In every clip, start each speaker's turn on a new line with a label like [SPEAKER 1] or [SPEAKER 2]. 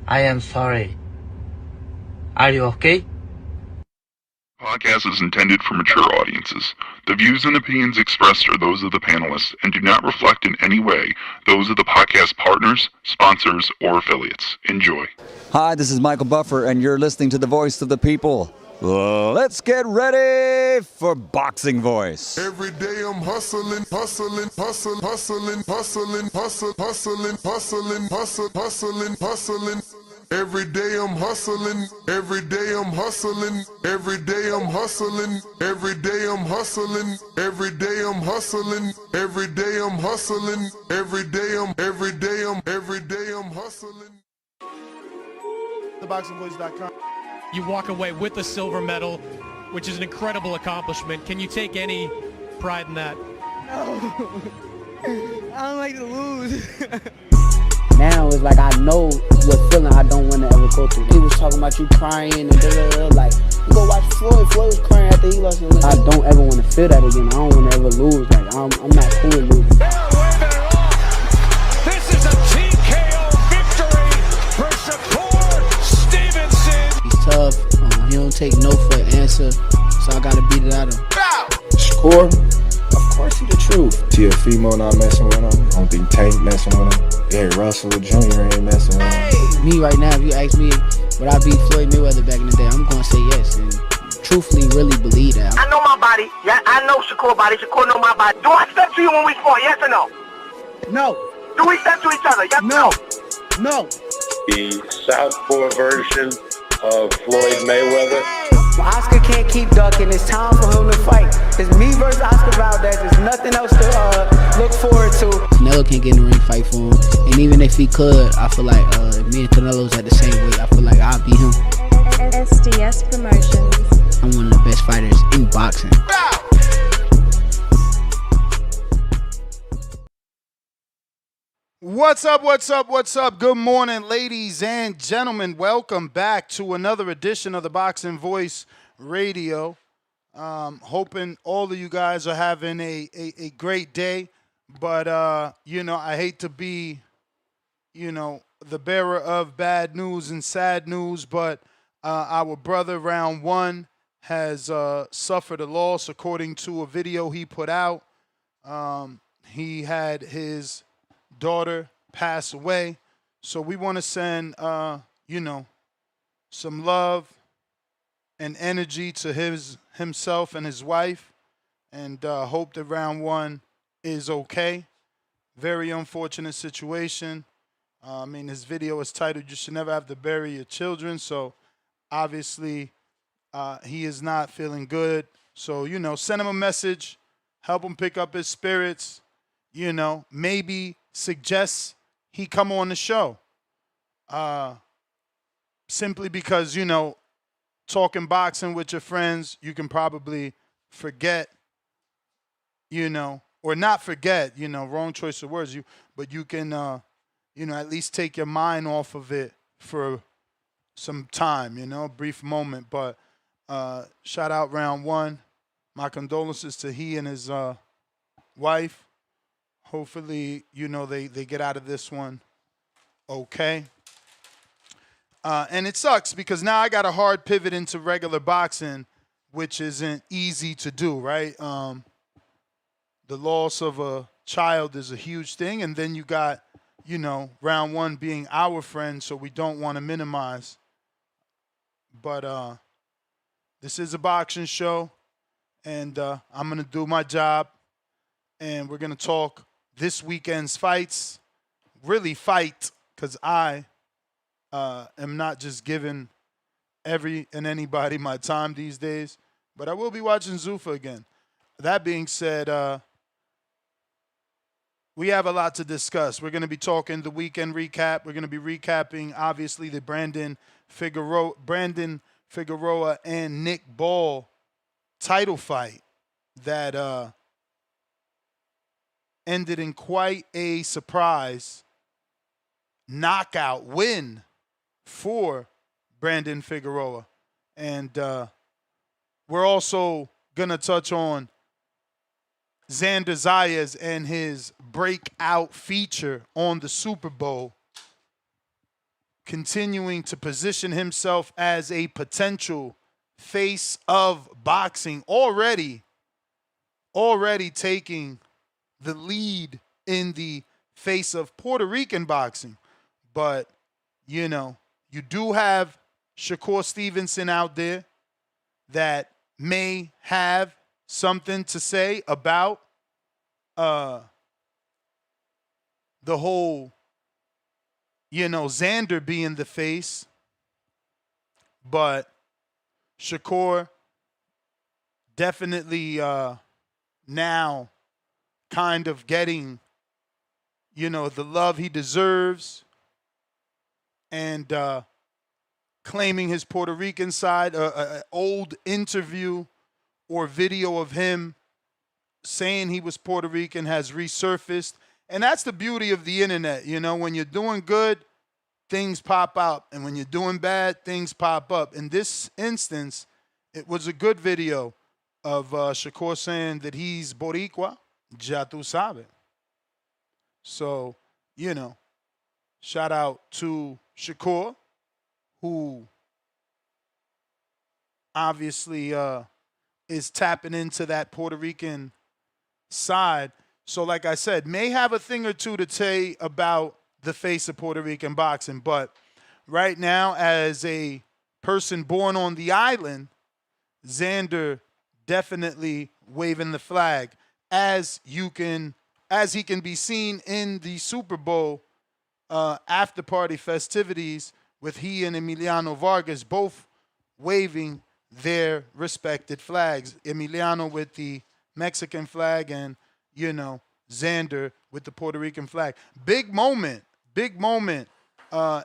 [SPEAKER 1] I am sorry. Are you okay?
[SPEAKER 2] Podcast is intended for mature audiences. The views and opinions expressed are those of the panelists and do not reflect in any way those of the podcast partners, sponsors, or affiliates. Enjoy.
[SPEAKER 3] Hi, this is Michael Buffer, and you're listening to the Voice of the People. Let's get ready for Boxing Voice.
[SPEAKER 4] Every day I'm hustling, hustling, hustling, hustling, hustling, hustling, hustling, hustling, hustling, hustling, hustling. Every day I'm hustling, every day I'm hustling, every day I'm hustling, every day I'm hustling, every day I'm hustling, every day I'm hustling, every day I'm hustling.
[SPEAKER 5] ThaBoxingVoice.com. You walk away with a silver medal, which is an incredible accomplishment. Can you take any pride in that?
[SPEAKER 6] No. I don't like to lose.
[SPEAKER 7] Now it's like I know what feeling I don't want to ever go through. He was talking about you crying and like, you go watch Floyd. Floyd was crying after he lost. I don't ever want to feel that again. I don't want to ever lose. Like I'm not cool with losing.
[SPEAKER 8] This is a TKO victory for Shakur Stevenson.
[SPEAKER 7] He's tough. He don't take no for an answer, so I gotta beat it out of him.
[SPEAKER 9] Shakur, of course he the truth. See a female not messing with him. I don't think Tank messing with him. Yeah, Russell Jr. ain't messing with him.
[SPEAKER 7] Me right now, if you ask me, would I beat Floyd Mayweather back in the day? I'm gonna say yes, and truthfully, really believe that.
[SPEAKER 10] I know my body. Yeah, I know Shakur body. Shakur know my body. Do I step to you when we fought? Yes or no?
[SPEAKER 7] No.
[SPEAKER 10] Do we step to each other? Yes or no?
[SPEAKER 7] No.
[SPEAKER 11] The southpaw version of Floyd Mayweather.
[SPEAKER 6] Oscar can't keep ducking. It's time for him to fight. It's me versus Oscar Valdez. There's nothing else to look forward to.
[SPEAKER 7] Canelo can't get in the ring fight for him. And even if he could, I feel like if me and Canelo's at the same weight, I feel like I'll beat him.
[SPEAKER 12] SDS Promotions.
[SPEAKER 7] I'm one of the best fighters in boxing.
[SPEAKER 13] What's up, what's up, what's up? Good morning, ladies and gentlemen. Welcome back to another edition of the Boxing Voice Radio. Hoping all of you guys are having a great day. But, I hate to be, the bearer of bad news and sad news. But our brother, Round One, has suffered a loss according to a video he put out. He had his daughter pass away, so we want to send some love and energy to himself and his wife, and hope that Round One is okay. Very unfortunate situation. His video is titled "You Should Never Have to Bury Your Children," so obviously he is not feeling good. So send him a message, help him pick up his spirits. Maybe suggest he come on the show. Simply because, talking boxing with your friends, you can probably forget, or not forget, wrong choice of words, but you can, at least take your mind off of it for some time, a brief moment. But shout out Round One. My condolences to he and his wife. Hopefully, they get out of this one okay. And it sucks because now I got a hard pivot into regular boxing, which isn't easy to do, right? The loss of a child is a huge thing. And then you got, Round One being our friend, so we don't want to minimize. But this is a boxing show, and I'm going to do my job, and we're going to talk this weekend's fights, really fight, because I am not just giving every and anybody my time these days, but I will be watching Zuffa again. That being said, we have a lot to discuss. We're going to be talking the weekend recap. We're going to be recapping, obviously, the Brandon Figueroa and Nick Ball title fight that ended in quite a surprise knockout win for Brandon Figueroa. And we're also going to touch on Xander Zayas and his breakout feature on the Super Bowl continuing to position himself as a potential face of boxing, already taking the lead in the face of Puerto Rican boxing. But, you know, you do have Shakur Stevenson out there that may have something to say about the whole, you know, Xander being the face. But Shakur definitely now kind of getting, you know, the love he deserves, and claiming his Puerto Rican side. An old interview or video of him saying he was Puerto Rican has resurfaced. And that's the beauty of the internet. You know, when you're doing good, things pop up. And when you're doing bad, things pop up. In this instance, it was a good video of Shakur saying that he's Boricua, ya tú sabes. So, you know, shout out to Shakur, who obviously is tapping into that Puerto Rican side. So, like I said, may have a thing or two to say about the face of Puerto Rican boxing. But right now, as a person born on the island, Xander definitely waving the flag, as he can be seen in the Super Bowl after party festivities with he and Emiliano Vargas both waving their respected flags. Emiliano with the Mexican flag and, you know, Xander with the Puerto Rican flag. Big moment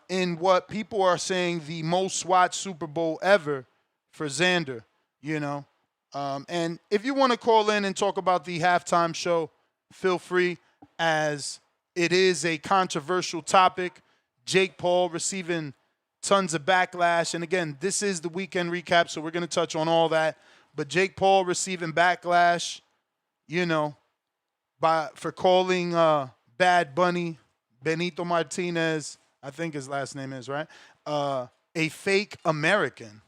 [SPEAKER 13] in what people are saying the most watched Super Bowl ever for Xander, you know. And if you want to call in and talk about the halftime show, feel free, as it is a controversial topic. Jake Paul receiving tons of backlash. And again, this is the weekend recap, so we're going to touch on all that. But Jake Paul receiving backlash, you know, for calling Bad Bunny, Benito Martinez, I think his last name is, right? A fake American.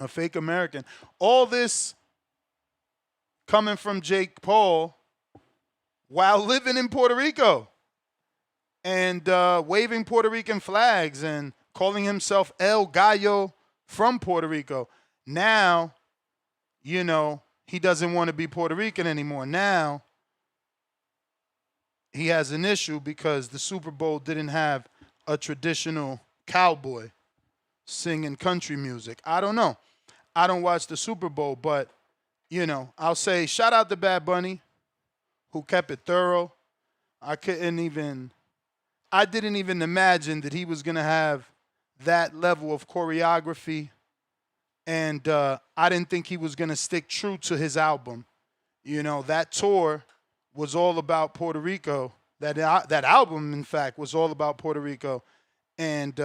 [SPEAKER 13] A fake American. All this coming from Jake Paul while living in Puerto Rico and waving Puerto Rican flags and calling himself El Gallo from Puerto Rico. Now, you know, he doesn't want to be Puerto Rican anymore. Now, he has an issue because the Super Bowl didn't have a traditional cowboy singing country music. I don't know. I don't watch the Super Bowl, but, you know, I'll say shout out to Bad Bunny, who kept it thorough. I didn't even imagine that he was going to have that level of choreography, and I didn't think he was going to stick true to his album. You know, that tour was all about Puerto Rico. That album, in fact, was all about Puerto Rico. And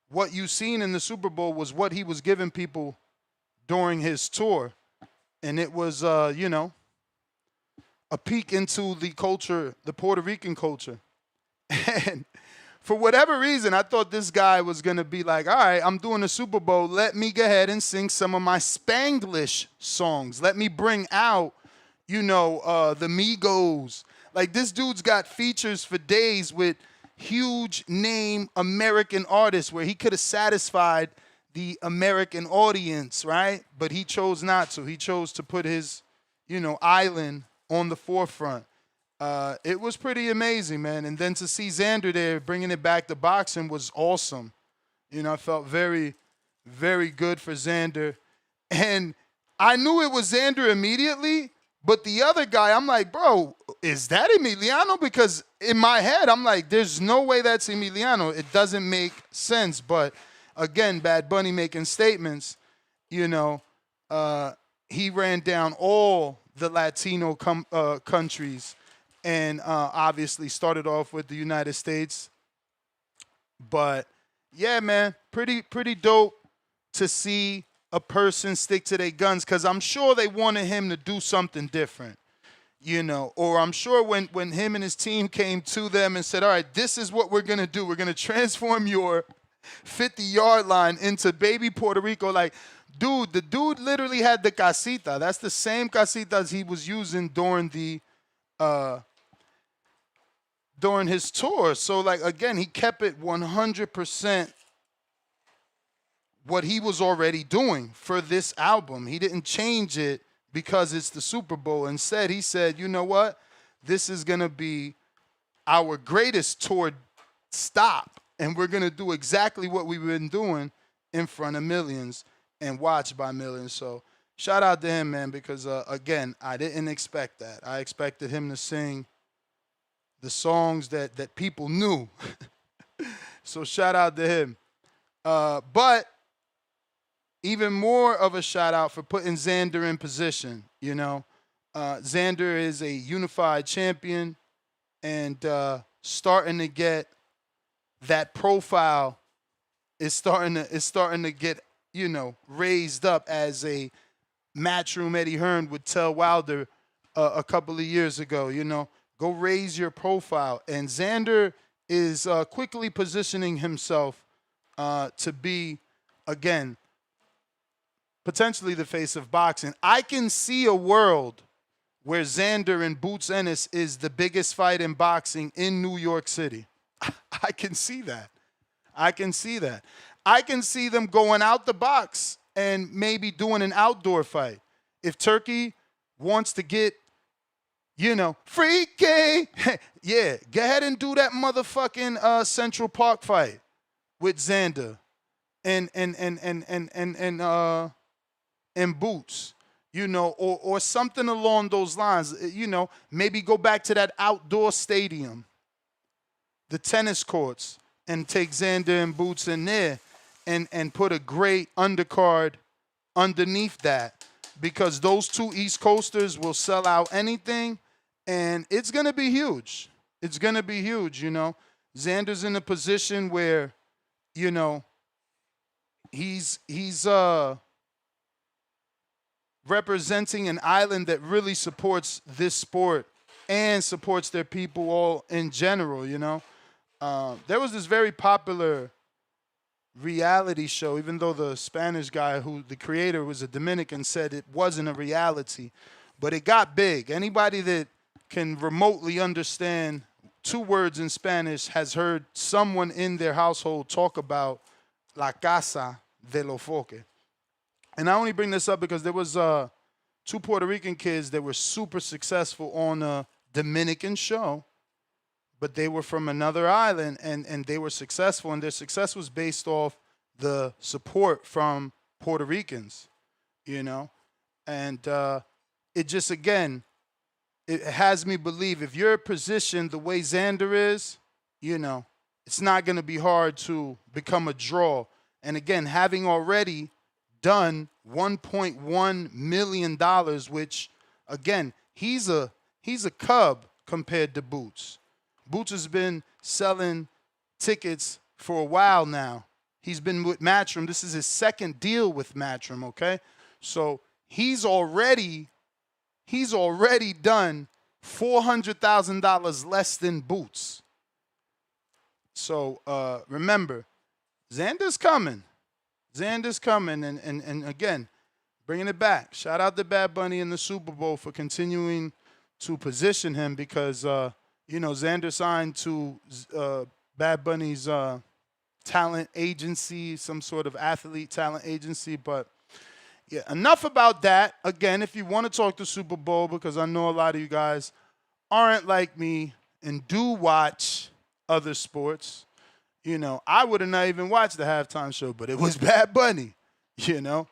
[SPEAKER 13] what you seen in the Super Bowl was what he was giving people during his tour. And it was, you know, a peek into the culture, the Puerto Rican culture. And for whatever reason, I thought this guy was going to be like, all right, I'm doing the Super Bowl. Let me go ahead and sing some of my Spanglish songs. Let me bring out, you know, the Migos. Like, this dude's got features for days with huge name American artists where he could have satisfied the American audience, right? But he chose not to. He chose to put his, you know, island on the forefront. It was pretty amazing, man. And then to see Xander there bringing it back to boxing was awesome. You know, I felt very, very good for Xander. And I knew it was Xander immediately, but the other guy, I'm like, bro, is that Emiliano? Because in my head, I'm like, there's no way that's Emiliano. It doesn't make sense. But again, Bad Bunny making statements, you know, he ran down all the Latino countries and obviously started off with the United States. But yeah, man, pretty dope to see a person stick to their guns, because I'm sure they wanted him to do something different. you know, or I'm sure when him and his team came to them and said, all right, this is what we're going to do. We're going to transform your 50-yard line into baby Puerto Rico. Like, dude, the dude literally had the casita. That's the same casitas he was using during his tour. So, like, again, he kept it 100% what he was already doing for this album. He didn't change it because it's the Super Bowl. Instead, he said, you know what? This is going to be our greatest tour stop, and we're going to do exactly what we've been doing in front of millions and watched by millions. So shout out to him, man, because, again, I didn't expect that. I expected him to sing the songs that people knew. So shout out to him. But even more of a shout out for putting Xander in position. You know, Xander is a unified champion and starting to get that profile is starting to get, you know, raised up as a Matchroom Eddie Hearn would tell Wilder a couple of years ago. You know, go raise your profile. And Xander is quickly positioning himself to be, again, potentially the face of boxing. I can see a world where Xander and Boots Ennis is the biggest fight in boxing in New York City. I can see that. I can see that. I can see them going out the box and maybe doing an outdoor fight. If Turkey wants to get, you know, freaky, yeah, go ahead and do that motherfucking Central Park fight with Xander and Boots, you know, or something along those lines. You know, maybe go back to that outdoor stadium, the tennis courts, and take Xander and Boots in there and put a great undercard underneath that, because those two East Coasters will sell out anything, and it's going to be huge. It's going to be huge, you know. Xander's in a position where, you know, he's representing an island that really supports this sport and supports their people all in general, you know. There was this very popular reality show, even though the Spanish guy, who the creator was a Dominican, said it wasn't a reality, but it got big. Anybody that can remotely understand 2 words in Spanish has heard someone in their household talk about La Casa de los Foques. And I only bring this up because there was 2 Puerto Rican kids that were super successful on a Dominican show, but they were from another island, and they were successful, and their success was based off the support from Puerto Ricans, you know. And it just, again, it has me believe if you're positioned the way Xander is, you know, it's not going to be hard to become a draw. And again, having already done $1.1 million, which, again, he's a cub compared to Boots. Boots has been selling tickets for a while now. He's been with Matchroom. This is his second deal with Matchroom, okay? So he's already done $400,000 less than Boots. So remember, Xander's coming. Xander's coming, and again, bringing it back. Shout out to Bad Bunny in the Super Bowl for continuing to position him, because you know, Xander signed to Bad Bunny's talent agency, some sort of athlete talent agency. But yeah, enough about that. Again, if you want to talk the Super Bowl, because I know a lot of you guys aren't like me and do watch other sports, you know, I would have not even watched the halftime show, but it was Bad Bunny, you know.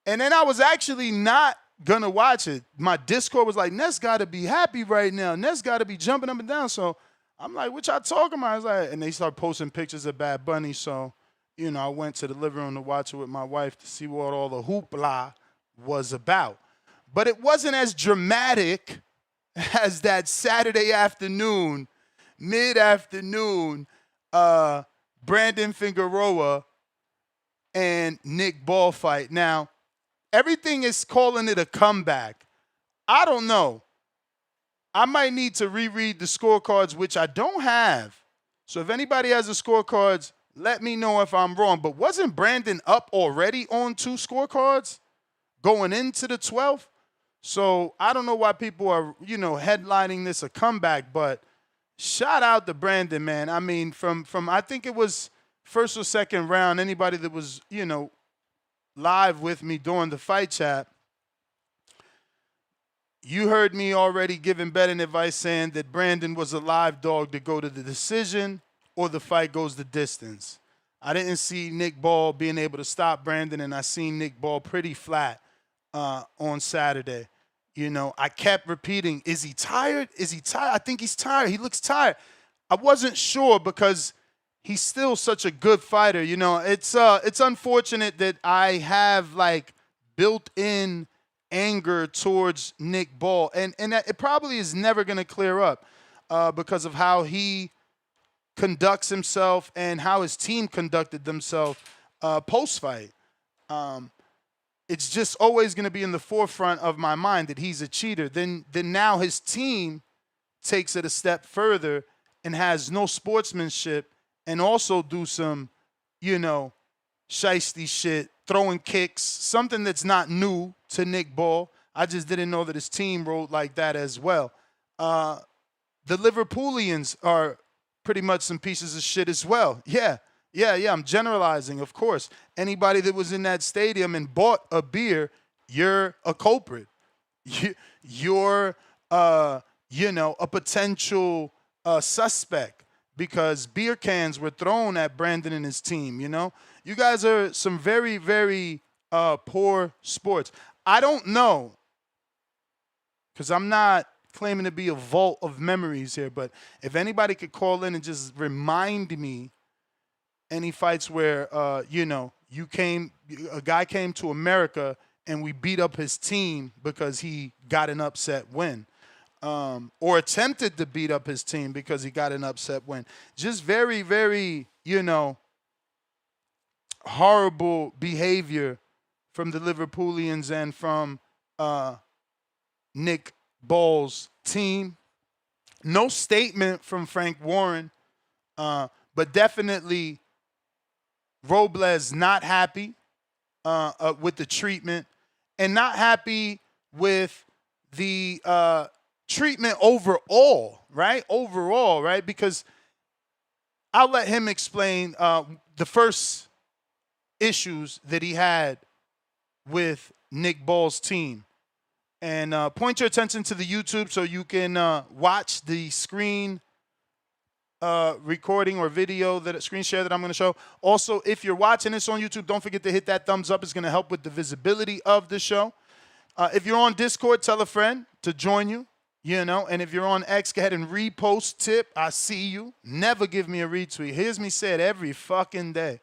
[SPEAKER 13] And then I was actually not going to watch it. My Discord was like, Ness got to be happy right now. Ness got to be jumping up and down. So I'm like, what y'all talking about? I was like, and they start posting pictures of Bad Bunny. So, you know, I went to the living room to watch it with my wife to see what all the hoopla was about. But it wasn't as dramatic as that Saturday afternoon, mid-afternoon, Brandon Figueroa and Nick Ball fight. Now, everything is calling it a comeback. I don't know. I might need to reread the scorecards, which I don't have. So if anybody has the scorecards, let me know if I'm wrong. But wasn't Brandon up already on 2 scorecards going into the 12th? So I don't know why people are, headlining this a comeback, but shout out to Brandon, man. I mean, from I think it was first or second round, anybody that was, live with me during the fight chat, you heard me already giving betting advice saying that Brandon was a live dog to go to the decision or the fight goes the distance. I didn't see Nick Ball being able to stop Brandon, and I seen Nick Ball pretty flat on Saturday. I kept repeating, is he tired? Is he tired? I think he's tired. He looks tired. I wasn't sure because he's still such a good fighter. It's unfortunate that I have built-in anger towards Nick Ball, and it probably is never going to clear up because of how he conducts himself and how his team conducted themselves post-fight. It's just always going to be in the forefront of my mind that he's a cheater. Then now his team takes it a step further and has no sportsmanship and also do some, shiesty shit, throwing kicks, something that's not new to Nick Ball. I just didn't know that his team rolled like that as well. The Liverpoolians are pretty much some pieces of shit as well. Yeah, I'm generalizing, of course. Anybody that was in that stadium and bought a beer, you're a culprit. You're, a potential suspect because beer cans were thrown at Brandon and his team, You guys are some very, very poor sports. I don't know, because I'm not claiming to be a vault of memories here, but if anybody could call in and just remind me any fights where, a guy came to America and we beat up his team because he got an upset win, or attempted to beat up his team because he got an upset win. Just very, very, horrible behavior from the Liverpoolians and from Nick Ball's team. No statement from Frank Warren, but definitely Robles not happy with the treatment and not happy with the treatment overall, right? Overall, right? Because I'll let him explain the first issues that he had with Nick Ball's team. And point your attention to the YouTube so you can watch the screen recording or video, screen share that I'm going to show. Also, if you're watching this on YouTube, don't forget to hit that thumbs up. It's going to help with the visibility of the show. If you're on Discord, tell a friend to join you, And if you're on X, go ahead and repost tip. I see you. Never give me a retweet. Here's me say it every fucking day.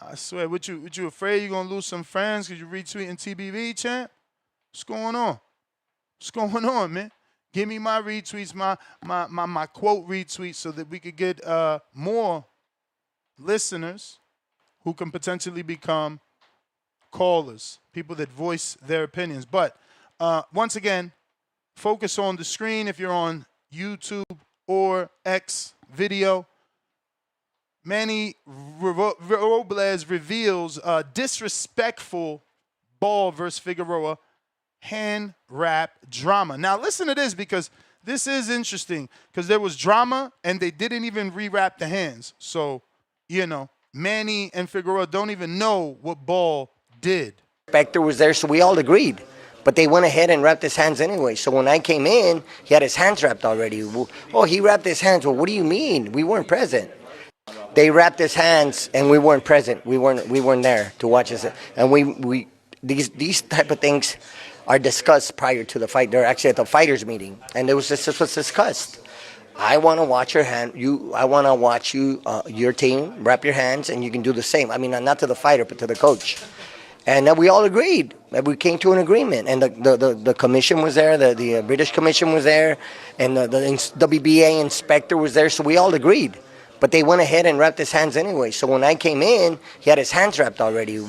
[SPEAKER 13] I swear. What you afraid you're going to lose some friends because you retweeting TBV, champ? What's going on? What's going on, man? Give me my retweets, my quote retweets so that we could get more listeners who can potentially become callers, people that voice their opinions. But once again, focus on the screen if you're on YouTube or X video. Manny Robles reveals disrespectful Ball versus Figueroa hand wrap drama. Now listen to this, because this is interesting, because there was drama and they didn't even rewrap the hands. So, Manny and Figueroa don't even know what Ball did.
[SPEAKER 14] Spectre was there, so we all agreed. But they went ahead and wrapped his hands anyway. So when I came in, he had his hands wrapped already. Oh, he wrapped his hands. Well, what do you mean? We weren't present. They wrapped his hands and we weren't present. We weren't there to watch this. And these type of things are discussed prior to the fight. They're actually at the fighters meeting, and this was discussed. I want to watch your hand. I want to watch you, your team, wrap your hands, and you can do the same. I mean, not to the fighter, but to the coach. And then we all agreed. We came to an agreement, and the commission was there, the British commission was there, and the WBA inspector was there. So we all agreed. But they went ahead and wrapped his hands anyway. So when I came in, he had his hands wrapped already.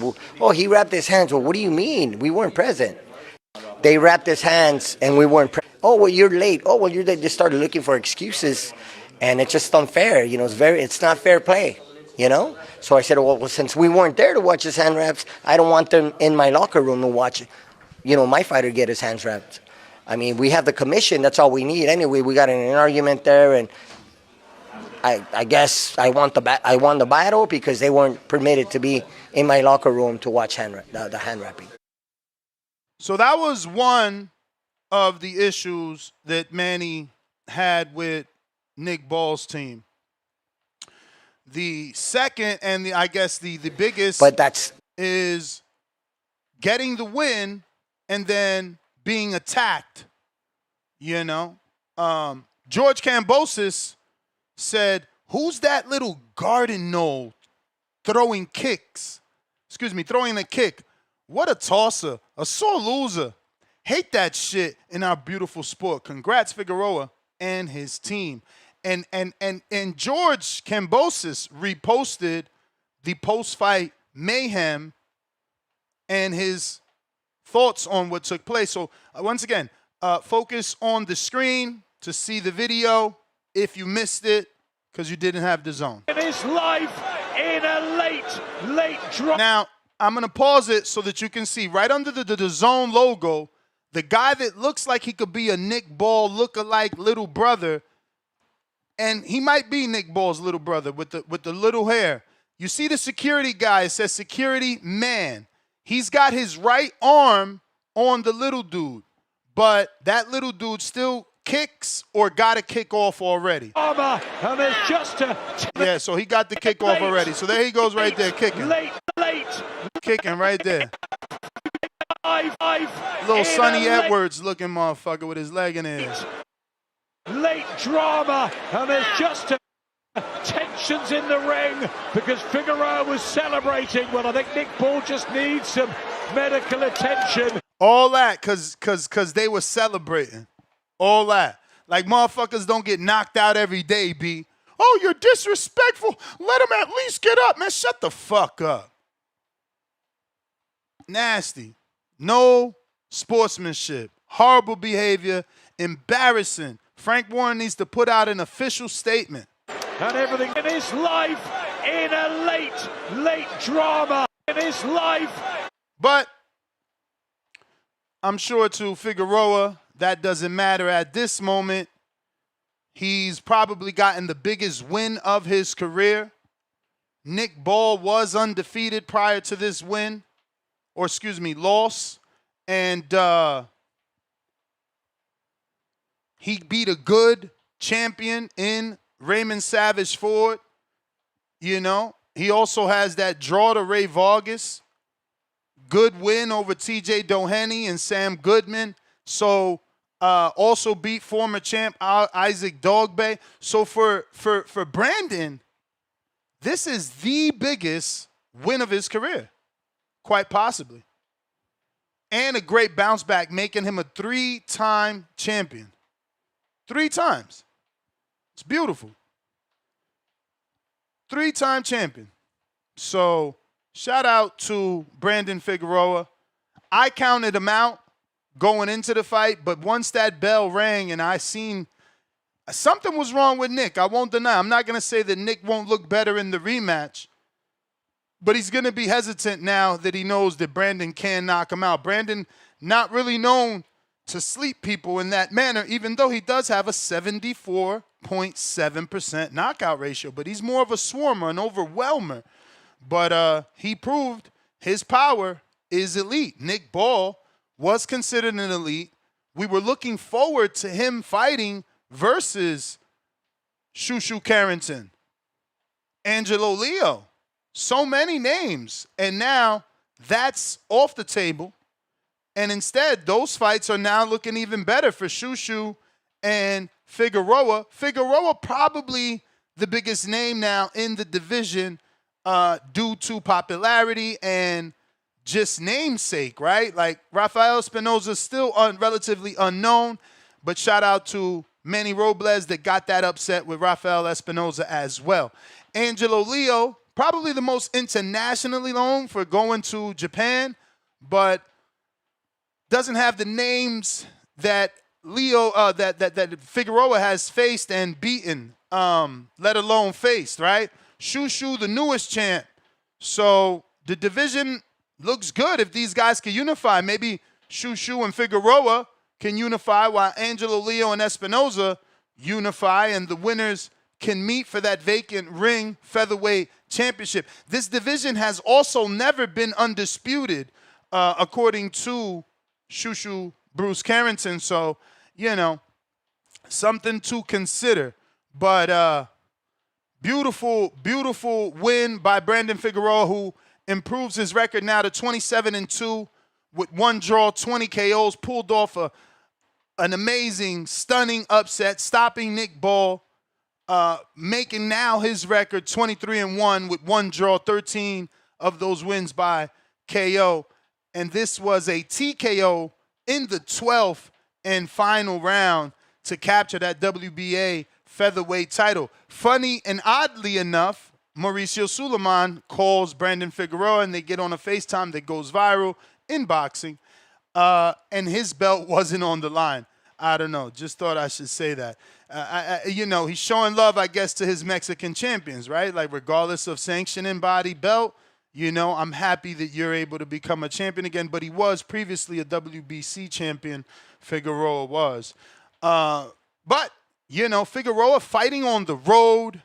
[SPEAKER 14] Oh, he wrapped his hands. Well, what do you mean? We weren't present. They wrapped his hands and we weren't present. Oh, well, you're late. Oh, well, they just started looking for excuses, and it's just unfair. It's not fair play. So I said, well, since we weren't there to watch his hand wraps, I don't want them in my locker room to watch, my fighter get his hands wrapped. I mean, we have the commission. That's all we need. Anyway, we got in an argument there, and I guess I won the battle because they weren't permitted to be in my locker room to watch the hand wrapping.
[SPEAKER 13] So that was one of the issues that Manny had with Nick Ball's team. The second and I guess the biggest is getting the win and then being attacked. George Kambosos said, "Who's that little garden gnome throwing a kick? What a tosser, a sore loser. Hate that shit in our beautiful sport. Congrats, Figueroa and his team." And George Kambosos reposted the post-fight mayhem and his thoughts on what took place. So once again, focus on the screen to see the video if you missed it because you didn't have the zone.
[SPEAKER 8] It is live in a late drop.
[SPEAKER 13] Now, I'm going to pause it so that you can see right under the zone logo, the guy that looks like he could be a Nick Ball lookalike little brother, and he might be Nick Ball's little brother with the little hair. You see the security guy, it says security man. He's got his right arm on the little dude, but that little dude still kicks or got a kick off already.
[SPEAKER 8] And there's just
[SPEAKER 13] yeah, so he got the kick off already. So there he goes right there, kicking.
[SPEAKER 8] Late.
[SPEAKER 13] Kicking right there.
[SPEAKER 8] Five.
[SPEAKER 13] Little Sonny Edwards looking motherfucker with his leg in his.
[SPEAKER 8] Late drama, and there's just tensions in the ring because Figueroa was celebrating. Well, I think Nick Ball just needs some medical attention.
[SPEAKER 13] All that because they were celebrating. All that. Like motherfuckers don't get knocked out every day, B. Oh, you're disrespectful. Let him at least get up, man. Shut the fuck up. Nasty. No sportsmanship. Horrible behavior. Embarrassing. Frank Warren needs to put out an official statement.
[SPEAKER 8] And everything it is live in a late drama. It is live.
[SPEAKER 13] But I'm sure to Figueroa, that doesn't matter at this moment. He's probably gotten the biggest win of his career. Nick Ball was undefeated prior to this win, loss. And he beat a good champion in Raymond Savage Ford. He also has that draw to Ray Vargas. Good win over TJ Doheny and Sam Goodman. So also beat former champ Isaac Dogbe. So for Brandon, this is the biggest win of his career, quite possibly. And a great bounce back, making him a 3-time champion. 3 times. It's beautiful. 3-time champion. So shout out to Brandon Figueroa. I counted him out going into the fight, but once that bell rang and I seen something was wrong with Nick, I won't deny. I'm not going to say that Nick won't look better in the rematch, but he's going to be hesitant now that he knows that Brandon can knock him out. Brandon not really known to sleep people in that manner, even though he does have a 74.7% knockout ratio, but he's more of a swarmer, an overwhelmer. But he proved his power is elite. Nick Ball was considered an elite. We were looking forward to him fighting versus Shushu Carrington, Angelo Leo. So many names. And now that's off the table. And instead, those fights are now looking even better for Shushu and Figueroa. Figueroa probably the biggest name now in the division due to popularity and just namesake, right? Like Rafael Espinoza still relatively unknown, but shout out to Manny Robles that got that upset with Rafael Espinoza as well. Angelo Leo, probably the most internationally known for going to Japan, but doesn't have the names that that Figueroa has faced and beaten, let alone faced, right? Shushu, the newest champ. So the division looks good if these guys can unify. Maybe Shushu and Figueroa can unify while Angelo Leo and Espinoza unify, and the winners can meet for that vacant ring featherweight championship. This division has also never been undisputed, according to Shushu Bruce Carrington. So, you know, something to consider. But beautiful, beautiful win by Brandon Figueroa, who improves his record now to 27-2 with 1 draw, 20 KOs, pulled off an amazing, stunning upset, stopping Nick Ball, making now his record 23-1 with 1 draw, 13 of those wins by KO. And this was a TKO in the 12th and final round to capture that WBA featherweight title. Funny and oddly enough, Mauricio Suleiman calls Brandon Figueroa and they get on a FaceTime that goes viral in boxing, and his belt wasn't on the line. I don't know. Just thought I should say that. You know, he's showing love, I guess, to his Mexican champions, right? Like, regardless of sanctioning body belt, you know, I'm happy that you're able to become a champion again. But he was previously a WBC champion, Figueroa was. But, you know, Figueroa fighting on the road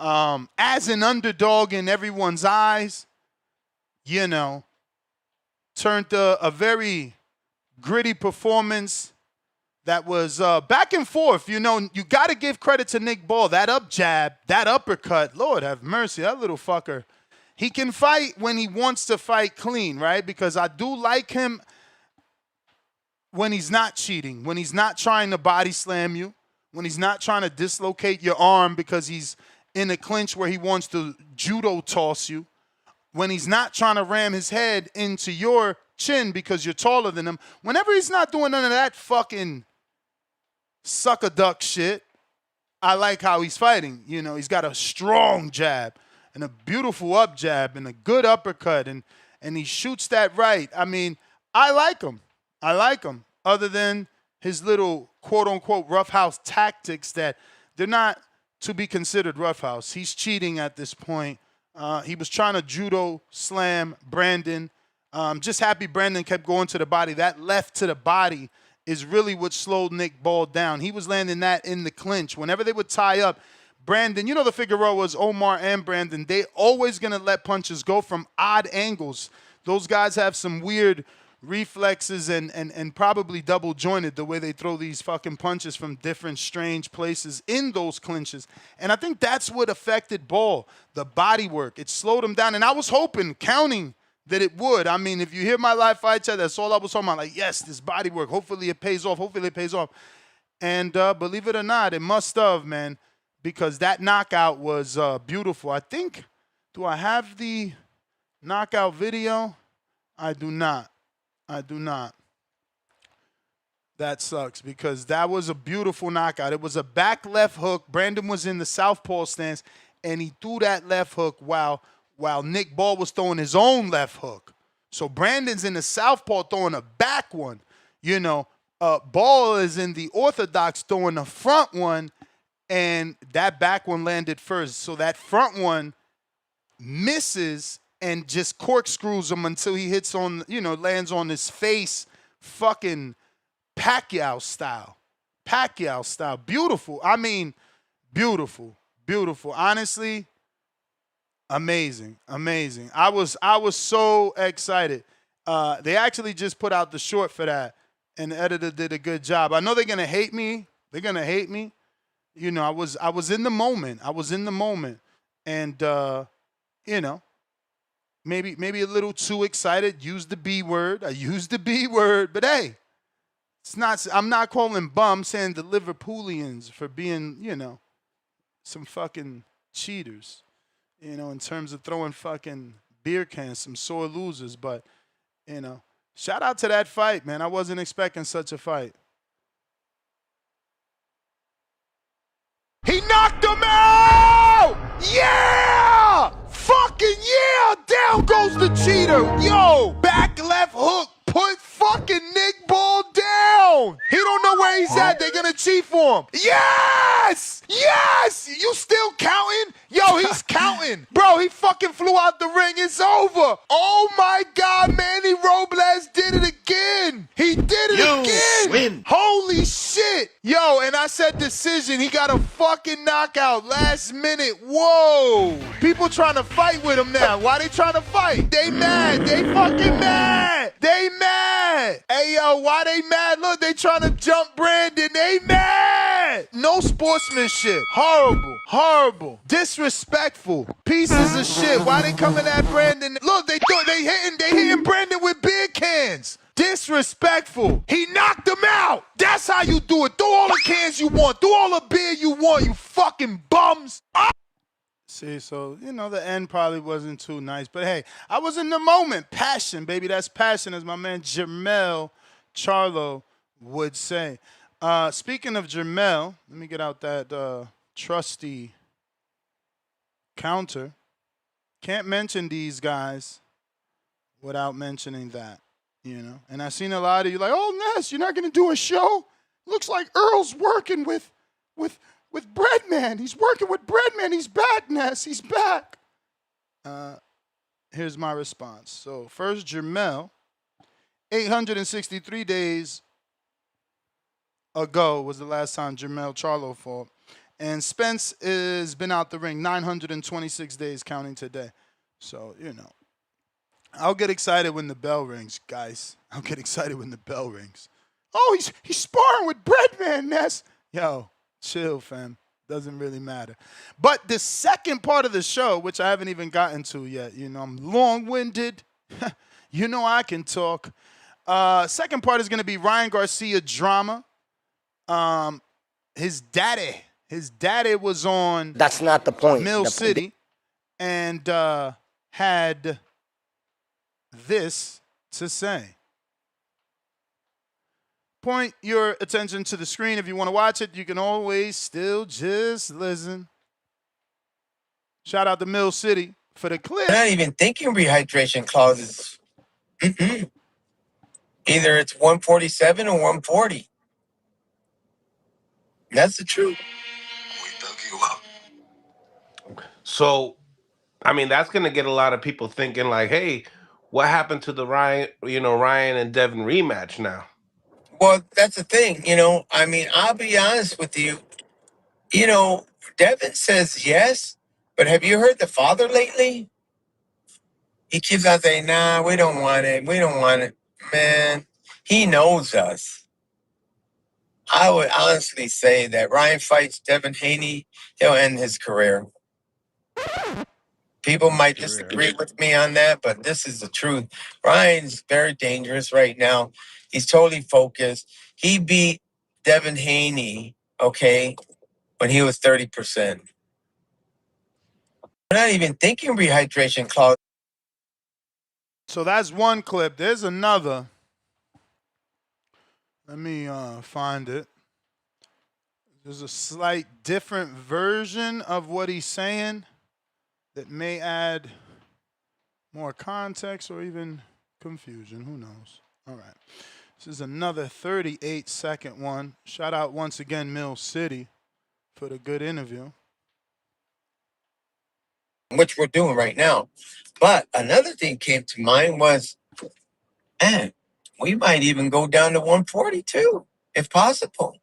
[SPEAKER 13] as an underdog in everyone's eyes, you know, turned a very gritty performance that was back and forth. You know, you got to give credit to Nick Ball. That up jab, that uppercut, Lord have mercy, that little fucker. He can fight when he wants to fight clean, right? Because I do like him when he's not cheating, when he's not trying to body slam you, when he's not trying to dislocate your arm because he's in a clinch where he wants to judo toss you, when he's not trying to ram his head into your chin because you're taller than him. Whenever he's not doing none of that fucking sucker duck shit, I like how he's fighting. You know, he's got a strong jab and a beautiful up jab and a good uppercut, and he shoots that right. I mean, I like him. I like him. Other than his little quote-unquote roughhouse tactics that they're not to be considered roughhouse. He's cheating at this point. He was trying to judo slam Brandon. Just happy Brandon kept going to the body. That left to the body is really what slowed Nick Ball down. He was landing that in the clinch. Whenever they would tie up, Brandon, you know the Figueroas, Omar and Brandon, they always going to let punches go from odd angles. Those guys have some weird reflexes and probably double jointed the way they throw these fucking punches from different strange places in those clinches. And I think that's what affected Ball, the body work. It slowed him down. And I was hoping, counting that it would. I mean, if you hear my live fight chat, that's all I was talking about. Like, yes, this body work. Hopefully it pays off. Hopefully it pays off. And believe it or not, it must have, man, because that knockout was beautiful. I think, do I have the knockout video? I do not. I do not. That sucks because that was a beautiful knockout. It was a back left hook. Brandon was in the southpaw stance, and he threw that left hook while Nick Ball was throwing his own left hook. So Brandon's in the southpaw throwing a back one. You know, Ball is in the orthodox throwing the front one, and that back one landed first. So that front one misses and just corkscrews him until he hits on, you know, lands on his face, fucking Pacquiao style. Pacquiao style. Beautiful. I mean, beautiful. Beautiful. Honestly, amazing. Amazing. I was so excited. They actually just put out the short for that, and the editor did a good job. I know they're gonna hate me. They're gonna hate me. You know, I was in the moment. I was in the moment. And you know, maybe a little too excited. Used the B word. I used the B word, but hey, it's not. I'm not calling bum. I'm saying the Liverpoolians for being, you know, some fucking cheaters. You know, in terms of throwing fucking beer cans, some sore losers. But you know, shout out to that fight, man. I wasn't expecting such a fight. He knocked him out! Yeah! Fucking yeah! Down goes the cheater. Yo, back left hook. Put fucking Nick Ball down. He don't he said they're going to cheat for him. Yes! Yes! You still counting? Yo, he's counting. Bro, he fucking flew out the ring. It's over. Oh, my God. Manny Robles did it again. He did it again.
[SPEAKER 15] Win.
[SPEAKER 13] Holy shit. Yo, and I said decision. He got a fucking knockout last minute. Whoa. People trying to fight with him now. Why they trying to fight? They mad. They fucking mad. They mad. Hey, yo, why they mad? Look, they trying to jump Brandon. They mad. No sportsmanship. Horrible. Horrible. Disrespectful. Pieces of shit. Why they coming at Brandon? Look, they hitting Brandon with beer cans. Disrespectful. He knocked him out. That's how you do it. Throw all the cans you want. Throw all the beer you want, you fucking bums. See, so, you know, the end probably wasn't too nice. But, hey, I was in the moment. Passion, baby. That's passion, as my man Jermel Charlo would say. Speaking of Jermel, let me get out that trusty counter. Can't mention these guys without mentioning that, you know. And I've seen a lot of you like, oh, Ness, you're not going to do a show? Looks like Earl's working with Breadman. He's working with Breadman. He's back, Ness. He's back. Here's my response. So first, Jermel, 863 days ago was the last time Jermel Charlo fought. And Spence has been out the ring 926 days counting today. So, you know, I'll get excited when the bell rings, guys. I'll get excited when the bell rings. Oh, he's sparring with Breadman, Ness. Yo, chill, fam. Doesn't really matter. But the second part of the show, which I haven't even gotten to yet, you know, I'm long-winded. You know I can talk. Second part is going to be Ryan Garcia drama. His daddy was on
[SPEAKER 14] That's not the point.
[SPEAKER 13] Mill City and had this to say. Point your attention to the screen. If you want to watch it, you can always still just listen. Shout out to Mill City for the clip.
[SPEAKER 15] I'm not even thinking rehydration clauses. Either it's 147 or 140. That's the truth.
[SPEAKER 16] So, I mean, that's going to get a lot of people thinking like, hey, what happened to the Ryan and Devin rematch now?
[SPEAKER 15] Well, that's the thing, you know. I mean, I'll be honest with you. You know, Devin says yes, but have you heard the father lately? He keeps on saying, nah, we don't want it. We don't want it. Man, he knows us. I would honestly say that Ryan fights Devin Haney, he'll end his career. People might disagree with me on that, but this is the truth. Ryan's very dangerous right now. He's totally focused. He beat Devin Haney, okay, when he was 30%. We're not even thinking rehydration clause.
[SPEAKER 13] So that's one clip. There's another. Let me find it. There's a slight different version of what he's saying that may add more context or even confusion. Who knows? All right. This is another 38-second one. Shout out once again, Mill City, for the good interview.
[SPEAKER 15] Which we're doing right now. But another thing came to mind was, man, we might even go down to 142, if possible.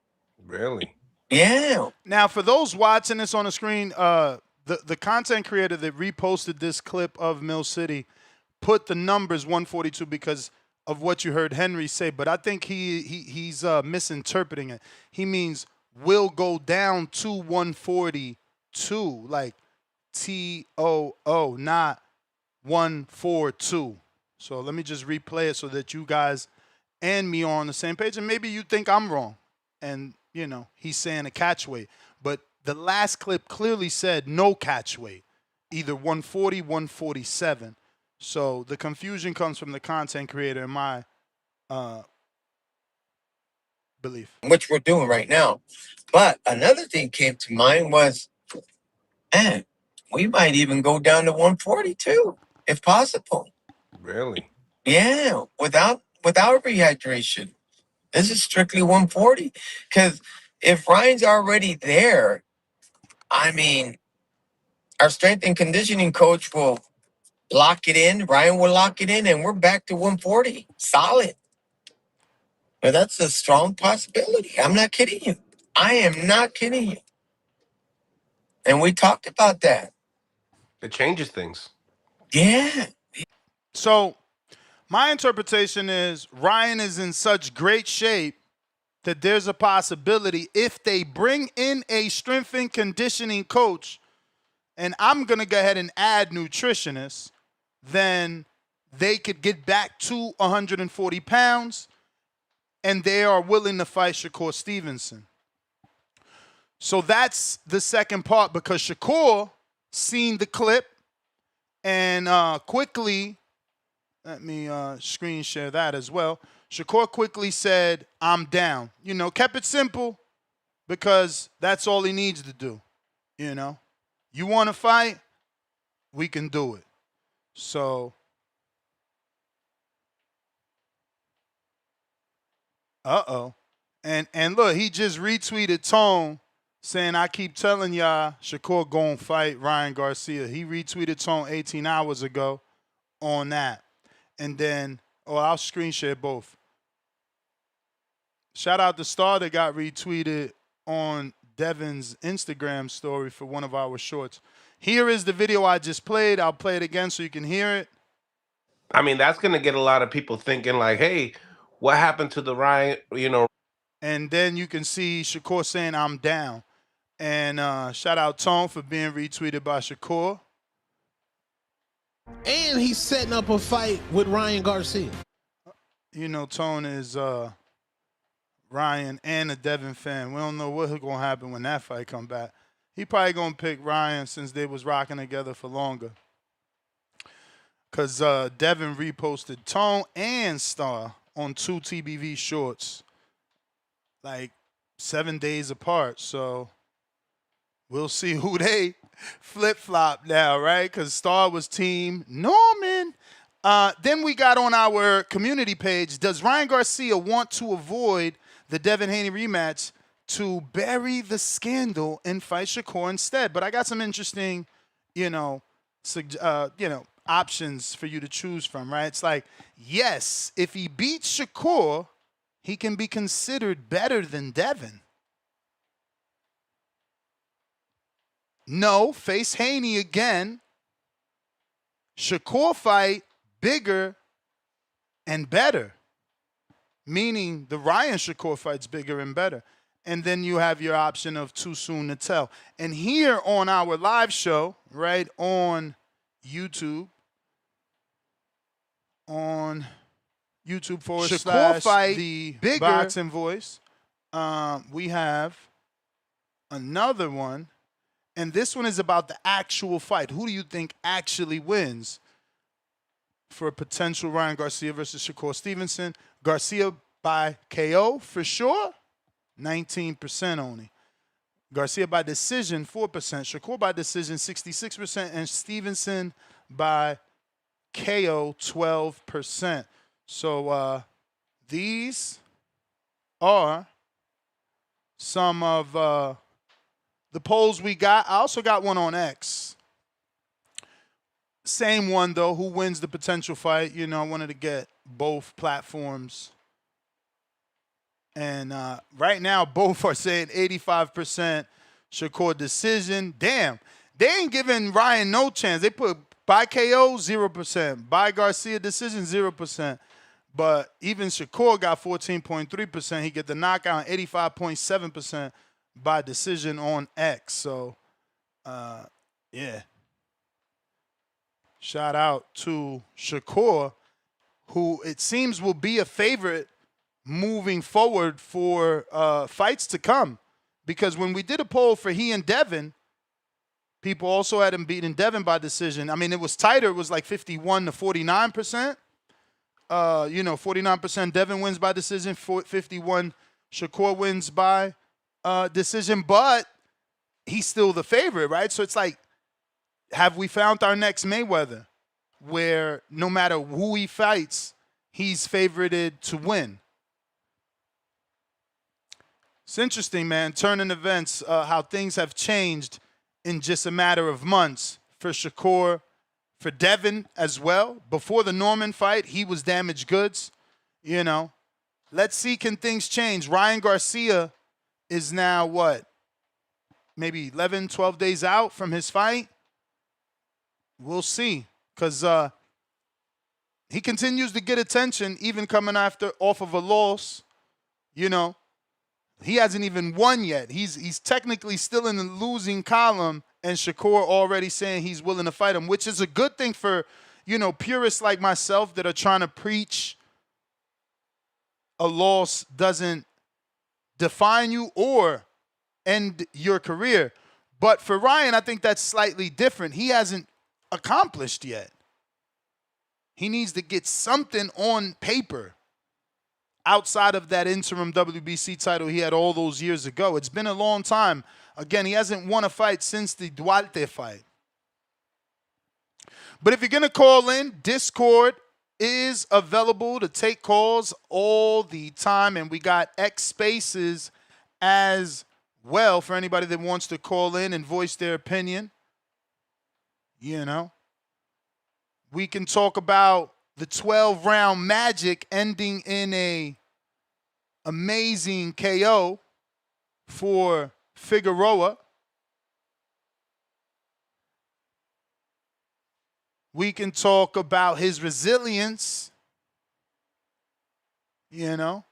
[SPEAKER 16] Really?
[SPEAKER 15] Yeah.
[SPEAKER 13] Now, for those watching this on the screen, the content creator that reposted this clip of Mill City put the numbers 142 because of what you heard Henry say, but I think he's misinterpreting it. He means will go down to 142, like TOO, not 142. So let me just replay it so that you guys and me are on the same page, and maybe you think I'm wrong, and you know he's saying a catch weight, but the last clip clearly said no catch weight, either 140, 147. So the confusion comes from the content creator, in my belief.
[SPEAKER 15] Which we're doing right now. But another thing came to mind was, man, we might even go down to 142, if possible.
[SPEAKER 16] Really?
[SPEAKER 15] Yeah, without rehydration. This is strictly 140. Because if Ryan's already there, I mean, our strength and conditioning coach will lock it in. Ryan will lock it in, and we're back to 140. Solid. But that's a strong possibility. I'm not kidding you. I am not kidding you. And we talked about that.
[SPEAKER 16] It changes things.
[SPEAKER 15] Yeah.
[SPEAKER 13] So my interpretation is Ryan is in such great shape that there's a possibility if they bring in a strength and conditioning coach, and I'm going to go ahead and add nutritionists, then they could get back to 140 pounds, and they are willing to fight Shakur Stevenson. So that's the second part, because Shakur seen the clip and quickly, let me screen share that as well. Shakur quickly said, I'm down. You know, kept it simple because that's all he needs to do. You know, you want to fight, we can do it. So, And look, he just retweeted Tone saying, I keep telling y'all Shakur gon' fight Ryan Garcia. He retweeted Tone 18 hours ago on that. And then, I'll screen share both. Shout out to Star that got retweeted on Devin's Instagram story for one of our shorts. Here is the video I just played. I'll play it again so you can hear it.
[SPEAKER 16] I mean, that's going to get a lot of people thinking like, hey, what happened to the Ryan,
[SPEAKER 13] And then you can see Shakur saying, I'm down. And shout out Tone for being retweeted by Shakur.
[SPEAKER 17] And he's setting up a fight with Ryan Garcia.
[SPEAKER 13] You know, Tone is Ryan and a Devin fan. We don't know what's going to happen when that fight come back. He probably going to pick Ryan since they was rocking together for longer. Because Devin reposted Tone and Star on 2 TBV shorts, like 7 days apart. So we'll see who they flip-flop now, right? Because Star was team Norman. Then we got on our community page, does Ryan Garcia want to avoid the Devin Haney rematch to bury the scandal and fight Shakur instead? But I got some interesting, options for you to choose from, right? It's like, yes, if he beats Shakur, he can be considered better than Devin. No, face Haney again. Shakur fight bigger and better. Meaning the Ryan Shakur fight's bigger and better. And then you have your option of too soon to tell. And here on our live show, right, on YouTube /Shakur fight the bigger Boxing Voice, we have another one. And this one is about the actual fight. Who do you think actually wins for a potential Ryan Garcia versus Shakur Stevenson? Garcia by KO for sure, 19% only. Garcia by decision, 4%. Shakur by decision, 66%. And Stevenson by KO, 12%. So these are some of the polls we got. I also got one on X. Same one, though. Who wins the potential fight? You know, I wanted to get both platforms. And right now, both are saying 85% Shakur decision. Damn, they ain't giving Ryan no chance. They put by KO, 0%. By Garcia decision, 0%. But even Shakur got 14.3%. He get the knockout, 85.7% by decision on X. So, yeah. Shout out to Shakur, who it seems will be a favorite moving forward for fights to come. Because when we did a poll for he and Devin, people also had him beating Devin by decision. I mean, it was tighter. It was like 51 to 49%. 49% Devin wins by decision, 51 Shakur wins by decision, but he's still the favorite, right? So it's like, have we found our next Mayweather where no matter who he fights, he's favorited to win? It's interesting, man, turning events, how things have changed in just a matter of months for Shakur, for Devin as well. Before the Norman fight, he was damaged goods, you know. Let's see, can things change? Ryan Garcia is now what? Maybe 11, 12 days out from his fight? We'll see, because he continues to get attention, even coming off of a loss, you know. He hasn't even won yet. He's technically still in the losing column, and Shakur already saying he's willing to fight him, which is a good thing for, you know, purists like myself that are trying to preach a loss doesn't define you or end your career. But for Ryan, I think that's slightly different. He hasn't accomplished yet. He needs to get something on paper outside of that interim WBC title he had all those years ago. It's been a long time. Again, he hasn't won a fight since the Duarte fight. But if you're going to call in, Discord is available to take calls all the time. And we got X Spaces as well for anybody that wants to call in and voice their opinion. You know, we can talk about the 12-round magic ending in a amazing KO for Figueroa. We can talk about his resilience, you know,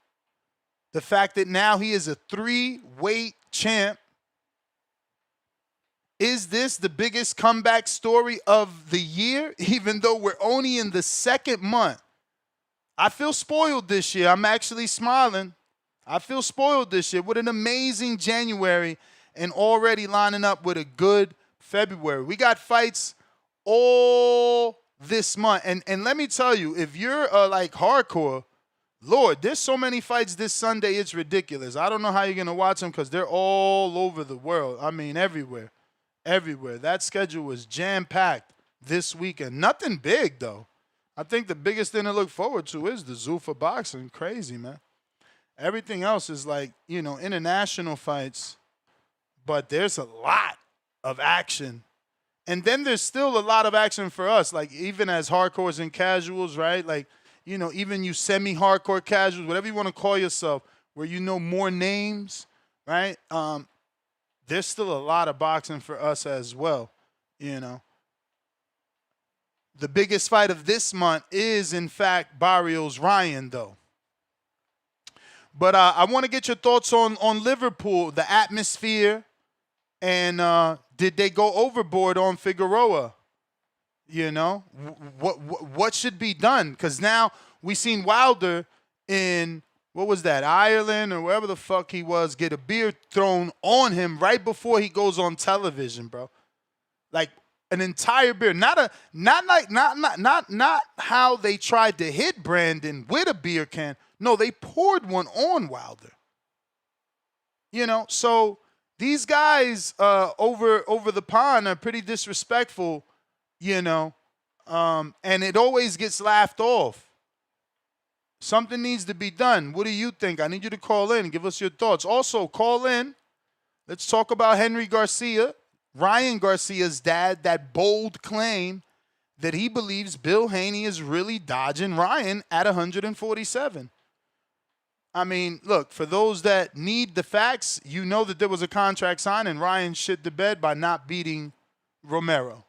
[SPEAKER 13] the fact that now he is a 3-weight champ. Is this the biggest comeback story of the year, even though we're only in the second month? I feel spoiled this year. I'm actually smiling. I feel spoiled this year with an amazing January and already lining up with a good February. We got fights all this month. And let me tell you, if you're like hardcore, Lord, there's so many fights this Sunday, it's ridiculous. I don't know how you're going to watch them because they're all over the world. I mean, everywhere. Everywhere. That schedule was jam-packed this weekend. Nothing big, though. I think the biggest thing to look forward to is the Zuffa boxing. Crazy, man. Everything else is like, you know, international fights, but there's a lot of action. And then there's still a lot of action for us, like even as hardcores and casuals, right? Like, you know, even you semi-hardcore casuals, whatever you want to call yourself, where you know more names, right? There's still a lot of boxing for us as well, you know. The biggest fight of this month is, in fact, Barrios Ryan, though. But I want to get your thoughts on Liverpool, the atmosphere, and did they go overboard on Figueroa? You know, what should be done? Because now we seen Wilder in, what was that, Ireland or wherever the fuck he was, get a beer thrown on him right before he goes on television, bro. Like an entire beer. Not how they tried to hit Brandon with a beer can. No, they poured one on Wilder. You know, so these guys over the pond are pretty disrespectful, you know, and it always gets laughed off. Something needs to be done. What do you think? I need you to call in and give us your thoughts. Also, call in. Let's talk about Henry Garcia, Ryan Garcia's dad, that bold claim that he believes Bill Haney is really dodging Ryan at 147. I mean, look, for those that need the facts, you know that there was a contract signed and Ryan shit the bed by not beating Romero.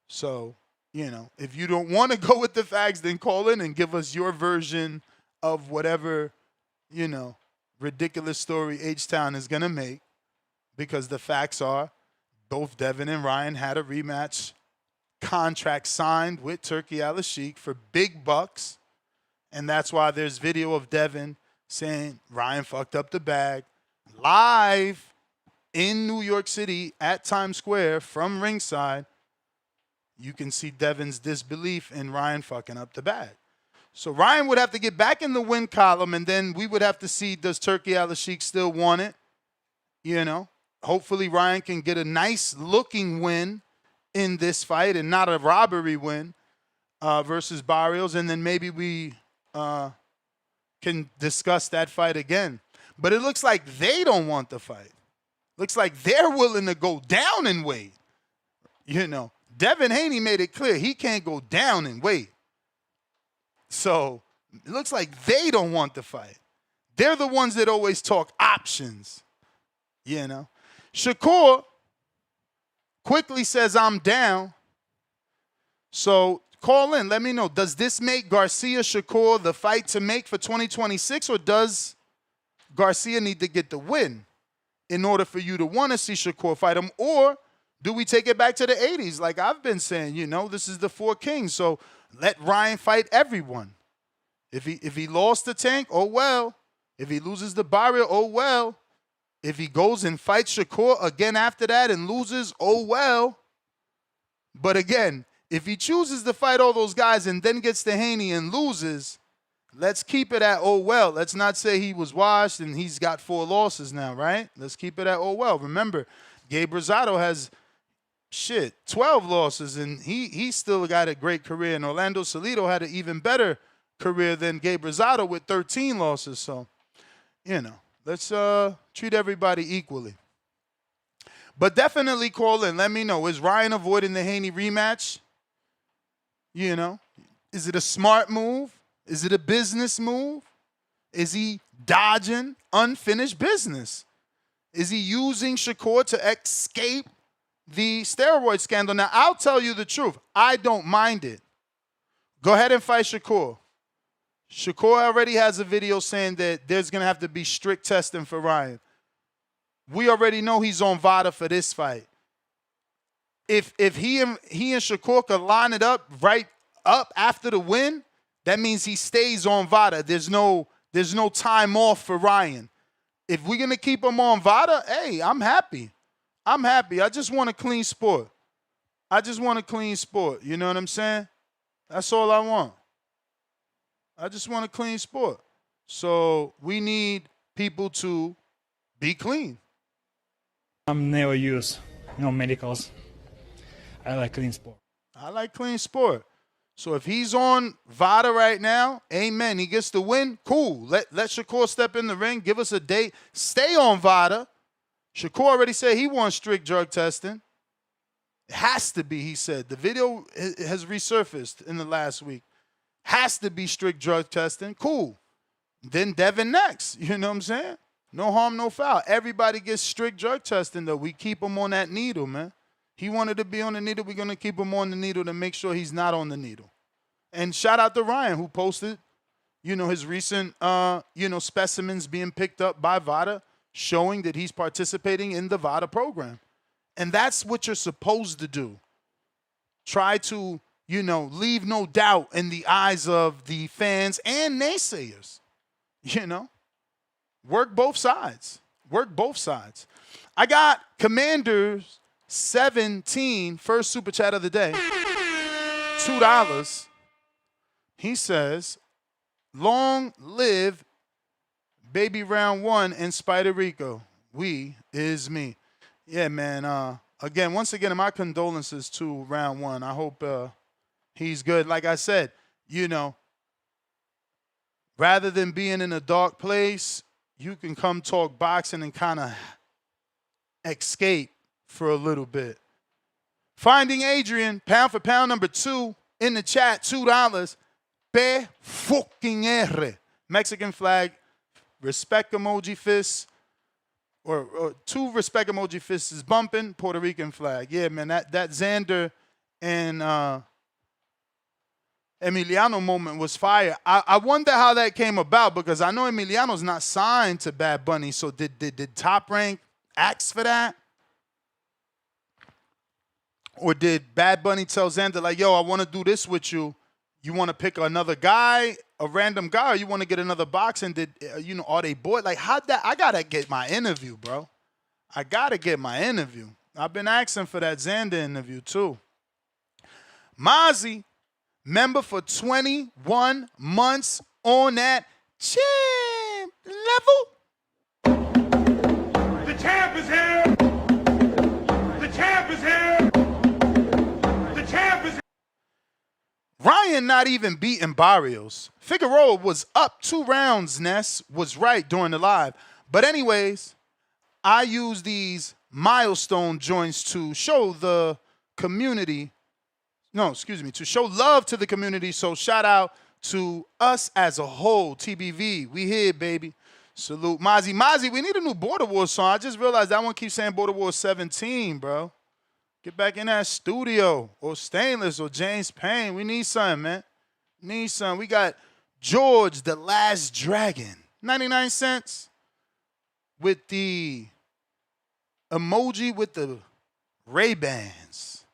[SPEAKER 13] So, you know, if you don't want to go with the facts, then call in and give us your version of whatever, you know, ridiculous story H-Town is going to make, because the facts are both Devin and Ryan had a rematch contract signed with Turki Al-Sheikh for big bucks, and that's why there's video of Devin saying Ryan fucked up the bag live in New York City at Times Square from ringside. You can see Devin's disbelief in Ryan fucking up the bag. So Ryan would have to get back in the win column, and then we would have to see, does Turki Al-Sheikh still want it? You know, hopefully Ryan can get a nice looking win in this fight and not a robbery win versus Barrios, and then maybe we can discuss that fight again. But it looks like they don't want the fight. Looks like they're willing to go down in weight. You know, Devin Haney made it clear he can't go down in weight. So it looks like they don't want the fight. They're the ones that always talk options. You know, Shakur quickly says, I'm down. So call in. Let me know. Does this make Garcia Shakur the fight to make for 2026, or does Garcia need to get the win in order for you to want to see Shakur fight him? Or do we take it back to the 80s? Like I've been saying, you know, this is the Four Kings. So let Ryan fight everyone. If he lost the Tank, oh well. If he loses the Barrier, oh well. If he goes and fights Shakur again after that and loses, oh well. But again, if he chooses to fight all those guys and then gets to Haney and loses, let's keep it at oh well. Let's not say he was washed and he's got 4 losses now, right? Let's keep it at oh well. Remember, Gabe Rosado has 12 losses, and he still got a great career. And Orlando Salido had an even better career than Gabe Rosado with 13 losses. So, you know, let's treat everybody equally. But definitely call in. Let me know. Is Ryan avoiding the Haney rematch? You know, is it a smart move? Is it a business move? Is he dodging unfinished business? Is he using Shakur to escape the steroid scandal? Now, I'll tell you the truth. I don't mind it. Go ahead and fight Shakur. Shakur already has a video saying that there's going to have to be strict testing for Ryan. We already know he's on VADA for this fight. If he and Shakur could line it up right up after the win, that means he stays on VADA. There's no time off for Ryan. If we're going to keep him on VADA, hey, I'm happy. I'm happy. I just want a clean sport. I just want a clean sport. You know what I'm saying? That's all I want. I just want a clean sport. So we need people to be clean.
[SPEAKER 18] I'm never use medicals. I like clean sport.
[SPEAKER 13] I like clean sport. So if he's on VADA right now, amen. He gets the win, cool. Let Shakur step in the ring, give us a date. Stay on VADA. Shakur already said he wants strict drug testing. It has to be, he said. The video has resurfaced in the last week. Has to be strict drug testing. Cool. Then Devin next. You know what I'm saying? No harm, no foul. Everybody gets strict drug testing, though. We keep him on that needle, man. He wanted to be on the needle. We're going to keep him on the needle to make sure he's not on the needle. And shout out to Ryan, who posted, his recent, specimens being picked up by VADA, showing that he's participating in the VADA program. And that's what you're supposed to do. Try to, leave no doubt in the eyes of the fans and naysayers. Work both sides. Work both sides. I got Commanders 17, first super chat of the day, $2. He says, long live baby round 1 in Spider Rico. We is me. Yeah, man. Once again, my condolences to round 1. I hope he's good. Like I said, rather than being in a dark place, you can come talk boxing and kind of escape for a little bit. Finding Adrian, pound for pound number 2 in the chat, $2. Pe fucking R. Mexican flag, respect emoji fists, or 2 respect emoji fists is bumping, Puerto Rican flag. Yeah, man, that Xander and Emiliano moment was fire. I wonder how that came about, because I know Emiliano's not signed to Bad Bunny, so did Top Rank ask for that? Or did Bad Bunny tell Xander, like, yo, I want to do this with you. You want to pick another guy, a random guy, or you want to get another box? And are they bored? Like, how'd that? I got to get my interview, bro. I got to get my interview. I've been asking for that Xander interview, too. Mozzie, member for 21 months on that champ level.
[SPEAKER 8] The champ is here. The champ is here. The champ is here.
[SPEAKER 13] Ryan not even beating Barrios. Figueroa was up 2 rounds, Ness was right during the live. But anyways, I use these milestone joints to show the community, to show love to the community. So shout out to us as a whole, TBV. We here, baby. Salute. Mozzie, we need a new Border Wars song. I just realized that one keeps saying Border Wars 17, bro. Get back in that studio, or Stainless, or James Payne. We need something, man. We got George, the Last Dragon, 99 cents with the emoji with the Ray-Bans.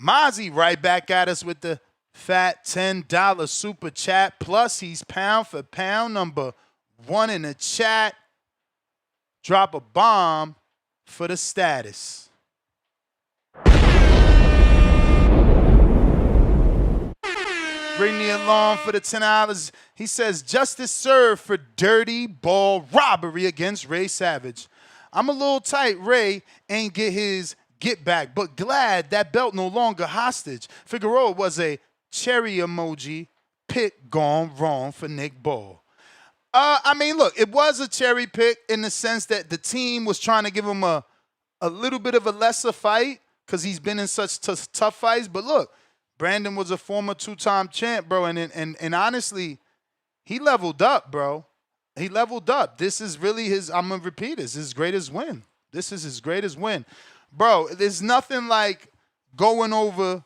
[SPEAKER 13] Mozzie right back at us with the fat $10 super chat. Plus, he's pound for pound number 1 in the chat. Drop a bomb for the status. Bring the alarm for the $10. He says, justice served for dirty ball robbery against Ray Savage. I'm a little tight. Ray ain't get his get back, but glad that belt no longer hostage. Figueroa was a cherry emoji pick gone wrong for Nick Ball. I mean, look, it was a cherry pick in the sense that the team was trying to give him a little bit of a lesser fight because he's been in such tough fights. But look, Brandon was a former 2-time champ, bro, and honestly, he leveled up, bro. He leveled up. This is really I'm going to repeat this, his greatest win. This is his greatest win. Bro, there's nothing like going over,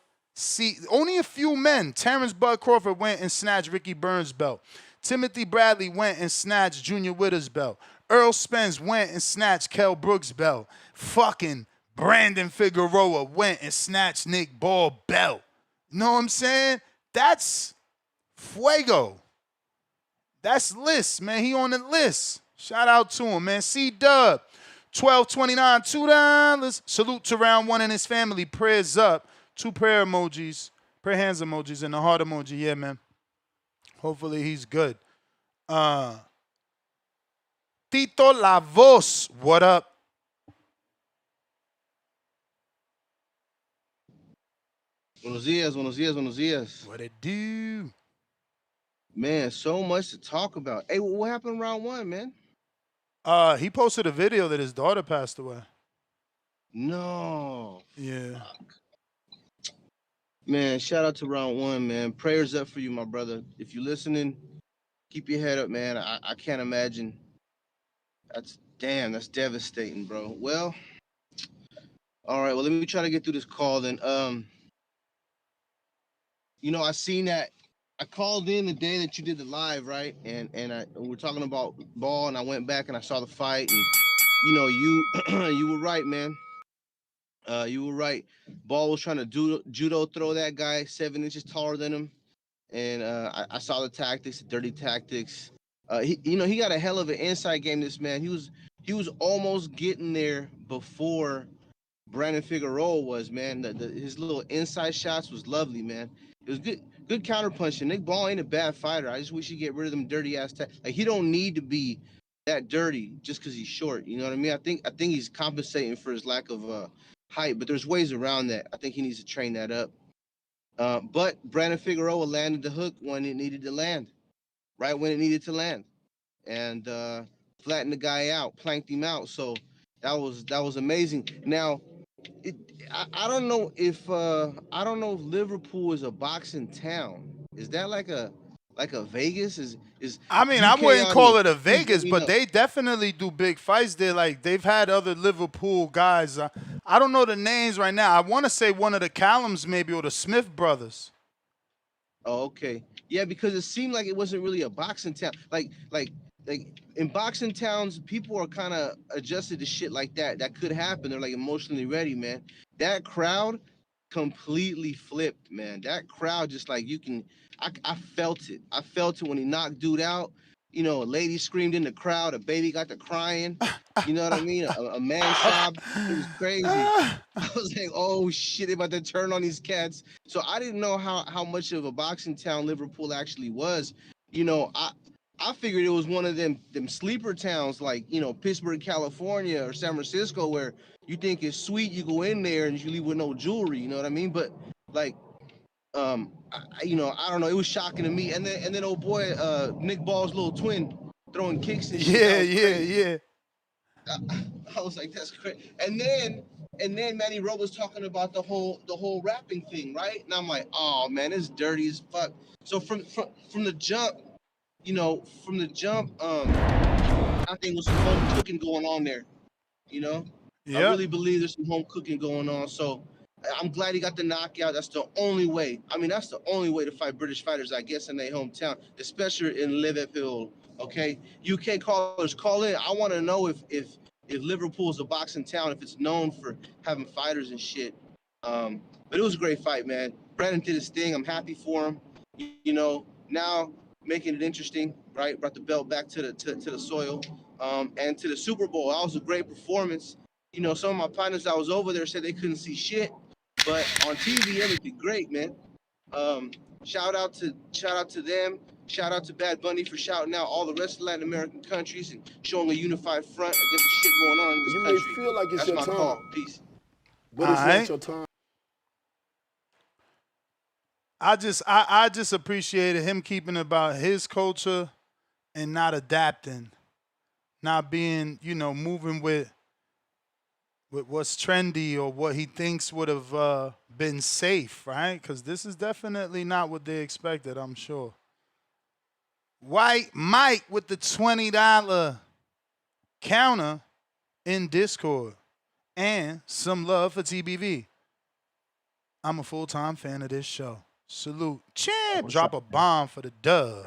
[SPEAKER 13] only a few men. Terrence Bud Crawford went and snatched Ricky Burns' belt. Timothy Bradley went and snatched Junior Witter's belt. Earl Spence went and snatched Kell Brooks' belt. Fucking Brandon Figueroa went and snatched Nick Ball's belt. You know what I'm saying? That's fuego. That's list, man. He on the list. Shout out to him, man. C-Dub, $12.29, $2. Salute to round 1 and his family. Prayers up. 2 prayer emojis. Prayer hands emojis and the heart emoji. Yeah, man. Hopefully he's good. Tito La Voz, what up?
[SPEAKER 19] Buenos dias.
[SPEAKER 13] What it do?
[SPEAKER 19] Man, so much to talk about. Hey, what happened round 1, man?
[SPEAKER 13] He posted a video that his daughter passed away.
[SPEAKER 19] No.
[SPEAKER 13] Yeah.
[SPEAKER 19] Fuck. Man, shout out to round 1, man. Prayers up for you, my brother. If you're listening, keep your head up, man. I can't imagine. That's devastating, bro. Well, all right. Well, let me try to get through this call then. I seen that. I called in the day that you did the live, right? And we're talking about Ball, and I went back and I saw the fight, and you were right, man. You were right. Ball was trying to judo throw that guy 7 inches taller than him, and I saw the tactics, the dirty tactics. He got a hell of an inside game. This man, he was almost getting there before Brandon Figueroa was, man. His little inside shots was lovely, man. It was good counter punching. Nick Ball ain't a bad fighter. I just wish he'd get rid of them dirty ass like he don't need to be that dirty just because he's short. You know what I mean? I think he's compensating for his lack of height, but there's ways around that. I think he needs to train that up. But Brandon Figueroa landed the hook when it needed to land, right when it needed to land, and flattened the guy out, planked him out. So that was amazing. Now, I don't know if Liverpool is a boxing town. Is that like a Vegas? Is
[SPEAKER 13] I mean, I wouldn't call it a Vegas, but they definitely do big fights there. Like, they've had other Liverpool guys. I don't know the names right now. I want to say one of the Callums maybe, or the Smith brothers.
[SPEAKER 19] Oh, okay. Yeah, because it seemed like it wasn't really a boxing town. Like in boxing towns, people are kind of adjusted to shit like that. That could happen. They're like emotionally ready, man. That crowd completely flipped, man. That crowd just like I felt it. I felt it when he knocked dude out. A lady screamed in the crowd. A baby got to crying. You know what I mean? A man sobbed. It was crazy. I was like, oh shit, they about to turn on these cats. So I didn't know how much of a boxing town Liverpool actually was. I figured it was one of them sleeper towns like, Pittsburgh, California, or San Francisco, where you think it's sweet, you go in there and you leave with no jewelry, you know what I mean? But like, I don't know, it was shocking to me. And then old boy, Nick Ball's little twin throwing kicks and shit.
[SPEAKER 13] Yeah.
[SPEAKER 19] I was like, that's crazy. And then Manny Rowe was talking about the whole rapping thing, right? And I'm like, oh man, it's dirty as fuck. So from the jump, I think there's some home cooking going on there. I really believe there's some home cooking going on. So I'm glad he got the knockout. That's the only way. I mean, that's the only way to fight British fighters, I guess, in their hometown, especially in Liverpool. Okay, UK callers, call in. I want to know if Liverpool is a boxing town, if it's known for having fighters and shit. But it was a great fight, man. Brandon did his thing. I'm happy for him. Now making it interesting, right? Brought the belt back to the soil, and to the Super Bowl. That was a great performance. Some of my partners that was over there said they couldn't see shit, but on TV everything great, man. Shout out to them. Shout out to Bad Bunny for shouting out all the rest of Latin American countries and showing a unified front against the shit going on in this country.
[SPEAKER 9] may feel like it's
[SPEAKER 19] That's
[SPEAKER 9] your
[SPEAKER 19] my
[SPEAKER 9] time,
[SPEAKER 19] call. Peace.
[SPEAKER 9] but it's not your time.
[SPEAKER 13] I just appreciated him keeping about his culture and not adapting, not being, moving with what's trendy or what he thinks would have been safe, right? Because this is definitely not what they expected, I'm sure. White Mike with the $20 counter in Discord and some love for TBV. I'm a full-time fan of this show. Salute. Champ, drop a bomb for the dub.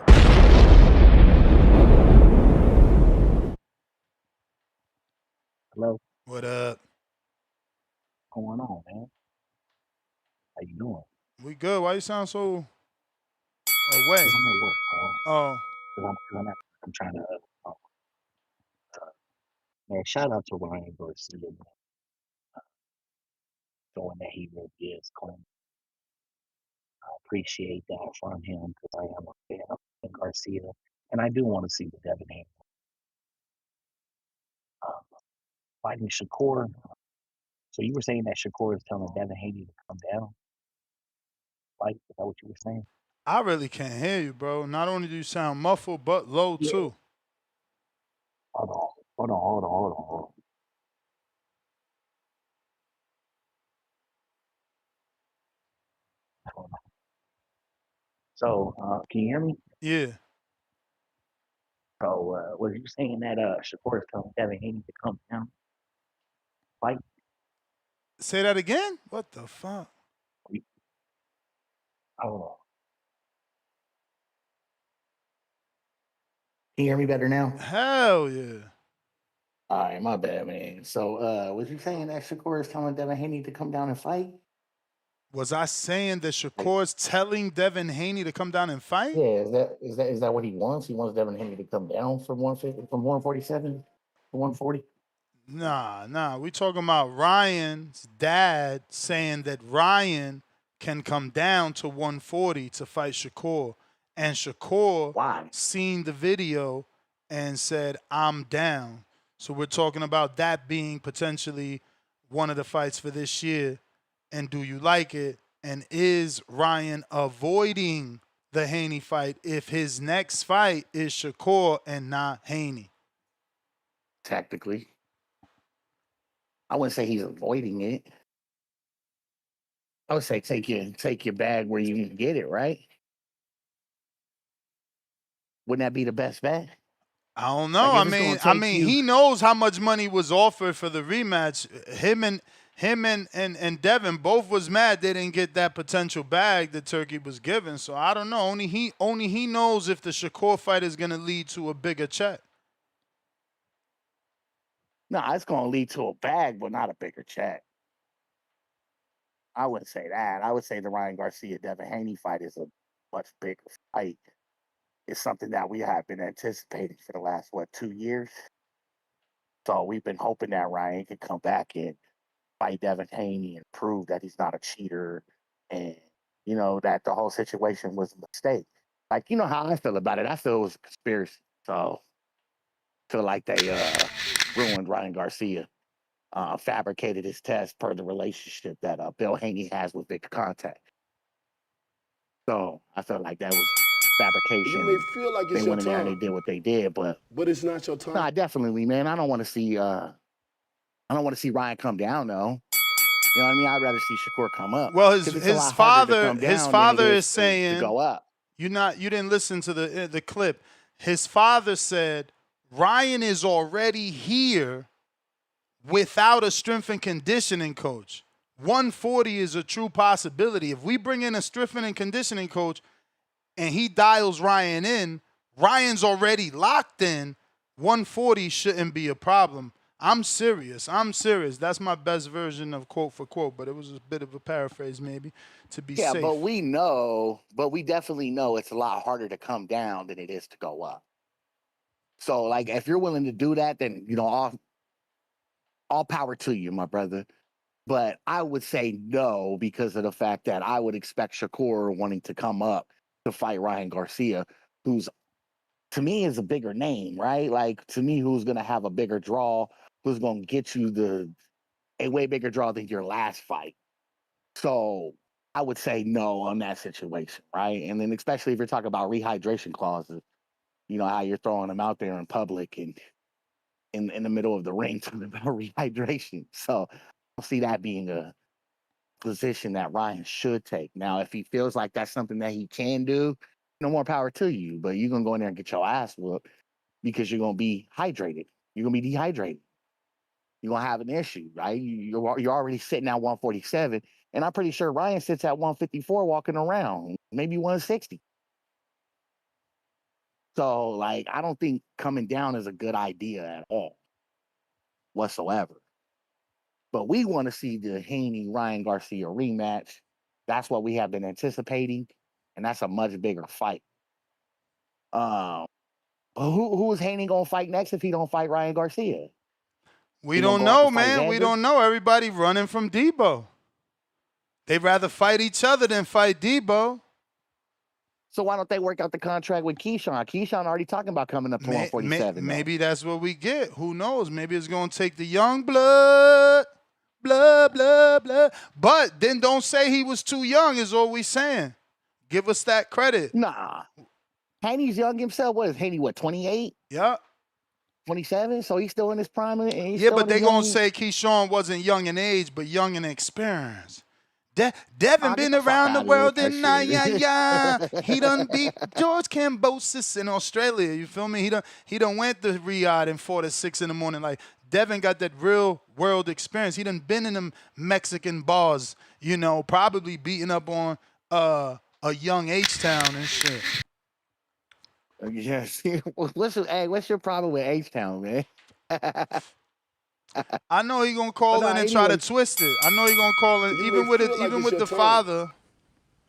[SPEAKER 20] Hello.
[SPEAKER 13] What up?
[SPEAKER 20] What's going on, man? How you doing?
[SPEAKER 13] We good. Why you sound so away?
[SPEAKER 20] I'm at work, bro.
[SPEAKER 13] Oh.
[SPEAKER 20] I'm trying to. Man, shout out to Ryan Garcia, man. Showing that he really is clean. I appreciate that from him because I am a fan of Garcia, and I do want to see the Devin Haney fighting Shakur. So you were saying that Shakur is telling Devin Haney to come down? Fight? Is that what you were saying?
[SPEAKER 13] I really can't hear you, bro. Not only do you sound muffled, but low too.
[SPEAKER 20] Hold on. So, can you hear me?
[SPEAKER 13] Yeah.
[SPEAKER 20] So, was you saying that Shakur is telling Devin Haney to come down? Fight?
[SPEAKER 13] Say that again? What the fuck?
[SPEAKER 20] Hold on. Can you hear me better now?
[SPEAKER 13] Hell yeah.
[SPEAKER 20] All right, my bad, man. So, was you saying that Shakur is telling Devin Haney to come down and fight?
[SPEAKER 13] Was I saying that Shakur's telling Devin Haney to come down and fight?
[SPEAKER 20] Yeah, is that what he wants? He wants Devin Haney to come down from 150, from 147 to 140?
[SPEAKER 13] Nah. We talking about Ryan's dad saying that Ryan can come down to 140 to fight Shakur. And Shakur seen the video and said, I'm down. So we're talking about that being potentially one of the fights for this year. And do you like it? And is Ryan avoiding the Haney fight if his next fight is Shakur and not Haney?
[SPEAKER 20] Tactically. I wouldn't say he's avoiding it. I would say take your bag where you can get it, right? Wouldn't that be the best bet?
[SPEAKER 13] I don't know.
[SPEAKER 20] Like
[SPEAKER 13] I mean, he knows how much money was offered for the rematch. Him and Devin both was mad they didn't get that potential bag that Turkey was given. So I don't know. Only he knows if the Shakur fight is gonna lead to a bigger check.
[SPEAKER 20] No, it's gonna lead to a bag, but not a bigger check. I wouldn't say that. I would say the Ryan Garcia Devin Haney fight is a much bigger fight. It's something that we have been anticipating for the last 2 years. So we've been hoping that Ryan could come back and fight Devin Haney and prove that he's not a cheater, and that the whole situation was a mistake. Like, you know how I feel about it. I feel it was a conspiracy. So I feel like they ruined Ryan Garcia, fabricated his test per the relationship that Bill Haney has with Big Contact. So I felt like that was fabrication.
[SPEAKER 19] You may feel like it's
[SPEAKER 20] They
[SPEAKER 19] your
[SPEAKER 20] went in there and they
[SPEAKER 19] time,
[SPEAKER 20] did what they did, but
[SPEAKER 19] it's not your time.
[SPEAKER 20] nah, definitely, man. I don't want to see Ryan come down though. You know what I mean? I'd rather see Shakur come up.
[SPEAKER 13] Well,
[SPEAKER 20] Because it's a
[SPEAKER 13] his
[SPEAKER 20] lot harder to
[SPEAKER 13] father
[SPEAKER 20] come down than it
[SPEAKER 13] is
[SPEAKER 20] is to
[SPEAKER 13] saying
[SPEAKER 20] go up.
[SPEAKER 13] you didn't listen to the clip. His father said Ryan is already here without a strength and conditioning coach. 140 is a true possibility. If we bring in a strength and conditioning coach and he dials Ryan in, Ryan's already locked in. 140 shouldn't be a problem. I'm serious. That's my best version of quote for quote, but it was a bit of a paraphrase maybe to be safe.
[SPEAKER 20] Yeah, but we definitely know it's a lot harder to come down than it is to go up. So, like, if you're willing to do that, then, all power to you, my brother. But I would say no because of the fact that I would expect Shakur wanting to come up to fight Ryan Garcia, who's, to me, is a bigger name, right? Like, to me, who's going to have a bigger draw, who's going to get you a way bigger draw than your last fight. So I would say no on that situation, right? And then especially if you're talking about rehydration clauses, how you're throwing them out there in public and in the middle of the ring talking about rehydration. So I see that being a position that Ryan should take. Now, if he feels like that's something that he can do, no more power to you. But you're going to go in there and get your ass whooped because you're going to be hydrated. You're going to be dehydrated. You're going to have an issue, right? You're already sitting at 147. And I'm pretty sure Ryan sits at 154 walking around, maybe 160. So, like, I don't think coming down is a good idea at all whatsoever. But we want to see the Haney-Ryan Garcia rematch. That's what we have been anticipating, and that's a much bigger fight. Who is Haney going to fight next if he don't fight Ryan Garcia?
[SPEAKER 13] We don't know, man. We don't know. Everybody running from Debo. They'd rather fight each other than fight Debo.
[SPEAKER 20] So why don't they work out the contract with Keyshawn? Keyshawn already talking about coming up to 147.
[SPEAKER 13] Maybe that's what we get. Who knows? Maybe it's going to take the young blood. But then don't say he was too young is all we saying. Give us that credit.
[SPEAKER 20] Nah. Haney's young himself. What is Haney, 28?
[SPEAKER 13] Yeah.
[SPEAKER 20] 27? So he's still in his prime.
[SPEAKER 13] Yeah, but they're going to say Keyshawn wasn't young in age, but young in experience. Devin been around the world and he done beat George Kambosos in Australia. You feel me? He done went to Riyadh and fought at 6 in the morning. Like Devin got that real world experience. He done been in them Mexican bars, probably beating up on a young H-Town and shit.
[SPEAKER 20] Yes. What's your problem with H-Town, man?
[SPEAKER 13] I know he gonna call in and try to twist it. I know he gonna call in, even with the father.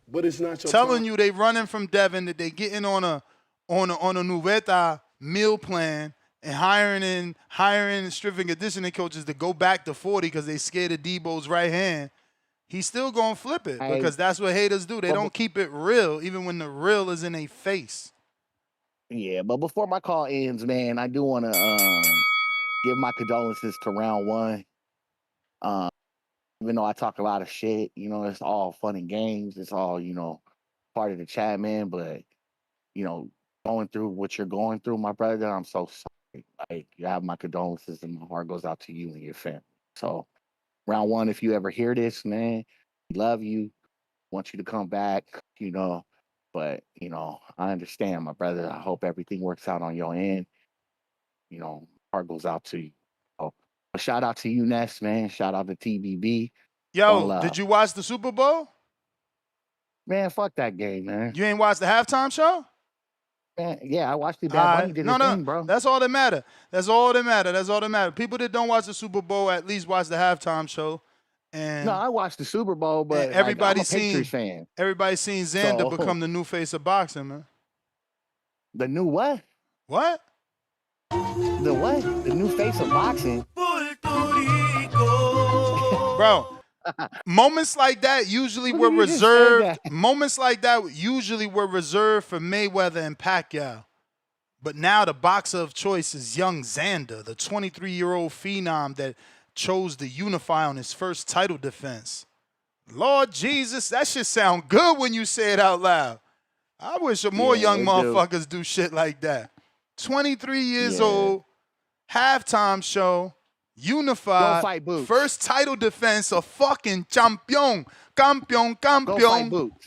[SPEAKER 19] But it's not your
[SPEAKER 13] telling you they running from Devin, that they getting on a Nuveta meal plan and hiring strength and conditioning coaches to go back to 40 because they scared of Debo's right hand. He's still gonna flip it because that's what haters do. They don't keep it real, even when the real is in their face.
[SPEAKER 20] Yeah, but before my call ends, man, I do want to give my condolences to round one. Even though I talk a lot of shit, it's all fun and games. It's all, part of the chat, man. But, going through what you're going through, my brother, I'm so sorry. Like, you have my condolences and my heart goes out to you and your family. So, round one, if you ever hear this, man, we love you. Want you to come back, But, I understand, my brother. I hope everything works out on your end. Heart goes out to you. So, a shout out to you, Ness, man. Shout out to TBB.
[SPEAKER 13] Yo, did you watch the Super Bowl?
[SPEAKER 20] Man, fuck that game, man.
[SPEAKER 13] You ain't watched the halftime show?
[SPEAKER 20] Man, yeah, I watched it. Bad Bunny did his thing, bro.
[SPEAKER 13] That's all that matter. That's all that matter. People that don't watch the Super Bowl at least watch the halftime show. And
[SPEAKER 20] no, I watched the Super Bowl, but
[SPEAKER 13] everybody's
[SPEAKER 20] I'm a Patriots fan.
[SPEAKER 13] Everybody's seen Xander become the new face of boxing, man.
[SPEAKER 20] The new what?
[SPEAKER 13] What?
[SPEAKER 20] The what? The new face of boxing.
[SPEAKER 13] Bro, moments like that usually were reserved. Moments like that usually were reserved for Mayweather and Pacquiao. But now the boxer of choice is young Xander, the 23-year-old phenom that chose to unify on his first title defense. Lord Jesus, that shit sound good when you say it out loud. I wish more young
[SPEAKER 20] they do.
[SPEAKER 13] motherfuckers do shit like that. 23 years old, halftime show, unified,
[SPEAKER 20] Go fight Boots.
[SPEAKER 13] first title defense of fucking champion. Campeon.
[SPEAKER 20] Go fight Boots.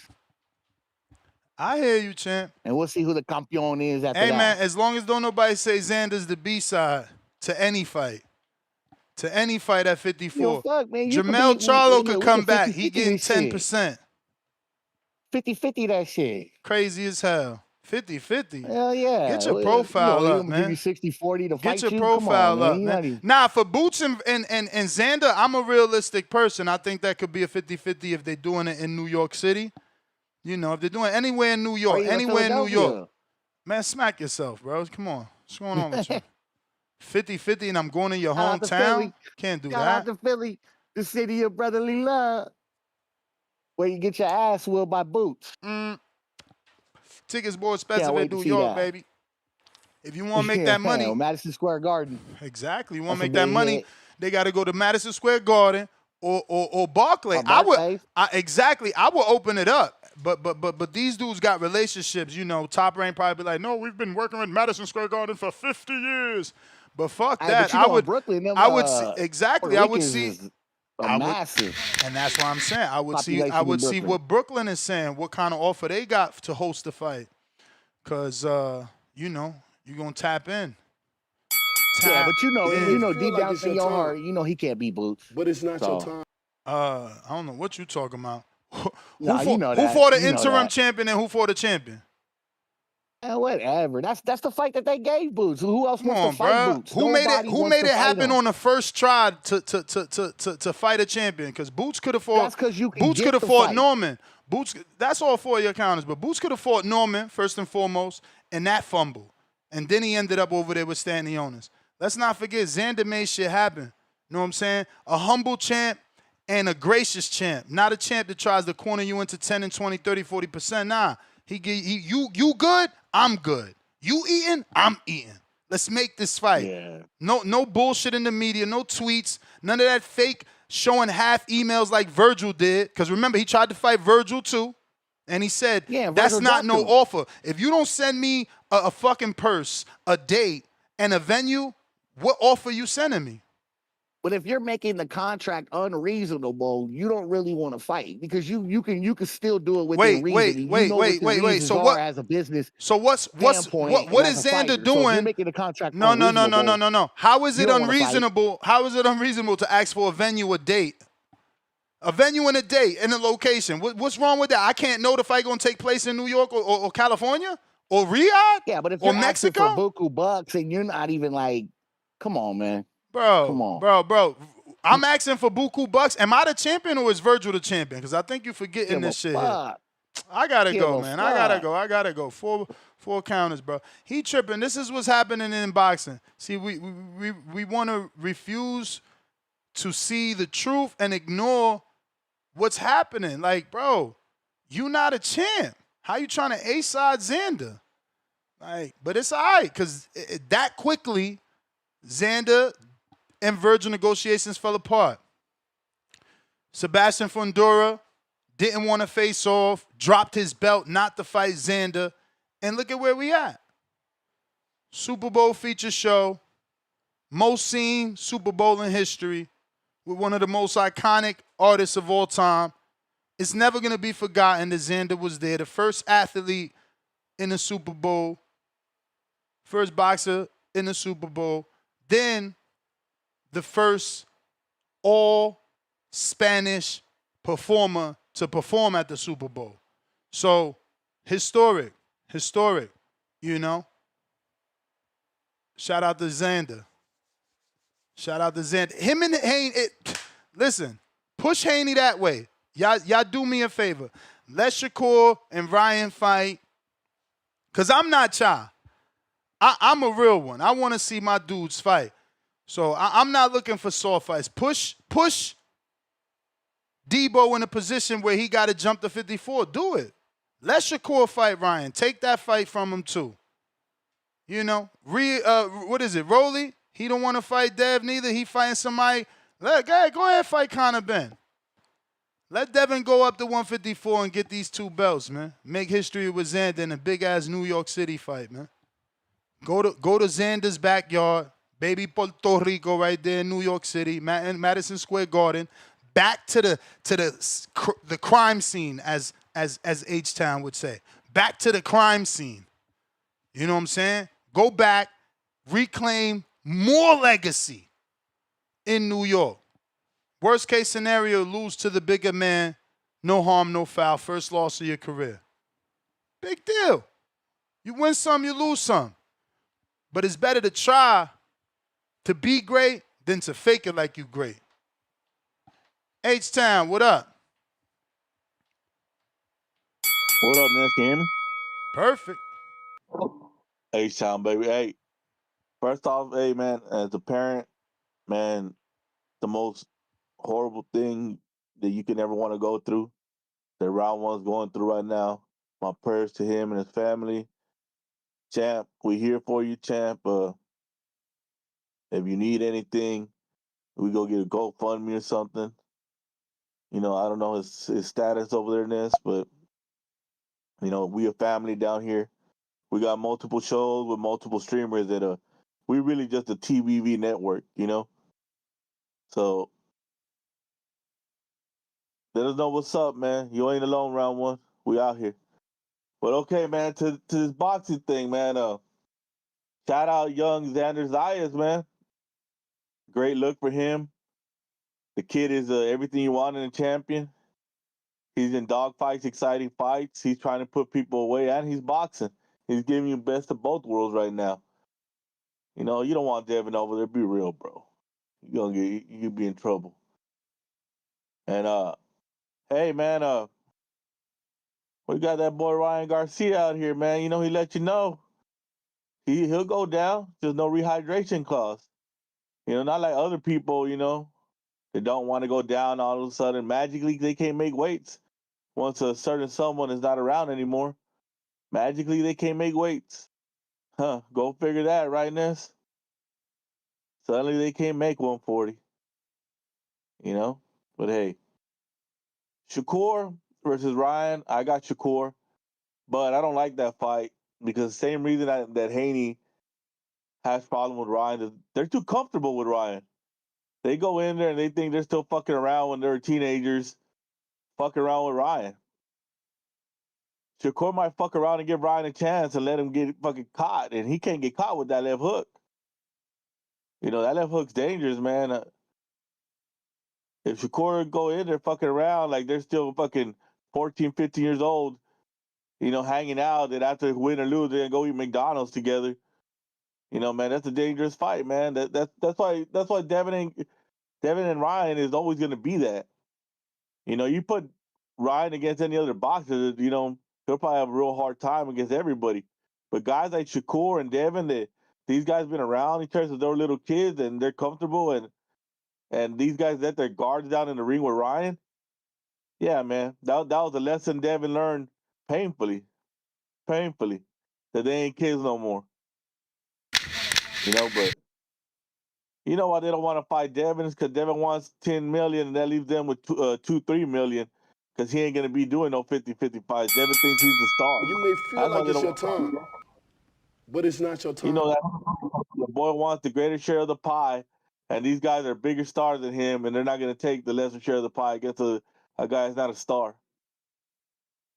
[SPEAKER 13] I hear you, champ.
[SPEAKER 20] And we'll see who the campeon is after
[SPEAKER 13] Hey,
[SPEAKER 20] that.
[SPEAKER 13] man, as long as don't nobody say Xander's the B-side to any fight. To any fight at 54.
[SPEAKER 20] Yo, fuck, man, you
[SPEAKER 13] Jamel
[SPEAKER 20] could be-
[SPEAKER 13] Charlo
[SPEAKER 20] we
[SPEAKER 13] could
[SPEAKER 20] could
[SPEAKER 13] come back.
[SPEAKER 20] 50-50
[SPEAKER 13] He getting
[SPEAKER 20] this shit.
[SPEAKER 13] 10%.
[SPEAKER 20] 50-50 that shit.
[SPEAKER 13] Crazy as hell. 50-50.
[SPEAKER 20] Hell yeah.
[SPEAKER 13] Get your
[SPEAKER 20] Well,
[SPEAKER 13] profile
[SPEAKER 20] you know,
[SPEAKER 13] up,
[SPEAKER 20] he'll
[SPEAKER 13] man.
[SPEAKER 20] Give you 60-40 to fight
[SPEAKER 13] Get your
[SPEAKER 20] you.
[SPEAKER 13] profile
[SPEAKER 20] Come on,
[SPEAKER 13] up,
[SPEAKER 20] man. You're not
[SPEAKER 13] man.
[SPEAKER 20] even-
[SPEAKER 13] Nah, for Boots and Xander, I'm a realistic person. I think that could be a 50-50 if they're doing it in New York City. You know, if they're doing it anywhere in New York,
[SPEAKER 20] even
[SPEAKER 13] anywhere in New
[SPEAKER 20] Philadelphia.
[SPEAKER 13] York. Man, smack yourself, bro. Come on. What's going on with you? 50-50 and I'm going to your
[SPEAKER 20] Shout out to
[SPEAKER 13] hometown?
[SPEAKER 20] Philly.
[SPEAKER 13] Can't do
[SPEAKER 20] Shout out
[SPEAKER 13] that.
[SPEAKER 20] to Philly, the city of brotherly love, where you get your ass wheeled by Boots.
[SPEAKER 13] Tickets more expensive in
[SPEAKER 20] wait to
[SPEAKER 13] New
[SPEAKER 20] see
[SPEAKER 13] York,
[SPEAKER 20] that.
[SPEAKER 13] baby. If you want to make that money,
[SPEAKER 20] Madison Square Garden.
[SPEAKER 13] exactly. You want to
[SPEAKER 20] That's
[SPEAKER 13] make
[SPEAKER 20] a
[SPEAKER 13] that
[SPEAKER 20] big
[SPEAKER 13] money,
[SPEAKER 20] hit.
[SPEAKER 13] they got to go to Madison Square Garden or Barclay.
[SPEAKER 20] Or Barclays.
[SPEAKER 13] Exactly. I would open it up. But these dudes got relationships. You know, Top Rank probably be like, no, we've been working with Madison Square Garden for 50 years. But fuck
[SPEAKER 20] Hey,
[SPEAKER 13] that.
[SPEAKER 20] but you know in Brooklyn, them,
[SPEAKER 13] I would see exactly.
[SPEAKER 20] Puerto
[SPEAKER 13] I would
[SPEAKER 20] Ricans
[SPEAKER 13] see.
[SPEAKER 20] is massive.
[SPEAKER 13] And that's what I'm saying. I would see.
[SPEAKER 20] population
[SPEAKER 13] I
[SPEAKER 20] in
[SPEAKER 13] would see
[SPEAKER 20] Brooklyn.
[SPEAKER 13] what Brooklyn is saying. What kind of offer they got to host the fight? Cause you know you're gonna tap in.
[SPEAKER 20] Yeah, but you know,
[SPEAKER 13] in.
[SPEAKER 20] deep down in your heart, you know he can't beat Boots.
[SPEAKER 9] But it's not your time.
[SPEAKER 13] I don't know what you talking about.
[SPEAKER 20] Nah, you know
[SPEAKER 13] who
[SPEAKER 20] that.
[SPEAKER 13] fought the
[SPEAKER 20] You know
[SPEAKER 13] interim
[SPEAKER 20] that.
[SPEAKER 13] champion and who fought the champion?
[SPEAKER 20] Whatever. That's the fight that they gave Boots. Who else
[SPEAKER 13] Come
[SPEAKER 20] wants
[SPEAKER 13] on,
[SPEAKER 20] to fight
[SPEAKER 13] bro.
[SPEAKER 20] Boots?
[SPEAKER 13] Who made
[SPEAKER 20] Nobody
[SPEAKER 13] it? Who
[SPEAKER 20] wants
[SPEAKER 13] made
[SPEAKER 20] to
[SPEAKER 13] it
[SPEAKER 20] fight
[SPEAKER 13] happen
[SPEAKER 20] him.
[SPEAKER 13] on the first try to fight a champion? Because Boots could have fought.
[SPEAKER 20] That's 'cause you can
[SPEAKER 13] Boots
[SPEAKER 20] get
[SPEAKER 13] could have
[SPEAKER 20] the
[SPEAKER 13] fought
[SPEAKER 20] fight.
[SPEAKER 13] Norman. Boots. That's all 4 of your counters. But Boots could have fought Norman first and foremost, and that fumble, and then he ended up over there with Stanionis. Let's not forget Xander made shit happen. You know what I'm saying? A humble champ and a gracious champ, not a champ that tries to corner you into 10 and 20, 30, 40%. Nah, you good, I'm good. You eating, I'm eating. Let's make this fight.
[SPEAKER 20] Yeah.
[SPEAKER 13] No bullshit in the media, no tweets, none of that fake showing half emails like Virgil did. Because remember, he tried to fight Virgil too, and he said, that's
[SPEAKER 20] Virgil
[SPEAKER 13] not
[SPEAKER 20] dropped
[SPEAKER 13] no
[SPEAKER 20] him.
[SPEAKER 13] offer. If you don't send me a fucking purse, a date, and a venue, what offer you sending me?
[SPEAKER 20] But if you're making the contract unreasonable, you don't really want to fight because you can still do it within reason.
[SPEAKER 13] Wait. So what?
[SPEAKER 20] As a business.
[SPEAKER 13] So what is Xander doing?
[SPEAKER 20] So if you're making the contract
[SPEAKER 13] No.
[SPEAKER 20] unreasonable,
[SPEAKER 13] How is
[SPEAKER 20] you
[SPEAKER 13] it
[SPEAKER 20] don't wanna fight.
[SPEAKER 13] unreasonable? How is it unreasonable to ask for a venue, a date? A venue and a date and a location. What's wrong with that? I can't know the fight going to take place in New York or California or Riyadh.
[SPEAKER 20] Yeah, but if
[SPEAKER 13] or
[SPEAKER 20] you're
[SPEAKER 13] Mexico,
[SPEAKER 20] asking for buku bucks and you're not even like, come on, man.
[SPEAKER 13] Bro,
[SPEAKER 20] Come on.
[SPEAKER 13] bro. I'm asking for buku bucks. Am I the champion or is Virgil the champion? Because I think you're forgetting
[SPEAKER 20] Give a
[SPEAKER 13] this shit here.
[SPEAKER 20] fuck.
[SPEAKER 13] I gotta
[SPEAKER 20] Give
[SPEAKER 13] go,
[SPEAKER 20] a
[SPEAKER 13] man.
[SPEAKER 20] fuck.
[SPEAKER 13] I gotta go. Four counters, bro. He tripping. This is what's happening in boxing. See, we want to refuse to see the truth and ignore what's happening. Like, bro, you not a champ. How you trying to A-side Xander? Like, but it's all right, because that quickly, Xander and Virgil negotiations fell apart. Sebastian Fundora didn't want to face off, dropped his belt not to fight Xander, and look at where we at. Super Bowl feature show, most seen Super Bowl in history, with one of the most iconic artists of all time. It's never going to be forgotten that Xander was there, the first athlete in the Super Bowl, first boxer in the Super Bowl, then the first all-Spanish performer to perform at the Super Bowl. So, historic, you know. Shout out to Xander. Him and Haney, listen, push Haney that way. Y'all do me a favor. Let Shakur and Ryan fight. Because I'm not Cha. I'm a real one. I want to see my dudes fight. So I'm not looking for soft fights. Push Debo in a position where he got to jump to 54. Do it. Let Shakur fight Ryan. Take that fight from him too. You know, what is it, Rolly? He don't want to fight Dev neither. He fighting somebody. Go ahead, fight Conor Ben. Let Devin go up to 154 and get these 2 belts, man. Make history with Xander in a big-ass New York City fight, man. Go to Xander's backyard, baby Puerto Rico right there in New York City, Madison Square Garden. Back to the crime scene, as H-Town would say. Back to the crime scene. You know what I'm saying? Go back, reclaim more legacy in New York. Worst case scenario, lose to the bigger man. No harm, no foul. First loss of your career. Big deal. You win some, you lose some. But it's better to try to be great than to fake it like you great. H-Town, what up?
[SPEAKER 21] What up, Ness? Can you hear me?
[SPEAKER 13] Perfect.
[SPEAKER 21] H-Town, baby. Hey, first off, hey, man, as a parent, man, the most horrible thing that you can ever want to go through, that Round One's going through right now. My prayers to him and his family. Champ, we here for you, champ. If you need anything, we go get a GoFundMe or something. You know, I don't know his status over there, Ness, but, you know, we a family down here. We got multiple shows with multiple streamers that we really just a TVV network, you know? So let us know what's up, man. You ain't alone, Round One. We out here. But okay, man, to this boxing thing, man. Shout out young Xander Zayas, man. Great look for him. The kid is everything you want in a champion. He's in dog fights, exciting fights. He's trying to put people away, and he's boxing. He's giving you best of both worlds right now. You know, you don't want Devin over there. Be real, bro. You be in trouble. And hey, man, we got that boy Ryan Garcia out here, man. You know, he let you know he'll go down. There's no rehydration clause. You know, not like other people, you know, that don't want to go down all of a sudden. Magically, they can't make weights once a certain someone is not around anymore. Magically, they can't make weights. Huh, go figure that, right, Ness? Suddenly, they can't make 140. You know? But hey, Shakur versus Ryan, I got Shakur. But I don't like that fight because the same reason that Haney has problem with Ryan is they're too comfortable with Ryan. They go in there and they think they're still fucking around when they're teenagers, fucking around with Ryan. Shakur might fuck around and give Ryan a chance and let him get fucking caught, and he can't get caught with that left hook. You know, that left hook's dangerous, man. If Shakur go in there fucking around like they're still fucking 14, 15 years old, you know, hanging out, and after win or lose, they go eat McDonald's together. You know, man, that's a dangerous fight, man. That's why Devin and Ryan is always going to be that. You know, you put Ryan against any other boxer, you know, he'll probably have a real hard time against everybody. But guys like Shakur and Devin, these guys been around in terms of they're little kids and they're comfortable, and these guys let their guards down in the ring with Ryan. Yeah, man, that was a lesson Devin learned painfully, that they ain't kids no more. You know, but you know why they don't want to fight Devin is because Devin wants 10 million and that leaves them with 2-3 million because he ain't going to be doing no 50-50 fights. Devin thinks he's the star.
[SPEAKER 22] You may feel
[SPEAKER 21] That's why
[SPEAKER 22] like
[SPEAKER 21] they
[SPEAKER 22] it's
[SPEAKER 21] don't
[SPEAKER 22] your
[SPEAKER 21] want to
[SPEAKER 22] time, but it's not your time.
[SPEAKER 21] You know that the boy wants the greater share of the pie, and these guys are bigger stars than him, and they're not going to take the lesser share of the pie against a guy that's not a star.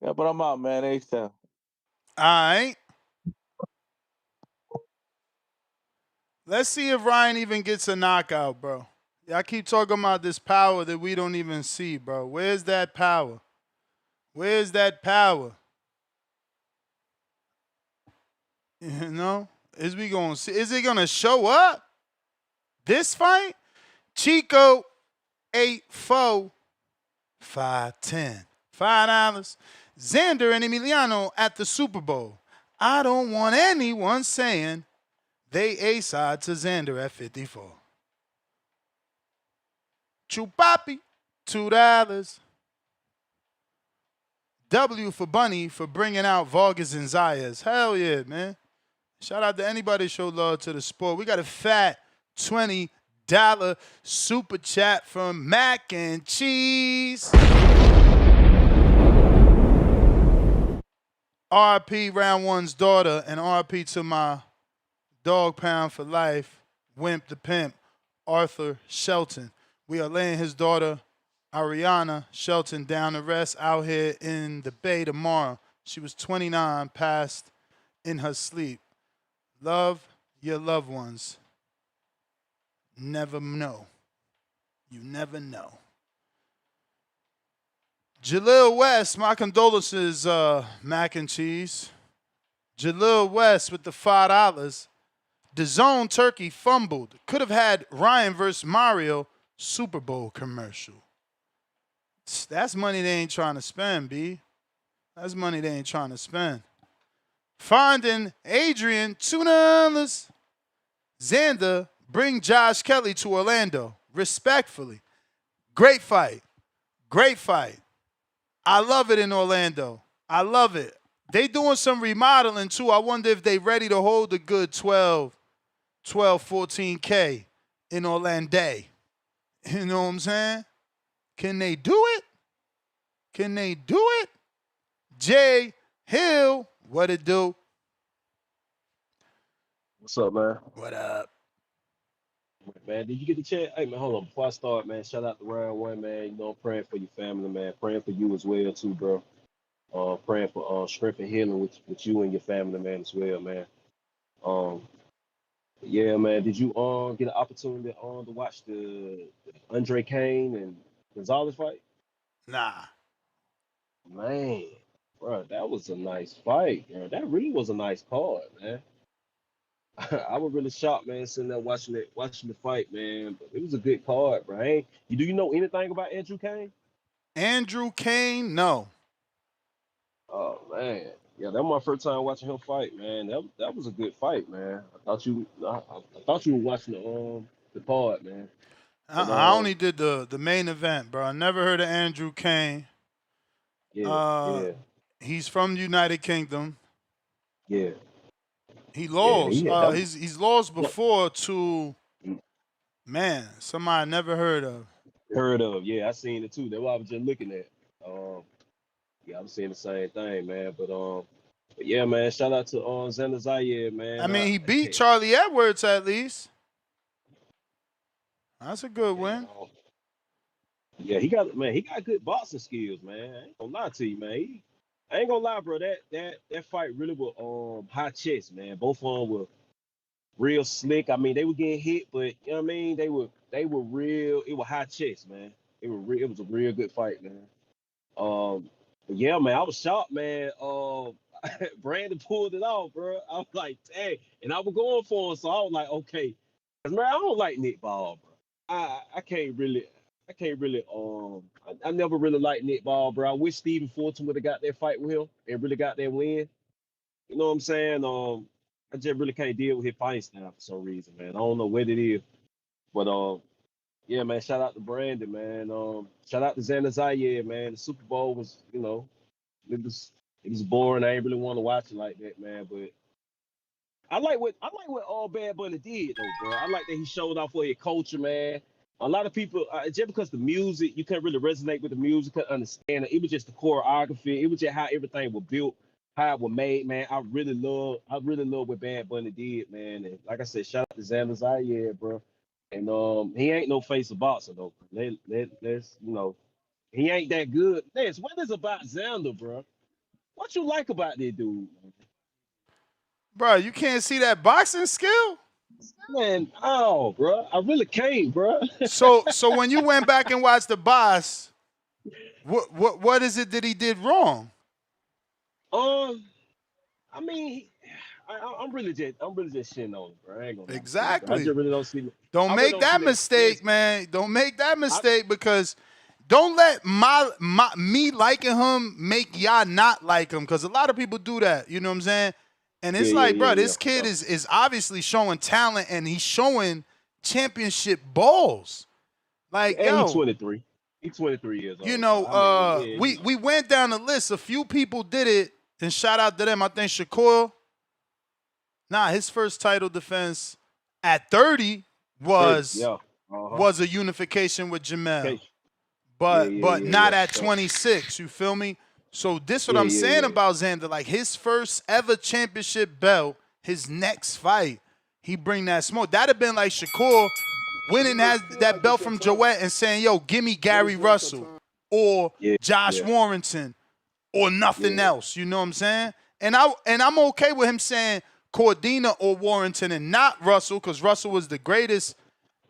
[SPEAKER 21] Yeah, but I'm out, man. H-Town.
[SPEAKER 13] All right. Let's see if Ryan even gets a knockout, bro. Y'all keep talking about this power that we don't even see, bro. Where's that power? Where's that power? You know? Is it gonna show up? This fight? Chico 8-4, 5-10. $5. Xander and Emiliano at the Super Bowl. I don't want anyone saying they A-side to Xander at 54. Chupapi, $2. W for Bunny for bringing out Vargas and Zayas. Hell yeah, man. Shout out to anybody that showed love to the sport. We got a fat $20 $1 super chat from Mac and Cheese. RP Round One's daughter and RP to my dog pound for life, Wimp the Pimp, Arthur Shelton. We are laying his daughter, Ariana Shelton, down to rest out here in the Bay tomorrow. She was 29, passed in her sleep. Love your loved ones. Never know. You never know. Jalil West, my condolences, Mac and Cheese. Jalil West with the $5. DAZN Turkey fumbled. Could have had Ryan versus Mario Super Bowl commercial. That's money they ain't trying to spend, B. That's money they ain't trying to spend. Finding Adrian, $2. Xander, bring Josh Kelly to Orlando. Respectfully. Great fight. Great fight. I love it in Orlando. I love it. They doing some remodeling, too. I wonder if they ready to hold a good 12, 14K in Orlando. You know what I'm saying? Can they do it? Can they do it? Jay Hill, what it do?
[SPEAKER 1] What's up, man?
[SPEAKER 13] What up?
[SPEAKER 1] Man, did you get the chat? Hey, man, hold on. Before I start, man, shout out to Round One, man. You know, I'm praying for your family, man. Praying for you as well, too, bro. Praying for strength and healing with you and your family, man, as well, man. Yeah, man. Did you get an opportunity to watch the Andre Kane and Gonzalez fight?
[SPEAKER 13] Nah.
[SPEAKER 1] Man, bro, that was a nice fight, bro. That really was a nice card, man. I was really shocked, man, sitting there watching the fight, man. But it was a good card, bro. Do you know anything about Andrew Kane?
[SPEAKER 13] Andrew Kane, no.
[SPEAKER 1] Oh man, yeah, that was my first time watching him fight, man. That was a good fight, man. I thought you were watching the card, man.
[SPEAKER 13] I only did the main event, bro. I never heard of Andrew Kane.
[SPEAKER 1] Yeah.
[SPEAKER 13] He's from the United Kingdom.
[SPEAKER 1] Yeah.
[SPEAKER 13] He lost.
[SPEAKER 1] Yeah,
[SPEAKER 13] He's lost before to, man, somebody I never heard of.
[SPEAKER 1] Yeah, I seen it too. That's what I was just looking at. Yeah, I'm seeing the same thing, man. But yeah, man, shout out to Xander Zayed, man.
[SPEAKER 13] I mean, he beat Charlie Edwards at least. That's a good win.
[SPEAKER 1] Yeah, he got good boxing skills, man. I ain't gonna lie to you, man. I ain't gonna lie, bro. That fight really was high chest, man. Both of them were real slick. I mean, they were getting hit, but you know what I mean. They were real. It was high chest, man. It was a real good fight, man. But yeah, man, I was shocked, man. Brandon pulled it off, bro. I was like, dang, and I was going for him, so I was like, okay, 'cause man, I don't like Nick Ball, bro. I can't really. I never really liked Nick Ball, bro. I wish Stephen Fulton would have got that fight with him and really got that win. You know what I'm saying? I just really can't deal with his fighting style for some reason, man. I don't know what it is, but yeah, man. Shout out to Brandon, man. Shout out to Xander Zayed, man. The Super Bowl was, it was boring. I ain't really want to watch it like that, man. But I like what Bad Bunny did, though, bro. I like that he showed off for his culture, man. A lot of people, just because the music, you can't really resonate with the music, couldn't understand it. It was just the choreography. It was just how everything was built, how it was made, man. I really love what Bad Bunny did, man. And like I said, shout out to Xander Zayed, bro. And he ain't no face of boxer, though. Let's he ain't that good. Lance, what is about Xander, bro? What you like about this dude, man?
[SPEAKER 13] Bro, you can't see that boxing skill?
[SPEAKER 1] Man, oh, bro. I really can't, bro.
[SPEAKER 13] So when you went back and watched the boss, what is it that he did wrong?
[SPEAKER 1] I mean, I'm really just shitting on him, bro. I ain't gonna
[SPEAKER 13] Exactly.
[SPEAKER 1] I just really don't see.
[SPEAKER 13] Don't make that mistake, man. Don't make that mistake because don't let me liking him make y'all not like him. Because a lot of people do that. You know what I'm saying? And it's this kid is obviously showing talent and he's showing championship balls. Like,
[SPEAKER 1] and
[SPEAKER 13] yo,
[SPEAKER 1] he's 23. He's 23 years old.
[SPEAKER 13] You know, we went down the list. A few people did it, and shout out to them. I think Shakur. His first title defense at 30 was was a unification with Jamel,
[SPEAKER 1] Okay.
[SPEAKER 13] but
[SPEAKER 1] Yeah.
[SPEAKER 13] not at
[SPEAKER 1] For sure.
[SPEAKER 13] 26. You feel me? So this what
[SPEAKER 1] Yeah,
[SPEAKER 13] I'm
[SPEAKER 1] yeah,
[SPEAKER 13] saying
[SPEAKER 1] yeah.
[SPEAKER 13] about Xander. Like his first ever championship belt, his next fight, he bring that smoke. That'd have been like Shakur winning has that belt from Joette and saying, "Yo, give me Gary Russell or
[SPEAKER 1] Yeah,
[SPEAKER 13] Josh
[SPEAKER 1] yeah,
[SPEAKER 13] Warrington or nothing
[SPEAKER 1] yeah.
[SPEAKER 13] else." You know what I'm saying? And I'm okay with him saying Cordina or Warrington and not Russell, because Russell was the greatest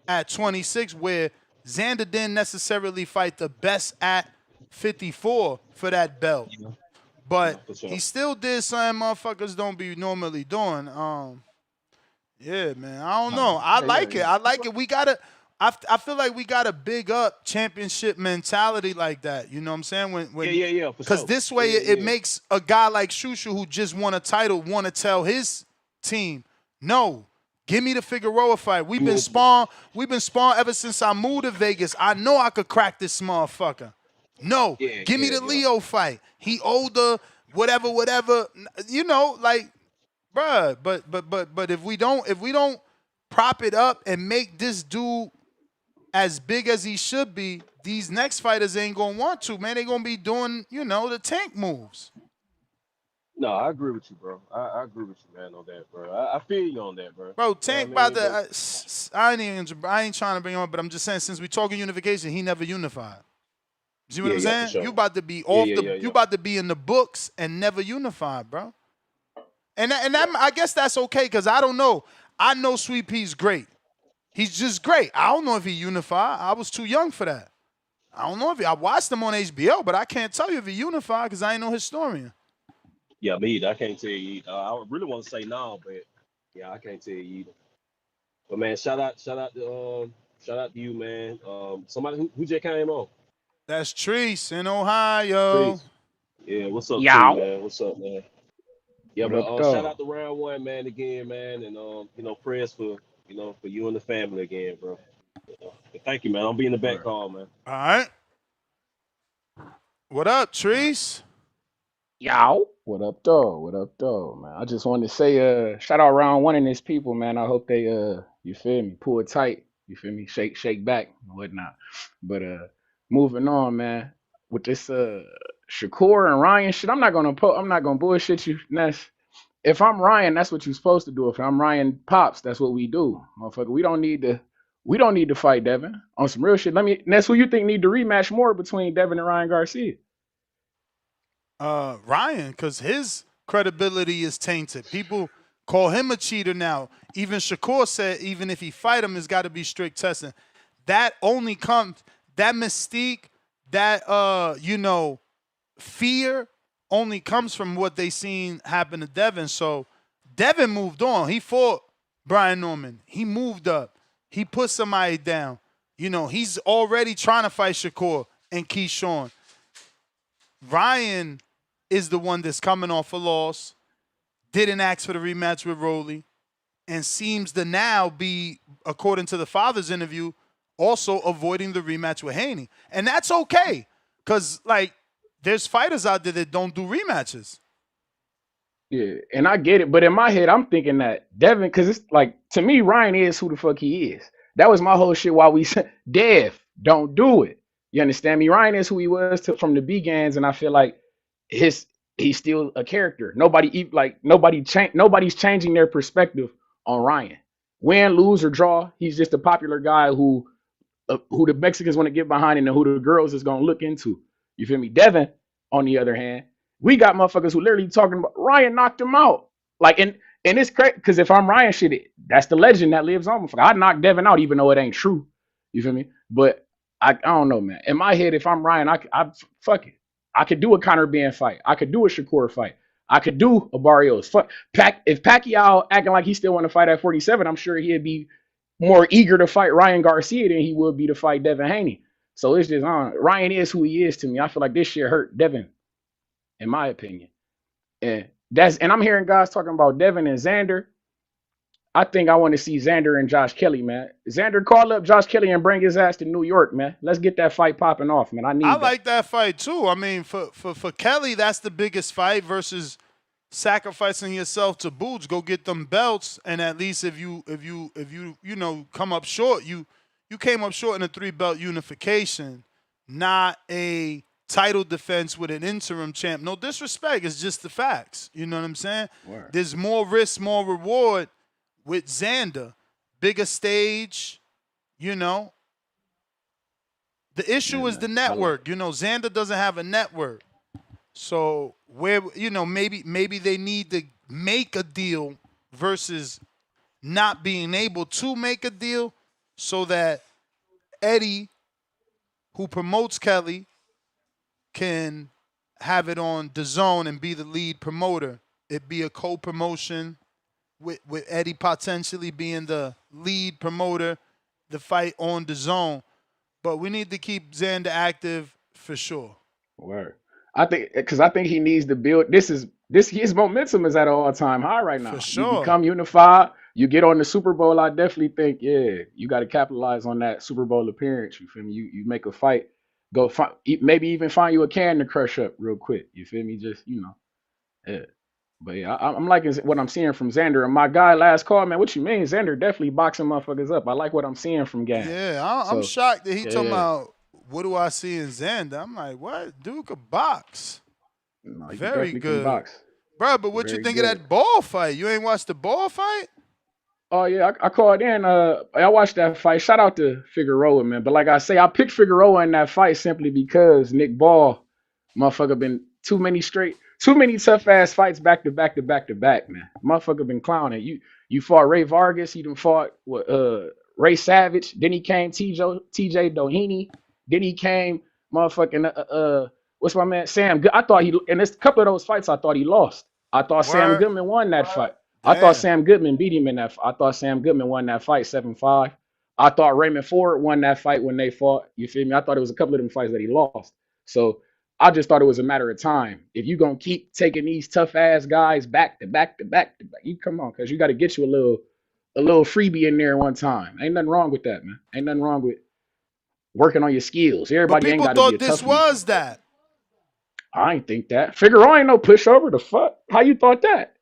[SPEAKER 13] at 26, where Xander didn't necessarily fight the best at 54 for that belt.
[SPEAKER 1] Yeah,
[SPEAKER 13] But
[SPEAKER 1] for sure.
[SPEAKER 13] he still did something motherfuckers don't be normally doing. Yeah, man. I don't know. I like it. I like it. We gotta. I feel like we gotta big up championship mentality like that. You know what I'm saying?
[SPEAKER 1] Yeah, for
[SPEAKER 13] Because
[SPEAKER 1] sure.
[SPEAKER 13] this way it makes a guy like Shushu who just won a title want to tell his team, no, give me the Figueroa fight. We've been spawned ever since I moved to Vegas. I know I could crack this motherfucker. No, give me the Leo fight. He older, whatever. You know, like, bruh. But if we don't prop it up and make this dude as big as he should be, these next fighters ain't gonna want to, man. They gonna be doing, the tank moves.
[SPEAKER 1] No, I agree with you, bro. I agree with you, man, on that, bro. I feel you on that, bro.
[SPEAKER 13] Bro,
[SPEAKER 1] You know what I
[SPEAKER 13] Tank about
[SPEAKER 1] mean? But
[SPEAKER 13] the. I ain't trying to bring him up, but I'm just saying, since we talking unification, he never unified. See what I'm
[SPEAKER 1] yeah, for
[SPEAKER 13] saying?
[SPEAKER 1] sure.
[SPEAKER 13] You about to be
[SPEAKER 1] Yeah.
[SPEAKER 13] you about to be in the books and never unified, bro. And I guess that's okay, because I don't know. I know Sweet Pea's great. He's just great. I don't know if he unified. I was too young for that. I don't know if I watched him on HBO, but I can't tell you if he unified because I ain't no historian.
[SPEAKER 1] yeah, me either. I can't tell you either. I really want to say no, but yeah, I can't tell you either. But man, shout out to you, man. Somebody who just came on.
[SPEAKER 13] That's Treese in Ohio.
[SPEAKER 1] Trees. Yeah, what's up, Tree,
[SPEAKER 7] Yow.
[SPEAKER 1] man? What's up, man? Yeah,
[SPEAKER 7] What
[SPEAKER 1] but
[SPEAKER 7] up,
[SPEAKER 1] shout
[SPEAKER 7] though?
[SPEAKER 1] out to round one, man, again, man, and prayers for for you and the family again, bro. But thank you, man. I'll be in the back call, man.
[SPEAKER 13] All right. What up, Treese?
[SPEAKER 7] Yow.
[SPEAKER 2] What up, though? What up, though, man? I just wanted to say, shout out round one and his people, man. I hope they, you feel me, pull it tight. You feel me, shake back and whatnot. But moving on, man. With this Shakur and Ryan shit, I'm not gonna bullshit you, Ness. If I'm Ryan, that's what you're supposed to do. If I'm Ryan Pops, that's what we do, motherfucker. We don't need to fight Devin on some real shit. Ness, who you think need to rematch more between Devin and Ryan Garcia?
[SPEAKER 13] Ryan, because his credibility is tainted. People call him a cheater now. Even Shakur said even if he fight him, it's got to be strict testing. That only comes, that mystique, that, fear only comes from what they seen happen to Devin. So Devin moved on. He fought Brian Norman. He moved up. He put somebody down. He's already trying to fight Shakur and Keyshawn. Ryan is the one that's coming off a loss, didn't ask for the rematch with Rolly, and seems to now be, according to the father's interview, also avoiding the rematch with Haney. And that's okay, because, there's fighters out there that don't do rematches.
[SPEAKER 2] Yeah, and I get it, but in my head, I'm thinking that Devin, because it's like, to me, Ryan is who the fuck he is. That was my whole shit while we said, Dev, don't do it. You understand me? Ryan is who he was from the begins, and I feel like he's still a character. Nobody's changing their perspective on Ryan. Win, lose, or draw, he's just a popular guy who the Mexicans want to get behind and who the girls is gonna look into. You feel me? Devin, on the other hand, we got motherfuckers who literally talking about Ryan knocked him out. And it's crazy because if I'm Ryan shit, that's the legend that lives on. I knocked Devin out, even though it ain't true. You feel me? But I don't know, man. In my head, if I'm Ryan, I fuck it. I could do a Conor Ben fight. I could do a Shakur fight. I could do a Barrios. If Pacquiao acting like he still want to fight at 47, I'm sure he'd be more eager to fight Ryan Garcia than he would be to fight Devin Haney. So it's just Ryan is who he is to me. I feel like this shit hurt Devin, in my opinion. And I'm hearing guys talking about Devin and Xander. I think I want to see Xander and Josh Kelly, man. Xander, call up Josh Kelly and bring his ass to New York, man. Let's get that fight popping off, man. I
[SPEAKER 13] like that fight too. I mean, for Kelly, that's the biggest fight versus sacrificing yourself to Boots. Go get them belts, and at least if you come up short, you you came up short in a 3-belt unification, not a title defense with an interim champ. No disrespect, it's just the facts. You know what I'm saying?
[SPEAKER 2] Word.
[SPEAKER 13] There's more risk, more reward with Xander. Bigger stage, you know. The issue is the network. You know, Xander doesn't have a network. So where, you know, maybe they need to make a deal versus not being able to make a deal so that Eddie, who promotes Kelly, can have it on DAZN and be the lead promoter. It be a co-promotion with Eddie potentially being the lead promoter, the fight on DAZN. But we need to keep Xander active for sure.
[SPEAKER 2] Word. I think he needs to build. His momentum is at an all-time high right now.
[SPEAKER 13] For
[SPEAKER 2] You
[SPEAKER 13] sure.
[SPEAKER 2] become unified. You get on the Super Bowl. I definitely think, yeah, you got to capitalize on that Super Bowl appearance. You feel me? You make a fight. Go find, maybe even find you a can to crush up real quick. You feel me? Just, you know, yeah. But yeah, I'm liking what I'm seeing from Xander. And my guy last call, man, what you mean? Xander definitely boxing motherfuckers up. I like what I'm seeing from Gang.
[SPEAKER 13] Yeah, I'm
[SPEAKER 2] So,
[SPEAKER 13] shocked that he
[SPEAKER 2] yeah,
[SPEAKER 13] talking about what do I see in Xander. I'm like, what? Dude could box.
[SPEAKER 2] no, he
[SPEAKER 13] Very
[SPEAKER 2] definitely can
[SPEAKER 13] good.
[SPEAKER 2] box.
[SPEAKER 13] Bro, but what you
[SPEAKER 2] Very
[SPEAKER 13] think
[SPEAKER 2] good.
[SPEAKER 13] of that ball fight? You ain't watched the ball fight?
[SPEAKER 2] Oh yeah, I called in. I watched that fight. Shout out to Figueroa, man. But like I say, I picked Figueroa in that fight simply because Nick Ball, motherfucker, been too many tough ass fights back to back to back to back, man. Motherfucker been clowning. You fought Ray Vargas. You done fought Ray Savage. Then he came TJ Doheny. Then he came motherfucking what's my man Sam? I thought in this couple of those fights I thought he lost. I thought Sam
[SPEAKER 13] Word.
[SPEAKER 2] Goodman won that fight. I
[SPEAKER 13] Damn.
[SPEAKER 2] thought Sam Goodman beat him in that. I thought Sam Goodman won that fight 7-5. I thought Raymond Ford won that fight when they fought. You feel me? I thought it was a couple of them fights that he lost. So I just thought it was a matter of time. If you gonna keep taking these tough ass guys back to back to back to back, you come on, cause you got to get you a little freebie in there one time. Ain't nothing wrong with that, man. Ain't nothing wrong with working on your skills.
[SPEAKER 13] But
[SPEAKER 2] Everybody ain't
[SPEAKER 13] people
[SPEAKER 2] got to be a
[SPEAKER 13] thought this
[SPEAKER 2] toughie.
[SPEAKER 13] was that.
[SPEAKER 2] I ain't think that. Figueroa ain't no pushover. The fuck? How you thought that?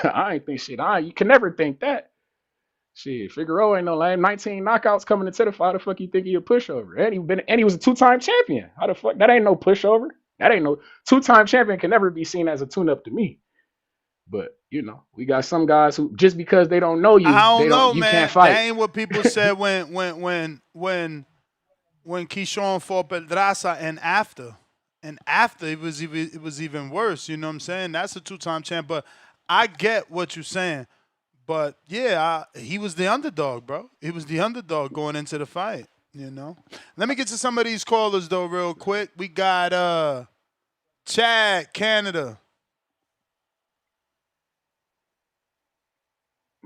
[SPEAKER 2] I ain't think shit. You can never think that. Shit, Figueroa ain't no lame. 19 knockouts coming into the fight. How the fuck you think he a pushover? And he was a 2-time champion. How the fuck? That ain't no pushover. That ain't no 2-time champion can never be seen as a tune-up to me. But you know, we got some guys who just because they don't know you,
[SPEAKER 13] I don't know,
[SPEAKER 2] you
[SPEAKER 13] man.
[SPEAKER 2] can't fight.
[SPEAKER 13] That ain't what people said when Keyshawn fought Pedraza and after. And after it was even worse, you know what I'm saying? That's a 2-time champ, but I get what you're saying. But yeah, he was the underdog, bro. He was the underdog going into the fight, you know. Let me get to some of these callers though real quick. We got Chad, Canada.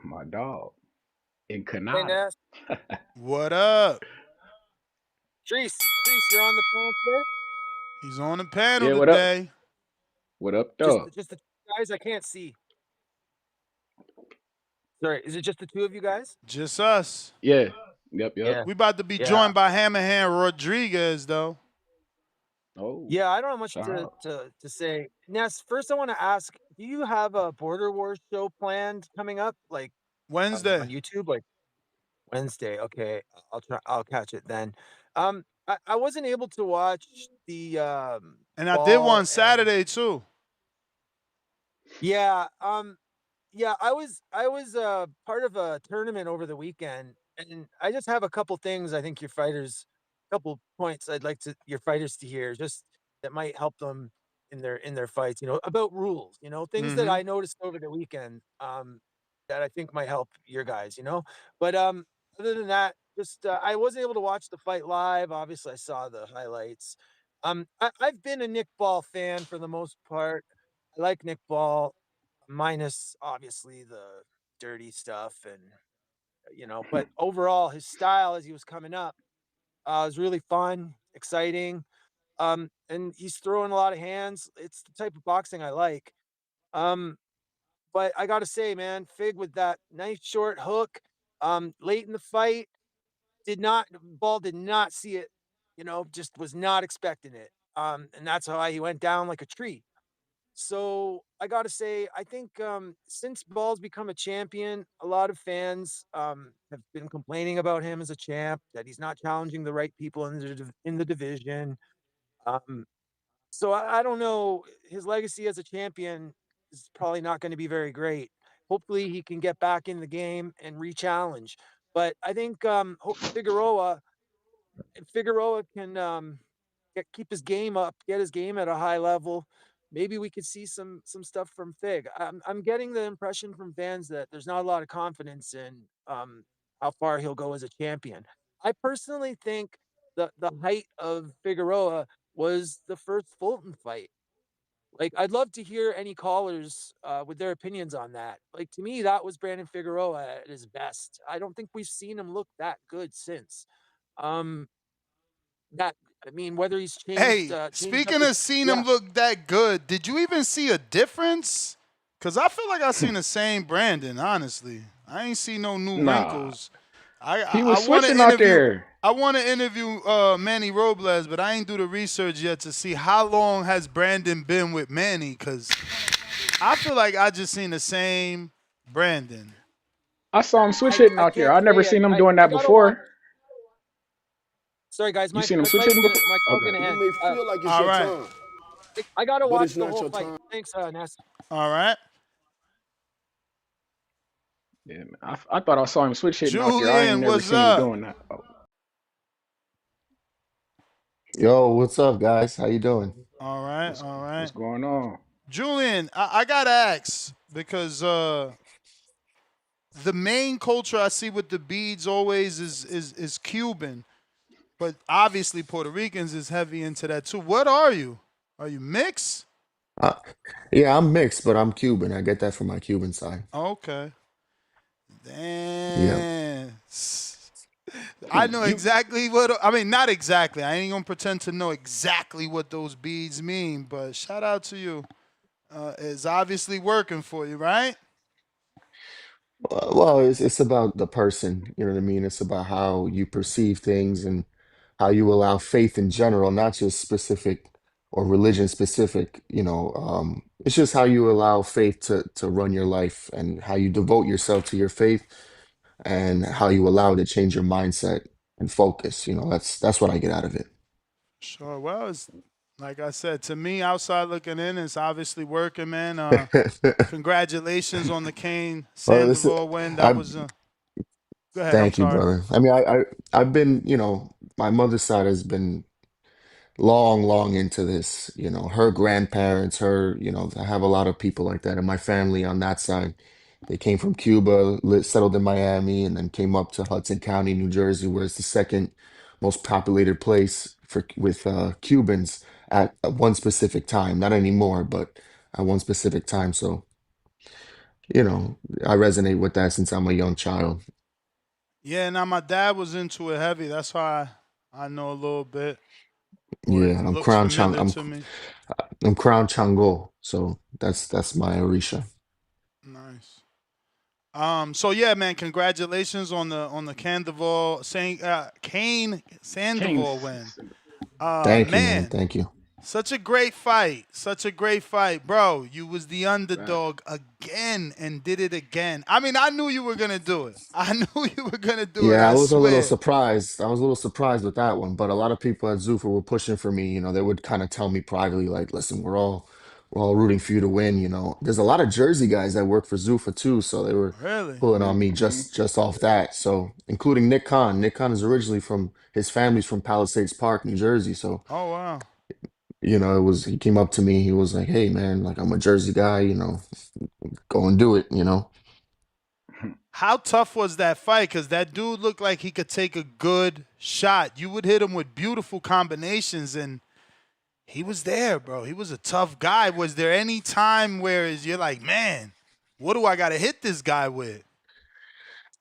[SPEAKER 2] My dog in Canada.
[SPEAKER 13] What up?
[SPEAKER 3] Treese, you're on the phone today?
[SPEAKER 13] He's on the panel
[SPEAKER 2] Yeah, what up?
[SPEAKER 13] today.
[SPEAKER 2] What up,
[SPEAKER 3] Just
[SPEAKER 2] dog?
[SPEAKER 3] the two guys I can't see. Sorry, is it just the two of you guys?
[SPEAKER 13] Just us.
[SPEAKER 2] Yeah. Yep.
[SPEAKER 3] Yeah.
[SPEAKER 13] We about to be joined by Hammerhand Rodriguez, though.
[SPEAKER 2] Oh.
[SPEAKER 3] Yeah, I don't have much
[SPEAKER 2] shout out.
[SPEAKER 3] to say. Ness, first I want to ask, do you have a Border Wars show planned coming up? Like
[SPEAKER 13] Wednesday.
[SPEAKER 3] on YouTube? Like Wednesday. Okay. I'll catch it then. I wasn't able to watch the
[SPEAKER 13] And I did one
[SPEAKER 3] Ball
[SPEAKER 13] Saturday too.
[SPEAKER 3] Yeah, yeah, I was part of a tournament over the weekend, and I just have a couple things I think couple points I'd like your fighters to hear, just that might help them in their fights, about rules, things that
[SPEAKER 13] Mhm.
[SPEAKER 3] I noticed over the weekend, that I think might help your guys. But other than that, just I wasn't able to watch the fight live. Obviously, I saw the highlights. I've been a Nick Ball fan for the most part. I like Nick Ball minus obviously the dirty stuff but overall his style as he was coming up was really fun, exciting, and he's throwing a lot of hands. It's the type of boxing I like. But I gotta say, man, Fig with that nice short hook late in the fight, Ball did not see it, just was not expecting it, and that's how he went down like a tree. So I got to say, I think since Ball's become a champion, a lot of fans have been complaining about him as a champ, that he's not challenging the right people in the division. Um, so I don't know. His legacy as a champion is probably not going to be very great. Hopefully, he can get back in the game and re-challenge. But I think Figueroa, if Figueroa can keep his game up, get his game at a high level, maybe we could see some stuff from Fig. I'm getting the impression from fans that there's not a lot of confidence in how far he'll go as a champion. I personally think the height of Figueroa was the first Fulton fight. Like, I'd love to hear any callers with their opinions on that. Like, to me, that was Brandon Figueroa at his best. I don't think we've seen him look that good since. Um, that I mean, whether he's
[SPEAKER 13] Hey,
[SPEAKER 3] changed up
[SPEAKER 13] speaking
[SPEAKER 3] his
[SPEAKER 13] of seeing
[SPEAKER 3] yeah.
[SPEAKER 13] him look that good, did you even see a difference? Cause I feel like I seen the same Brandon. Honestly, I ain't see no new
[SPEAKER 2] Nah,
[SPEAKER 13] wrinkles. I
[SPEAKER 2] he
[SPEAKER 13] I, I
[SPEAKER 2] was
[SPEAKER 13] want to
[SPEAKER 2] switching out
[SPEAKER 13] interview.
[SPEAKER 2] there.
[SPEAKER 13] I want to interview Manny Robles, but I ain't do the research yet to see how long has Brandon been with Manny. Cause I feel like I just seen the same Brandon.
[SPEAKER 2] I saw him switch hitting
[SPEAKER 3] I
[SPEAKER 2] out there.
[SPEAKER 3] can't
[SPEAKER 2] I never
[SPEAKER 3] say
[SPEAKER 2] seen him doing
[SPEAKER 3] I
[SPEAKER 2] that
[SPEAKER 3] gotta watch.
[SPEAKER 2] before.
[SPEAKER 3] Sorry guys,
[SPEAKER 2] You
[SPEAKER 3] my
[SPEAKER 2] seen him
[SPEAKER 3] my
[SPEAKER 2] switch
[SPEAKER 3] fight's
[SPEAKER 2] hitting
[SPEAKER 3] gonna
[SPEAKER 2] before?
[SPEAKER 3] my call's
[SPEAKER 2] Okay.
[SPEAKER 3] gonna
[SPEAKER 22] You
[SPEAKER 3] end.
[SPEAKER 22] may feel like it's
[SPEAKER 13] All
[SPEAKER 22] your
[SPEAKER 13] right,
[SPEAKER 22] time,
[SPEAKER 3] I gotta
[SPEAKER 22] but
[SPEAKER 3] watch
[SPEAKER 22] it's
[SPEAKER 3] the
[SPEAKER 22] not
[SPEAKER 3] whole
[SPEAKER 22] your
[SPEAKER 3] fight.
[SPEAKER 22] time.
[SPEAKER 3] Thanks, Ness.
[SPEAKER 13] all right.
[SPEAKER 2] Yeah, man. I thought I saw him switch hitting out there. I ain't
[SPEAKER 13] Julian,
[SPEAKER 2] never
[SPEAKER 13] what's
[SPEAKER 2] seen him
[SPEAKER 13] up?
[SPEAKER 2] doing that. Oh,
[SPEAKER 4] Yo, what's up, guys? How you doing?
[SPEAKER 13] All right,
[SPEAKER 2] what's
[SPEAKER 13] all
[SPEAKER 2] what's
[SPEAKER 13] right.
[SPEAKER 2] going on?
[SPEAKER 13] Julian, I gotta ask because the main culture I see with the beads always is Cuban, but obviously Puerto Ricans is heavy into that too. What are you? Are you mixed?
[SPEAKER 4] Uh, yeah, I'm mixed, but I'm Cuban. I get that from my Cuban side.
[SPEAKER 13] Okay.
[SPEAKER 4] Yeah.
[SPEAKER 13] Damn. I know
[SPEAKER 2] You
[SPEAKER 13] exactly what I mean. Not exactly. I ain't gonna pretend to know exactly what those beads mean, but shout out to you. It's obviously working for you, right?
[SPEAKER 4] Well, it's about the person, you know what I mean? It's about how you perceive things and how you allow faith in general, not just specific or religion specific, it's just how you allow faith to run your life and how you devote yourself to your faith and how you allow it to change your mindset and focus. That's what I get out of it.
[SPEAKER 13] Sure. Well, it's like I said, to me, outside looking in, it's obviously working, man. Congratulations on the Kane
[SPEAKER 4] Well, this
[SPEAKER 13] Sandoval win. That
[SPEAKER 4] I
[SPEAKER 13] was go ahead. I'm
[SPEAKER 4] thank you,
[SPEAKER 13] sorry.
[SPEAKER 4] brother. I mean, I've been, my mother's side has been long, long into this. Her grandparents, I have a lot of people like that in my family on that side. They came from Cuba, settled in Miami, and then came up to Hudson County, New Jersey, where it's the second most populated place with Cubans at one specific time. Not anymore, but at one specific time. So, I resonate with that since I'm a young child.
[SPEAKER 13] Yeah. Now my dad was into it heavy. That's why I know a little bit, or
[SPEAKER 4] Yeah,
[SPEAKER 13] it looks familiar to me.
[SPEAKER 4] I'm Crown Chango, so that's my Orisha.
[SPEAKER 13] Nice. So yeah, man, congratulations on the Kane Sandoval
[SPEAKER 2] Kane's
[SPEAKER 13] win.
[SPEAKER 4] Thank you, man.
[SPEAKER 13] Man,
[SPEAKER 4] Thank you.
[SPEAKER 13] such a great fight. Such a great fight. Bro, you was the
[SPEAKER 2] back.
[SPEAKER 13] underdog again and did it again. I mean, I knew you were gonna do it. I knew you were gonna do it,
[SPEAKER 4] Yeah, I
[SPEAKER 13] I
[SPEAKER 4] was a little
[SPEAKER 13] swear.
[SPEAKER 4] surprised. I was a little surprised with that one, but a lot of people at Zuffa were pushing for me. They would kind of tell me privately, like, "Listen, we're all rooting for you to win." There's a lot of Jersey guys that work for Zuffa too, so they were
[SPEAKER 13] Really?
[SPEAKER 4] pulling on me
[SPEAKER 2] Mm-hmm.
[SPEAKER 4] just off that. So, including Nick Khan. Nick Khan is originally from his family's from Palisades Park, New Jersey. So,
[SPEAKER 13] Oh wow.
[SPEAKER 4] he came up to me. He was like, "Hey, man, like I'm a Jersey guy. Go and do it."
[SPEAKER 13] How tough was that fight? Because that dude looked like he could take a good shot. You would hit him with beautiful combinations, and he was there, bro. He was a tough guy. Was there any time where you're like, man, what do I got to hit this guy with?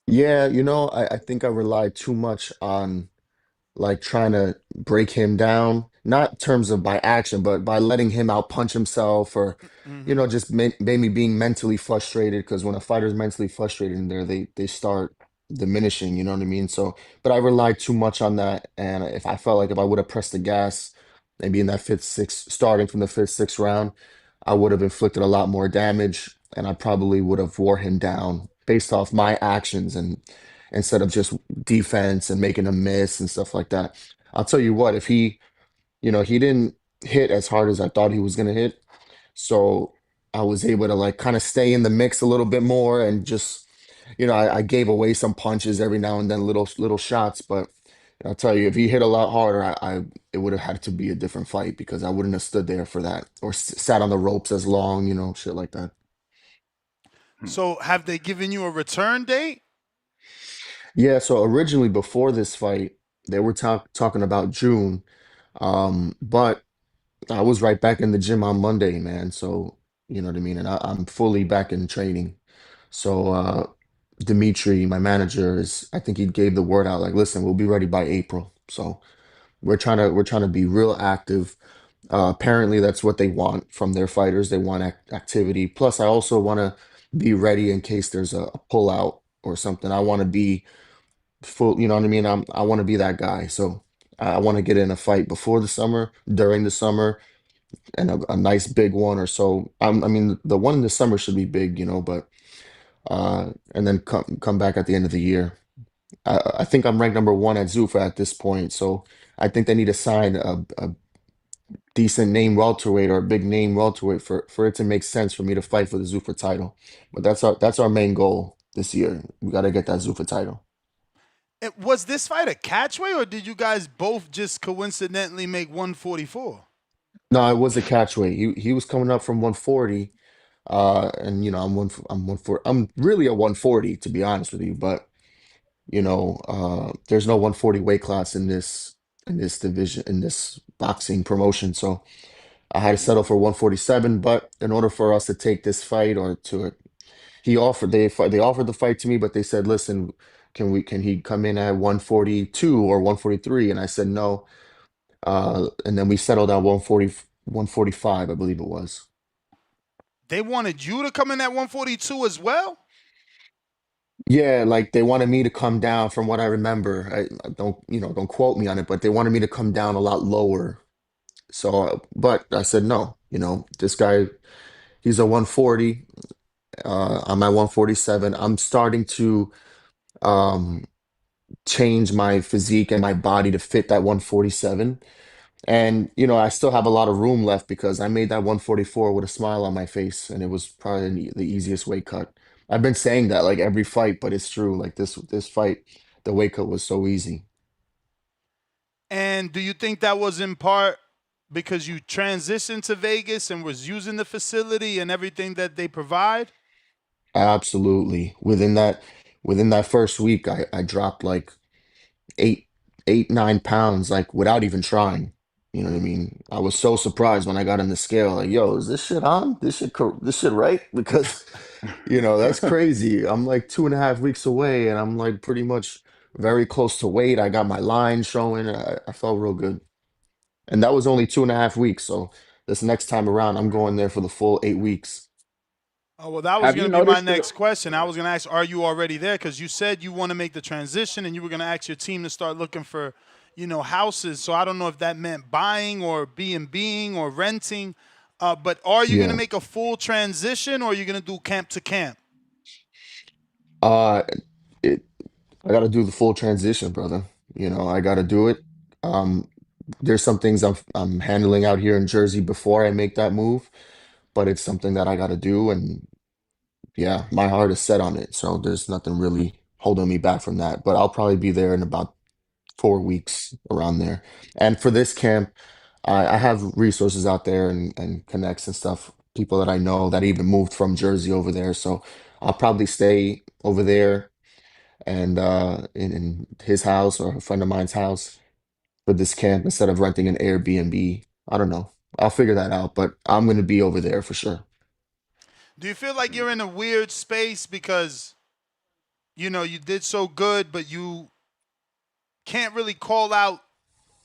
[SPEAKER 4] Yeah, I think I relied too much on like trying to break him down, not in terms of by action, but by letting him out punch himself or,
[SPEAKER 13] Mm-hmm.
[SPEAKER 4] just maybe being mentally frustrated. Because when a fighter's mentally frustrated in there, they start diminishing, you know what I mean? So, but I relied too much on that. And if I felt like if I would have pressed the gas, maybe in that fifth, sixth, starting from the fifth, sixth round, I would have inflicted a lot more damage, and I probably would have wore him down based off my actions and instead of just defense and making a miss and stuff like that. I'll tell you what, if he didn't hit as hard as I thought he was gonna hit, so I was able to like kind of stay in the mix a little bit more and just, I gave away some punches every now and then, little shots, but I'll tell you, if he hit a lot harder, it would have had to be a different fight because I wouldn't have stood there for that or sat on the ropes as long, shit like that.
[SPEAKER 13] So have they given you a return date?
[SPEAKER 4] Yeah, so originally before this fight, they were talking about June, but I was right back in the gym on Monday, man. So you know what I mean, and I'm fully back in training. So Dimitri, my manager, I think he gave the word out like, listen, we'll be ready by April. So we're trying to be real active. Apparently, that's what they want from their fighters. They want activity. Plus, I also want to be ready in case there's a pullout or something. I want to be full. You know what I mean? I want to be that guy. So I want to get in a fight before the summer, during the summer, and a nice big one or so. I mean, the one in the summer should be big, but and then come back at the end of the year. I think I'm ranked number one at Zuffa at this point, so I think they need to sign a decent name welterweight or a big name welterweight for it to make sense for me to fight for the Zuffa title. But that's our main goal this year. We got to get that Zuffa title.
[SPEAKER 13] Was this fight a catchweight, or did you guys both just coincidentally make 144?
[SPEAKER 4] No, it was a catchweight. He was coming up from 140, and I'm really a 140 to be honest with you, but there's no 140 weight class in this division in this boxing promotion, so I had to settle for 147. But in order for us to take this fight or to they offered the fight to me, but they said, listen, can he come in at 142 or 143? And I said no. And then we settled at 140, 145, I believe it was.
[SPEAKER 13] They wanted you to come in at 142 as well?
[SPEAKER 4] Yeah, like they wanted me to come down from what I remember. I don't quote me on it, but they wanted me to come down a lot lower. So, but I said no. This guy, he's a 140. I'm at 147. I'm starting to um, change my physique and my body to fit that 147. And, I still have a lot of room left because I made that 144 with a smile on my face, and it was probably the easiest weight cut. I've been saying that like every fight, but it's true. Like this fight, the weight cut was so easy.
[SPEAKER 13] And do you think that was in part because you transitioned to Vegas and was using the facility and everything that they provide?
[SPEAKER 4] Absolutely. Within that first week, I dropped like 8, 9 pounds, like without even trying. You know what I mean? I was so surprised when I got on the scale, like, yo, is this shit on? This shit right? Because, that's crazy. I'm like 2.5 weeks away and I'm like pretty much very close to weight. I got my line showing. I felt real good. And that was only 2.5 weeks. So this next time around, I'm going there for the full 8 weeks.
[SPEAKER 13] Oh, well, that was
[SPEAKER 2] Have you
[SPEAKER 13] going to be my
[SPEAKER 2] noticed
[SPEAKER 13] next question. I was going to ask, are you already there? Because you said you want to make the transition and you were going to ask your team to start looking for, houses. So I don't know if that meant buying or B&Bing or renting. But are you going to
[SPEAKER 4] Yeah.
[SPEAKER 13] make a full transition or are you going to do camp to camp?
[SPEAKER 4] Uh, it, I got to do the full transition, brother. I got to do it. Um, there's some things I'm handling out here in Jersey before I make that move, but it's something that I got to do, and yeah, my heart is set on it. So there's nothing really holding me back from that. But I'll probably be there in about 4 weeks around there. And for this camp, I have resources out there and connects and stuff, people that I know that even moved from Jersey over there. So I'll probably stay over there and in his house or a friend of mine's house for this camp instead of renting an Airbnb. I don't know. I'll figure that out, but I'm going to be over there for sure.
[SPEAKER 13] Do you feel like you're in a weird space because, you did so good, but you can't really call out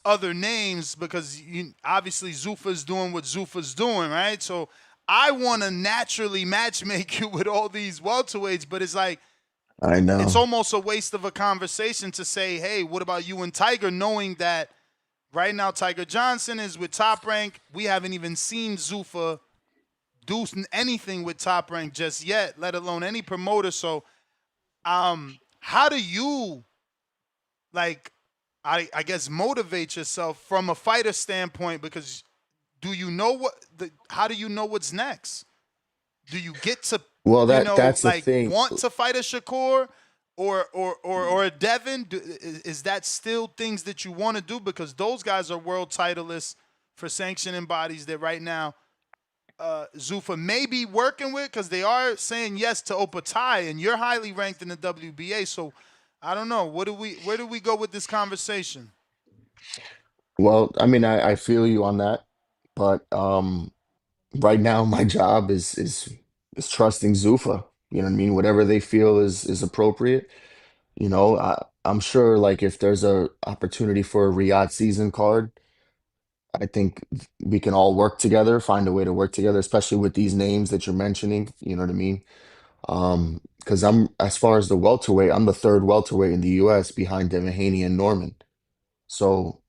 [SPEAKER 13] other names because obviously Zuffa's doing what Zuffa's doing, right? So I want to naturally matchmake you with all these welterweights, but it's like
[SPEAKER 4] I
[SPEAKER 13] it's
[SPEAKER 4] know.
[SPEAKER 13] almost a waste of a conversation to say, hey, what about you and Tiger, knowing that right now Tiger Johnson is with Top Rank. We haven't even seen Zuffa do anything with Top Rank just yet, let alone any promoter. So, how do you like? I guess motivate yourself from a fighter standpoint, because do you know how do you know what's next? Do you get to,
[SPEAKER 4] Well, that's the
[SPEAKER 13] like,
[SPEAKER 4] thing.
[SPEAKER 13] want to fight a Shakur or a Devin? Is that still things that you want to do? Because those guys are world titleists for sanctioning bodies that right now Zuffa may be working with, because they are saying yes to Opatai, and you're highly ranked in the WBA. So I don't know. Where do we go with this conversation?
[SPEAKER 4] Well, I mean, I feel you on that, but right now my job is trusting Zuffa. You know what I mean? Whatever they feel is appropriate. I'm sure like if there's a opportunity for a Riyadh season card, I think we can all work together, find a way to work together, especially with these names that you're mentioning. You know what I mean? Because as far as the welterweight, I'm the third welterweight in the US behind Devin Haney and Norman. So,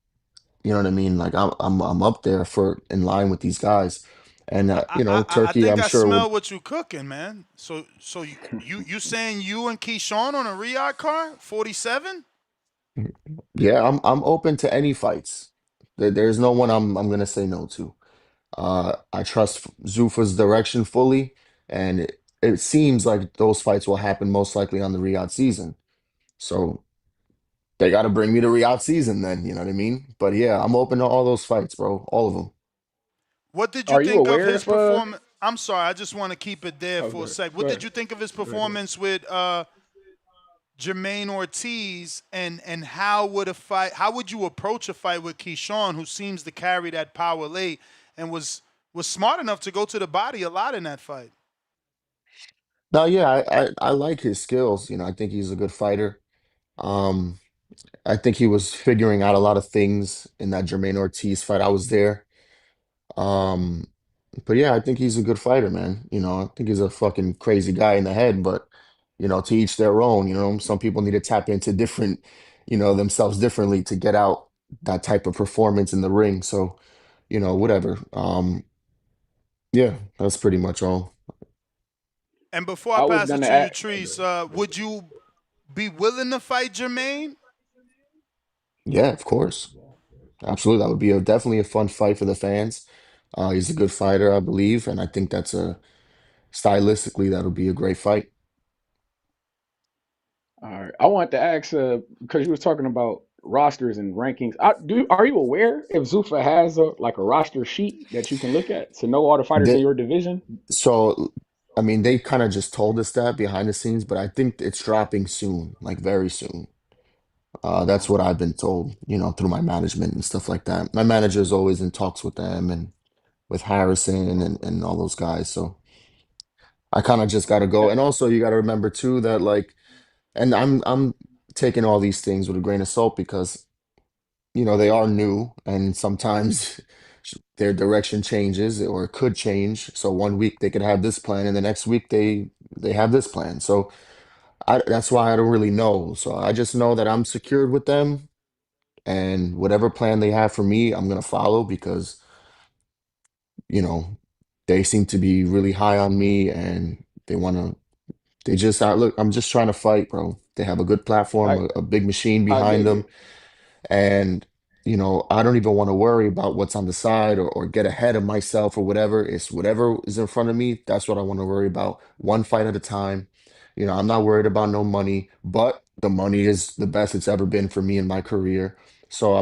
[SPEAKER 4] you know what I mean? Like I'm up there for in line with these guys. And
[SPEAKER 13] I
[SPEAKER 4] Turkey,
[SPEAKER 13] think
[SPEAKER 4] I'm
[SPEAKER 13] I
[SPEAKER 4] sure would.
[SPEAKER 13] smell what you cooking, man. So you saying you and Keyshawn on a Riyadh card 47?
[SPEAKER 4] Yeah, I'm open to any fights. There's no one I'm gonna say no to. I trust Zuffa's direction fully, and it seems like those fights will happen most likely on the Riyadh season. So they got to bring me to Riyadh season then, you know what I mean? But yeah, I'm open to all those fights, bro, all of them.
[SPEAKER 13] What did you
[SPEAKER 2] Are you
[SPEAKER 13] think of
[SPEAKER 2] aware
[SPEAKER 13] his
[SPEAKER 2] if
[SPEAKER 13] performance? I'm sorry, I just want to keep it there
[SPEAKER 2] oh,
[SPEAKER 13] for
[SPEAKER 2] go
[SPEAKER 13] a
[SPEAKER 2] ahead.
[SPEAKER 13] sec.
[SPEAKER 2] Go
[SPEAKER 13] What did
[SPEAKER 2] ahead.
[SPEAKER 13] you think of his
[SPEAKER 2] Go ahead.
[SPEAKER 13] performance with Jermaine Ortiz, and how would you approach a fight with Keyshawn, who seems to carry that power late and was smart enough to go to the body a lot in that fight?
[SPEAKER 4] No, yeah, I like his skills. I think he's a good fighter. Um, I think he was figuring out a lot of things in that Jermaine Ortiz fight. I was there. Um, but yeah, I think he's a good fighter, man. I think he's a fucking crazy guy in the head, but to each their own. Some people need to tap into different, themselves differently to get out that type of performance in the ring. So, whatever. Yeah, that's pretty much all.
[SPEAKER 13] And before I
[SPEAKER 2] I was
[SPEAKER 13] pass it
[SPEAKER 2] gonna
[SPEAKER 13] to you,
[SPEAKER 2] ask.
[SPEAKER 13] Treese, would you be willing to fight Jermaine?
[SPEAKER 4] Yeah, of course. Absolutely. That would be definitely a fun fight for the fans. He's a good fighter, I believe, and I think that's stylistically that'll be a great fight.
[SPEAKER 2] All right. I wanted to ask because you was talking about rosters and rankings. Are you aware if Zuffa has a roster sheet that you can look at to know all the fighters in
[SPEAKER 4] The,
[SPEAKER 2] your division?
[SPEAKER 4] so, I mean, they kind of just told us that behind the scenes, but I think it's dropping soon, like very soon. That's what I've been told, through my management and stuff like that. My manager is always in talks with them and with Harrison and all those guys. So I kind of just got to go.
[SPEAKER 2] Uh,
[SPEAKER 4] And also, you got to remember too that like, and I'm taking all these things with a grain of salt because they are new and sometimes their direction changes or it could change. So one week they could have this plan and the next week they have this plan. So that's why I don't really know. So I just know that I'm secured with them and whatever plan they have for me, I'm gonna follow because, you know, they seem to be really high on me and they just look, I'm just trying to fight, bro. They have a good platform,
[SPEAKER 2] I
[SPEAKER 4] a big machine
[SPEAKER 2] I
[SPEAKER 4] behind
[SPEAKER 2] dig
[SPEAKER 4] them.
[SPEAKER 2] it.
[SPEAKER 4] And, I don't even want to worry about what's on the side or get ahead of myself or whatever. It's whatever is in front of me. That's what I want to worry about. One fight at a time. I'm not worried about no money, but the money is the best it's ever been for me in my career. So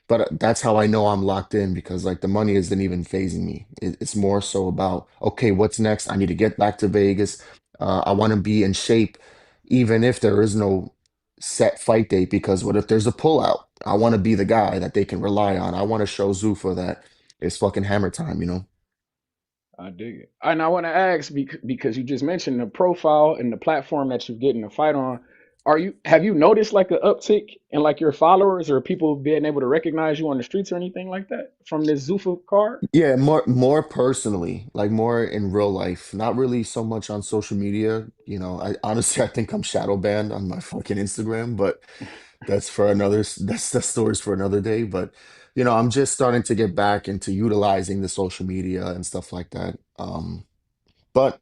[SPEAKER 4] but that's how I know I'm locked in because like the money isn't even phasing me. It's more so about, okay, what's next? I need to get back to Vegas. I want to be in shape, even if there is no set fight date, because what if there's a pullout? I want to be the guy that they can rely on. I want to show Zuffa that it's fucking hammer time.
[SPEAKER 2] I dig it. And I want to ask because you just mentioned the profile and the platform that you're getting a fight on. Have you noticed like an uptick in like your followers or people being able to recognize you on the streets or anything like that from this Zuffa card?
[SPEAKER 4] Yeah, more personally, like more in real life, not really so much on social media. I honestly I think I'm shadow banned on my fucking Instagram, but that's for another that's stories for another day. But I'm just starting to get back into utilizing the social media and stuff like that. But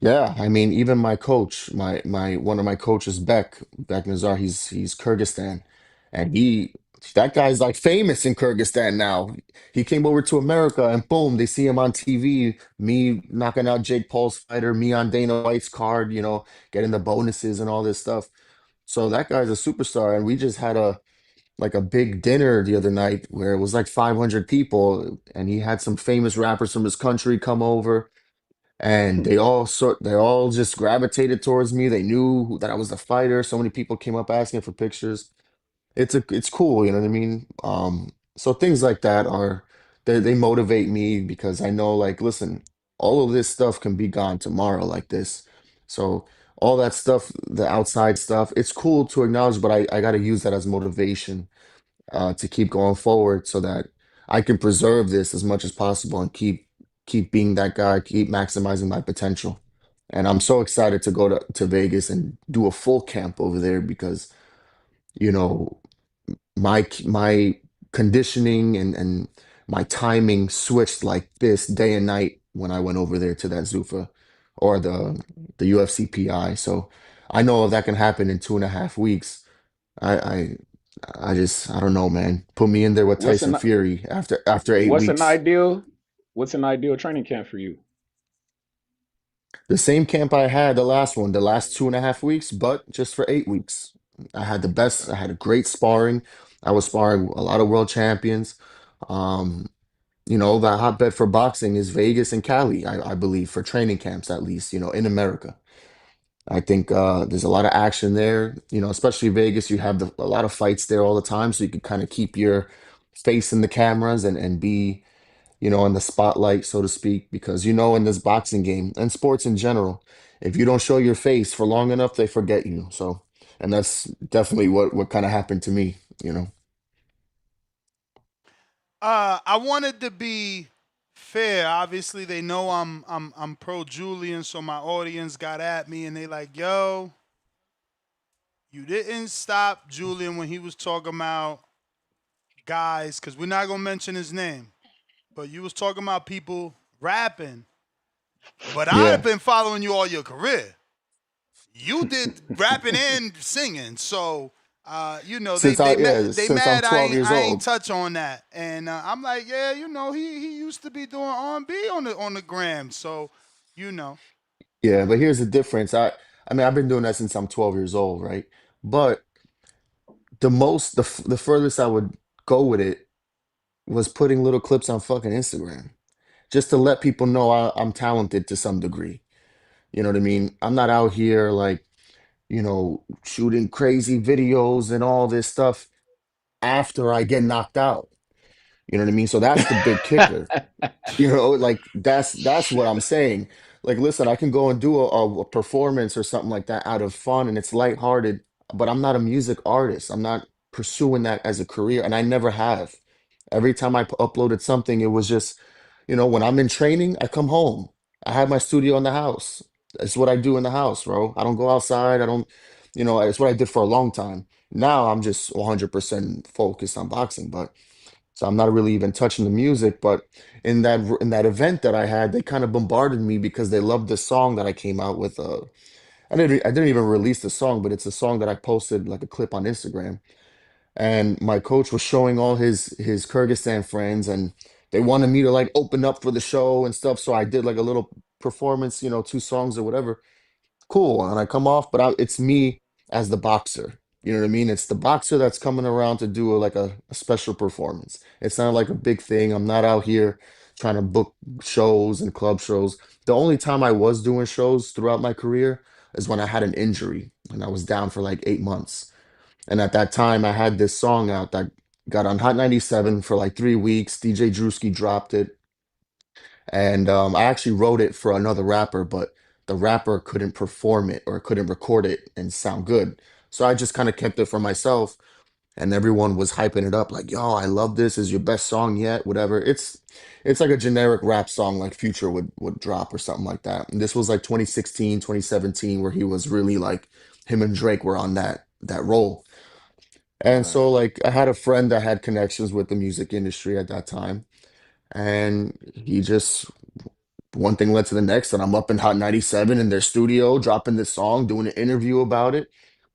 [SPEAKER 4] yeah, I mean, even my coach, my one of my coaches, Beck Nazar, he's Kyrgyzstan, and that guy's like famous in Kyrgyzstan now. He came over to America, and boom, they see him on TV. Me knocking out Jake Paul's fighter, me on Dana White's card, getting the bonuses and all this stuff. So that guy's a superstar, and we just had a big dinner the other night where it was like 500 people, and he had some famous rappers from his country come over, and they all just gravitated towards me. They knew that I was the fighter. So many people came up asking for pictures. It's cool, you know what I mean? So things like that they motivate me because I know, like, listen, all of this stuff can be gone tomorrow like this. So all that stuff, the outside stuff, it's cool to acknowledge, but I got to use that as motivation to keep going forward so that I can preserve this as much as possible and keep being that guy, keep maximizing my potential. And I'm so excited to go to Vegas and do a full camp over there because, you know, my conditioning and my timing switched like this day and night when I went over there to that Zuffa or the UFC PI. So I know that can happen in 2.5 weeks. I I I don't know, man. Put me in there with
[SPEAKER 2] What's
[SPEAKER 4] Tyson
[SPEAKER 2] an
[SPEAKER 4] Fury after eight
[SPEAKER 2] what's an
[SPEAKER 4] weeks.
[SPEAKER 2] ideal what's an ideal training camp for you?
[SPEAKER 4] The same camp I had the last one, the last 2.5 weeks, but just for 8 weeks. I had the best.
[SPEAKER 2] Okay.
[SPEAKER 4] I had a great sparring. I was sparring a lot of world champions. Um, the hotbed for boxing is Vegas and Cali, I believe, for training camps at least, in America. I think there's a lot of action there, especially Vegas. You have a lot of fights there all the time, so you can kind of keep your face in the cameras and be, in the spotlight, so to speak, because in this boxing game and sports in general, if you don't show your face for long enough, they forget you. So, and that's definitely what kind of happened to me.
[SPEAKER 13] I wanted to be fair. Obviously, they know I'm pro Julian, so my audience got at me and they like, yo, you didn't stop Julian when he was talking about guys, because we're not gonna mention his name, but you was talking about people rapping. But I've
[SPEAKER 4] Yeah.
[SPEAKER 13] been following you all your career. You did rapping and singing, so they
[SPEAKER 4] Since I yeah,
[SPEAKER 13] they
[SPEAKER 4] since I'm
[SPEAKER 13] mad I
[SPEAKER 4] 12
[SPEAKER 13] ain't
[SPEAKER 4] years
[SPEAKER 13] I ain't
[SPEAKER 4] old.
[SPEAKER 13] touch on that, and I'm like, yeah, he used to be doing R&B on the gram, so you know.
[SPEAKER 4] Yeah, but here's the difference. I mean, I've been doing that since I'm 12 years old, right? But the furthest I would go with it was putting little clips on fucking Instagram, just to let people know I'm talented to some degree. You know what I mean? I'm not out here like, shooting crazy videos and all this stuff after I get knocked out. You know what I mean? So that's the big kicker. Like that's what I'm saying. Like, listen, I can go and do a performance or something like that out of fun and it's lighthearted, but I'm not a music artist. I'm not pursuing that as a career, and I never have. Every time I uploaded something, it was just, when I'm in training, I come home. I have my studio in the house. That's what I do in the house, bro. I don't go outside. I don't, it's what I did for a long time. Now I'm just 100% focused on boxing, but so I'm not really even touching the music. But in that event that I had, they kind of bombarded me because they loved the song that I came out with. I didn't even release the song, but it's a song that I posted like a clip on Instagram. And my coach was showing all his Kyrgyzstan friends, and they wanted me to like open up for the show and stuff. So I did like a little performance, 2 songs or whatever. Cool. And I come off, but it's me as the boxer. You know what I mean? It's the boxer that's coming around to do a special performance. It's not like a big thing. I'm not out here trying to book shows and club shows. The only time I was doing shows throughout my career is when I had an injury and I was down for like 8 months. And at that time, I had this song out that got on Hot 97 for like 3 weeks. DJ Drewski dropped it. And I actually wrote it for another rapper, but the rapper couldn't perform it or couldn't record it and sound good. So I just kind of kept it for myself, and everyone was hyping it up like, "Yo, I love this. Is your best song yet?" Whatever. It's like a generic rap song like Future would drop or something like that. And this was like 2016, 2017, where he was really like him and Drake were on that role. And
[SPEAKER 2] Right.
[SPEAKER 4] so like I had a friend that had connections with the music industry at that time, and he just one thing led to the next, and I'm up in Hot 97 in their studio, dropping this song, doing an interview about it.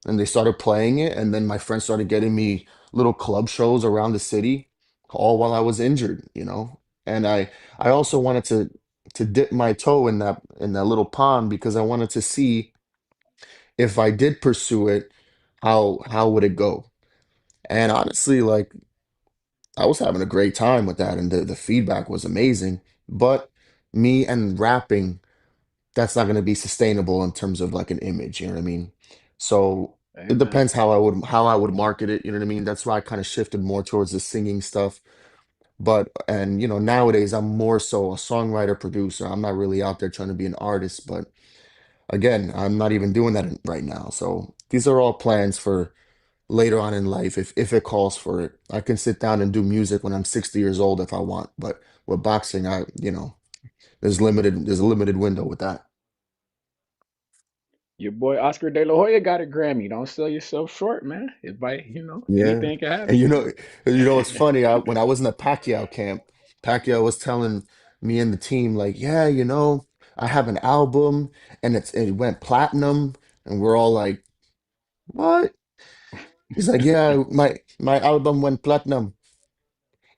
[SPEAKER 4] And they started playing it. And then my friends started getting me little club shows around the city, all while I was injured, you know. And I also wanted to dip my toe in that little pond because I wanted to see if I did pursue it, how would it go? And honestly, like I was having a great time with that, and the feedback was amazing. But me and rapping, that's not going to be sustainable in terms of like an image, you know what I mean? So it
[SPEAKER 2] Amen.
[SPEAKER 4] depends how I would market it, you know what I mean? That's why I kind of shifted more towards the singing stuff. But and you know, nowadays I'm more so a songwriter producer. I'm not really out there trying to be an artist, but again, I'm not even doing that right now. So these are all plans for later on in life if it calls for it. I can sit down and do music when I'm 60 years old if I want, but with boxing, you know, there's a limited window with that.
[SPEAKER 2] Your boy Oscar De La Hoya got a Grammy. Don't sell yourself short, man. It might,
[SPEAKER 4] Yeah.
[SPEAKER 2] anything can
[SPEAKER 4] And
[SPEAKER 2] happen.
[SPEAKER 4] you know, it's funny. When I was in the Pacquiao camp, Pacquiao was telling me and the team, like, yeah, you know, I have an album and it went platinum. And we're all like, what? He's like, yeah, my album went platinum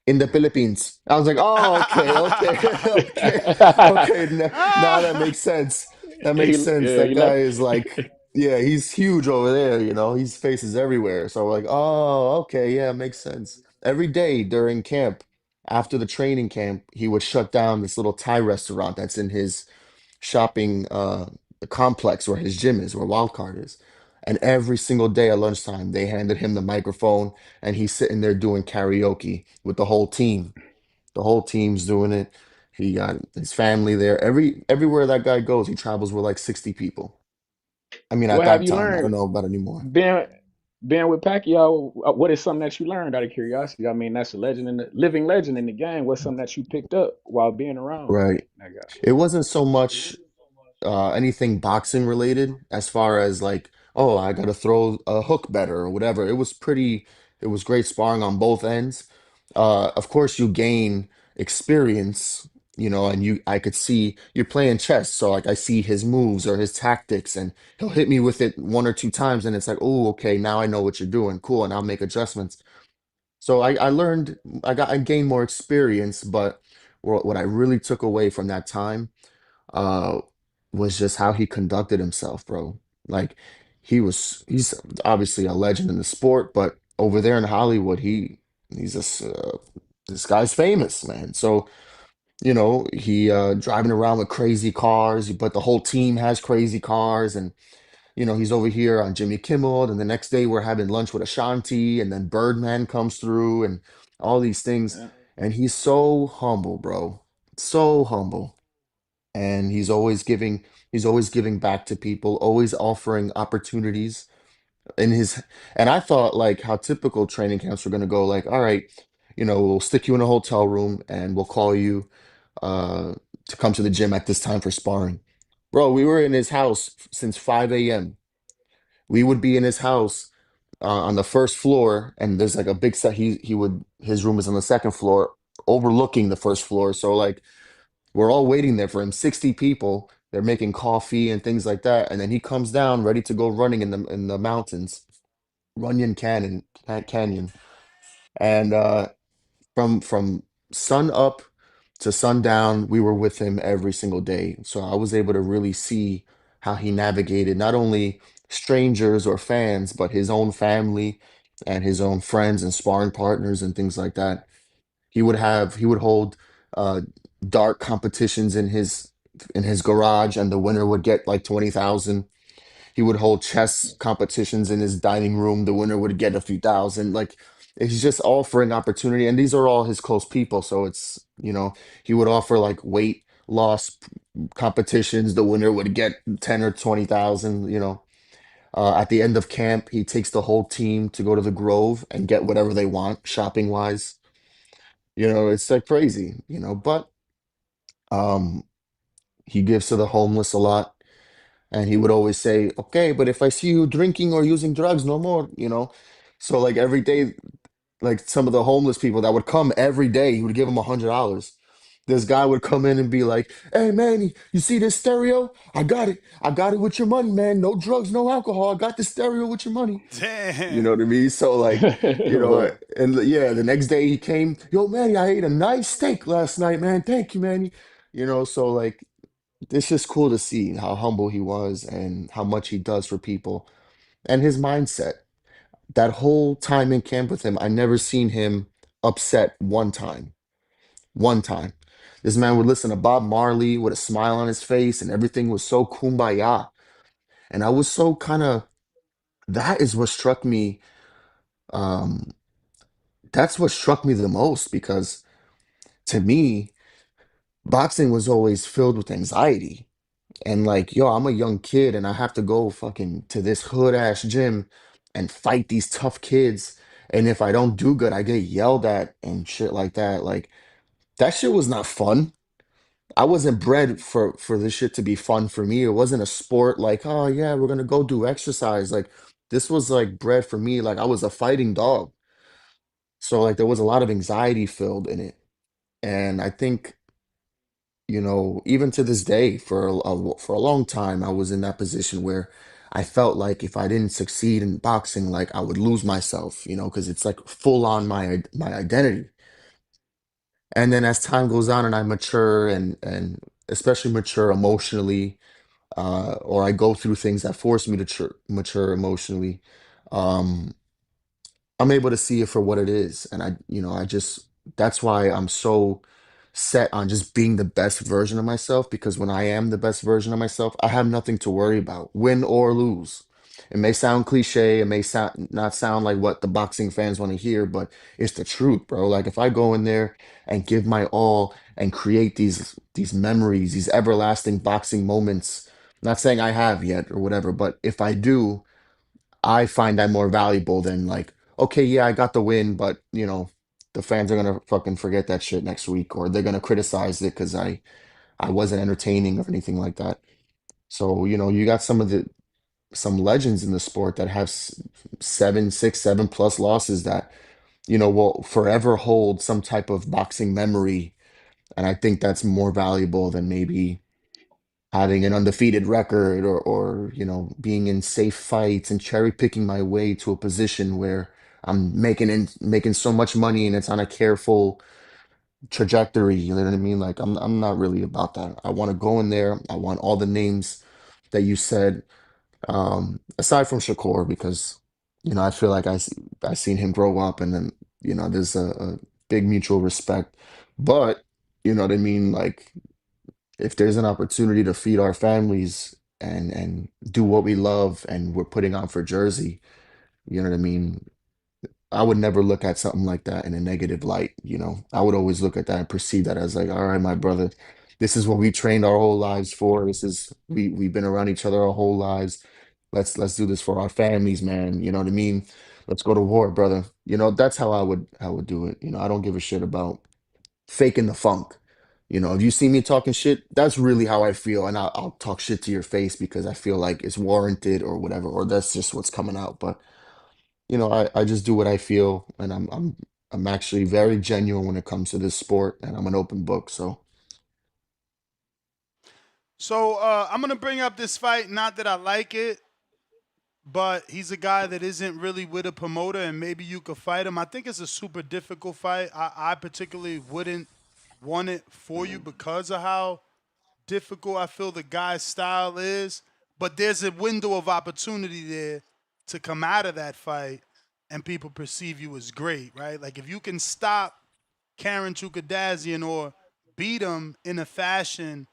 [SPEAKER 4] in the Philippines. I was like, oh, okay, okay, okay, okay. Now that makes sense. That makes sense.
[SPEAKER 2] Yeah,
[SPEAKER 4] That
[SPEAKER 2] he
[SPEAKER 4] guy
[SPEAKER 2] left.
[SPEAKER 4] is like, yeah, he's huge over there, you know, he's faces everywhere. So we're like, oh, okay, yeah, makes sense. Every day during camp, after the training camp, he would shut down this little Thai restaurant that's in his shopping complex where his gym is, where Wildcard is. And every single day at lunchtime, they handed him the microphone and he's sitting there doing karaoke with the whole team. The whole team's doing it. He got his family there. Everywhere that guy goes, he travels with like 60 people. I mean, at
[SPEAKER 2] What have
[SPEAKER 4] that
[SPEAKER 2] you
[SPEAKER 4] time, I don't
[SPEAKER 2] learned
[SPEAKER 4] know about anymore.
[SPEAKER 2] being being with Pacquiao? What is something that you learned out of curiosity? I mean, that's a legend in the living legend in the game. What's something that you picked up while being around
[SPEAKER 4] Right.
[SPEAKER 2] that guy?
[SPEAKER 4] It wasn't so much anything boxing related as far as like, oh, I gotta throw a hook better or whatever. It was great sparring on both ends. Of course you gain experience, you know, and I could see you're playing chess, so like I see his moves or his tactics, and he'll hit me with it one or two times, and it's like, oh, okay, now I know what you're doing. Cool, and I'll make adjustments. So I learned, I gained more experience, but what I really took away from that time uh was just how he conducted himself, bro. Like he's obviously a legend in the sport, but over there in Hollywood, he's just this guy's famous, man. So, you know, he driving around with crazy cars, but the whole team has crazy cars and you know, he's over here on Jimmy Kimmel, and the next day we're having lunch with Ashanti, and then Birdman comes through and all these things.
[SPEAKER 2] Yeah.
[SPEAKER 4] And he's so humble, bro. So humble, and he's always giving back to people, always offering opportunities in his. And I thought like how typical training camps were going to go, like, all right, you know, we'll stick you in a hotel room and we'll call you uh to come to the gym at this time for sparring. Bro, we were in his house since 5 a.m. We would be in his house on the first floor, and there's like a big set. His room is on the second floor overlooking the first floor, so like we're all waiting there for him. 60 people. They're making coffee and things like that. And then he comes down ready to go running in the mountains, Canyon. And from sun up to sundown, we were with him every single day. So I was able to really see how he navigated not only strangers or fans, but his own family and his own friends and sparring partners and things like that. He would hold uh dart competitions in his garage, and the winner would get like 20,000. He would hold chess competitions in his dining room. The winner would get a few thousand. Like he's just offering opportunity, and these are all his close people. So it's, you know, he would offer like weight loss competitions. The winner would get 10 or 20,000, you know. At the end of camp, he takes the whole team to go to the Grove and get whatever they want, shopping wise. You know, it's like crazy, you know, but um he gives to the homeless a lot. And he would always say, okay, but if I see you drinking or using drugs, no more, you know. So like every day, like some of the homeless people that would come every day, he would give them $100. This guy would come in and be like, "Hey, Manny, you see this stereo? I got it. I got it with your money, man. No drugs, no alcohol. I got the stereo with your money." You know
[SPEAKER 13] Damn.
[SPEAKER 4] what I mean? So like,
[SPEAKER 2] Right.
[SPEAKER 4] and yeah, the next day he came, "Yo, Manny, I ate a nice steak last night, man. Thank you, Manny." So like, it's just cool to see how humble he was and how much he does for people and his mindset. That whole time in camp with him, I never seen him upset one time. One time. This man would listen to Bob Marley with a smile on his face, and everything was so kumbaya. And I was so kind of, that is what struck me. Um, that's what struck me the most because to me, boxing was always filled with anxiety. And like, yo, I'm a young kid and I have to go fucking to this hood ass gym and fight these tough kids. And if I don't do good, I get yelled at and shit like that. Like, that shit was not fun. I wasn't bred for this shit to be fun for me. It wasn't a sport like, oh yeah, we're gonna go do exercise. Like, this was like bred for me. Like, I was a fighting dog. So like there was a lot of anxiety filled in it. And I think, even to this day, for a long time, I was in that position where I felt like if I didn't succeed in boxing, like I would lose myself, because it's like full on my identity. And then as time goes on and I mature and especially mature emotionally, or I go through things that force me to mature emotionally, um, I'm able to see it for what it is. And that's why I'm so set on just being the best version of myself because when I am the best version of myself, I have nothing to worry about, win or lose. It may sound cliche, it may sound not sound like what the boxing fans want to hear, but it's the truth, bro. Like if I go in there and give my all and create these memories, these everlasting boxing moments, not saying I have yet or whatever, but if I do, I find that more valuable than like, okay, yeah, I got the win, but the fans are gonna fucking forget that shit next week, or they're gonna criticize it because I wasn't entertaining or anything like that. So, you got some legends in the sport that have 7, 6, 7+ losses that, will forever hold some type of boxing memory. And I think that's more valuable than maybe having an undefeated record or being in safe fights and cherry picking my way to a position where I'm making so much money and it's on a careful trajectory. You know what I mean? Like I'm not really about that. I want to go in there. I want all the names that you said, aside from Shakur, because I feel like I seen him grow up, and then there's a big mutual respect. But you know what I mean? Like if there's an opportunity to feed our families and do what we love and we're putting on for Jersey, you know what I mean? I would never look at something like that in a negative light. I would always look at that and perceive that as like, all right, my brother, this is what we trained our whole lives for. This is we've been around each other our whole lives. Let's do this for our families, man. You know what I mean? Let's go to war, brother. That's how I would do it. I don't give a shit about faking the funk. If you see me talking shit, that's really how I feel, and I'll talk shit to your face because I feel like it's warranted or whatever, or that's just what's coming out. But I just do what I feel, and I'm actually very genuine when it comes to this sport, and I'm an open book. So
[SPEAKER 13] So I'm gonna bring up this fight. Not that I like it, but he's a guy that isn't really with a promoter, and maybe you could fight him. I think it's a super difficult fight. I particularly wouldn't want it for you because of how difficult I feel the guy's style is. But there's a window of opportunity there to come out of that fight, and people perceive you as great, right? Like if you can stop Karen Chukadazian or beat him in a fashion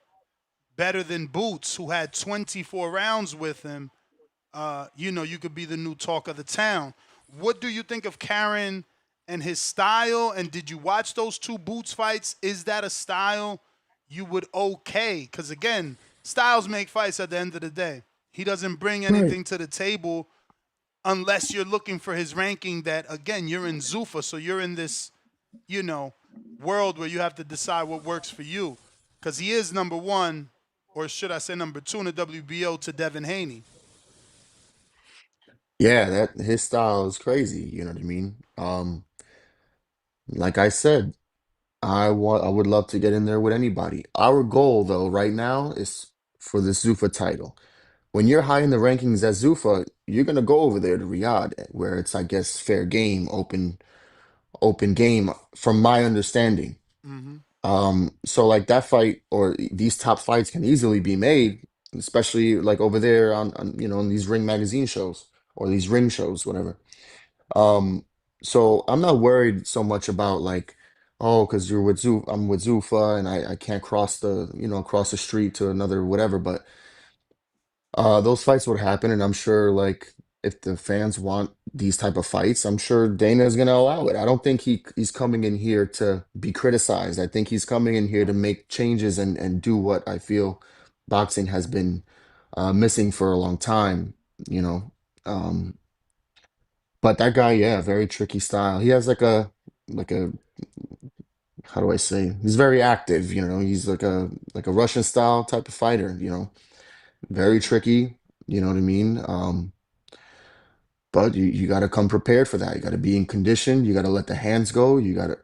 [SPEAKER 13] better than Boots, who had 24 rounds with him, you could be the new talk of the town. What do you think of Karen and his style? And did you watch those two Boots fights? Is that a style you would okay? Because again, styles make fights at the end of the day. He doesn't bring
[SPEAKER 4] right.
[SPEAKER 13] anything to the table unless you're looking for his ranking that, again, you're in Zuffa. So you're in this, world where you have to decide what works for you. Because he is number one, or should I say number two in the WBO to Devin Haney.
[SPEAKER 4] yeah, that his style is crazy. You know what I mean? Like I said, I would love to get in there with anybody. Our goal though right now is for the Zuffa title. When you're high in the rankings at Zuffa, you're gonna go over there to Riyadh, where it's, I guess, fair game, open game, from my understanding.
[SPEAKER 13] Mm-hmm.
[SPEAKER 4] So like that fight or these top fights can easily be made, especially like over there on in these ring magazine shows or these ring shows, whatever. Um, so I'm not worried so much about like, oh, because I'm with Zufa and I can't cross the street to another whatever. But those fights would happen, and I'm sure like if the fans want these type of fights, I'm sure Dana's gonna allow it. I don't think he's coming in here to be criticized. I think he's coming in here to make changes and do what I feel boxing has been missing for a long time, you know. Um, but that guy, yeah, very tricky style. He has like a how do I say? He's very active, you know. He's like a Russian style type of fighter, you know. Very tricky, you know what I mean? But you got to come prepared for that. You got to be in condition. You got to let the hands go. You got to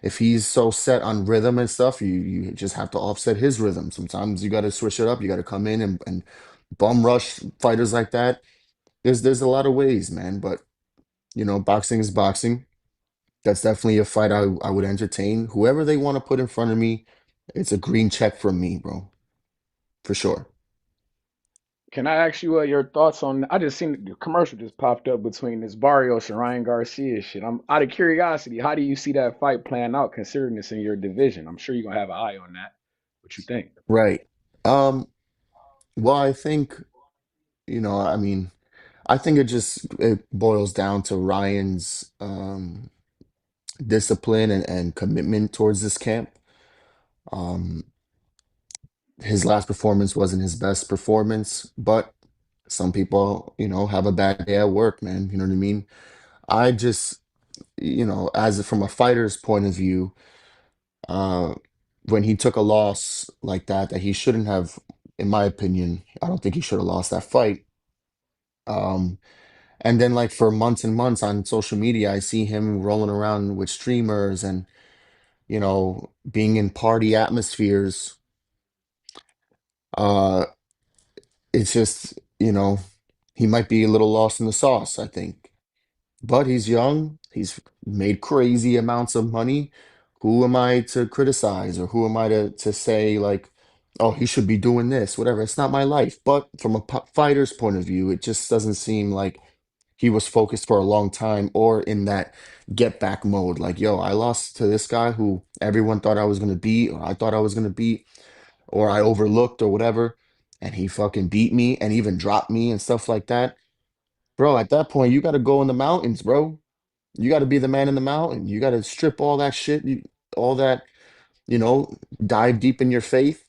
[SPEAKER 4] if he's so set on rhythm and stuff, you just have to offset his rhythm. Sometimes you got to switch it up. You got to come in and bum rush fighters like that. There's a lot of ways, man. But boxing is boxing. That's definitely a fight I would entertain. Whoever they want to put in front of me, it's a green check from me, bro, for sure.
[SPEAKER 2] Can I ask you your thoughts on? I just seen the commercial just popped up between this Barrios and Ryan Garcia shit. I'm out of curiosity. How do you see that fight playing out, considering it's in your division? I'm sure you're gonna have an eye on that. What you think?
[SPEAKER 4] Right. Um, well, I think, I mean, I think it boils down to Ryan's discipline and commitment towards this camp. Um, his last performance wasn't his best performance, but some people, have a bad day at work, man. You know what I mean? I just, as from a fighter's point of view, uh, when he took a loss like that he shouldn't have, in my opinion, I don't think he should have lost that fight. Um, and then like for months and months on social media, I see him rolling around with streamers and, being in party atmospheres. Uh, it's just, he might be a little lost in the sauce, I think. But he's young. He's made crazy amounts of money. Who am I to criticize or who am I to say like, oh, he should be doing this, whatever. It's not my life. But from a fighter's point of view, it just doesn't seem like he was focused for a long time or in that get back mode. Like, yo, I lost to this guy who everyone thought I was gonna beat, or I thought I was gonna beat, or I overlooked or whatever, and he fucking beat me and even dropped me and stuff like that. Bro, at that point, you got to go in the mountains, bro. You got to be the man in the mountain. You got to strip all that shit, all that, you know, dive deep in your faith,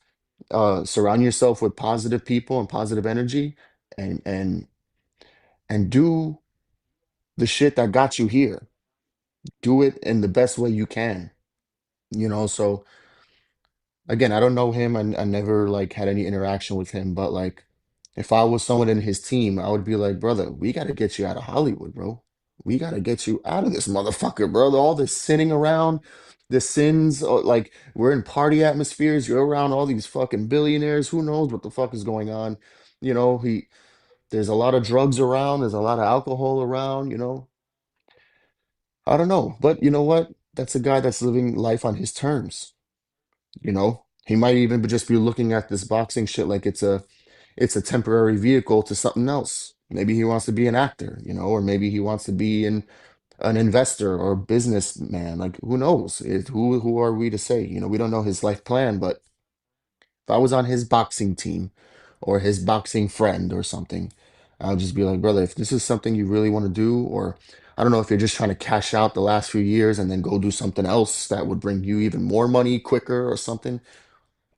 [SPEAKER 4] surround yourself with positive people and positive energy, and and do the shit that got you here. Do it in the best way you can, So again, I don't know him. I never like had any interaction with him, but like if I was someone in his team, I would be like, brother, we got to get you out of Hollywood, bro. We got to get you out of this motherfucker, bro. All this sinning around, the sins, like we're in party atmospheres. You're around all these fucking billionaires. Who knows what the fuck is going on? There's a lot of drugs around. There's a lot of alcohol around. I don't know, but you know what? That's a guy that's living life on his terms. He might even just be looking at this boxing shit like it's a temporary vehicle to something else. Maybe he wants to be an actor, or maybe he wants to be an investor or businessman. Like who knows? Who are we to say? We don't know his life plan, but if I was on his boxing team or his boxing friend or something, I'll just be like, brother, if this is something you really want to do, or I don't know if you're just trying to cash out the last few years and then go do something else that would bring you even more money quicker or something,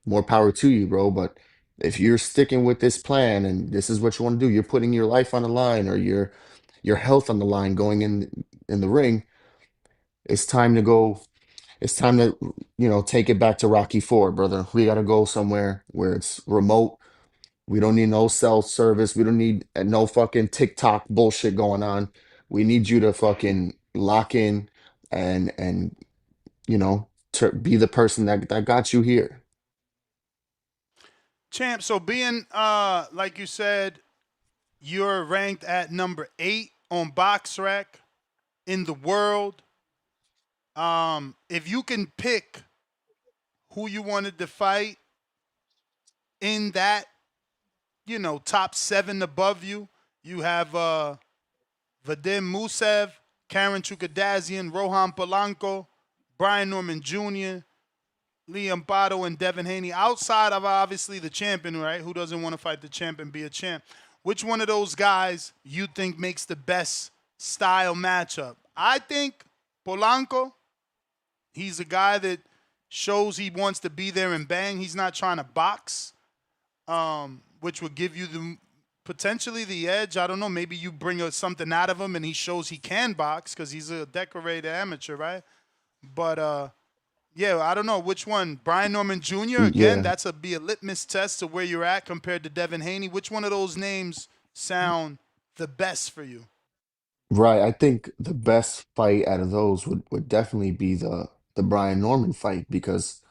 [SPEAKER 4] more power to you, bro. But if you're sticking with this plan and this is what you want to do, you're putting your life on the line or your health on the line going in the ring, it's time to go. It's time to, take it back to Rocky Four, brother. We got to go somewhere where it's remote. We don't need no cell service. We don't need no fucking TikTok bullshit going on. We need you to fucking lock in and be the person that got you here.
[SPEAKER 13] Champ, so being like you said, you're ranked at number 8 on BoxRec in the world. If you can pick who you wanted to fight in that, top 7 above you, you have Vadim Musev, Karen Chukadazian, Rohan Polanco, Brian Norman Jr., Liam Botto, and Devin Haney. Outside of obviously the champion, right? Who doesn't want to fight the champ and be a champ? Which one of those guys you think makes the best style matchup? I think Polanco. He's a guy that shows he wants to be there and bang. He's not trying to box, which would give you potentially the edge. I don't know. Maybe you bring something out of him and he shows he can box because he's a decorated amateur, right? But yeah, I don't know which one. Brian Norman Jr. Again,
[SPEAKER 4] Yeah.
[SPEAKER 13] that's be a litmus test to where you're at compared to Devin Haney. Which one of those names sound the best for you?
[SPEAKER 4] Right. I think the best fight out of those would definitely be the Brian Norman fight because,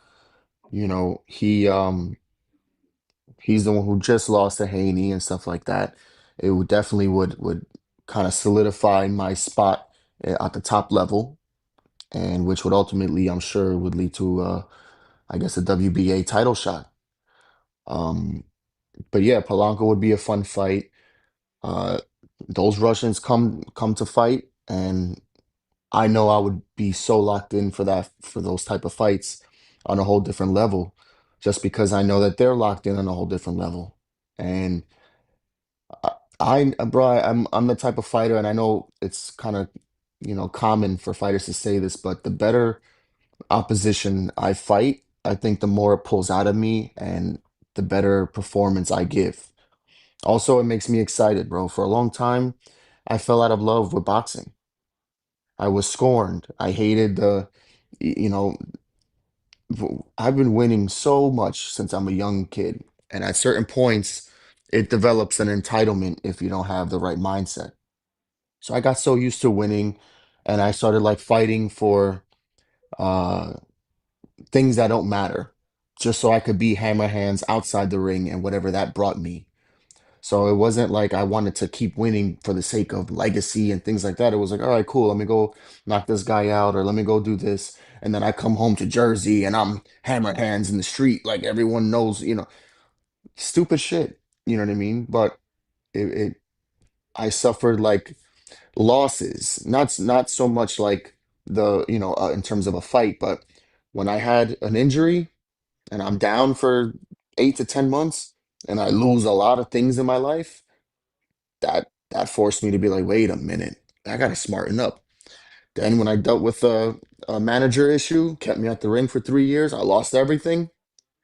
[SPEAKER 4] he's the one who just lost to Haney and stuff like that. It would definitely would kind of solidify my spot at the top level, and which would ultimately, I'm sure, would lead to I guess a WBA title shot. Um, but yeah, Polanco would be a fun fight. Uh, those Russians come to fight, and I know I would be so locked in for those type of fights on a whole different level, just because I know that they're locked in on a whole different level. And bro, I'm the type of fighter, and I know it's kind of common for fighters to say this, but the better opposition I fight, I think the more it pulls out of me, and the better performance I give. Also, it makes me excited, bro. For a long time, I fell out of love with boxing. I was scorned. I hated y- you know, I've been winning so much since I'm a young kid. And at certain points, it develops an entitlement if you don't have the right mindset. So I got so used to winning, and I started like fighting for uh things that don't matter, just so I could be hammer hands outside the ring and whatever that brought me. So it wasn't like I wanted to keep winning for the sake of legacy and things like that. It was like, all right, cool, let me go knock this guy out, or let me go do this. And then I come home to Jersey and I'm hammer hands in the street, like everyone knows, stupid shit. You know what I mean? But it I suffered like losses, not so much like in terms of a fight, but when I had an injury and I'm down for 8 to 10 months and I lose a lot of things in my life, that forced me to be like, wait a minute, I gotta smarten up. Then when I dealt with a manager issue, kept me at the ring for 3 years, I lost everything.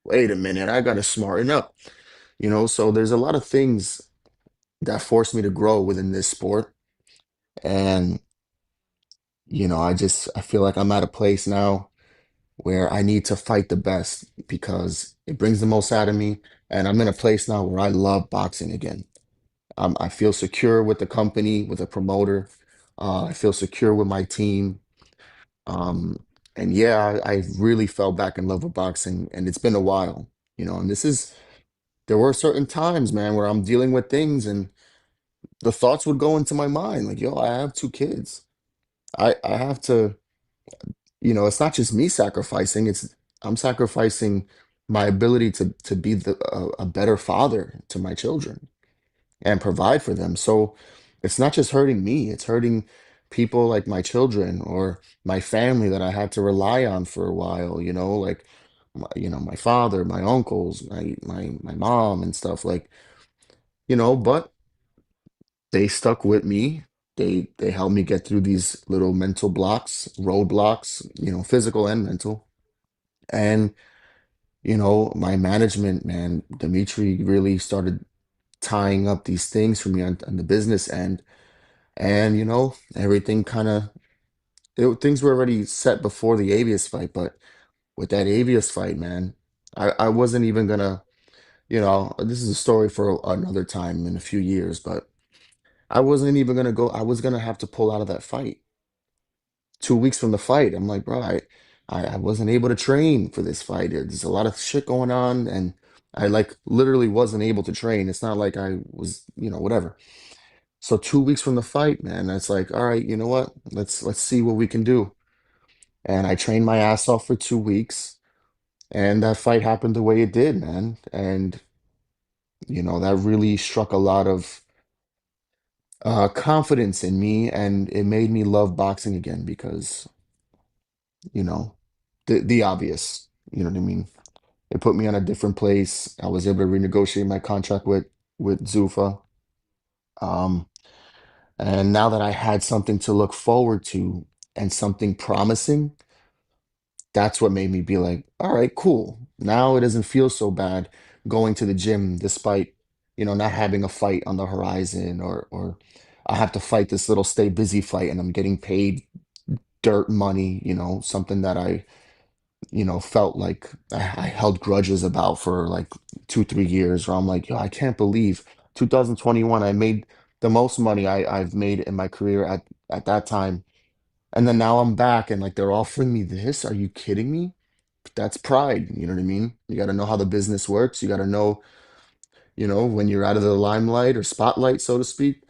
[SPEAKER 4] Wait a minute, I gotta smarten up. So there's a lot of things that forced me to grow within this sport. And, I feel like I'm at a place now where I need to fight the best because it brings the most out of me. And I'm in a place now where I love boxing again. I feel secure with the company, with the promoter. I feel secure with my team. Um, and yeah, I really fell back in love with boxing, and it's been a while, and there were certain times, man, where I'm dealing with things and the thoughts would go into my mind like, yo, I have 2 kids. I have to, it's not just me sacrificing, I'm sacrificing my ability to be a better father to my children and provide for them. So it's not just hurting me, it's hurting people like my children or my family that I had to rely on for a while, like my father, my uncles, my mom and stuff like, but they stuck with me. They helped me get through these little mental blocks, roadblocks, physical and mental. And my management, man, Dimitri really started tying up these things for me on the business end. And everything kind of things were already set before the Avius fight, but with that Avius fight, man, I wasn't even gonna, this is a story for another time in a few years, but I wasn't even gonna go. I was gonna have to pull out of that fight 2 weeks from the fight. I'm like, bro, I wasn't able to train for this fight. There's a lot of shit going on, and I like literally wasn't able to train. It's not like I was, whatever. So 2 weeks from the fight, man, it's like, all right, you know what? Let's see what we can do. And I trained my ass off for 2 weeks, and that fight happened the way it did, man. And that really struck a lot of confidence in me, and it made me love boxing again because, you know, the obvious, you know what I mean? It put me on a different place. I was able to renegotiate my contract with Zuffa. Um, and now that I had something to look forward to and something promising, that's what made me be like, all right, cool. Now it doesn't feel so bad going to the gym despite, not having a fight on the horizon, or I have to fight this little stay busy fight and I'm getting paid dirt money, something that I felt like I held grudges about for like 2, 3 years, where I'm like, yo, I can't believe 2021, I made the most money I've made in my career at that time. And then now I'm back and like they're offering me this. Are you kidding me? That's pride. You know what I mean? You got to know how the business works. You got to know, when you're out of the limelight or spotlight, so to speak,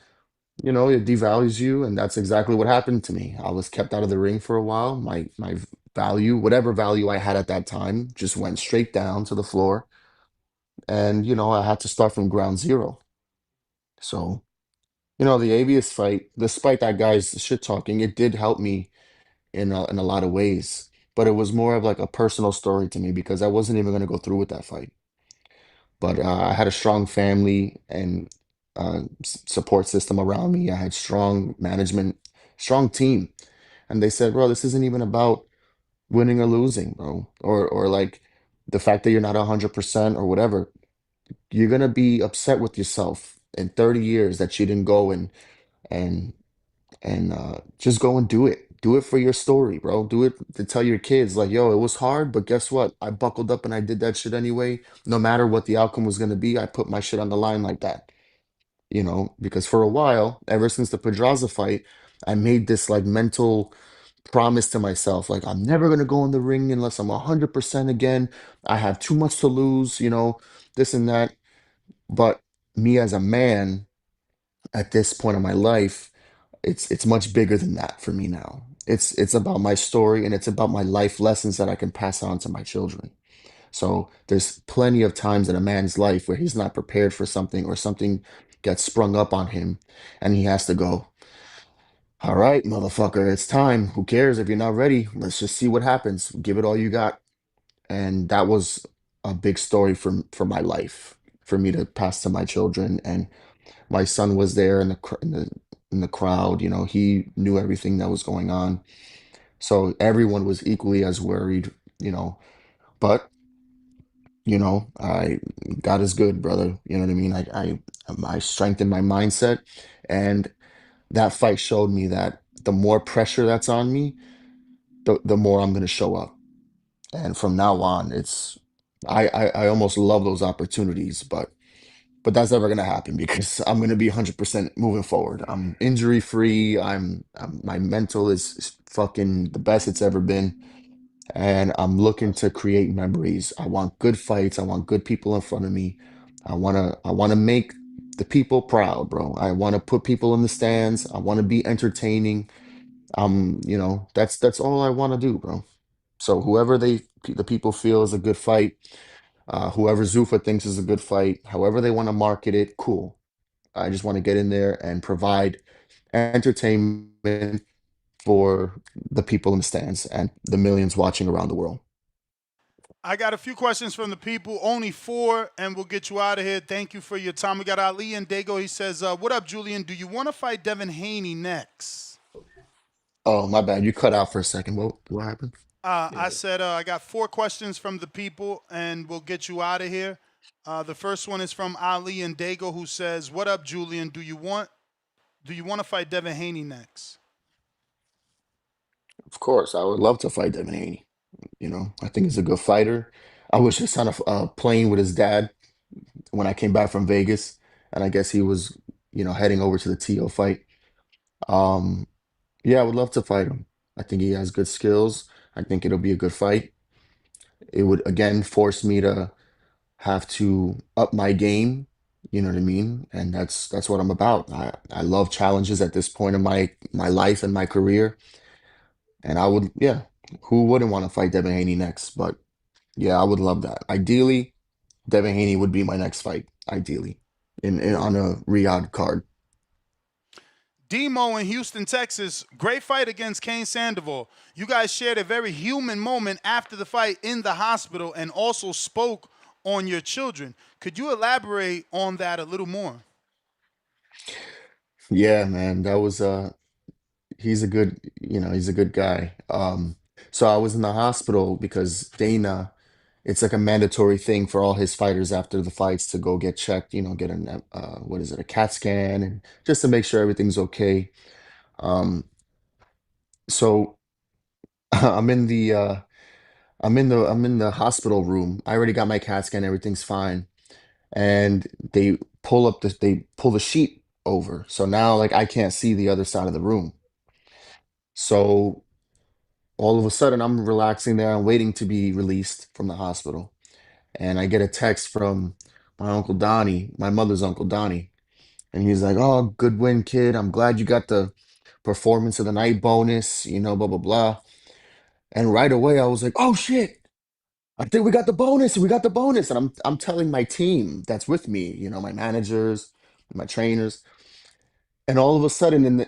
[SPEAKER 4] it devalues you. And that's exactly what happened to me. I was kept out of the ring for a while. My value, whatever value I had at that time, just went straight down to the floor. And, I had to start from ground zero. So, the ABS fight, despite that guy's shit talking, it did help me in a lot of ways. But it was more of like a personal story to me because I wasn't even going to go through with that fight. But I had a strong family and support system around me. I had strong management, strong team, and they said, "Bro, this isn't even about winning or losing, bro, or like the fact that you're not 100% or whatever. You're gonna be upset with yourself in 30 years that you didn't go and just go and do it. Do it for your story, bro. Do it to tell your kids, like, yo, it was hard, but guess what? I buckled up and I did that shit anyway. No matter what the outcome was gonna be, I put my shit on the line like that. Because for a while, ever since the Pedraza fight, I made this like mental promise to myself, like, I'm never gonna go in the ring unless I'm 100% again. I have too much to lose, this and that. But me as a man at this point in my life, it's much bigger than that for me now. It's about my story and it's about my life lessons that I can pass on to my children. So there's plenty of times in a man's life where he's not prepared for something or something gets sprung up on him and he has to go, all right, motherfucker, it's time. Who cares if you're not ready? Let's just see what happens. Give it all you got. And that was a big story for my life, for me to pass to my children. And my son was there in the crowd. He knew everything that was going on, so everyone was equally as worried. But I God is good, brother. You know what I mean. I strengthened my mindset, and that fight showed me that the more pressure that's on me, the more I'm gonna show up. And from now on, I almost love those opportunities, but that's never gonna happen because I'm gonna be 100% moving forward. I'm injury free. My mental is fucking the best it's ever been, and I'm looking to create memories. I want good fights. I want good people in front of me. I wanna make the people proud, bro. I want to put people in the stands. I want to be entertaining. That's all I want to do, bro. So whoever the people feel is a good fight, whoever Zuffa thinks is a good fight, however they want to market it, cool. I just want to get in there and provide entertainment for the people in the stands and the millions watching around the world.
[SPEAKER 13] I got a few questions from the people, only 4, and we'll get you out of here. Thank you for your time. We got Ali and Dago. He says, what up, Julian? Do you want to fight Devin Haney next?
[SPEAKER 4] Oh, my bad. You cut out for a second. What happened?
[SPEAKER 13] I said I got 4 questions from the people, and we'll get you out of here. The first one is from Ali and Dago, who says, what up, Julian? Do you want to fight Devin Haney next?
[SPEAKER 4] Of course, I would love to fight Devin Haney. I think he's a good fighter. I was just on a plane with his dad when I came back from Vegas, and I guess he was, heading over to the TO fight. Um, yeah, I would love to fight him. I think he has good skills. I think it'll be a good fight. It would again force me to have to up my game, you know what I mean? And that's what I'm about. I love challenges at this point in my life and my career. And I would, yeah, who wouldn't want to fight Devin Haney next? But yeah, I would love that. Ideally, Devin Haney would be my next fight, ideally, in on a Riyadh card.
[SPEAKER 13] Demo in Houston, Texas. Great fight against Kane Sandoval. You guys shared a very human moment after the fight in the hospital and also spoke on your children. Could you elaborate on that a little more?
[SPEAKER 4] Yeah, man, that was he's a good, he's a good guy. So I was in the hospital because Dana, it's like a mandatory thing for all his fighters after the fights to go get checked, get an what is it, a CAT scan, and just to make sure everything's okay. Um, so I'm in the I'm in the hospital room. I already got my CAT scan, everything's fine. And they pull the sheet over. So now like I can't see the other side of the room. So all of a sudden I'm relaxing there. I'm waiting to be released from the hospital. And I get a text from my Uncle Donnie, my mother's Uncle Donnie. And he's like, "Oh, good win, kid. I'm glad you got the performance of the night bonus, blah, blah, blah." And right away I was like, "Oh shit. I think we got the bonus. We got the bonus." And I'm telling my team that's with me, my managers, my trainers. And all of a sudden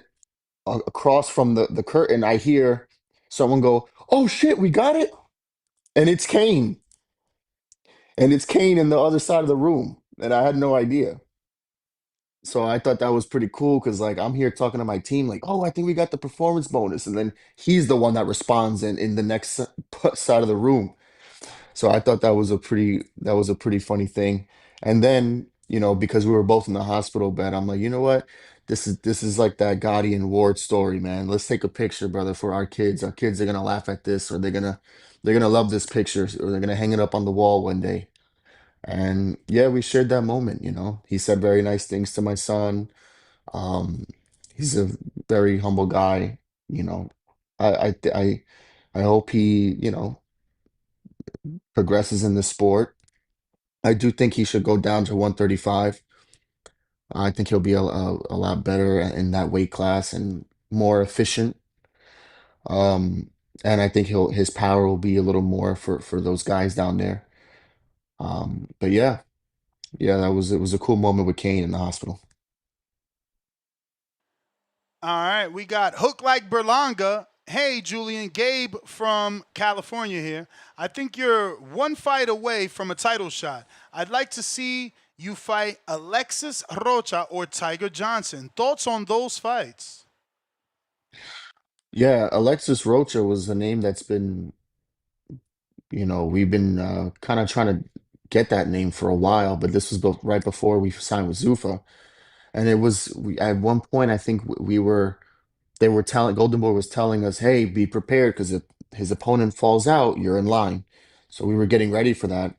[SPEAKER 4] across from the curtain, I hear someone go, "Oh shit, we got it." And it's Kane. And it's Kane in the other side of the room. And I had no idea. So I thought that was pretty cool because like I'm here talking to my team, like, "Oh, I think we got the performance bonus." And then he's the one that responds in the next side of the room. So I thought that was a pretty funny thing. And then, because we were both in the hospital bed, I'm like, you know what? This is like that Gotti and Ward story, man. Let's take a picture, brother, for our kids. Our kids are gonna laugh at this, or they're gonna love this picture, or they're gonna hang it up on the wall one day. And yeah, we shared that moment. He said very nice things to my son. Um, he's a very humble guy, you know. I hope he, progresses in the sport. I do think he should go down to 135. I think he'll be a lot better in that weight class and more efficient. Um, and I think his power will be a little more for those guys down there. But yeah, yeah, it was a cool moment with Kane in the hospital.
[SPEAKER 13] All right, we got Hook Like Berlanga. Hey, Julian, Gabe from California here. I think you're one fight away from a title shot. I'd like to see you fight Alexis Rocha or Tiger Johnson. Thoughts on those fights?
[SPEAKER 4] Yeah, Alexis Rocha was the name that's been, we've been kind of trying to get that name for a while, but this was right before we signed with Zuffa. And at one point, I think they were telling Golden Boy was telling us, "Hey, be prepared because if his opponent falls out, you're in line." So we were getting ready for that.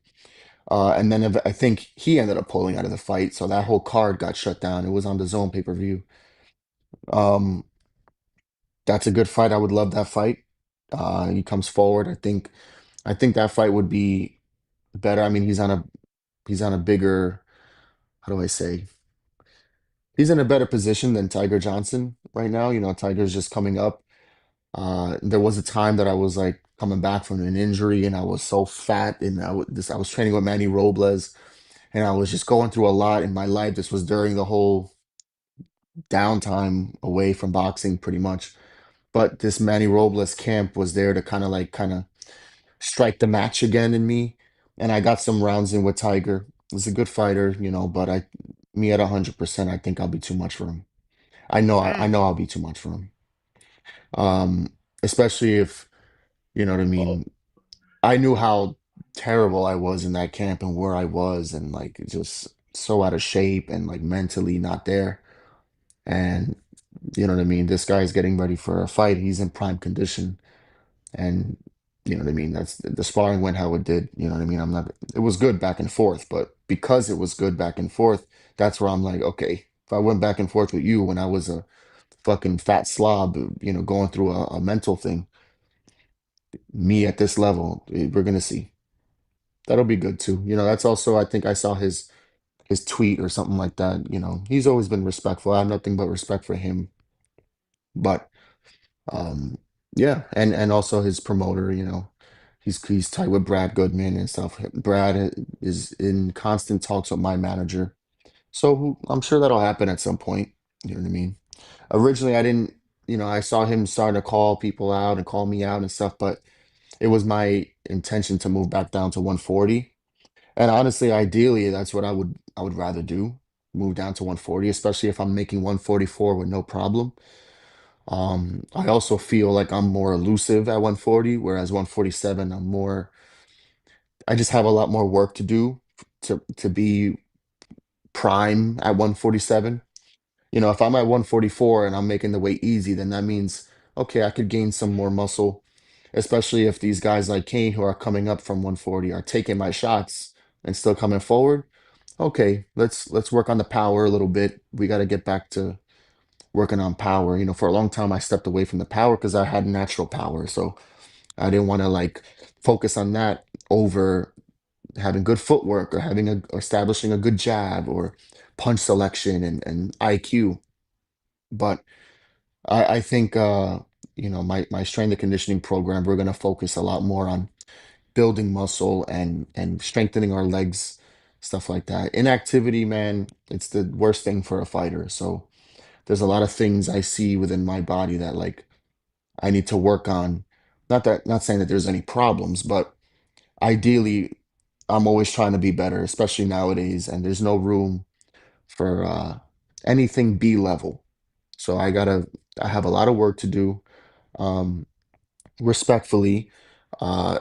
[SPEAKER 4] And then I think he ended up pulling out of the fight, so that whole card got shut down. It was on the Zone pay-per-view. Um, that's a good fight. I would love that fight. He comes forward. I think that fight would be better. I mean, he's on a bigger, how do I say? He's in a better position than Tiger Johnson right now. Tiger's just coming up. There was a time that I was like coming back from an injury and I was so fat and I was training with Manny Robles and I was just going through a lot in my life. This was during the whole downtime away from boxing pretty much. But this Manny Robles camp was there to kind of strike the match again in me. And I got some rounds in with Tiger. He's a good fighter, but me at 100%, I think I'll be too much for him. I know I'll be too much for him. Um, Especially if, you know what I mean, I knew how terrible I was in that camp and where I was and like just so out of shape and like mentally not there. And you know what I mean? This guy's getting ready for a fight. He's in prime condition. And you know what I mean? That's the sparring went how it did. You know what I mean? It was good back and forth, but because it was good back and forth, that's where I'm like, okay, if I went back and forth with you when I was a fucking fat slob, going through a mental thing, me at this level, we're gonna see. That'll be good too. That's also, I think I saw his tweet or something like that. He's always been respectful. I have nothing but respect for him. But yeah, and also his promoter, he's tight with Brad Goodman and stuff. Brad is in constant talks with my manager. So I'm sure that'll happen at some point. You know what I mean? Originally, I didn't, I saw him starting to call people out and call me out and stuff, but it was my intention to move back down to 140. And honestly, ideally, that's what I would rather do, move down to 140, especially if I'm making 144 with no problem. I also feel like I'm more elusive at 140, whereas 147, I just have a lot more work to do to be prime at 147. If I'm at 144 and I'm making the weight easy, then that means, okay, I could gain some more muscle, especially if these guys like Kane who are coming up from 140 are taking my shots and still coming forward. Okay, let's work on the power a little bit. We got to get back to working on power. For a long time I stepped away from the power because I had natural power. So I didn't want to like focus on that over having good footwork or or establishing a good jab or punch selection and IQ. But I think my strength and conditioning program, we're gonna focus a lot more on building muscle and strengthening our legs, stuff like that. Inactivity, man, it's the worst thing for a fighter. So there's a lot of things I see within my body that like I need to work on. Not saying that there's any problems, but ideally I'm always trying to be better, especially nowadays, and there's no room for anything B level. So I have a lot of work to do. Um, Respectfully, uh,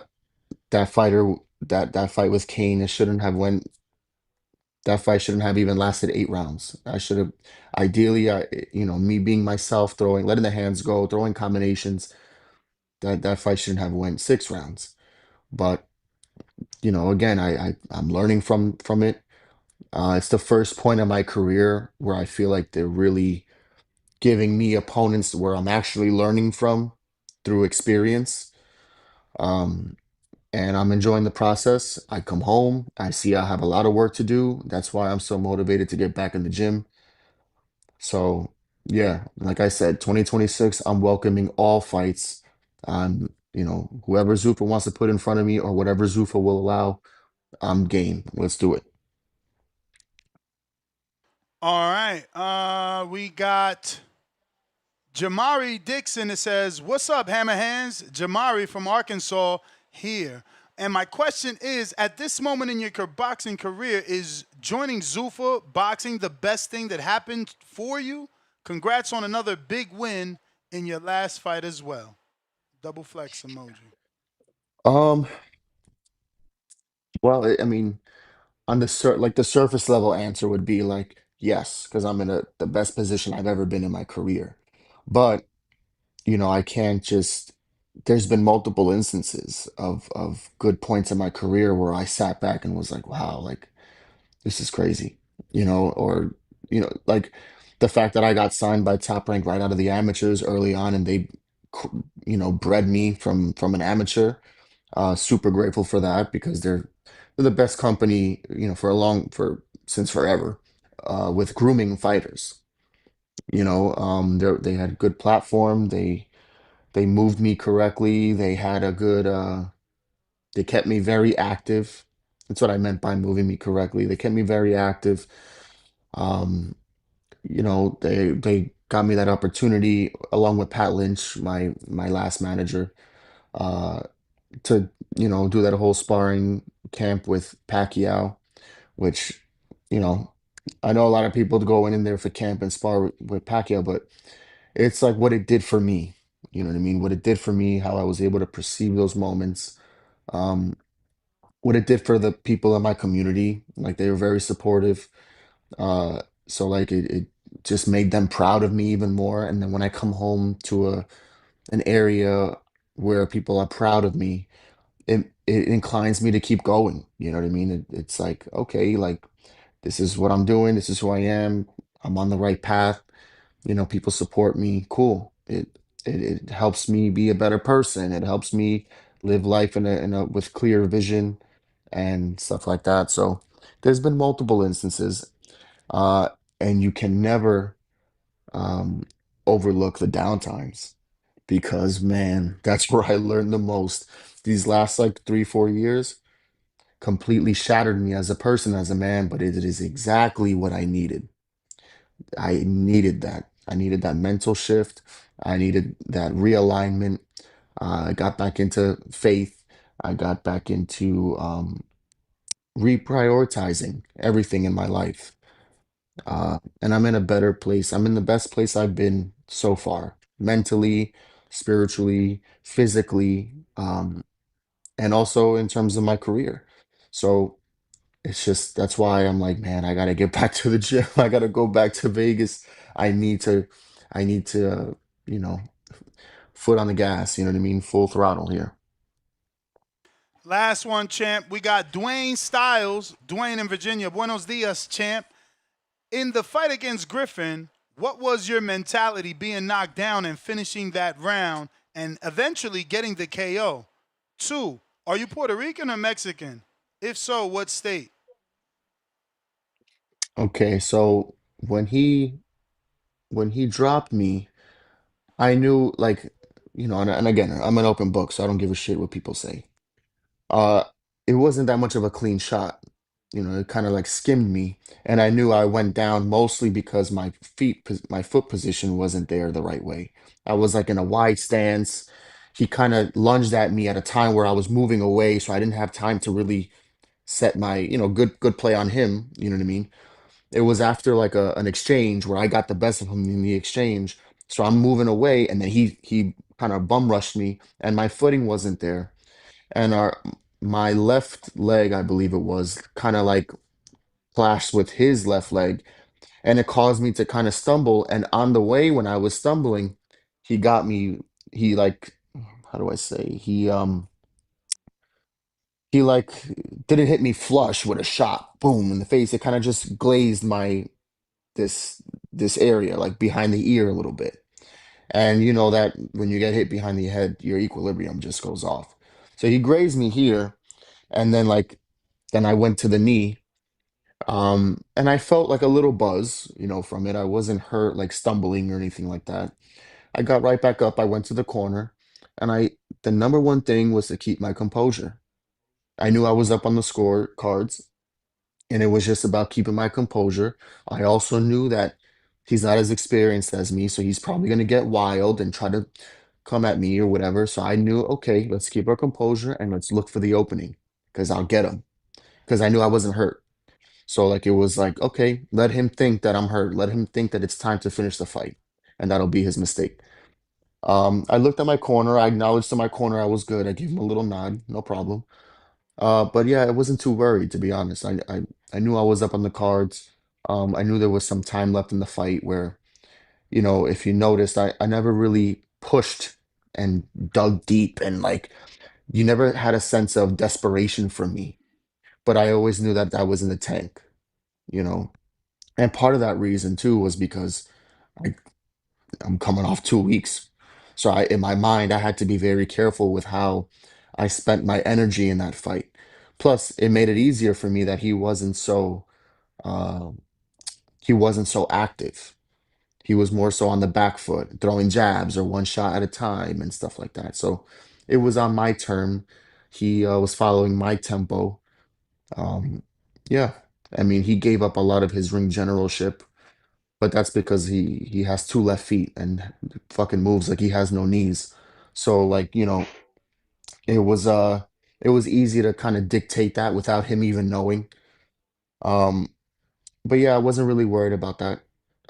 [SPEAKER 4] that fighter, that fight with Kane, it shouldn't have went. That fight shouldn't have even lasted 8 rounds. I should have, ideally, me being myself, letting the hands go, throwing combinations. That fight shouldn't have went 6 rounds. But again, I'm learning from it. It's the first point of my career where I feel like they're really giving me opponents where I'm actually learning from through experience. Um, and I'm enjoying the process. I come home, I see I have a lot of work to do. That's why I'm so motivated to get back in the gym. So, yeah, like I said, 2026, I'm welcoming all fights. Whoever Zuffa wants to put in front of me or whatever Zuffa will allow, I'm game. Let's do it.
[SPEAKER 13] All right. We got Jamari Dixon that says, "What's up, Hammer Hands?" Jamari from Arkansas here. And my question is, at this moment in your boxing career, is joining Zuffa Boxing the best thing that happened for you? Congrats on another big win in your last fight as well. Double flex emoji.
[SPEAKER 4] Um, well, I mean, on like the surface level answer would be like yes, because I'm in the best position I've ever been in my career. But I can't just. There's been multiple instances of good points in my career where I sat back and was like, wow, like this is crazy, or like the fact that I got signed by Top Rank right out of the amateurs early on, and they, bred me from an amateur. Super grateful for that because they're the best company, for since forever, with grooming fighters. They had good platform. They moved me correctly. They had a good. They kept me very active. That's what I meant by moving me correctly. They kept me very active. Um, they got me that opportunity along with Pat Lynch, my last manager, uh, to do that whole sparring camp with Pacquiao, which you know I know a lot of people go in there for camp and spar with Pacquiao, but it's like what it did for me. You know what I mean? What it did for me, how I was able to perceive those moments, um, what it did for the people in my community. Like they were very supportive. So like it just made them proud of me even more. And then when I come home to an area where people are proud of me, it inclines me to keep going. You know what I mean? It's like, okay, like this is what I'm doing, this is who I am, I'm on the right path, people support me, cool. it helps me be a better person. It helps me live life in a with clear vision and stuff like that. So there's been multiple instances, uh, and you can never um, overlook the downtimes because man, that's where I learned the most. These last like 3, 4 years completely shattered me as a person, as a man, but it is exactly what I needed. I needed that. I needed that mental shift. I needed that realignment. I got back into faith. I got back into reprioritizing everything in my life. And I'm in a better place. I'm in the best place I've been so far, mentally, spiritually, physically, and also in terms of my career. So it's just that's why I'm like, man, I gotta get back to the gym. I gotta go back to Vegas. I need to, I need to, you know, foot on the gas. You know what I mean? Full throttle here.
[SPEAKER 13] Last one, champ. We got Dwayne Styles. Dwayne in Virginia. Buenos dias, champ. In the fight against Griffin, what was your mentality being knocked down and finishing that round and eventually getting the KO? 2, are you Puerto Rican or Mexican? If so, what state?
[SPEAKER 4] Okay, so when he dropped me, I knew like, and again, I'm an open book, so I don't give a shit what people say. Uh, it wasn't that much of a clean shot. It kind of like skimmed me, and I knew I went down mostly because my foot position wasn't there the right way. I was like in a wide stance. He kind of lunged at me at a time where I was moving away, so I didn't have time to really set my, good play on him. You know what I mean? It was after like an exchange where I got the best of him in the exchange. So I'm moving away, and then he kind of bum rushed me, and my footing wasn't there, and my left leg, I believe it was, kind of like clashed with his left leg, and it caused me to kind of stumble. And on the way, when I was stumbling, he got me. He like, how do I say? He like didn't hit me flush with a shot, boom in the face. It kind of just glazed my this this area, like behind the ear a little bit. And you know that when you get hit behind the head, your equilibrium just goes off. So he grazed me here, and then I went to the knee. And I felt like a little buzz, from it. I wasn't hurt, like stumbling or anything like that. I got right back up. I went to the corner, and the number one thing was to keep my composure. I knew I was up on the score cards, and it was just about keeping my composure. I also knew that he's not as experienced as me, so he's probably going to get wild and try to come at me or whatever. So I knew, okay, let's keep our composure and let's look for the opening because I'll get him because I knew I wasn't hurt. So like it was like, okay, let him think that I'm hurt. Let him think that it's time to finish the fight, and that'll be his mistake. I looked at my corner. I acknowledged to my corner I was good. I gave him a little nod, no problem. But yeah, I wasn't too worried to be honest. I knew I was up on the cards. I knew there was some time left in the fight where, if you noticed, I never really pushed and dug deep, and like you never had a sense of desperation from me. But I always knew that I was in the tank, you know. And part of that reason too was because I, I'm coming off 2 weeks. So in my mind, I had to be very careful with how I spent my energy in that fight. Plus, it made it easier for me that uh, he wasn't so active. He was more so on the back foot, throwing jabs or one shot at a time and stuff like that. So it was on my term. He was following my tempo. Um, yeah, I mean, he gave up a lot of his ring generalship, but that's because he has two left feet and fucking moves like he has no knees. So like, it was uh it was easy to kind of dictate that without him even knowing. Um, but yeah, I wasn't really worried about that.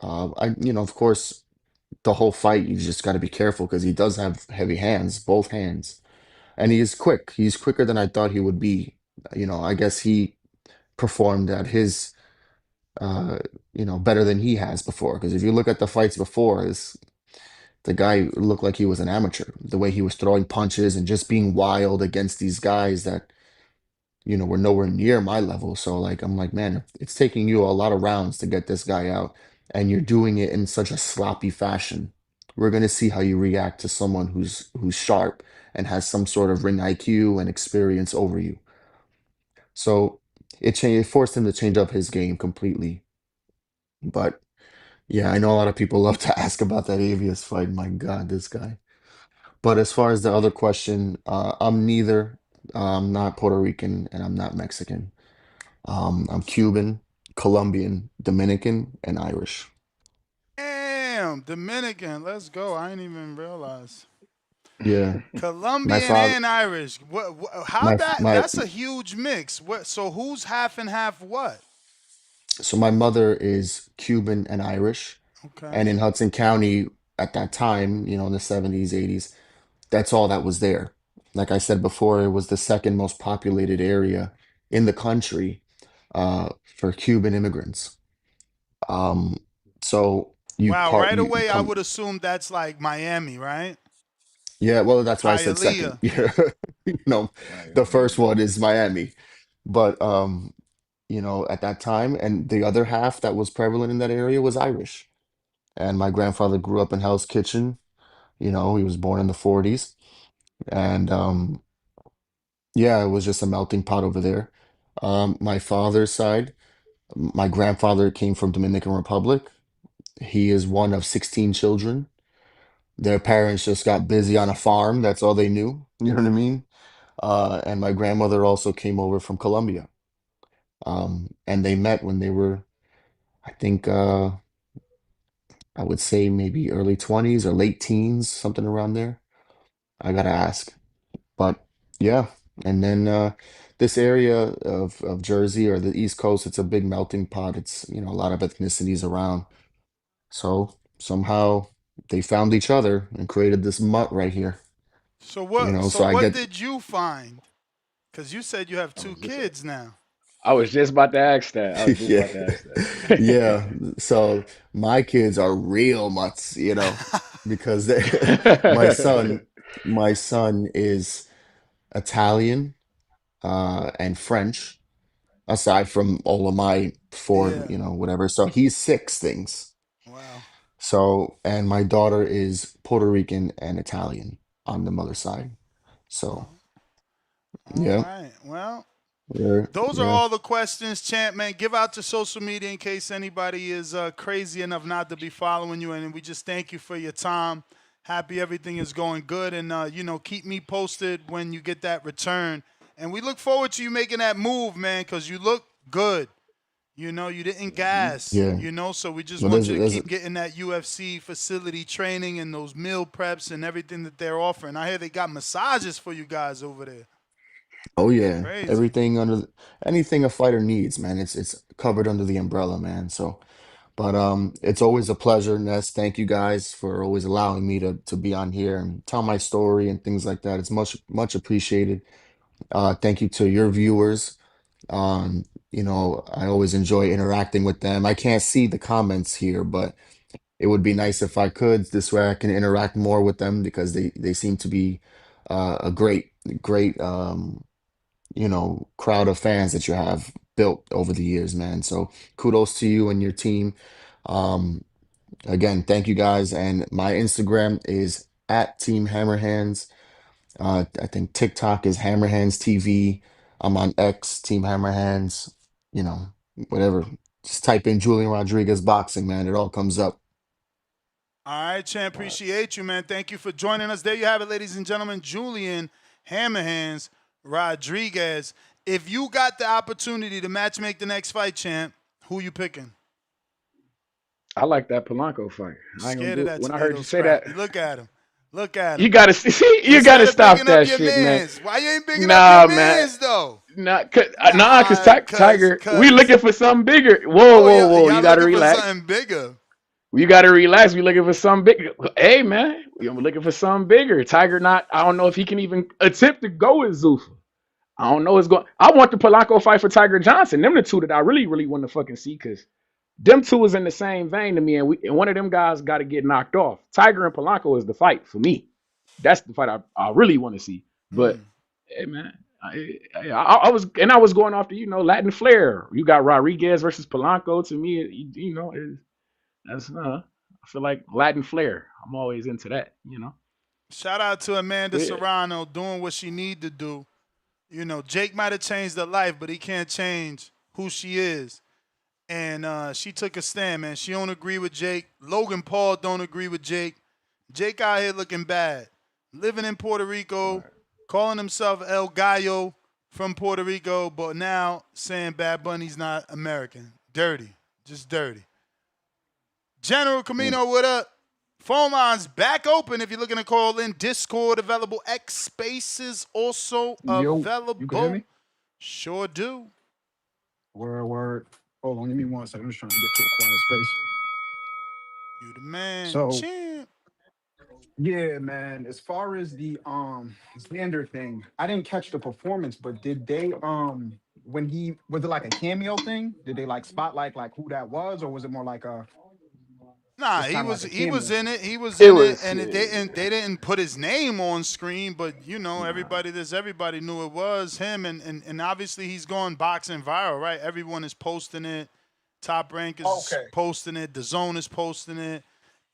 [SPEAKER 4] Of course, the whole fight you just got to be careful because he does have heavy hands, both hands, and he is quick. He's quicker than I thought he would be. I guess he performed at his uh better than he has before, because if you look at the fights before, the guy looked like he was an amateur. The way he was throwing punches and just being wild against these guys that, were nowhere near my level. So like I'm like, man, it's taking you a lot of rounds to get this guy out, and you're doing it in such a sloppy fashion, we're going to see how you react to someone who's sharp and has some sort of ring IQ and experience over you. So it forced him to change up his game completely. But yeah, I know a lot of people love to ask about that Avius fight. My God, this guy. But as far as the other question, I'm neither. I'm not Puerto Rican and I'm not Mexican. I'm Cuban, Colombian, Dominican, and Irish.
[SPEAKER 13] Damn, Dominican. Let's go. I didn't even realize.
[SPEAKER 4] Yeah, my
[SPEAKER 13] Colombian
[SPEAKER 4] father,
[SPEAKER 13] and Irish. How
[SPEAKER 4] my
[SPEAKER 13] that?
[SPEAKER 4] my.
[SPEAKER 13] That's a huge mix. What? So who's half and half? What?
[SPEAKER 4] So my mother is Cuban and Irish,
[SPEAKER 13] Okay.
[SPEAKER 4] and in Hudson County at that time, in the 70s, 80s, that's all that was there. Like I said before, it was the second most populated area in the country for Cuban immigrants. Um, so you
[SPEAKER 13] Wow. Right
[SPEAKER 4] you
[SPEAKER 13] away, I
[SPEAKER 4] come,
[SPEAKER 13] would assume that's like Miami, right?
[SPEAKER 4] yeah, well, that's why I said second.
[SPEAKER 13] Hialeah.
[SPEAKER 4] Yeah, the first one is Miami, but at that time, and the other half that was prevalent in that area was Irish. And my grandfather grew up in Hell's Kitchen. He was born in the 40s, and yeah, it was just a melting pot over there. My father's side, my grandfather came from Dominican Republic. He is one of 16 children. Their parents just got busy on a farm. That's all they knew. You know what I mean? And my grandmother also came over from Colombia. And they met when they were, I think, I would say maybe early 20s or late teens, something around there. I gotta ask. But yeah, and then this area of Jersey or the East Coast, it's a big melting pot. It's, a lot of ethnicities around. So somehow they found each other and created this mutt right here.
[SPEAKER 13] So what? So
[SPEAKER 4] So I
[SPEAKER 13] what
[SPEAKER 4] get
[SPEAKER 13] did you find? Because you said you have
[SPEAKER 2] I
[SPEAKER 13] two
[SPEAKER 2] was just
[SPEAKER 13] kids now.
[SPEAKER 2] I was just about to ask that. I was just
[SPEAKER 4] yeah.
[SPEAKER 2] about to ask
[SPEAKER 4] Yeah.
[SPEAKER 2] that.
[SPEAKER 4] So my kids are real mutts, because my son my son is Italian and French, aside from all of my four,
[SPEAKER 13] Yeah.
[SPEAKER 4] whatever. So he's six things.
[SPEAKER 13] Wow.
[SPEAKER 4] So, and my daughter is Puerto Rican and Italian on the mother side. So,
[SPEAKER 13] All
[SPEAKER 4] yeah,
[SPEAKER 13] right. Well,
[SPEAKER 4] yeah,
[SPEAKER 13] those are
[SPEAKER 4] yeah.
[SPEAKER 13] all the questions, champ, man. Give out to social media in case anybody is crazy enough not to be following you. And we just thank you for your time. Happy everything is going good. And, keep me posted when you get that return. And we look forward to you making that move, man, because you look good. You didn't gas,
[SPEAKER 4] Yeah.
[SPEAKER 13] so we just
[SPEAKER 4] Well,
[SPEAKER 13] want
[SPEAKER 4] there's,
[SPEAKER 13] you to
[SPEAKER 4] there's,
[SPEAKER 13] keep getting that UFC facility training and those meal preps and everything that they're offering. I hear they got massages for you guys over there.
[SPEAKER 4] oh yeah,
[SPEAKER 13] Crazy.
[SPEAKER 4] everything anything a fighter needs, man. It's covered under the umbrella, man. So, but it's always a pleasure, Ness. Thank you guys for always allowing me to be on here and tell my story and things like that. It's much appreciated. Thank you to your viewers. I always enjoy interacting with them. I can't see the comments here, but it would be nice if I could. This way I can interact more with them because they seem to be a great crowd of fans that you have built over the years, man. So kudos to you and your team. Um, Again, thank you guys. And my Instagram is at Team Hammerhands. I think TikTok is Hammerhands TV. I'm on X, Team Hammerhands. You know, whatever. Just type in Julian Rodriguez boxing, man. It all comes up.
[SPEAKER 13] All right, champ. Appreciate you, man. Thank you for joining us. There you have it, ladies and gentlemen. Julian Hammerhands Rodriguez. If you got the opportunity to match make the next fight, champ, who you picking?
[SPEAKER 2] I like that Polanco fight.
[SPEAKER 13] You
[SPEAKER 2] I ain't gonna
[SPEAKER 13] scared of
[SPEAKER 2] do it.
[SPEAKER 13] that
[SPEAKER 2] When I heard
[SPEAKER 13] tomato
[SPEAKER 2] you say that,
[SPEAKER 13] scrap. You look at him. Look at
[SPEAKER 2] you
[SPEAKER 13] him.
[SPEAKER 2] gotta see, you gotta
[SPEAKER 13] Instead of
[SPEAKER 2] stop
[SPEAKER 13] bigging up
[SPEAKER 2] that
[SPEAKER 13] your
[SPEAKER 2] shit, man.
[SPEAKER 13] mans, why you ain't bigging up your
[SPEAKER 2] Nah, man.
[SPEAKER 13] mans though?
[SPEAKER 2] Cause
[SPEAKER 13] Cause,
[SPEAKER 2] Tiger, we looking for something bigger. Whoa,
[SPEAKER 13] oh,
[SPEAKER 2] whoa, whoa. You
[SPEAKER 13] y'all
[SPEAKER 2] gotta
[SPEAKER 13] looking for
[SPEAKER 2] relax.
[SPEAKER 13] something bigger.
[SPEAKER 2] You gotta relax. We looking for something bigger. Hey, man, we looking for something bigger. Tiger, I don't know if he can even attempt to go with Zuffa. I don't know what's going. I want the Polanco fight for Tiger Johnson. Them the two that I really, really want to fucking see because them two is in the same vein to me, and one of them guys got to get knocked off. Tiger and Polanco is the fight for me. That's the fight I really want to see. But hey, man, I was going off the Latin flair. You got Rodriguez versus Polanco. To me, that's feel like Latin flair. I'm always into that, you know.
[SPEAKER 13] Shout out to Amanda
[SPEAKER 2] Yeah.
[SPEAKER 13] Serrano doing what she need to do. You know, Jake might have changed her life, but he can't change who she is. And she took a stand, man. She don't agree with Jake. Logan Paul don't agree with Jake. Jake out here looking bad. Living in Puerto Rico, calling himself El Gallo from Puerto Rico, but now saying Bad Bunny's not American. Dirty. Just dirty. General Camino, what up? Phone lines back open if you're looking to call in. Discord available. X Spaces also available.
[SPEAKER 5] You can hear me?
[SPEAKER 13] Sure do.
[SPEAKER 5] Word. Hold on, give me 1 second. I'm just trying to get to a quiet space.
[SPEAKER 13] You the man.
[SPEAKER 5] So,
[SPEAKER 13] Champ.
[SPEAKER 5] yeah, man. As far as the Xander thing, I didn't catch the performance, but did they when he was it like a cameo thing? Did they like spotlight like who that was, or was it more like a
[SPEAKER 13] Nah,
[SPEAKER 5] just
[SPEAKER 13] he
[SPEAKER 5] kind of
[SPEAKER 13] was
[SPEAKER 5] like a
[SPEAKER 13] he was
[SPEAKER 5] cameo?
[SPEAKER 13] in it. He was
[SPEAKER 2] It
[SPEAKER 13] in it,
[SPEAKER 2] was
[SPEAKER 13] and they didn't put his name on screen, but you know everybody knew it was him, and obviously he's going boxing viral, right? Everyone is posting it. Top Rank is
[SPEAKER 5] Okay.
[SPEAKER 13] posting it. The Zone is posting it.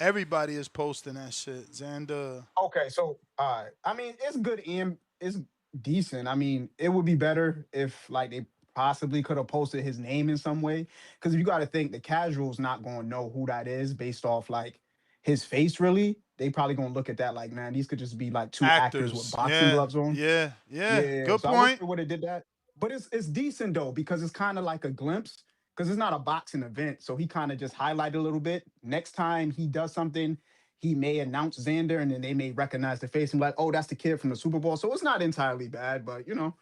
[SPEAKER 13] Everybody is posting that shit. Xander.
[SPEAKER 5] Okay, so I mean, it's good and it's decent. I mean, it would be better if like they possibly could have posted his name in some way. Because you got to think the casual's not going to know who that is based off like his face. Really, they probably going to look at that like, man, these could just be like two actors with
[SPEAKER 13] Actors.
[SPEAKER 5] boxing
[SPEAKER 13] Yeah.
[SPEAKER 5] gloves on.
[SPEAKER 13] Yeah.
[SPEAKER 5] Yeah,
[SPEAKER 13] Good
[SPEAKER 5] so I wish
[SPEAKER 13] point.
[SPEAKER 5] they would have did that. But it's decent though because it's kind of like a glimpse because it's not a boxing event. So he kind of just highlighted a little bit. Next time he does something, he may announce Xander and then they may recognize the face and be like, oh, that's the kid from the Super Bowl. So it's not entirely bad, but you know,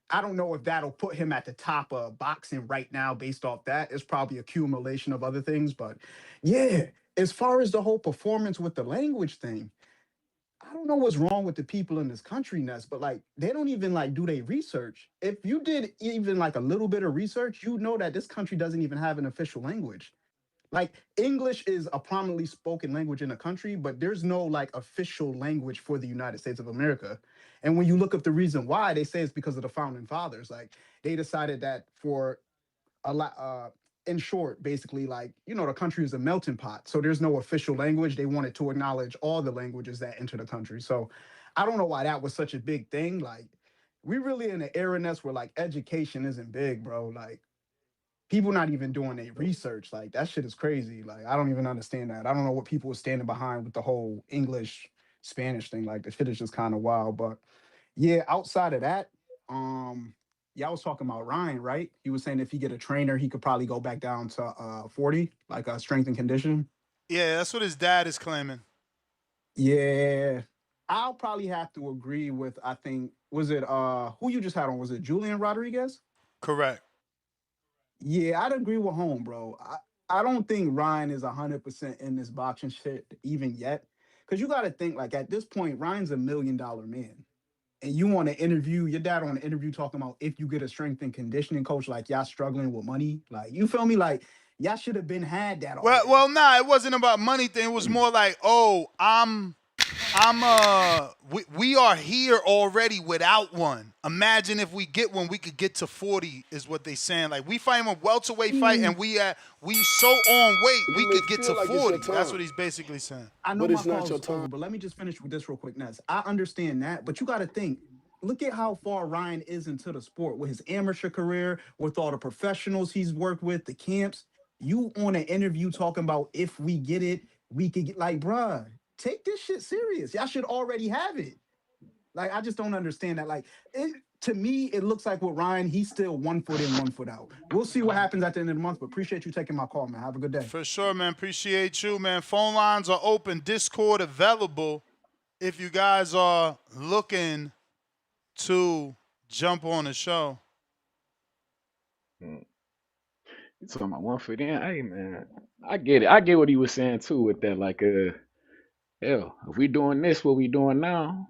[SPEAKER 5] I don't know if that'll put him at the top of boxing right now based off that. It's probably accumulation of other things. But yeah, as far as the whole performance with the language thing, I don't know what's wrong with the people in this country, Ness, but like they don't even like do they research. If you did even like a little bit of research, you know that this country doesn't even have an official language. Like English is a prominently spoken language in the country, but there's no like official language for the United States of America. And when you look up the reason why, they say it's because of the founding fathers. Like they decided that for a lot in short, basically, like, you know, the country is a melting pot. So there's no official language. They wanted to acknowledge all the languages that enter the country. So I don't know why that was such a big thing. Like, we really in an era Ness where like education isn't big, bro. Like people not even doing a research. Like that shit is crazy. Like I don't even understand that. I don't know what people were standing behind with the whole English Spanish thing. Like the shit is just kind of wild. But yeah, outside of that, yeah, I was talking about Ryan, right? He was saying if he get a trainer, he could probably go back down to 40, like strength and condition.
[SPEAKER 13] Yeah, that's what his dad is claiming.
[SPEAKER 5] Yeah. I'll probably have to agree with I think was it who you just had on? Was it Julian Rodriguez?
[SPEAKER 13] Correct.
[SPEAKER 5] Yeah, I'd agree with home, bro. I don't think Ryan is 100% in this boxing shit even yet. Cause you gotta think like at this point, Ryan's $1 million man. And you want to interview your dad on an interview talking about if you get a strength and conditioning coach, like y'all struggling with money. Like you feel me? Like y'all should have been had that already.
[SPEAKER 13] Well, nah, it wasn't about money thing. It was more like, oh, we are here already without one. Imagine if we get one, we could get to 40. Is what they saying. Like we fight him a welterweight fight, and we so on weight we could get to 40. That's what he's basically saying.
[SPEAKER 5] I know my call is over, but let me just finish with this real quick, Ness. I understand that, but you got to think. Look at how far Ryan is into the sport with his amateur career, with all the professionals he's worked with, the camps. You on an interview talking about if we get it, we could get like, bruh, take this shit serious. Y'all should already have it. Like, I just don't understand that. Like, to me, it looks like with Ryan, he's still 1 foot in, 1 foot out. We'll see what happens at the end of the month, but appreciate you taking my call, man. Have a good day.
[SPEAKER 13] For sure, man. Appreciate you, man. Phone lines are open. Discord available if you guys are looking to jump on the show.
[SPEAKER 2] You talking about 1 foot in? Hey, man, I get it. I get what he was saying too with that. Like, hell, if we doing this, what we doing now,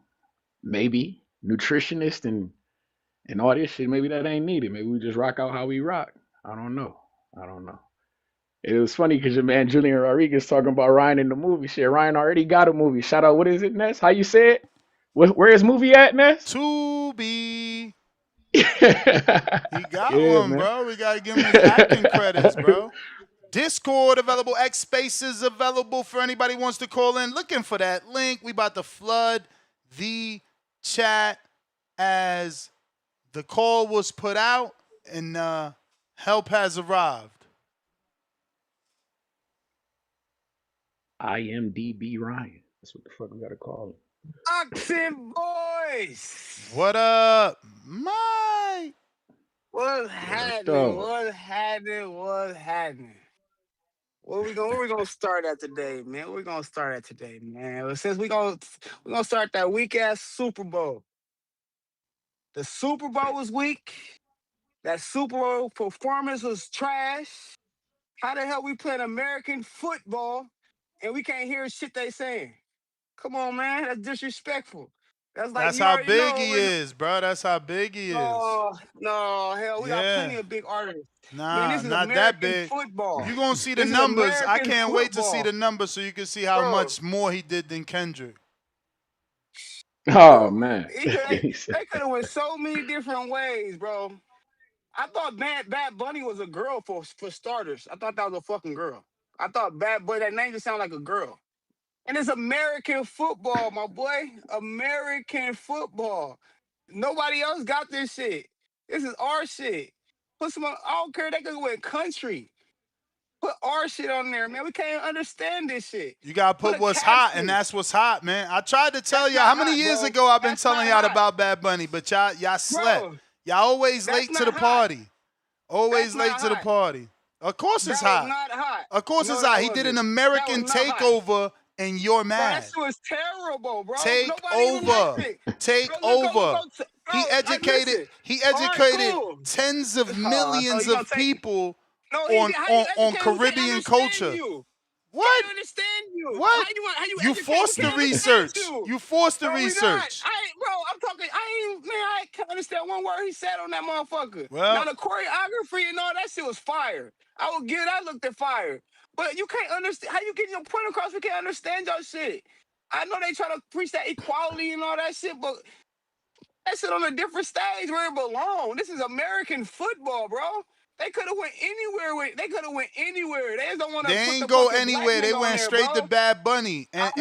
[SPEAKER 2] maybe nutritionist and all this shit, maybe that ain't needed. Maybe we just rock out how we rock. I don't know. It was funny because your man Julian Rodriguez talking about Ryan in the movie. Shit, Ryan already got a movie. Shout out, what is it, Ness? How you say it? Where his movie at, Ness?
[SPEAKER 13] To be. He got one,
[SPEAKER 2] man.
[SPEAKER 13] bro. We gotta give him his acting credits, bro. Discord available, X Spaces available for anybody who wants to call in. Looking for that link. We about to flood the chat as the call was put out and help has arrived.
[SPEAKER 2] IMDb Ryan. That's what the fuck we gotta call him.
[SPEAKER 10] Boxing Voice.
[SPEAKER 13] What up, Mike?
[SPEAKER 10] What's happening? What's happening? What's happening? Where we gonna start at today, man? We're gonna start at today, man. Well, since we're gonna start that weak ass Super Bowl. The Super Bowl was weak. That Super Bowl performance was trash. How the hell we playing American football and we can't hear shit they saying? Come on, man. That's disrespectful. That's like
[SPEAKER 13] That's
[SPEAKER 10] you
[SPEAKER 13] how
[SPEAKER 10] already
[SPEAKER 13] big
[SPEAKER 10] know.
[SPEAKER 13] he is, bro. That's how big he is.
[SPEAKER 10] No, hell, we got plenty
[SPEAKER 13] Yeah.
[SPEAKER 10] of big artists.
[SPEAKER 13] Nah,
[SPEAKER 10] Man, this is
[SPEAKER 13] not that
[SPEAKER 10] American
[SPEAKER 13] big.
[SPEAKER 10] football.
[SPEAKER 13] You're going to see the
[SPEAKER 10] This is
[SPEAKER 13] numbers. I
[SPEAKER 10] American
[SPEAKER 13] can't wait to see
[SPEAKER 10] football.
[SPEAKER 13] the numbers so you can see how much more he did than Kendrick.
[SPEAKER 2] Oh man.
[SPEAKER 10] They could have went so many different ways, bro. I thought Bad Bunny was a girl for starters. I thought that was a fucking girl. I thought Bad Bunny, that name just sounded like a girl. And it's American football, my boy. American football. Nobody else got this shit. This is our shit. Put some, I don't care, they could win country. Put our shit on there, man. We can't understand this shit.
[SPEAKER 13] You got to put what's hot, and that's what's hot, man. I tried to tell y'all how many years ago I've been telling y'all about Bad Bunny, but y'all slept. Y'all always late to the party. Always late to the party. Of course it's hot. Of course it's hot. He did an American takeover, and you're mad.
[SPEAKER 10] That shit was terrible, bro.
[SPEAKER 13] Take
[SPEAKER 10] Nobody even
[SPEAKER 13] over.
[SPEAKER 10] liked it.
[SPEAKER 13] Take over. He educated tens of millions of people on Caribbean culture. What?
[SPEAKER 10] I understand you.
[SPEAKER 13] What?
[SPEAKER 10] How
[SPEAKER 13] You forced the research. You forced the research.
[SPEAKER 10] I can't understand one word he said on that motherfucker.
[SPEAKER 13] Well,
[SPEAKER 10] now the choreography and all that shit was fire. I will give it. I looked at fire. But you can't understand how you get your point across. We can't understand your shit. I know they try to preach that equality and all that shit, but that shit on a different stage where it belongs. This is American football, bro. They could have went anywhere They could have went anywhere. They just don't want to.
[SPEAKER 13] They ain't go anywhere. They went straight to Bad Bunny. And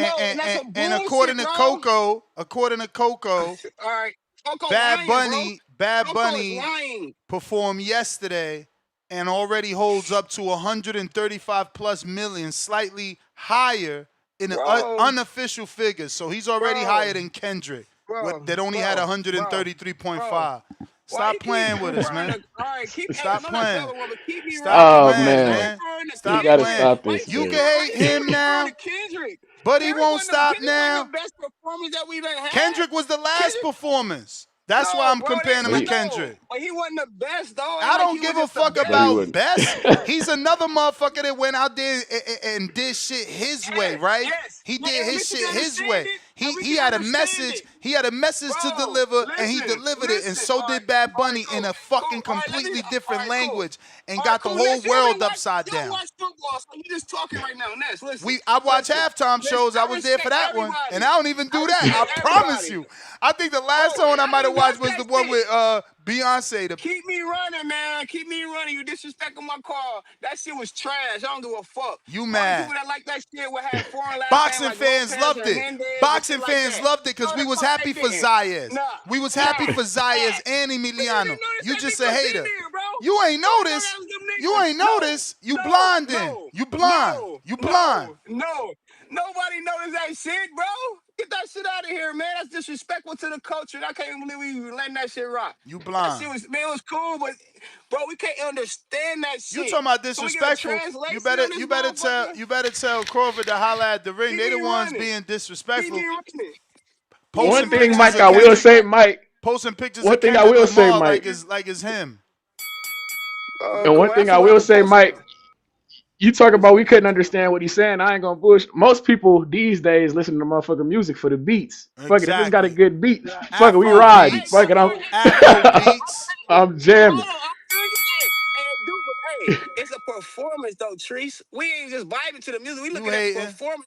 [SPEAKER 13] according to Coco,
[SPEAKER 10] all right, Coco
[SPEAKER 13] Bad Bunny performed yesterday and already holds up to 135 plus million, slightly higher in the unofficial figures. So he's already higher than Kendrick, that only had 133.5. Stop playing with us, man. Stop playing. Stop playing, man. Stop playing. You can hate him now, but he won't stop now. Kendrick was the last performance. That's why I'm comparing him to Kendrick.
[SPEAKER 10] But he wasn't the best, though.
[SPEAKER 13] I don't give a fuck about best. He's another motherfucker that went out there and did shit his way, right? He did his shit his way. He had a message. He had a message to deliver, and he delivered it. And so did Bad Bunny in a fucking completely different language, and got the whole world upside down.
[SPEAKER 10] Watch football, so you just talking right now. Listen.
[SPEAKER 13] I watch halftime shows. I was there for that one, and I don't even do that. I promise you. I think the last one I might have watched was the one with Beyonce.
[SPEAKER 10] Keep me running, man. Keep me running. You disrespecting my car. That shit was trash. I don't give a fuck.
[SPEAKER 13] You mad?
[SPEAKER 10] People that like that shit would have foreign last
[SPEAKER 13] Boxing
[SPEAKER 10] name,
[SPEAKER 13] fans
[SPEAKER 10] like
[SPEAKER 13] loved it. Boxing fans loved it because we was happy for Zayas. We was happy for Zayas and Emiliano. You just a hater. You ain't noticed. You ain't noticed. You blind then. You blind. You blind.
[SPEAKER 10] No. Nobody noticed that shit, bro. Get that shit out of here, man. That's disrespectful to the culture. And I can't even believe we even letting that shit rock.
[SPEAKER 13] You blind.
[SPEAKER 10] That shit was, man, it was cool, but bro, we can't understand that shit.
[SPEAKER 13] You talking about disrespectful? You better tell Crawford to holla at the ring. They the ones being disrespectful.
[SPEAKER 2] One thing, Mike, I will say, Mike.
[SPEAKER 13] Posting pictures
[SPEAKER 2] one
[SPEAKER 13] of
[SPEAKER 2] thing
[SPEAKER 13] Kendrick
[SPEAKER 2] I will say,
[SPEAKER 13] Lamar
[SPEAKER 2] Mike.
[SPEAKER 13] like it's him.
[SPEAKER 2] And one thing I will say, Mike. You talk about we couldn't understand what he's saying. I ain't gonna bullshit. Most people these days listen to motherfucking music for the beats.
[SPEAKER 13] Exactly.
[SPEAKER 2] Fuck it, if it's got a good beat, fuck it, we ride. Fuck it, I'm jamming.
[SPEAKER 10] Hey, it's a performance though, Treese. We ain't just vibing to the music. We looking at performance.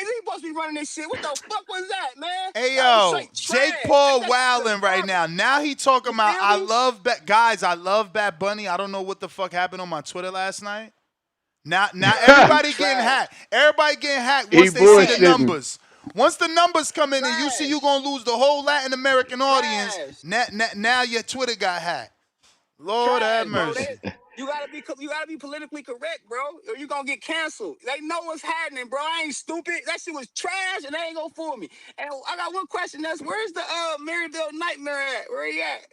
[SPEAKER 10] Jay-Z supposed to be running this shit. What the fuck was that, man?
[SPEAKER 13] Hey,
[SPEAKER 10] That was
[SPEAKER 13] yo,
[SPEAKER 10] straight
[SPEAKER 13] Jake
[SPEAKER 10] trash.
[SPEAKER 13] Paul
[SPEAKER 10] That shit was
[SPEAKER 13] wilding right now. Now he talking
[SPEAKER 10] You
[SPEAKER 13] about,
[SPEAKER 10] feel
[SPEAKER 13] I
[SPEAKER 10] me?
[SPEAKER 13] love Bad Bunny. I don't know what the fuck happened on my Twitter last night. Now everybody getting hacked. Everybody getting hacked
[SPEAKER 2] He
[SPEAKER 13] once they see the
[SPEAKER 2] bullshitting.
[SPEAKER 13] numbers. Once the numbers come in and you see you gonna lose the whole Latin American audience, now your Twitter got hacked. Lord have
[SPEAKER 10] Trash, bro.
[SPEAKER 13] mercy.
[SPEAKER 10] You gotta be politically correct, bro, or you gonna get canceled. They know what's happening, bro. I ain't stupid. That shit was trash, and they ain't gonna fool me. And I got one question. That's where's the Maryville Nightmare at? Where he at?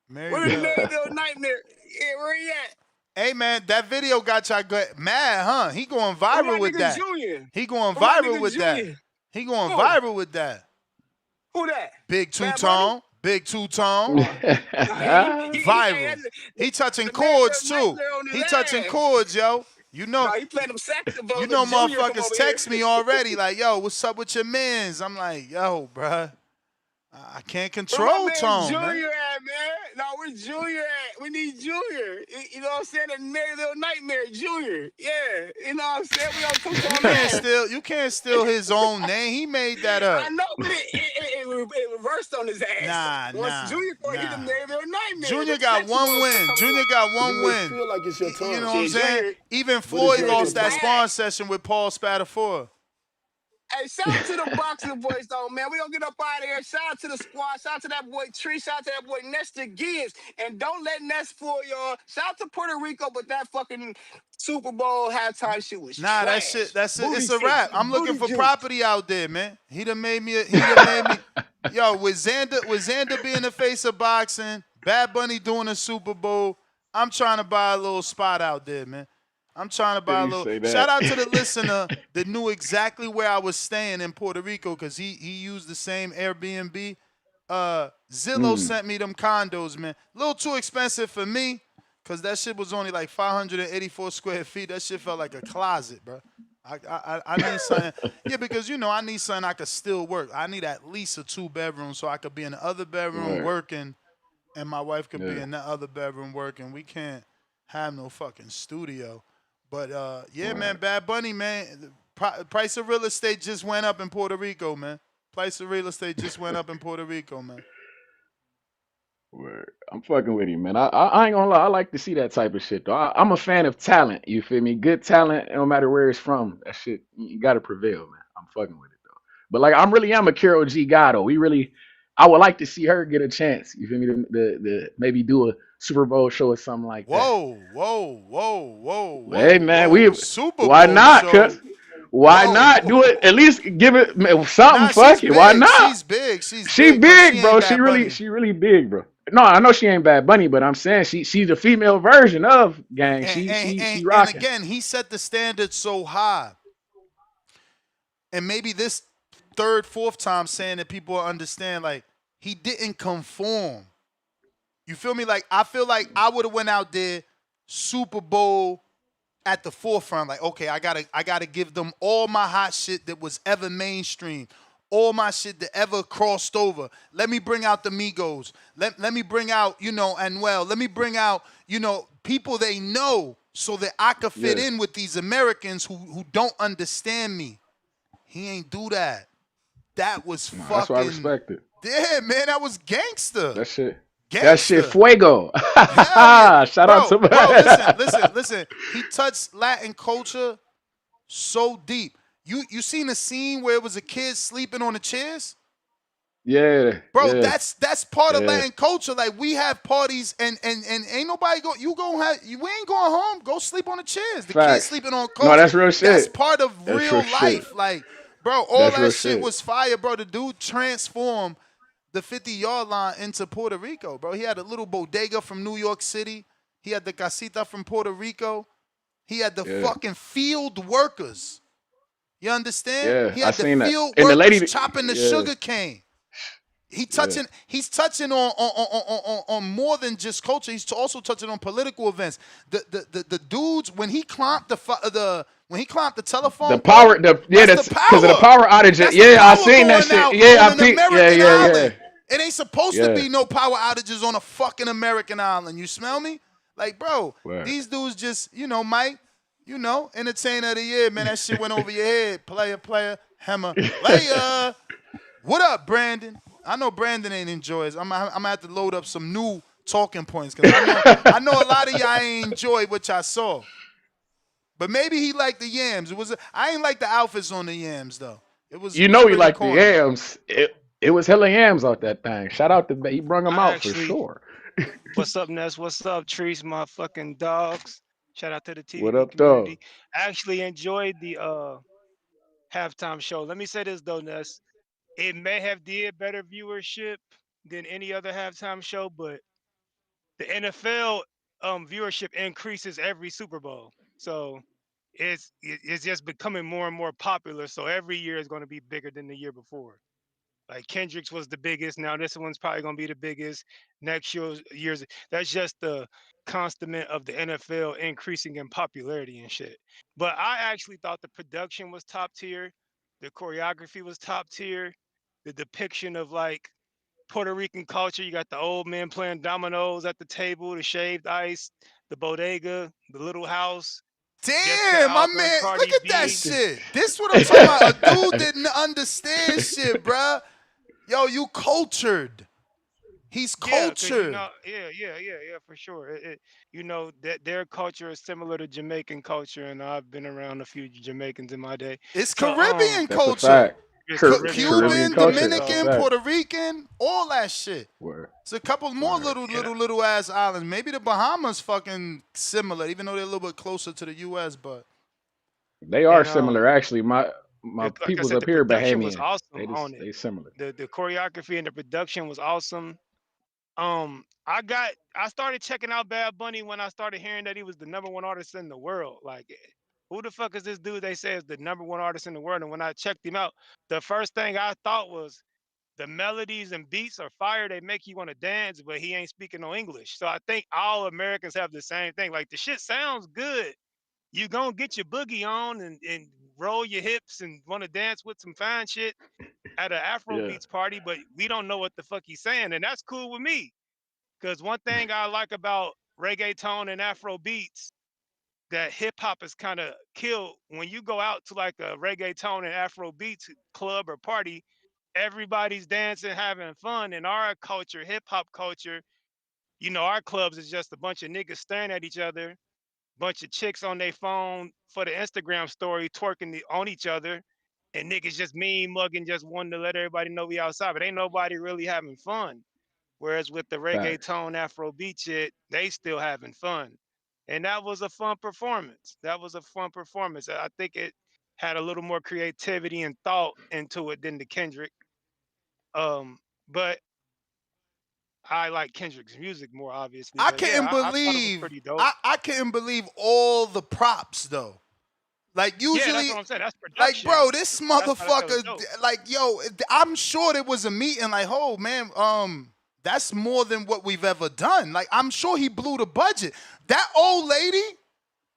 [SPEAKER 10] Where the
[SPEAKER 13] Maryville.
[SPEAKER 10] Maryville Nightmare? Yeah, where he at?
[SPEAKER 13] Hey man, that video got y'all mad, huh? He going
[SPEAKER 10] Where
[SPEAKER 13] viral
[SPEAKER 10] my
[SPEAKER 13] with
[SPEAKER 10] nigga
[SPEAKER 13] that.
[SPEAKER 10] Junior?
[SPEAKER 13] He going
[SPEAKER 10] Where my
[SPEAKER 13] viral
[SPEAKER 10] nigga
[SPEAKER 13] with that.
[SPEAKER 10] Junior?
[SPEAKER 13] He going
[SPEAKER 10] Who?
[SPEAKER 13] viral with that.
[SPEAKER 10] Who that?
[SPEAKER 13] Big
[SPEAKER 10] Bad Bunny?
[SPEAKER 13] two-tone. Big two-tone.
[SPEAKER 10] Oh,
[SPEAKER 13] Viral. He touching
[SPEAKER 10] the
[SPEAKER 13] chords
[SPEAKER 10] Maryville
[SPEAKER 13] too.
[SPEAKER 10] Nightmare on his
[SPEAKER 13] He touching
[SPEAKER 10] ass.
[SPEAKER 13] chords, yo. You know,
[SPEAKER 10] No, he played them saxophones.
[SPEAKER 13] you
[SPEAKER 10] The
[SPEAKER 13] know
[SPEAKER 10] Junior from
[SPEAKER 13] motherfuckers
[SPEAKER 10] over here.
[SPEAKER 13] text me already like, yo, what's up with your mans? I'm like, yo, bruh, I can't
[SPEAKER 10] Where my
[SPEAKER 13] control
[SPEAKER 10] man
[SPEAKER 13] tone, man.
[SPEAKER 10] Junior at, man? No, where Junior at? We need Junior. You know what I'm saying? The Maryville Nightmare, Junior. Yeah, you know what I'm saying? We gonna cook on that.
[SPEAKER 13] You can't steal his own name. He made that up.
[SPEAKER 10] I know, but it reversed on his ass. Once Junior called he the Maryville Nightmare.
[SPEAKER 13] Junior
[SPEAKER 10] The
[SPEAKER 13] got one
[SPEAKER 10] saxophones
[SPEAKER 13] win.
[SPEAKER 10] coming
[SPEAKER 13] Junior
[SPEAKER 10] on.
[SPEAKER 13] got one
[SPEAKER 22] You may
[SPEAKER 13] win.
[SPEAKER 22] feel like it's your time.
[SPEAKER 13] You know what I'm
[SPEAKER 10] Shit,
[SPEAKER 13] saying?
[SPEAKER 10] Junior.
[SPEAKER 13] Even
[SPEAKER 22] But
[SPEAKER 13] Floyd
[SPEAKER 22] it's not
[SPEAKER 13] lost
[SPEAKER 22] your
[SPEAKER 13] that
[SPEAKER 22] time.
[SPEAKER 13] spawn session with Paul Spatafora.
[SPEAKER 10] Hey, shout out to the boxing boys, though, man. We gonna get up out of here. Shout out to the squad. Shout out to that boy Tree. Shout out to that boy Nestor Gibbs. And don't let Ness fool y'all. Shout out to Puerto Rico, but that fucking Super Bowl halftime shit was
[SPEAKER 13] Nah,
[SPEAKER 10] trash.
[SPEAKER 13] that's it.
[SPEAKER 10] Booty
[SPEAKER 13] It's a wrap. I'm looking
[SPEAKER 10] booty
[SPEAKER 13] for
[SPEAKER 10] juice.
[SPEAKER 13] property out there, man. He done made me. Yo, with Xander being the face of boxing, Bad Bunny doing a Super Bowl, I'm trying to buy a little spot out there, man. I'm trying to buy a
[SPEAKER 2] You
[SPEAKER 13] little.
[SPEAKER 2] say that.
[SPEAKER 13] Shout out to the listener that knew exactly where I was staying in Puerto Rico because he used the same Airbnb. Zillow sent me them condos, man. A little too expensive for me because that shit was only like 584 square feet. That shit felt like a closet, bro. I need something. Yeah, because, you know, I need something I could still work. I need at least a 2-bedroom so I could be in the other bedroom working and my wife could be in that other bedroom working. We can't have no fucking studio. But, man, Bad Bunny, man, the price of real estate just went up in Puerto Rico, man. Price of real estate just went up in Puerto Rico, man.
[SPEAKER 2] Word. I'm fucking with you, man. I ain't gonna lie. I like to see that type of shit, though. I'm a fan of talent. You feel me? Good talent, no matter where it's from. That shit, you got to prevail, man. I'm fucking with it, though. But like, I'm a Karol G guy, though. I would like to see her get a chance. You feel me? The maybe do a Super Bowl show or something like that.
[SPEAKER 13] Whoa.
[SPEAKER 2] Hey, man,
[SPEAKER 13] Super
[SPEAKER 2] why
[SPEAKER 13] Bowl
[SPEAKER 2] not?
[SPEAKER 13] show.
[SPEAKER 2] Why not do it? At least give it something. Fuck it.
[SPEAKER 13] Big.
[SPEAKER 2] Why not?
[SPEAKER 13] She's big.
[SPEAKER 2] She big, bro. She
[SPEAKER 13] really
[SPEAKER 2] really big, bro. No, I know she ain't Bad Bunny, but I'm saying she's a female version of Gang. She rocking.
[SPEAKER 13] And again, he set the standard so high. And maybe this third, fourth time saying that people understand, like, he didn't conform. You feel me? Like, I feel like I would have went out there Super Bowl at the forefront. Like, okay, I gotta give them all my hot shit that was ever mainstream. All my shit that ever crossed over. Let me bring out the Migos. Let me bring out, you know, Anuel. Let me bring out, you know, people they know so that I could fit in with these Americans who don't understand me. He ain't do that. That was fucking.
[SPEAKER 2] That's what I respect it.
[SPEAKER 13] Yeah, man, that was gangster.
[SPEAKER 2] That shit.
[SPEAKER 13] Gangster.
[SPEAKER 2] That shit fuego.
[SPEAKER 13] Yeah.
[SPEAKER 2] Shout out to
[SPEAKER 13] Listen. He touched Latin culture so deep. You seen a scene where it was a kid sleeping on the chairs?
[SPEAKER 2] Yeah.
[SPEAKER 13] Bro,
[SPEAKER 2] yeah.
[SPEAKER 13] that's part of Latin culture. Like, we have parties and ain't nobody we ain't going home. Go sleep on the chairs. The kid sleeping on culture.
[SPEAKER 2] No, that's real shit.
[SPEAKER 13] That's part of real life.
[SPEAKER 2] Shit.
[SPEAKER 13] Like, bro, all
[SPEAKER 2] that's
[SPEAKER 13] that shit was fire, bro. The dude transformed the 50-yard line into Puerto Rico, bro. He had a little bodega from New York City. He had the casita from Puerto Rico. He had the fucking field workers. You understand?
[SPEAKER 2] Yeah,
[SPEAKER 13] he had the field
[SPEAKER 2] workers
[SPEAKER 13] lady, chopping the sugar cane. He's touching on more than just culture. He's also touching on political events. The dudes when he climbed the telephone.
[SPEAKER 2] The power,
[SPEAKER 13] that's
[SPEAKER 2] because of the power outage. I seen that shit. I peeped. Yeah.
[SPEAKER 13] It ain't supposed to be no power outages on a fucking American island. You smell me? Like, bro, these dudes just, you know, Mike, you know, entertainer of the year, man. That shit went over your head. Player, hammer, player. What up, Brandon? I know Brandon ain't enjoy it. I'm gonna have to load up some new talking points because I know a lot of y'all ain't enjoyed what y'all saw. But maybe he liked the yams. I ain't like the outfits on the yams though. It was
[SPEAKER 2] he liked the yams. It was hella yams out that thing. Shout out to he brung them out for sure.
[SPEAKER 6] What's up, Ness? What's up, Trees? My fucking dogs. Shout out to the
[SPEAKER 2] What
[SPEAKER 6] TDB
[SPEAKER 2] up, though?
[SPEAKER 6] community. I actually enjoyed the halftime show. Let me say this though, Ness. It may have did better viewership than any other halftime show, but the NFL viewership increases every Super Bowl. So it's just becoming more and more popular. So every year is going to be bigger than the year before. Like Kendrick's was the biggest. Now this one's probably gonna be the biggest. Next year's that's just the constant of the NFL increasing in popularity and shit. But I actually thought the production was top tier, the choreography was top tier, the depiction of like Puerto Rican culture. You got the old men playing dominoes at the table, the shaved ice, the bodega, the little house, Jessica
[SPEAKER 13] Damn, my
[SPEAKER 6] Alba and
[SPEAKER 13] man, look
[SPEAKER 6] Cardi
[SPEAKER 13] at that
[SPEAKER 6] B.
[SPEAKER 13] shit. This what I'm talking about. A dude didn't understand shit, bruh. Yo, you cultured. He's
[SPEAKER 6] Yeah, because
[SPEAKER 13] cultured.
[SPEAKER 6] yeah, for sure. That their culture is similar to Jamaican culture, and I've been around a few Jamaicans in my day.
[SPEAKER 13] It's
[SPEAKER 6] So,
[SPEAKER 13] Caribbean
[SPEAKER 2] That's a
[SPEAKER 13] culture.
[SPEAKER 2] fact.
[SPEAKER 6] it's Caribbean
[SPEAKER 2] Caribbean
[SPEAKER 13] Cuban,
[SPEAKER 6] culture, yeah.
[SPEAKER 2] culture. That's a
[SPEAKER 6] So,
[SPEAKER 13] Dominican,
[SPEAKER 2] fact.
[SPEAKER 13] Puerto Rican, all that shit.
[SPEAKER 2] Word.
[SPEAKER 13] It's a couple more
[SPEAKER 2] Word.
[SPEAKER 13] little ass islands. Maybe the Bahamas fucking similar, even though they're a little bit closer to the US, but
[SPEAKER 2] They are
[SPEAKER 6] and
[SPEAKER 2] similar, actually. My
[SPEAKER 6] like I
[SPEAKER 2] people's
[SPEAKER 6] said,
[SPEAKER 2] up
[SPEAKER 6] the
[SPEAKER 2] here
[SPEAKER 6] production was
[SPEAKER 2] Bahamian.
[SPEAKER 6] awesome on it.
[SPEAKER 2] They similar.
[SPEAKER 6] The choreography and the production was awesome. I started checking out Bad Bunny when I started hearing that he was the number one artist in the world. Like, who the fuck is this dude they say is the number one artist in the world? And when I checked him out, the first thing I thought was the melodies and beats are fire. They make you want to dance, but he ain't speaking no English. So I think all Americans have the same thing. Like the shit sounds good. You gonna get your boogie on and roll your hips and want to dance with some fine shit at an Afro
[SPEAKER 2] Yeah.
[SPEAKER 6] beats party, but we don't know what the fuck he's saying, and that's cool with me. Because one thing I like about reggaeton and Afro beats that hip hop is kind of killed. When you go out to like a reggaeton and Afro beats club or party, everybody's dancing, having fun. In our culture, hip hop culture, our clubs is just a bunch of niggas staring at each other, bunch of chicks on their phone for the Instagram story, twerking on each other, and niggas just mean mugging, just wanting to let everybody know we outside. But ain't nobody really having fun. Whereas with the
[SPEAKER 2] Facts.
[SPEAKER 6] reggaeton Afro beat shit, they still having fun. And that was a fun performance. That was a fun performance. I think it had a little more creativity and thought into it than the Kendrick. But I like Kendrick's music more, obviously.
[SPEAKER 13] I
[SPEAKER 6] But yeah,
[SPEAKER 13] couldn't
[SPEAKER 6] I thought it was
[SPEAKER 13] believe
[SPEAKER 6] pretty dope.
[SPEAKER 13] I couldn't believe all the props though. Like
[SPEAKER 6] Yeah, that's
[SPEAKER 13] usually,
[SPEAKER 6] what I'm saying. That's
[SPEAKER 13] like bro,
[SPEAKER 6] production.
[SPEAKER 13] this
[SPEAKER 6] That's why I said it was
[SPEAKER 13] motherfucker,
[SPEAKER 6] dope.
[SPEAKER 13] like yo, I'm sure there was a meeting. Like, oh man, that's more than what we've ever done. Like, I'm sure he blew the budget. That old lady,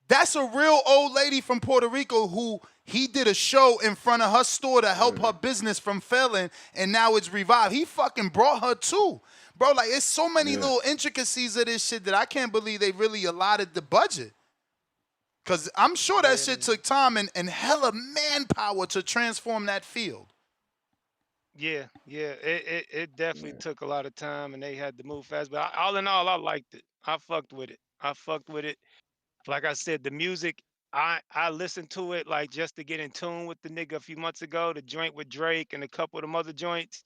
[SPEAKER 13] that's a real old lady from Puerto Rico who he did a show in front of her store to help her business from failing, and now it's revived. He fucking brought her too. Bro, like it's so many
[SPEAKER 2] Yeah.
[SPEAKER 13] little intricacies of this shit that I can't believe they really allotted the budget. Cause I'm sure that shit took time and hella manpower to transform that field.
[SPEAKER 6] Yeah. It definitely took a lot of time, and they had to move fast. But all in all, I liked it. I fucked with it. I fucked with it. Like I said, the music, I listened to it like just to get in tune with the nigga a few months ago, the joint with Drake and a couple of them other joints.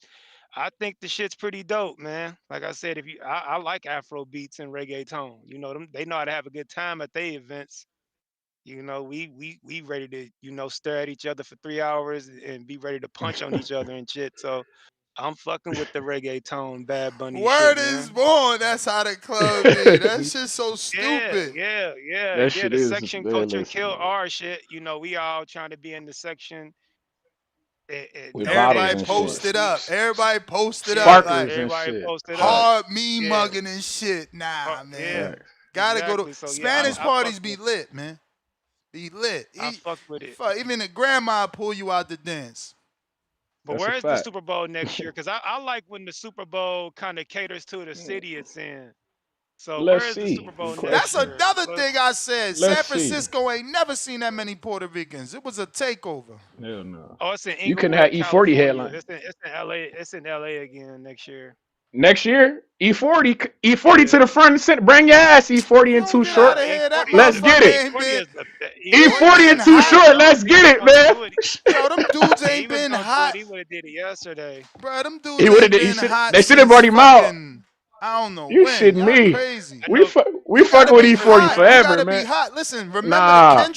[SPEAKER 6] I think the shit's pretty dope, man. Like I said, I like Afro beats and reggaeton. Them, they know how to have a good time at their events. We ready to, stare at each other for 3 hours and be ready to punch on each other and shit. So I'm fucking with the reggaeton Bad Bunny shit,
[SPEAKER 13] Word is
[SPEAKER 6] man.
[SPEAKER 13] born. That's how the club be. That shit's so
[SPEAKER 6] Yeah,
[SPEAKER 13] stupid.
[SPEAKER 6] yeah, yeah,
[SPEAKER 2] That
[SPEAKER 6] yeah.
[SPEAKER 2] shit
[SPEAKER 6] The
[SPEAKER 2] is
[SPEAKER 6] section
[SPEAKER 2] man,
[SPEAKER 6] culture
[SPEAKER 2] listen,
[SPEAKER 6] killed
[SPEAKER 2] man.
[SPEAKER 6] our shit. We all trying to be in the section.
[SPEAKER 2] With bottles
[SPEAKER 13] Everybody
[SPEAKER 6] Nowadays,
[SPEAKER 2] and
[SPEAKER 6] we
[SPEAKER 2] shit.
[SPEAKER 13] posted up. Everybody posted up
[SPEAKER 6] yeah,
[SPEAKER 13] like
[SPEAKER 2] Sparklers and
[SPEAKER 6] everybody
[SPEAKER 2] shit.
[SPEAKER 6] posted up.
[SPEAKER 2] Facts.
[SPEAKER 13] hard me
[SPEAKER 6] Yeah,
[SPEAKER 13] mugging and shit. Nah, man.
[SPEAKER 6] yeah,
[SPEAKER 2] Facts.
[SPEAKER 13] Gotta go to
[SPEAKER 6] exactly. So yeah,
[SPEAKER 13] Spanish
[SPEAKER 6] I
[SPEAKER 13] parties
[SPEAKER 6] fucked
[SPEAKER 13] be
[SPEAKER 6] with,
[SPEAKER 13] lit, man. Be lit.
[SPEAKER 6] I fucked with it.
[SPEAKER 13] Fuck, even the grandma pull you out the dance.
[SPEAKER 6] But
[SPEAKER 2] That's a
[SPEAKER 6] where is the
[SPEAKER 2] fact.
[SPEAKER 6] Super Bowl next year? Because I like when the Super Bowl kind of caters to the city it's in. So
[SPEAKER 2] Let's
[SPEAKER 6] where is the
[SPEAKER 2] see.
[SPEAKER 6] Super
[SPEAKER 2] Good
[SPEAKER 6] Bowl
[SPEAKER 13] That's
[SPEAKER 6] next
[SPEAKER 2] question.
[SPEAKER 6] year?
[SPEAKER 13] another thing I said.
[SPEAKER 2] Let's
[SPEAKER 13] San
[SPEAKER 2] see.
[SPEAKER 13] Francisco ain't never seen that many Puerto Ricans. It was a takeover.
[SPEAKER 2] Hell no.
[SPEAKER 6] Oh, it's in
[SPEAKER 2] You couldn't have
[SPEAKER 6] Inglewood,
[SPEAKER 2] E40
[SPEAKER 6] California.
[SPEAKER 2] headline.
[SPEAKER 6] It's in LA. It's in LA again next year.
[SPEAKER 2] Next year, E40
[SPEAKER 6] Yeah.
[SPEAKER 2] to the front and center. Bring your ass E40 and
[SPEAKER 13] Don't
[SPEAKER 2] Too
[SPEAKER 13] get out
[SPEAKER 2] Short.
[SPEAKER 13] of here. That
[SPEAKER 6] E40 is
[SPEAKER 2] Let's
[SPEAKER 6] the
[SPEAKER 2] get it.
[SPEAKER 13] motherfucker ain't
[SPEAKER 6] 40
[SPEAKER 13] been.
[SPEAKER 6] is the
[SPEAKER 13] He ain't
[SPEAKER 6] E40
[SPEAKER 2] E40
[SPEAKER 6] is
[SPEAKER 13] been
[SPEAKER 2] and
[SPEAKER 6] the
[SPEAKER 2] Too
[SPEAKER 6] best,
[SPEAKER 13] hot.
[SPEAKER 2] Short.
[SPEAKER 6] bro.
[SPEAKER 2] Let's
[SPEAKER 6] He
[SPEAKER 2] get
[SPEAKER 6] was
[SPEAKER 2] it,
[SPEAKER 6] gonna
[SPEAKER 2] man.
[SPEAKER 6] do it.
[SPEAKER 13] Yo, them dudes
[SPEAKER 6] He
[SPEAKER 13] ain't
[SPEAKER 6] was
[SPEAKER 13] been
[SPEAKER 6] gonna do
[SPEAKER 13] hot.
[SPEAKER 6] it. He would have did it yesterday.
[SPEAKER 13] Bro, them dudes
[SPEAKER 2] He would have.
[SPEAKER 13] ain't been hot
[SPEAKER 2] They should have
[SPEAKER 13] since
[SPEAKER 2] brought him out.
[SPEAKER 13] fucking. I don't know
[SPEAKER 2] You
[SPEAKER 13] when.
[SPEAKER 2] shitting
[SPEAKER 13] Y'all
[SPEAKER 2] me?
[SPEAKER 13] crazy.
[SPEAKER 2] We
[SPEAKER 13] You
[SPEAKER 2] fucking
[SPEAKER 13] gotta
[SPEAKER 2] with
[SPEAKER 13] be
[SPEAKER 2] E40
[SPEAKER 13] hot. You
[SPEAKER 2] forever,
[SPEAKER 13] gotta be
[SPEAKER 2] man.
[SPEAKER 13] hot. Listen, remember the
[SPEAKER 2] Nah.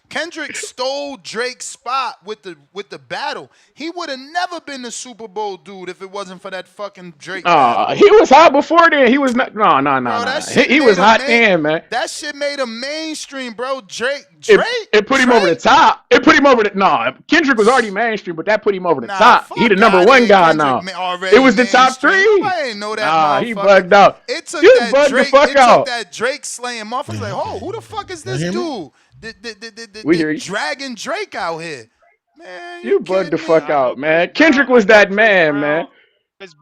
[SPEAKER 13] Kendrick stole Drake's spot with the battle. He would have never been the Super Bowl dude if it wasn't for that fucking Drake battle.
[SPEAKER 2] He was hot before then. He was not.
[SPEAKER 13] Bro,
[SPEAKER 2] No.
[SPEAKER 13] that shit
[SPEAKER 2] He was
[SPEAKER 13] made
[SPEAKER 2] hot then, man.
[SPEAKER 13] that shit made him mainstream, bro. Drake.
[SPEAKER 2] It put him over the top. It put him over the. No, Kendrick was already mainstream, but that put him over the
[SPEAKER 13] Nah,
[SPEAKER 2] top. He the
[SPEAKER 13] fuck
[SPEAKER 2] number
[SPEAKER 13] out of
[SPEAKER 2] one
[SPEAKER 13] here.
[SPEAKER 2] guy
[SPEAKER 13] Kendrick
[SPEAKER 2] now. It
[SPEAKER 13] already
[SPEAKER 2] was the top
[SPEAKER 13] mainstream.
[SPEAKER 2] three.
[SPEAKER 13] Nobody ain't know that
[SPEAKER 2] Nah, he
[SPEAKER 13] motherfucker.
[SPEAKER 2] bugged out.
[SPEAKER 13] It took
[SPEAKER 2] You
[SPEAKER 13] that
[SPEAKER 2] bugged the
[SPEAKER 13] Drake.
[SPEAKER 2] fuck
[SPEAKER 13] It took
[SPEAKER 2] out.
[SPEAKER 13] that Drake slaying motherfuckers. Like, oh, who the fuck is this
[SPEAKER 17] hear me?
[SPEAKER 13] dude?
[SPEAKER 2] We
[SPEAKER 13] The
[SPEAKER 2] hear you.
[SPEAKER 13] dragging Drake out here. Man, you
[SPEAKER 2] You bugged the
[SPEAKER 13] kidding me?
[SPEAKER 2] fuck
[SPEAKER 6] I know
[SPEAKER 2] out,
[SPEAKER 6] Chris
[SPEAKER 2] man.
[SPEAKER 6] Brown.
[SPEAKER 2] Kendrick was that man, man.
[SPEAKER 6] Chris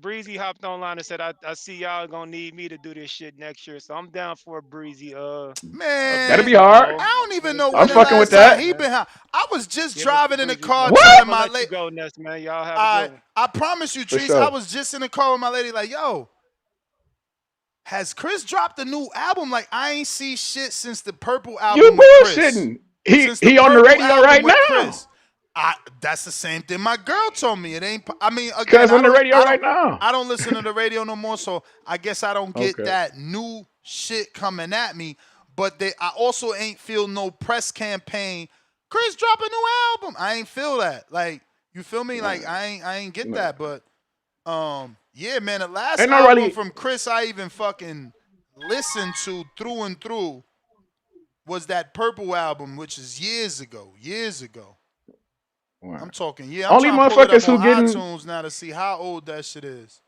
[SPEAKER 6] Breezy hopped online and said, "I see y'all gonna need me to do this shit next year, so I'm down for a Breezy
[SPEAKER 2] That'll
[SPEAKER 13] Man,
[SPEAKER 2] be hard.
[SPEAKER 13] I don't even know
[SPEAKER 2] I'm
[SPEAKER 13] when the
[SPEAKER 2] fucking with
[SPEAKER 13] last time
[SPEAKER 2] that.
[SPEAKER 13] he been high. I was just
[SPEAKER 6] Give us the
[SPEAKER 13] driving in the
[SPEAKER 6] Breezy
[SPEAKER 13] car
[SPEAKER 6] voice.
[SPEAKER 13] telling
[SPEAKER 6] I'm gonna
[SPEAKER 13] my
[SPEAKER 6] let you
[SPEAKER 13] lady.
[SPEAKER 6] go, Ness, man. Y'all have a good one.
[SPEAKER 13] I promise you,
[SPEAKER 2] For
[SPEAKER 13] Trees, I
[SPEAKER 2] sure.
[SPEAKER 13] was just in the car with my lady, like, yo, has Chris dropped a new album? Like, I ain't see shit since the Purple
[SPEAKER 2] You
[SPEAKER 13] album with Chris.
[SPEAKER 2] bullshitting.
[SPEAKER 13] Since the
[SPEAKER 2] He on the
[SPEAKER 13] Purple
[SPEAKER 2] radio
[SPEAKER 13] album
[SPEAKER 2] right
[SPEAKER 13] with
[SPEAKER 2] now.
[SPEAKER 13] Chris. That's the same thing my girl told me. It ain't. I mean, again,
[SPEAKER 2] Cuz on the radio right now.
[SPEAKER 13] I don't listen to the radio no more, so I guess I don't get
[SPEAKER 2] Okay.
[SPEAKER 13] that new shit coming at me. But I also ain't feel no press campaign. Chris drop a new album. I ain't feel that. Like, you feel me? Like, I ain't get that. But yeah, man, the last
[SPEAKER 2] Ain't
[SPEAKER 13] album
[SPEAKER 2] nobody.
[SPEAKER 13] from Chris I even fucking listened to through and through was that Purple album, which is years ago. Years ago. I'm talking. Yeah, I'm
[SPEAKER 2] Only
[SPEAKER 13] trying to pull it up
[SPEAKER 2] motherfuckers who
[SPEAKER 13] on
[SPEAKER 2] getting.
[SPEAKER 13] iTunes now to see how old that shit is.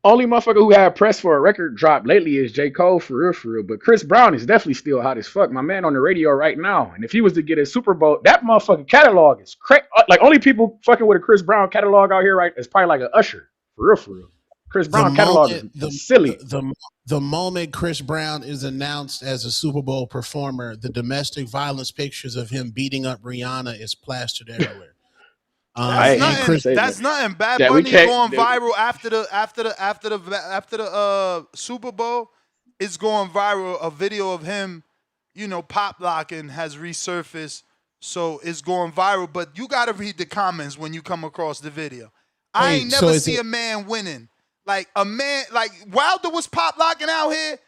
[SPEAKER 2] Only motherfucker who had press for a record drop lately is J. Cole, for real, for real. But Chris Brown is definitely still hot as fuck. My man on the radio right now. And if he was to get a Super Bowl, that motherfucking catalog is crazy. Like, only people fucking with a Chris Brown catalog out here, right, is probably like an Usher. For real, for real. Chris
[SPEAKER 17] The
[SPEAKER 2] Brown catalog
[SPEAKER 17] moment
[SPEAKER 2] is silly.
[SPEAKER 17] the moment Chris Brown is announced as a Super Bowl performer, the domestic violence pictures of him beating up Rihanna is plastered everywhere.
[SPEAKER 13] That's
[SPEAKER 17] And Chris,
[SPEAKER 13] nothing. Bad
[SPEAKER 2] That we
[SPEAKER 13] Bunny
[SPEAKER 2] can't.
[SPEAKER 13] going viral after the Super Bowl. It's going viral. A video of him, pop locking has resurfaced, so it's going viral. But you gotta read the comments when you come across the video. I ain't never see a man winning. Like a man, like Wilder was pop locking out here.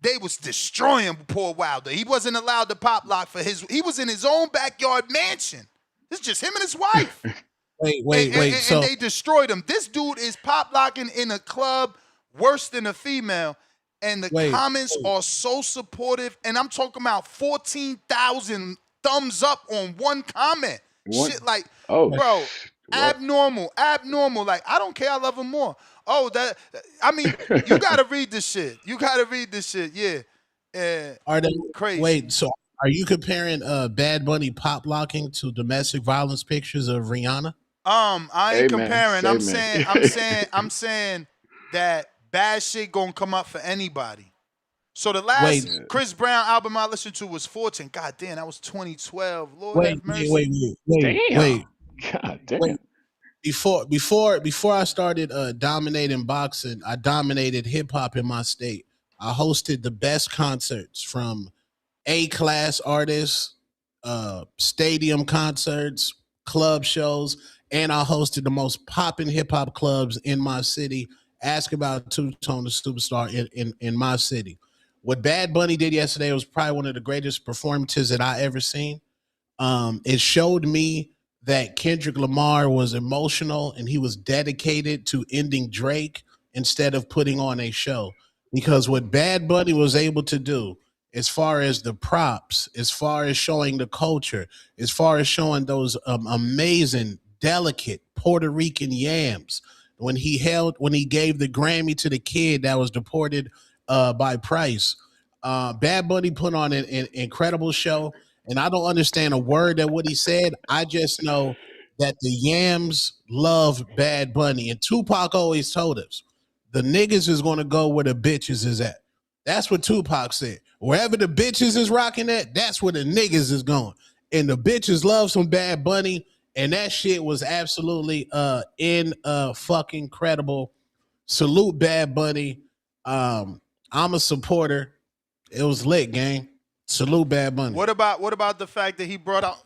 [SPEAKER 13] They was destroying poor Wilder. He wasn't allowed to pop lock he was in his own backyard mansion. It's just him and his wife.
[SPEAKER 17] Wait.
[SPEAKER 13] And they destroyed him. This dude is pop locking in a club worse than a female. And the comments are so supportive. And I'm talking about 14,000 thumbs up on one comment. Shit like, bro, abnormal. Like, I don't care. I love him more. You got to read this shit. Yeah. Crazy.
[SPEAKER 17] So are you comparing Bad Bunny pop locking to domestic violence pictures of Rihanna?
[SPEAKER 13] I ain't comparing. I'm saying that bad shit gonna come up for anybody. So the last Chris Brown album I listened to was 14. God damn, that was 2012. Lord have mercy.
[SPEAKER 17] Wait.
[SPEAKER 2] God damn.
[SPEAKER 17] Before I started dominating boxing, I dominated hip hop in my state. I hosted the best concerts from A-class artists, stadium concerts, club shows, and I hosted the most popping hip hop clubs in my city. Ask about Two-Tone the Superstar in my city. What Bad Bunny did yesterday was probably one of the greatest performances that I ever seen. It showed me that Kendrick Lamar was emotional and he was dedicated to ending Drake instead of putting on a show. Because what Bad Bunny was able to do, as far as the props, as far as showing the culture, as far as showing those amazing, delicate Puerto Rican yams, when he gave the Grammy to the kid that was deported by Price, Bad Bunny put on an incredible show. And I don't understand a word of what he said. I just know that the yams love Bad Bunny. And Tupac always told us, the niggas is going to go where the bitches is at. That's what Tupac said. Wherever the bitches is rocking at, that's where the niggas is going. And the bitches love some Bad Bunny. And that shit was absolutely fucking credible. Salute Bad Bunny. I'm a supporter. It was lit, gang. Salute Bad Bunny.
[SPEAKER 13] What about the fact that he brought out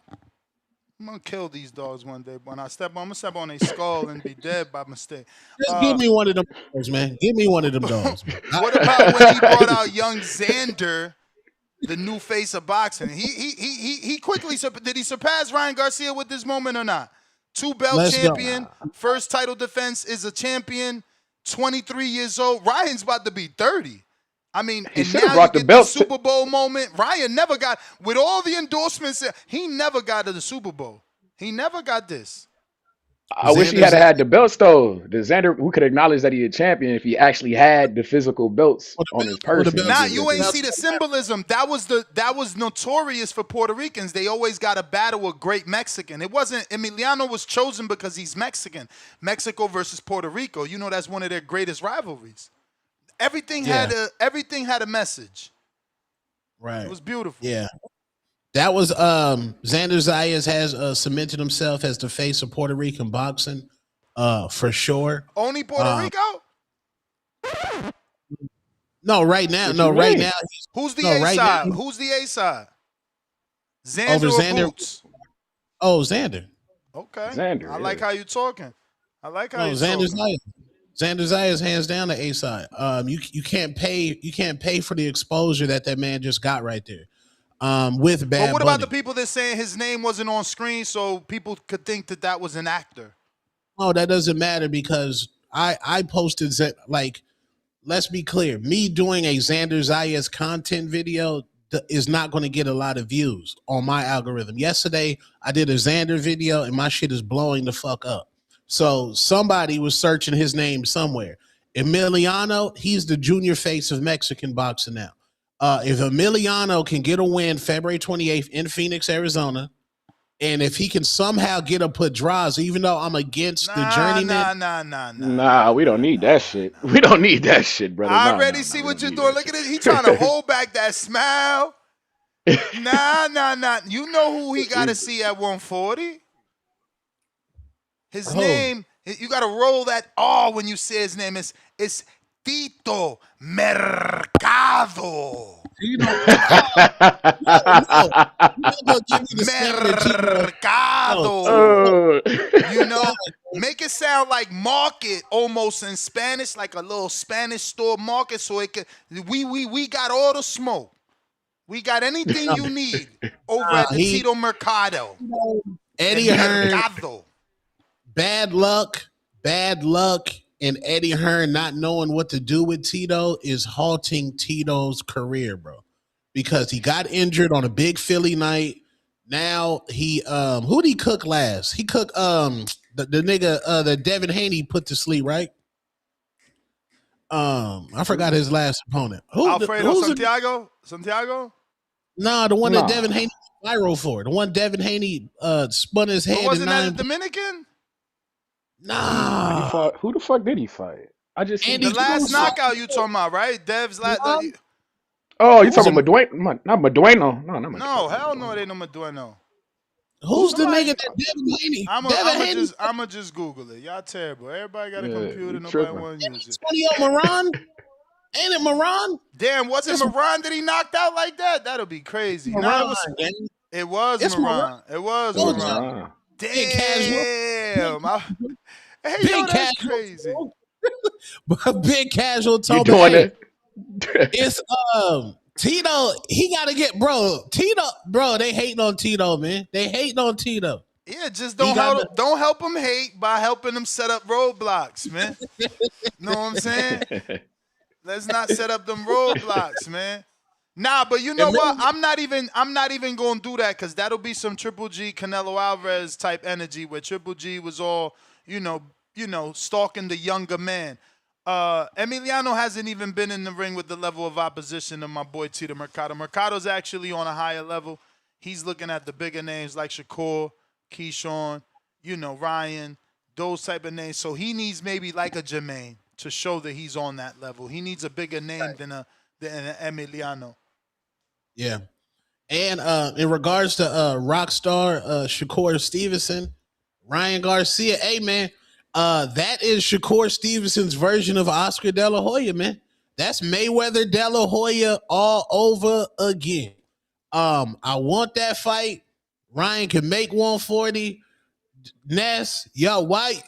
[SPEAKER 13] I'm gonna kill these dogs one day. When I'm gonna step on a skull and be dead by mistake.
[SPEAKER 17] Just give me one of them dogs, man. Give me one of them dogs, man.
[SPEAKER 13] What about when he brought out young Xander, the new face of boxing? He quickly did he surpass Ryan Garcia with this moment or not? 2-belt
[SPEAKER 17] Let's go.
[SPEAKER 13] champion, first title defense, is a champion, 23 years old. Ryan's about to be 30. I mean,
[SPEAKER 2] He
[SPEAKER 13] and
[SPEAKER 2] should have
[SPEAKER 13] now
[SPEAKER 2] brought
[SPEAKER 13] you
[SPEAKER 2] the
[SPEAKER 13] get the
[SPEAKER 2] belts.
[SPEAKER 13] Super Bowl moment. Ryan never got, with all the endorsements, he never got to the Super Bowl. He never got this.
[SPEAKER 2] I wish he had had the belts though. The Xander, we could acknowledge that he a champion if he actually had the physical belts on his person.
[SPEAKER 13] Nah, you ain't see the symbolism. That was notorious for Puerto Ricans. They always got to battle a great Mexican. It wasn't Emiliano was chosen because he's Mexican. Mexico versus Puerto Rico. You know that's one of their greatest rivalries. Everything had a message.
[SPEAKER 17] Right.
[SPEAKER 13] It was beautiful.
[SPEAKER 17] Yeah. That was Xander Zayas has cemented himself as the face of Puerto Rican boxing, for sure.
[SPEAKER 13] Only Puerto Rico?
[SPEAKER 17] No, right now.
[SPEAKER 2] What
[SPEAKER 17] No,
[SPEAKER 2] you
[SPEAKER 17] right
[SPEAKER 2] mean?
[SPEAKER 17] now.
[SPEAKER 13] Who's the
[SPEAKER 17] no,
[SPEAKER 13] A
[SPEAKER 17] right
[SPEAKER 13] side?
[SPEAKER 17] now-
[SPEAKER 13] Who's the A side? Xander
[SPEAKER 17] Over
[SPEAKER 13] or
[SPEAKER 17] Xander.
[SPEAKER 13] Boots?
[SPEAKER 17] Oh, Xander.
[SPEAKER 13] Okay.
[SPEAKER 2] Xander,
[SPEAKER 13] I like how you talking. I like how
[SPEAKER 17] No,
[SPEAKER 13] you
[SPEAKER 17] Xander
[SPEAKER 13] talking.
[SPEAKER 17] Zayas. Xander Zayas hands down the A side. You can't pay for the exposure that man just got right there. With Bad
[SPEAKER 13] But what
[SPEAKER 17] Bunny.
[SPEAKER 13] about the people that saying his name wasn't on screen so people could think that was an actor?
[SPEAKER 17] Oh, that doesn't matter because I posted like, let's be clear, me doing a Xander Zayas content video is not going to get a lot of views on my algorithm. Yesterday, I did a Xander video and my shit is blowing the fuck up. So somebody was searching his name somewhere. Emiliano, he's the junior face of Mexican boxing now. If Emiliano can get a win February 28th in Phoenix, Arizona, and if he can somehow get a Pedraza, even though I'm against the journeyman.
[SPEAKER 2] Nah, we don't need that shit. We don't need that shit, brother.
[SPEAKER 13] I
[SPEAKER 2] Nah,
[SPEAKER 13] already
[SPEAKER 2] nah,
[SPEAKER 13] see
[SPEAKER 2] we
[SPEAKER 13] what
[SPEAKER 2] don't
[SPEAKER 13] you're
[SPEAKER 2] need
[SPEAKER 13] doing.
[SPEAKER 2] that
[SPEAKER 13] Look at
[SPEAKER 2] shit.
[SPEAKER 13] it. He trying to hold back that smile. Nah. You know who he got to see at 140? His name, you got to roll that R when you say his name. It's Tito Mercado. Mercado. You know, make it sound like market almost in Spanish, like a little Spanish store market, so it could. We got all the smoke. We got anything you need over at the Tito Mercado.
[SPEAKER 17] Eddie Hearn, bad luck, and Eddie Hearn not knowing what to do with Tito is halting Tito's career, bro. Because he got injured on a big Philly night. Now he who did he cook last? He cooked the nigga that Devin Haney put to sleep, right? I forgot his last opponent.
[SPEAKER 13] Alfredo Santiago?
[SPEAKER 17] Nah, the one that Devin Haney viral for. The one Devin Haney spun his head.
[SPEAKER 13] But wasn't that a Dominican?
[SPEAKER 17] Nah.
[SPEAKER 2] Who the fuck did he fight? I just seen
[SPEAKER 13] the last knockout you talking about, right? Dev's last.
[SPEAKER 2] Oh, you talking about Medueno? Not Medueno. No, not Medueno.
[SPEAKER 13] No, hell no, it ain't no Medueno.
[SPEAKER 17] Who's the nigga that Devin Haney?
[SPEAKER 13] I'ma just Google it. Y'all terrible. Everybody got a computer. Nobody want to use it.
[SPEAKER 17] 20 Moran? Ain't it Moran?
[SPEAKER 13] Damn, was it Moran that he knocked out like that? That'll be crazy. Nah, it was Moran. It was Moran. Damn. Hey, yo, that's crazy.
[SPEAKER 17] Big casual told
[SPEAKER 2] me, hey,
[SPEAKER 17] it's Tito. He gotta get Tito, they hating on Tito, man. They hating on Tito.
[SPEAKER 13] Yeah, just don't help him hate by helping him set up roadblocks, man. Know what I'm saying? Let's not set up them roadblocks, man. Nah, but you know what? I'm not even gonna do that because that'll be some Triple G Canelo Alvarez type energy where Triple G was all, you know, stalking the younger man. Emiliano hasn't even been in the ring with the level of opposition of my boy Tito Mercado. Mercado's actually on a higher level. He's looking at the bigger names like Shakur, Keyshawn, Ryan, those type of names. So he needs maybe like a Jermaine to show that he's on that level. He needs a bigger name than an Emiliano.
[SPEAKER 17] Yeah. And in regards to Rockstar Shakur Stevenson, Ryan Garcia, hey man, that is Shakur Stevenson's version of Oscar De La Hoya, man. That's Mayweather De La Hoya all over again. I want that fight. Ryan can make 140. Ness, yo, why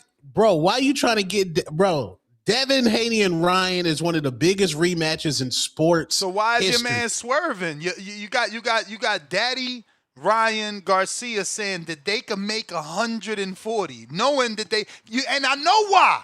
[SPEAKER 17] you trying to get, bro? Devin Haney and Ryan is one of the biggest rematches in sports.
[SPEAKER 13] So why is
[SPEAKER 17] history.
[SPEAKER 13] your man swerving? You got Daddy Ryan Garcia saying that they can make 140, knowing that and I know why.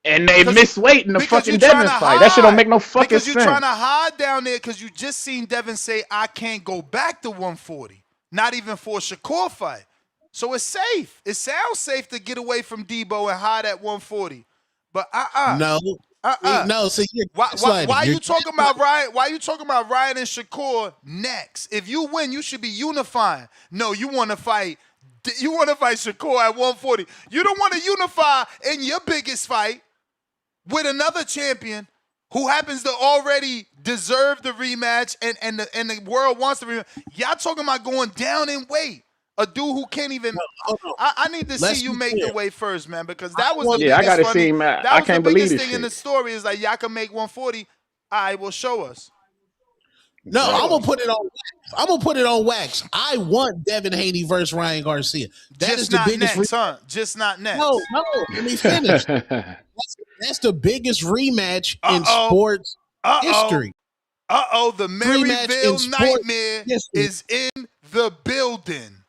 [SPEAKER 2] And they miss weight in the fucking Devin fight. That shit don't make no fucking
[SPEAKER 13] because
[SPEAKER 2] sense.
[SPEAKER 13] Because you're trying to hide down there because you just seen Devin say, I can't go back to 140. Not even for a Shakur fight. So it's safe. It sounds safe to get away from Debo and hide at 140. But
[SPEAKER 17] No. No, so
[SPEAKER 13] why you talking about Ryan? Why you talking about Ryan and Shakur next? If you win, you should be unifying. No, you want to fight. You want to fight Shakur at 140. You don't want to unify in your biggest fight with another champion who happens to already deserve the rematch and the world wants the rematch. Y'all talking about going down in weight. A dude who can't even. I need to see you make the weight first, man, because that was the biggest.
[SPEAKER 2] I gotta see, man.
[SPEAKER 13] That was the biggest thing
[SPEAKER 2] shit.
[SPEAKER 13] in the story is like y'all can make 140. All right, well, show us.
[SPEAKER 17] No, I'm gonna put it on wax. I'm gonna put it on wax. I want Devin Haney versus Ryan Garcia. That
[SPEAKER 13] Just
[SPEAKER 17] is the
[SPEAKER 13] not
[SPEAKER 17] biggest.
[SPEAKER 13] Next, huh? Just not next.
[SPEAKER 17] No. Let me finish. That's the biggest rematch in sports history.
[SPEAKER 13] The Maryville Nightmare is in the building.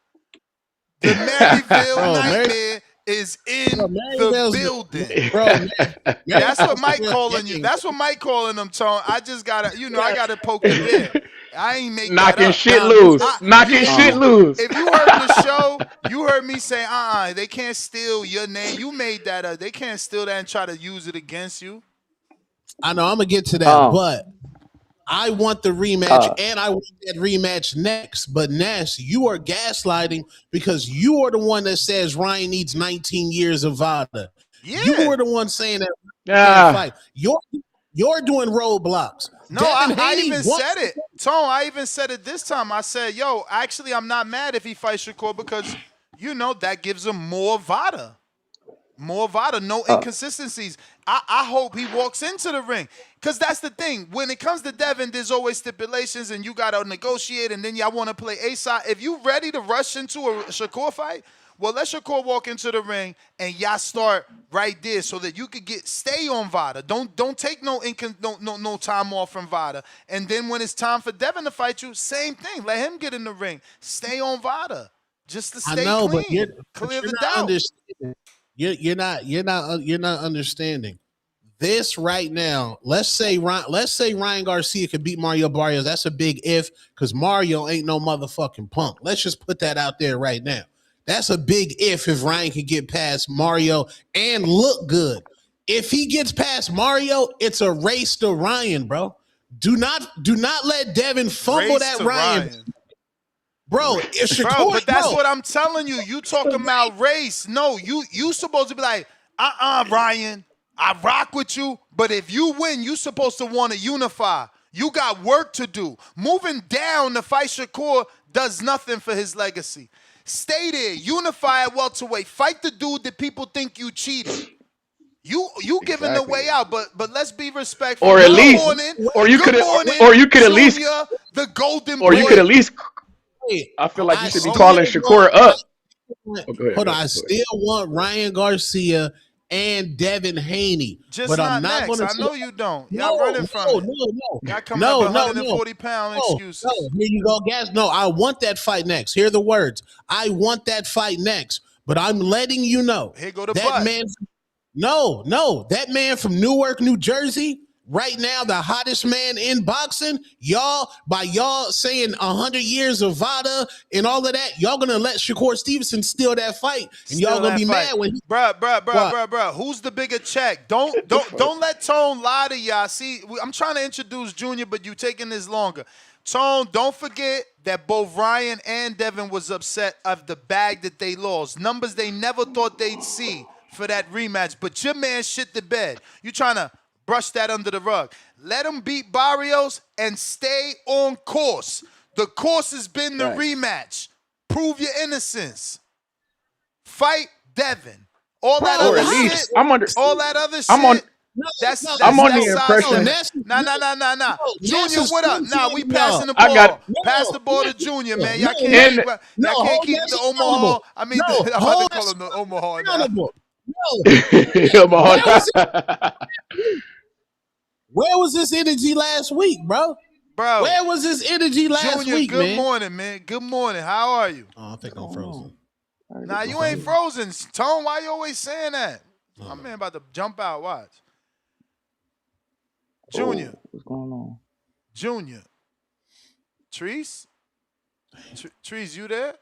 [SPEAKER 13] The Maryville Nightmare is in the building.
[SPEAKER 17] Bro,
[SPEAKER 13] that's what Mike calling you. That's what Mike calling them, Tone. I just gotta, I gotta poke the bear. I ain't make
[SPEAKER 2] knocking
[SPEAKER 13] that up.
[SPEAKER 2] shit loose. Knocking shit loose.
[SPEAKER 13] If you heard the show, you heard me say, they can't steal your name. You made that up. They can't steal that and try to use it against you.
[SPEAKER 17] I know, I'm gonna get to that, but I want the rematch, and I want that rematch next. But Nash, you are gaslighting because you are the one that says Ryan needs 19 years of VADA.
[SPEAKER 13] Yeah.
[SPEAKER 17] You were the one saying that can't fight. You're doing roadblocks.
[SPEAKER 13] No, I even said it. Tone, I even said it this time. I said, actually, I'm not mad if he fights Shakur because, that gives him more VADA. More VADA, no inconsistencies. I hope he walks into the ring. Because that's the thing. When it comes to Devin, there's always stipulations and you got to negotiate and then y'all want to play A-side. If you ready to rush into a Shakur fight, well, let Shakur walk into the ring and y'all start right there so that you could stay on VADA. Don't take no time off from VADA. And then when it's time for Devin to fight you, same thing. Let him get in the ring. Stay on VADA. Just to stay clean. Clear the doubt.
[SPEAKER 17] You're not understanding this right now. Let's say Ryan Garcia could beat Mario Barrios. That's a big if because Mario ain't no motherfucking punk. Let's just put that out there right now. That's a big if Ryan can get past Mario and look good. If he gets past Mario, it's a race to Ryan, bro. Do not let Devin fumble that Ryan. Bro, if Shakur,
[SPEAKER 13] but that's what I'm telling you. You talking about race. No, you supposed to be like, Ryan, I rock with you, but if you win, you supposed to want to unify. You got work to do. Moving down to fight Shakur does nothing for his legacy. Stay there, unify at welterweight. Fight the dude that people think you cheated. You giving the way out, but let's be respectful.
[SPEAKER 2] Or at least, or you could at least,
[SPEAKER 13] the golden
[SPEAKER 2] or
[SPEAKER 13] boy.
[SPEAKER 2] you could at least. I feel like you should be calling Shakur up.
[SPEAKER 17] Hold on, I still want Ryan Garcia and Devin Haney,
[SPEAKER 13] but I'm not going to. I know you don't. Y'all running from it. Y'all coming up 140 pound excuses.
[SPEAKER 17] No, here you go, guys. No, I want that fight next. Hear the words. I want that fight next, but I'm letting you know.
[SPEAKER 13] Here go the
[SPEAKER 17] that
[SPEAKER 13] butt.
[SPEAKER 17] man. No, that man from Newark, New Jersey. Right now, the hottest man in boxing, y'all saying 100 years of VADA and all of that, y'all gonna let Shakur Stevenson steal that fight, and y'all gonna be mad when he...
[SPEAKER 13] Bruh. Who's the bigger check? Don't let Tone lie to y'all. See, I'm trying to introduce Junior, but you taking this longer. Tone, don't forget that both Ryan and Devin was upset of the bag that they lost. Numbers they never thought they'd see for that rematch, but your man shit the bed. You trying to brush that under the rug. Let him beat Barrios and stay on course. The course has been the rematch. Prove your innocence. Fight Devin. All that other shit. That's
[SPEAKER 2] I'm on the
[SPEAKER 13] that size
[SPEAKER 2] impression.
[SPEAKER 13] of
[SPEAKER 17] Ness,
[SPEAKER 13] nah.
[SPEAKER 17] Ness
[SPEAKER 13] Junior,
[SPEAKER 17] is
[SPEAKER 13] what up? Nah, we
[SPEAKER 17] imitating y'all.
[SPEAKER 13] passing the
[SPEAKER 2] I got
[SPEAKER 13] ball. Pass the ball to Junior, man.
[SPEAKER 2] and
[SPEAKER 17] No,
[SPEAKER 13] Y'all can't
[SPEAKER 17] hold
[SPEAKER 13] keep the
[SPEAKER 17] us
[SPEAKER 13] Omaha.
[SPEAKER 17] accountable.
[SPEAKER 13] I mean,
[SPEAKER 17] No,
[SPEAKER 13] I'm about to
[SPEAKER 17] hold
[SPEAKER 13] call
[SPEAKER 17] us
[SPEAKER 13] him the Omaha now.
[SPEAKER 17] accountable. No,
[SPEAKER 2] Omaha.
[SPEAKER 17] where was it? Where was this energy last week, bro?
[SPEAKER 13] Bro,
[SPEAKER 17] Where was this energy last
[SPEAKER 13] Junior,
[SPEAKER 17] week,
[SPEAKER 13] good
[SPEAKER 17] man?
[SPEAKER 13] morning, man. Good morning. How are you?
[SPEAKER 17] Oh, I think I'm frozen.
[SPEAKER 13] Nah, you ain't
[SPEAKER 17] Okay.
[SPEAKER 13] frozen. Tone, why you always saying that?
[SPEAKER 17] Oh,
[SPEAKER 13] My
[SPEAKER 17] no.
[SPEAKER 13] man about to jump out. Watch. Junior.
[SPEAKER 11] What's going on?
[SPEAKER 13] Junior. Treese? Treese, you there?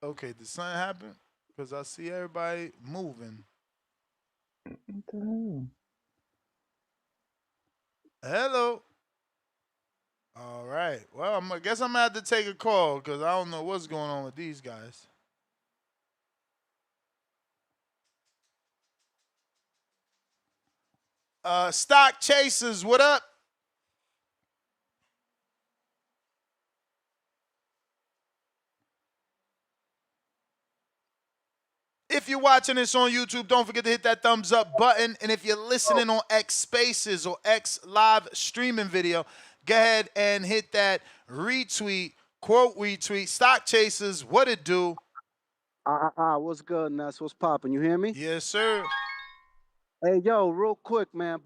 [SPEAKER 13] Okay, did something happen? Because I see everybody moving.
[SPEAKER 11] What the hell?
[SPEAKER 13] Hello. All right. Well, I guess I'm going to have to take a call because I don't know what's going on with these guys. Stock Chasers, what up? If you're watching this on YouTube, don't forget to hit that thumbs up button. And if you're listening on X Spaces or X Live streaming video, go ahead and hit that retweet, quote retweet. Stock Chasers, what it do?
[SPEAKER 12] What's good, Ness? What's popping? You hear me?
[SPEAKER 13] Yes, sir.
[SPEAKER 12] Hey, yo, real quick, man.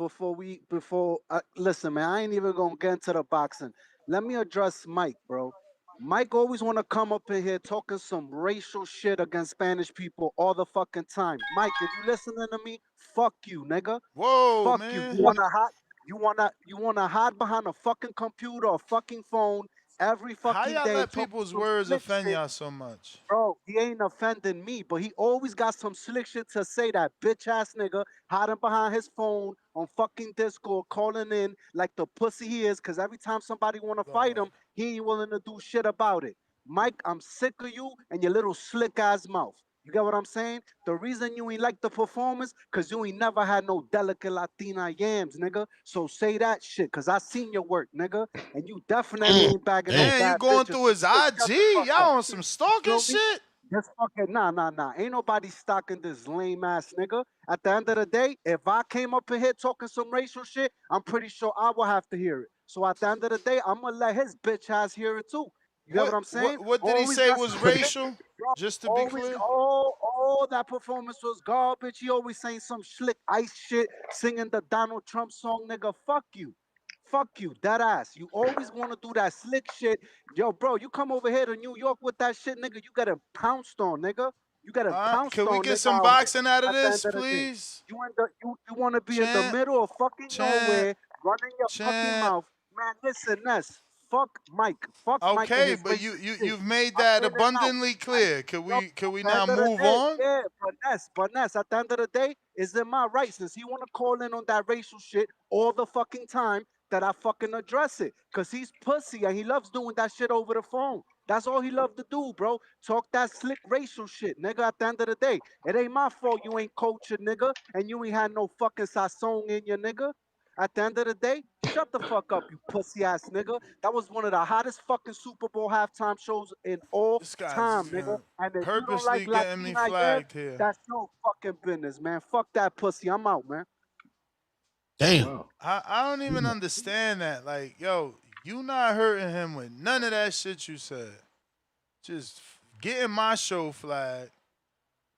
[SPEAKER 12] Listen, man. I ain't even gonna get into the boxing. Let me address Mike, bro. Mike always wanna come up in here talking some racial shit against Spanish people all the fucking time. Mike, if you listening to me, fuck you, nigga.
[SPEAKER 13] Whoa,
[SPEAKER 12] Fuck you.
[SPEAKER 13] man.
[SPEAKER 12] You wanna hide behind a fucking computer or fucking phone every
[SPEAKER 13] How
[SPEAKER 12] fucking
[SPEAKER 13] y'all
[SPEAKER 12] day
[SPEAKER 13] let
[SPEAKER 12] talking
[SPEAKER 13] people's
[SPEAKER 12] some
[SPEAKER 13] words
[SPEAKER 12] slick
[SPEAKER 13] offend
[SPEAKER 12] shit.
[SPEAKER 13] y'all so much?
[SPEAKER 12] Bro, he ain't offending me, but he always got some slick shit to say. That bitch ass nigga hiding behind his phone on fucking Discord, calling in like the pussy he is, because every time somebody want to fight him, he ain't willing to do shit about it. Mike, I'm sick of you and your little slick ass mouth. You get what I'm saying? The reason you ain't like the performance, because you ain't never had no delicate Latina yams, nigga. So say that shit, because I seen your work, nigga. And you definitely ain't bagging no
[SPEAKER 13] Damn, you
[SPEAKER 12] bad
[SPEAKER 13] going
[SPEAKER 12] bitches.
[SPEAKER 13] through his
[SPEAKER 12] So shut the
[SPEAKER 13] IG?
[SPEAKER 12] fuck up.
[SPEAKER 13] Y'all on some
[SPEAKER 12] You
[SPEAKER 13] stalking
[SPEAKER 12] feel me?
[SPEAKER 13] shit?
[SPEAKER 12] This fucking nah. Ain't nobody stalking this lame ass nigga. At the end of the day, if I came up in here talking some racial shit, I'm pretty sure I will have to hear it. So at the end of the day, I'm gonna let his bitch ass hear it too. You get what I'm saying?
[SPEAKER 13] What did he
[SPEAKER 12] Always
[SPEAKER 13] say
[SPEAKER 12] got
[SPEAKER 13] was
[SPEAKER 12] some slick,
[SPEAKER 13] racial?
[SPEAKER 12] bro.
[SPEAKER 13] Just to be
[SPEAKER 12] Always,
[SPEAKER 13] clear.
[SPEAKER 12] all that performance was garbage. He always saying some slick ice shit, singing the Donald Trump song, nigga. Fuck you. Fuck you, that ass. You always want to do that slick shit. Yo, bro, you come over here to New York with that shit, nigga. You got him pounced on, nigga. You got him pounced
[SPEAKER 13] Can we
[SPEAKER 12] on,
[SPEAKER 13] get
[SPEAKER 12] nigga,
[SPEAKER 13] some
[SPEAKER 12] out here
[SPEAKER 13] boxing out of
[SPEAKER 12] at the end
[SPEAKER 13] this,
[SPEAKER 12] of the day.
[SPEAKER 13] please?
[SPEAKER 12] You want to be in the
[SPEAKER 13] Champ,
[SPEAKER 12] middle of fucking
[SPEAKER 13] champ,
[SPEAKER 12] nowhere, running your fucking
[SPEAKER 13] champ.
[SPEAKER 12] mouth. Man, listen, Ness. Fuck Mike. Fuck Mike and
[SPEAKER 13] Okay,
[SPEAKER 12] his
[SPEAKER 13] but
[SPEAKER 12] racist shit.
[SPEAKER 13] you've made
[SPEAKER 12] I'm
[SPEAKER 13] that
[SPEAKER 12] in and out.
[SPEAKER 13] abundantly
[SPEAKER 12] Right?
[SPEAKER 13] clear. Could
[SPEAKER 12] Yo,
[SPEAKER 13] we
[SPEAKER 12] at the
[SPEAKER 13] now
[SPEAKER 12] end of the
[SPEAKER 13] move
[SPEAKER 12] day,
[SPEAKER 13] on?
[SPEAKER 12] yeah, but Ness, at the end of the day, is in my right, since he want to call in on that racial shit all the fucking time, that I fucking address it. Cause he's pussy and he loves doing that shit over the phone. That's all he love to do, bro. Talk that slick racial shit, nigga. At the end of the day, it ain't my fault you ain't cultured, nigga, and you ain't had no fucking sazon in your nigga. At the end of the day, shut the fuck up, you pussy ass nigga. That was one of the hottest fucking Super Bowl halftime shows in all
[SPEAKER 13] This guy's
[SPEAKER 12] time,
[SPEAKER 13] just
[SPEAKER 12] nigga.
[SPEAKER 13] gonna
[SPEAKER 12] And if you don't
[SPEAKER 13] purposely
[SPEAKER 12] like
[SPEAKER 13] getting me
[SPEAKER 12] Latina yams,
[SPEAKER 13] flagged here.
[SPEAKER 12] that's your fucking business, man. Fuck that pussy. I'm out, man.
[SPEAKER 17] Damn.
[SPEAKER 2] Wow.
[SPEAKER 13] I don't even understand that. Like, yo, you not hurting him with none of that shit you said. Just getting my show flagged.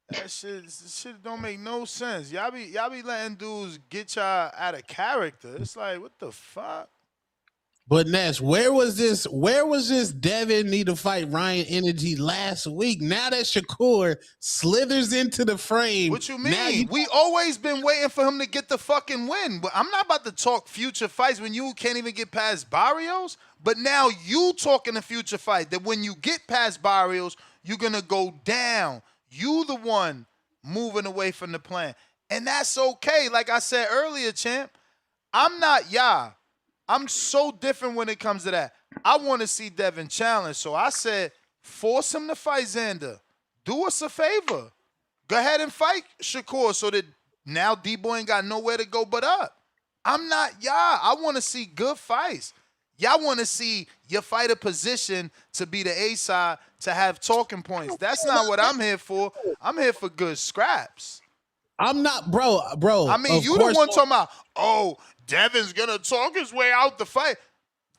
[SPEAKER 13] That shit don't make no sense. Y'all be letting dudes get y'all out of character. It's like, what the fuck?
[SPEAKER 17] But Ness, where was this? Where was this Devin need to fight Ryan energy last week? Now that Shakur slithers into the frame,
[SPEAKER 13] What you
[SPEAKER 17] now you
[SPEAKER 13] mean? We always been waiting for him to get the fucking win. But I'm not about to talk future fights when you can't even get past Barrios. But now you talking a future fight that when you get past Barrios, you're gonna go down. You the one moving away from the plan. And that's okay. Like I said earlier, champ, I'm not y'all. I'm so different when it comes to that. I want to see Devin challenge. So I said, force him to fight Xander. Do us a favor. Go ahead and fight Shakur so that now D-Boy ain't got nowhere to go but up. I'm not y'all. I want to see good fights. Y'all want to see your fighter position to be the A side to have talking points. That's not what I'm here for. I'm here for good scraps.
[SPEAKER 17] I'm not, bro.
[SPEAKER 13] I mean,
[SPEAKER 17] Of
[SPEAKER 13] you the
[SPEAKER 17] course
[SPEAKER 13] one
[SPEAKER 17] not.
[SPEAKER 13] talking about, oh, Devin's gonna talk his way out the fight.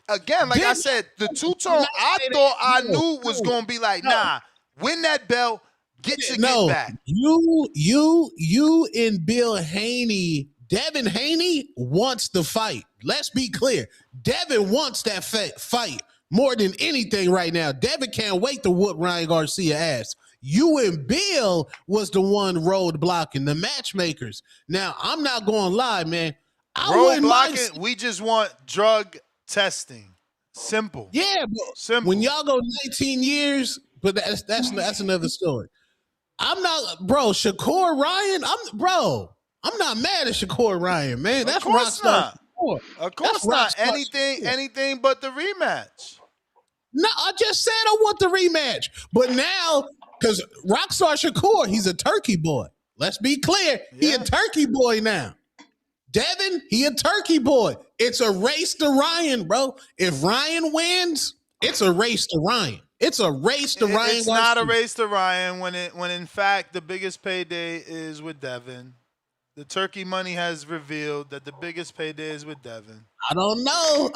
[SPEAKER 13] Again, like I said, the two-tone I thought I knew was gonna be like, nah, win that belt, get your get
[SPEAKER 17] No,
[SPEAKER 13] back.
[SPEAKER 17] you and Bill Haney, Devin Haney wants the fight. Let's be clear. Devin wants that fight more than anything right now. Devin can't wait to whoop Ryan Garcia ass. You and Bill was the one roadblocking the matchmakers. Now, I'm not going to lie, man. I wouldn't mind.
[SPEAKER 13] Roadblocking, we just want drug testing. Simple.
[SPEAKER 17] Yeah, but
[SPEAKER 13] Simple.
[SPEAKER 17] when y'all go 19 years, but that's another story. I'm not, bro. Shakur Ryan, I'm not mad at Shakur Ryan, man. That's
[SPEAKER 13] Of course
[SPEAKER 17] Rockstar
[SPEAKER 13] not.
[SPEAKER 17] Shakur.
[SPEAKER 13] Of
[SPEAKER 17] That's
[SPEAKER 13] course not.
[SPEAKER 17] Rockstar
[SPEAKER 13] Anything but the rematch.
[SPEAKER 17] No, I just said I want the rematch, but now because Rockstar Shakur, he's a turkey boy. Let's be clear, he a turkey boy now. Devin, he a turkey boy. It's a race to Ryan, bro. If Ryan wins, it's a race to Ryan. It's a race to Ryan.
[SPEAKER 13] It's not a race to Ryan when in fact the biggest payday is with Devin. The turkey money has revealed that the biggest payday is with Devin.
[SPEAKER 17] I don't know.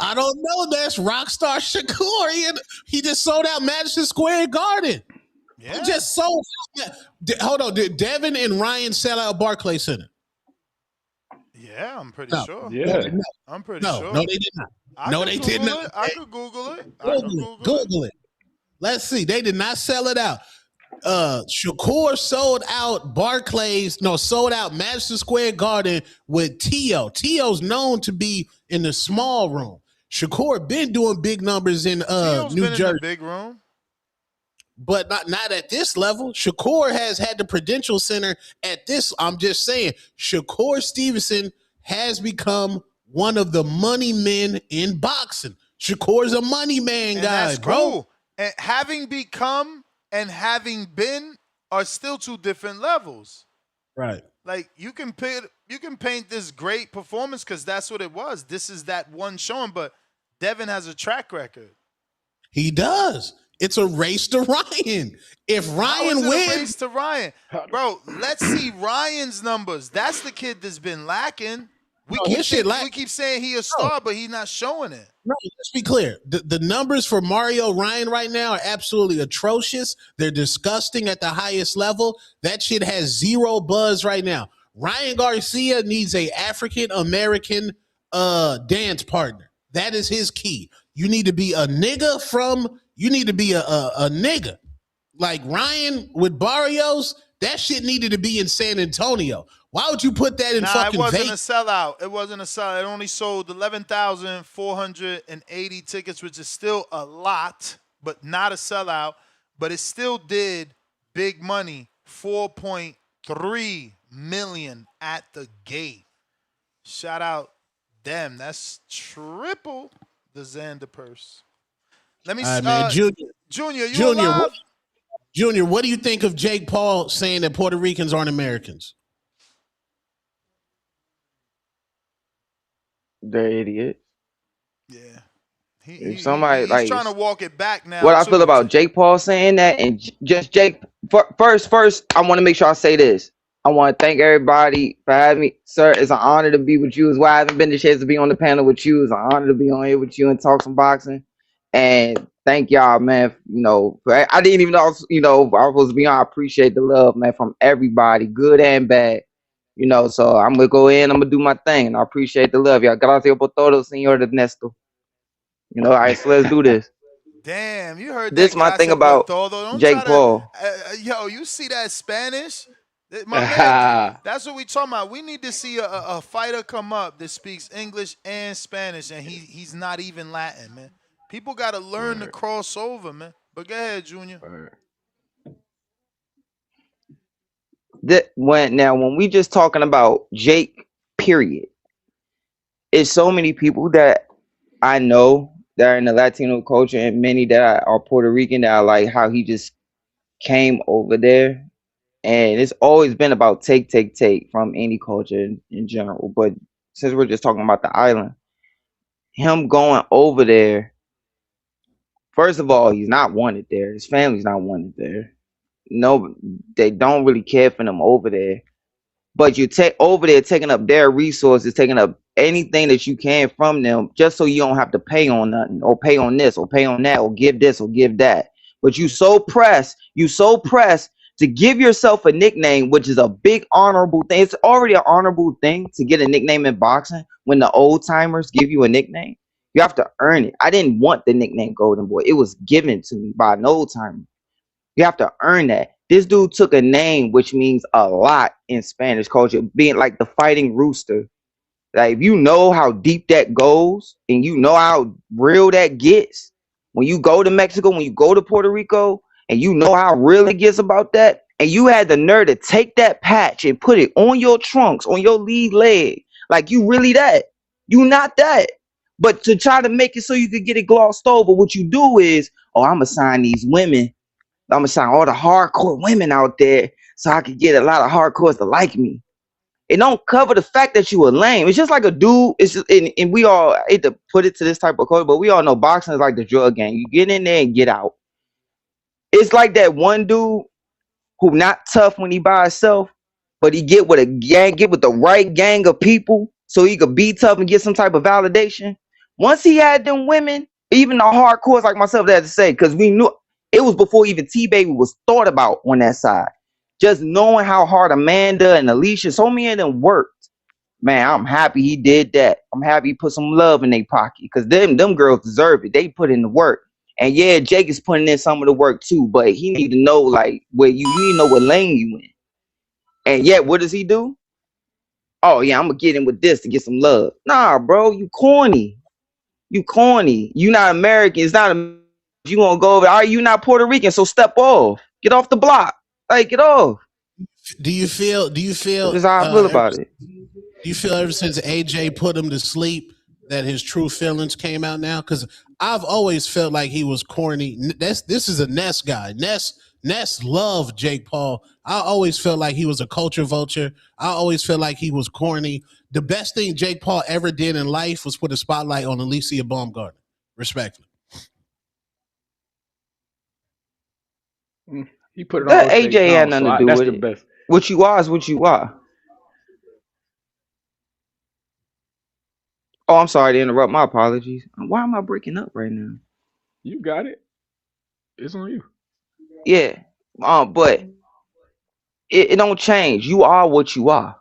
[SPEAKER 17] That's Rockstar Shakur. He just sold out Madison Square Garden.
[SPEAKER 13] Yeah.
[SPEAKER 17] He just sold out. Hold on. Did Devin and Ryan sell out Barclays Center?
[SPEAKER 13] Yeah, I'm pretty sure.
[SPEAKER 2] Yeah.
[SPEAKER 13] I'm pretty sure.
[SPEAKER 17] No, they did not. They did not.
[SPEAKER 13] I could Google it.
[SPEAKER 17] Google it. Let's see. They did not sell it out. Shakur sold out sold out Madison Square Garden with Tio. Tio's known to be in the small room. Shakur been doing big numbers in
[SPEAKER 13] Tio's
[SPEAKER 17] New
[SPEAKER 13] been
[SPEAKER 17] Jersey.
[SPEAKER 13] in the big room.
[SPEAKER 17] But not at this level. Shakur has had the Prudential Center at this. I'm just saying, Shakur Stevenson has become one of the money men in boxing. Shakur's a money man guy,
[SPEAKER 13] That's
[SPEAKER 17] bro.
[SPEAKER 13] cool. And having become and having been are still two different levels.
[SPEAKER 17] Right.
[SPEAKER 13] Like you can paint this great performance because that's what it was. This is that one showing, but Devin has a track record.
[SPEAKER 17] He does. It's a race to Ryan. If Ryan wins,
[SPEAKER 13] a race to Ryan, bro. Let's see Ryan's numbers. That's the kid that's been lacking. We keep saying he a star, but he's not showing it.
[SPEAKER 17] No, let's be clear. The numbers for Mario Ryan right now are absolutely atrocious. They're disgusting at the highest level. That shit has zero buzz right now. Ryan Garcia needs a African American dance partner. That is his key. You need to be a nigga you need to be a nigga. Like Ryan with Barrios, that shit needed to be in San Antonio. Why would you put that in fucking
[SPEAKER 13] Vegas?
[SPEAKER 17] Vegas?
[SPEAKER 13] It wasn't a sellout. It wasn't a sellout. It only sold 11,480 tickets, which is still a lot, but not a sellout. But it still did big money, 4.3 million at the gate. Shout out them. That's triple the Xander purse. Let me see. Junior, you alive?
[SPEAKER 17] Junior, what do you think of Jake Paul saying that Puerto Ricans aren't Americans?
[SPEAKER 14] They're idiots.
[SPEAKER 13] Yeah.
[SPEAKER 14] If somebody
[SPEAKER 13] he's trying to walk it back now.
[SPEAKER 14] What I feel about Jake Paul saying that, and just Jake, first, I want to make sure I say this. I want to thank everybody for having me. Sir, it's an honor to be with you as well. I haven't been the chance to be on the panel with you. It's an honor to be on here with you and talk some boxing. And thank y'all, man. I didn't even know, I was supposed to be on. I appreciate the love, man, from everybody, good and bad. So I'm going to go in. I'm going to do my thing. And I appreciate the love, y'all. Gracias por todo, señor Ernesto. All right, so let's do this.
[SPEAKER 13] Damn, you heard
[SPEAKER 14] this
[SPEAKER 13] that.
[SPEAKER 14] My thing about Jake Paul.
[SPEAKER 13] Yo, you see that Spanish? My man, that's what we talking about. We need to see a fighter come up that speaks English and Spanish, and he's not even Latin, man. People got to learn to cross over, man. But go ahead, Junior.
[SPEAKER 14] When we just talking about Jake, period, it's so many people that I know that are in the Latino culture and many that are Puerto Rican that are like how he just came over there. And it's always been about take from any culture in general. But since we're just talking about the island, him going over there, first of all, he's not wanted there. His family's not wanted there. No, they don't really care for him over there. but you take over there taking up their resources, taking up anything that you can from them, just so you don't have to pay on nothing, or pay on this, or pay on that, or give this, or give that. But you so pressed to give yourself a nickname, which is a big honorable thing. It's already an honorable thing to get a nickname in boxing. When the old timers give you a nickname, you have to earn it. I didn't want the nickname Golden Boy. It was given to me by an old timer. You have to earn that. This dude took a name which means a lot in Spanish culture, being like the fighting rooster. Like, if you know how deep that goes and you know how real that gets, when you go to Mexico, when you go to Puerto Rico, and you know how real it gets about that, and you had the nerve to take that patch and put it on your trunks, on your lead leg, like you really that. You not that. But to try to make it so you could get it glossed over, what you do is, oh, I'm going to sign these women. I'm going to sign all the hardcore women out there so I could get a lot of hardcores to like me. It don't cover the fact that you a lame. It's just like a dude. It's just, and we all hate to put it to this type of culture, but we all know boxing is like the drug game. You get in there and get out. It's like that one dude who not tough when he by himself, but he get with a gang, get with the right gang of people so he could be tough and get some type of validation. Once he had them women, even the hardcores like myself, that had to say, because we knew it was before even T-Baby was thought about on that side. Just knowing how hard Amanda and Alicia, so many of them worked. Man, I'm happy he did that. I'm happy he put some love in their pocket, because them girls deserve it. They put in the work. And yeah, Jake is putting in some of the work too, but he need to know like where you need to know what lane you in. And yet, what does he do? Oh yeah, I'm gonna get in with this to get some love. Nah, bro, you corny. You corny. You not American. It's not a, you gonna go over. All right, you not Puerto Rican, so step off. Get off the block. Like, get off.
[SPEAKER 17] Do you feel?
[SPEAKER 14] That's how I feel
[SPEAKER 17] Do
[SPEAKER 14] about it.
[SPEAKER 17] you feel ever since AJ put him to sleep that his true feelings came out now? Because I've always felt like he was corny. This is a Ness guy. Ness loved Jake Paul. I always felt like he was a culture vulture. I always felt like he was corny. The best thing Jake Paul ever did in life was put a spotlight on Alicia Baumgartner. Respectfully.
[SPEAKER 2] He put it on
[SPEAKER 14] That
[SPEAKER 2] O'Shea
[SPEAKER 14] AJ had
[SPEAKER 2] Jones,
[SPEAKER 14] nothing
[SPEAKER 2] so
[SPEAKER 14] to do
[SPEAKER 2] that's
[SPEAKER 14] with
[SPEAKER 2] the
[SPEAKER 14] it.
[SPEAKER 2] best.
[SPEAKER 14] What you are is what you are. Oh, I'm sorry to interrupt. My apologies. Why am I breaking up right now?
[SPEAKER 2] You got it. It's on you.
[SPEAKER 14] Yeah. But it don't change. You are what you are.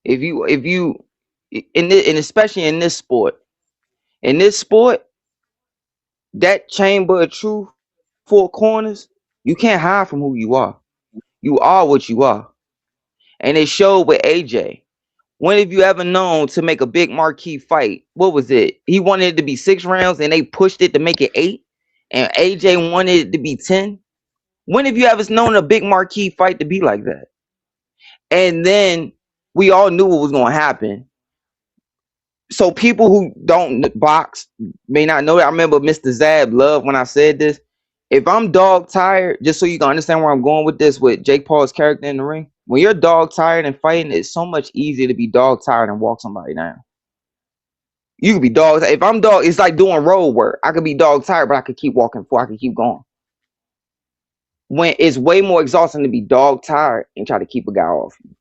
[SPEAKER 14] If you and especially in this sport, that chamber of truth, four corners, you can't hide from who you are. You are what you are. And it showed with AJ. When have you ever known to make a big marquee fight? What was it? He wanted it to be 6 rounds and they pushed it to make it 8. And AJ wanted it to be 10. When have you ever known a big marquee fight to be like that? And then we all knew what was going to happen. So people who don't box may not know that. I remember Mr. Zab loved when I said this. If I'm dog tired, just so you can understand where I'm going with this, with Jake Paul's character in the ring, when you're dog tired and fighting, it's so much easier to be dog tired and walk somebody down. You could be dog. If I'm dog, it's like doing road work. I could be dog tired, but I could keep walking forward. I could keep going. When it's way more exhausting to be dog tired and try to keep a guy off you.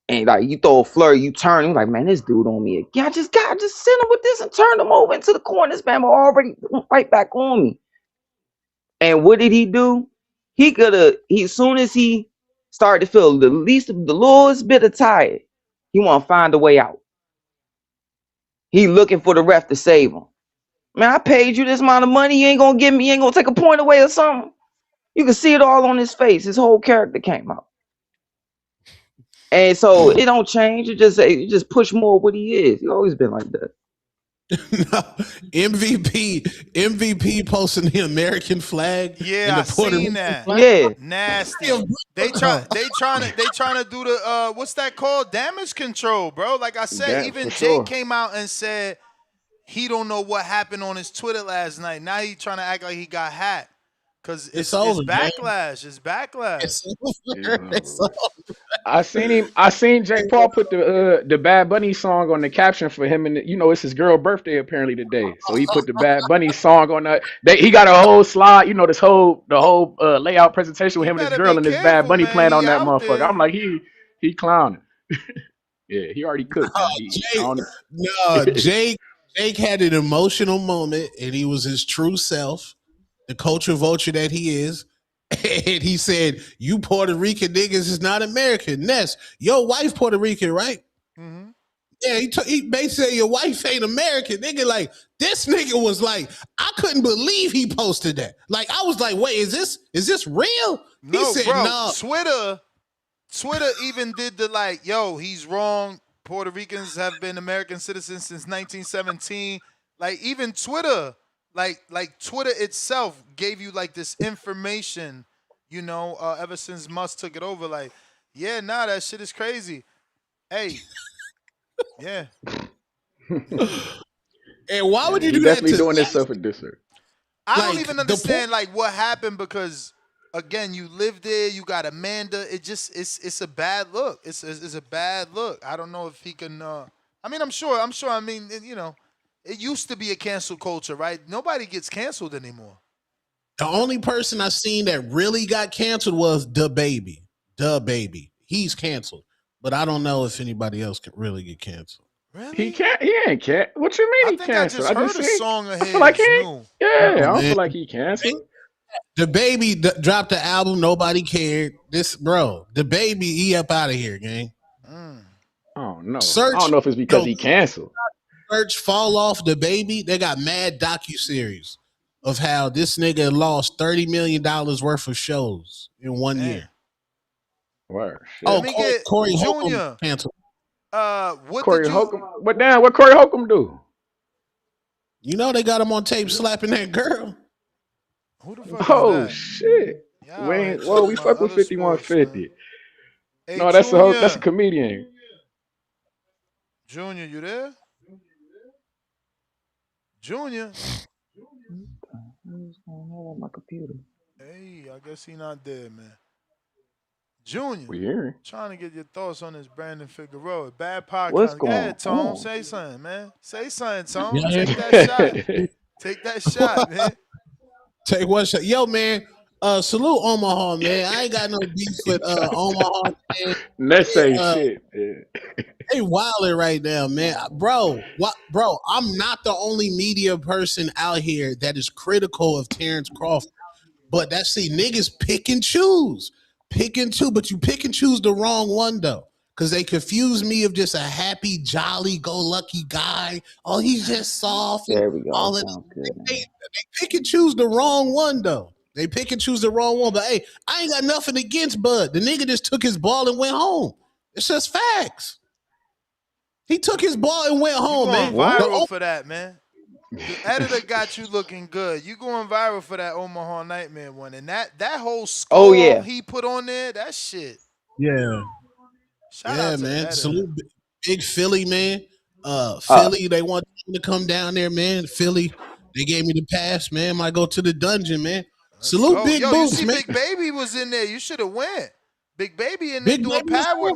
[SPEAKER 14] And like you throw a flurry, you turn, you're like, man, this dude on me again. I just sent him with this and turned him over into the corner. This man already right back on me. And what did he do? He as soon as he started to feel the lowest bit of tired, he want to find a way out. He looking for the ref to save him. Man, I paid you this amount of money. You ain't gonna give me, you ain't gonna take a point away or something. You can see it all on his face. His whole character came out. And so it don't change. It just push more what he is. He always been like that.
[SPEAKER 17] MVP posting the American flag.
[SPEAKER 13] Yeah, I seen that.
[SPEAKER 14] Flag. Yeah,
[SPEAKER 13] nasty. They trying to do the what's that called? Damage control, bro. Like I said, even Jake came out and said he don't know what happened on his Twitter last night. Now he trying to act like he got hacked. Cause it's backlash. It's backlash.
[SPEAKER 17] It's over.
[SPEAKER 2] I seen Jake Paul put the Bad Bunny song on the caption for him, and it's his girl birthday apparently today. So he put the Bad Bunny song on that. He got a whole slide, the whole layout presentation with him and his girl and his Bad Bunny playing on that motherfucker. I'm like, he He clowning. Yeah, he already cooked now.
[SPEAKER 17] Jake had an emotional moment, and he was his true self, the culture vulture that he is. And he said, "You Puerto Rican niggas is not American." Ness, your wife Puerto Rican, right?
[SPEAKER 13] Mm-hmm.
[SPEAKER 17] Yeah, he basically said your wife ain't American. Nigga, like this nigga was like, I couldn't believe he posted that. Like, I was like, wait, is this real? He
[SPEAKER 13] No,
[SPEAKER 17] said,
[SPEAKER 13] bro.
[SPEAKER 17] no.
[SPEAKER 13] Twitter even did the like, yo, he's wrong. Puerto Ricans have been American citizens since 1917. Like even Twitter, like Twitter itself gave you like this information, ever since Musk took it over. Like, yeah, nah, that shit is crazy. Hey, yeah.
[SPEAKER 17] And why would you
[SPEAKER 2] He
[SPEAKER 17] do that
[SPEAKER 2] definitely
[SPEAKER 17] to
[SPEAKER 2] doing himself a disservice.
[SPEAKER 13] I don't
[SPEAKER 17] like
[SPEAKER 13] even understand like what happened because again, you live there, you got Amanda. It just it's a bad look. It's a bad look. I don't know if he can. I mean, I'm sure. I mean, it used to be a cancel culture, right? Nobody gets canceled anymore.
[SPEAKER 17] The only person I seen that really got canceled was DaBaby. DaBaby. He's canceled. But I don't know if anybody else can really get canceled.
[SPEAKER 13] Really?
[SPEAKER 2] He ain't canceled. What you mean
[SPEAKER 13] I
[SPEAKER 2] he
[SPEAKER 13] think I
[SPEAKER 2] canceled?
[SPEAKER 13] just
[SPEAKER 2] I just
[SPEAKER 13] heard a
[SPEAKER 2] see.
[SPEAKER 13] song of
[SPEAKER 2] I feel like he
[SPEAKER 13] his
[SPEAKER 2] ain't.
[SPEAKER 13] new.
[SPEAKER 2] Yeah, I
[SPEAKER 17] Oh,
[SPEAKER 2] don't
[SPEAKER 17] man.
[SPEAKER 2] feel like he canceled.
[SPEAKER 17] DaBaby dropped the album. Nobody cared. DaBaby, he up out of here, gang.
[SPEAKER 2] Oh no. I
[SPEAKER 17] Search,
[SPEAKER 2] don't know if it's because he canceled.
[SPEAKER 17] Search fall off DaBaby. They got mad docuseries of how this nigga lost $30 million worth of shows in 1 year.
[SPEAKER 2] Word. Shit.
[SPEAKER 17] Oh,
[SPEAKER 13] Let me get
[SPEAKER 17] Corey Holcomb
[SPEAKER 13] Junior.
[SPEAKER 17] canceled.
[SPEAKER 13] What
[SPEAKER 2] Corey
[SPEAKER 13] did you?
[SPEAKER 2] Holcomb. What Corey Holcomb do?
[SPEAKER 17] You know they got him on tape slapping that girl.
[SPEAKER 13] Who the fuck is
[SPEAKER 2] Oh
[SPEAKER 13] that?
[SPEAKER 2] shit.
[SPEAKER 13] Y'all out here
[SPEAKER 2] We
[SPEAKER 13] talking about
[SPEAKER 2] fuck with
[SPEAKER 13] other sports, man.
[SPEAKER 2] 5150.
[SPEAKER 13] Hey,
[SPEAKER 2] No, that's a
[SPEAKER 13] Junior.
[SPEAKER 2] comedian.
[SPEAKER 13] Junior, you there? Junior.
[SPEAKER 11] What's going on with my computer?
[SPEAKER 13] Hey, I guess he not there, man. Junior.
[SPEAKER 2] We hearing.
[SPEAKER 13] Trying to get your thoughts on this Brandon Figueroa. Bad
[SPEAKER 11] What's
[SPEAKER 13] podcast. Go
[SPEAKER 11] going
[SPEAKER 13] ahead, Tone.
[SPEAKER 11] on?
[SPEAKER 13] Say something, man. Say something, Tone.
[SPEAKER 17] Yeah.
[SPEAKER 13] Take that shot. Take that shot, man.
[SPEAKER 17] Take one shot. Yo, man. Salute Omaha, man. I ain't got no beef with Omaha. Man.
[SPEAKER 2] Let's say shit. Yeah.
[SPEAKER 17] They wilding right now, man. Bro, I'm not the only media person out here that is critical of Terrence Crawford. But niggas pick and choose. Pick and choose, but you pick and choose the wrong one though. Cause they confuse me of just a happy, jolly, go lucky guy. Oh, he's just soft and
[SPEAKER 11] There we go.
[SPEAKER 17] all of
[SPEAKER 11] Sounds good.
[SPEAKER 17] they pick and choose the wrong one though. They pick and choose the wrong one. But hey, I ain't got nothing against Bud. The nigga just took his ball and went home. It's just facts. He took his ball and went home,
[SPEAKER 13] Going
[SPEAKER 17] man.
[SPEAKER 13] viral for that, man. The editor got you looking good. You going viral for that Omaha Nightmare one. And that whole score he put on there, that shit.
[SPEAKER 17] Yeah.
[SPEAKER 13] Shout out to
[SPEAKER 17] man.
[SPEAKER 13] the editor.
[SPEAKER 17] Salute big Philly, man. Philly, they want to come down there, man. Philly, they gave me the pass, man. Might go to the dungeon, man. Salute Big Boots,
[SPEAKER 13] you see
[SPEAKER 17] man.
[SPEAKER 13] Big Baby was in there. You should have went. Big Baby in there
[SPEAKER 17] Big
[SPEAKER 13] doing
[SPEAKER 17] Baby was
[SPEAKER 13] pad work.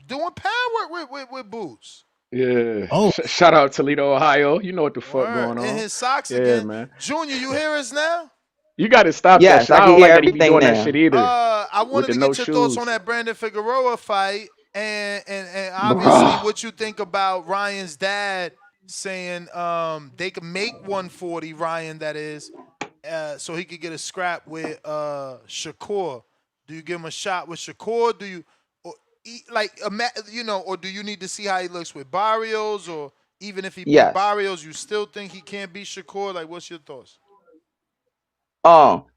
[SPEAKER 17] there?
[SPEAKER 13] Doing pad work with Boots.
[SPEAKER 2] Yeah.
[SPEAKER 17] Oh.
[SPEAKER 2] Shout out Toledo, Ohio. You know what the fuck
[SPEAKER 13] Word.
[SPEAKER 2] going on.
[SPEAKER 13] In his socks
[SPEAKER 2] yeah,
[SPEAKER 13] again.
[SPEAKER 2] Man.
[SPEAKER 13] Junior, you hear us now?
[SPEAKER 2] You got to stop that shit. I don't like that he be doing that shit either.
[SPEAKER 13] I wanted to get your thoughts on that Brandon Figueroa fight and obviously what you think about Ryan's dad saying they can make 140, Ryan that is, so he could get a scrap with Shakur. Do you give him a shot with Shakur? Do you or do you need to see how he looks with Barrios, or even if he beat Barrios, you still think he can't beat Shakur? Like, what's your thoughts?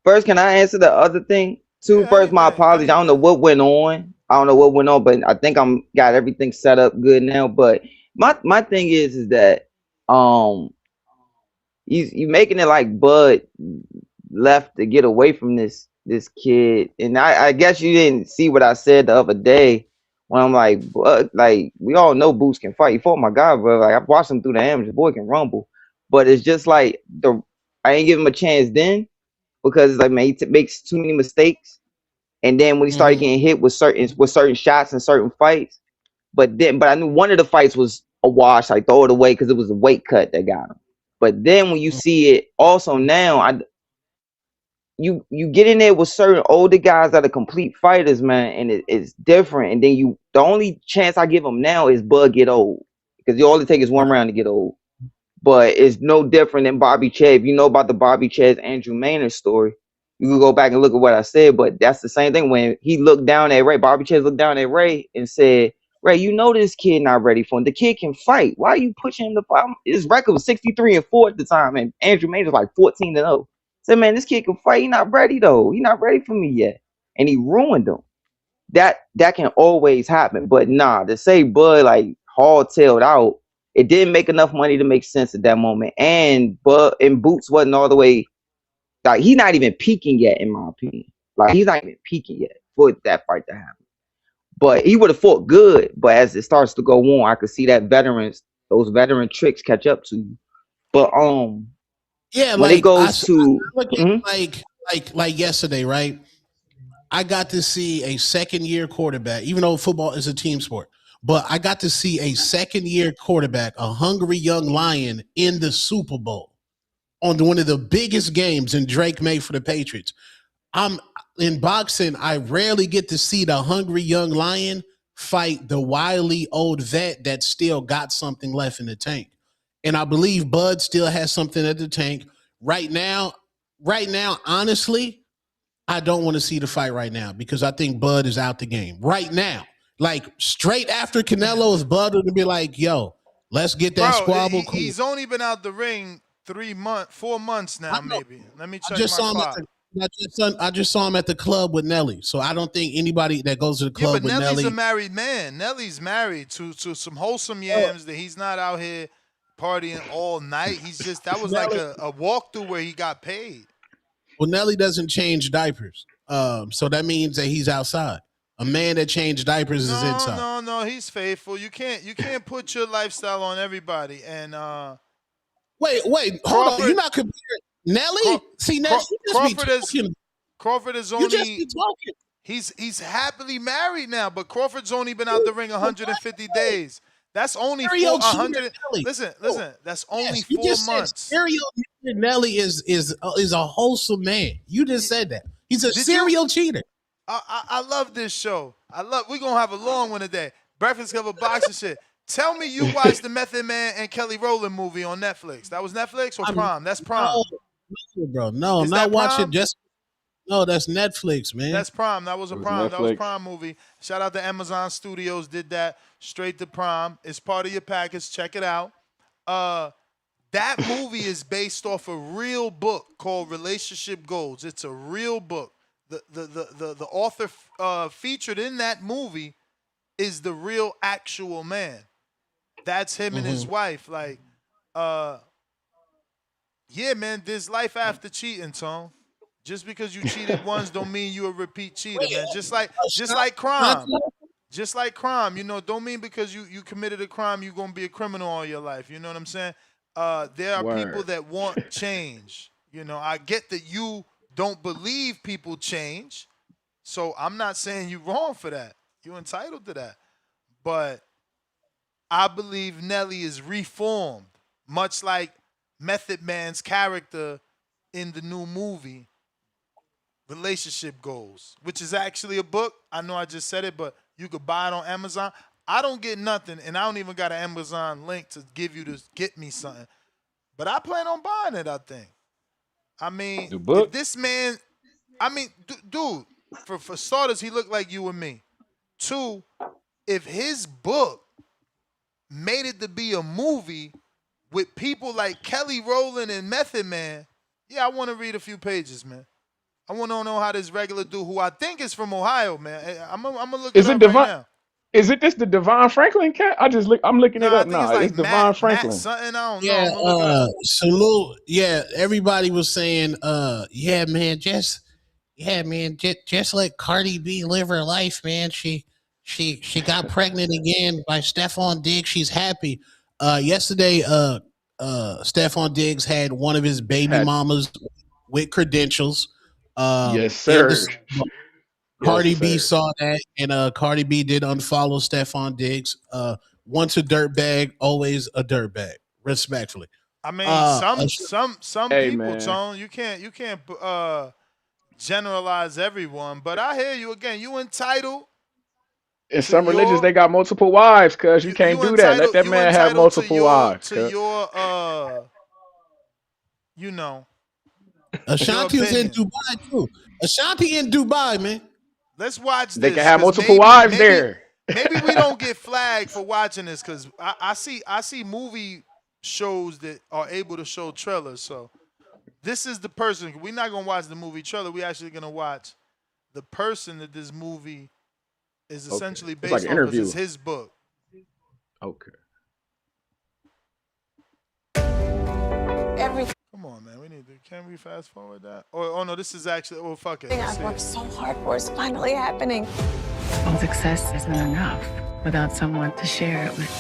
[SPEAKER 14] First, can I answer the other thing too? First, my apologies. I don't know what went on. But I think I'm got everything set up good now. But my thing is that you making it like Bud left to get away from this kid, and I guess you didn't see what I said the other day when I'm like, Bud, like we all know Boots can fight. He fought my guy, bro. Like I've watched him through the amateurs. Boy can rumble, but it's just like I ain't give him a chance then. Because like man, he makes too many mistakes, and then when he started getting hit with certain shots and certain fights, but I knew one of the fights was a wash. I throw it away because it was a weight cut that got him. But then when you see it, also now you get in there with certain older guys that are complete fighters, man, and it's different. And then the only chance I give them now is Bud get old, because all it takes is one round to get old. But it's no different than Bobby Chad. If you know about the Bobby Chad's Andrew Maynard story, you can go back and look at what I said. But that's the same thing. When he looked down at Ray, Bobby Chad looked down at Ray and said, Ray, you know this kid not ready for him. The kid can fight. Why are you pushing him to fight? His record was 63-4 at the time, and Andrew Maynard's like 14-0. Said, man, this kid can fight. He not ready though. He not ready for me yet. And he ruined him. That can always happen. But nah, to say Bud like hard-tailed out, it didn't make enough money to make sense at that moment. And Boots wasn't all the way, like, he's not even peaking yet, in my opinion. Like, he's not even peaking yet for that fight to happen. But he would have fought good. But as it starts to go on, I could see that those veteran tricks catch up to you. But
[SPEAKER 17] yeah,
[SPEAKER 14] when it goes to
[SPEAKER 17] like yesterday, right? I got to see a second-year quarterback, even though football is a team sport. But I got to see a second-year quarterback, a hungry young lion, in the Super Bowl on one of the biggest games, and Drake made for the Patriots. In boxing, I rarely get to see the hungry young lion fight the wily old vet that still got something left in the tank. And I believe Bud still has something at the tank. Right now, honestly, I don't want to see the fight right now because I think Bud is out the game right now. Like straight after Canelo's, Bud would be like, yo, let's get that squabble.
[SPEAKER 13] He's only been out the ring 4 months now, maybe. Let me check my clock.
[SPEAKER 17] I just saw him at the club with Nelly. So I don't think anybody that goes to the club with
[SPEAKER 13] Nelly's
[SPEAKER 17] Nelly.
[SPEAKER 13] a married man. Nelly's married to some wholesome yams that he's not out here partying all night. He's just, that was like a walkthrough where he got paid.
[SPEAKER 17] Well, Nelly doesn't change diapers. So that means that he's outside. A man that changed diapers is inside.
[SPEAKER 13] No, he's faithful. You can't put your lifestyle on everybody. And
[SPEAKER 17] wait, hold on. You're not comparing Nelly?
[SPEAKER 13] Crawford is only. You just be talking. He's happily married now, but Crawford's only been out the ring 150 days. That's only 400. Listen. That's only 4 months.
[SPEAKER 17] Nelly is a wholesome man. You just said that. He's a serial cheater.
[SPEAKER 13] I love this show. We're gonna have a long one today. Breakfast Club of Boxing shit. Tell me you watched the Method Man and Kelly Rowland movie on Netflix. That was Netflix or Prime? That's Prime.
[SPEAKER 17] No, bro. No, I'm not watching just. No, that's Netflix, man.
[SPEAKER 13] That's Prime. That was a Prime. That was Prime movie. Shout out to Amazon Studios. Did that straight to Prime. It's part of your package. Check it out. That movie is based off a real book called Relationship Goals. It's a real book. The author featured in that movie is the real actual man. That's him and his wife. Like, yeah, man, there's life after cheating, Tone. Just because you cheated once don't mean you a repeat cheater, man. Just like crime. Just like crime, don't mean because you committed a crime you're gonna be a criminal all your life. You know what I'm saying? There are people that want change. I get that you don't believe people change, so I'm not saying you're wrong for that. You're entitled to that. But I believe Nelly is reformed, much like Method Man's character in the new movie, Relationship Goals, which is actually a book. I know I just said it, but you could buy it on Amazon. I don't get nothing, and I don't even got an Amazon link to give you to get me something. But I plan on buying it, I think. I mean, if this man, dude, for starters, he looked like you and me. 2, if his book made it to be a movie with people like Kelly Rowland and Method Man, yeah, I want to read a few pages, man. I want to know how this regular dude, who I think is from Ohio, man. I'm gonna look it up right now.
[SPEAKER 2] Is it this the Devon Franklin cat? I'm looking it up now. It's Devon Franklin.
[SPEAKER 13] Matt something, I don't know.
[SPEAKER 17] Salute. Yeah, everybody was saying, yeah, man, just let Cardi B live her life, man. She got pregnant again by Stephon Diggs. She's happy. Yesterday, Stephon Diggs had one of his baby mamas with credentials.
[SPEAKER 2] Yes, sir.
[SPEAKER 17] Cardi B saw that, and Cardi B did unfollow Stephon Diggs. Once a dirtbag, always a dirtbag. Respectfully.
[SPEAKER 13] I mean, some people, Tone, you can't generalize everyone, but I hear you again. You entitled
[SPEAKER 2] In
[SPEAKER 13] to
[SPEAKER 2] some religions,
[SPEAKER 13] your
[SPEAKER 2] they got multiple wives, cuz you can't do that. Let that
[SPEAKER 13] you
[SPEAKER 2] man have
[SPEAKER 13] entitled to
[SPEAKER 2] multiple
[SPEAKER 13] your
[SPEAKER 2] wives,
[SPEAKER 13] to
[SPEAKER 2] cuz.
[SPEAKER 13] your you know, your
[SPEAKER 17] Ashanti was in
[SPEAKER 13] opinion.
[SPEAKER 17] Dubai too. Ashanti in Dubai, man.
[SPEAKER 13] Let's watch
[SPEAKER 2] They can
[SPEAKER 13] this
[SPEAKER 2] have
[SPEAKER 13] because
[SPEAKER 2] multiple wives there.
[SPEAKER 13] maybe we don't get flagged for watching this because I see movie shows that are able to show trailers. So this is the person. We're not gonna watch the movie trailer. We're actually gonna watch the person that this movie is
[SPEAKER 2] Okay.
[SPEAKER 13] essentially
[SPEAKER 2] It's like
[SPEAKER 13] based
[SPEAKER 2] an
[SPEAKER 13] on because
[SPEAKER 2] interview.
[SPEAKER 13] it's his book.
[SPEAKER 2] Okay.
[SPEAKER 13] Come on, man. We need to. Can we fast forward that? Oh no, this is actually. Oh fuck it.
[SPEAKER 15] I've worked so hard for is finally happening.
[SPEAKER 16] Well, success isn't enough without someone to share it with.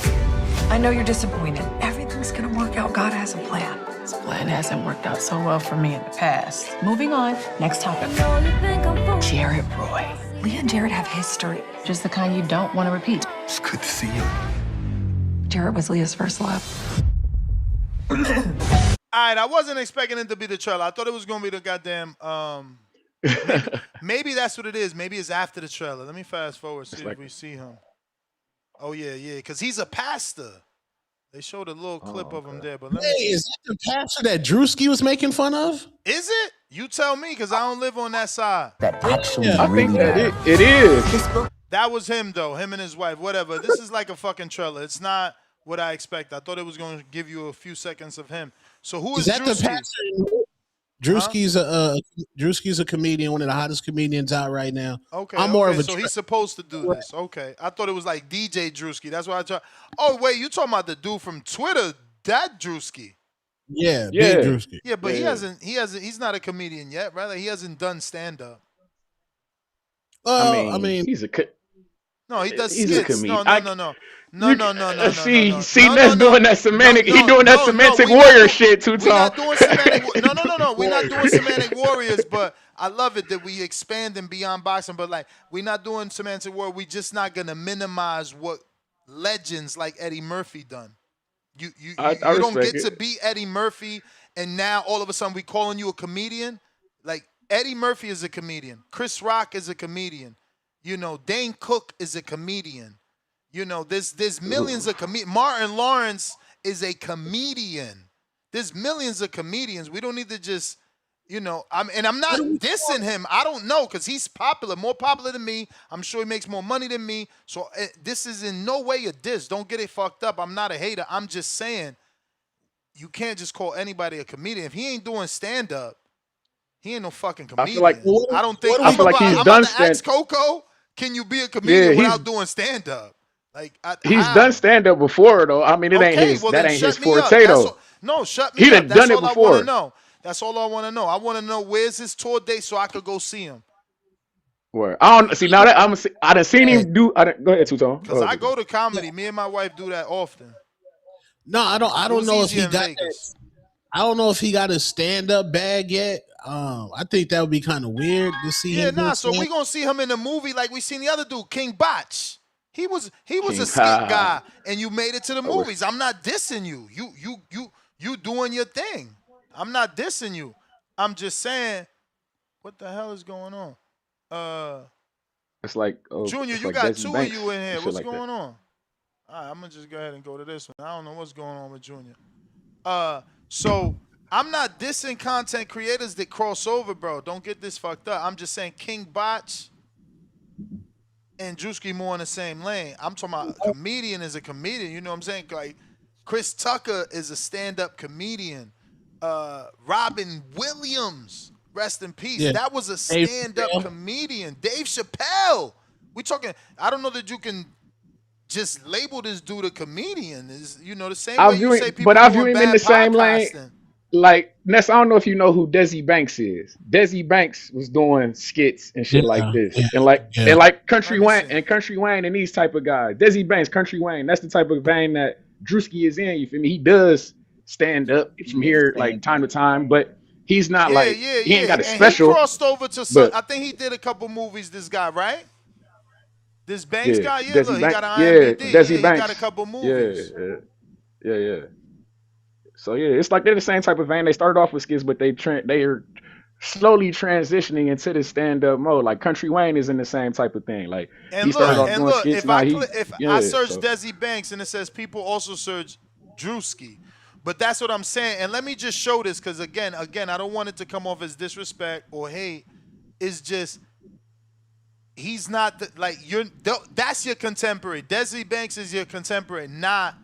[SPEAKER 15] I know you're disappointed. Everything's gonna work out. God has a plan.
[SPEAKER 16] This plan hasn't worked out so well for me in the past. Moving on. Next topic. Jared Roy.
[SPEAKER 15] Leah and Jared have history.
[SPEAKER 16] Just the kind you don't want to repeat.
[SPEAKER 15] It's good to see you. Jared was Leah's first love.
[SPEAKER 13] All right, I wasn't expecting it to be the trailer. I thought it was gonna be the goddamn. Maybe that's what it is. Maybe it's after the trailer. Let me fast forward, see if we see him. Oh yeah, because he's a pastor. They showed a little clip of him there, but let me see.
[SPEAKER 17] Is that the pastor that Drewski was making fun of?
[SPEAKER 13] Is it? You tell me, because I don't live on that side.
[SPEAKER 16] That actually
[SPEAKER 2] I think that it is.
[SPEAKER 13] That was him though, him and his wife. Whatever. This is like a fucking trailer. It's not what I expect. I thought it was going to give you a few seconds of him. So who is
[SPEAKER 17] that
[SPEAKER 13] Drewski?
[SPEAKER 17] the pastor? Drewski's a comedian, one of the hottest comedians out right now.
[SPEAKER 13] Okay,
[SPEAKER 17] I'm more of a
[SPEAKER 13] so he's supposed to do this. Okay, I thought it was like DJ Drewski. That's why I tried. Oh wait, you talking about the dude from Twitter? That Drewski.
[SPEAKER 17] Yeah, big Drewski.
[SPEAKER 13] Yeah, but he hasn't. He's not a comedian yet, right? Like, he hasn't done stand up.
[SPEAKER 2] I mean, he's a.
[SPEAKER 13] No, he does
[SPEAKER 2] he's
[SPEAKER 13] skits.
[SPEAKER 2] A comedian.
[SPEAKER 13] No.
[SPEAKER 2] See, Ness doing that semantic. He doing that semantic warrior shit too, Tom.
[SPEAKER 13] We're not doing semantic. No. We're not doing semantic warriors. But I love it that we expanding beyond boxing. But like, we're not doing semantic warrior. We're just not gonna minimize what legends like Eddie Murphy done. You don't get to be Eddie Murphy, and now all of a sudden we calling you a comedian. Like, Eddie Murphy is a comedian. Chris Rock is a comedian. You know, Dane Cook is a comedian. You know, there's millions of comedians. Martin Lawrence is a comedian. There's millions of comedians. We don't need to just, and I'm not dissing him. I don't know, because he's popular, more popular than me. I'm sure he makes more money than me. So this is in no way a diss. Don't get it fucked up. I'm not a hater. I'm just saying you can't just call anybody a comedian. If he ain't doing stand-up, he ain't no fucking comedian. I don't think.
[SPEAKER 2] I feel like he's
[SPEAKER 13] I'm
[SPEAKER 2] done
[SPEAKER 13] about to ask Coco, can you be a comedian without doing stand-up? Like,
[SPEAKER 2] he's done stand up before though. I mean, it ain't his. That ain't his forte though.
[SPEAKER 13] Shut me up.
[SPEAKER 2] He'd done it before.
[SPEAKER 13] That's all I want to know. That's all I want to know. I want to know where's his tour date so I could go see him.
[SPEAKER 2] Where I don't see now that I done seen him do. Go ahead, Tuton.
[SPEAKER 13] Because I go to comedy. Me and my wife do that often.
[SPEAKER 17] No, I don't know if he got that. I don't know if he got a stand up bag yet. I think that would be kind of weird to see him.
[SPEAKER 13] Yeah, so we gonna see him in the movie like we seen the other dude, King Botch. He was a skit guy, and you made it to the movies. I'm not dissing you. You doing your thing. I'm not dissing you. I'm just saying, what the hell is going on?
[SPEAKER 2] It's like
[SPEAKER 13] Junior,
[SPEAKER 2] it's
[SPEAKER 13] you
[SPEAKER 2] like
[SPEAKER 13] got
[SPEAKER 2] Desi
[SPEAKER 13] two
[SPEAKER 2] Banks
[SPEAKER 13] of you in here. What's
[SPEAKER 2] like
[SPEAKER 13] going on? All right, I'm gonna just go ahead and go to this one. I don't know what's going on with Junior. So I'm not dissing content creators that cross over, bro. Don't get this fucked up. I'm just saying King Botch and Drewski more in the same lane. I'm talking about a comedian is a comedian. You know what I'm saying? Like, Chris Tucker is a stand-up comedian. Robin Williams, rest in peace.
[SPEAKER 17] Yeah.
[SPEAKER 13] That was a stand-up comedian. Dave Chappelle. We talking. I don't know that you can just label this dude a comedian. Is the same way you say people
[SPEAKER 2] I view
[SPEAKER 13] doing
[SPEAKER 2] him in
[SPEAKER 13] bad
[SPEAKER 2] the same lane.
[SPEAKER 13] podcasting.
[SPEAKER 2] Like, Ness, I don't know if you know who Desi Banks is. Desi Banks was doing skits and shit like this, and like Country Wayne and these type of guys. Desi Banks, Country Wayne, that's the type of vein that Drewski is in. You feel me? He does stand up from here like time to time, but he's not he ain't got a special.
[SPEAKER 13] And he crossed over to some. I think he did a couple movies. This guy, right? This Banks guy, look, he got an IMDb.
[SPEAKER 2] Desi
[SPEAKER 13] he
[SPEAKER 2] Banks.
[SPEAKER 13] got a couple movies.
[SPEAKER 2] Yeah. So yeah, it's like they're the same type of vein. They started off with skits, but they're slowly transitioning into the stand up mode. Like Country Wayne is in the same type of thing. Like he
[SPEAKER 13] And
[SPEAKER 2] started
[SPEAKER 13] look,
[SPEAKER 2] off
[SPEAKER 17] Right.
[SPEAKER 13] and
[SPEAKER 2] doing
[SPEAKER 13] look,
[SPEAKER 2] skits.
[SPEAKER 13] if
[SPEAKER 2] Now
[SPEAKER 13] if I
[SPEAKER 2] yeah.
[SPEAKER 13] search
[SPEAKER 2] So
[SPEAKER 13] Desi Banks and it says people also search Drewski. But that's what I'm saying. And let me just show this because again, I don't want it to come off as disrespect or hate. It's just he's not like you're. That's your contemporary. Desi Banks is your contemporary, not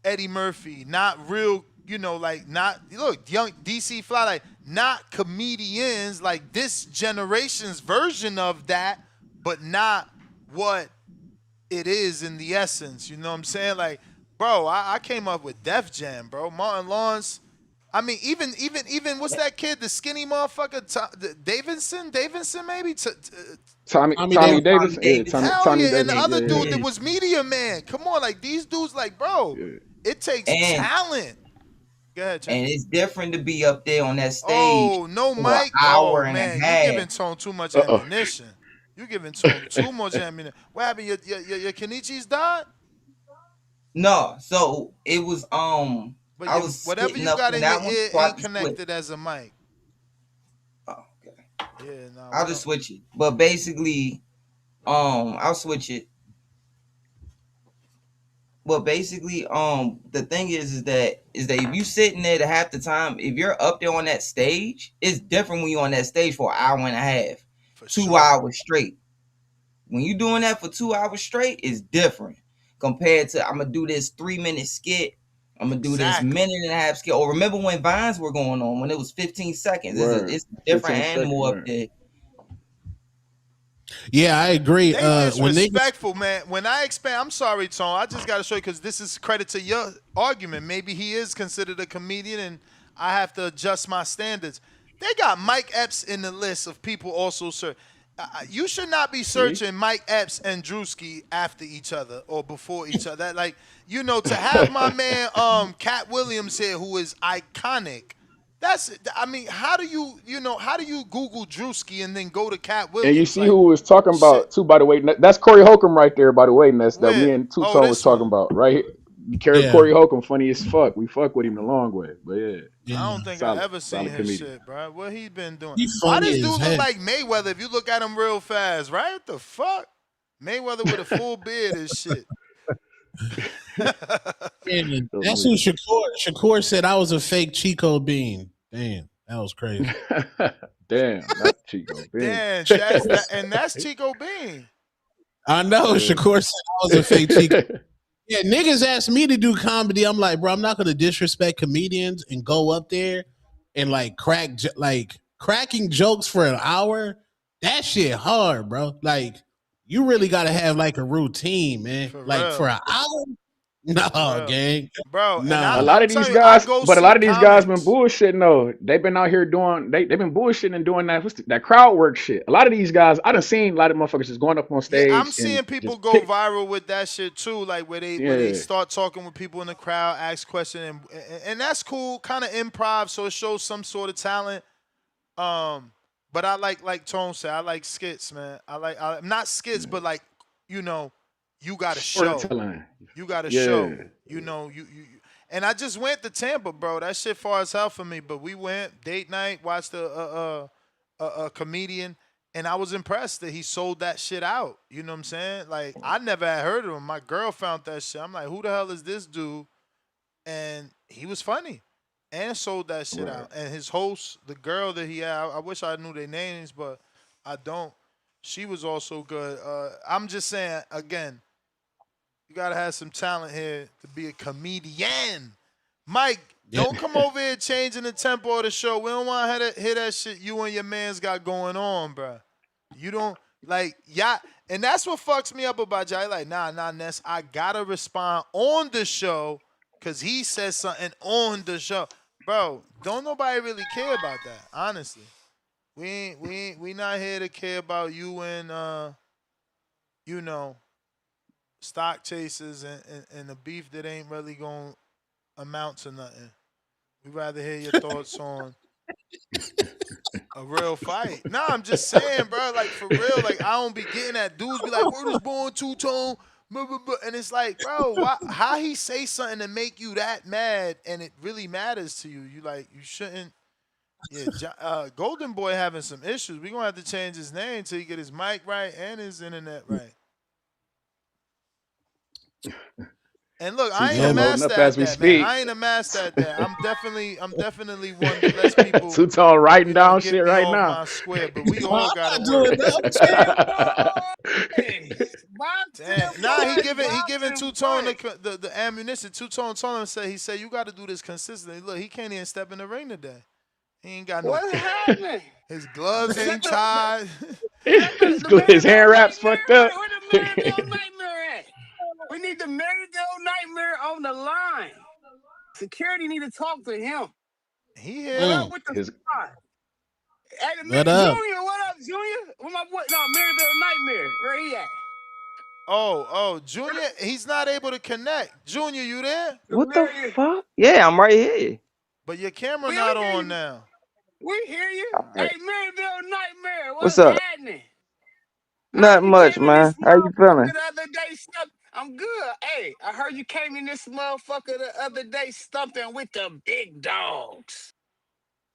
[SPEAKER 13] Eddie Murphy, not real. You know, like not look young DC Fly, like not comedians like this generation's version of that, but not what it is in the essence. You know what I'm saying? Like, bro, I came up with Def Jam, bro. Martin Lawrence. I mean, even what's that kid, the skinny motherfucker, Davidson maybe.
[SPEAKER 17] Tommy
[SPEAKER 2] Tommy
[SPEAKER 17] Davis.
[SPEAKER 14] Tommy
[SPEAKER 2] Davis, yeah,
[SPEAKER 14] Davis.
[SPEAKER 13] Hell
[SPEAKER 2] Tommy
[SPEAKER 13] yeah, and the
[SPEAKER 2] Davis,
[SPEAKER 13] other
[SPEAKER 2] yeah,
[SPEAKER 13] dude
[SPEAKER 14] Yeah.
[SPEAKER 13] that was Media Man. Come on, like these dudes, like bro,
[SPEAKER 2] yeah.
[SPEAKER 13] it takes
[SPEAKER 14] And
[SPEAKER 13] talent. Go ahead, Chen.
[SPEAKER 14] and it's different to be up there on that stage
[SPEAKER 13] Oh, no
[SPEAKER 14] for an
[SPEAKER 13] Mike.
[SPEAKER 14] hour
[SPEAKER 13] Oh
[SPEAKER 14] and a
[SPEAKER 13] man, you
[SPEAKER 14] half.
[SPEAKER 13] giving Tone too much
[SPEAKER 2] Uh
[SPEAKER 13] ammunition. You giving Tone too much ammunition. What happened? Your Kenichi's died?
[SPEAKER 14] No, so it was
[SPEAKER 13] But
[SPEAKER 14] I
[SPEAKER 13] you,
[SPEAKER 14] was
[SPEAKER 13] whatever
[SPEAKER 14] sitting
[SPEAKER 13] you
[SPEAKER 14] up
[SPEAKER 13] got
[SPEAKER 14] on
[SPEAKER 13] in your
[SPEAKER 14] that one,
[SPEAKER 13] ear
[SPEAKER 14] so I
[SPEAKER 13] ain't
[SPEAKER 14] just switch.
[SPEAKER 13] connected as a mic.
[SPEAKER 14] Oh, okay.
[SPEAKER 13] Yeah, nah,
[SPEAKER 14] I'll
[SPEAKER 13] what
[SPEAKER 14] just
[SPEAKER 13] up?
[SPEAKER 14] switch it. But basically, I'll switch it. But basically, the thing is that if you sitting there to half the time, if you're up there on that stage, it's different when you're on that stage for an hour and a half,
[SPEAKER 13] For
[SPEAKER 14] two
[SPEAKER 13] sure.
[SPEAKER 14] hours straight. When you doing that for 2 hours straight, it's different compared to I'm gonna do this 3-minute skit. I'm gonna do this
[SPEAKER 13] Exactly.
[SPEAKER 14] minute and a half skit. Or remember when Vines were going on when it was 15 seconds?
[SPEAKER 2] Word.
[SPEAKER 14] It's a different
[SPEAKER 2] 15 seconds,
[SPEAKER 14] animal up
[SPEAKER 2] word.
[SPEAKER 14] there.
[SPEAKER 17] Yeah, I agree.
[SPEAKER 13] They
[SPEAKER 17] When niggas,
[SPEAKER 13] disrespectful, man. When I expand, I'm sorry, Tone. I just got to show you because this is credit to your argument. Maybe he is considered a comedian, and I have to adjust my standards. They got Mike Epps in the list of people also search. You should not be
[SPEAKER 2] See?
[SPEAKER 13] searching Mike Epps and Drewski after each other or before each other. Like, you know, to have my man Cat Williams here, who is iconic. I mean, how do you Google Drewski and then go to Cat
[SPEAKER 2] And you
[SPEAKER 13] Williams?
[SPEAKER 2] see
[SPEAKER 13] Like,
[SPEAKER 2] who was talking
[SPEAKER 13] shit.
[SPEAKER 2] about too, by the way. That's Corey Holcomb right there, by the way. And that's that me
[SPEAKER 13] Where?
[SPEAKER 2] and Two
[SPEAKER 13] Oh,
[SPEAKER 2] Tone was
[SPEAKER 13] this
[SPEAKER 2] talking
[SPEAKER 13] one.
[SPEAKER 2] about, right?
[SPEAKER 17] yeah,
[SPEAKER 2] Corey Holcomb, funny as fuck. We fuck with him the long way. But yeah,
[SPEAKER 13] I
[SPEAKER 17] yeah,
[SPEAKER 13] don't think I
[SPEAKER 2] solid,
[SPEAKER 13] ever seen
[SPEAKER 2] solid
[SPEAKER 13] his
[SPEAKER 2] comedian.
[SPEAKER 13] shit, bro. What he been doing?
[SPEAKER 17] he
[SPEAKER 13] Why
[SPEAKER 17] funny
[SPEAKER 13] this
[SPEAKER 17] as
[SPEAKER 13] dude look
[SPEAKER 17] heck.
[SPEAKER 13] like Mayweather if you look at him real fast, right? What the fuck? Mayweather with a full beard and shit.
[SPEAKER 17] And
[SPEAKER 2] So
[SPEAKER 17] that's who
[SPEAKER 2] weird.
[SPEAKER 17] Shakur said I was a fake Chico Bean. Damn, that was crazy.
[SPEAKER 2] Damn, not Chico Bean.
[SPEAKER 13] Damn, that's Chico Bean.
[SPEAKER 17] I know
[SPEAKER 2] Yeah.
[SPEAKER 17] Shakur said I was a fake Chico. Yeah, niggas asked me to do comedy. I'm like, bro, I'm not gonna disrespect comedians and go up there and like cracking jokes for an hour. That shit hard, bro. Like, you really gotta have like a routine, man.
[SPEAKER 13] For
[SPEAKER 17] Like for
[SPEAKER 13] real.
[SPEAKER 17] an hour,
[SPEAKER 13] For
[SPEAKER 17] no,
[SPEAKER 13] real.
[SPEAKER 17] gang,
[SPEAKER 13] Bro, and
[SPEAKER 2] A
[SPEAKER 17] nah.
[SPEAKER 2] lot
[SPEAKER 13] I'm
[SPEAKER 2] of these
[SPEAKER 13] telling you, I
[SPEAKER 2] guys,
[SPEAKER 13] go
[SPEAKER 2] but a
[SPEAKER 13] see
[SPEAKER 2] lot of these guys been
[SPEAKER 13] comics.
[SPEAKER 2] bullshitting though. They've been out here doing they've been bullshitting and doing that crowd work shit. A lot of these guys, I done seen a lot of motherfuckers just going up on
[SPEAKER 13] Yeah, I'm
[SPEAKER 2] stage and
[SPEAKER 13] seeing people
[SPEAKER 2] just
[SPEAKER 13] go
[SPEAKER 2] pick.
[SPEAKER 13] viral with that shit too, like where they
[SPEAKER 2] Yeah,
[SPEAKER 13] start talking with people in the crowd, ask questions, and that's cool, kind of improv, so it shows some sort of talent. Um, but I like Tone said, I like skits, man. Not skits, but like you know, you got to show,
[SPEAKER 2] storytelling.
[SPEAKER 13] you got to
[SPEAKER 2] Yeah,
[SPEAKER 13] show, you know, and I just went to Tampa, bro. That shit far as hell for me, but we went date night, watched a comedian. And I was impressed that he sold that shit out. You know what I'm saying? Like, I never had heard of him. My girl found that shit. I'm like, who the hell is this dude? And he was funny and sold that shit
[SPEAKER 2] right.
[SPEAKER 13] out. And his host, the girl that he had, I wish I knew their names, but I don't. She was also good. I'm just saying, again, you got to have some talent here to be a comedian. Mike,
[SPEAKER 17] Yeah.
[SPEAKER 13] don't come over here changing the tempo of the show. We don't want to hear that shit you and your man's got going on, bruh. You don't like y'all, and that's what fucks me up about y'all. Like, nah, Ness. I gotta respond on the show because he says something on the show, bro. Don't nobody really care about that, honestly. We not here to care about you and you know, stock chasers and the beef that ain't really gonna amount to nothing. We rather hear your thoughts on a real fight. Nah, I'm just saying, bro. Like for real, like I don't be getting that. Dudes be like, "Word is born two tone," and it's like, bro, why? How he say something to make you that mad, and it really matters to you? You like, you shouldn't. Yeah, Golden Boy having some issues. We're gonna have to change his name till he get his mic right and his internet right. And look, I ain't a
[SPEAKER 2] Two-tone
[SPEAKER 17] Yeah,
[SPEAKER 2] loading up
[SPEAKER 13] master
[SPEAKER 2] as
[SPEAKER 13] at
[SPEAKER 2] we
[SPEAKER 13] that, man.
[SPEAKER 2] speak.
[SPEAKER 13] I ain't a master at that. I'm definitely one that lets people,
[SPEAKER 2] Two-tone writing down
[SPEAKER 13] get
[SPEAKER 2] shit
[SPEAKER 13] me
[SPEAKER 2] right
[SPEAKER 13] off
[SPEAKER 2] now.
[SPEAKER 13] my square. But we
[SPEAKER 17] I'm
[SPEAKER 13] all gotta
[SPEAKER 17] not doing
[SPEAKER 13] work.
[SPEAKER 17] that.
[SPEAKER 10] Boxing
[SPEAKER 13] Damn. Nah, he
[SPEAKER 10] boys,
[SPEAKER 13] giving
[SPEAKER 10] boxing
[SPEAKER 13] Two Tone
[SPEAKER 10] boys.
[SPEAKER 13] the ammunition. Two Tone told him, he said you got to do this consistently. Look, he can't even step in the ring today. He ain't got no.
[SPEAKER 10] What's happening?
[SPEAKER 13] His gloves
[SPEAKER 10] Is that
[SPEAKER 13] ain't tied.
[SPEAKER 10] the
[SPEAKER 2] His
[SPEAKER 10] Maryville
[SPEAKER 2] hand wraps
[SPEAKER 10] Nightmare?
[SPEAKER 2] fucked up.
[SPEAKER 10] Where the Maryville Nightmare at? We need the Maryville Nightmare on the line. Security need to talk to him.
[SPEAKER 13] He
[SPEAKER 10] What
[SPEAKER 13] here.
[SPEAKER 10] up with the
[SPEAKER 2] His
[SPEAKER 10] squad? Hey,
[SPEAKER 17] What up?
[SPEAKER 10] Junior, what up, Junior? Where my boy? No, Maryville Nightmare. Where he at?
[SPEAKER 13] Junior, he's not able to connect. Junior, you there?
[SPEAKER 10] The
[SPEAKER 14] What the
[SPEAKER 10] Mary.
[SPEAKER 14] fuck? Yeah, I'm right here.
[SPEAKER 13] But your camera
[SPEAKER 10] We
[SPEAKER 13] not
[SPEAKER 10] hear
[SPEAKER 13] on
[SPEAKER 10] you.
[SPEAKER 13] now.
[SPEAKER 10] We hear you.
[SPEAKER 14] All right.
[SPEAKER 10] Hey, Maryville Nightmare,
[SPEAKER 14] What's
[SPEAKER 10] what's
[SPEAKER 14] up?
[SPEAKER 10] happening? I
[SPEAKER 14] Not
[SPEAKER 10] heard you
[SPEAKER 14] much,
[SPEAKER 10] came in this
[SPEAKER 14] man. How you
[SPEAKER 10] motherfucker
[SPEAKER 14] feeling?
[SPEAKER 10] the other day. I'm good. Hey, I heard you came in this motherfucker the other day stumping with the big dogs.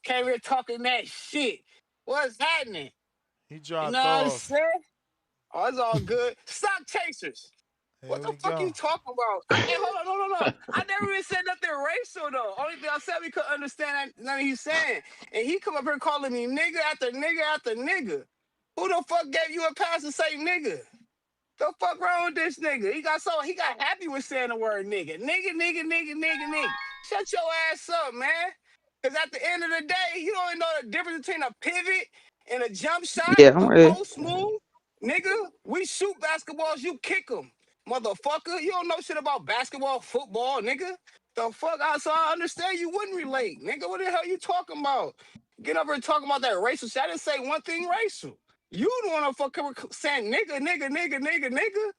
[SPEAKER 10] Came here talking that shit. What's happening?
[SPEAKER 13] He
[SPEAKER 10] You know
[SPEAKER 13] dropped
[SPEAKER 10] what I'm
[SPEAKER 13] off.
[SPEAKER 10] saying? Oh, it's all good. Stock chasers.
[SPEAKER 13] Here
[SPEAKER 10] What the
[SPEAKER 13] we
[SPEAKER 10] fuck you
[SPEAKER 13] go.
[SPEAKER 10] talking about? Hey, hold on, no. I never even said nothing racial though. Only thing I said we could understand that nothing he's saying. And he come up here calling me nigga after nigga after nigga. Who the fuck gave you a pass to say nigga? The fuck wrong with this nigga? He got happy with saying the word nigga. Nigga. Shut your ass up, man. Cause at the end of the day, you don't even know the difference between a pivot and a jump shot,
[SPEAKER 14] Yeah, I'm
[SPEAKER 10] a
[SPEAKER 14] ready.
[SPEAKER 10] post move. Nigga, we shoot basketballs, you kick them. Motherfucker, you don't know shit about basketball, football, nigga. The fuck so I understand you wouldn't relate. Nigga, what the hell you talking about? Get over here talking about that racial shit. I didn't say one thing racial. You the one to fucking saying nigga.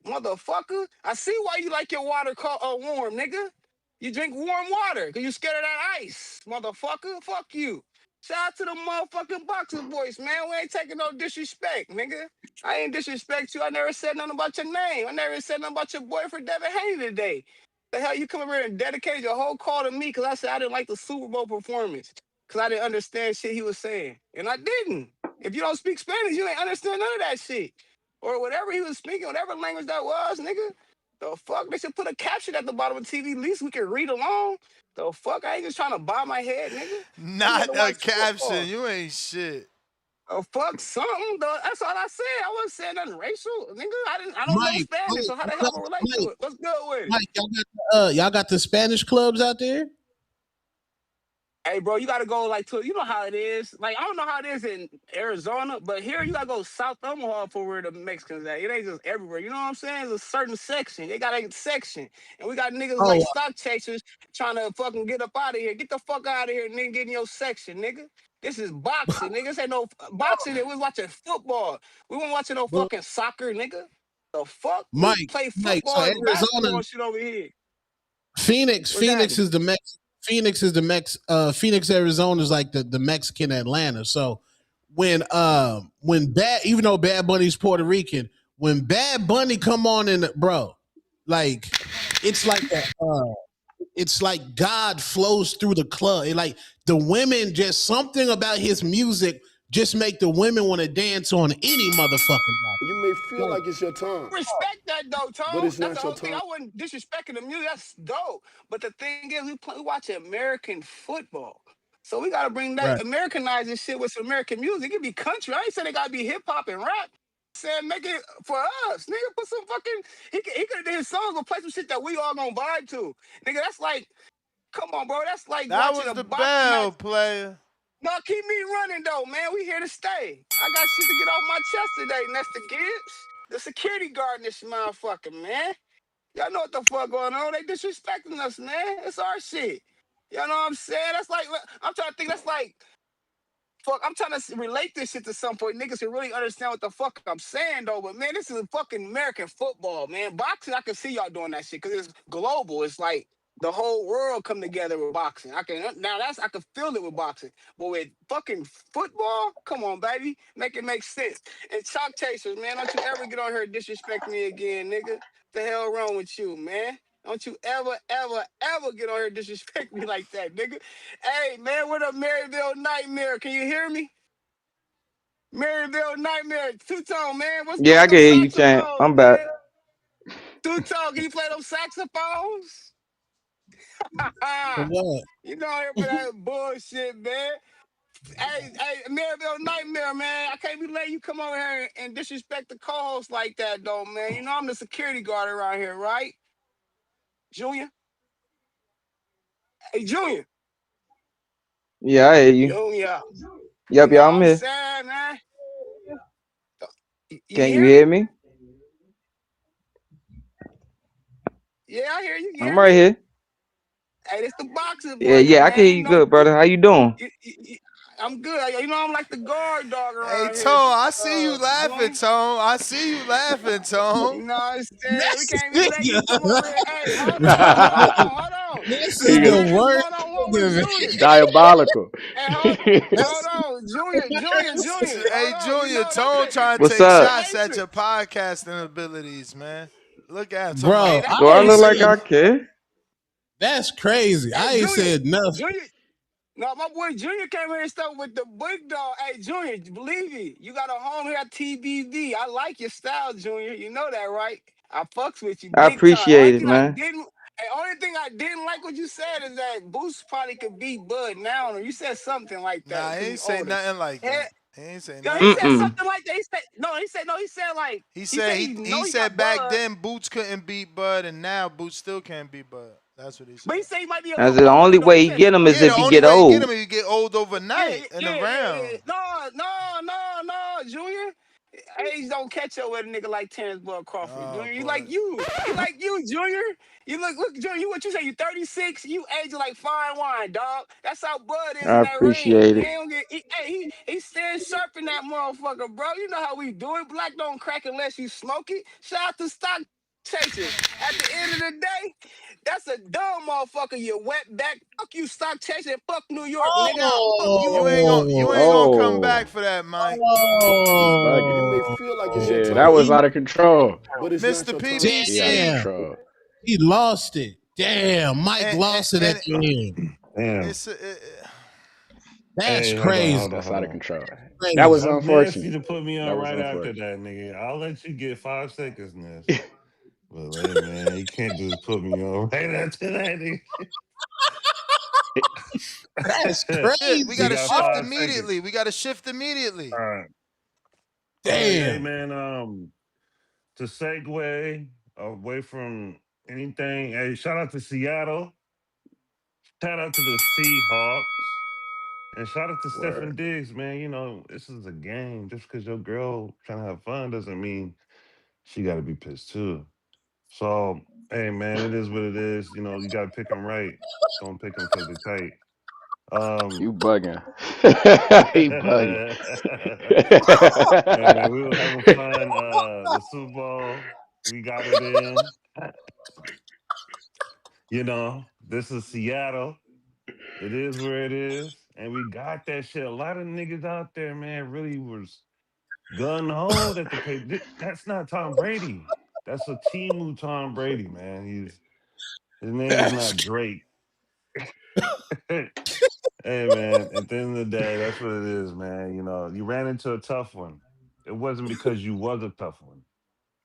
[SPEAKER 10] Motherfucker. I see why you like your water warm, nigga. You drink warm water because you scared of that ice. Motherfucker, fuck you. Shout out to the motherfucking boxing boys, man. We ain't taking no disrespect, nigga. I ain't disrespect you. I never said nothing about your name. I never said nothing about your boyfriend, Devin Haney, today. The hell you come over here and dedicated your whole call to me because I said I didn't like the Super Bowl performance because I didn't understand shit he was saying. And I didn't. If you don't speak Spanish, you ain't understand none of that shit. Or whatever he was speaking, whatever language that was, nigga. The fuck? They should put a caption at the bottom of the TV. At least we can read along. The fuck? I ain't just trying to bob my head, nigga. I'm here
[SPEAKER 13] Not
[SPEAKER 10] to
[SPEAKER 13] a
[SPEAKER 10] watch
[SPEAKER 13] caption.
[SPEAKER 10] football.
[SPEAKER 13] You ain't shit.
[SPEAKER 10] Oh fuck something, though. That's all I said. I wasn't saying nothing racial, nigga. I don't know
[SPEAKER 17] Mike,
[SPEAKER 10] Spanish, so how the hell I'm gonna relate to it? What's good with it?
[SPEAKER 17] Mike, y'all got the Spanish clubs out there?
[SPEAKER 10] Hey, bro, you gotta go like to, you know how it is. Like, I don't know how it is in Arizona, but here you gotta go South Omaha for where the Mexicans at. It ain't just everywhere. You know what I'm saying? It's a certain section. They got a section. And we got niggas like
[SPEAKER 17] Oh,
[SPEAKER 10] stock chasers trying to fucking get up out of here. Get the fuck out of here, nigga. Get in your section, nigga. This is boxing, nigga. This ain't no boxing. We was watching football. We weren't watching no
[SPEAKER 17] but
[SPEAKER 10] fucking soccer, nigga. The fuck? We
[SPEAKER 17] Mike,
[SPEAKER 10] play
[SPEAKER 17] Mike. So
[SPEAKER 10] football and
[SPEAKER 17] Arizona,
[SPEAKER 10] basketball shit over here.
[SPEAKER 17] Phoenix,
[SPEAKER 10] What's
[SPEAKER 17] Phoenix
[SPEAKER 10] happening?
[SPEAKER 17] is the Mex. Phoenix is the Mex. Phoenix, Arizona is like the Mexican Atlanta. So when bad, even though Bad Bunny's Puerto Rican, when Bad Bunny come on in, bro, like it's like it's like God flows through the club. Like the women, just something about his music just make the women want to dance on any motherfucking body.
[SPEAKER 22] You may feel
[SPEAKER 17] Like,
[SPEAKER 22] like it's your time,
[SPEAKER 10] Respect that though,
[SPEAKER 22] but
[SPEAKER 10] Tone.
[SPEAKER 22] it's
[SPEAKER 10] That's
[SPEAKER 22] not
[SPEAKER 10] the
[SPEAKER 22] your
[SPEAKER 10] whole thing.
[SPEAKER 22] time.
[SPEAKER 10] I wasn't disrespecting the music. That's dope. But the thing is, we watch American football. So we gotta bring that
[SPEAKER 17] right.
[SPEAKER 10] Americanize this shit with some American music. It could be country. I ain't saying it gotta be hip hop and rap. Saying make it for us, nigga. Put some fucking. He could have did his songs, but play some shit that we all gonna vibe to, nigga. That's like, come on, bro. That's like
[SPEAKER 13] That
[SPEAKER 10] watching
[SPEAKER 13] was
[SPEAKER 10] a
[SPEAKER 13] the
[SPEAKER 10] boxing
[SPEAKER 13] bell,
[SPEAKER 10] match.
[SPEAKER 13] player.
[SPEAKER 10] No, keep me running though, man. We here to stay. I got shit to get off my chest today, Nesta Gibbs. The security guard in this motherfucker, man. Y'all know what the fuck going on. They disrespecting us, man. It's our shit. Y'all know what I'm saying? That's like, I'm trying to think, that's like, fuck, I'm trying to relate this shit to some point. Niggas can really understand what the fuck I'm saying, though. But, man, this is fucking American football, man. Boxing, I can see y'all doing that shit because it's global. It's like the whole world come together with boxing. I can feel it with boxing. But with fucking football, come on, baby. Make it make sense. And Chalk Chasers, man, don't you ever get on here and disrespect me again, nigga. The hell wrong with you, man? Don't you ever, ever, ever get on here and disrespect me like that, nigga. Hey, man, what up, Maryville Nightmare? Can you hear me? Maryville Nightmare, Two-Tone, man. What's good
[SPEAKER 14] Yeah, I
[SPEAKER 10] with
[SPEAKER 14] can
[SPEAKER 10] them
[SPEAKER 14] hear you, champ.
[SPEAKER 10] saxophones,
[SPEAKER 14] I'm back.
[SPEAKER 10] man? Two-Tone, can you play them saxophones?
[SPEAKER 17] For what?
[SPEAKER 10] You know here for that bullshit, man. Hey, Maryville Nightmare, man. I can't be letting you come over here and disrespect the co-host like that, though, man. You know I'm the security guard around here, right? Junior? Hey, Junior.
[SPEAKER 14] Yeah, I hear you.
[SPEAKER 10] Junior. You
[SPEAKER 14] Yep,
[SPEAKER 10] know
[SPEAKER 14] yeah,
[SPEAKER 10] what
[SPEAKER 14] I'm
[SPEAKER 10] I'm
[SPEAKER 14] here.
[SPEAKER 10] saying, man? You
[SPEAKER 14] Can you
[SPEAKER 10] hear me?
[SPEAKER 14] hear me?
[SPEAKER 10] Yeah, I hear you. You
[SPEAKER 14] I'm
[SPEAKER 10] hear me?
[SPEAKER 14] right here.
[SPEAKER 10] Hey, this the boxing
[SPEAKER 14] Yeah,
[SPEAKER 10] voice,
[SPEAKER 14] yeah, I can
[SPEAKER 10] man.
[SPEAKER 14] hear
[SPEAKER 10] You
[SPEAKER 14] you
[SPEAKER 10] know,
[SPEAKER 14] good, brother. How you doing?
[SPEAKER 10] I'm good. You know, I'm like the guard dog
[SPEAKER 13] Hey,
[SPEAKER 10] around here.
[SPEAKER 13] Tone, I see you laughing,
[SPEAKER 10] Junior.
[SPEAKER 13] Tone. I see you laughing, Tone.
[SPEAKER 10] You know what I'm saying? We
[SPEAKER 17] That's
[SPEAKER 10] can't be letting you come over here. Hey, hold on.
[SPEAKER 17] This
[SPEAKER 10] We
[SPEAKER 17] is
[SPEAKER 10] got
[SPEAKER 14] Nigga,
[SPEAKER 17] the
[SPEAKER 10] business
[SPEAKER 17] worst
[SPEAKER 10] going on with
[SPEAKER 17] nigga,
[SPEAKER 10] Junior.
[SPEAKER 17] man.
[SPEAKER 14] diabolical.
[SPEAKER 10] Hey, hold on. Junior.
[SPEAKER 13] Hey,
[SPEAKER 10] Hold on. You
[SPEAKER 13] Junior,
[SPEAKER 10] know,
[SPEAKER 13] Tone trying to
[SPEAKER 14] What's
[SPEAKER 13] take
[SPEAKER 10] that's the
[SPEAKER 14] up?
[SPEAKER 13] shots at
[SPEAKER 10] hatred.
[SPEAKER 13] your podcasting abilities, man. Look at him.
[SPEAKER 10] Hey,
[SPEAKER 17] Bro,
[SPEAKER 10] that's
[SPEAKER 14] Do
[SPEAKER 10] the
[SPEAKER 14] I
[SPEAKER 17] I ain't
[SPEAKER 14] look like
[SPEAKER 10] hatred.
[SPEAKER 17] said
[SPEAKER 14] I care?
[SPEAKER 17] that's crazy.
[SPEAKER 10] Hey,
[SPEAKER 17] I ain't said nothing.
[SPEAKER 10] Junior. No, my boy Junior came here and stuff with the big dog. Hey, Junior, believe me, you got a home here at TBV. I like your style, Junior. You know that, right? I fucks with you
[SPEAKER 14] I
[SPEAKER 10] big time.
[SPEAKER 14] appreciate it, man.
[SPEAKER 10] Only thing I didn't like what you said is that Boost probably could beat Bud now. Or you said something like that
[SPEAKER 13] Nah, he
[SPEAKER 10] because
[SPEAKER 13] ain't
[SPEAKER 10] he's
[SPEAKER 13] say
[SPEAKER 10] older.
[SPEAKER 13] nothing like
[SPEAKER 10] Yeah,
[SPEAKER 13] that. He ain't say
[SPEAKER 10] no,
[SPEAKER 13] nothing
[SPEAKER 10] he
[SPEAKER 13] like
[SPEAKER 10] said
[SPEAKER 13] that.
[SPEAKER 14] Mm-mm.
[SPEAKER 10] something like that. He said like
[SPEAKER 13] He
[SPEAKER 10] he
[SPEAKER 13] said
[SPEAKER 10] said
[SPEAKER 13] he
[SPEAKER 10] he know
[SPEAKER 13] he
[SPEAKER 10] he
[SPEAKER 13] said
[SPEAKER 10] got
[SPEAKER 13] back
[SPEAKER 10] Bud,
[SPEAKER 13] then Boots couldn't beat Bud, and now Boots still can't beat Bud. That's what he
[SPEAKER 10] but
[SPEAKER 13] said.
[SPEAKER 10] he said he might be a
[SPEAKER 14] As
[SPEAKER 10] little
[SPEAKER 14] the only
[SPEAKER 10] older though.
[SPEAKER 14] way
[SPEAKER 10] He
[SPEAKER 14] he
[SPEAKER 10] said
[SPEAKER 14] get him is
[SPEAKER 13] Yeah,
[SPEAKER 14] if
[SPEAKER 13] the
[SPEAKER 14] he
[SPEAKER 13] only
[SPEAKER 14] get
[SPEAKER 13] way you get
[SPEAKER 14] old.
[SPEAKER 13] him is you get old overnight in a round.
[SPEAKER 10] No. Age don't catch up with a nigga like Terrence Bud Crawford.
[SPEAKER 13] Oh
[SPEAKER 10] Junior, he
[SPEAKER 13] boy.
[SPEAKER 10] like you. He like you, Junior. You look, Junior. You what you say? You 36. You age like fine wine, dog. That's how Bud is
[SPEAKER 14] I
[SPEAKER 10] in that ring.
[SPEAKER 14] appreciate
[SPEAKER 10] He
[SPEAKER 14] it.
[SPEAKER 10] don't get. He stands sharp in that motherfucker, bro. You know how we do it. Black don't crack unless you smoke it. Shout out to stock chasers. At the end of the day, that's a dumb motherfucker. You wet back. Fuck you, stock chaser. Fuck New York, nigga. Fuck you.
[SPEAKER 13] You ain't gonna come back
[SPEAKER 14] Oh,
[SPEAKER 13] for that, Mike.
[SPEAKER 14] he
[SPEAKER 22] You
[SPEAKER 14] bugging.
[SPEAKER 22] may
[SPEAKER 17] Oh,
[SPEAKER 22] feel like it's your
[SPEAKER 14] Yeah, that
[SPEAKER 22] time,
[SPEAKER 14] was
[SPEAKER 17] he
[SPEAKER 14] out of control.
[SPEAKER 22] but it's not
[SPEAKER 13] Mr.
[SPEAKER 22] your time.
[SPEAKER 14] He out of
[SPEAKER 13] PBC.
[SPEAKER 17] damn.
[SPEAKER 14] control.
[SPEAKER 17] He lost it. Damn, Mike
[SPEAKER 13] And
[SPEAKER 17] lost it at
[SPEAKER 13] and,
[SPEAKER 17] the end.
[SPEAKER 8] Damn.
[SPEAKER 13] it's
[SPEAKER 17] That's
[SPEAKER 8] Hey, hold on,
[SPEAKER 17] crazy.
[SPEAKER 8] hold on,
[SPEAKER 14] That's
[SPEAKER 8] hold
[SPEAKER 14] out of
[SPEAKER 8] on.
[SPEAKER 14] control. That was
[SPEAKER 17] Crazy.
[SPEAKER 8] That's nasty
[SPEAKER 14] unfortunate.
[SPEAKER 8] to put me
[SPEAKER 14] That
[SPEAKER 8] on
[SPEAKER 14] was
[SPEAKER 8] right after
[SPEAKER 14] unfortunate.
[SPEAKER 8] that, nigga. I'll let you get 5 seconds, Ness. But hey, man, you can't just put me on right after that,
[SPEAKER 17] That's
[SPEAKER 8] nigga.
[SPEAKER 13] shit. We
[SPEAKER 8] You
[SPEAKER 13] gotta
[SPEAKER 17] crazy.
[SPEAKER 8] got
[SPEAKER 13] shift
[SPEAKER 8] 5 seconds.
[SPEAKER 13] immediately. We gotta shift immediately.
[SPEAKER 8] All right. All right, hey,
[SPEAKER 17] Damn.
[SPEAKER 8] man. To segue away from anything, hey, shout out to Seattle. Shout out to the Seahawks. And shout out to
[SPEAKER 14] Word.
[SPEAKER 8] Stephen Diggs, man. You know, this is a game. Just because your girl trying to have fun doesn't mean she got to be pissed too. So, hey, man, it is what it is. You know, you got to pick them right. Don't pick them because they're tight.
[SPEAKER 14] You
[SPEAKER 8] Um,
[SPEAKER 14] bugging. He bugging.
[SPEAKER 8] hey, man, we was having fun. The Super Bowl, we got it in. You know, this is Seattle. It is where it is. And we got that shit. A lot of niggas out there, man, really was gun ho that the pay. That's not Tom Brady. That's a Timu Tom Brady, man. His name is
[SPEAKER 17] That's
[SPEAKER 8] not Drake. Hey, man, at the end of the day, that's what it is, man. You know, you ran into a tough one. It wasn't because you was a tough one.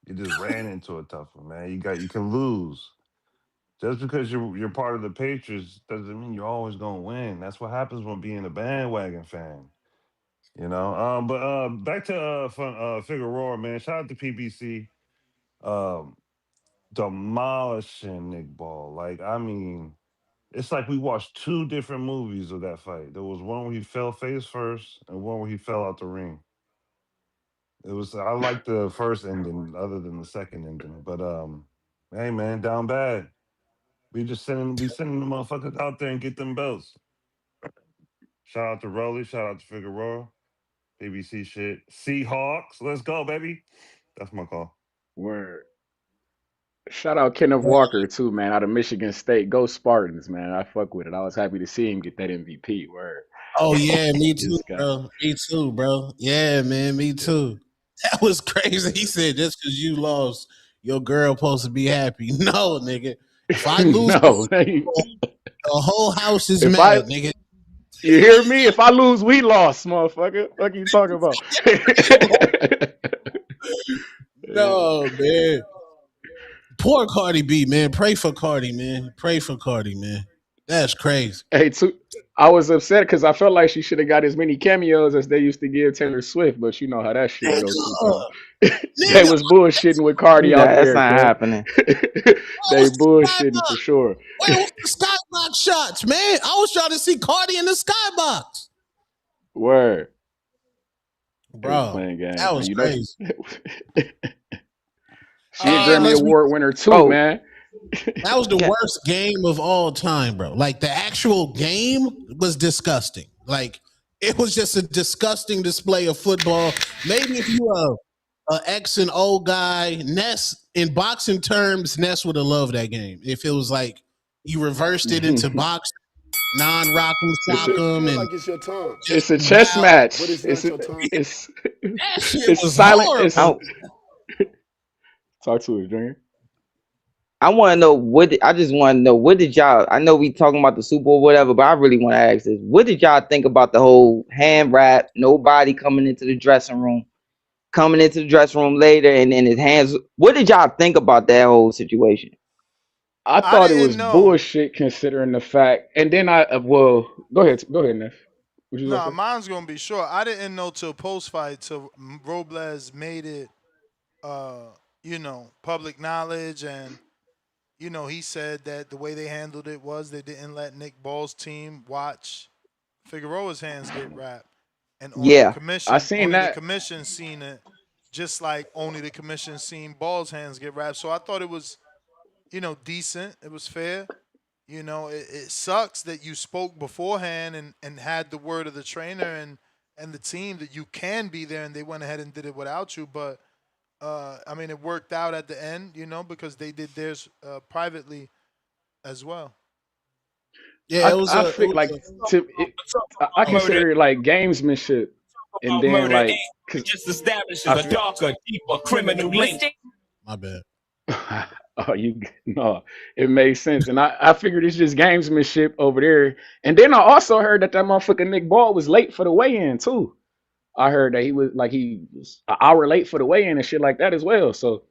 [SPEAKER 8] You just ran into a tough one, man. You can lose. Just because you're part of the Patriots doesn't mean you're always gonna win. That's what happens when being a bandwagon fan. You know. But back to Figueroa, man. Shout out to PBC. Um, demolishing Nick Ball. Like, I mean, it's like we watched two different movies of that fight. There was one where he fell face first and one where he fell out the ring. It was I like the first ending other than the second ending. But hey man, down bad. We sending the motherfuckers out there and get them belts. Shout out to Rolly, shout out to Figueroa, BBC shit. Seahawks, let's go, baby. That's my call.
[SPEAKER 14] Word. Shout out Kenneth Walker too, man, out of Michigan State. Go Spartans, man. I fuck with it. I was happy to see him get that MVP. Word.
[SPEAKER 17] Oh yeah, me too,
[SPEAKER 14] This guy.
[SPEAKER 17] bro. Me too, bro. Yeah, man, me too. That was crazy. He said just because you lost, your girl supposed to be happy. No, nigga. If I lose the
[SPEAKER 2] No,
[SPEAKER 17] Super Bowl, the whole house is
[SPEAKER 2] if
[SPEAKER 17] mad,
[SPEAKER 2] I
[SPEAKER 17] nigga.
[SPEAKER 2] you hear me? If I lose, we lost, motherfucker. What you talking about? Yeah.
[SPEAKER 17] No, man. Poor Cardi B, man. Pray for Cardi, man. Pray for Cardi, man. That's crazy.
[SPEAKER 2] Hey, I was upset because I felt like she should have got as many cameos as they used to give Taylor Swift, but you know how that shit go
[SPEAKER 17] Nigga,
[SPEAKER 2] sometimes. They
[SPEAKER 17] nigga,
[SPEAKER 2] was bullshitting with Cardi out
[SPEAKER 14] That's
[SPEAKER 2] there,
[SPEAKER 14] not
[SPEAKER 2] cuz.
[SPEAKER 14] happening.
[SPEAKER 17] where
[SPEAKER 2] They
[SPEAKER 17] was the
[SPEAKER 2] bullshitting for
[SPEAKER 17] skybox?
[SPEAKER 2] sure.
[SPEAKER 17] Where was the skybox shots, man? I was trying to see Cardi in the skybox.
[SPEAKER 2] Word. They was
[SPEAKER 17] Bro,
[SPEAKER 2] playing games,
[SPEAKER 17] that
[SPEAKER 2] man.
[SPEAKER 17] was
[SPEAKER 2] You know,
[SPEAKER 17] crazy.
[SPEAKER 2] she a
[SPEAKER 17] And
[SPEAKER 2] Grammy
[SPEAKER 17] let's be
[SPEAKER 2] Award winner too,
[SPEAKER 14] Oh,
[SPEAKER 2] man.
[SPEAKER 17] that was the
[SPEAKER 14] yeah.
[SPEAKER 17] worst game of all time, bro. Like the actual game was disgusting. Like it was just a disgusting display of football. Maybe if you a X and O guy, Ness in boxing terms, Ness would have loved that game. If it was like you reversed it into boxing, non-rock'em
[SPEAKER 2] It's a
[SPEAKER 17] sock'em,
[SPEAKER 22] Feel
[SPEAKER 17] and
[SPEAKER 22] like it's your time,
[SPEAKER 17] just
[SPEAKER 2] a
[SPEAKER 17] wow,
[SPEAKER 2] chess
[SPEAKER 22] but
[SPEAKER 2] match.
[SPEAKER 22] it's not your time.
[SPEAKER 2] It's
[SPEAKER 17] that shit
[SPEAKER 2] it's
[SPEAKER 17] was
[SPEAKER 2] silent. It's
[SPEAKER 17] horrible.
[SPEAKER 14] I
[SPEAKER 2] talk to us, Junior.
[SPEAKER 14] I want to know I just want to know what did y'all? I know we talking about the Super Bowl, whatever, but I really want to ask this: what did y'all think about the whole hand wrap? Nobody coming into the dressing room later, and then his hands. What did y'all think about that whole situation?
[SPEAKER 2] I
[SPEAKER 13] I
[SPEAKER 2] thought it
[SPEAKER 13] didn't
[SPEAKER 2] was
[SPEAKER 13] know.
[SPEAKER 2] bullshit considering the fact. And then well, go ahead, Neff. What you gonna
[SPEAKER 13] Nah,
[SPEAKER 2] say?
[SPEAKER 13] mine's gonna be short. I didn't know till post fight till Robles made it, uh, public knowledge, and he said that the way they handled it was they didn't let Nick Ball's team watch Figueroa's hands get wrapped, and only the
[SPEAKER 14] Yeah.
[SPEAKER 2] I
[SPEAKER 13] commission,
[SPEAKER 2] seen
[SPEAKER 13] only the
[SPEAKER 2] that.
[SPEAKER 13] commission seen it, just like only the commission seen Ball's hands get wrapped. So I thought it was, decent. It was fair. It sucks that you spoke beforehand and had the word of the trainer and the team that you can be there, and they went ahead and did it without you. But I mean, it worked out at the end, because they did theirs privately as well.
[SPEAKER 17] Yeah, it was
[SPEAKER 2] I
[SPEAKER 17] a it
[SPEAKER 2] think
[SPEAKER 17] was
[SPEAKER 2] like to it, I
[SPEAKER 17] a
[SPEAKER 2] consider it like gamesmanship, and then
[SPEAKER 18] Murder
[SPEAKER 2] like
[SPEAKER 18] Inc.
[SPEAKER 2] because
[SPEAKER 18] just establishes
[SPEAKER 2] I
[SPEAKER 18] a darker, deeper criminal link.
[SPEAKER 17] my bad.
[SPEAKER 2] oh you no, it made sense, and I figured it's just gamesmanship over there. And then I also heard that motherfucker Nick Ball was late for the weigh-in too. I heard that he was an hour late for the weigh-in and shit like that as well. So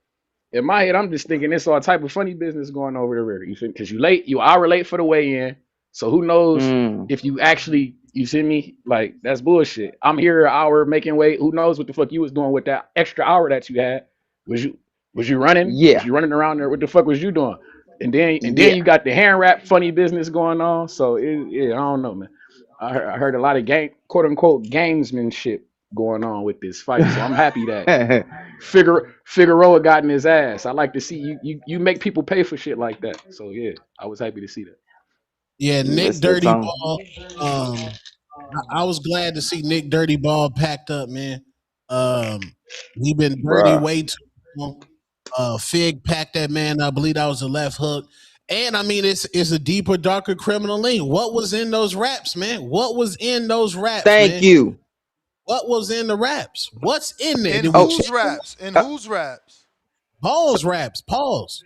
[SPEAKER 2] in my head, I'm just thinking it's all type of funny business going over there. You think because you an hour late for the weigh-in, so who knows
[SPEAKER 14] Mm,
[SPEAKER 2] if you actually you see me like that's bullshit. I'm here an hour making weight. Who knows what the fuck you was doing with that extra hour that you had? Was you was you running? Was
[SPEAKER 14] yeah.
[SPEAKER 2] you running around there? What the fuck was you doing? And then
[SPEAKER 14] Yeah.
[SPEAKER 2] you got the hand wrap funny business going on. So I don't know, man. I heard a lot of quote unquote gamesmanship going on with this fight. So I'm happy that Figueroa got in his ass. I like to see you make people pay for shit like that. So yeah, I was happy to see that.
[SPEAKER 17] Yeah, Nick
[SPEAKER 14] Listen to
[SPEAKER 17] Dirty
[SPEAKER 14] some.
[SPEAKER 17] Ball. I was glad to see Nick Dirty Ball packed up, man. He been dirty
[SPEAKER 14] Bruh.
[SPEAKER 17] way too long. Fig packed that man. I believe that was a left hook. And I mean, it's a deeper, darker criminal link. What was in those raps, man? What was in those raps,
[SPEAKER 14] Thank
[SPEAKER 17] man?
[SPEAKER 14] you.
[SPEAKER 17] What was in the raps? What's in there?
[SPEAKER 13] In
[SPEAKER 17] Did we
[SPEAKER 14] Oh,
[SPEAKER 17] check
[SPEAKER 13] whose
[SPEAKER 17] them?
[SPEAKER 13] raps? In
[SPEAKER 14] uh,
[SPEAKER 13] whose raps?
[SPEAKER 17] Pause raps. Pause.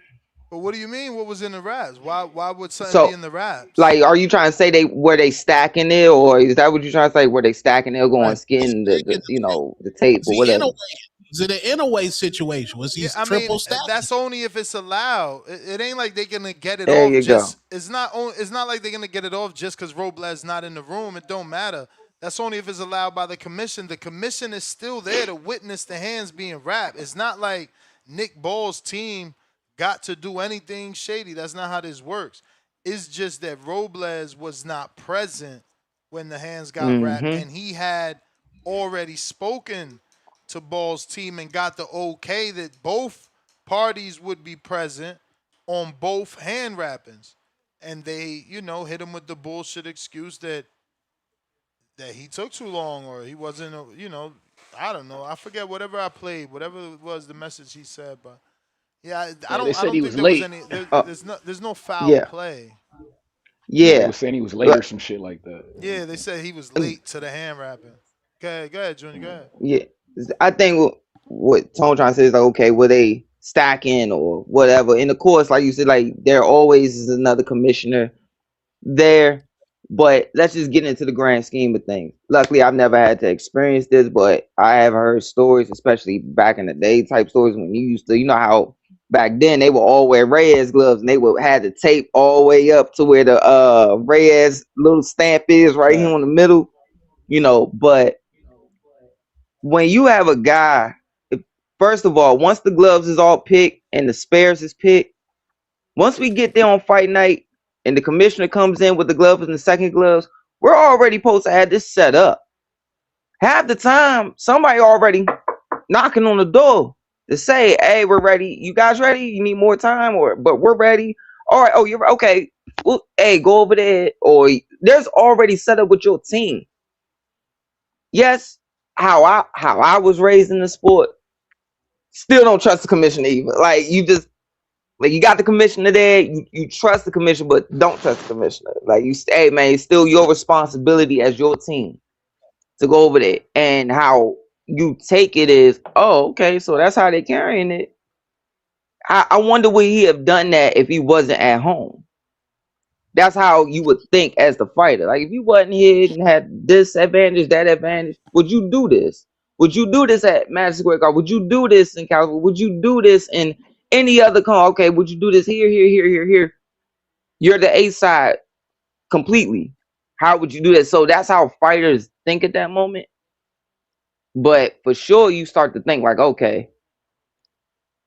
[SPEAKER 13] But what do you mean? What was in the raps? Why would something be
[SPEAKER 14] so
[SPEAKER 13] in the raps?
[SPEAKER 14] like, are you trying to say they stacking it, or is that what you're trying to say? Were they stacking it, or going
[SPEAKER 17] Right.
[SPEAKER 14] skin the tape
[SPEAKER 17] Was
[SPEAKER 14] or
[SPEAKER 17] he in
[SPEAKER 14] whatever?
[SPEAKER 17] a way? Is it an inaway situation? Was he
[SPEAKER 13] Yeah, I mean
[SPEAKER 17] triple stacking?
[SPEAKER 13] that's only if it's allowed. It ain't like they're gonna get it
[SPEAKER 14] There
[SPEAKER 13] off
[SPEAKER 14] you go.
[SPEAKER 13] just. It's not like they're gonna get it off just because Robles not in the room. It don't matter. That's only if it's allowed by the commission. The commission is still there to witness the hands being wrapped. It's not like Nick Ball's team got to do anything shady. That's not how this works. It's just that Robles was not present when the hands got wrapped,
[SPEAKER 14] Mm-hmm.
[SPEAKER 13] and he had already spoken to Ball's team and got the okay that both parties would be present on both hand wrappings. And they, hit him with the bullshit excuse that he took too long or he wasn't, I don't know. I forget whatever I played, whatever it was the message he said, but yeah, I
[SPEAKER 2] Yeah, they
[SPEAKER 13] don't I
[SPEAKER 2] said
[SPEAKER 13] don't
[SPEAKER 2] he
[SPEAKER 13] think
[SPEAKER 2] was
[SPEAKER 13] there was
[SPEAKER 2] late.
[SPEAKER 13] any
[SPEAKER 14] Uh,
[SPEAKER 13] there's no foul
[SPEAKER 14] yeah,
[SPEAKER 13] play.
[SPEAKER 2] Yeah, they
[SPEAKER 14] yeah.
[SPEAKER 2] were saying he was late or
[SPEAKER 14] But
[SPEAKER 2] some shit like that.
[SPEAKER 13] Yeah, they said he was late to the hand wrapping. Go ahead, Junior, go ahead.
[SPEAKER 14] yeah, I think what Tone trying to say is like, okay, were they stacking or whatever. And of course, like you said, like there always is another commissioner there. But let's just get into the grand scheme of things. Luckily, I've never had to experience this, but I have heard stories, especially back in the day type stories when you used to, you know how back then they would all wear Reyes gloves and they would have the tape all the way up to where the Reyes little stamp is right here in the middle, you know. But when you have a guy, first of all, once the gloves is all picked and the spares is picked, once we get there on fight night and the commissioner comes in with the gloves and the second gloves, we're already supposed to have this set up. Half the time, somebody already knocking on the door to say, "Hey, we're ready. You guys ready? You need more time, but we're ready. All right. Oh, you're okay. Well, hey, go over there." Or there's already set up with your team. Yes, how I was raised in the sport, still don't trust the commissioner either. Like you just like you got the commissioner there, you trust the commissioner, but don't trust the commissioner. Like you hey man, it's still your responsibility as your team to go over there. And how you take it is, oh, okay, so that's how they're carrying it. I wonder would he have done that if he wasn't at home? That's how you would think as the fighter. Like if you wasn't here and had this advantage, that advantage, would you do this? Would you do this at Madison Square Garden? Would you do this in California? Would you do this in any other call? Okay, would you do this here? You're the A side completely. How would you do that? So that's how fighters think at that moment. But for sure, you start to think like, okay,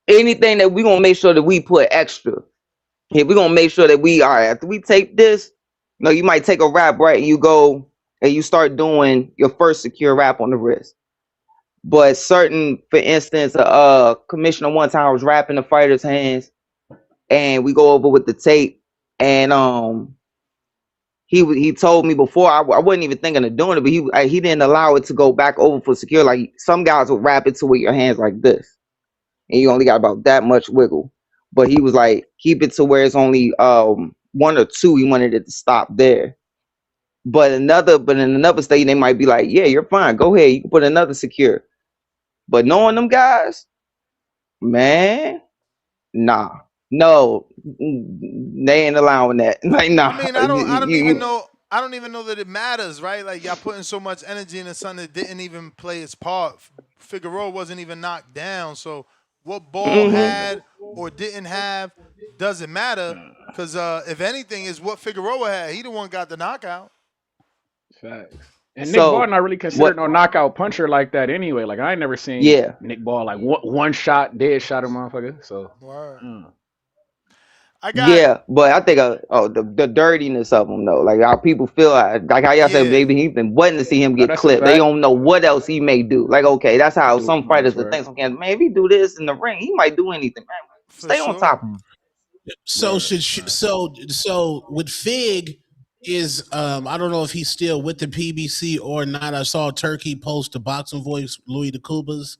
[SPEAKER 14] anything that we're gonna make sure that we put extra. Here, we're gonna make sure that we are after we take this. You know, you might take a wrap, right? And you go and you start doing your first secure wrap on the wrist. But certain, for instance, commissioner one time was wrapping the fighter's hands, and we go over with the tape, and he told me before I wasn't even thinking of doing it, but he didn't allow it to go back over for secure. Like some guys would wrap it to with your hands like this, and you only got about that much wiggle. But he was like, keep it to where it's only one or two. He wanted it to stop there. But in another state, they might be like, yeah, you're fine. Go ahead. You can put another secure. But knowing them guys, man, nah. No, they ain't allowing that. Like, nah.
[SPEAKER 13] I mean, I don't even know that it matters, right? Like y'all putting so much energy into something that didn't even play its part. Figueroa wasn't even knocked down, so what Ball had or didn't have doesn't matter. Because if anything, is what Figueroa had. He the one got the knockout.
[SPEAKER 2] Facts. And Nick Ball not really considered
[SPEAKER 14] what?
[SPEAKER 2] no knockout puncher like that anyway. Like I ain't never seen
[SPEAKER 14] Yeah.
[SPEAKER 2] Nick Ball like one shot, dead shot a motherfucker. So
[SPEAKER 14] Yeah, but I think the dirtiness of him though, like how people feel like how y'all said maybe he's been waiting to see him get clipped. They don't know what else he may do. Like okay, that's how some fighters that think some man, if he do this in the ring, he might do anything. Man, stay on top of him.
[SPEAKER 17] So so with Fig is I don't know if he's still with the PBC or not. I saw Turkey post the Boxing Voice Louis DeCubas.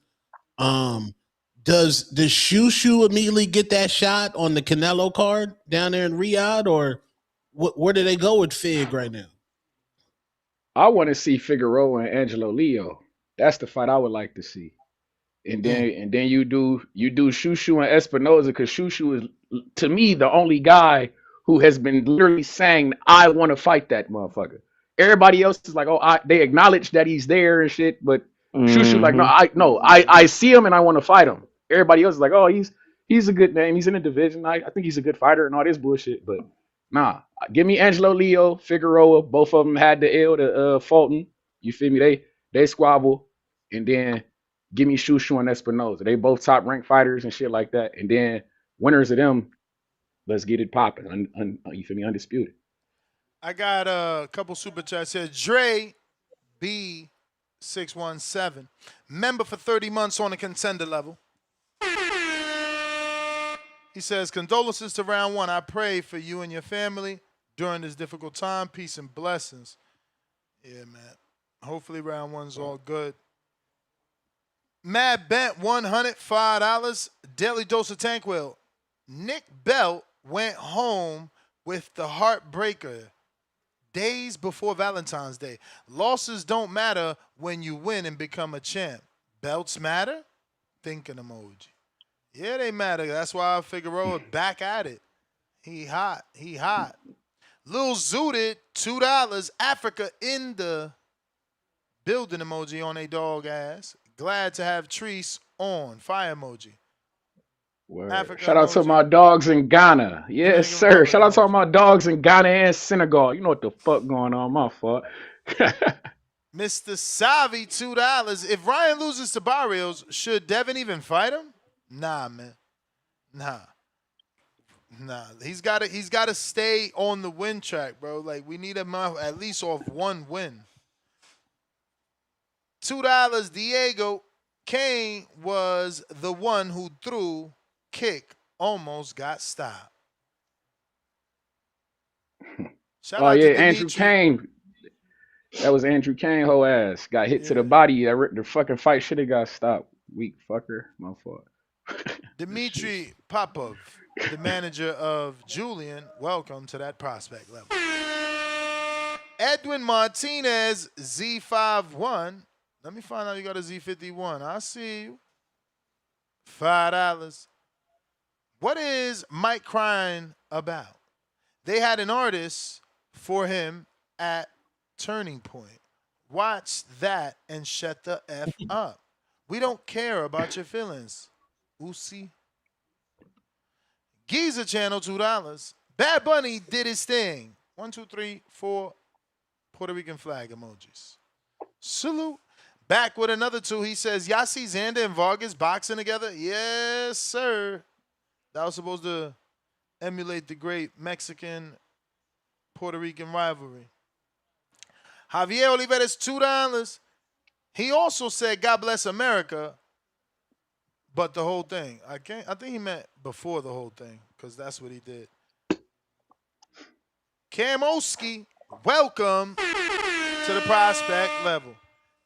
[SPEAKER 17] Does Shushu immediately get that shot on the Canelo card down there in Riyadh, or where do they go with Fig right now?
[SPEAKER 2] I want to see Figueroa and Angelo Leo. That's the fight I would like to see. And then you do Shushu and Espinoza because Shushu is to me the only guy who has been literally saying I want to fight that motherfucker. Everybody else is like, oh, they acknowledge that he's there and shit, but Shushu like, I see him and I want to fight him. Everybody else is like, oh, he's a good name. He's in the division. I think he's a good fighter and all this bullshit. But nah, give me Angelo Leo, Figueroa. Both of them had the L to Fulton. You feel me? They squabble, and then give me Shushu and Espinoza. They both top ranked fighters and shit like that. And then winners of them, let's get it popping. You feel me? Undisputed.
[SPEAKER 13] I got a couple super chats here. Dre B617, member for 30 months on the contender level. He says, condolences to round one. I pray for you and your family during this difficult time. Peace and blessings. Yeah, man. Hopefully round one's all good. Mad Bent, $105. Daily Dose of Tanquil. Nick Belt went home with the heartbreaker days before Valentine's Day. Losses don't matter when you win and become a champ. Belts matter? Thinking emoji. Yeah, they matter. That's why Figueroa back at it. He hot. He hot. Lil Zooted, $2. Africa in the building emoji on a dog ass. Glad to have Treese on. Fire emoji.
[SPEAKER 2] Word.
[SPEAKER 13] Africa
[SPEAKER 2] Shout out to my
[SPEAKER 13] emoji.
[SPEAKER 2] dogs in Ghana. Yes,
[SPEAKER 13] Dominican
[SPEAKER 2] sir.
[SPEAKER 13] Republic
[SPEAKER 2] Shout out to all
[SPEAKER 13] emoji.
[SPEAKER 2] my dogs in Ghana and Senegal. You know what the fuck going on, my fault.
[SPEAKER 13] Mr. Savi, $2. If Ryan loses to Barrios, should Devin even fight him? Nah, man. Nah. He's gotta stay on the win track, bro. Like we need him at least off one win. $2, Diego. Kane was the one who threw kick, almost got stopped. Shout
[SPEAKER 2] Oh
[SPEAKER 13] out to
[SPEAKER 2] yeah, Andrew
[SPEAKER 13] Dimitri.
[SPEAKER 2] Kane. That was Andrew Kane, whole ass. Got hit to the
[SPEAKER 13] Yeah.
[SPEAKER 2] body. The fucking fight should have got stopped. Weak fucker. My fault.
[SPEAKER 13] Dimitri Popov, the manager of Julian. Welcome to that prospect level. Edwin Martinez, Z51. Let me find out you got a Z51. I see you. $5. What is Mike crying about? They had an artist for him at Turning Point. Watch that and shut the F up. We don't care about your feelings. Uzi. Giza Channel, $2. Bad Bunny did his thing. 1, 2, 3, 4 Puerto Rican flag emojis. Salute. Back with another 2. He says, y'all see Xander and Vargas boxing together? Yes, sir. That was supposed to emulate the great Mexican Puerto Rican rivalry. Javier Oliveras, $2. He also said, God bless America, but the whole thing. I think he meant before the whole thing, because that's what he did. Cam Oski, welcome to the prospect level.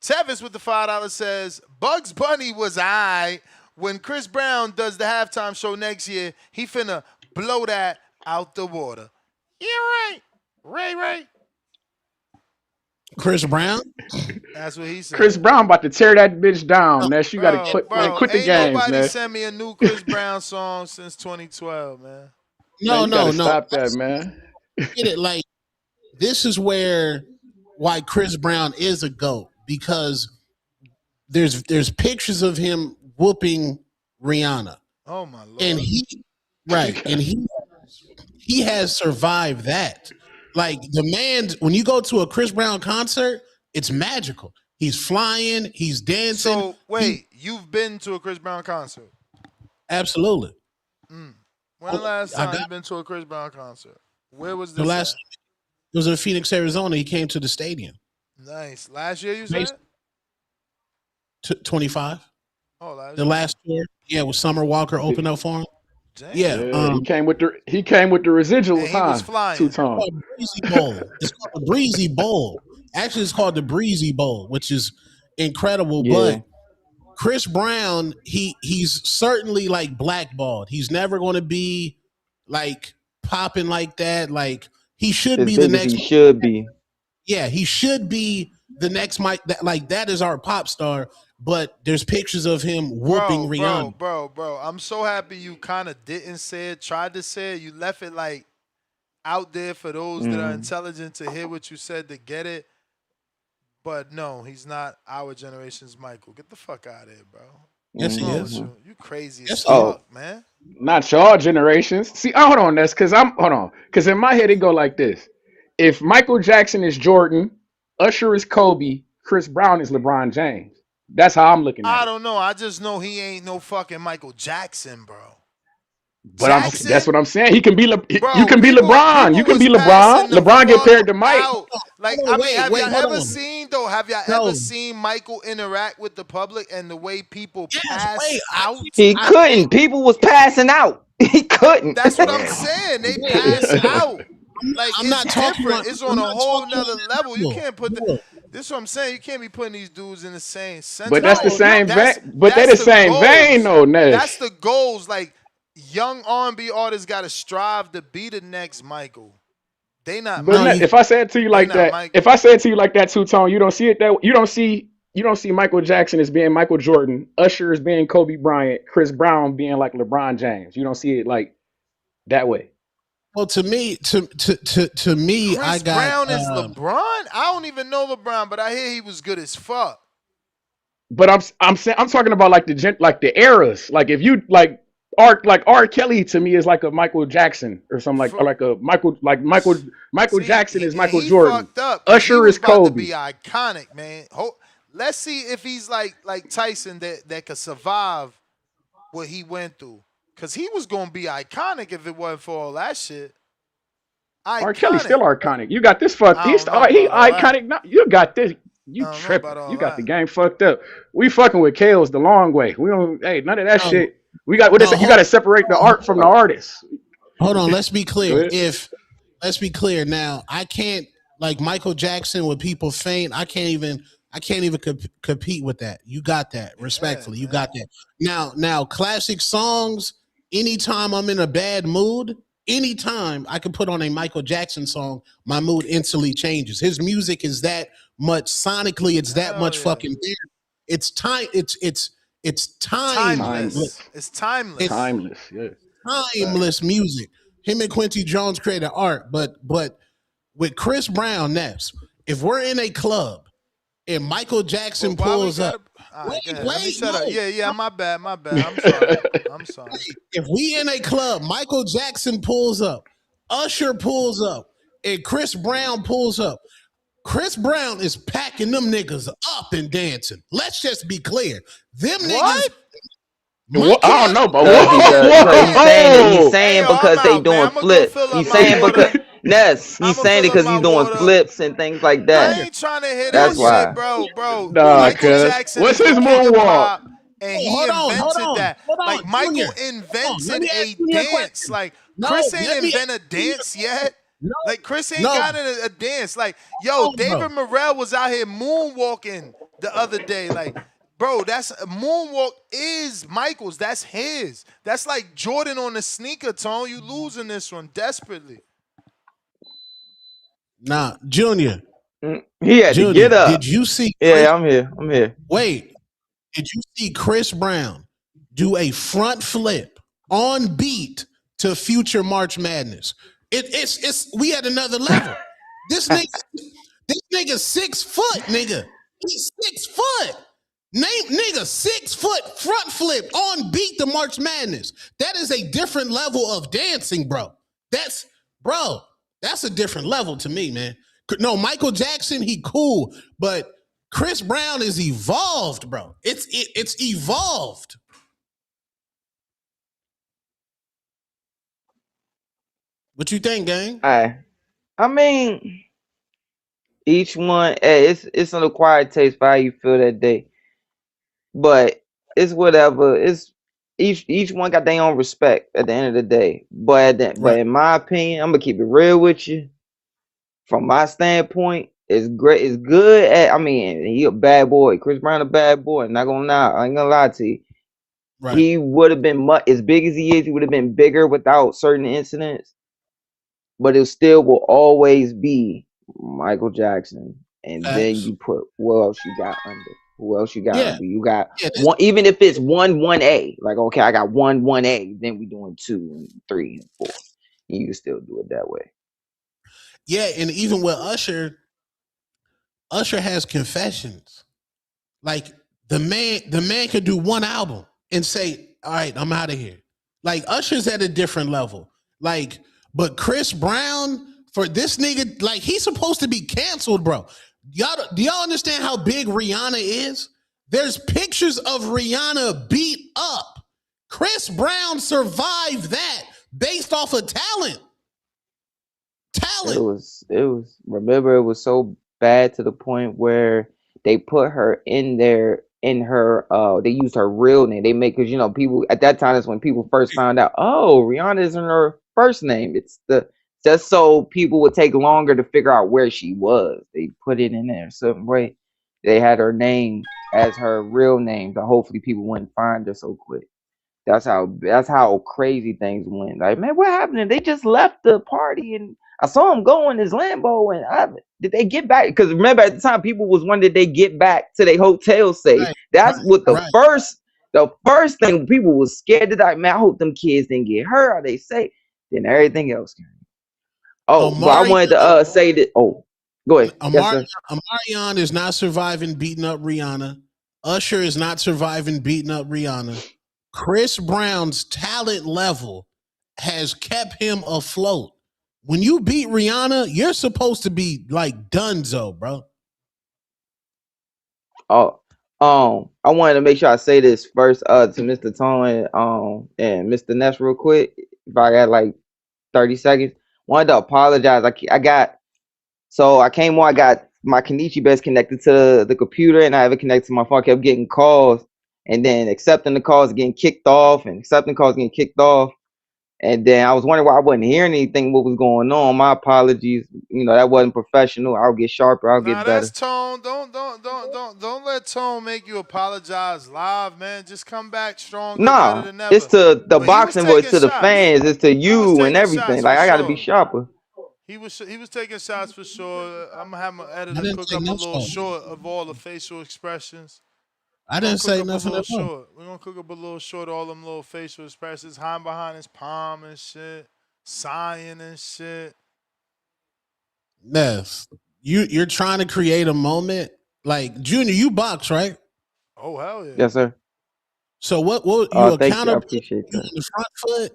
[SPEAKER 13] Tevis with the $5 says, Bugs Bunny was I. When Chris Brown does the halftime show next year, he finna blow that out the water. Yeah, right. Ray.
[SPEAKER 17] Chris Brown.
[SPEAKER 13] That's what he said.
[SPEAKER 2] Chris Brown about to tear that bitch down.
[SPEAKER 17] No,
[SPEAKER 2] Ness, you gotta
[SPEAKER 13] Bro,
[SPEAKER 2] quit, man.
[SPEAKER 13] bro,
[SPEAKER 2] Quit the
[SPEAKER 13] ain't
[SPEAKER 2] games,
[SPEAKER 13] nobody
[SPEAKER 2] Ness.
[SPEAKER 13] sent me a new Chris Brown song since 2012, man.
[SPEAKER 2] Man,
[SPEAKER 17] no,
[SPEAKER 2] you gotta
[SPEAKER 17] no, no.
[SPEAKER 2] stop that, man.
[SPEAKER 17] Get it? Like this is why Chris Brown is a GOAT, because there's pictures of him whooping Rihanna,
[SPEAKER 13] Oh my lord.
[SPEAKER 17] and he has survived that. Like the man, when you go to a Chris Brown concert, it's magical. He's flying, he's dancing.
[SPEAKER 13] So wait, you've been to a Chris Brown concert?
[SPEAKER 17] Absolutely.
[SPEAKER 13] When the last
[SPEAKER 17] I
[SPEAKER 13] time
[SPEAKER 17] got
[SPEAKER 13] you been to a Chris Brown concert? Where was
[SPEAKER 17] the
[SPEAKER 13] this
[SPEAKER 17] last.
[SPEAKER 13] at?
[SPEAKER 17] It was in Phoenix, Arizona. He came to the stadium.
[SPEAKER 13] Nice. Last year you said?
[SPEAKER 17] 25.
[SPEAKER 13] Oh, last
[SPEAKER 17] The
[SPEAKER 13] year.
[SPEAKER 17] last tour, yeah, with Summer Walker opened up for him.
[SPEAKER 13] Damn.
[SPEAKER 17] Yeah,
[SPEAKER 2] he came with the residuals,
[SPEAKER 13] And he was
[SPEAKER 2] huh?
[SPEAKER 13] flying.
[SPEAKER 2] Two-tone.
[SPEAKER 17] Breezy Bowl. It's called the Breezy Bowl. Actually, it's called the Breezy Bowl, which is incredible.
[SPEAKER 14] Yeah.
[SPEAKER 17] But Chris Brown, he's certainly like blackballed. He's never going to be like popping like that. Like he should
[SPEAKER 14] As
[SPEAKER 17] be the
[SPEAKER 14] big as
[SPEAKER 17] next.
[SPEAKER 14] he should be.
[SPEAKER 17] Yeah, he should be the next Mike. That is our pop star. But there's pictures of him whooping Rihanna.
[SPEAKER 13] Bro. I'm so happy you kind of didn't say it, tried to say it. You left it like out there for those that are intelligent to hear what you said, to get it. But no, he's not our generation's Michael. Get the fuck out of here, bro.
[SPEAKER 17] Yes, he
[SPEAKER 13] What's
[SPEAKER 17] is.
[SPEAKER 13] wrong with you? You crazy as
[SPEAKER 17] Yes,
[SPEAKER 13] fuck, man.
[SPEAKER 2] Not y'all generations. See, hold on, that's because because in my head it go like this: if Michael Jackson is Jordan, Usher is Kobe, Chris Brown is LeBron James. That's how I'm looking at
[SPEAKER 13] I
[SPEAKER 2] it.
[SPEAKER 13] don't know. I just know he ain't no fucking Michael Jackson, bro.
[SPEAKER 2] But that's what I'm saying. He can be
[SPEAKER 13] Bro,
[SPEAKER 2] you can be LeBron.
[SPEAKER 13] people
[SPEAKER 2] You can be
[SPEAKER 13] was
[SPEAKER 2] LeBron.
[SPEAKER 13] passing the
[SPEAKER 2] LeBron get
[SPEAKER 13] fuck
[SPEAKER 2] paired to Mike.
[SPEAKER 13] out. Like,
[SPEAKER 17] Oh,
[SPEAKER 13] I mean, have y'all
[SPEAKER 17] hold
[SPEAKER 13] ever
[SPEAKER 17] on.
[SPEAKER 13] seen though? Have y'all
[SPEAKER 17] No.
[SPEAKER 13] ever seen Michael interact with the public and the way people
[SPEAKER 17] Yes,
[SPEAKER 13] pass
[SPEAKER 17] wait,
[SPEAKER 13] out?
[SPEAKER 14] He couldn't. People was passing out. He couldn't.
[SPEAKER 13] That's what I'm saying. They pass out. Like,
[SPEAKER 17] I'm
[SPEAKER 13] it's
[SPEAKER 17] not talking
[SPEAKER 13] different.
[SPEAKER 17] about-
[SPEAKER 13] It's
[SPEAKER 17] I'm
[SPEAKER 13] on a
[SPEAKER 17] not
[SPEAKER 13] whole
[SPEAKER 17] talking
[SPEAKER 13] nother
[SPEAKER 17] about
[SPEAKER 13] level. You
[SPEAKER 17] level.
[SPEAKER 13] can't put
[SPEAKER 17] No.
[SPEAKER 13] this is what I'm saying. You can't be putting these dudes in the same sentence.
[SPEAKER 2] But that's the same
[SPEAKER 13] That's-
[SPEAKER 2] vein. But they're
[SPEAKER 13] that's
[SPEAKER 2] the same
[SPEAKER 13] goals.
[SPEAKER 2] vein, though, Nesh.
[SPEAKER 13] That's the goals. Like, young R&B artists got to strive to be the next Michael. They not
[SPEAKER 2] But
[SPEAKER 13] Michael.
[SPEAKER 2] if I say it to you like
[SPEAKER 13] not
[SPEAKER 2] that,
[SPEAKER 13] Michael.
[SPEAKER 2] if I say it to you like that, Two Tone, you don't see it that you don't see you don't see Michael Jackson as being Michael Jordan, Usher as being Kobe Bryant, Chris Brown being like LeBron James. You don't see it like that way.
[SPEAKER 17] Well, to me, to me, I
[SPEAKER 13] Chris
[SPEAKER 17] got
[SPEAKER 13] Brown is LeBron? I don't even know LeBron, but I hear he was good as fuck.
[SPEAKER 2] But I'm saying I'm talking about like the eras. Like if you like R. Kelly to me is like a Michael Jackson or something like, or like a Michael
[SPEAKER 13] See,
[SPEAKER 2] Jackson is
[SPEAKER 13] and
[SPEAKER 2] Michael
[SPEAKER 13] he
[SPEAKER 2] Jordan.
[SPEAKER 13] fucked up because he
[SPEAKER 2] Usher
[SPEAKER 13] was
[SPEAKER 2] is
[SPEAKER 13] about to
[SPEAKER 2] Kobe.
[SPEAKER 13] be iconic, man. Let's see if he's like Tyson that could survive what he went through. Because he was going to be iconic if it wasn't for all that shit.
[SPEAKER 2] R. Kelly's
[SPEAKER 13] Iconic.
[SPEAKER 2] still iconic. You got this fucked.
[SPEAKER 13] I don't know
[SPEAKER 2] He
[SPEAKER 13] about all that.
[SPEAKER 2] iconic now. You got this. You
[SPEAKER 13] I don't know about
[SPEAKER 2] tripping.
[SPEAKER 13] all
[SPEAKER 2] You got the
[SPEAKER 13] that.
[SPEAKER 2] game fucked up. We fucking with Kales the long way. We don't. Hey, none of that
[SPEAKER 17] no,
[SPEAKER 2] shit. We got what
[SPEAKER 17] no.
[SPEAKER 2] is it? You got to separate the art from the artist.
[SPEAKER 17] Hold on. Let's be
[SPEAKER 2] Go
[SPEAKER 17] clear.
[SPEAKER 2] ahead.
[SPEAKER 17] Let's be clear now. I can't like Michael Jackson when people faint. I can't even compete with that. You got that. Respectfully, you got that. Now, classic songs. Anytime I'm in a bad mood, anytime I can put on a Michael Jackson song, my mood instantly changes. His music is that much sonically. It's that much fucking weird. It's time. It's time.
[SPEAKER 13] Timeless. It's timeless.
[SPEAKER 2] Timeless. Yeah.
[SPEAKER 17] Timeless music. Him and Quincy Jones created art, but with Chris Brown next, if we're in a club and Michael Jackson pulls up,
[SPEAKER 13] all right, let me shut up. Yeah, my bad. I'm sorry.
[SPEAKER 17] If we in a club, Michael Jackson pulls up, Usher pulls up, and Chris Brown pulls up. Chris Brown is packing them niggas up and dancing. Let's just be clear. Them niggas.
[SPEAKER 2] I don't know, but
[SPEAKER 14] he's saying because they doing flips. He's saying because he's saying it because he's doing flips and things like that.
[SPEAKER 13] I ain't trying to hear
[SPEAKER 14] That's
[SPEAKER 13] that
[SPEAKER 14] why.
[SPEAKER 13] shit, bro.
[SPEAKER 2] Nah,
[SPEAKER 13] Michael Jackson
[SPEAKER 2] what's
[SPEAKER 13] is
[SPEAKER 2] his
[SPEAKER 13] the king of
[SPEAKER 2] moonwalk?
[SPEAKER 13] pop, and he
[SPEAKER 17] Hold
[SPEAKER 13] invented
[SPEAKER 17] on,
[SPEAKER 13] that. Like Michael
[SPEAKER 17] Junior.
[SPEAKER 13] invented
[SPEAKER 17] me ask
[SPEAKER 13] a
[SPEAKER 17] you a
[SPEAKER 13] dance.
[SPEAKER 17] question.
[SPEAKER 13] Like
[SPEAKER 17] No,
[SPEAKER 13] Chris
[SPEAKER 17] let
[SPEAKER 13] ain't
[SPEAKER 17] me
[SPEAKER 13] invented a dance yet. Like Chris ain't
[SPEAKER 17] No.
[SPEAKER 13] got a dance. Like yo, David Morrell was out here moonwalking the other day. Like. Bro, that's moonwalk is Michael's. That's his. That's like Jordan on the sneaker, Tone. You losing this one desperately.
[SPEAKER 17] Nah, Junior.
[SPEAKER 14] He had to get up.
[SPEAKER 17] Did you see?
[SPEAKER 14] Yeah, I'm here.
[SPEAKER 17] Wait, did you see Chris Brown do a front flip on beat to Future March Madness? It's we at another level. This nigga 6 foot, nigga. He's 6 foot. Nigga 6 foot front flip on beat to March Madness. That is a different level of dancing, bro. That's a different level to me, man. No, Michael Jackson, he cool, but Chris Brown is evolved, bro. It's evolved. What you think, gang?
[SPEAKER 14] I mean, each one, it's an acquired taste for how you feel that day. But it's whatever. It's each one got their own respect at the end of the day. But in my opinion, I'm gonna keep it real with you. From my standpoint, it's great. It's good. I mean, he a bad boy. Chris Brown a bad boy. Not gonna lie. I ain't gonna lie to you.
[SPEAKER 17] Right.
[SPEAKER 14] He would have been as big as he is. He would have been bigger without certain incidents. But it still will always be Michael Jackson. And then you put what else you got under. Who else you got under? You got one, even if it's 1A, like okay, I got 1A, then we doing 2 and 3 and 4. You can still do it that way.
[SPEAKER 17] Yeah, and even with Usher has confessions. Like the man could do one album and say, all right, I'm out of here. Like Usher's at a different level. Like, but Chris Brown, for this nigga, like he's supposed to be canceled, bro. Do y'all understand how big Rihanna is? There's pictures of Rihanna beat up. Chris Brown survived that based off of talent.
[SPEAKER 14] It was remember it was so bad to the point where they put her in there they used her real name. They make, because people at that time is when people first found out, oh, Rihanna isn't her first name. It's just so people would take longer to figure out where she was. They put it in there some way. They had her name as her real name, so hopefully people wouldn't find her so quick. That's how crazy things went. Like, man, what happened? They just left the party and I saw him go in his Lambo, and did they get back? Because remember at the time, people was wondering, did they get back to their hotel safe? That's what the first thing people was scared to die. Man, I hope them kids didn't get hurt. Are they safe? Then everything else came. Oh, but I wanted to say that. Oh, go ahead. Yes, sir.
[SPEAKER 17] Omarion is not surviving beating up Rihanna. Usher is not surviving beating up Rihanna. Chris Brown's talent level has kept him afloat. When you beat Rihanna, you're supposed to be like donezo, bro.
[SPEAKER 14] Oh, I wanted to make sure I say this first to Mr. Tone and Mr. Ness real quick. If I got like 30 seconds, wanted to apologize. I came on, I got my Kenichi best connected to the computer, and I have it connected to my phone. I kept getting calls, and then accepting the calls, getting kicked off, and accepting calls, getting kicked off. And then I was wondering why I wasn't hearing anything, what was going on. My apologies. That wasn't professional. I'll get sharper. I'll get better.
[SPEAKER 13] That's Tone. Don't let Tone make you apologize live, man. Just come back stronger, better
[SPEAKER 14] Nah,
[SPEAKER 13] than ever.
[SPEAKER 14] it's to the
[SPEAKER 13] But he was
[SPEAKER 14] boxing voice,
[SPEAKER 13] taking
[SPEAKER 14] to the
[SPEAKER 13] shots.
[SPEAKER 14] fans, it's to
[SPEAKER 13] He was
[SPEAKER 14] you and
[SPEAKER 13] taking
[SPEAKER 14] everything.
[SPEAKER 13] shots
[SPEAKER 14] Like
[SPEAKER 13] for
[SPEAKER 14] I gotta be
[SPEAKER 13] sure.
[SPEAKER 14] sharper.
[SPEAKER 13] He was taking shots for sure. I'm gonna have my
[SPEAKER 17] I
[SPEAKER 13] editor
[SPEAKER 17] didn't
[SPEAKER 13] cook
[SPEAKER 17] say
[SPEAKER 13] up a
[SPEAKER 17] nothing.
[SPEAKER 13] little short of all the facial expressions.
[SPEAKER 17] I didn't say nothing at all.
[SPEAKER 13] We're gonna cook up a little short of all them little facial expressions, hiding behind his palm and shit, sighing and shit.
[SPEAKER 17] Ness, you're trying to create a moment. Like Junior, you box, right?
[SPEAKER 13] Oh hell yeah.
[SPEAKER 14] Yes, sir.
[SPEAKER 17] So what you a
[SPEAKER 14] Thank you. I
[SPEAKER 17] counter
[SPEAKER 14] appreciate
[SPEAKER 17] you
[SPEAKER 14] that.
[SPEAKER 17] on the front foot?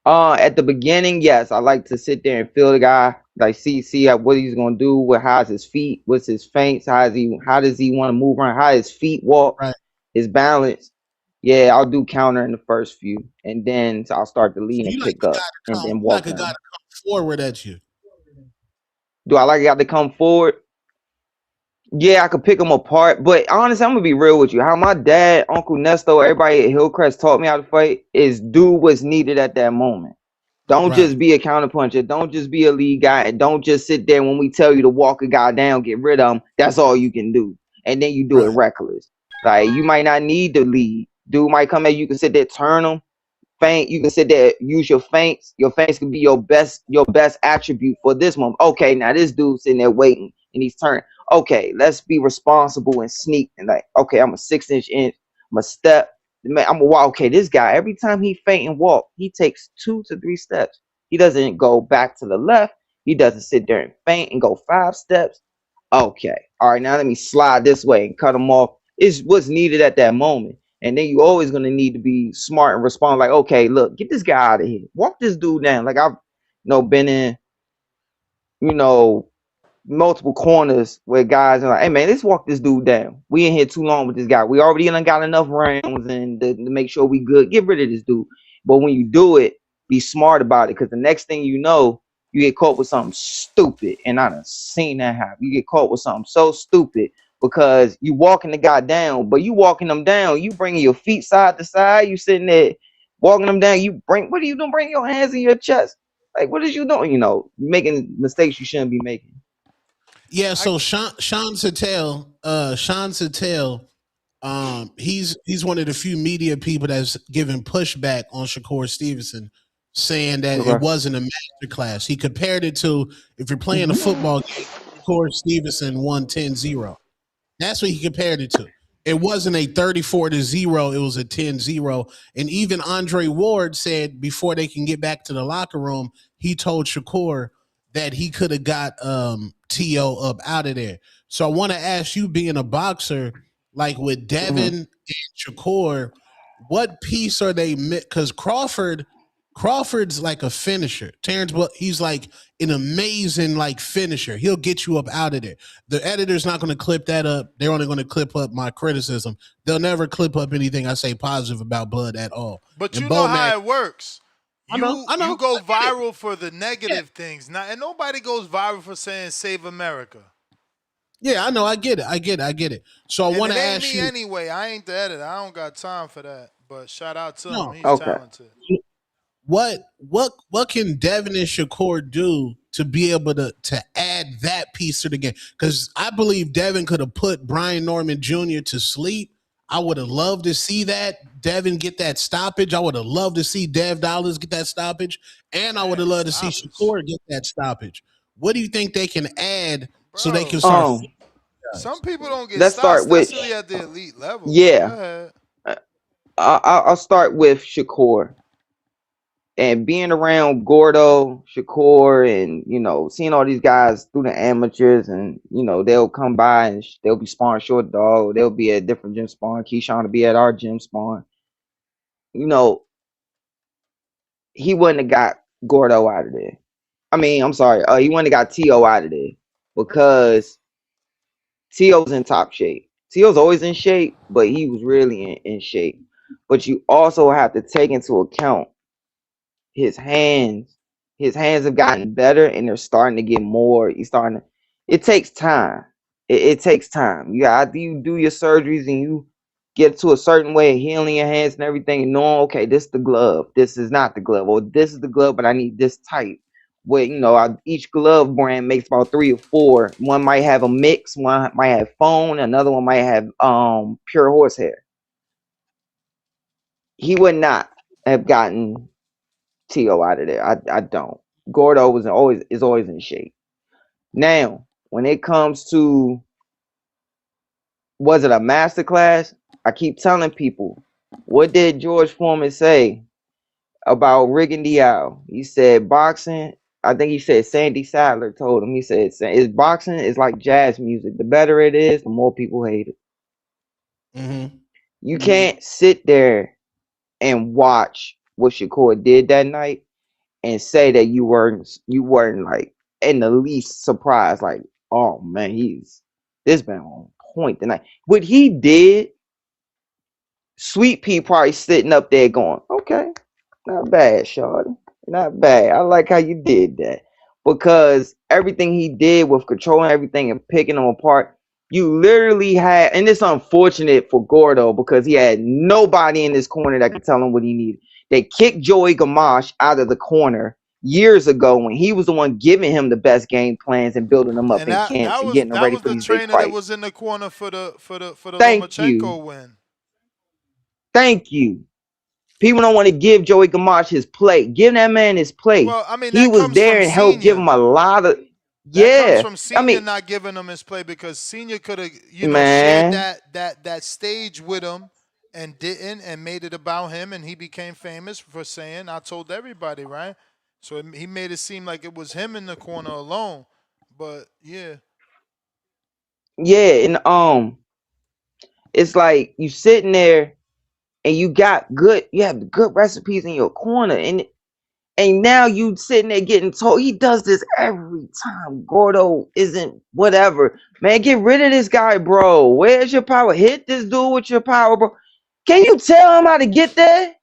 [SPEAKER 14] At the beginning, yes, I like to sit there and feel the guy, like see what he's gonna do, how's his feet, what's his feints, how does he want to move around, how his feet walk,
[SPEAKER 17] Right.
[SPEAKER 14] his balance. Yeah, I'll do counter in the first few, and then I'll start to lead
[SPEAKER 17] So
[SPEAKER 14] and
[SPEAKER 17] you like
[SPEAKER 14] pick
[SPEAKER 17] a guy
[SPEAKER 14] up,
[SPEAKER 17] to
[SPEAKER 14] and
[SPEAKER 17] come,
[SPEAKER 14] then
[SPEAKER 17] you like
[SPEAKER 14] walk
[SPEAKER 17] a guy to
[SPEAKER 14] down.
[SPEAKER 17] come forward at you.
[SPEAKER 14] Do I like a guy to come forward? Yeah, I could pick them apart, but honestly, I'm gonna be real with you. How my dad, Uncle Nesto, everybody at Hillcrest taught me how to fight is do what's needed at that moment. Don't
[SPEAKER 17] Right.
[SPEAKER 14] just be a counterpuncher. Don't just be a lead guy, and don't just sit there when we tell you to walk a guy down, get rid of him. That's all you can do, and then you do it reckless. Like you might not need to lead. Dude might come at you, can sit there, turn him. Feint, you can sit there, use your feints. Your feints can be your best attribute for this moment. Okay, now this dude's sitting there waiting and he's turning. Okay, let's be responsible and sneak and like, okay, I'm a 6-inch inch, I'm a step. Man, I'm a walk. Okay, this guy, every time he feint and walk, he takes 2 to 3 steps. He doesn't go back to the left. He doesn't sit there and feint and go 5 steps. Okay, all right, now let me slide this way and cut him off. It's what's needed at that moment. And then you always gonna need to be smart and respond like, okay, look, get this guy out of here. Walk this dude down. Like I've been in, multiple corners where guys are like, hey man, let's walk this dude down. We ain't here too long with this guy. We already done got enough rounds and to make sure we good. Get rid of this dude. But when you do it, be smart about it, because the next thing you know, you get caught with something stupid. And I done seen that happen. You get caught with something so stupid because you walking the guy down, but you walking them down, you bringing your feet side to side, you sitting there walking them down, what are you doing? Bring your hands in your chest. Like, what is you doing? Making mistakes you shouldn't be making.
[SPEAKER 17] Yeah, so Sean Sattel, he's one of the few media people that's given pushback on Shakur Stevenson, saying that it wasn't a master class. He compared it to if you're playing a football game, Shakur Stevenson won 10-0. That's what he compared it to. It wasn't a 34-0, it was a 10-0. And even Andre Ward said before they can get back to the locker room, he told Shakur that he could have got T.O. up out of there. So I want to ask you, being a boxer, like with Devin and Shakur, what piece are they? Because Crawford's like a finisher. Terrence, he's like an amazing like finisher. He'll get you up out of there. The editor's not going to clip that up. They're only going to clip up my criticism. They'll never clip up anything I say positive about Blood at all.
[SPEAKER 13] But you know how it works.
[SPEAKER 17] I know.
[SPEAKER 13] You go viral for the negative things, and nobody goes viral for saying "Save America."
[SPEAKER 17] Yeah, I know. I get it. So I want to ask you
[SPEAKER 13] anyway. I ain't the editor. I don't got time for that. But shout out to him. He's talented.
[SPEAKER 17] What can Devin and Shakur do to be able to add that piece to the game? Because I believe Devin could have put Brian Norman Jr. to sleep. I would have loved to see that Devin get that stoppage. I would have loved to see Dev Dollars get that stoppage. And I would have loved to see Shakur get that stoppage. What do you think they can add so they can start?
[SPEAKER 13] Some people don't get
[SPEAKER 14] Let's
[SPEAKER 13] stopped,
[SPEAKER 14] start with
[SPEAKER 13] especially at the elite level. Go
[SPEAKER 14] yeah.
[SPEAKER 13] ahead.
[SPEAKER 14] I'll start with Shakur. And being around Gordo, Shakur, and seeing all these guys through the amateurs, and they'll come by and they'll be sparring Short Dog. They'll be at different gym sparring. Keyshawn will be at our gym sparring. He wouldn't have got Gordo out of there. I mean, I'm sorry, he wouldn't have got T.O. out of there because T.O.'s in top shape. T.O.'s always in shape, but he was really in shape. But you also have to take into account his hands have gotten better, and they're starting to get more. It takes time. It takes time. After you do your surgeries and you get to a certain way of healing your hands and everything, and knowing, okay, this is the glove, this is not the glove, or this is the glove, but I need this type. Where each glove brand makes about 3 or 4. One might have a mix, one might have foam, another one might have pure horsehair. He would not have gotten T.O. out of there. I don't. Gordo is always in shape. Now, when it comes to, was it a master class? I keep telling people, what did George Foreman say about Riggin Diao? He said boxing. I think he said Sandy Sadler told him. He said it's boxing is like jazz music. The better it is, the more people hate it.
[SPEAKER 17] Mm-hmm.
[SPEAKER 14] You can't sit there and watch what Shakur did that night and say that you weren't like in the least surprised, like, oh man, this been on point tonight. What he did, Sweet Pea probably sitting up there going, okay, not bad, shorty, not bad. I like how you did that, because everything he did with controlling everything and picking them apart, you literally had, and it's unfortunate for Gordo because he had nobody in this corner that could tell him what he needed. They kicked Joey Gamache out of the corner years ago when he was the one giving him the best game plans and building them up
[SPEAKER 13] And
[SPEAKER 14] in
[SPEAKER 13] that
[SPEAKER 14] camps
[SPEAKER 13] that
[SPEAKER 14] and
[SPEAKER 13] was
[SPEAKER 14] getting them
[SPEAKER 13] that
[SPEAKER 14] ready
[SPEAKER 13] was
[SPEAKER 14] for
[SPEAKER 13] the
[SPEAKER 14] these big
[SPEAKER 13] trainer that
[SPEAKER 14] fights.
[SPEAKER 13] was in the corner for the
[SPEAKER 14] Thank you.
[SPEAKER 13] Lomachenko win.
[SPEAKER 14] Thank you. People don't want to give Joey Gamache his plate. Give that man his plate.
[SPEAKER 13] Well, I mean,
[SPEAKER 14] He
[SPEAKER 13] that
[SPEAKER 14] was
[SPEAKER 13] comes
[SPEAKER 14] there
[SPEAKER 13] from
[SPEAKER 14] and helped give
[SPEAKER 13] Senior.
[SPEAKER 14] him a lot of.
[SPEAKER 13] That comes
[SPEAKER 14] Yeah,
[SPEAKER 13] from
[SPEAKER 14] I
[SPEAKER 13] Senior
[SPEAKER 14] mean,
[SPEAKER 13] not giving him his play, because Senior could have, shared
[SPEAKER 14] man,
[SPEAKER 13] that stage with him and didn't, and made it about him, and he became famous for saying, "I told everybody," right? So he made it seem like it was him in the corner alone. But yeah,
[SPEAKER 14] yeah, and it's like you sitting there and you have good recipes in your corner, and now you sitting there getting told he does this every time. Gordo isn't whatever. Man, get rid of this guy, bro. Where's your power? Hit this dude with your power, bro. Can you tell him how to get there?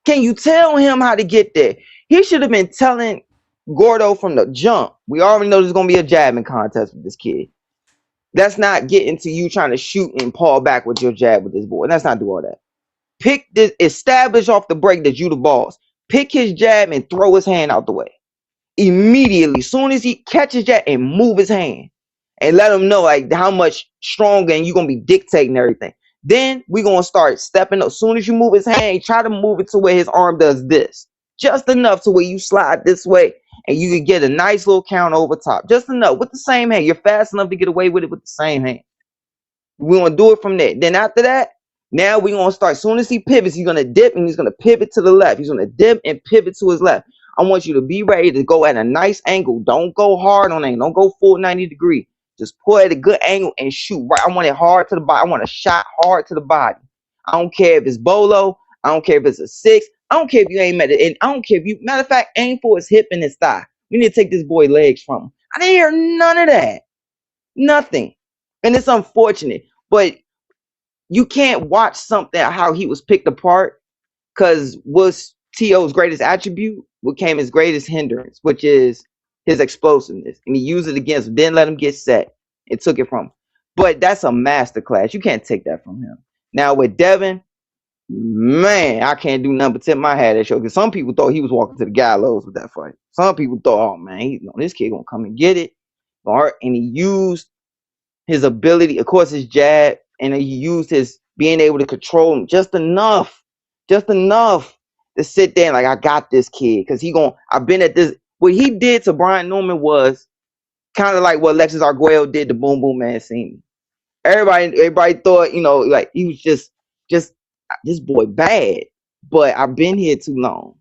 [SPEAKER 14] Can you tell him how to get there? He should have been telling Gordo from the jump. We already know there's gonna be a jabbing contest with this kid. Let's not get into you trying to shoot and paw back with your jab with this boy. Let's not do all that. Pick this, establish off the break that you the boss. Pick his jab and throw his hand out the way. Immediately, soon as he catches that, and move his hand. And let him know like how much stronger, and you're gonna be dictating everything. Then we're gonna start stepping up. Soon as you move his hand, try to move it to where his arm does this. Just enough to where you slide this way and you can get a nice little count over top. Just enough with the same hand. You're fast enough to get away with it with the same hand. We're gonna do it from there. Then after that, now we're gonna start. As soon as he pivots, he's gonna dip and he's gonna pivot to the left. He's gonna dip and pivot to his left. I want you to be ready to go at a nice angle. Don't go hard on angle. Don't go full 90 degree. Just pull at a good angle and shoot. Right. I want it hard to the body. I want a shot hard to the body. I don't care if it's bolo. I don't care if it's a 6. I don't care if you aim at it. And I don't care if you, matter of fact, aim for his hip and his thigh. We need to take this boy legs from him. I didn't hear none of that. Nothing. And it's unfortunate. But you can't watch something how he was picked apart, because what's T.O.'s greatest attribute became his greatest hindrance, which is his explosiveness. And he used it against him, didn't let him get set. It took it from him. But that's a masterclass. You can't take that from him. Now with Devin, man, I can't do nothing but tip my hat at show, because some people thought he was walking to the gallows with that fight. Some people thought, oh man, this kid gonna come and get it. And he used his ability, of course, his jab, and he used his being able to control him just enough to sit there and like, I got this kid. Cause I've been at this. What he did to Brian Norman was kind of like what Alexis Arguello did to Boom Boom Mancini. Everybody thought, like he was just this boy bad. But I've been here too long.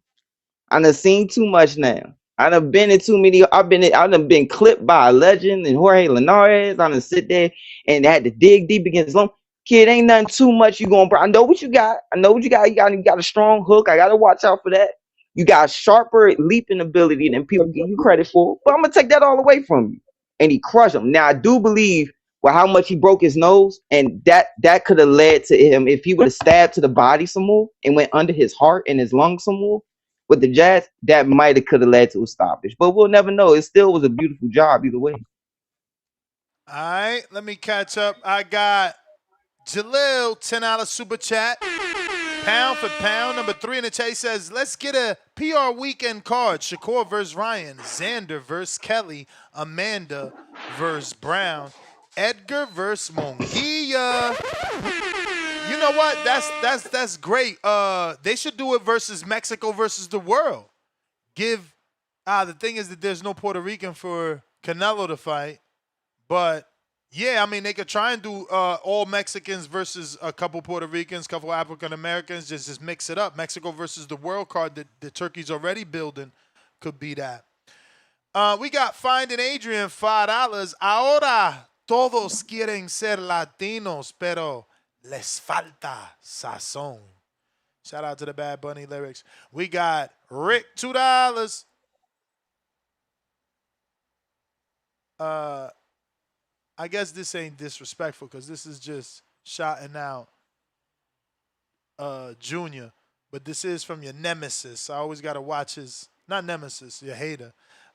[SPEAKER 14] I done seen too much now. I done been in too many. I done been clipped by a legend and Jorge Linares. I done sit there and had to dig deep against them. Kid, ain't nothing too much you going. I know what you got. You got a strong hook. I gotta watch out for that. You got sharper leaping ability than people give you credit for. But I'm gonna take that all away from you. And he crushed him. Now I do believe how much he broke his nose, and that could have led to him if he would have stabbed to the body some more and went under his heart and his lungs some more with the jazz, that might have could have led to a stoppage. But we'll never know. It still was a beautiful job either way.
[SPEAKER 13] All right, let me catch up. I got Jalil, $10 super chat. Pound for pound. Number 3 in the chase says, let's get a PR weekend card. Shakur versus Ryan. Xander versus Kelly. Amanda versus Brown. Edgar versus Munguia. You know what? That's great. They should do it versus Mexico versus the world. The thing is that there's no Puerto Rican for Canelo to fight. But yeah, I mean, they could try and do all Mexicans versus a couple Puerto Ricans, couple African Americans, just mix it up. Mexico versus the world card that the Turkey's already building could be that. We got Finding Adrian, $5. Ahora todos quieren ser latinos, pero les falta sazón. Shout out to the Bad Bunny lyrics. We got Rick, $2. I guess this ain't disrespectful because this is just shouting out Junior. But this is from your nemesis. I always got to watch his, not nemesis, your hater.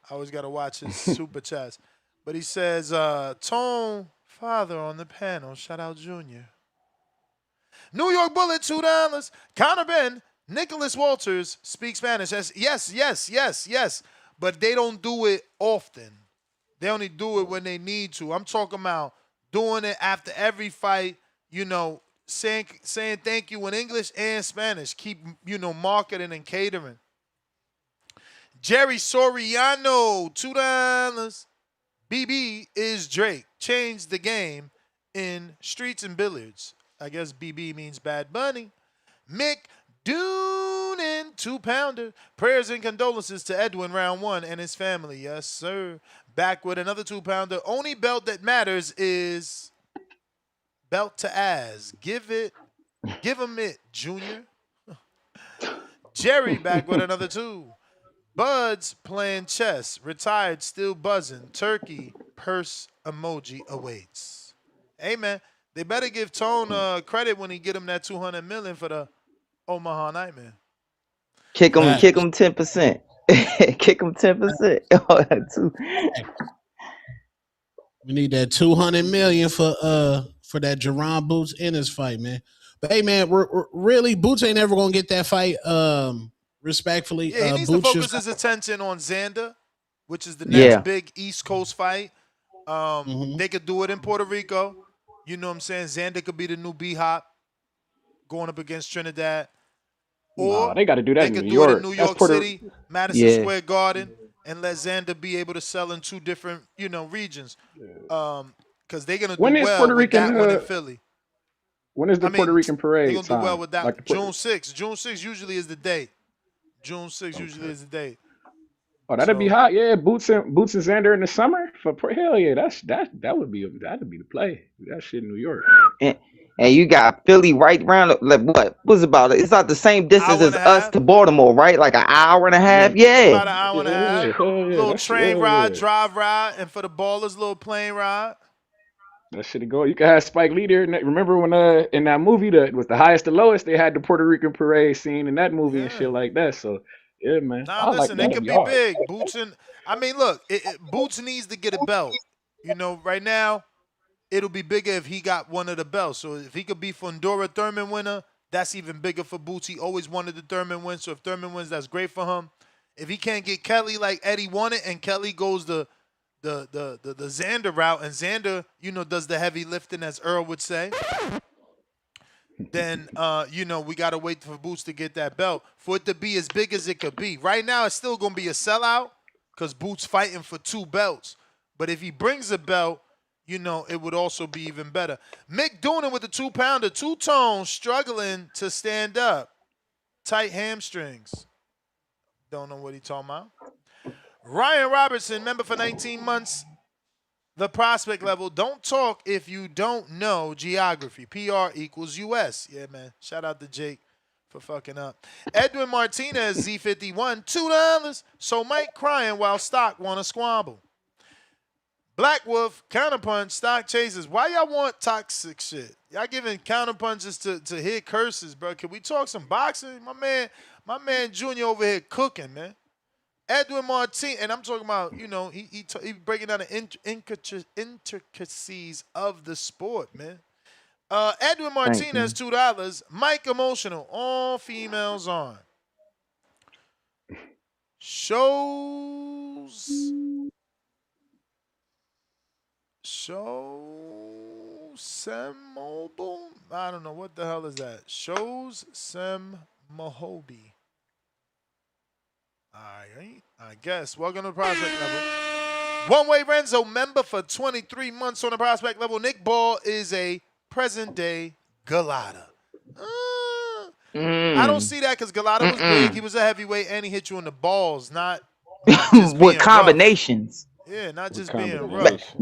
[SPEAKER 13] I always got to watch his super chats. But he says, Tone Father on the panel. Shout out Junior. New York Bullet, $2. Connor Ben, Nicholas Walters speaks Spanish. Yes. But they don't do it often. They only do it when they need to. I'm talking about doing it after every fight, saying thank you in English and Spanish. Keep, marketing and catering. Jerry Soriano, $2. BB is Drake. Change the game in streets and billiards. I guess BB means Bad Bunny. Mick Doonin, 2-pounder. Prayers and condolences to Edwin, round 1, and his family. Yes, sir. Back with another 2-pounder. Only belt that matters is belt to ass. Give him it, Junior. Jerry back with another 2. Buds playing chess. Retired, still buzzing. Turkey purse emoji awaits. Hey, man, they better give Tone credit when he get him that $200 million for the Omaha Nightmare.
[SPEAKER 14] Kick him 10%. Kick him 10%.
[SPEAKER 17] We need that $200 million for that Jerron Boots Ennis fight, man. But hey, man, really, Boots ain't ever gonna get that fight. Respectfully,
[SPEAKER 13] yeah, he needs
[SPEAKER 17] Boots
[SPEAKER 13] to focus his attention on Xander, which is the next big East Coast fight. They could do it in Puerto Rico. You know what I'm saying? Xander could be the new B-Hop going up against Trinidad. Or
[SPEAKER 2] they got to do that
[SPEAKER 13] they
[SPEAKER 2] in
[SPEAKER 13] could
[SPEAKER 2] New
[SPEAKER 13] do
[SPEAKER 2] York.
[SPEAKER 13] it in New York City, Madison Square Garden, and let Xander be able to sell in 2 different, regions. Because they're gonna do well with that one in Philly.
[SPEAKER 2] When is the Puerto Rican parade?
[SPEAKER 13] They're gonna do well with that.
[SPEAKER 2] Like
[SPEAKER 13] June 6th. June 6th usually is the date. June 6th usually is the date.
[SPEAKER 2] Oh, that'd be hot. Yeah, Boots and Xander in the summer hell yeah. That would be the play. That shit in New York.
[SPEAKER 14] And you got Philly right around, like what was about it? It's not the same distance as us to Baltimore, right? Like an hour and a half. Yeah.
[SPEAKER 13] About an hour and a half. Little train ride, drive ride, and for the ballers, little plane ride.
[SPEAKER 2] That shit go. You can have Spike Lee there. Remember when in that movie that was the highest to lowest, they had the Puerto Rican parade scene in that movie and shit like that. So yeah, man.
[SPEAKER 13] Nah, listen, it could be big. Boots look, Boots needs to get a belt. Right now, it'll be bigger if he got one of the belts. So if he could be Fundora Thurman winner, that's even bigger for Boots. He always wanted the Thurman win. So if Thurman wins, that's great for him. If he can't get Kelly like Eddie wanted, and Kelly goes the Xander route, and Xander, does the heavy lifting, as Earl would say, then we gotta wait for Boots to get that belt for it to be as big as it could be. Right now, it's still gonna be a sellout because Boots fighting for 2 belts. But if he brings a belt, it would also be even better. Mick Doonan with the 2-pounder, two-tone, struggling to stand up, tight hamstrings. Don't know what he talking about. Ryan Robertson, member for 19 months. The prospect level. Don't talk if you don't know geography. PR equals US. Yeah, man. Shout out to Jake for fucking up. Edwin Martinez, Z51, $2. So Mike crying while stock want to squabble. Black Wolf, counterpunch, stock chasers. Why y'all want toxic shit? Y'all giving counterpunches to hit curses, bro. Can we talk some boxing? My man Junior over here cooking, man. Edwin Martin, and I'm talking about, he breaking down the intricacies of the sport, man. Edwin Martinez, $2. Mike Emotional, all females on. Shows Sem Mobile? I don't know. What the hell is that? Shows Sem Mahobi. All right, I guess. Welcome to the prospect level. One Way Renzo, member for 23 months on the prospect level. Nick Ball is a present-day Galata. I don't see that because Galata was big. He was a heavyweight, and he hit you in the balls, not just being
[SPEAKER 14] with combinations.
[SPEAKER 13] Rough. Yeah, not just being rough.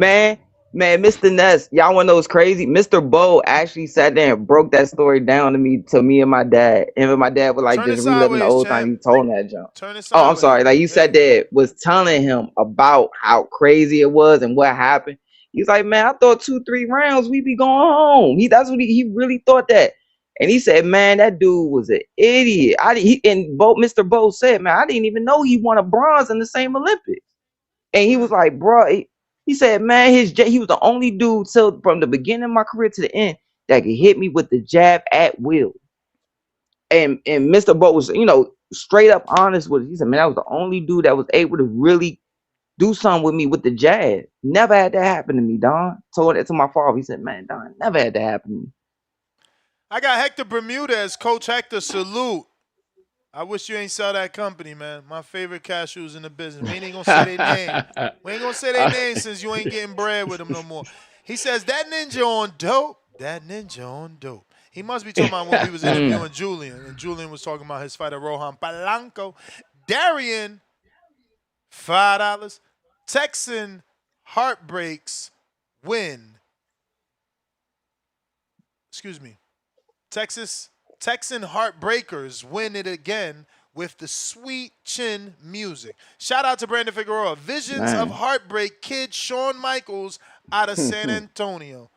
[SPEAKER 14] Man, Mr. Ness, y'all want to know what's crazy? Mr. Bo actually sat there and broke that story down to me and my dad. And my dad was like just reliving the old time you told him that jump. Oh, I'm sorry. Like you sat there was telling him about how crazy it was and what happened. He was like, man, I thought 2-3 rounds we'd be going home. That's what he really thought that. And he said, man, that dude was an idiot. Mr. Bo said, man, I didn't even know he won a bronze in the same Olympics. And he was like, bro, he said, man, he was the only dude from the beginning of my career to the end that could hit me with the jab at will. And Mr. Bo was, straight up honest with it. He said, man, that was the only dude that was able to really do something with me with the jab. Never had that happen to me, Don. Told that to my father. He said, man, Don, never had that happen to me.
[SPEAKER 13] I got Hector Bermudez, Coach Hector, salute. I wish you ain't sell that company, man. My favorite cashews in the business. We ain't gonna say their name. We ain't gonna say their name since you ain't getting bread with them no more. He says, that ninja on dope. That ninja on dope. He must be talking about when we was interviewing Julian, and Julian was talking about his fighter, Rohan Palanco. Darian, $5. Texan Heartbreaks win. Excuse me. Texan Heartbreakers win it again with the sweet chin music. Shout out to Brandon Figueroa. Visions of Heartbreak kid Shawn Michaels out of San Antonio.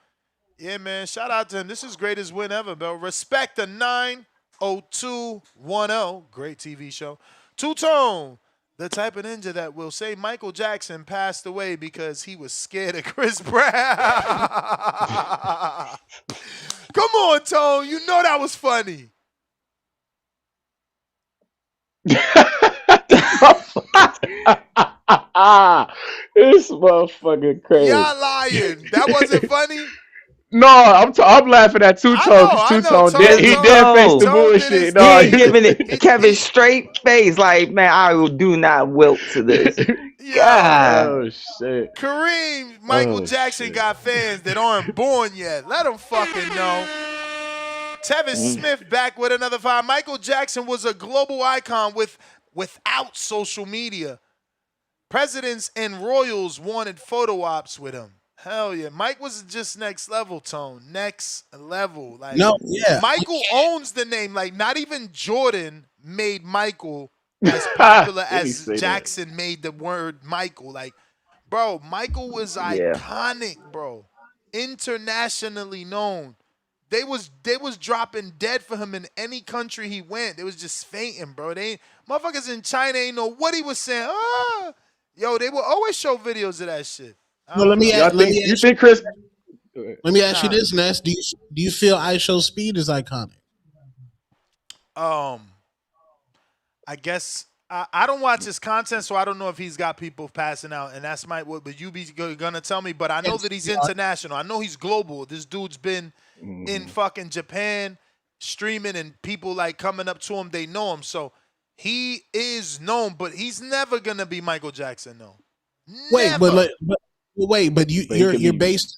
[SPEAKER 13] Yeah, man. Shout out to him. This is greatest win ever, bro. Respect the 90210. Great TV show. Two-Tone. The type of ninja that will say Michael Jackson passed away because he was scared of Chris Brown. Come on, Tone. You know that was funny.
[SPEAKER 2] This motherfucker crazy.
[SPEAKER 13] Y'all lying. That wasn't funny?
[SPEAKER 2] No, I'm laughing at Two-Tone because Two-Tone did face the bullshit.
[SPEAKER 14] No, he giving it Kevin straight face like, man, I will not wilt to this. God.
[SPEAKER 2] Oh shit.
[SPEAKER 13] Kareem Michael Jackson got fans that aren't born yet. Let them fucking know. Tevin Smith back with another 5. Michael Jackson was a global icon without social media. Presidents and royals wanted photo ops with him. Hell yeah. Mike was just next level, Tone. Next level. Like,
[SPEAKER 17] no, yeah.
[SPEAKER 13] Michael owns the name. Like, not even Jordan made Michael as popular as Jackson made the word Michael. Like, bro, Michael was iconic, bro. Internationally known. They was dropping dead for him in any country he went. They was just fainting, bro. Motherfuckers in China ain't know what he was saying. Yo, they will always show videos of that shit.
[SPEAKER 17] Well, let me ask you this, Ness. Do you feel ISO Speed is iconic?
[SPEAKER 13] I guess I don't watch his content, so I don't know if he's got people passing out, and that's but you be gonna tell me. But I know that he's international. I know he's global. This dude's been in fucking Japan. streaming and people like coming up to him, they know him. So he is known, but he's never gonna be Michael Jackson, though.
[SPEAKER 17] Wait,
[SPEAKER 13] Never.
[SPEAKER 17] but
[SPEAKER 2] But he could
[SPEAKER 17] you're
[SPEAKER 2] be.
[SPEAKER 17] based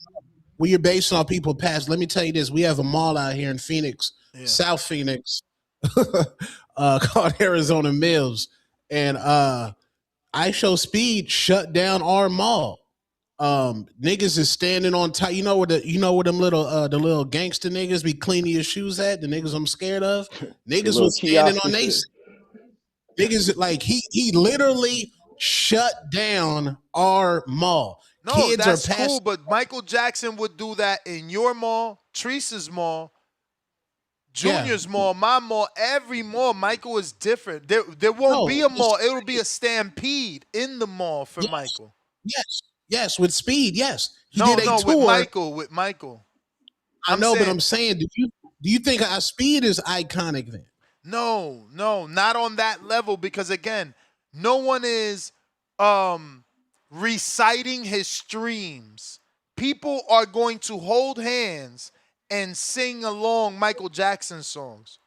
[SPEAKER 17] when you're based on people past. Let me tell you this: we have a mall out here in Phoenix,
[SPEAKER 13] Yeah.
[SPEAKER 17] South Phoenix, called Arizona Mills, and I Show Speed shut down our mall. Niggas is standing on top. You know where them little the little gangster niggas be cleaning your shoes at? The niggas I'm scared of.
[SPEAKER 2] The
[SPEAKER 17] Niggas
[SPEAKER 2] little
[SPEAKER 17] was standing
[SPEAKER 2] kiosk
[SPEAKER 17] on
[SPEAKER 2] and
[SPEAKER 17] they
[SPEAKER 2] shit.
[SPEAKER 17] niggas like he literally shut down our mall.
[SPEAKER 13] No,
[SPEAKER 17] Kids are
[SPEAKER 13] that's cool,
[SPEAKER 17] passing.
[SPEAKER 13] but Michael Jackson would do that in your mall, Teresa's mall,
[SPEAKER 17] Yeah.
[SPEAKER 13] Junior's mall, my mall, every mall. Michael is different. There won't
[SPEAKER 17] No,
[SPEAKER 13] be a mall.
[SPEAKER 17] it's-
[SPEAKER 13] It'll be a stampede in the mall for
[SPEAKER 17] yes,
[SPEAKER 13] Michael.
[SPEAKER 17] yes, with Speed, yes. He
[SPEAKER 13] No,
[SPEAKER 17] did a
[SPEAKER 13] no, with
[SPEAKER 17] tour.
[SPEAKER 13] Michael.
[SPEAKER 17] I know, but I'm saying, do you think Speed is iconic then?
[SPEAKER 13] No, not on that level, because again, no one is reciting his streams. People are going to hold hands and sing along Michael Jackson songs.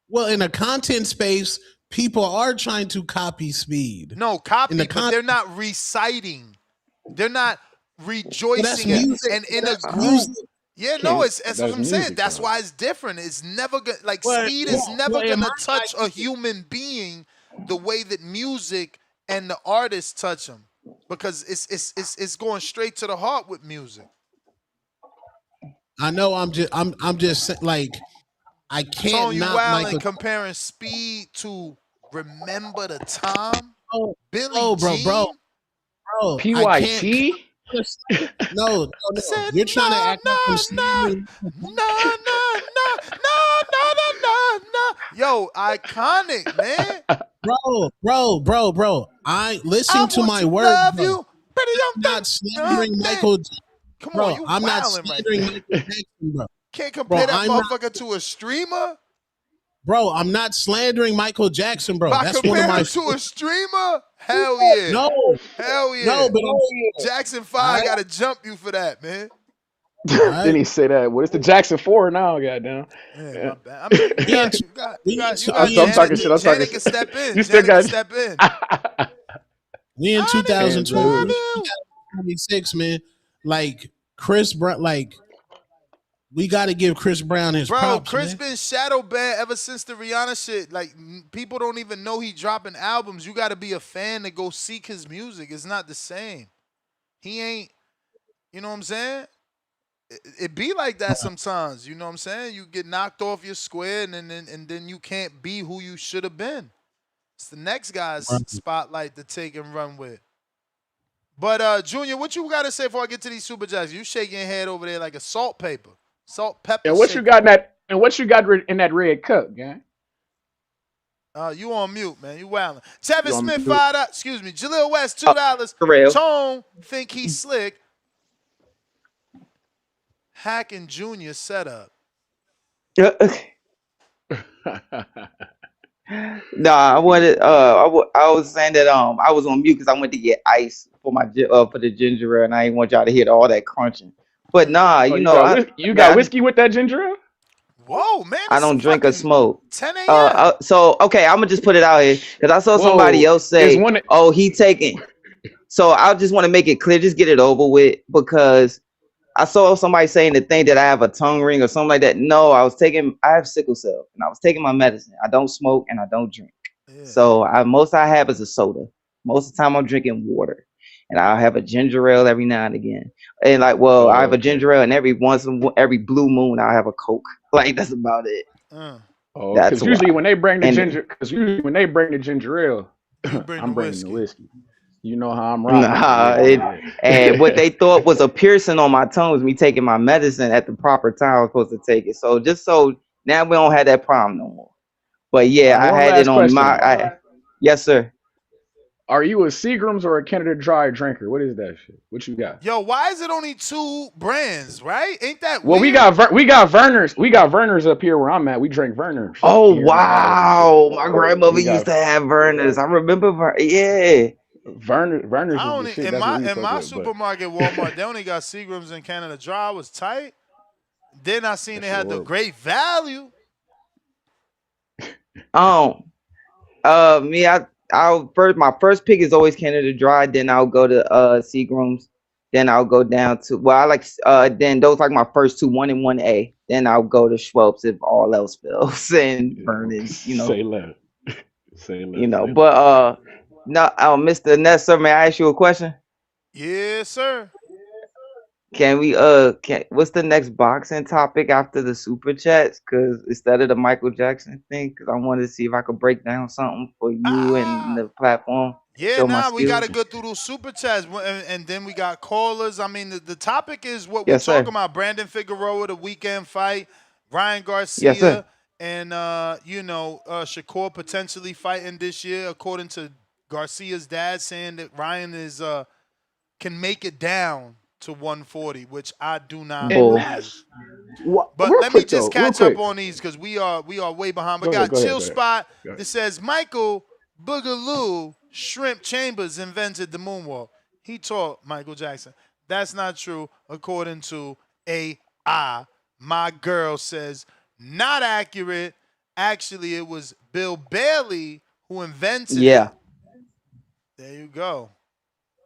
[SPEAKER 17] Well, in a content space, people are trying to copy Speed.
[SPEAKER 13] No, copy, but they're not reciting. They're not rejoicing and in a group.
[SPEAKER 17] Music.
[SPEAKER 13] Yeah, no, that's what
[SPEAKER 2] That's
[SPEAKER 13] I'm saying.
[SPEAKER 2] music,
[SPEAKER 13] That's
[SPEAKER 2] though.
[SPEAKER 13] why it's different. It's never gonna
[SPEAKER 17] Well,
[SPEAKER 13] Speed is never
[SPEAKER 17] in
[SPEAKER 13] gonna
[SPEAKER 17] my
[SPEAKER 13] touch a human being the way that music and the artists touch them, because it's going straight to the heart with music.
[SPEAKER 17] I know. I'm just like, I can't
[SPEAKER 13] Tone, you
[SPEAKER 17] knock
[SPEAKER 13] wild and
[SPEAKER 17] Michael.
[SPEAKER 13] comparing Speed to Remember the Time,
[SPEAKER 17] Oh,
[SPEAKER 13] Billie
[SPEAKER 17] bro,
[SPEAKER 13] Jean.
[SPEAKER 17] I can't.
[SPEAKER 2] PYT?
[SPEAKER 17] No.
[SPEAKER 13] I said
[SPEAKER 17] You're trying to act like I'm
[SPEAKER 13] no.
[SPEAKER 17] slandering.
[SPEAKER 13] Yo, iconic, man.
[SPEAKER 17] Bro. I listen to my words.
[SPEAKER 13] Love
[SPEAKER 17] bro.
[SPEAKER 13] you, pretty
[SPEAKER 17] I'm not slandering Michael.
[SPEAKER 13] Come
[SPEAKER 17] Bro,
[SPEAKER 13] on, you
[SPEAKER 17] I'm not
[SPEAKER 13] wilding right
[SPEAKER 17] slandering
[SPEAKER 13] there.
[SPEAKER 17] Michael Jackson, bro.
[SPEAKER 13] Can't compare that
[SPEAKER 17] I'm not,
[SPEAKER 13] motherfucker to a streamer.
[SPEAKER 17] bro. I'm not slandering Michael Jackson, bro.
[SPEAKER 13] By
[SPEAKER 17] That's one of my.
[SPEAKER 13] comparing to a streamer? Hell yeah.
[SPEAKER 17] No,
[SPEAKER 13] Hell yeah.
[SPEAKER 17] no, but
[SPEAKER 13] Jackson 5 got to jump you for that, man.
[SPEAKER 2] Didn't he say that? Well, it's the Jackson 4 now, goddamn.
[SPEAKER 13] Yeah, my bad. I mean, you got
[SPEAKER 2] I'm talking shit. I'm talking
[SPEAKER 13] Janet
[SPEAKER 2] shit.
[SPEAKER 13] can step in.
[SPEAKER 2] You still
[SPEAKER 13] Janet
[SPEAKER 2] got
[SPEAKER 13] can step in.
[SPEAKER 17] we in 2020, 2026, man. Like Chris Brown, like we got to give Chris Brown his props,
[SPEAKER 13] Chris
[SPEAKER 17] man.
[SPEAKER 13] been shadow banned ever since the Rihanna shit. Like, people don't even know he dropping albums. You got to be a fan to go seek his music. It's not the same. He ain't, you know what I'm saying? It be like that sometimes. You know what I'm saying? You get knocked off your square, and then you can't be who you should have been. It's the next guy's spotlight to take and run with. But Junior, what you got to say before I get to these super jacks? You shaking your head over there like a salt pepper.
[SPEAKER 2] And what you got in that? And what you got in that red cup, gang?
[SPEAKER 13] You on mute, man. You wildin'. Tevin Smith fired up. Excuse me. Jaleel West, $2.
[SPEAKER 14] Real.
[SPEAKER 13] Tone think he's slick. Hack and Junior setup.
[SPEAKER 14] No, I wanted. I was saying that I was on mute because I went to get ice for my for the ginger ale, and I didn't want y'all to hear all that crunching. But nah,
[SPEAKER 2] you got whiskey with that ginger ale?
[SPEAKER 13] Whoa, man!
[SPEAKER 14] I don't drink or smoke.
[SPEAKER 13] 10 a.m.
[SPEAKER 14] So okay, I'm gonna just put it out here because I saw somebody else say, "Oh, he taking." So I just want to make it clear, just get it over with, because I saw somebody saying the thing that I have a tongue ring or something like that. No, I have sickle cell and I was taking my medicine. I don't smoke and I don't drink. Yeah. So most I have is a soda. Most of the time I'm drinking water, and I'll have a ginger ale every now and again. And I have a ginger ale, and every blue moon I'll have a Coke. Like, that's about it.
[SPEAKER 2] Because usually when they bring the ginger ale, I'm bringing the whiskey. You know how I'm rocking.
[SPEAKER 14] And what they thought was a piercing on my tongue was me taking my medicine at the proper time I was supposed to take it. So just so now we don't have that problem no more. But yeah, I had it on my. Yes, sir.
[SPEAKER 2] Are you a Seagram's or a Canada Dry drinker? What is that shit? What you got?
[SPEAKER 13] Yo, why is it only 2 brands, right? Ain't that
[SPEAKER 2] well,
[SPEAKER 13] weird?
[SPEAKER 2] we got Verner's. We got Verner's up here where I'm at. We drink Verner's.
[SPEAKER 14] Oh, wow. My grandmother used to have Verner's. I remember
[SPEAKER 2] yeah. Verner's is the shit.
[SPEAKER 13] In my supermarket, Walmart, they only got Seagram's and Canada Dry. Was tight. Then I seen they had the Great Value.
[SPEAKER 14] Me, I'll first. My first pick is always Canada Dry. Then I'll go to Seagram's. Then I'll go down to I like then those like my first two, 1 and 1A. Then I'll go to Schwab's if all else fails and Vernon's.
[SPEAKER 2] Say less. Say less.
[SPEAKER 14] But no, Mr. Nestor, may I ask you a question?
[SPEAKER 13] Yes, sir.
[SPEAKER 14] Can we what's the next boxing topic after the super chats? Cause instead of the Michael Jackson thing, cause I wanted to see if I could break down something for you and the platform.
[SPEAKER 13] Yeah,
[SPEAKER 14] Show my
[SPEAKER 13] we got
[SPEAKER 14] skills.
[SPEAKER 13] to go through those super chats, and then we got callers. I mean, the topic is what we're
[SPEAKER 14] Yes, sir.
[SPEAKER 13] talking about: Brandon Figueroa, the weekend fight, Ryan Garcia,
[SPEAKER 14] Yes, sir.
[SPEAKER 13] and Shakur potentially fighting this year, according to Garcia's dad, saying that Ryan is can make it down to 140, which I do not
[SPEAKER 14] Bull.
[SPEAKER 13] believe. But
[SPEAKER 2] real
[SPEAKER 13] let me
[SPEAKER 2] quick,
[SPEAKER 13] just
[SPEAKER 2] though, real
[SPEAKER 13] catch up
[SPEAKER 2] quick.
[SPEAKER 13] on these because we are way behind. We
[SPEAKER 2] Go ahead,
[SPEAKER 13] got Chill
[SPEAKER 2] go ahead.
[SPEAKER 13] Spot
[SPEAKER 2] Go ahead.
[SPEAKER 13] that says Michael Boogaloo Shrimp Chambers invented the moonwalk. He taught Michael Jackson. That's not true, according to AI. My girl says not accurate. Actually, it was Bill Bailey who invented
[SPEAKER 14] Yeah.
[SPEAKER 13] it. There you go.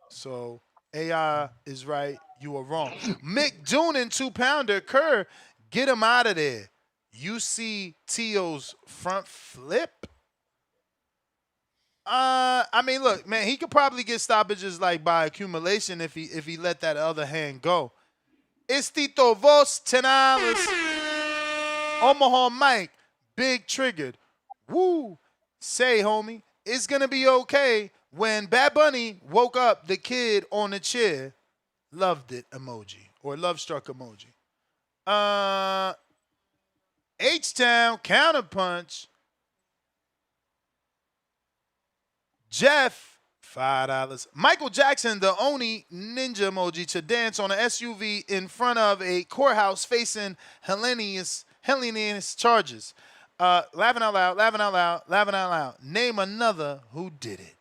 [SPEAKER 13] So AI is right. You are wrong. Mick Doonan, 2-pounder. Kerr, get him out of there. You see Tio's front flip? I mean, look, man, he could probably get stoppages like by accumulation if he let that other hand go. It's Tito Vos, $10. Omaha Mike, big triggered. Woo. Say, homie, it's gonna be okay. When Bad Bunny woke up the kid on the chair, loved it emoji or love struck emoji. H-Town counterpunch. Jeff, $5. Michael Jackson, the only ninja emoji to dance on an SUV in front of a courthouse facing Hellenius charges. Laughing out loud, laughing out loud, laughing out loud. Name another who did it.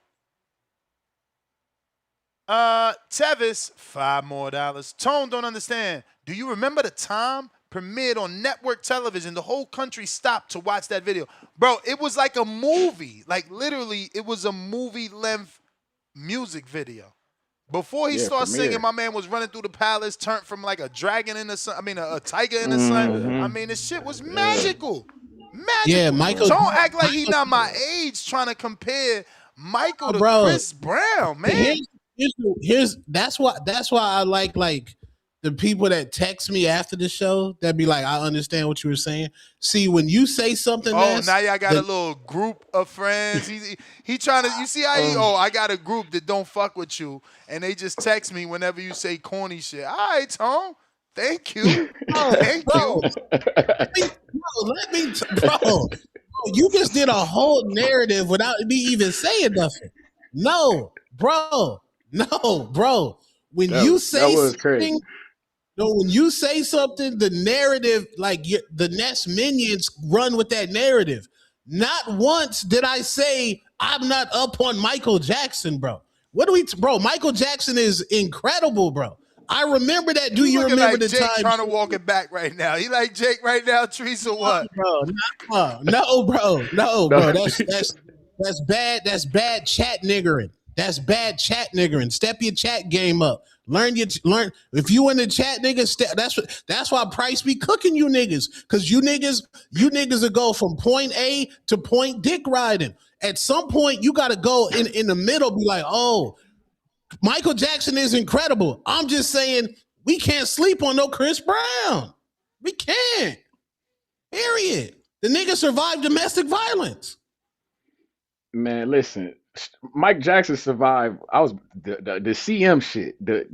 [SPEAKER 13] Tevis, $5 more. Tone, don't understand. Do you remember the time premiered on network television? The whole country stopped to watch that video. Bro, it was like a movie. Like literally, it was a movie length music video. Before he started singing, my man was running through the palace, turned from like a dragon in the sun. I mean, a tiger in the sun. I mean, the shit was magical. Magical.
[SPEAKER 17] Yeah, Michael.
[SPEAKER 13] Don't act like he not my age trying to compare Michael to Chris Brown, man.
[SPEAKER 17] Here's that's why I like the people that text me after the show that be like, I understand what you were saying. See, when you say something,
[SPEAKER 13] now y'all got a little group of friends. He trying to. You see how I got a group that don't fuck with you, and they just text me whenever you say corny shit. All right, Tom. Thank you. Thank you.
[SPEAKER 17] Bro, you just did a whole narrative without me even saying nothing. No, bro. When you say something, when you say something, the narrative, like the Nest minions run with that narrative. Not once did I say I'm not up on Michael Jackson, bro. Bro? Michael Jackson is incredible, bro. I remember that. Do you remember
[SPEAKER 13] like
[SPEAKER 17] the
[SPEAKER 13] Jake
[SPEAKER 17] time?
[SPEAKER 13] Trying to walk it back right now. He like Jake right now, Trees, or what?
[SPEAKER 17] No, bro. That's bad. That's bad chat niggering. That's bad chat niggering. Step your chat game up. Learn. If you in the chat, niggas. That's why Price be cooking you niggas. Cause you niggas will go from point A to point dick riding. At some point, you gotta go in the middle. Be like, oh, Michael Jackson is incredible. I'm just saying we can't sleep on no Chris Brown. We can't. Period. The nigga survived domestic violence.
[SPEAKER 2] Man, listen. Mike Jackson survived. I was the CM shit, the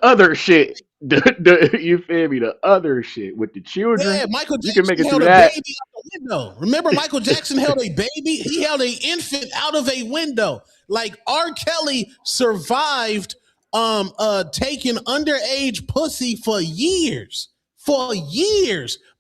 [SPEAKER 2] other shit, you feel me? The other shit with the children.
[SPEAKER 17] Yeah, Michael Jackson
[SPEAKER 2] you can make it
[SPEAKER 17] held
[SPEAKER 2] through
[SPEAKER 17] a
[SPEAKER 2] that.
[SPEAKER 17] baby out the window. Remember, Michael Jackson held a baby. He held an infant out of a window. Like R. Kelly survived taking underage pussy for years,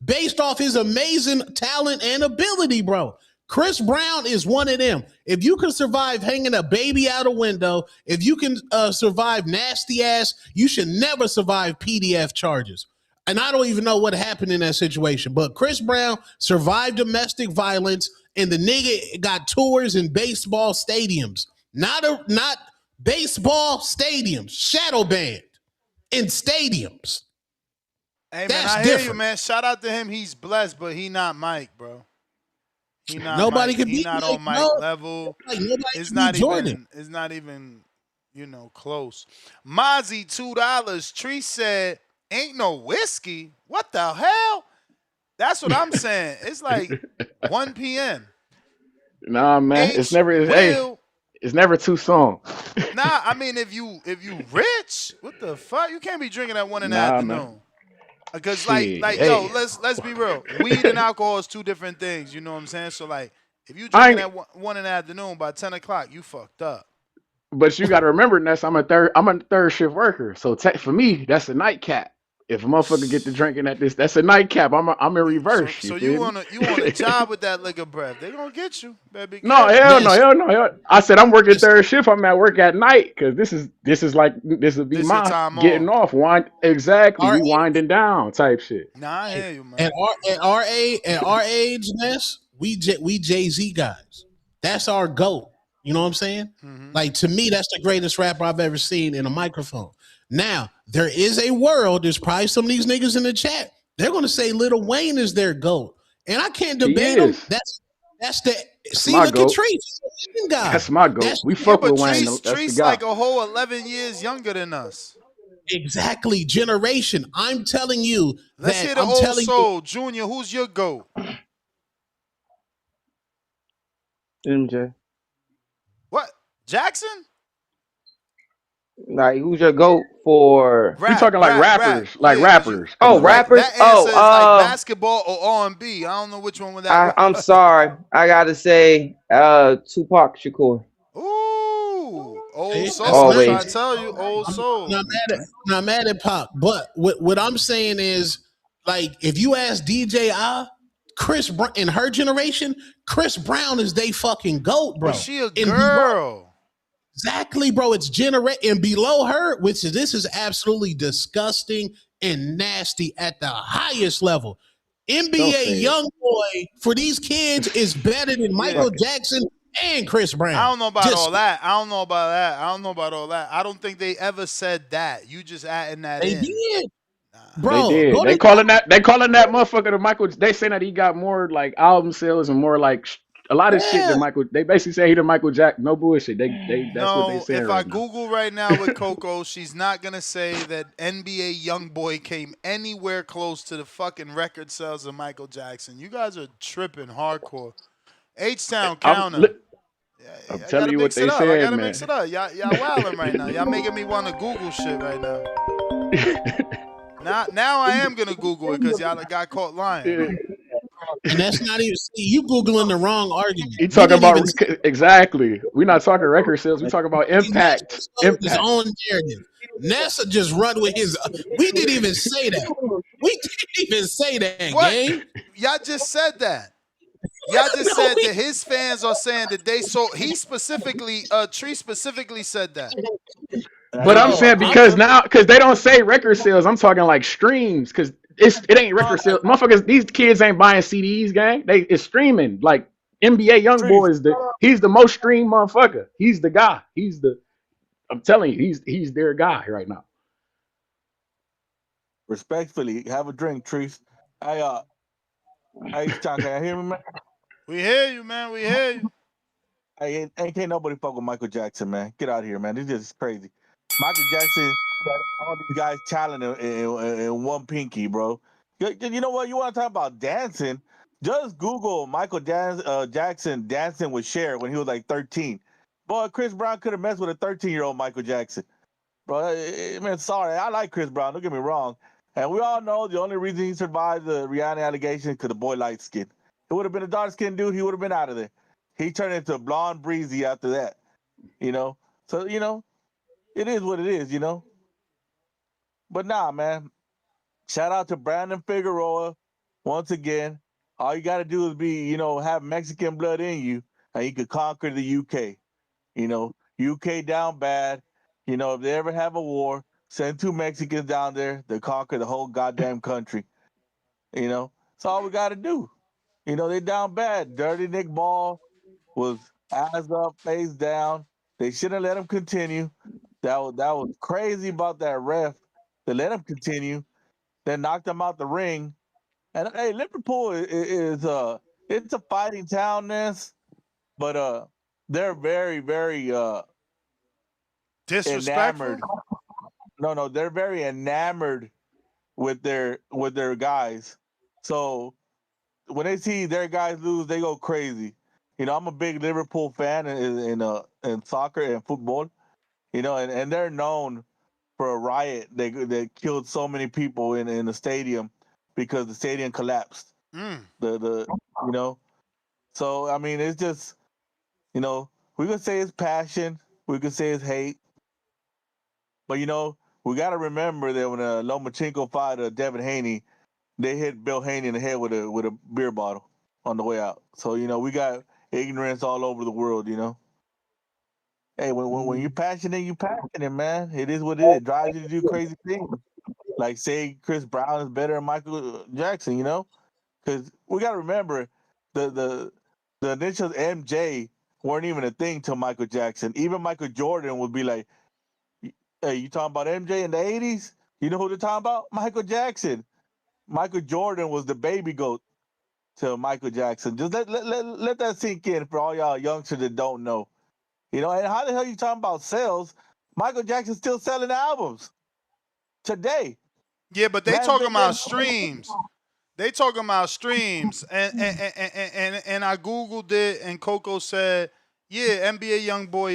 [SPEAKER 17] based off his amazing talent and ability, bro. Chris Brown is one of them. If you can survive hanging a baby out a window, if you can survive nasty ass, you should never survive PDF charges. And I don't even know what happened in that situation. But Chris Brown survived domestic violence, and the nigga got tours in baseball stadiums. Not baseball stadiums, shadow banned in stadiums.
[SPEAKER 13] Hey, man,
[SPEAKER 17] That's
[SPEAKER 13] I hear you,
[SPEAKER 17] different.
[SPEAKER 13] man. Shout out to him. He's blessed, but he not Mike, bro. He not
[SPEAKER 17] Nobody
[SPEAKER 13] Mike.
[SPEAKER 17] can
[SPEAKER 13] He
[SPEAKER 17] beat
[SPEAKER 13] not
[SPEAKER 17] Mike,
[SPEAKER 13] on
[SPEAKER 17] bro.
[SPEAKER 13] Mike level.
[SPEAKER 17] Like, nobody
[SPEAKER 13] It's
[SPEAKER 17] can beat
[SPEAKER 13] not
[SPEAKER 17] Jordan.
[SPEAKER 13] even. It's not even. Close. Mozzie, $2. Tree said, "Ain't no whiskey. What the hell?" That's what I'm saying. It's like 1 p.m.
[SPEAKER 2] Nah, man. It's
[SPEAKER 13] H
[SPEAKER 2] never.
[SPEAKER 13] will.
[SPEAKER 2] It's never too soon.
[SPEAKER 13] Nah, I mean, if you rich, what the fuck? You can't be drinking at 1 in the
[SPEAKER 2] Nah, man.
[SPEAKER 13] afternoon. Because
[SPEAKER 2] Shit.
[SPEAKER 13] yo,
[SPEAKER 2] Hey,
[SPEAKER 13] let's be real. Weed and alcohol is two different things. You know what I'm saying? So like, if you
[SPEAKER 2] I
[SPEAKER 13] drinking
[SPEAKER 2] ain't.
[SPEAKER 13] at 1 in the afternoon, by 10 o'clock, you fucked up.
[SPEAKER 2] But you got to remember, Ness, I'm a third shift worker. So for me, that's a nightcap. If a motherfucker get to drinking at this, that's a nightcap. I'm in
[SPEAKER 13] So
[SPEAKER 2] reverse. You
[SPEAKER 13] so you
[SPEAKER 2] feel me?
[SPEAKER 13] on a job with that liquor breath. They gonna get you. Better be
[SPEAKER 2] No,
[SPEAKER 13] careful.
[SPEAKER 2] hell no,
[SPEAKER 17] Ness,
[SPEAKER 2] hell no, hell. I said I'm working third shift. I'm at work at night because this is like this will be
[SPEAKER 13] This your
[SPEAKER 2] my
[SPEAKER 13] time
[SPEAKER 2] getting
[SPEAKER 13] off.
[SPEAKER 2] off. Wind exactly.
[SPEAKER 17] our
[SPEAKER 2] We winding down type shit.
[SPEAKER 13] Nah, I hear you,
[SPEAKER 17] at
[SPEAKER 13] man.
[SPEAKER 17] our age, Ness, we Jay-Z guys. That's our GOAT. You know what I'm saying?
[SPEAKER 13] Mm-hmm.
[SPEAKER 17] Like, to me, that's the greatest rapper I've ever seen in a microphone. Now, there is a world, there's probably some of these niggas in the chat. They're gonna say Lil Wayne is their GOAT. And I can't
[SPEAKER 2] He
[SPEAKER 17] debate them.
[SPEAKER 2] is.
[SPEAKER 17] That's the
[SPEAKER 2] That's
[SPEAKER 17] see,
[SPEAKER 2] my
[SPEAKER 17] look at
[SPEAKER 2] goat.
[SPEAKER 17] Tree. He's a Wayne guy.
[SPEAKER 2] That's my goat.
[SPEAKER 17] That's
[SPEAKER 2] We
[SPEAKER 13] Yeah,
[SPEAKER 2] fuck
[SPEAKER 13] but
[SPEAKER 2] with Wayne. That's the
[SPEAKER 13] Treese
[SPEAKER 2] guy.
[SPEAKER 13] like a whole 11 years younger than us.
[SPEAKER 17] exactly generation. I'm telling you
[SPEAKER 13] Let's
[SPEAKER 17] that
[SPEAKER 13] hear the
[SPEAKER 17] I'm
[SPEAKER 13] old
[SPEAKER 17] telling you.
[SPEAKER 13] soul. Junior, who's your GOAT?
[SPEAKER 14] MJ.
[SPEAKER 13] What? Jackson?
[SPEAKER 14] Like, who's your goat for?
[SPEAKER 2] We talking like
[SPEAKER 13] Rap.
[SPEAKER 2] rappers, like
[SPEAKER 13] Yeah, cause you
[SPEAKER 2] rappers. Come
[SPEAKER 14] Oh,
[SPEAKER 2] on now.
[SPEAKER 13] right.
[SPEAKER 14] rappers.
[SPEAKER 13] That answer is like
[SPEAKER 14] Oh,
[SPEAKER 13] basketball or R&B. I don't know which one that
[SPEAKER 14] I'm
[SPEAKER 13] was.
[SPEAKER 14] sorry. I gotta say, Tupac Shakur.
[SPEAKER 13] Ooh, old
[SPEAKER 17] That's
[SPEAKER 13] soul. I'm trying to
[SPEAKER 14] Always.
[SPEAKER 13] tell you, old
[SPEAKER 17] I'm
[SPEAKER 13] soul.
[SPEAKER 17] not mad at Pop, but what I'm saying is, like, if you ask DJ Chris Brown in her generation, Chris Brown is they fucking GOAT,
[SPEAKER 13] But
[SPEAKER 17] bro.
[SPEAKER 13] she a
[SPEAKER 17] And below,
[SPEAKER 13] girl.
[SPEAKER 17] exactly, bro. It's generate and below her, which is this is absolutely disgusting and nasty at the highest level.
[SPEAKER 2] Don't
[SPEAKER 17] NBA
[SPEAKER 2] say it.
[SPEAKER 17] young boy for these kids is better than
[SPEAKER 13] Yeah.
[SPEAKER 17] Michael Jackson and Chris
[SPEAKER 13] I
[SPEAKER 17] Brown.
[SPEAKER 13] don't know about
[SPEAKER 17] Just
[SPEAKER 13] all that. I don't know about all that. I don't think they ever said that. You just adding that
[SPEAKER 17] they
[SPEAKER 13] in.
[SPEAKER 17] did,
[SPEAKER 13] Nah.
[SPEAKER 2] They
[SPEAKER 17] bro.
[SPEAKER 2] did.
[SPEAKER 17] Go to
[SPEAKER 2] They calling that motherfucker the Michael. They saying that he got more like album sales and more like a lot of shit
[SPEAKER 17] yeah.
[SPEAKER 2] than Michael. They basically say he the Michael Jack. No bullshit. They that's what they
[SPEAKER 13] No,
[SPEAKER 2] saying
[SPEAKER 13] if I
[SPEAKER 2] right now.
[SPEAKER 13] Google right now with Coco, she's not gonna say that NBA YoungBoy came anywhere close to the fucking record sales of Michael Jackson. You guys are tripping hardcore. H Town
[SPEAKER 2] I'm
[SPEAKER 13] counter.
[SPEAKER 2] I'm
[SPEAKER 13] I
[SPEAKER 2] telling
[SPEAKER 13] gotta
[SPEAKER 2] you what
[SPEAKER 13] mix it
[SPEAKER 2] they
[SPEAKER 13] up. I
[SPEAKER 2] said,
[SPEAKER 13] gotta mix
[SPEAKER 2] man.
[SPEAKER 13] it up. Y'all wilding right now. Y'all making me want to Google shit right now. Now I am gonna Google it because y'all got caught lying.
[SPEAKER 17] And that's not even see you googling the wrong argument.
[SPEAKER 2] He
[SPEAKER 17] We
[SPEAKER 2] talking
[SPEAKER 17] didn't
[SPEAKER 2] about
[SPEAKER 17] even
[SPEAKER 2] exactly. We're not talking record sales. We talking about
[SPEAKER 17] see Ness
[SPEAKER 2] impact.
[SPEAKER 17] just told his
[SPEAKER 2] Impact.
[SPEAKER 17] own narrative. NASA just run with his. We didn't even say that. We didn't even say that,
[SPEAKER 13] What?
[SPEAKER 17] gang.
[SPEAKER 13] Y'all just said that. Y'all just
[SPEAKER 17] No,
[SPEAKER 13] said that his fans are saying that they so he specifically Tree specifically said that.
[SPEAKER 2] But I'm
[SPEAKER 17] bro.
[SPEAKER 2] saying
[SPEAKER 17] I'm
[SPEAKER 2] because they don't say record sales. I'm talking like streams because it ain't record sales. Motherfuckers, these kids ain't buying CDs, gang. It's streaming. Like NBA YoungBoy is he's the most streamed motherfucker. He's the guy. I'm telling you, he's their guy right now.
[SPEAKER 21] Respectfully, have a drink, Trees. Hey, H-Town, can you hear me, man?
[SPEAKER 13] We hear you, man. We hear you.
[SPEAKER 21] Hey, ain't can't nobody fuck with Michael Jackson, man. Get out of here, man. This is crazy. Michael Jackson got all these guys talent in one pinky, bro. You know what? You want to talk about dancing? Just Google Jackson dancing with Cher when he was like 13. Boy, Chris Brown could have messed with a 13-year-old Michael Jackson. Bro, man, sorry. I like Chris Brown. Don't get me wrong. And we all know the only reason he survived the Rihanna allegation because the boy light skin. It would have been a dark skinned dude. He would have been out of there. He turned into a blonde breezy after that. You know, so it is what it is. But nah, man. Shout out to Brandon Figueroa once again. All you got to do is have Mexican blood in you, and you could conquer the UK. UK down bad. If they ever have a war, Send 2 Mexicans down there to conquer the whole goddamn country. That's all we got to do. They down bad. Dirty Nick Ball was eyes up, face down. They shouldn't let him continue. That was crazy about that ref. They let him continue, then knocked him out the ring. And hey, Liverpool is it's a fighting town, Ness, but they're very, very
[SPEAKER 13] Disrespectful?
[SPEAKER 21] enamored. No, they're very enamored with their guys. So when they see their guys lose, they go crazy. I'm a big Liverpool fan in soccer and football. And they're known for a riot that killed so many people in the stadium because the stadium collapsed.
[SPEAKER 13] Mm.
[SPEAKER 21] The you know, so I mean it's just we could say it's passion, we could say it's hate, but we got to remember that when Lomachenko fought Devin Haney, they hit Bill Haney in the head with a beer bottle on the way out. So we got ignorance all over the world. Hey, when you're passionate, you passionate, man. It is what it is. It drives you to do crazy things. Like say Chris Brown is better than Michael Jackson. Because we got to remember the initials MJ weren't even a thing till Michael Jackson. Even Michael Jordan would be like, "Hey, you talking about MJ in the '80s? You know who they're talking about? Michael Jackson." Michael Jordan was the baby goat to Michael Jackson. Just let that sink in for all y'all youngsters that don't know. And how the hell you talking about sales? Michael Jackson's still selling albums today.
[SPEAKER 13] Yeah, but they
[SPEAKER 21] Man's
[SPEAKER 13] talking
[SPEAKER 21] been
[SPEAKER 13] about
[SPEAKER 21] getting
[SPEAKER 13] streams. They talking about streams, and I googled it, and Coco said, "Yeah, NBA YoungBoy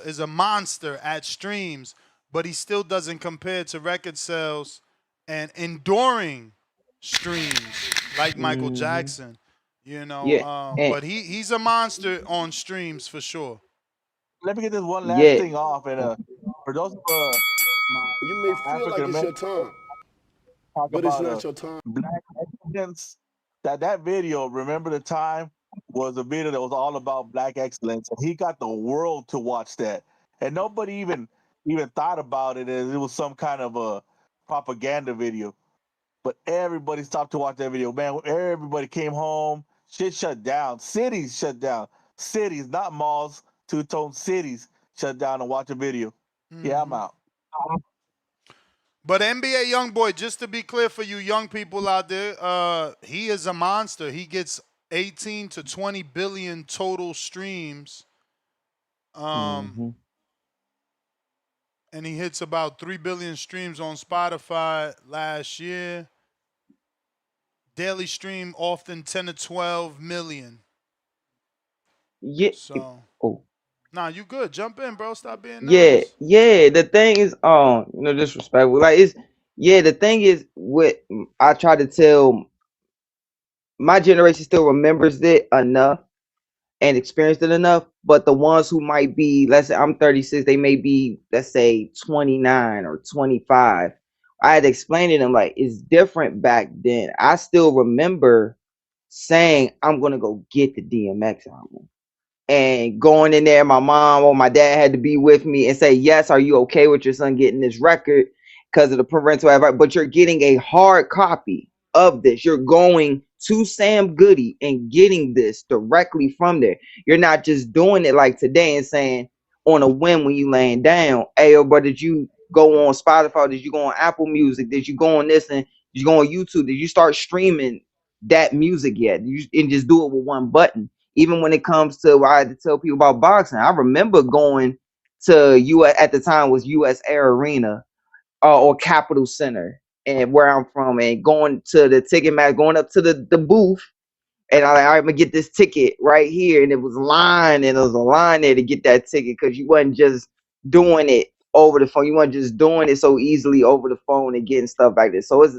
[SPEAKER 13] is a monster at streams, but he still doesn't compare to record sales and enduring streams like Michael
[SPEAKER 14] Mm-hmm.
[SPEAKER 13] Jackson,
[SPEAKER 14] Yeah, and
[SPEAKER 13] but he's a monster on streams for sure."
[SPEAKER 21] Let me get this one last
[SPEAKER 14] yeah,
[SPEAKER 21] thing off, and for those of
[SPEAKER 22] You may
[SPEAKER 21] my
[SPEAKER 22] feel
[SPEAKER 21] African
[SPEAKER 22] like it's your
[SPEAKER 21] American
[SPEAKER 22] time,
[SPEAKER 21] talk
[SPEAKER 22] but it's
[SPEAKER 21] about
[SPEAKER 22] not your time.
[SPEAKER 21] black excellence, that video, remember the time, was a video that was all about black excellence, and he got the world to watch that, and nobody even thought about it as it was some kind of a propaganda video. But everybody stopped to watch that video. Man, everybody came home. Shit shut down. Cities shut down. Cities, not malls, two-tone cities shut down and watch a video. Yeah, I'm
[SPEAKER 13] Hmm.
[SPEAKER 21] out.
[SPEAKER 13] But NBA YoungBoy, just to be clear for you young people out there, he is a monster. He gets 18 to 20 billion total streams,
[SPEAKER 14] mm-hmm.
[SPEAKER 13] and he hits about 3 billion streams on Spotify last year. Daily stream often 10 to 12 million.
[SPEAKER 14] Yeah.
[SPEAKER 13] So,
[SPEAKER 14] Oh,
[SPEAKER 13] nah, you good. Jump in, bro. Stop being
[SPEAKER 14] yeah,
[SPEAKER 13] nervous.
[SPEAKER 14] yeah. The thing is, no disrespectful. Like it's yeah. The thing is, what I try to tell my generation still remembers it enough and experienced it enough, but the ones who might be, let's say I'm 36, they may be, let's say 29 or 25. I had to explain to them like it's different back then. I still remember saying I'm gonna go get the DMX album and going in there, my mom or my dad had to be with me and say, "Yes, are you okay with your son getting this record because of the parental advice?" But you're getting a hard copy of this. You're going to Sam Goody and getting this directly from there. You're not just doing it like today and saying on a whim when you laying down, "Hey, yo, bro, did you go on Spotify? Did you go on Apple Music? Did you go on this and did you go on YouTube? Did you start streaming that music yet? And just do it with one button?" Even when it comes to what I had to tell people about boxing, I remember going to US at the time was US Air Arena or Capital Center, and where I'm from, and going to the ticket match, going up to the booth, and I like, I'm gonna get this ticket right here, and it was line, and there was a line there to get that ticket because you wasn't just doing it over the phone. You weren't just doing it so easily over the phone and getting stuff like this. So it's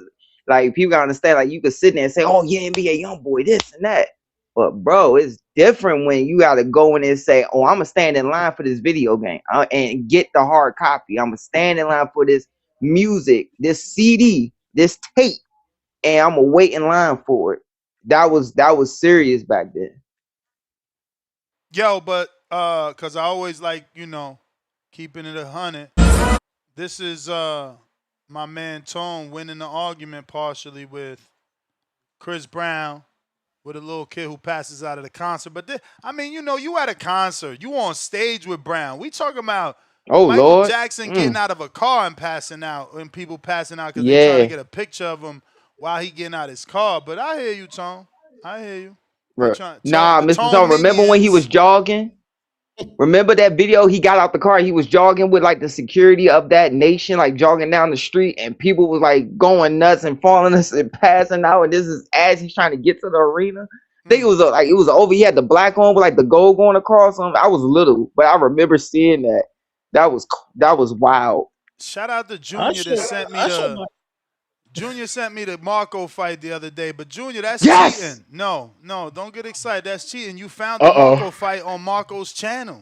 [SPEAKER 14] like people gotta understand, like you could sit there and say, "Oh yeah, NBA YoungBoy, this and that," but bro, it's different when you gotta go in and say, "Oh, I'm gonna stand in line for this video game and get the hard copy. I'm gonna stand in line for this music, this CD, this tape, and I'm gonna wait in line for it." That was serious back then.
[SPEAKER 13] Yo, but cause I always like, keeping it 100. This is my man Tone winning the argument partially with Chris Brown, with a little kid who passes out of the concert. But I mean, you at a concert, you on stage with Brown. We talking about
[SPEAKER 14] Oh
[SPEAKER 13] Michael
[SPEAKER 14] Lord.
[SPEAKER 13] Jackson getting out of a car and passing out, and people passing out because they trying to
[SPEAKER 14] Yeah.
[SPEAKER 13] get a picture of him while he getting out his car. But I hear you, Tone. I hear you. They
[SPEAKER 14] Bro.
[SPEAKER 13] trying
[SPEAKER 14] Nah,
[SPEAKER 13] the
[SPEAKER 14] Mr.
[SPEAKER 13] Tone
[SPEAKER 14] Tone, remember when he was
[SPEAKER 13] minions.
[SPEAKER 14] jogging? Remember that video? He got out the car. He was jogging with like the security of that nation, like jogging down the street, and people was like going nuts and falling us and passing out. And this is as he's trying to get to the arena. I think it was like it was over. He had the black on with like the gold going across him. I was little, but I remember seeing that. That was wild.
[SPEAKER 13] Shout out to Junior that sent me the. Junior sent me the Marco fight the other day, but Junior, that's
[SPEAKER 14] Yes.
[SPEAKER 13] cheating. No, don't get excited. That's cheating. You found the Marco fight on Marco's channel.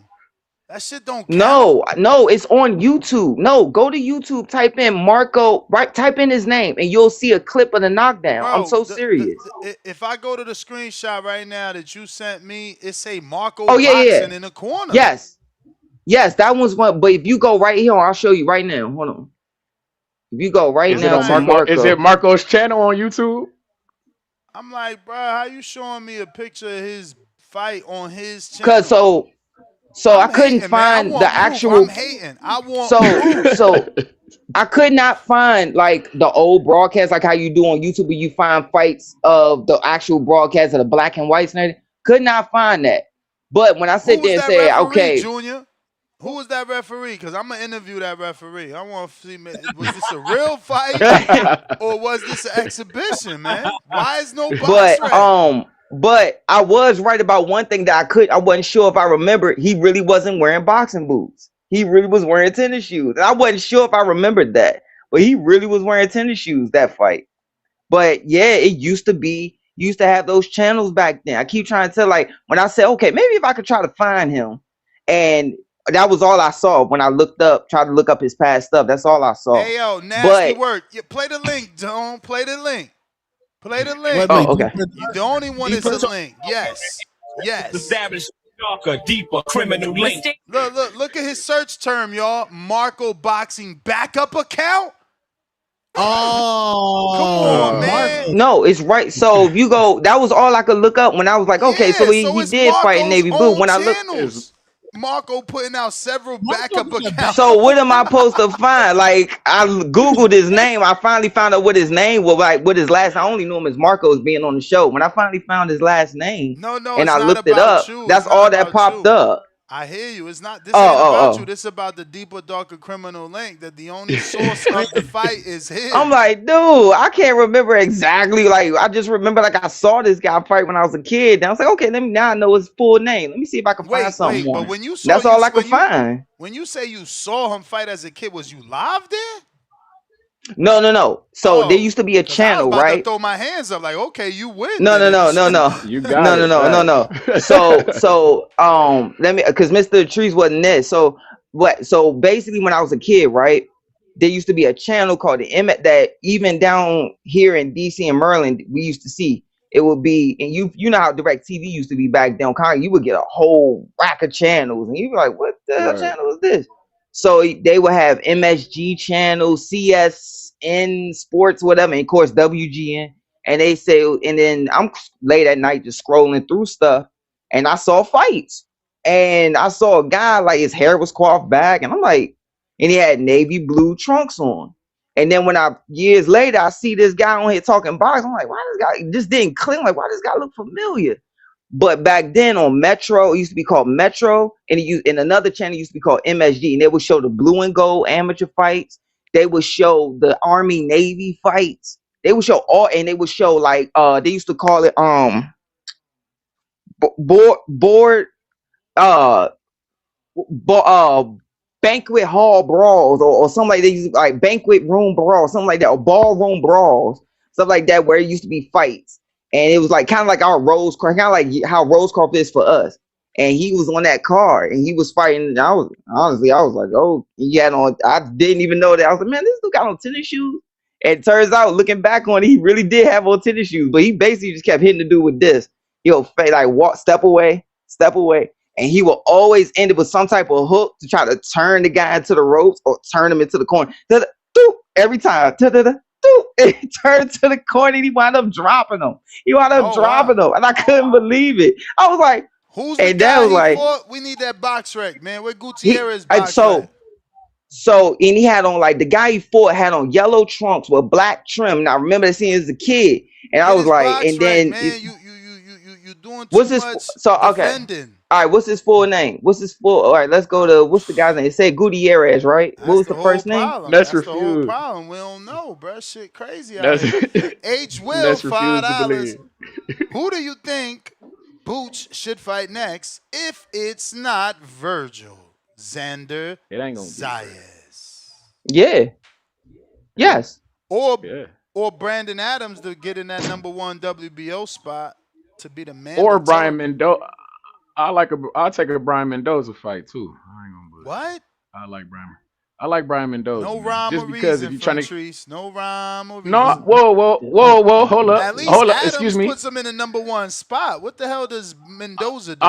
[SPEAKER 13] That shit don't count.
[SPEAKER 14] No, it's on YouTube. No, go to YouTube, type in Marco, right? Type in his name, and you'll see a clip of the knockdown. I'm
[SPEAKER 13] Bro,
[SPEAKER 14] so serious.
[SPEAKER 13] if I go to the screenshot right now that you sent me, it say Marco
[SPEAKER 14] Oh yeah,
[SPEAKER 13] boxing in the corner.
[SPEAKER 14] Yes, that was one. But if you go right here, I'll show you right now. Hold on. If you go right now to Marco,
[SPEAKER 2] is it Marco's channel on YouTube?
[SPEAKER 13] I'm like, bro, how you showing me a picture of his fight on his channel?
[SPEAKER 14] Cause so I couldn't find the actual.
[SPEAKER 13] I'm hating. I want proof.
[SPEAKER 14] So I could not find like the old broadcast, like how you do on YouTube, where you find fights of the actual broadcast of the black and whites and everything. Could not find that. But when I sit there and say, okay,
[SPEAKER 13] Junior, who was that referee? Because I'm gonna interview that referee. I want to see, was this a real fight or was this an exhibition, man? Why is no box red?
[SPEAKER 14] But I was right about one thing that I wasn't sure if I remembered. He really wasn't wearing boxing boots. He really was wearing tennis shoes. And I wasn't sure if I remembered that, but he really was wearing tennis shoes that fight. But yeah, it used to have those channels back then. I keep trying to tell, like, when I said, okay, maybe if I could try to find him, and that was all I saw when I tried to look up his past stuff. That's all I saw.
[SPEAKER 13] Hey yo, nasty work. Play the link, Don't play the link. Play the link.
[SPEAKER 14] Oh, okay.
[SPEAKER 13] The only one is the link. Yes.
[SPEAKER 18] Established darker, deeper criminal link.
[SPEAKER 13] Look at his search term, y'all. Marco boxing backup account.
[SPEAKER 17] Oh,
[SPEAKER 13] come on, man.
[SPEAKER 14] No, it's right. So if you go, that was all I could look up when I was like, okay, so he did fight in Navy Blue. When I looked,
[SPEAKER 13] Marco putting out several backup accounts.
[SPEAKER 14] So what am I supposed to find? Like, I Googled his name. I finally found out what his name was, like what his last. I only knew him as Marco as being on the show. When I finally found his last name, and I looked it up, that's all that popped up.
[SPEAKER 13] I hear you. It's not. This ain't about you. This is about the deeper, darker criminal link. That the only source of the fight is his.
[SPEAKER 14] I'm like, dude, I can't remember exactly. Like, I just remember like I saw this guy fight when I was a kid. And I was like, okay, now I know his full name. Let me see if I can find something.
[SPEAKER 13] But when you saw,
[SPEAKER 14] that's all I could find.
[SPEAKER 13] When you say you saw him fight as a kid, was you live there?
[SPEAKER 14] No. So there used to be a channel,
[SPEAKER 13] I was about
[SPEAKER 14] right?
[SPEAKER 13] to throw my hands up, like, okay, you win.
[SPEAKER 14] No.
[SPEAKER 2] You got
[SPEAKER 14] no. So let me, because Mr. Trees wasn't there. So basically, when I was a kid, right, there used to be a channel called the M that even down here in DC and Maryland we used to see. It would be, and you know how Direct TV used to be back then. Kind of, you would get a whole rack of channels, and you'd be like, what the hell channel is this? So they would have MSG channels, CSN Sports, whatever, and of course WGN. And they say, and then I'm late at night just scrolling through stuff, and I saw fights, and I saw a guy like his hair was coiffed back, and I'm like, and he had navy blue trunks on. And then years later, I see this guy on here talking boxing. I'm like, why this guy just didn't click? Like, why does this guy look familiar? But back then on Metro, it used to be called Metro, and in another channel it used to be called MSG, and they would show the blue and gold amateur fights. They would show the Army Navy fights. They would show and they would show like they used to call it banquet hall brawls or something like that, like banquet room brawls, something like that, or ballroom brawls, stuff like that, where it used to be fights. And it was like kind of like our Rosecroft, kind of like how Rosecroft is for us. And he was on that card and he was fighting. And I was like, oh, he had on. I didn't even know that. I was like, man, this dude got on tennis shoes. And it turns out, looking back on it, he really did have on tennis shoes, but he basically just kept hitting the dude with this. He'll like step away. and he will always end it with some type of hook to try to turn the guy into the ropes or turn him into the corner. Every time, and he turned to the corner and he wound up dropping him. And I couldn't believe it. I was like,
[SPEAKER 13] Who's the
[SPEAKER 14] and that
[SPEAKER 13] guy
[SPEAKER 14] was
[SPEAKER 13] he
[SPEAKER 14] like
[SPEAKER 13] fought? We need that box rec, man. Where Gutierrez box
[SPEAKER 14] so.
[SPEAKER 13] rec?
[SPEAKER 14] So, and he had on, like, the guy he fought had on yellow trunks with black trim. Now, I remember that scene as a kid, and I
[SPEAKER 13] Get
[SPEAKER 14] was
[SPEAKER 13] his
[SPEAKER 14] like,
[SPEAKER 13] box
[SPEAKER 14] and
[SPEAKER 13] rec,
[SPEAKER 14] then
[SPEAKER 13] man. You doing too
[SPEAKER 14] what's his
[SPEAKER 13] much
[SPEAKER 14] so okay.
[SPEAKER 13] defending.
[SPEAKER 14] All right, what's his full name? What's his full? All right, let's go to what's the guy's name? It said Gutierrez, right? What
[SPEAKER 13] That's
[SPEAKER 14] was
[SPEAKER 13] the
[SPEAKER 14] the
[SPEAKER 13] whole
[SPEAKER 14] first name?
[SPEAKER 13] problem.
[SPEAKER 2] Let's
[SPEAKER 13] That's the whole
[SPEAKER 2] refuse.
[SPEAKER 13] problem. We don't know, bro. Shit crazy out
[SPEAKER 2] Let's
[SPEAKER 13] here. H. Will,
[SPEAKER 2] let's refuse to
[SPEAKER 13] $5.
[SPEAKER 2] believe.
[SPEAKER 13] Who do you think Booch should fight next if it's not Virgil? Xander
[SPEAKER 2] It ain't gonna be
[SPEAKER 13] Zayas.
[SPEAKER 14] Yeah. Yes.
[SPEAKER 13] Or Brandon Adams to get in that #1 WBO spot to be the mandatory.
[SPEAKER 2] Or Brian Mendoza. I'll take a Brian Mendoza fight too. I ain't gonna bullshit.
[SPEAKER 13] What?
[SPEAKER 2] I like Brian Mendoza.
[SPEAKER 13] No
[SPEAKER 2] man.
[SPEAKER 13] rhyme
[SPEAKER 2] Just
[SPEAKER 13] or
[SPEAKER 2] because
[SPEAKER 13] reason
[SPEAKER 2] if you're
[SPEAKER 13] from
[SPEAKER 2] trying to
[SPEAKER 13] Treese. No rhyme or reason.
[SPEAKER 2] No, whoa, hold
[SPEAKER 13] At
[SPEAKER 2] up.
[SPEAKER 13] least Adams
[SPEAKER 2] Excuse me.
[SPEAKER 13] puts him in the #1 spot. What the hell does Mendoza do?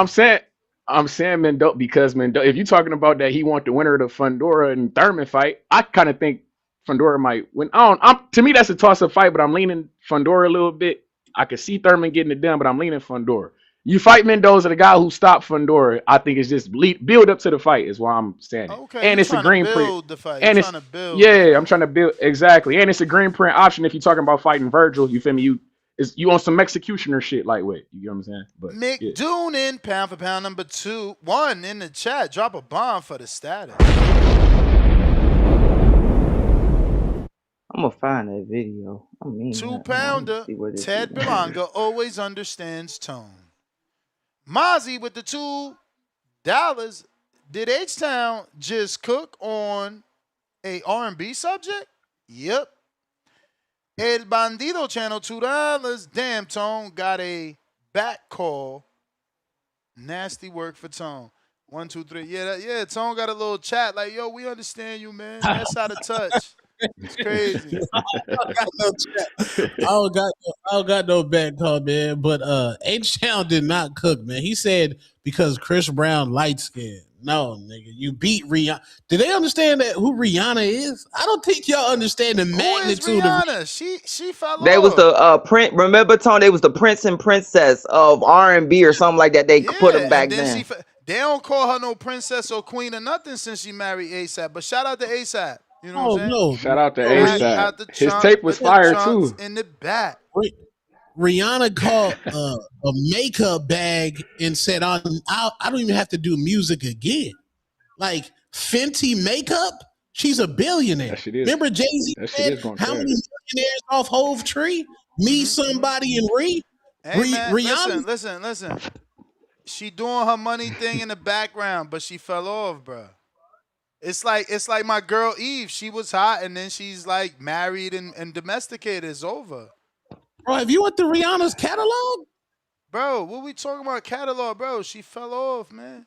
[SPEAKER 2] I'm saying Mendoza because Mendoza. If you're talking about that, he want the winner of the Fundora and Thurman fight. I kind of think Fundora might win. To me, that's a toss-up fight, but I'm leaning Fundora a little bit. I could see Thurman getting it done, but I'm leaning Fundora. You fight Mendoza, the guy who stopped Fundora. I think it's just build up to the fight is why I'm saying it.
[SPEAKER 13] Okay,
[SPEAKER 2] And it's a green print.
[SPEAKER 13] build the fight.
[SPEAKER 2] And
[SPEAKER 13] You're
[SPEAKER 2] it's
[SPEAKER 13] trying to build.
[SPEAKER 2] yeah, I'm trying to build exactly. And it's a green print option if you're talking about fighting Virgil. You feel me? You on some executioner shit lightweight. You get what I'm saying? But
[SPEAKER 13] McDoonan, pound for pound #1 in the chat. Drop a bomb for the status.
[SPEAKER 14] I'm gonna find that video. I mean,
[SPEAKER 13] 2-pounder. Ted Berlanga always understands tone. Mozzie with the $2. Did H-Town just cook on a R&B subject? Yep. El Bandido channel $2. Damn, Tone got a back call. Nasty work for Tone. 1, 2, 3. Yeah, Tone got a little chat like, yo, we understand you, man. That's out of touch. It's crazy.
[SPEAKER 17] I don't got no back call, man. But H-Town did not cook, man. He said because Chris Brown light skinned. No, nigga, you beat Rihanna. Do they understand that who Rihanna is? I don't think y'all understand the magnitude of
[SPEAKER 13] Rihanna. She fell off.
[SPEAKER 14] They was the print. Remember, Tone? They was the Prince and Princess of R&B or something like that. They put them back then.
[SPEAKER 13] They don't call her no princess or queen or nothing since she married ASAP. But shout out to ASAP. You know what I'm saying?
[SPEAKER 17] No.
[SPEAKER 2] Shout out to ASAP. His tape was fire too.
[SPEAKER 13] In the back.
[SPEAKER 17] Rihanna called a makeup bag and said, I don't even have to do music again. Like Fenty makeup, she's a billionaire. Remember Jay-Z said, how many millionaires off Hove Tree? Me, somebody, and Ree?
[SPEAKER 13] Hey, man,
[SPEAKER 17] Rihanna.
[SPEAKER 13] Listen. She doing her money thing in the background, but she fell off, bro. It's like my girl Eve. She was hot, and then she's like married and domesticated. It's over.
[SPEAKER 17] Bro, have you went through Rihanna's catalog?
[SPEAKER 13] Bro, what we talking about catalog, bro? She fell off, man.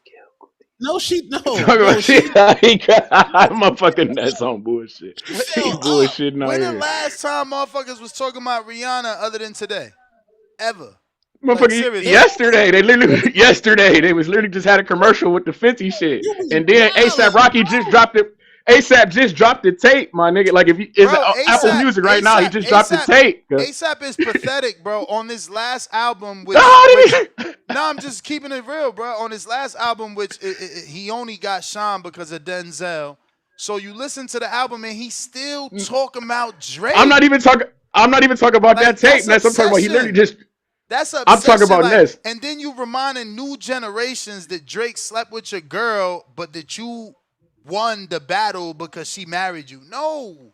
[SPEAKER 17] No.
[SPEAKER 2] Motherfucking nuts on bullshit. He bullshitting out
[SPEAKER 13] When the
[SPEAKER 2] here.
[SPEAKER 13] last time motherfuckers was talking about Rihanna other than today? Ever.
[SPEAKER 2] Motherfucker, yesterday they was literally just had a commercial with the Fenty shit, and then ASAP Rocky just dropped it. ASAP just dropped the tape, my nigga. Like if you Apple Music right now, he just dropped the tape.
[SPEAKER 13] ASAP is pathetic, bro. On this last album, which no, I'm just keeping it real, bro. On his last album, which he only got shine because of Denzel. So you listen to the album and he's still talking about Drake.
[SPEAKER 2] I'm not even talking about that tape. That's I'm talking about. He literally just.
[SPEAKER 13] That's
[SPEAKER 2] I'm talking about this.
[SPEAKER 13] And then you reminding new generations that Drake slept with your girl, but that you won the battle because she married you. No,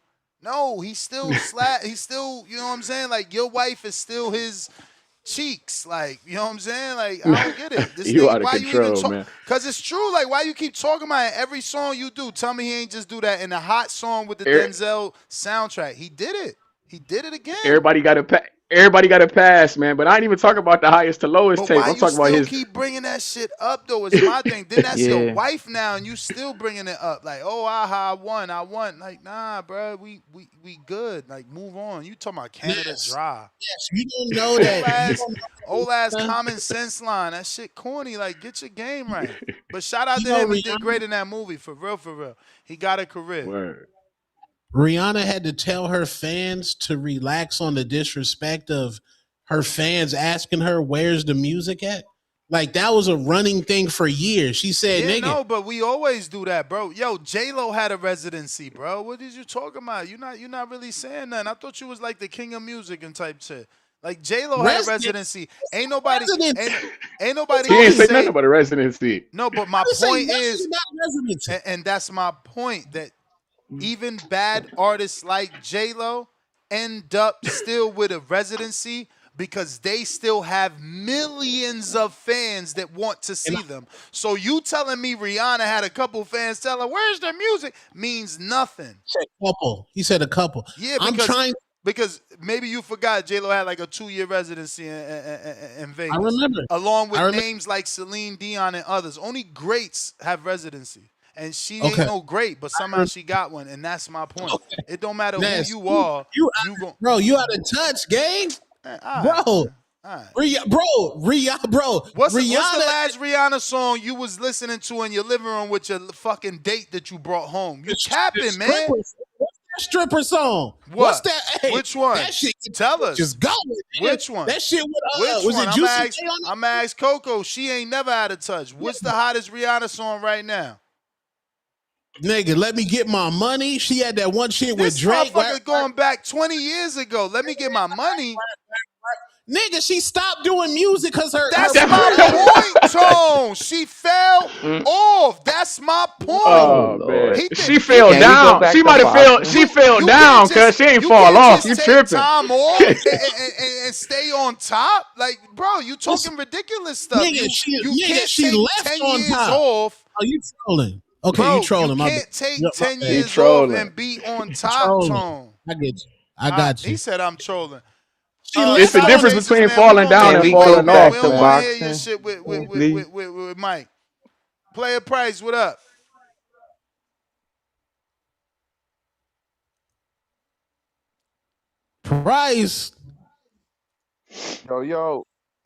[SPEAKER 13] he still he's still, you know what I'm saying? Like your wife is still his cheeks. Like, you know what I'm saying? Like, I don't get it. This
[SPEAKER 2] you
[SPEAKER 13] thing,
[SPEAKER 2] out of
[SPEAKER 13] why
[SPEAKER 2] control,
[SPEAKER 13] you even
[SPEAKER 2] man.
[SPEAKER 13] Because it's true. Like, why you keep talking about it? Every song you do, tell me he ain't just do that in a hot song with the Denzel soundtrack. He did it. He did it again.
[SPEAKER 2] Everybody got a pack. Everybody got a pass, man. But I ain't even talking about the highest to lowest
[SPEAKER 13] But
[SPEAKER 2] tape.
[SPEAKER 13] why
[SPEAKER 2] I'm
[SPEAKER 13] you
[SPEAKER 2] talking about
[SPEAKER 13] still
[SPEAKER 2] his.
[SPEAKER 13] keep bringing that shit up though? Is my thing. Then that's your
[SPEAKER 14] Yeah.
[SPEAKER 13] wife now, and you still bringing it up. Like, oh, aha, I won. Like, nah, bro, we good. Like, move on. You talking about Canada
[SPEAKER 17] Yes,
[SPEAKER 13] Dry?
[SPEAKER 17] yes. You don't know
[SPEAKER 13] Old
[SPEAKER 17] that. You
[SPEAKER 13] ass,
[SPEAKER 17] don't
[SPEAKER 13] old ass
[SPEAKER 17] know.
[SPEAKER 13] common sense line. That shit corny. Like, get your game right. But shout out
[SPEAKER 17] You
[SPEAKER 13] to
[SPEAKER 17] know
[SPEAKER 13] him. He did
[SPEAKER 17] Rihanna.
[SPEAKER 13] great in that movie. For real, for real. He got a career.
[SPEAKER 2] Word.
[SPEAKER 17] Rihanna had to tell her fans to relax on the disrespect of her fans asking her where's the music at. Like that was a running thing for years. She said,
[SPEAKER 13] Yeah,
[SPEAKER 17] "Nigga,
[SPEAKER 13] no, but we always do that, bro. Yo, J Lo had a residency, bro. What is you talking about? You're not really saying nothing. I thought you was like the king of music and type shit. Like J Lo had a
[SPEAKER 17] resident,
[SPEAKER 13] residency. Ain't nobody,
[SPEAKER 17] resident."
[SPEAKER 13] ain't
[SPEAKER 17] What
[SPEAKER 13] nobody
[SPEAKER 17] you
[SPEAKER 2] He
[SPEAKER 13] gonna
[SPEAKER 2] ain't
[SPEAKER 17] talking
[SPEAKER 2] say
[SPEAKER 17] about?
[SPEAKER 2] nothing
[SPEAKER 13] say
[SPEAKER 2] about a residency.
[SPEAKER 13] no. But
[SPEAKER 17] I
[SPEAKER 13] my
[SPEAKER 17] didn't say
[SPEAKER 13] point
[SPEAKER 17] nothing
[SPEAKER 13] is,
[SPEAKER 17] about residency.
[SPEAKER 13] and that's my point that even bad artists like J Lo end up still with a residency because they still have millions of fans that want to
[SPEAKER 17] And
[SPEAKER 13] see them. So you telling me Rihanna had a couple fans tell her where's the music means nothing.
[SPEAKER 17] said couple. He said a couple.
[SPEAKER 13] Yeah,
[SPEAKER 17] I'm trying.
[SPEAKER 13] because maybe you forgot J Lo had like a 2-year residency in
[SPEAKER 17] I
[SPEAKER 13] Vegas,
[SPEAKER 17] remember.
[SPEAKER 13] along
[SPEAKER 17] I
[SPEAKER 13] with
[SPEAKER 17] remember.
[SPEAKER 13] names like Celine Dion and others. Only greats have residency, and she ain't
[SPEAKER 17] Okay.
[SPEAKER 13] no great, but somehow she got one, and that's my point.
[SPEAKER 17] Okay.
[SPEAKER 13] It don't matter who
[SPEAKER 17] Ness,
[SPEAKER 13] you are,
[SPEAKER 17] you
[SPEAKER 13] you gon'
[SPEAKER 17] bro, you out of touch, gang.
[SPEAKER 13] all right,
[SPEAKER 17] Bro,
[SPEAKER 13] man. All right.
[SPEAKER 17] Bro,
[SPEAKER 13] What's the
[SPEAKER 17] Rihanna,
[SPEAKER 13] last Rihanna song you was listening to in your living room with your fucking date that you brought home? You
[SPEAKER 17] the
[SPEAKER 13] capping, man.
[SPEAKER 17] stripper. What's that stripper song? What's
[SPEAKER 13] What?
[SPEAKER 17] that? Hey,
[SPEAKER 13] Which one?
[SPEAKER 17] that shit get
[SPEAKER 13] Tell us.
[SPEAKER 17] just going, nigga.
[SPEAKER 13] Which one?
[SPEAKER 17] That shit with
[SPEAKER 13] Which
[SPEAKER 17] was
[SPEAKER 13] one?
[SPEAKER 17] it Juicy J on that?
[SPEAKER 13] I'm ask Coco. She ain't never out of touch. What's the hottest Rihanna song right now?
[SPEAKER 17] Nigga, let me get my money. She had that one shit with
[SPEAKER 13] This
[SPEAKER 17] Drake.
[SPEAKER 13] motherfucker going back 20 years ago. Let me get my money.
[SPEAKER 17] Nigga, she stopped doing music because her
[SPEAKER 13] That's my
[SPEAKER 17] brother.
[SPEAKER 13] point, Tone. She fell off. That's my point.
[SPEAKER 14] Oh
[SPEAKER 2] Oh man,
[SPEAKER 14] Lord.
[SPEAKER 13] He
[SPEAKER 2] she
[SPEAKER 13] think
[SPEAKER 2] fell
[SPEAKER 14] Can we go
[SPEAKER 2] down.
[SPEAKER 14] back
[SPEAKER 2] She
[SPEAKER 14] to
[SPEAKER 2] might have fell.
[SPEAKER 14] boxing?
[SPEAKER 2] She fell
[SPEAKER 13] you can't
[SPEAKER 2] down because
[SPEAKER 13] just
[SPEAKER 2] she ain't
[SPEAKER 13] you
[SPEAKER 2] fall
[SPEAKER 13] can't
[SPEAKER 2] off.
[SPEAKER 13] just
[SPEAKER 2] You
[SPEAKER 13] take
[SPEAKER 2] tripping?
[SPEAKER 13] time off and stay on top. Like, bro, you
[SPEAKER 17] Listen,
[SPEAKER 13] talking ridiculous stuff. You
[SPEAKER 17] nigga,
[SPEAKER 13] can't
[SPEAKER 17] she
[SPEAKER 13] take
[SPEAKER 17] left
[SPEAKER 13] 10
[SPEAKER 17] on
[SPEAKER 13] years
[SPEAKER 17] top.
[SPEAKER 13] off.
[SPEAKER 17] Oh, you trolling. Okay, you
[SPEAKER 13] Bro, you
[SPEAKER 17] trolling, my bad.
[SPEAKER 13] can't take
[SPEAKER 17] Yep, my
[SPEAKER 13] 10
[SPEAKER 2] He
[SPEAKER 17] bad.
[SPEAKER 13] years off
[SPEAKER 2] trolling.
[SPEAKER 13] and be on
[SPEAKER 17] You
[SPEAKER 13] top,
[SPEAKER 17] trolling.
[SPEAKER 13] Tone.
[SPEAKER 17] I get you. I got
[SPEAKER 13] He
[SPEAKER 17] you.
[SPEAKER 13] said I'm trolling.
[SPEAKER 17] She left
[SPEAKER 2] It's the
[SPEAKER 17] on
[SPEAKER 2] difference
[SPEAKER 13] Salutations,
[SPEAKER 2] between
[SPEAKER 13] man. We
[SPEAKER 2] falling
[SPEAKER 13] gonna
[SPEAKER 2] down
[SPEAKER 14] Can
[SPEAKER 13] get
[SPEAKER 2] and
[SPEAKER 14] we
[SPEAKER 13] Mike,
[SPEAKER 14] go
[SPEAKER 2] falling
[SPEAKER 13] man.
[SPEAKER 14] back
[SPEAKER 2] off,
[SPEAKER 13] We
[SPEAKER 14] to
[SPEAKER 13] don't
[SPEAKER 2] man.
[SPEAKER 13] want to hear your
[SPEAKER 14] boxing,
[SPEAKER 13] shit
[SPEAKER 14] please?
[SPEAKER 13] with Mike. Player Price, what up?
[SPEAKER 17] Price.
[SPEAKER 9] Yo,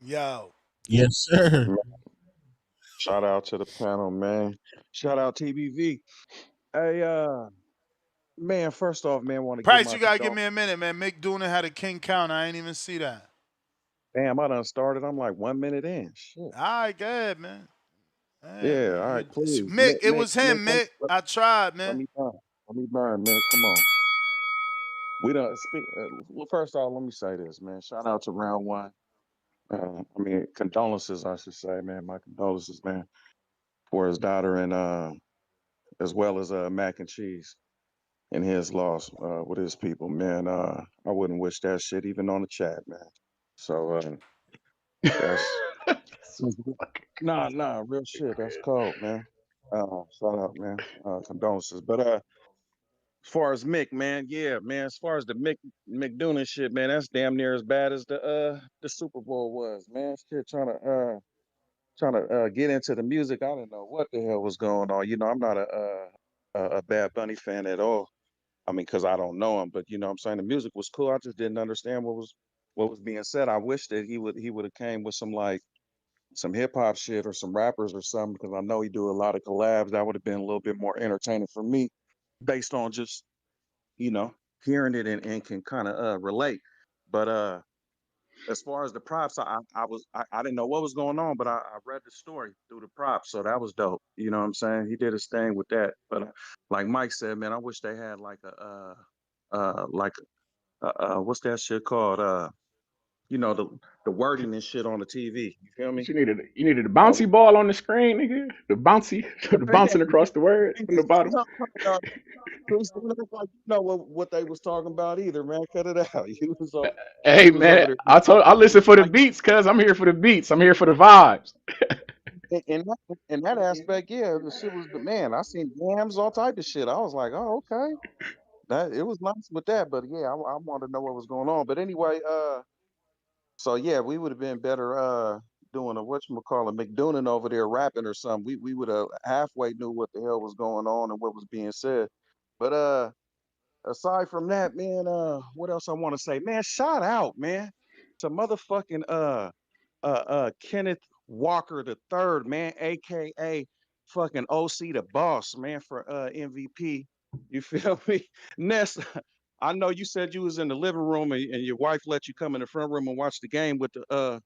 [SPEAKER 13] Yo.
[SPEAKER 17] Yes, sir.
[SPEAKER 9] man, shout out to the panel, man. Shout out TBV. Hey, man, first off, man, want to give
[SPEAKER 13] Price,
[SPEAKER 9] my
[SPEAKER 13] you gotta give
[SPEAKER 9] condolences.
[SPEAKER 13] me a minute, man. Mick Dooner had a king count. I ain't even see that.
[SPEAKER 9] Damn, I done started. I'm like 1 minute in. Shit.
[SPEAKER 13] All right, go ahead, man. Hey,
[SPEAKER 9] Yeah, all right,
[SPEAKER 13] man.
[SPEAKER 9] please.
[SPEAKER 13] Mick, it
[SPEAKER 9] Mick,
[SPEAKER 13] was
[SPEAKER 9] Mick,
[SPEAKER 13] him, Mick. I tried,
[SPEAKER 9] let
[SPEAKER 13] man.
[SPEAKER 9] me burn. Let me burn, Mick. Come on. We don't speak. Well, first off, let me say this, man. Shout out to round one. Condolences, I should say, man. My condolences, man, for his daughter and as well as Mac and Cheese and his loss with his people, man. I wouldn't wish that shit even on the chat, man. So that's nah, real shit. That's cold, man. Shout out, man. Condolences. But as far as Mick, man, yeah, man. As far as the McDonough shit, man, that's damn near as bad as the Super Bowl was, man. Shit, trying to get into the music. I didn't know what the hell was going on. You know, I'm not a Bad Bunny fan at all. I mean, because I don't know him, but you know, what I'm saying the music was cool. I just didn't understand what was being said. I wish that he would have came with some hip hop shit or some rappers or something because I know he do a lot of collabs. That would have been a little bit more entertaining for me, based on just you know hearing it and can kind of relate. But as far as the props, I didn't know what was going on, but I read the story through the props, so that was dope. You know what I'm saying? He did his thing with that. But like Mike said, man, I wish they had like like what's that shit called? The wording and shit on the TV. You feel me?
[SPEAKER 2] You needed a
[SPEAKER 9] Uh,
[SPEAKER 2] bouncy ball on the screen, nigga. The bouncy, the bouncing across the words from the bottom.
[SPEAKER 9] Please don't look like you know what they was talking about either, man. Cut it out.
[SPEAKER 2] Hey
[SPEAKER 9] You was over
[SPEAKER 2] man,
[SPEAKER 9] there.
[SPEAKER 2] I listen for the
[SPEAKER 9] Like
[SPEAKER 2] beats, cuz I'm here for the beats. I'm here for the vibes.
[SPEAKER 9] in that aspect, yeah, the shit was the man. I seen yams, all type of shit. I was like, oh, okay. That it was nice with that, but yeah, I wanted to know what was going on. But anyway, So yeah, we would have been better doing a whatchamacallit McDoonan over there rapping or something. We would have halfway knew what the hell was going on and what was being said. But aside from that, man, what else I want to say? Man, shout out, man, to motherfucking Kenneth Walker the third, man, aka fucking OC the boss, man, for MVP. You feel me? Ness, I know you said you was in the living room and your wife let you come in the front room and watch the game with the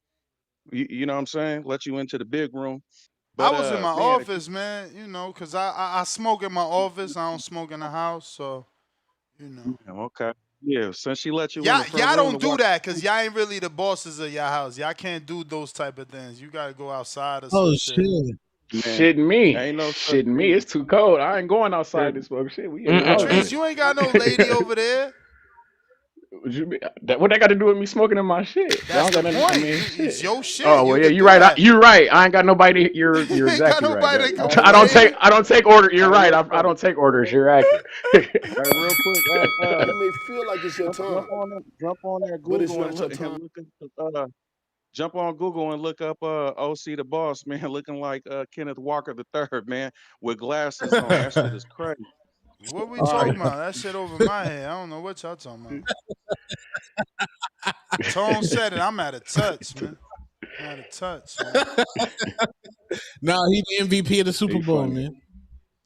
[SPEAKER 9] you know what I'm saying? Let you into the big room.
[SPEAKER 13] I
[SPEAKER 9] But
[SPEAKER 13] was in my
[SPEAKER 9] man, if you
[SPEAKER 13] office, man, you know, because I smoke in my office. I don't smoke in the house. So, you know.
[SPEAKER 9] yeah, okay. Yeah, since she let you in the front
[SPEAKER 13] Y'all
[SPEAKER 9] room to
[SPEAKER 13] don't do
[SPEAKER 9] watch
[SPEAKER 13] that
[SPEAKER 9] the
[SPEAKER 13] because
[SPEAKER 9] game.
[SPEAKER 13] y'all ain't really the bosses of your house. Y'all can't do those type of things. You got to go outside or
[SPEAKER 17] Oh
[SPEAKER 13] some shit.
[SPEAKER 17] shit.
[SPEAKER 9] Man,
[SPEAKER 2] Shit me.
[SPEAKER 9] ain't no such
[SPEAKER 2] Shit me.
[SPEAKER 9] thing.
[SPEAKER 2] It's too cold. I ain't going outside
[SPEAKER 9] There,
[SPEAKER 2] this smoke. Shit, we in the
[SPEAKER 14] Mm-mm.
[SPEAKER 2] house.
[SPEAKER 13] Trace, you ain't got no lady over there.
[SPEAKER 2] What that got to do with me smoking in my shit? That
[SPEAKER 13] That's
[SPEAKER 2] don't
[SPEAKER 13] the
[SPEAKER 2] got nothing. I
[SPEAKER 13] point.
[SPEAKER 2] mean,
[SPEAKER 13] It's
[SPEAKER 2] shit.
[SPEAKER 13] your shit.
[SPEAKER 2] Oh well,
[SPEAKER 13] You
[SPEAKER 2] yeah,
[SPEAKER 13] could
[SPEAKER 2] you're
[SPEAKER 13] do
[SPEAKER 2] right.
[SPEAKER 13] that.
[SPEAKER 2] You're right. I ain't got nobody. You're
[SPEAKER 13] You ain't got
[SPEAKER 2] exactly right.
[SPEAKER 13] nobody to
[SPEAKER 9] hey,
[SPEAKER 2] I don't
[SPEAKER 9] look,
[SPEAKER 2] take.
[SPEAKER 13] complain.
[SPEAKER 2] I don't take order. You're
[SPEAKER 9] hey,
[SPEAKER 2] right.
[SPEAKER 9] look
[SPEAKER 2] I
[SPEAKER 9] though.
[SPEAKER 2] don't take orders. You're accurate.
[SPEAKER 9] Hey, real quick, hey,
[SPEAKER 19] You may feel like it's your
[SPEAKER 9] jump
[SPEAKER 19] time,
[SPEAKER 9] on that, jump on that
[SPEAKER 19] but it's
[SPEAKER 9] Google
[SPEAKER 19] not your time.
[SPEAKER 9] and look up, jump on Google and look up OC the boss, man, looking like Kenneth Walker the third, man, with glasses on. That shit is crazy.
[SPEAKER 13] What we
[SPEAKER 9] All right,
[SPEAKER 13] talking about? That shit over my head. I don't know what y'all talking about. Tone said it. I'm out of touch, man. I'm out of touch, man.
[SPEAKER 17] No, he the MVP of the Super
[SPEAKER 2] He
[SPEAKER 17] Bowl,
[SPEAKER 2] funny.
[SPEAKER 17] man.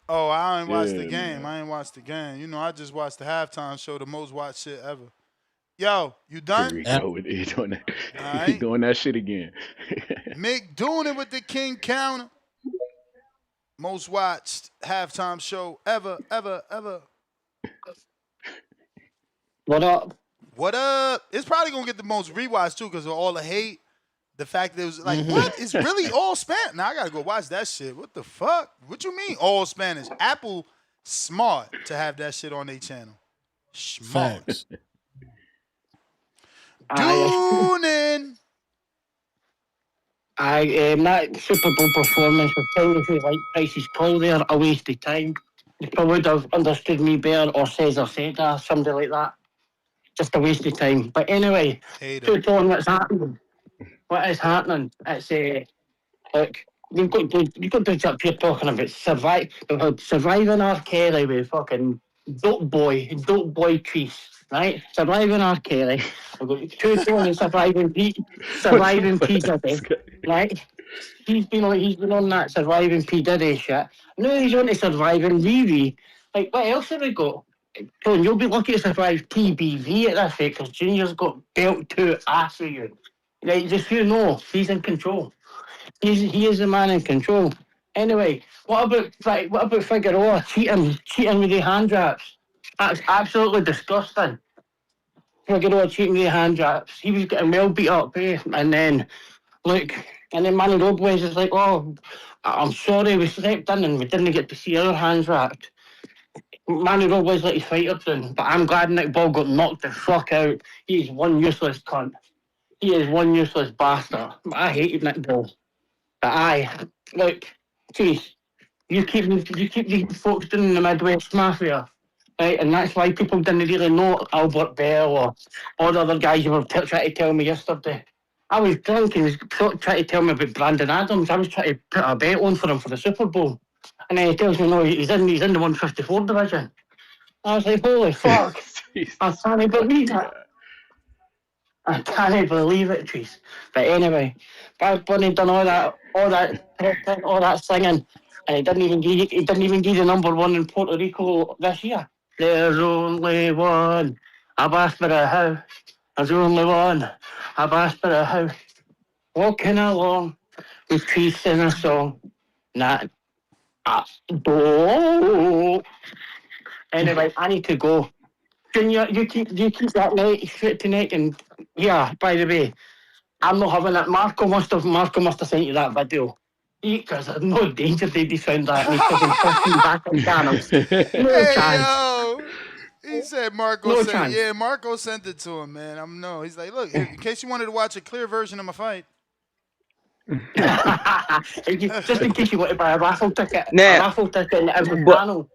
[SPEAKER 13] Oh, I ain't watched the
[SPEAKER 2] Yeah,
[SPEAKER 13] game.
[SPEAKER 2] man.
[SPEAKER 13] I ain't watched the game. You know, I just watched the halftime show, the most watched shit ever. Yo, you
[SPEAKER 2] Here
[SPEAKER 13] done?
[SPEAKER 2] we go with he doing that.
[SPEAKER 13] All
[SPEAKER 2] He
[SPEAKER 13] right.
[SPEAKER 2] doing that shit again.
[SPEAKER 13] Mick doing it with the King Counter. Most watched halftime show ever, ever, ever.
[SPEAKER 20] What up?
[SPEAKER 13] What up? It's probably gonna get the most rewatched too because of all the hate. The fact that it was like,
[SPEAKER 17] Mm-hmm.
[SPEAKER 13] what? It's really all Spanish. Now I gotta go watch that shit. What the fuck? What you mean all Spanish? Apple smart to have that shit on their channel. Smart.
[SPEAKER 17] Facts.
[SPEAKER 20] I
[SPEAKER 13] Doonin.
[SPEAKER 20] that Super Bowl performance was probably like Price's Call there, a waste of time. They probably would have understood me better or Cesar Seda, somebody like that. Just a waste of time. But anyway,
[SPEAKER 13] Hater.
[SPEAKER 20] to on what's happening. What is happening? It's look, you've got to up here talking about surviving R. Kelly with fucking dope boy Trees, right? Surviving R. Kelly. I've got two tones
[SPEAKER 2] What the
[SPEAKER 20] surviving
[SPEAKER 2] fuck?
[SPEAKER 20] P Diddy, right? He's been on that surviving P Diddy shit. Now he's on to surviving Riri. Like what else have we got? Tone, you'll be lucky to survive TBV at this rate because Junior's got belt two after you. Right, just you know, he's in control. He is the man in control. Anyway, what about Figueroa cheating with the hand wraps? That's absolutely disgusting. Figueroa cheating with the hand wraps. He was getting well beat up, and then look, and then Manny Robles is like, "Oh, I'm sorry, we stepped in and we didn't get to see our hands wrapped." Manny Robles let his fighter down, but I'm glad Nick Ball got knocked the fuck out. He's one useless cunt. He is one useless bastard. I hated Nick Ball. But aye, look, geez, you keep these folks down in the Midwest Mafia, right? And that's why people didn't really know Albert Bell or all the other guys you were trying to tell me yesterday. I was drunk and he was trying to tell me about Brandon Adams. I was trying to put a bet on for him for the Super Bowl. And then he tells me, no, he's in the 154 division. I was like, holy fuck. I can't believe it. I can't believe it, Trees. But anyway, Bad Bunny done all that singing, and he didn't even give the number one in Puerto Rico this year. There's only one. I've asked for a house. There's only one. I've asked for a house. Walking along with Trees singing a song. Not do. Anyway, I need to go. Junior, you keep that night straight tonight, and yeah. By the way. I'm not having it. Marco must have sent you that video. Because there's no danger they'd be found that and he's fucking fucking back at channels. No
[SPEAKER 13] Hey
[SPEAKER 20] chance.
[SPEAKER 13] yo. He said Marco
[SPEAKER 20] No
[SPEAKER 13] sent it.
[SPEAKER 20] chance.
[SPEAKER 13] Yeah, Marco sent it to him, man. I'm no. He's like, look, in case you wanted to watch a clear version of my fight.
[SPEAKER 20] Just in case you want to buy a raffle ticket
[SPEAKER 14] Now,
[SPEAKER 20] in every
[SPEAKER 14] but
[SPEAKER 20] channel.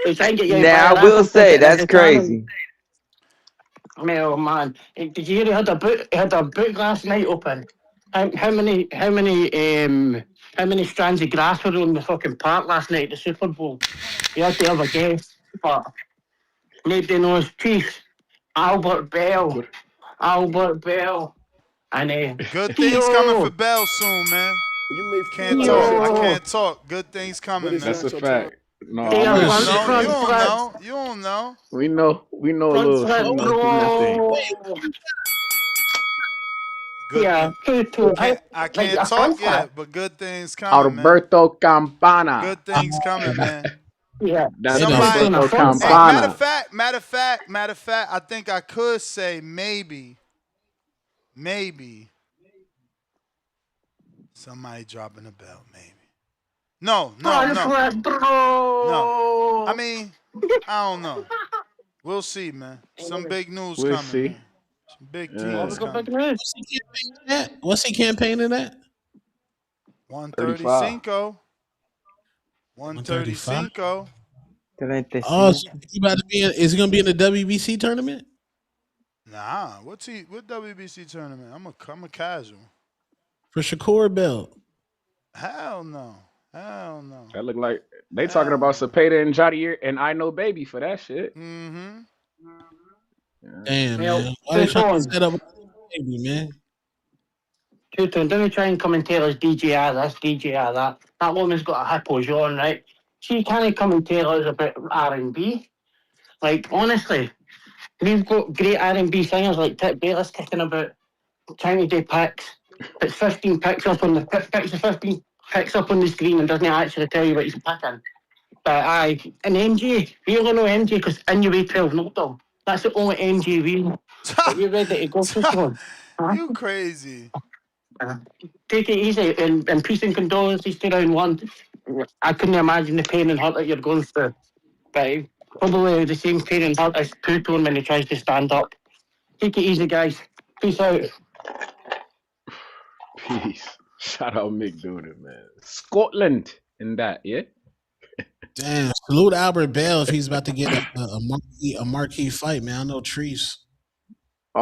[SPEAKER 20] They try and get you to buy
[SPEAKER 14] now I
[SPEAKER 20] a
[SPEAKER 14] will
[SPEAKER 20] raffle
[SPEAKER 14] say
[SPEAKER 20] ticket in
[SPEAKER 14] that's
[SPEAKER 20] every channel.
[SPEAKER 14] crazy.
[SPEAKER 20] Oh man, did you hear he had a book? He had a book last night open. How many strands of grass were on the fucking park last night at the Super Bowl? He had to have a guess, but nobody knows. Chiefs, Albert Bell,
[SPEAKER 2] What?
[SPEAKER 20] and
[SPEAKER 13] Good things coming for
[SPEAKER 20] Theo,
[SPEAKER 13] Bell soon, man.
[SPEAKER 19] You may feel
[SPEAKER 13] Can't
[SPEAKER 19] like it's
[SPEAKER 13] talk.
[SPEAKER 19] your
[SPEAKER 13] I
[SPEAKER 20] Theo,
[SPEAKER 19] time,
[SPEAKER 13] can't talk. Good things
[SPEAKER 19] but
[SPEAKER 13] coming,
[SPEAKER 19] it's
[SPEAKER 13] man.
[SPEAKER 2] That's
[SPEAKER 19] not
[SPEAKER 2] a
[SPEAKER 19] your time.
[SPEAKER 2] fact. No,
[SPEAKER 13] You
[SPEAKER 20] Theo,
[SPEAKER 2] I'm
[SPEAKER 13] don't
[SPEAKER 20] front,
[SPEAKER 2] actually.
[SPEAKER 13] know. You
[SPEAKER 20] front,
[SPEAKER 13] don't
[SPEAKER 20] front,
[SPEAKER 13] know. You don't know.
[SPEAKER 2] We know. We know a
[SPEAKER 20] front,
[SPEAKER 2] little. You
[SPEAKER 20] front
[SPEAKER 2] know, do your thing.
[SPEAKER 20] row.
[SPEAKER 13] Good
[SPEAKER 20] Yeah,
[SPEAKER 13] thing.
[SPEAKER 20] two.
[SPEAKER 13] I
[SPEAKER 20] Like
[SPEAKER 13] can't
[SPEAKER 20] a fun
[SPEAKER 13] talk
[SPEAKER 20] fact.
[SPEAKER 13] yet, but good things coming, man.
[SPEAKER 2] Alberto Campana.
[SPEAKER 13] Good things coming, man.
[SPEAKER 20] Yeah,
[SPEAKER 2] That's
[SPEAKER 17] It is
[SPEAKER 13] Somebody.
[SPEAKER 20] two, a
[SPEAKER 2] Alberto
[SPEAKER 20] fun
[SPEAKER 13] Hey,
[SPEAKER 20] fact.
[SPEAKER 2] Campana.
[SPEAKER 13] matter of fact, I think I could say maybe somebody dropping a belt, maybe. No, no,
[SPEAKER 20] Front,
[SPEAKER 13] no,
[SPEAKER 20] front,
[SPEAKER 13] no. I
[SPEAKER 20] bro.
[SPEAKER 13] mean, I don't know. We'll see, man. Some big news
[SPEAKER 2] We'll
[SPEAKER 13] coming,
[SPEAKER 2] see.
[SPEAKER 13] man. Some big
[SPEAKER 20] What
[SPEAKER 13] things
[SPEAKER 20] we
[SPEAKER 2] Yeah.
[SPEAKER 20] got back
[SPEAKER 13] coming.
[SPEAKER 20] news?
[SPEAKER 17] What's he campaigning at?
[SPEAKER 2] 35.
[SPEAKER 13] 135.
[SPEAKER 17] 135.
[SPEAKER 13] 135.
[SPEAKER 17] Oh, so
[SPEAKER 14] 35.
[SPEAKER 17] he about to be in, is he gonna be in the WBC tournament?
[SPEAKER 13] Nah, what WBC tournament? I'm a casual.
[SPEAKER 17] For Shakur belt.
[SPEAKER 13] Hell no. Hell no.
[SPEAKER 2] That look like they talking
[SPEAKER 13] Hell
[SPEAKER 2] about
[SPEAKER 13] no.
[SPEAKER 2] Cepeda and Jadier and I know baby for that shit.
[SPEAKER 13] Mm-hmm.
[SPEAKER 2] Yeah.
[SPEAKER 17] Damn,
[SPEAKER 20] Well,
[SPEAKER 17] man. Why they
[SPEAKER 20] two
[SPEAKER 17] trying to
[SPEAKER 20] tone.
[SPEAKER 17] set up baby, man?
[SPEAKER 20] Two-tone, don't be trying to commentate as DJR this, DJR that. That woman's got a hippo on, right? She can't commentate us about R&B. Like, honestly, we've got great R&B singers like Tip Bayless kicking about, trying to do picks. Puts 15 picks up on the picks the 15 picks up on the screen and doesn't actually tell you what he's picking. But and MJ, we only know MJ because in your way 12 no dog. That's the only MJ we know. Are you ready to go for one? Huh?
[SPEAKER 13] You crazy.
[SPEAKER 20] Take it easy and peace and condolences to round one. I couldn't imagine the pain and hurt that you're going through. But probably the same pain and hurt as Pooton when he tries to stand up. Take it easy, guys. Peace out.
[SPEAKER 2] Peace. Shout out Mick doing it, man. Scotland in that, yeah?
[SPEAKER 17] Damn. Salute Albert Bell if he's about to get a marquee fight, man. I know Treese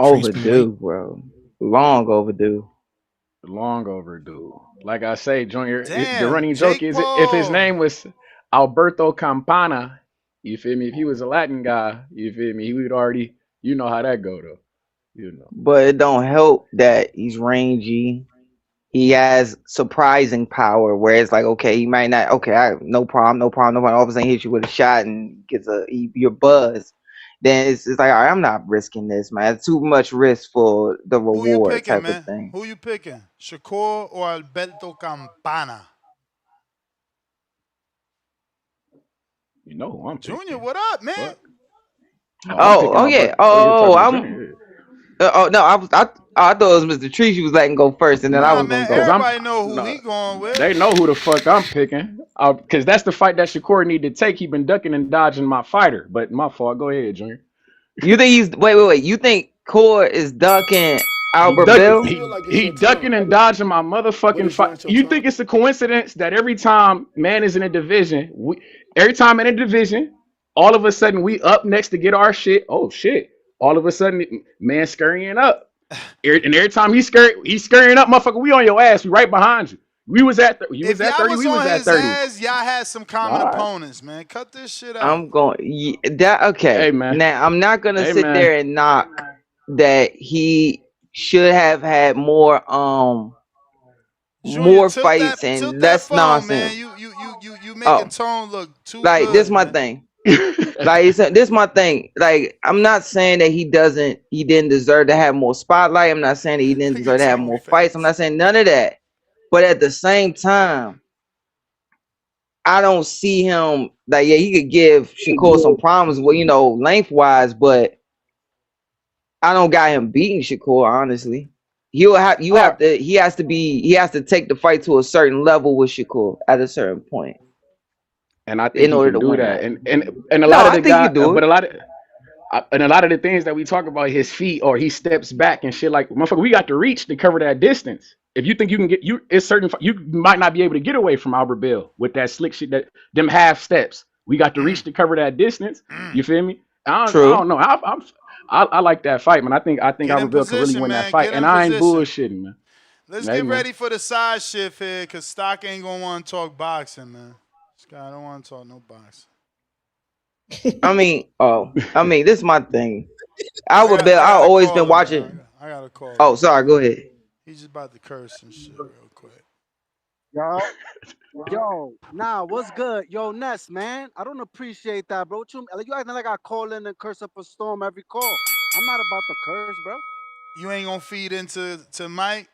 [SPEAKER 17] been waiting.
[SPEAKER 14] Overdue, bro. Long overdue.
[SPEAKER 2] Long overdue. Like I say, Junior, the
[SPEAKER 13] Damn,
[SPEAKER 2] running joke
[SPEAKER 13] Jake
[SPEAKER 2] is if his
[SPEAKER 13] Paul.
[SPEAKER 2] name was Alberto Campana, you feel me? If he was a Latin guy, you feel me? He would already, you know how that go though. You know.
[SPEAKER 14] But it don't help that he's rangy. He has surprising power where it's like, okay, he might not, okay, no problem, no problem, no problem. All of a sudden, hits you with a shot and gets your buzz. Then it's like, all right, I'm not risking this, man. It's too much risk for the
[SPEAKER 13] Who you
[SPEAKER 14] reward
[SPEAKER 13] picking,
[SPEAKER 14] type of
[SPEAKER 13] man?
[SPEAKER 14] thing.
[SPEAKER 13] Who you picking? Shakur or Alberto Campana?
[SPEAKER 2] You know who I'm
[SPEAKER 13] Junior,
[SPEAKER 2] picking.
[SPEAKER 13] what up, man?
[SPEAKER 2] Fuck. Oh, I'm
[SPEAKER 14] Oh,
[SPEAKER 2] picking
[SPEAKER 14] oh yeah.
[SPEAKER 2] Alberto. Oh, you're talking to
[SPEAKER 14] I'm.
[SPEAKER 2] Junior.
[SPEAKER 14] Oh no, I thought it was Mr. Tree. She was letting go first, and then I
[SPEAKER 13] Nah,
[SPEAKER 14] was gonna
[SPEAKER 13] man.
[SPEAKER 2] Cause
[SPEAKER 14] go.
[SPEAKER 2] I'm
[SPEAKER 13] Everybody know who
[SPEAKER 2] no,
[SPEAKER 13] he going with.
[SPEAKER 2] they know who the fuck I'm picking. Cause that's the fight that Shakur need to take. He been ducking and dodging my fighter. But my fault. Go ahead, Junior.
[SPEAKER 14] You think he's wait? You think Core is ducking
[SPEAKER 2] He
[SPEAKER 14] Albert
[SPEAKER 19] You may
[SPEAKER 2] ducking
[SPEAKER 14] Bill?
[SPEAKER 19] feel
[SPEAKER 2] he
[SPEAKER 19] like it's
[SPEAKER 2] he
[SPEAKER 19] your time,
[SPEAKER 2] ducking and dodging my
[SPEAKER 19] but
[SPEAKER 2] motherfucking
[SPEAKER 19] it's
[SPEAKER 2] fight.
[SPEAKER 19] not your
[SPEAKER 2] You
[SPEAKER 19] time.
[SPEAKER 2] think it's a coincidence that every time man is in a division, every time in a division, all of a sudden we up next to get our shit. Oh shit! All of a sudden, man scurrying up, and every time he's scurrying up, motherfucker. We on your ass. We right behind you. You was
[SPEAKER 13] If
[SPEAKER 2] at
[SPEAKER 13] y'all
[SPEAKER 2] 30.
[SPEAKER 13] was
[SPEAKER 2] We was
[SPEAKER 13] on
[SPEAKER 2] at
[SPEAKER 13] his
[SPEAKER 2] 30.
[SPEAKER 13] ass, y'all had some
[SPEAKER 2] All
[SPEAKER 13] common
[SPEAKER 2] right.
[SPEAKER 13] opponents, man. Cut this shit out.
[SPEAKER 14] I'm going that
[SPEAKER 2] Hey
[SPEAKER 14] okay.
[SPEAKER 2] man.
[SPEAKER 14] Now I'm not gonna
[SPEAKER 2] Hey
[SPEAKER 14] sit
[SPEAKER 2] man.
[SPEAKER 14] there and knock that he should have had
[SPEAKER 13] Junior,
[SPEAKER 14] more fights
[SPEAKER 13] tilt
[SPEAKER 14] and
[SPEAKER 13] that
[SPEAKER 14] less
[SPEAKER 13] phone, man.
[SPEAKER 14] nonsense.
[SPEAKER 13] You making
[SPEAKER 14] Oh,
[SPEAKER 13] Tone look too
[SPEAKER 14] like this
[SPEAKER 13] good,
[SPEAKER 14] my
[SPEAKER 13] man.
[SPEAKER 14] thing. Like this my thing. Like I'm not saying that he didn't deserve to have more spotlight. I'm not saying that he didn't
[SPEAKER 13] Look at
[SPEAKER 14] deserve to have
[SPEAKER 13] Tone
[SPEAKER 14] more fights. I'm
[SPEAKER 13] face.
[SPEAKER 14] not saying none of that. But at the same time, I don't see him like yeah, he could give Shakur some problems, well, lengthwise, but I don't got him beating Shakur, honestly.
[SPEAKER 2] All right.
[SPEAKER 14] He has to take the fight to a certain level with Shakur at a certain point
[SPEAKER 2] And I think
[SPEAKER 14] in
[SPEAKER 2] he
[SPEAKER 14] order
[SPEAKER 2] can
[SPEAKER 14] to
[SPEAKER 2] do
[SPEAKER 14] win
[SPEAKER 2] that.
[SPEAKER 14] that.
[SPEAKER 2] And a
[SPEAKER 14] No,
[SPEAKER 2] lot of
[SPEAKER 14] I
[SPEAKER 2] the
[SPEAKER 14] think he
[SPEAKER 2] guy,
[SPEAKER 14] do
[SPEAKER 2] but
[SPEAKER 14] it.
[SPEAKER 2] a lot of the things that we talk about, his feet or he steps back and shit like motherfucker, we got to reach to cover that distance. If you think you can it's certain you might not be able to get away from Albert Bill with that slick shit that them half steps. We got to reach to cover that distance. You feel me? I
[SPEAKER 14] True.
[SPEAKER 2] don't know. I like that fight, man. I think
[SPEAKER 13] Get in
[SPEAKER 2] Abreville could really
[SPEAKER 13] position,
[SPEAKER 2] win that
[SPEAKER 13] man.
[SPEAKER 2] fight,
[SPEAKER 13] Get
[SPEAKER 2] and
[SPEAKER 13] in
[SPEAKER 2] I ain't
[SPEAKER 13] position.
[SPEAKER 2] bullshitting, man.
[SPEAKER 13] Let's
[SPEAKER 2] Hey,
[SPEAKER 13] get
[SPEAKER 2] man.
[SPEAKER 13] ready for the side shift here, cause Stock ain't gonna want to talk boxing, man. This guy don't want to talk no boxing.
[SPEAKER 14] I mean, this is my thing. I
[SPEAKER 13] I gotta
[SPEAKER 14] always been
[SPEAKER 13] call him,
[SPEAKER 14] watching.
[SPEAKER 13] man. I gotta call
[SPEAKER 14] Oh,
[SPEAKER 13] him.
[SPEAKER 14] sorry. Go ahead.
[SPEAKER 13] He's just about to curse and shit real quick.
[SPEAKER 12] Yo, nah, what's good? Yo, Ness, man. I don't appreciate that, bro. You acting like I call in and curse up a storm every call. I'm not about to curse, bro.
[SPEAKER 13] You ain't gonna feed into Mike.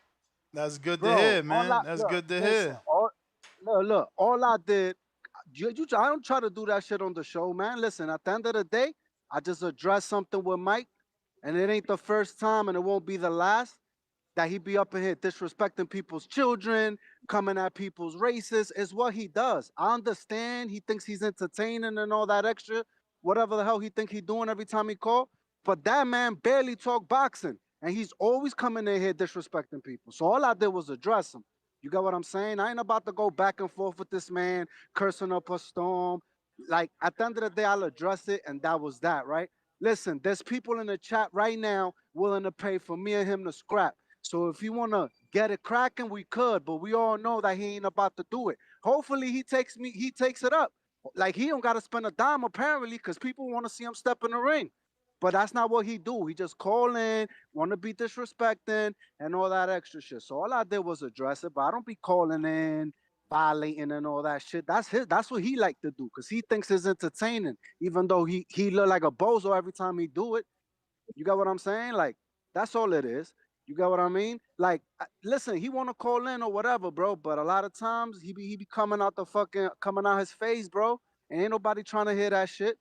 [SPEAKER 13] That's good to
[SPEAKER 12] Bro,
[SPEAKER 13] hear, man. That's good to
[SPEAKER 12] listen,
[SPEAKER 13] hear.
[SPEAKER 12] look, all I did, I don't try to do that shit on the show, man. Listen, at the end of the day, I just addressed something with Mike, and it ain't the first time, and it won't be the last that he be up in here disrespecting people's children, coming at people's races, is what he does. I understand he thinks he's entertaining and all that extra, whatever the hell he think he doing every time he call. But that man barely talk boxing, and he's always coming in here disrespecting people. So all I did was address him. You got what I'm saying? I ain't about to go back and forth with this man, cursing up a storm. Like at the end of the day, I'll address it, and that was that, right? Listen, there's people in the chat right now willing to pay for me and him to scrap. So if you want to get it cracking, we could, but we all know that he ain't about to do it. Hopefully he takes it up. Like he don't got to spend a dime apparently because people want to see him step in the ring. But that's not what he do. He just call in, want to be disrespecting and all that extra shit. So all I did was address it, but I don't be calling in, violating and all that shit. That's what he like to do because he thinks it's entertaining, even though he look like a bozo every time he do it. You got what I'm saying? Like, that's all it is. You got what I mean? Like, listen, he want to call in or whatever, bro. But a lot of times he be coming out his face, bro. And ain't nobody trying to hear that shit.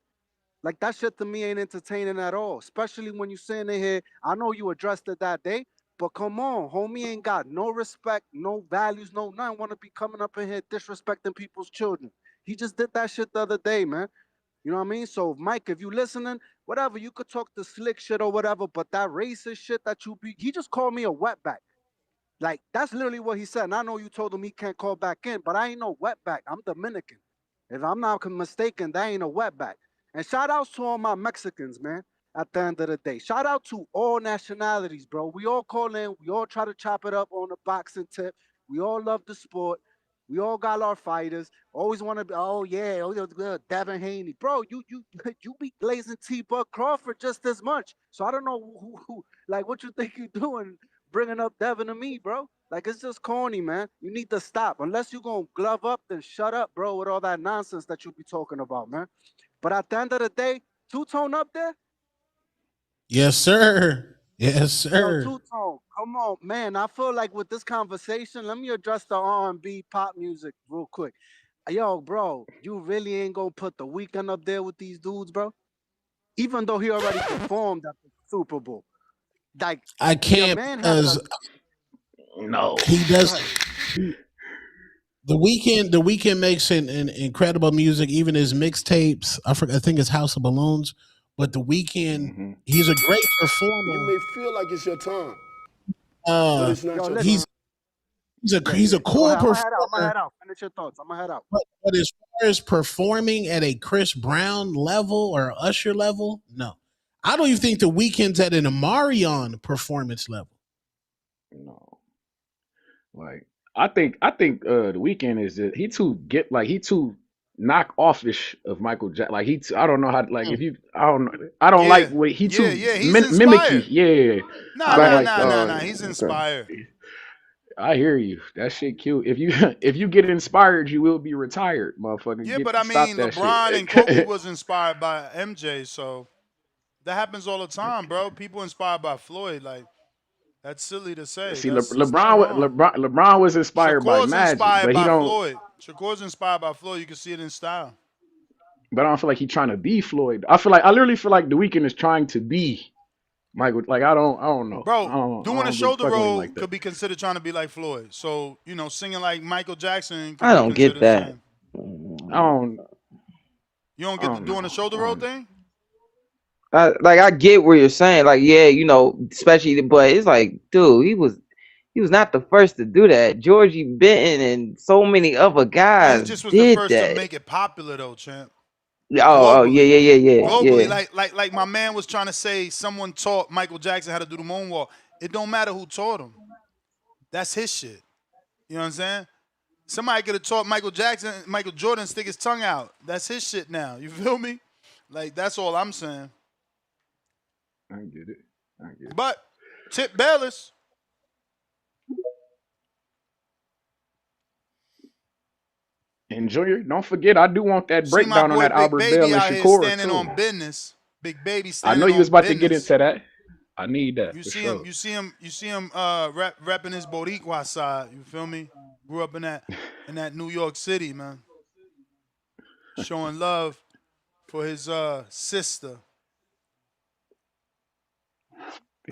[SPEAKER 12] Like that shit to me ain't entertaining at all. Especially when you sitting in here. I know you addressed it that day, but come on, homie ain't got no respect, no values, no nothing. Want to be coming up in here disrespecting people's children. He just did that shit the other day, man. You know what I mean? So, Mike, if you listening, whatever, you could talk the slick shit or whatever, but that racist shit that he just called me a wetback. Like, that's literally what he said. And I know you told him he can't call back in, but I ain't no wetback. I'm Dominican. If I'm not mistaken, that ain't a wetback. And shout outs to all my Mexicans, man, at the end of the day. Shout out to all nationalities, bro. We all call in. We all try to chop it up on the boxing tip. We all love the sport. We all got our fighters. Always want to be, oh yeah, Devin Haney, bro. You be glazing T. Buck Crawford just as much. So I don't know like what you think you doing, bringing up Devin to me, bro. Like it's just corny, man. You need to stop. Unless you gonna glove up, then shut up, bro, with all that nonsense that you be talking about, man. But at the end of the day, Two Tone up there.
[SPEAKER 17] Yes, sir. Yes,
[SPEAKER 12] Yo,
[SPEAKER 17] sir.
[SPEAKER 12] Two Tone, come on, man. I feel like with this conversation, let me address the R&B pop music real quick. Yo, bro, you really ain't gonna put the weekend up there with these dudes, bro? Even though he already performed at the Super Bowl. Like,
[SPEAKER 17] I
[SPEAKER 12] your
[SPEAKER 17] can't
[SPEAKER 12] man had a
[SPEAKER 17] because
[SPEAKER 2] No.
[SPEAKER 17] he
[SPEAKER 12] go
[SPEAKER 17] does.
[SPEAKER 12] ahead.
[SPEAKER 17] The weekend makes an incredible music. Even his mixtapes. I think it's House of Balloons. But the weekend,
[SPEAKER 2] Mm-hmm.
[SPEAKER 17] he's a great
[SPEAKER 19] You
[SPEAKER 17] performer.
[SPEAKER 19] may feel like it's your time, but
[SPEAKER 17] Uh,
[SPEAKER 19] it's not
[SPEAKER 12] Yo,
[SPEAKER 19] your
[SPEAKER 12] listen.
[SPEAKER 19] time.
[SPEAKER 17] he's a
[SPEAKER 12] Go
[SPEAKER 17] cool
[SPEAKER 12] ahead. I'm gonna head out.
[SPEAKER 17] performer.
[SPEAKER 12] Finish your thoughts. I'm gonna head out.
[SPEAKER 17] But as far as performing at a Chris Brown level or Usher level, no. I don't even think the weekend's at an Amarion performance level.
[SPEAKER 2] No. Like the weekend is just he too knock offish of Michael Jackson. Like I don't know how like if you I don't like
[SPEAKER 13] Yeah,
[SPEAKER 2] what he too
[SPEAKER 13] yeah. He's
[SPEAKER 2] mimicky.
[SPEAKER 13] inspired.
[SPEAKER 2] Yeah.
[SPEAKER 13] Nah,
[SPEAKER 2] Like
[SPEAKER 13] nah,
[SPEAKER 2] like
[SPEAKER 13] nah, nah, nah. He's
[SPEAKER 14] Okay.
[SPEAKER 13] inspired.
[SPEAKER 2] I hear you. That shit cute. If you if you get inspired, you will be retired, motherfucker.
[SPEAKER 13] Yeah, but I
[SPEAKER 2] Stop
[SPEAKER 13] mean,
[SPEAKER 2] that shit.
[SPEAKER 13] LeBron and Kobe was inspired by MJ, so that happens all the time, bro. People inspired by Floyd, like that's silly to say.
[SPEAKER 2] See,
[SPEAKER 13] It's not wrong.
[SPEAKER 2] LeBron was inspired by
[SPEAKER 13] Shakur's
[SPEAKER 2] Magic,
[SPEAKER 13] inspired
[SPEAKER 2] but he
[SPEAKER 13] by
[SPEAKER 2] don't.
[SPEAKER 13] Floyd. Shakur's inspired by Floyd. You can see it in style.
[SPEAKER 2] But I don't feel like he's trying to be Floyd. I literally feel like The Weeknd is trying to be Michael. Like I don't know.
[SPEAKER 13] Bro, doing
[SPEAKER 2] I
[SPEAKER 13] a
[SPEAKER 2] don't really
[SPEAKER 13] shoulder
[SPEAKER 2] fuck with him
[SPEAKER 13] roll
[SPEAKER 2] like that.
[SPEAKER 13] could be considered trying to be like Floyd. So, singing like Michael Jackson could
[SPEAKER 14] I
[SPEAKER 13] be
[SPEAKER 14] don't get
[SPEAKER 13] considered the
[SPEAKER 14] that.
[SPEAKER 13] same.
[SPEAKER 2] I don't.
[SPEAKER 13] You don't
[SPEAKER 2] I
[SPEAKER 13] get the
[SPEAKER 2] don't
[SPEAKER 13] doing a
[SPEAKER 2] know.
[SPEAKER 13] shoulder roll thing?
[SPEAKER 14] I get where you're saying, like, yeah, especially, but it's like, dude, he was not the first to do that. Georgie Benton and so many other
[SPEAKER 13] He
[SPEAKER 14] guys
[SPEAKER 13] just was the
[SPEAKER 14] did
[SPEAKER 13] first to
[SPEAKER 14] that.
[SPEAKER 13] make it popular though, champ.
[SPEAKER 14] Yeah,
[SPEAKER 13] globally.
[SPEAKER 14] yeah, yeah, yeah,
[SPEAKER 13] Globally,
[SPEAKER 14] yeah.
[SPEAKER 13] like my man was trying to say someone taught Michael Jackson how to do the moonwalk. It don't matter who taught him. That's his shit. You know what I'm saying? Somebody could have taught Michael Jordan stick his tongue out. That's his shit now. You feel me? Like that's all I'm saying.
[SPEAKER 2] I get it. I get it.
[SPEAKER 13] But Tip Bayless,
[SPEAKER 2] And Junior, don't forget, I do want that
[SPEAKER 13] see my
[SPEAKER 2] breakdown on
[SPEAKER 13] boy
[SPEAKER 2] that
[SPEAKER 13] Big
[SPEAKER 2] Albert Bell
[SPEAKER 13] Baby
[SPEAKER 2] and
[SPEAKER 13] out here
[SPEAKER 2] Shakur
[SPEAKER 13] standing
[SPEAKER 2] too.
[SPEAKER 13] on business. Big Baby
[SPEAKER 2] I know
[SPEAKER 13] standing
[SPEAKER 2] you was
[SPEAKER 13] on
[SPEAKER 2] about to get
[SPEAKER 13] business.
[SPEAKER 2] into that. I need that
[SPEAKER 13] You
[SPEAKER 2] for
[SPEAKER 13] see him,
[SPEAKER 2] sure.
[SPEAKER 13] repping his Boricua side. You feel me? Grew up in that New York City, man. Showing love for his sister.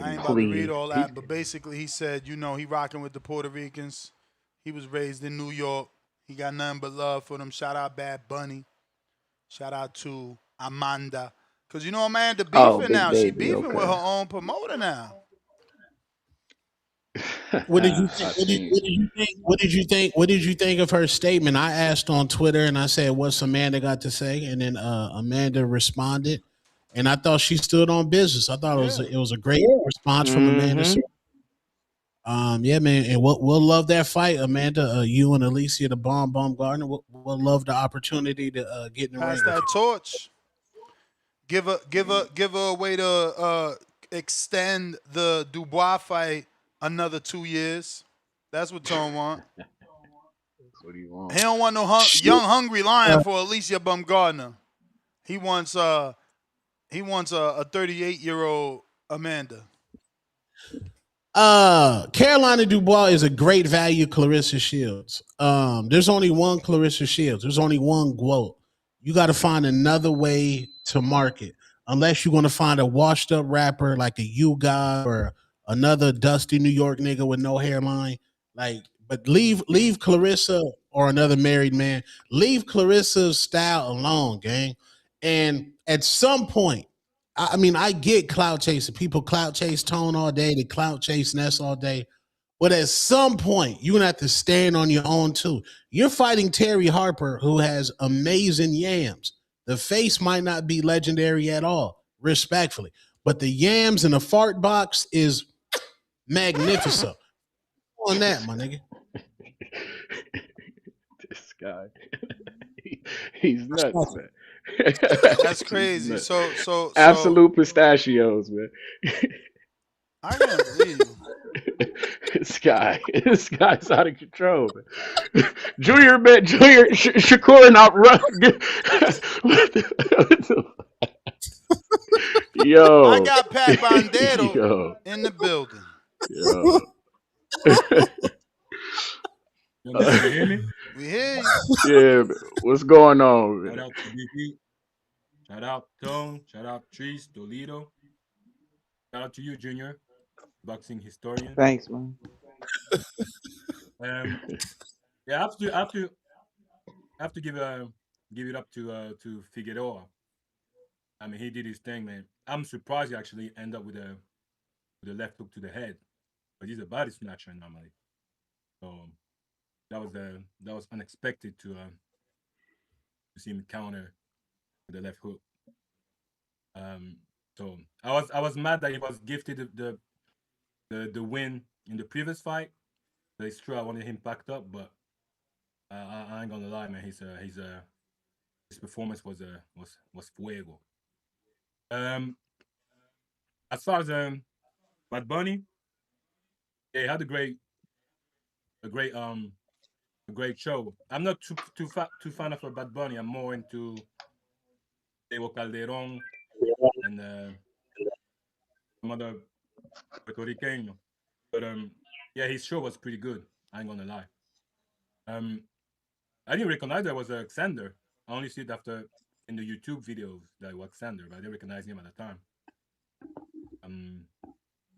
[SPEAKER 13] I ain't about to read
[SPEAKER 2] Please.
[SPEAKER 13] all that, but basically he said, he rocking with the Puerto Ricans. He was raised in New York. He got nothing but love for them. Shout out Bad Bunny. Shout out to Amanda. Cause Amanda
[SPEAKER 14] Oh,
[SPEAKER 13] beefing
[SPEAKER 14] Big
[SPEAKER 13] now. She
[SPEAKER 14] Baby.
[SPEAKER 13] beefing with her
[SPEAKER 14] Okay.
[SPEAKER 13] own promoter now.
[SPEAKER 17] What did you think?
[SPEAKER 2] I seen.
[SPEAKER 17] What did you think of her statement? I asked on Twitter and I said, "What's Amanda got to say?" And then Amanda responded, and I thought she stood on business. I thought
[SPEAKER 13] Yeah.
[SPEAKER 17] it was a great response from Amanda.
[SPEAKER 14] Mm-hmm.
[SPEAKER 17] Yeah, man, and we'll love that fight, Amanda. You and Alicia, the Bomb Gardner. We'll love the opportunity to get in the ring
[SPEAKER 13] Pass
[SPEAKER 17] with
[SPEAKER 13] that
[SPEAKER 17] you.
[SPEAKER 13] torch. Give her a way to extend the Dubois fight another 2 years. That's what Tone want.
[SPEAKER 2] That's what he want.
[SPEAKER 13] He don't want no
[SPEAKER 17] Shit.
[SPEAKER 13] young hungry lion for Alicia Bumgardner. He wants a 38-year-old Amanda.
[SPEAKER 17] Carolina Dubois is a great value Clarissa Shields. There's only one Clarissa Shields. There's only one quote. You got to find another way to market, unless you're going to find a washed up rapper like a You God or another dusty New York nigga with no hairline. But leave Clarissa or another married man. Leave Clarissa's style alone, gang. And at some point, I mean, I get clout chasing. People clout chase Tone all day. They clout chase Ness all day. But at some point, you're gonna have to stand on your own too. You're fighting Terry Harper, who has amazing yams. The face might not be legendary at all, respectfully, but the yams in the fart box is magnificent. On that, my nigga.
[SPEAKER 2] This guy. He's nuts, man.
[SPEAKER 13] That's
[SPEAKER 2] He's
[SPEAKER 13] crazy.
[SPEAKER 2] nuts.
[SPEAKER 13] So
[SPEAKER 2] Absolute pistachios, man.
[SPEAKER 13] I can't believe you.
[SPEAKER 2] This guy's out of control, man. Junior, Shakur not run.
[SPEAKER 13] I
[SPEAKER 2] Yo,
[SPEAKER 13] got Pat Bondero
[SPEAKER 2] yo,
[SPEAKER 13] in the building.
[SPEAKER 2] yo.
[SPEAKER 1] Yo, niggas, you hear me?
[SPEAKER 13] We hear you.
[SPEAKER 2] Yeah, what's going on,
[SPEAKER 1] Shout
[SPEAKER 2] man?
[SPEAKER 1] out to BP. Shout out Tone. Shout out Trees, Toledo. Shout out to you, Junior, boxing historian.
[SPEAKER 14] Thanks, man.
[SPEAKER 1] Um, yeah, I have to give it up to Figueroa. I mean, he did his thing, man. I'm surprised he actually end up with a left hook to the head, but he's a body snatcher normally. So that was unexpected to see him counter with the left hook. Um, so I was mad that he was gifted the win in the previous fight. But it's true I wanted him packed up, but I ain't gonna lie, man. His performance was fuego. Um, as far as Bad Bunny, yeah, he had a great a great show. I'm not too fan of a Bad Bunny. I'm more into Diego Calderon and some other Puerto Rican. But yeah, his show was pretty good. I ain't gonna lie. Um, I didn't recognize that was Alexander. I only see it after in the YouTube videos that it was Alexander, but I didn't recognize him at the time. Um,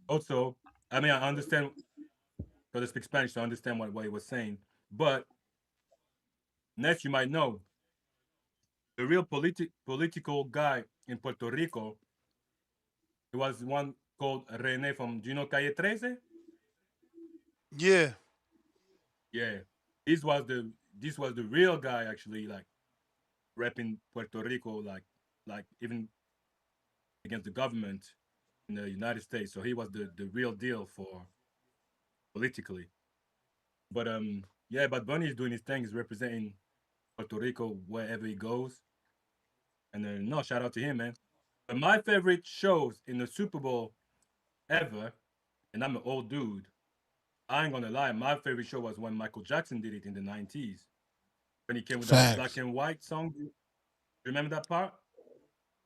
[SPEAKER 1] Also, I mean, I understand because I speak Spanish, so I understand what he was saying. But next, you might know the real political guy in Puerto Rico. It was one called Rene from. Do you know Calle 13?
[SPEAKER 13] Yeah.
[SPEAKER 1] Yeah, this was the real guy actually. Like repping Puerto Rico, like even against the government in the United States. So he was the real deal for politically. But yeah, but Bunny is doing his thing. He's representing Puerto Rico wherever he goes. And then no, shout out to him, man. But my favorite shows in the Super Bowl ever, and I'm an old dude. I ain't gonna lie, my favorite show was when Michael Jackson did it in the '90s when he came with that black
[SPEAKER 17] Facts.
[SPEAKER 1] and white song. Remember that part?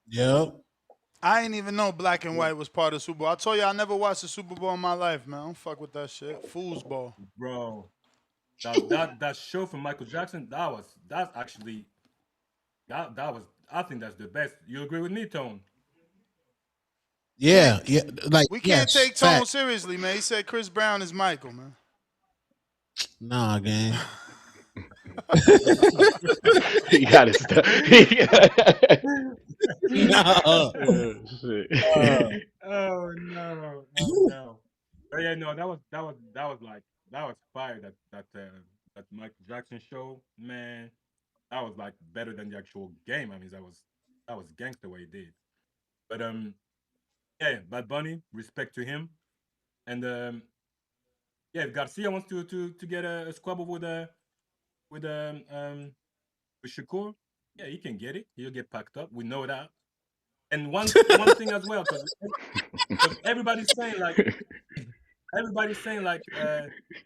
[SPEAKER 17] Yep.
[SPEAKER 13] I ain't even know black and
[SPEAKER 1] Yeah,
[SPEAKER 13] white was part of the Super Bowl. I told you I never watched the Super Bowl in my life, man. I don't fuck with that shit. Foosball.
[SPEAKER 1] bro. That show from Michael Jackson, that's actually that was I think that's the best. You agree with me, Tone?
[SPEAKER 13] Yeah,
[SPEAKER 17] Yeah. Like,
[SPEAKER 13] we can't
[SPEAKER 17] yes.
[SPEAKER 13] take Tone
[SPEAKER 17] Fact.
[SPEAKER 13] seriously, man. He said Chris Brown is Michael, man.
[SPEAKER 17] Nah, gang.
[SPEAKER 2] You gotta stop.
[SPEAKER 17] Nah.
[SPEAKER 2] Shit.
[SPEAKER 1] Oh no, oh no. But yeah, no, that was like that was fire. That Michael Jackson show, man, that was like better than the actual game. I mean, that was gangster what he did. But yeah, Bad Bunny, respect to him. And yeah, if Garcia wants to get a squabble with with Shakur, yeah, he can get it. He'll get packed up. We know that. And one thing as well, because everybody's saying like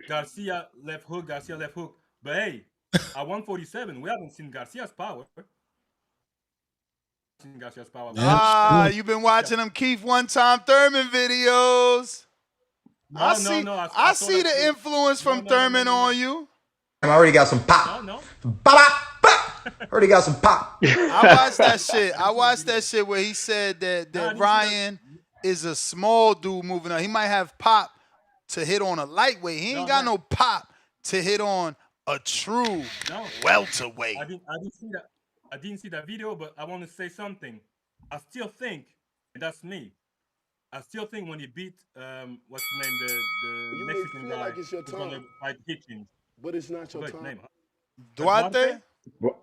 [SPEAKER 1] Garcia left hook. But hey, at 147, we haven't seen Garcia's power. Seen Garcia's power. We haven't
[SPEAKER 17] That's
[SPEAKER 1] seen
[SPEAKER 13] Ah,
[SPEAKER 17] true.
[SPEAKER 13] you've been
[SPEAKER 1] Garcia.
[SPEAKER 13] watching them Keith One Time Thurman videos. I
[SPEAKER 1] No, no,
[SPEAKER 13] see
[SPEAKER 1] no. I
[SPEAKER 13] I
[SPEAKER 1] saw
[SPEAKER 13] see
[SPEAKER 1] that
[SPEAKER 13] the
[SPEAKER 1] shit.
[SPEAKER 13] influence
[SPEAKER 1] No,
[SPEAKER 13] from
[SPEAKER 1] no, no, no,
[SPEAKER 13] Thurman
[SPEAKER 1] no, no.
[SPEAKER 13] on you.
[SPEAKER 3] I already got some pop.
[SPEAKER 1] No, no.
[SPEAKER 3] Bop, bop, bop. Already got some pop.
[SPEAKER 13] I watched that shit.
[SPEAKER 1] I
[SPEAKER 13] I
[SPEAKER 1] didn't see that
[SPEAKER 13] watched that
[SPEAKER 1] video.
[SPEAKER 13] shit where he said that
[SPEAKER 1] No, I
[SPEAKER 13] that
[SPEAKER 1] didn't see that.
[SPEAKER 13] Ryan is a small dude moving up. He might have pop to hit on a lightweight. He ain't
[SPEAKER 1] No,
[SPEAKER 13] got
[SPEAKER 1] no,
[SPEAKER 13] no pop to hit on a true
[SPEAKER 1] no. I
[SPEAKER 13] welterweight.
[SPEAKER 1] didn't. I didn't see that. I didn't see that video, but I want to say something. I still think, and that's me. I still think when he beat what's the name, the
[SPEAKER 19] You may
[SPEAKER 1] Mexican
[SPEAKER 19] feel
[SPEAKER 1] guy
[SPEAKER 19] like it's your
[SPEAKER 1] who's gonna
[SPEAKER 19] time,
[SPEAKER 1] fight Hitchens.
[SPEAKER 19] but it's not
[SPEAKER 1] I
[SPEAKER 19] your
[SPEAKER 1] forgot his
[SPEAKER 19] time.
[SPEAKER 1] name. Huh?
[SPEAKER 13] Duarte?
[SPEAKER 1] Duarte?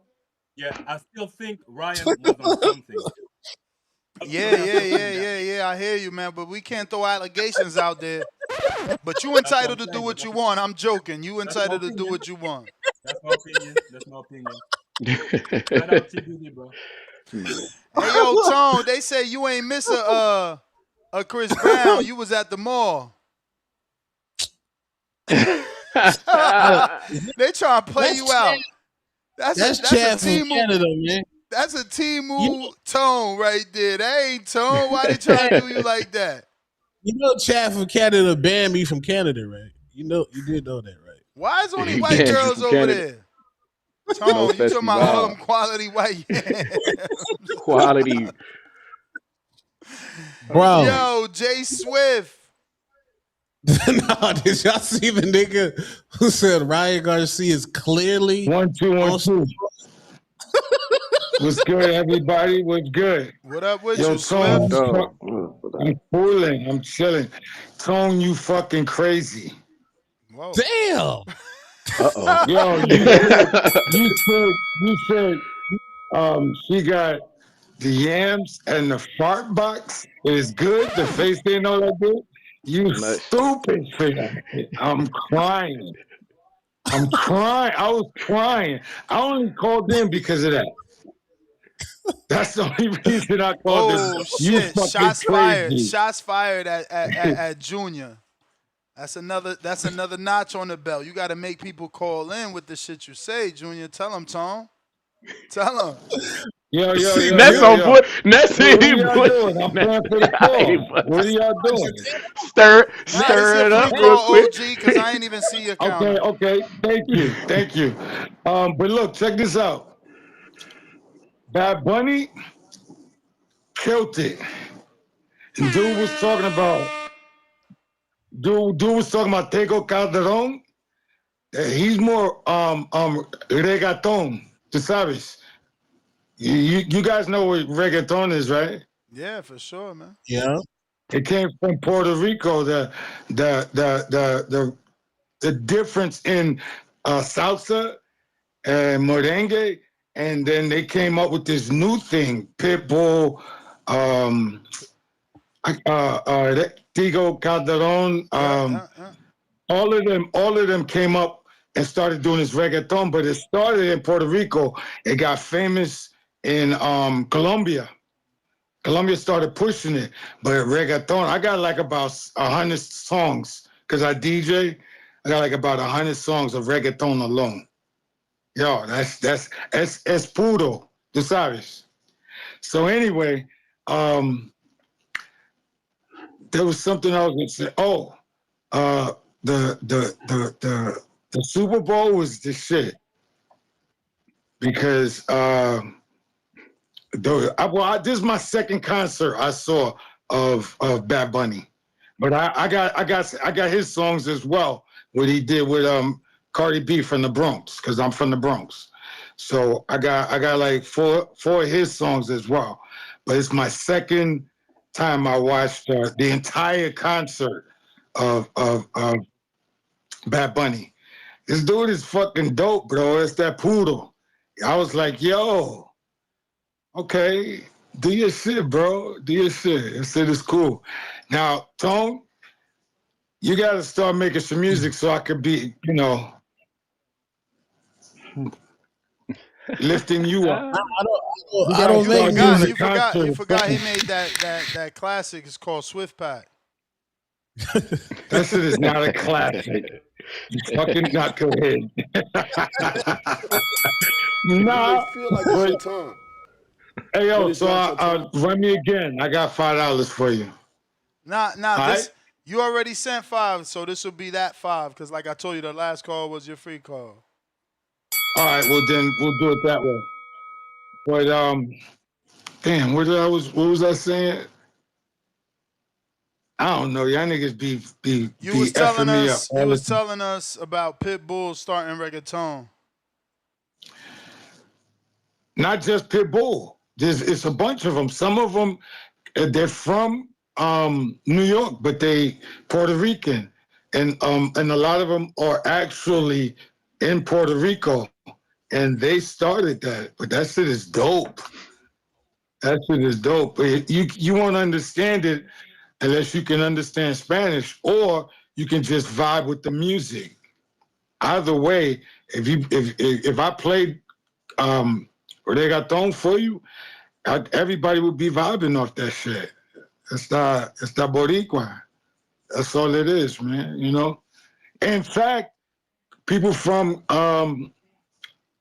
[SPEAKER 1] Yeah, I still think Ryan was on something.
[SPEAKER 13] Yeah,
[SPEAKER 1] I
[SPEAKER 13] yeah,
[SPEAKER 1] still
[SPEAKER 13] yeah,
[SPEAKER 1] think that.
[SPEAKER 13] yeah, yeah. I hear you, man. But we can't throw allegations out there. But you
[SPEAKER 1] That's what
[SPEAKER 13] entitled
[SPEAKER 1] I'm
[SPEAKER 13] to do
[SPEAKER 1] saying. But
[SPEAKER 13] what you want. I'm joking. You
[SPEAKER 1] that's my
[SPEAKER 13] entitled to do
[SPEAKER 1] opinion.
[SPEAKER 13] what you want.
[SPEAKER 1] That's my opinion. That's my opinion. Shout out TBD, bro.
[SPEAKER 13] Hey yo, Tone, they say you ain't miss a Chris Brown. You was at the mall.
[SPEAKER 17] I,
[SPEAKER 13] They trying to play you
[SPEAKER 17] that's Chad,
[SPEAKER 13] out. That's a
[SPEAKER 17] that's
[SPEAKER 13] that's a
[SPEAKER 17] Chad from
[SPEAKER 13] team move.
[SPEAKER 17] Canada, man.
[SPEAKER 13] That's a team
[SPEAKER 17] You
[SPEAKER 13] move Tone right there. That ain't Tone. Why they trying to do you like that?
[SPEAKER 17] you know Chad from Canada banned me from Canada, right? You did know that, right?
[SPEAKER 13] Why is only
[SPEAKER 2] He
[SPEAKER 13] white
[SPEAKER 2] banned you
[SPEAKER 13] girls
[SPEAKER 2] from
[SPEAKER 13] over
[SPEAKER 2] Canada.
[SPEAKER 13] there?
[SPEAKER 2] No
[SPEAKER 13] Tone, you talking about all them
[SPEAKER 2] festival.
[SPEAKER 13] quality white
[SPEAKER 2] Quality.
[SPEAKER 17] Bro.
[SPEAKER 13] Yo, Jay Swift.
[SPEAKER 17] No, did y'all see the nigga who said Ryan Garcia is clearly
[SPEAKER 7] 1 2 1
[SPEAKER 17] on
[SPEAKER 7] 2? What's good, everybody? What's good?
[SPEAKER 13] What up with
[SPEAKER 7] Yo,
[SPEAKER 13] you,
[SPEAKER 7] Tone,
[SPEAKER 13] Swift?
[SPEAKER 7] I'm cooling. I'm chilling. Tone, you fucking crazy.
[SPEAKER 13] Whoa.
[SPEAKER 17] Damn.
[SPEAKER 2] Uh-oh.
[SPEAKER 7] Yo, you said, she got the yams and the fart box is good. The face ain't all that good. You
[SPEAKER 2] Nice.
[SPEAKER 7] stupid for that shit. I'm crying. I'm crying. I was crying. I only called in because of that. That's the only reason I called in.
[SPEAKER 13] Oh
[SPEAKER 7] You
[SPEAKER 13] shit!
[SPEAKER 7] fucking
[SPEAKER 13] Shots fired!
[SPEAKER 7] crazy.
[SPEAKER 13] Shots fired at Junior. That's another notch on the belt. You got to make people call in with the shit you say, Junior. Tell them, Tom. Tell them.
[SPEAKER 7] Yo, yo,
[SPEAKER 17] See,
[SPEAKER 7] yo,
[SPEAKER 2] Ness
[SPEAKER 7] yo,
[SPEAKER 2] on
[SPEAKER 7] yo.
[SPEAKER 2] put Ness
[SPEAKER 7] What
[SPEAKER 2] he
[SPEAKER 7] are y'all doing? I'm
[SPEAKER 2] Ness.
[SPEAKER 7] playing for the call. What are y'all doing?
[SPEAKER 13] Nah, this
[SPEAKER 2] Stir
[SPEAKER 13] your
[SPEAKER 2] it
[SPEAKER 13] free
[SPEAKER 2] up real
[SPEAKER 13] call,
[SPEAKER 2] quick.
[SPEAKER 13] OG, because I ain't even see your
[SPEAKER 7] Okay,
[SPEAKER 13] counter.
[SPEAKER 7] okay. Thank you. But look, check this out. Bad Bunny killed it. And dude was talking about Tego Calderon. He's more reggaeton. Tu sabes? You guys know what reggaeton is, right?
[SPEAKER 13] Yeah, for sure, man.
[SPEAKER 17] Yeah.
[SPEAKER 7] It came from Puerto Rico. The difference in salsa and merengue and then they came up with this new thing, Pitbull, Tigo Calderon, all of them came up and started doing this reggaeton, but it started in Puerto Rico. It got famous in Colombia. Colombia started pushing it, but reggaeton, I got like about 100 songs because I DJ. I got like about 100 songs of reggaeton alone. Yo, that's es puro, tú sabes. So anyway, there was something I was gonna say. Oh, the Super Bowl was the shit because this is my second concert I saw of Bad Bunny, but I got his songs as well. What he did with Cardi B from the Bronx, because I'm from the Bronx, so I got like four of his songs as well. But it's my second time I watched the entire concert of Bad Bunny. This dude is fucking dope, bro. It's that poodle. I was like, yo, okay, do your shit, bro. Do your shit. This shit is cool. Now, Tone, you got to start making some music so I could be, lifting you up.
[SPEAKER 17] I don't make music.
[SPEAKER 13] You forgot he made that classic. It's called Swift Pack.
[SPEAKER 7] That shit is not a classic. You fucking knucklehead. Nah,
[SPEAKER 19] feel like it's your time.
[SPEAKER 7] Hey, yo, so run me again. I got $5 for you.
[SPEAKER 13] Nah,
[SPEAKER 7] right?
[SPEAKER 13] You already sent 5, so this will be that 5, because like I told you, the last call was your free call.
[SPEAKER 7] All right, well then we'll do it that way. But damn, what was I saying? I don't know. Y'all niggas be
[SPEAKER 13] You was telling us about Pitbull starting reggaeton.
[SPEAKER 7] Not just Pitbull. It's a bunch of them. Some of them, they're from New York, but they Puerto Rican, and a lot of them are actually in Puerto Rico, and they started that. But that shit is dope. That shit is dope. But you won't understand it unless you can understand Spanish, or you can just vibe with the music. Either way, if I played reggaeton for you, everybody would be vibing off that shit. It's the Boricua. That's all it is, man. In fact, people from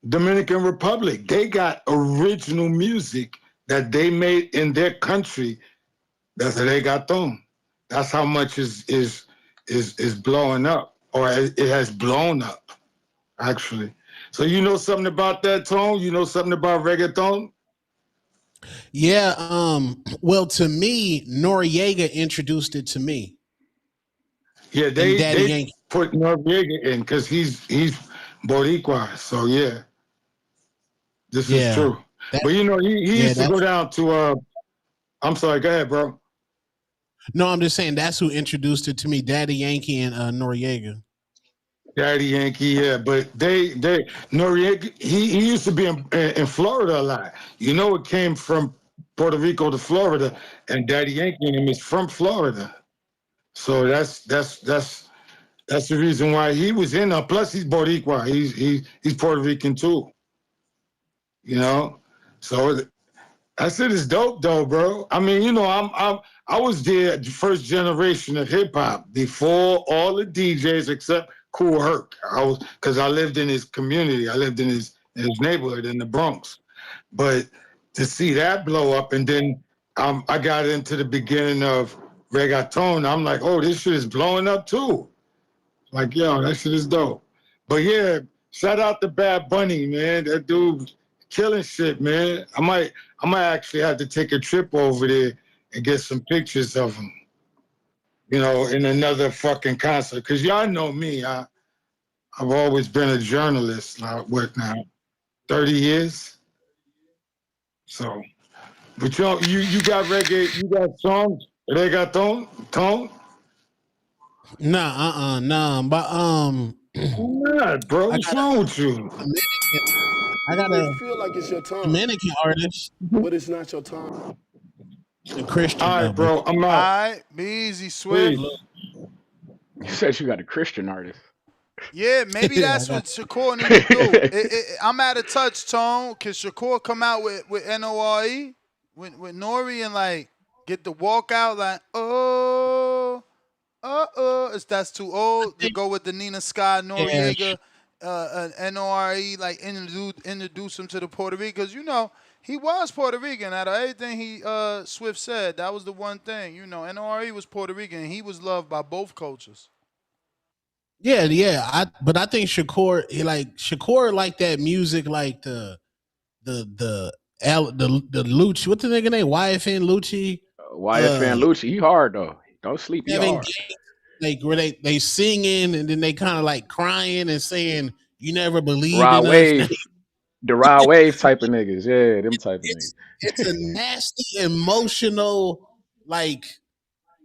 [SPEAKER 7] Dominican Republic, they got original music that they made in their country. That's reggaeton. That's how much is blowing up, or it has blown up, actually. So you know something about that, Tone? You know something about reggaeton?
[SPEAKER 17] Yeah, well, to me, Noriega introduced it to me.
[SPEAKER 7] Yeah, they put Noriega in because he's Boricua. So yeah, this is true. But he used to go down to I'm sorry, go ahead, bro.
[SPEAKER 17] No, I'm just saying that's who introduced it to me, Daddy Yankee and Noriega.
[SPEAKER 7] Daddy Yankee, yeah, but they Noriega, he used to be in Florida a lot. It came from Puerto Rico to Florida, and Daddy Yankee and him is from Florida. So that's the reason why he was in there. Plus, he's Boricua. He's Puerto Rican too. So that shit is dope, though, bro. I mean, I was there at the first generation of hip hop before all the DJs except Kool Herc. Because I lived in his community. I lived in his neighborhood in the Bronx. But to see that blow up, and then I got into the beginning of reggaeton, I'm like, oh, this shit is blowing up too. Like, yo, that shit is dope. But yeah, shout out to Bad Bunny, man. That dude killing shit, man. I might actually have to take a trip over there and get some pictures of him. In another fucking concert. Cause y'all know me. I've always been a journalist. What now? 30 years. So, but you got reggae, you got songs, reggaeton, Tone?
[SPEAKER 17] Nah, but
[SPEAKER 7] Nah, bro, what's wrong with you?
[SPEAKER 17] I got
[SPEAKER 19] You may
[SPEAKER 17] a
[SPEAKER 19] feel like it's your time,
[SPEAKER 17] Dominican artist,
[SPEAKER 19] but it's not your time.
[SPEAKER 17] the Christian
[SPEAKER 7] All right,
[SPEAKER 17] level.
[SPEAKER 7] bro. I'm
[SPEAKER 13] All
[SPEAKER 7] out.
[SPEAKER 13] right, be easy, Swift.
[SPEAKER 7] Peace.
[SPEAKER 2] You said you got a Christian artist.
[SPEAKER 13] Yeah, maybe
[SPEAKER 17] Yeah, I
[SPEAKER 13] that's
[SPEAKER 17] got
[SPEAKER 13] what Shakur need to do. I'm out of touch, Tone. Can Shakur come out with NORE with Nori and like get the walkout like that's too old to go with the Nina Scott
[SPEAKER 17] yeah,
[SPEAKER 13] Noriega NORE like introduce him to the Puerto Rican because he was Puerto Rican. Out of everything he Swift said, that was the one thing. NORE was Puerto Rican and he was loved by both cultures.
[SPEAKER 17] yeah. But I think Shakur like that music, like the Lucci. What's the nigga name? YFN Lucci.
[SPEAKER 2] YFN Lucci, he hard though. Don't sleep, he
[SPEAKER 17] Kevin
[SPEAKER 2] hard.
[SPEAKER 17] Gates, like where they singing and then they kind of like crying and saying, "You never believed
[SPEAKER 2] Rod
[SPEAKER 17] in us."
[SPEAKER 2] Wave, the Rod Wave type of niggas. Yeah, them type of niggas.
[SPEAKER 17] It's a nasty, emotional, like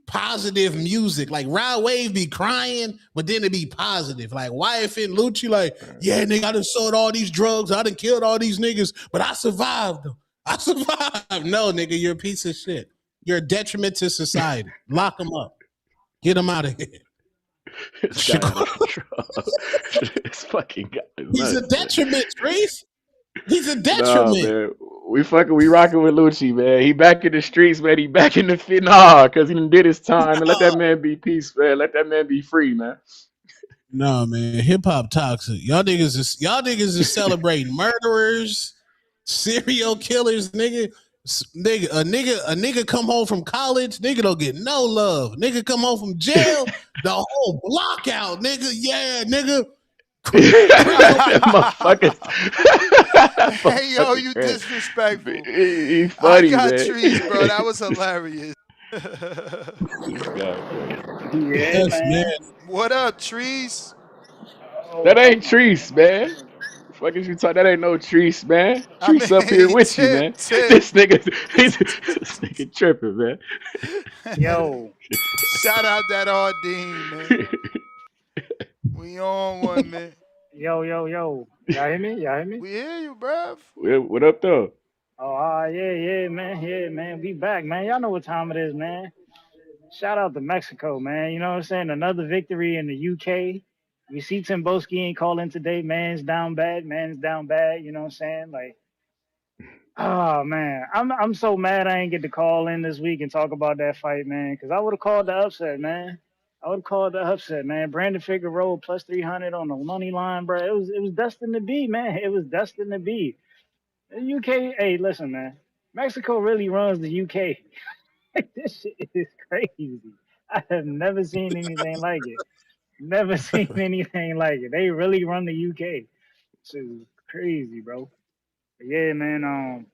[SPEAKER 17] positive music. Like Rod Wave be crying, but then it be positive. Like YFN Lucci, like, yeah, nigga, I done sold all these drugs, I done killed all these niggas, but I survived them. I survived. No, nigga, you're a piece of shit. You're a detriment to society. Lock them up. Get them out of here.
[SPEAKER 2] This guy out of control. This fucking guy is
[SPEAKER 17] He's a
[SPEAKER 2] nuts, man.
[SPEAKER 17] detriment, Trace. He's a
[SPEAKER 2] Nah,
[SPEAKER 17] detriment.
[SPEAKER 2] man. We rocking with Lucci, man. He back in the streets, man. He back in the fit. Nah, because he done did his time. And let that man be peace, man. Let that man be free, man.
[SPEAKER 17] No, man, hip hop toxic. Y'all niggas is celebrating murderers, serial killers, nigga. A nigga come home from college, nigga don't get no love. Nigga come home from jail, the whole block out, nigga. Yeah, nigga.
[SPEAKER 2] That motherfucker.
[SPEAKER 13] Hey yo, you disrespectful.
[SPEAKER 2] He
[SPEAKER 13] I
[SPEAKER 2] funny,
[SPEAKER 13] got
[SPEAKER 2] man.
[SPEAKER 13] trees, bro. That was hilarious.
[SPEAKER 2] This guy funny.
[SPEAKER 20] Yeah,
[SPEAKER 17] Yes, man.
[SPEAKER 20] man.
[SPEAKER 13] What up, trees?
[SPEAKER 2] That ain't Treese, man. Fuck is you talking? That ain't no Treese, man.
[SPEAKER 13] I mean,
[SPEAKER 2] Treese up here with you,
[SPEAKER 13] tip,
[SPEAKER 2] man.
[SPEAKER 13] tip.
[SPEAKER 2] This nigga tripping, man.
[SPEAKER 20] Yo,
[SPEAKER 13] Shout out that Dean, man. We on one, man.
[SPEAKER 20] yo. Y'all hear me? Y'all hear me?
[SPEAKER 13] We hear you, bruv.
[SPEAKER 2] What up, though?
[SPEAKER 20] Oh, yeah, man. Yeah, man. We back, man. Y'all know what time it is, man. Shout out to Mexico, man. You know what I'm saying? Another victory in the UK. We see Timboski ain't calling today. Man's down bad. Man's down bad. You know what I'm saying? Like, oh man, I'm so mad I ain't get to call in this week and talk about that fight, man. Because I would have called the upset, man. I would have called the upset, man. Brandon Figueroa plus 300 on the money line, bro. It was destined to be, man. It was destined to be. The UK, hey, listen, man. Mexico really runs the UK. This shit is crazy. I have never seen anything like it. Never seen anything like it. They really run the UK. This is crazy, bro. But yeah, man.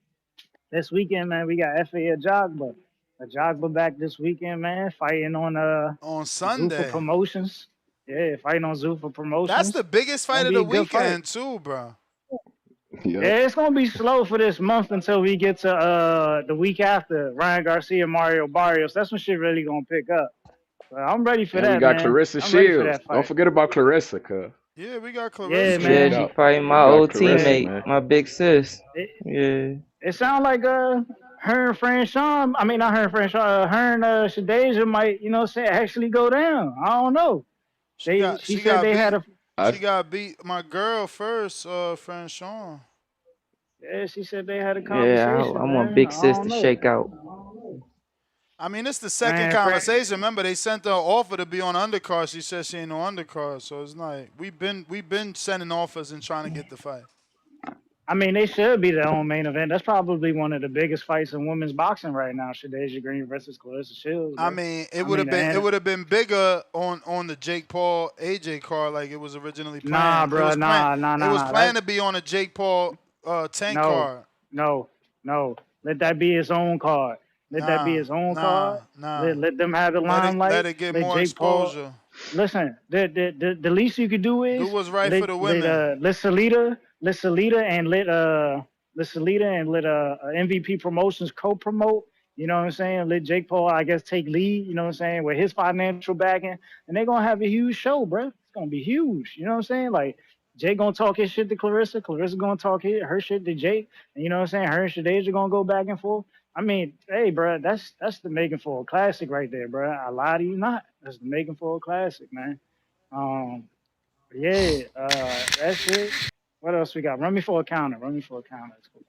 [SPEAKER 20] This weekend, man, we got FA Ajagba. Ajagba back this weekend, man, fighting on Zuffa
[SPEAKER 13] Sunday.
[SPEAKER 20] Promotions. Yeah, fighting on Zuffa
[SPEAKER 13] That's
[SPEAKER 20] Promotions.
[SPEAKER 13] the biggest fight
[SPEAKER 20] Gonna
[SPEAKER 13] of
[SPEAKER 20] be
[SPEAKER 13] the
[SPEAKER 20] a good fight.
[SPEAKER 13] weekend, too, bro.
[SPEAKER 20] Yeah, it's gonna be slow for this month until we get to the week after Ryan Garcia, Mario Barrios. That's when shit really gonna pick up. But I'm ready for
[SPEAKER 2] And we
[SPEAKER 20] that,
[SPEAKER 2] got
[SPEAKER 20] man.
[SPEAKER 2] Clarissa
[SPEAKER 20] I'm ready for
[SPEAKER 2] Shields.
[SPEAKER 20] that
[SPEAKER 2] Don't
[SPEAKER 20] fight.
[SPEAKER 2] forget about Clarissa, cuz.
[SPEAKER 13] Yeah, we got
[SPEAKER 20] Yeah,
[SPEAKER 13] Clarissa.
[SPEAKER 14] Yeah,
[SPEAKER 20] man.
[SPEAKER 14] she fighting my
[SPEAKER 2] We got
[SPEAKER 14] old
[SPEAKER 2] Clarissa,
[SPEAKER 14] teammate,
[SPEAKER 2] man.
[SPEAKER 14] my big sis. Yeah.
[SPEAKER 20] It sounds like her and Franchon, I mean not her and Franchon, her and Shadeja might, you know what I'm saying, actually go down. I don't know. She said they had a
[SPEAKER 13] She got beat my girl first, friend Sean.
[SPEAKER 20] yeah, she said they had a
[SPEAKER 14] Yeah,
[SPEAKER 20] conversation,
[SPEAKER 14] I want
[SPEAKER 20] man.
[SPEAKER 14] big
[SPEAKER 20] I
[SPEAKER 14] sis
[SPEAKER 20] don't
[SPEAKER 14] to
[SPEAKER 20] know.
[SPEAKER 14] shake out.
[SPEAKER 13] I mean, it's the second
[SPEAKER 20] Man,
[SPEAKER 13] conversation. Remember, they sent her offer to be on undercard. She said she ain't no undercard, so it's like we've been sending offers and trying to get the fight.
[SPEAKER 20] I mean, they should be their own main event. That's probably one of the biggest fights in women's boxing right now. Shadeja Green versus Clarissa Shields.
[SPEAKER 13] I
[SPEAKER 20] Bro.
[SPEAKER 13] mean, it would have been bigger on the Jake Paul AJ card like it was originally
[SPEAKER 20] Nah,
[SPEAKER 13] planned.
[SPEAKER 20] bro,
[SPEAKER 13] It was
[SPEAKER 20] nah.
[SPEAKER 13] planned to be on a Jake Paul tank card.
[SPEAKER 20] No. Let that be his own card. Let that be his own card.
[SPEAKER 13] Nah.
[SPEAKER 20] Let them have the limelight.
[SPEAKER 13] Let it get
[SPEAKER 20] Let
[SPEAKER 13] more
[SPEAKER 20] Jake Paul.
[SPEAKER 13] exposure.
[SPEAKER 20] Listen, the least you could do
[SPEAKER 13] Do
[SPEAKER 20] is
[SPEAKER 13] what's right for the women.
[SPEAKER 20] let Salida and let MVP Promotions co-promote. You know what I'm saying? Let Jake Paul, I guess, take lead. You know what I'm saying, with his financial backing, and they're gonna have a huge show, bro. It's gonna be huge. You know what I'm saying? Like
[SPEAKER 4] Jake gonna talk his shit to Clarissa. Clarissa gonna talk her shit to Jake. And you know what I'm saying? Her and Shadasia are gonna go back and forth. I mean, hey, bro, that's the making for a classic right there, bro. I lie to you not. That's the making for a classic, man. Yeah, that shit. What else we got? Run me for a counter. Run me for a counter. It's cool.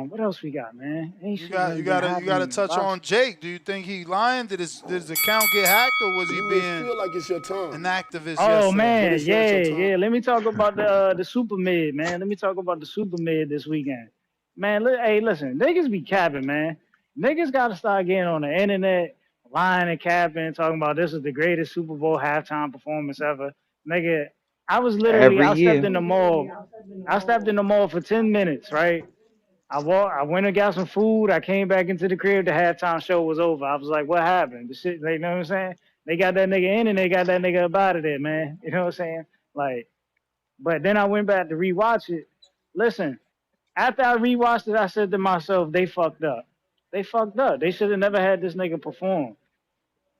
[SPEAKER 4] What else we got, man? Ain't
[SPEAKER 13] You
[SPEAKER 4] shit
[SPEAKER 13] got
[SPEAKER 4] really been
[SPEAKER 13] you gotta
[SPEAKER 4] happening in
[SPEAKER 13] touch on
[SPEAKER 4] boxing.
[SPEAKER 13] Jake. Do you think he lying? Did his account get hacked, or was he
[SPEAKER 19] You may
[SPEAKER 13] being
[SPEAKER 19] feel like it's your
[SPEAKER 13] an
[SPEAKER 19] time,
[SPEAKER 13] activist
[SPEAKER 4] Oh
[SPEAKER 13] yesterday?
[SPEAKER 19] but
[SPEAKER 4] man,
[SPEAKER 19] it's not your time.
[SPEAKER 4] yeah. Let me talk about the super mid, man. Let me talk about the super mid this weekend. Man, hey, listen, niggas be capping, man. Niggas gotta start getting on the internet, lying and capping, talking about this is the greatest Super Bowl halftime performance ever. Nigga,
[SPEAKER 14] Every
[SPEAKER 4] I stepped
[SPEAKER 14] year.
[SPEAKER 4] in the mall. I stepped in the mall for 10 minutes, right? I went and got some food. I came back into the crib. The halftime show was over. I was like, what happened? The shit, you know what I'm saying? They got that nigga in and they got that nigga up out of there, man. You know what I'm saying? Like, but then I went back to rewatch it. Listen, after I rewatched it, I said to myself, they fucked up. They fucked up. They should have never had this nigga perform.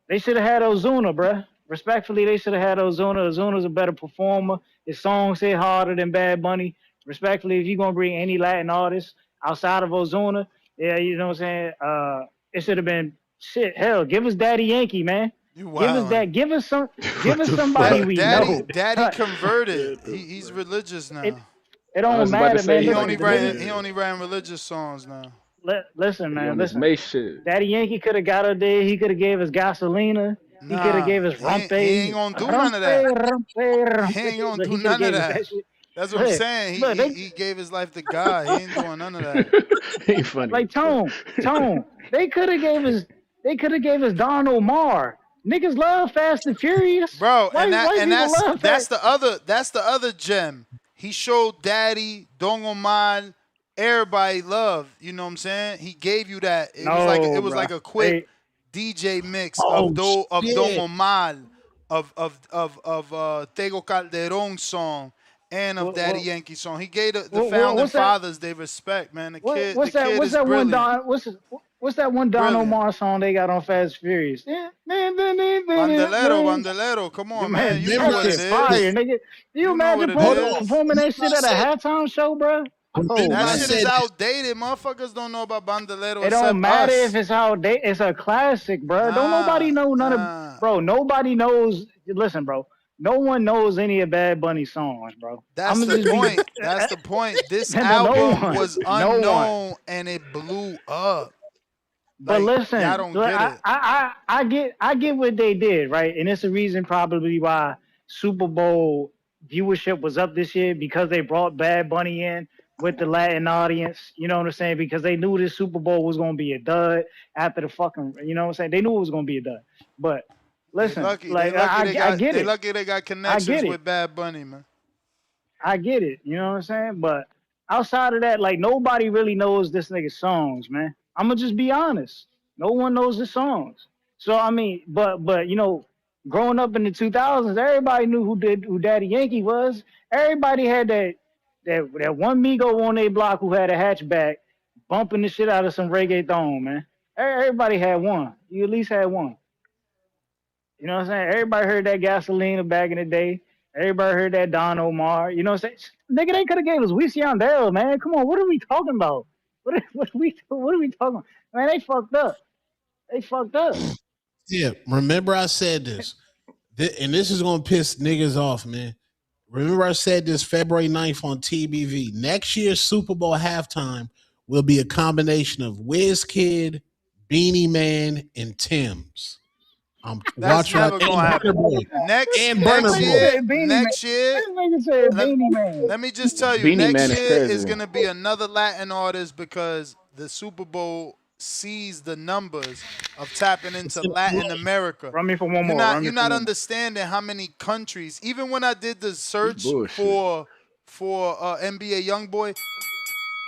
[SPEAKER 4] They should have had Ozuna, bruh. Respectfully, they should have had Ozuna. Ozuna's a better performer. His songs hit harder than Bad Bunny. Respectfully, if you're gonna bring any Latin artist outside of Ozuna, yeah, you know what I'm saying? It should have been shit. Hell, give us Daddy Yankee, man.
[SPEAKER 13] You
[SPEAKER 4] Give us
[SPEAKER 13] wildin'.
[SPEAKER 4] that. Give
[SPEAKER 2] What
[SPEAKER 4] us
[SPEAKER 2] the
[SPEAKER 4] somebody
[SPEAKER 2] fuck?
[SPEAKER 4] we
[SPEAKER 13] Daddy
[SPEAKER 4] know.
[SPEAKER 13] Daddy converted.
[SPEAKER 2] What the
[SPEAKER 13] He's
[SPEAKER 2] fuck?
[SPEAKER 13] religious
[SPEAKER 4] it
[SPEAKER 13] now.
[SPEAKER 4] it
[SPEAKER 2] I
[SPEAKER 4] don't
[SPEAKER 2] was about to
[SPEAKER 4] matter,
[SPEAKER 2] say
[SPEAKER 4] man.
[SPEAKER 2] he
[SPEAKER 13] He
[SPEAKER 4] Listen,
[SPEAKER 2] like
[SPEAKER 13] only
[SPEAKER 2] a
[SPEAKER 4] the
[SPEAKER 13] writing
[SPEAKER 4] nigga.
[SPEAKER 13] he
[SPEAKER 2] nigga.
[SPEAKER 13] only writing religious songs now.
[SPEAKER 4] Listen,
[SPEAKER 2] He
[SPEAKER 4] man.
[SPEAKER 2] on this
[SPEAKER 4] Listen.
[SPEAKER 2] Mace shit.
[SPEAKER 4] Daddy Yankee could have got her there. He could have gave us Gasolina. He could have
[SPEAKER 13] Nah,
[SPEAKER 4] gave us
[SPEAKER 13] he ain't
[SPEAKER 4] Rompe,
[SPEAKER 13] gonna do none of that.
[SPEAKER 4] Rompe, Rompe,
[SPEAKER 13] He ain't
[SPEAKER 4] Rompe.
[SPEAKER 13] gonna
[SPEAKER 4] Look,
[SPEAKER 13] do
[SPEAKER 4] he could have
[SPEAKER 13] none of
[SPEAKER 4] gave us
[SPEAKER 13] that.
[SPEAKER 4] that shit.
[SPEAKER 13] That's what I'm
[SPEAKER 4] Look,
[SPEAKER 13] saying.
[SPEAKER 4] look, they
[SPEAKER 13] He gave his life to God. He ain't doing none of that.
[SPEAKER 2] He funny
[SPEAKER 4] like
[SPEAKER 2] as fuck.
[SPEAKER 4] Tone. They could have gave us Don Omar. Niggas love Fast and Furious.
[SPEAKER 13] Bro,
[SPEAKER 4] White
[SPEAKER 13] and
[SPEAKER 4] people love
[SPEAKER 13] that's
[SPEAKER 4] Fast.
[SPEAKER 13] the other gem. He showed Daddy, Don Omar, everybody love. You know what I'm saying? He gave you that. It
[SPEAKER 4] No,
[SPEAKER 13] was
[SPEAKER 4] bro.
[SPEAKER 13] like a quick
[SPEAKER 4] They
[SPEAKER 13] DJ mix
[SPEAKER 17] Oh
[SPEAKER 13] of Don
[SPEAKER 17] shit.
[SPEAKER 13] Omar, of Tego Calderon song, and of
[SPEAKER 4] what
[SPEAKER 13] Daddy
[SPEAKER 4] what
[SPEAKER 13] Yankee song. He gave the founding
[SPEAKER 4] what's that?
[SPEAKER 13] fathers they respect, man. The
[SPEAKER 4] What's that?
[SPEAKER 13] kid
[SPEAKER 4] What's
[SPEAKER 13] is
[SPEAKER 4] that one
[SPEAKER 13] brilliant,
[SPEAKER 4] Don? What's that one Don
[SPEAKER 13] brilliant.
[SPEAKER 4] Omar song they got on Fast and Furious?
[SPEAKER 13] Bandelero, Bandelero. Come
[SPEAKER 4] Yo,
[SPEAKER 13] on, man.
[SPEAKER 4] man,
[SPEAKER 13] You know
[SPEAKER 4] that
[SPEAKER 17] Remember
[SPEAKER 13] what
[SPEAKER 17] I
[SPEAKER 13] it
[SPEAKER 4] shit
[SPEAKER 17] said
[SPEAKER 13] is.
[SPEAKER 4] fire,
[SPEAKER 17] this.
[SPEAKER 4] nigga. Do you
[SPEAKER 13] You know what
[SPEAKER 4] imagine
[SPEAKER 13] it
[SPEAKER 17] Hold on.
[SPEAKER 13] is.
[SPEAKER 4] performing that
[SPEAKER 17] Remember
[SPEAKER 4] shit
[SPEAKER 17] I
[SPEAKER 4] at a
[SPEAKER 17] said
[SPEAKER 4] halftime show, bro? Oh
[SPEAKER 17] remember
[SPEAKER 13] That
[SPEAKER 17] I
[SPEAKER 13] shit
[SPEAKER 4] man,
[SPEAKER 13] is
[SPEAKER 17] said this.
[SPEAKER 13] outdated. Motherfuckers don't know about Bandolero
[SPEAKER 4] it don't
[SPEAKER 13] except
[SPEAKER 4] matter if
[SPEAKER 13] us.
[SPEAKER 4] it's how they. It's a classic, bro. Don't nobody
[SPEAKER 13] Nah,
[SPEAKER 4] know none of,
[SPEAKER 13] nah.
[SPEAKER 4] bro. Nobody knows. Listen, bro. No one knows any of Bad Bunny songs, bro. I'm
[SPEAKER 13] That's
[SPEAKER 4] gonna
[SPEAKER 13] the
[SPEAKER 4] just be
[SPEAKER 13] point. That's the point. This
[SPEAKER 4] no
[SPEAKER 13] album
[SPEAKER 4] one,
[SPEAKER 13] was
[SPEAKER 4] no one.
[SPEAKER 13] unknown and it blew up.
[SPEAKER 4] But
[SPEAKER 13] Like, y'all
[SPEAKER 4] listen,
[SPEAKER 13] don't get it.
[SPEAKER 4] I get what they did, right? And it's the reason probably why Super Bowl viewership was up this year because they brought Bad Bunny in with the Latin audience. You know what I'm saying? Because they knew this Super Bowl was gonna be a dud after the fucking. You know what I'm saying? They knew it was gonna be a dud. But
[SPEAKER 13] They
[SPEAKER 4] listen,
[SPEAKER 13] lucky. They
[SPEAKER 4] like
[SPEAKER 13] lucky
[SPEAKER 4] I get
[SPEAKER 13] they
[SPEAKER 4] it.
[SPEAKER 13] lucky they got
[SPEAKER 4] I
[SPEAKER 13] connections
[SPEAKER 4] get it.
[SPEAKER 13] with Bad Bunny, man.
[SPEAKER 4] I get it. You know what I'm saying? But outside of that, like nobody really knows this nigga's songs, man. I'm gonna just be honest. No one knows his songs. So I mean, but you know, growing up in the 2000s, everybody knew who Daddy Yankee was. Everybody had that one Migo on their block who had a hatchback, bumping the shit out of some reggaeton, man. Everybody had one. You at least had one. You know what I'm saying? Everybody heard that Gasolina back in the day. Everybody heard that Don Omar. You know what I'm saying? Nigga, they could have gave us Weezy Yandel, man. Come on, what are we talking about? What are we talking about? Man, they fucked up. They fucked up.
[SPEAKER 17] Yeah, remember I said this. And this is gonna piss niggas off, man. Remember I said this February 9th on TBV. Next year's Super Bowl halftime will be a combination of WizKid, Beanie Man, and Tim's.
[SPEAKER 13] That's
[SPEAKER 17] Watch what
[SPEAKER 13] never
[SPEAKER 17] and
[SPEAKER 13] gonna
[SPEAKER 17] Burner
[SPEAKER 13] happen.
[SPEAKER 17] Boy.
[SPEAKER 13] Next
[SPEAKER 17] And Burner
[SPEAKER 13] next
[SPEAKER 4] This nigga
[SPEAKER 17] Boy.
[SPEAKER 13] year,
[SPEAKER 4] said Beanie Man.
[SPEAKER 13] next year,
[SPEAKER 4] This nigga said
[SPEAKER 13] let,
[SPEAKER 4] Beanie Man.
[SPEAKER 13] let me just tell you,
[SPEAKER 2] Beanie
[SPEAKER 13] next
[SPEAKER 2] Man is
[SPEAKER 13] year is
[SPEAKER 2] crazy.
[SPEAKER 13] gonna be another Latin artist because the Super Bowl sees the numbers of tapping
[SPEAKER 17] It's
[SPEAKER 13] into
[SPEAKER 17] in
[SPEAKER 13] Latin
[SPEAKER 17] LA.
[SPEAKER 13] America.
[SPEAKER 4] Run me for one more. Run me
[SPEAKER 13] You're
[SPEAKER 4] for
[SPEAKER 13] not
[SPEAKER 4] one more.
[SPEAKER 13] understanding how many countries. Even when I did the
[SPEAKER 2] This
[SPEAKER 13] search
[SPEAKER 2] bullshit.
[SPEAKER 13] for NBA YoungBoy,
[SPEAKER 19] You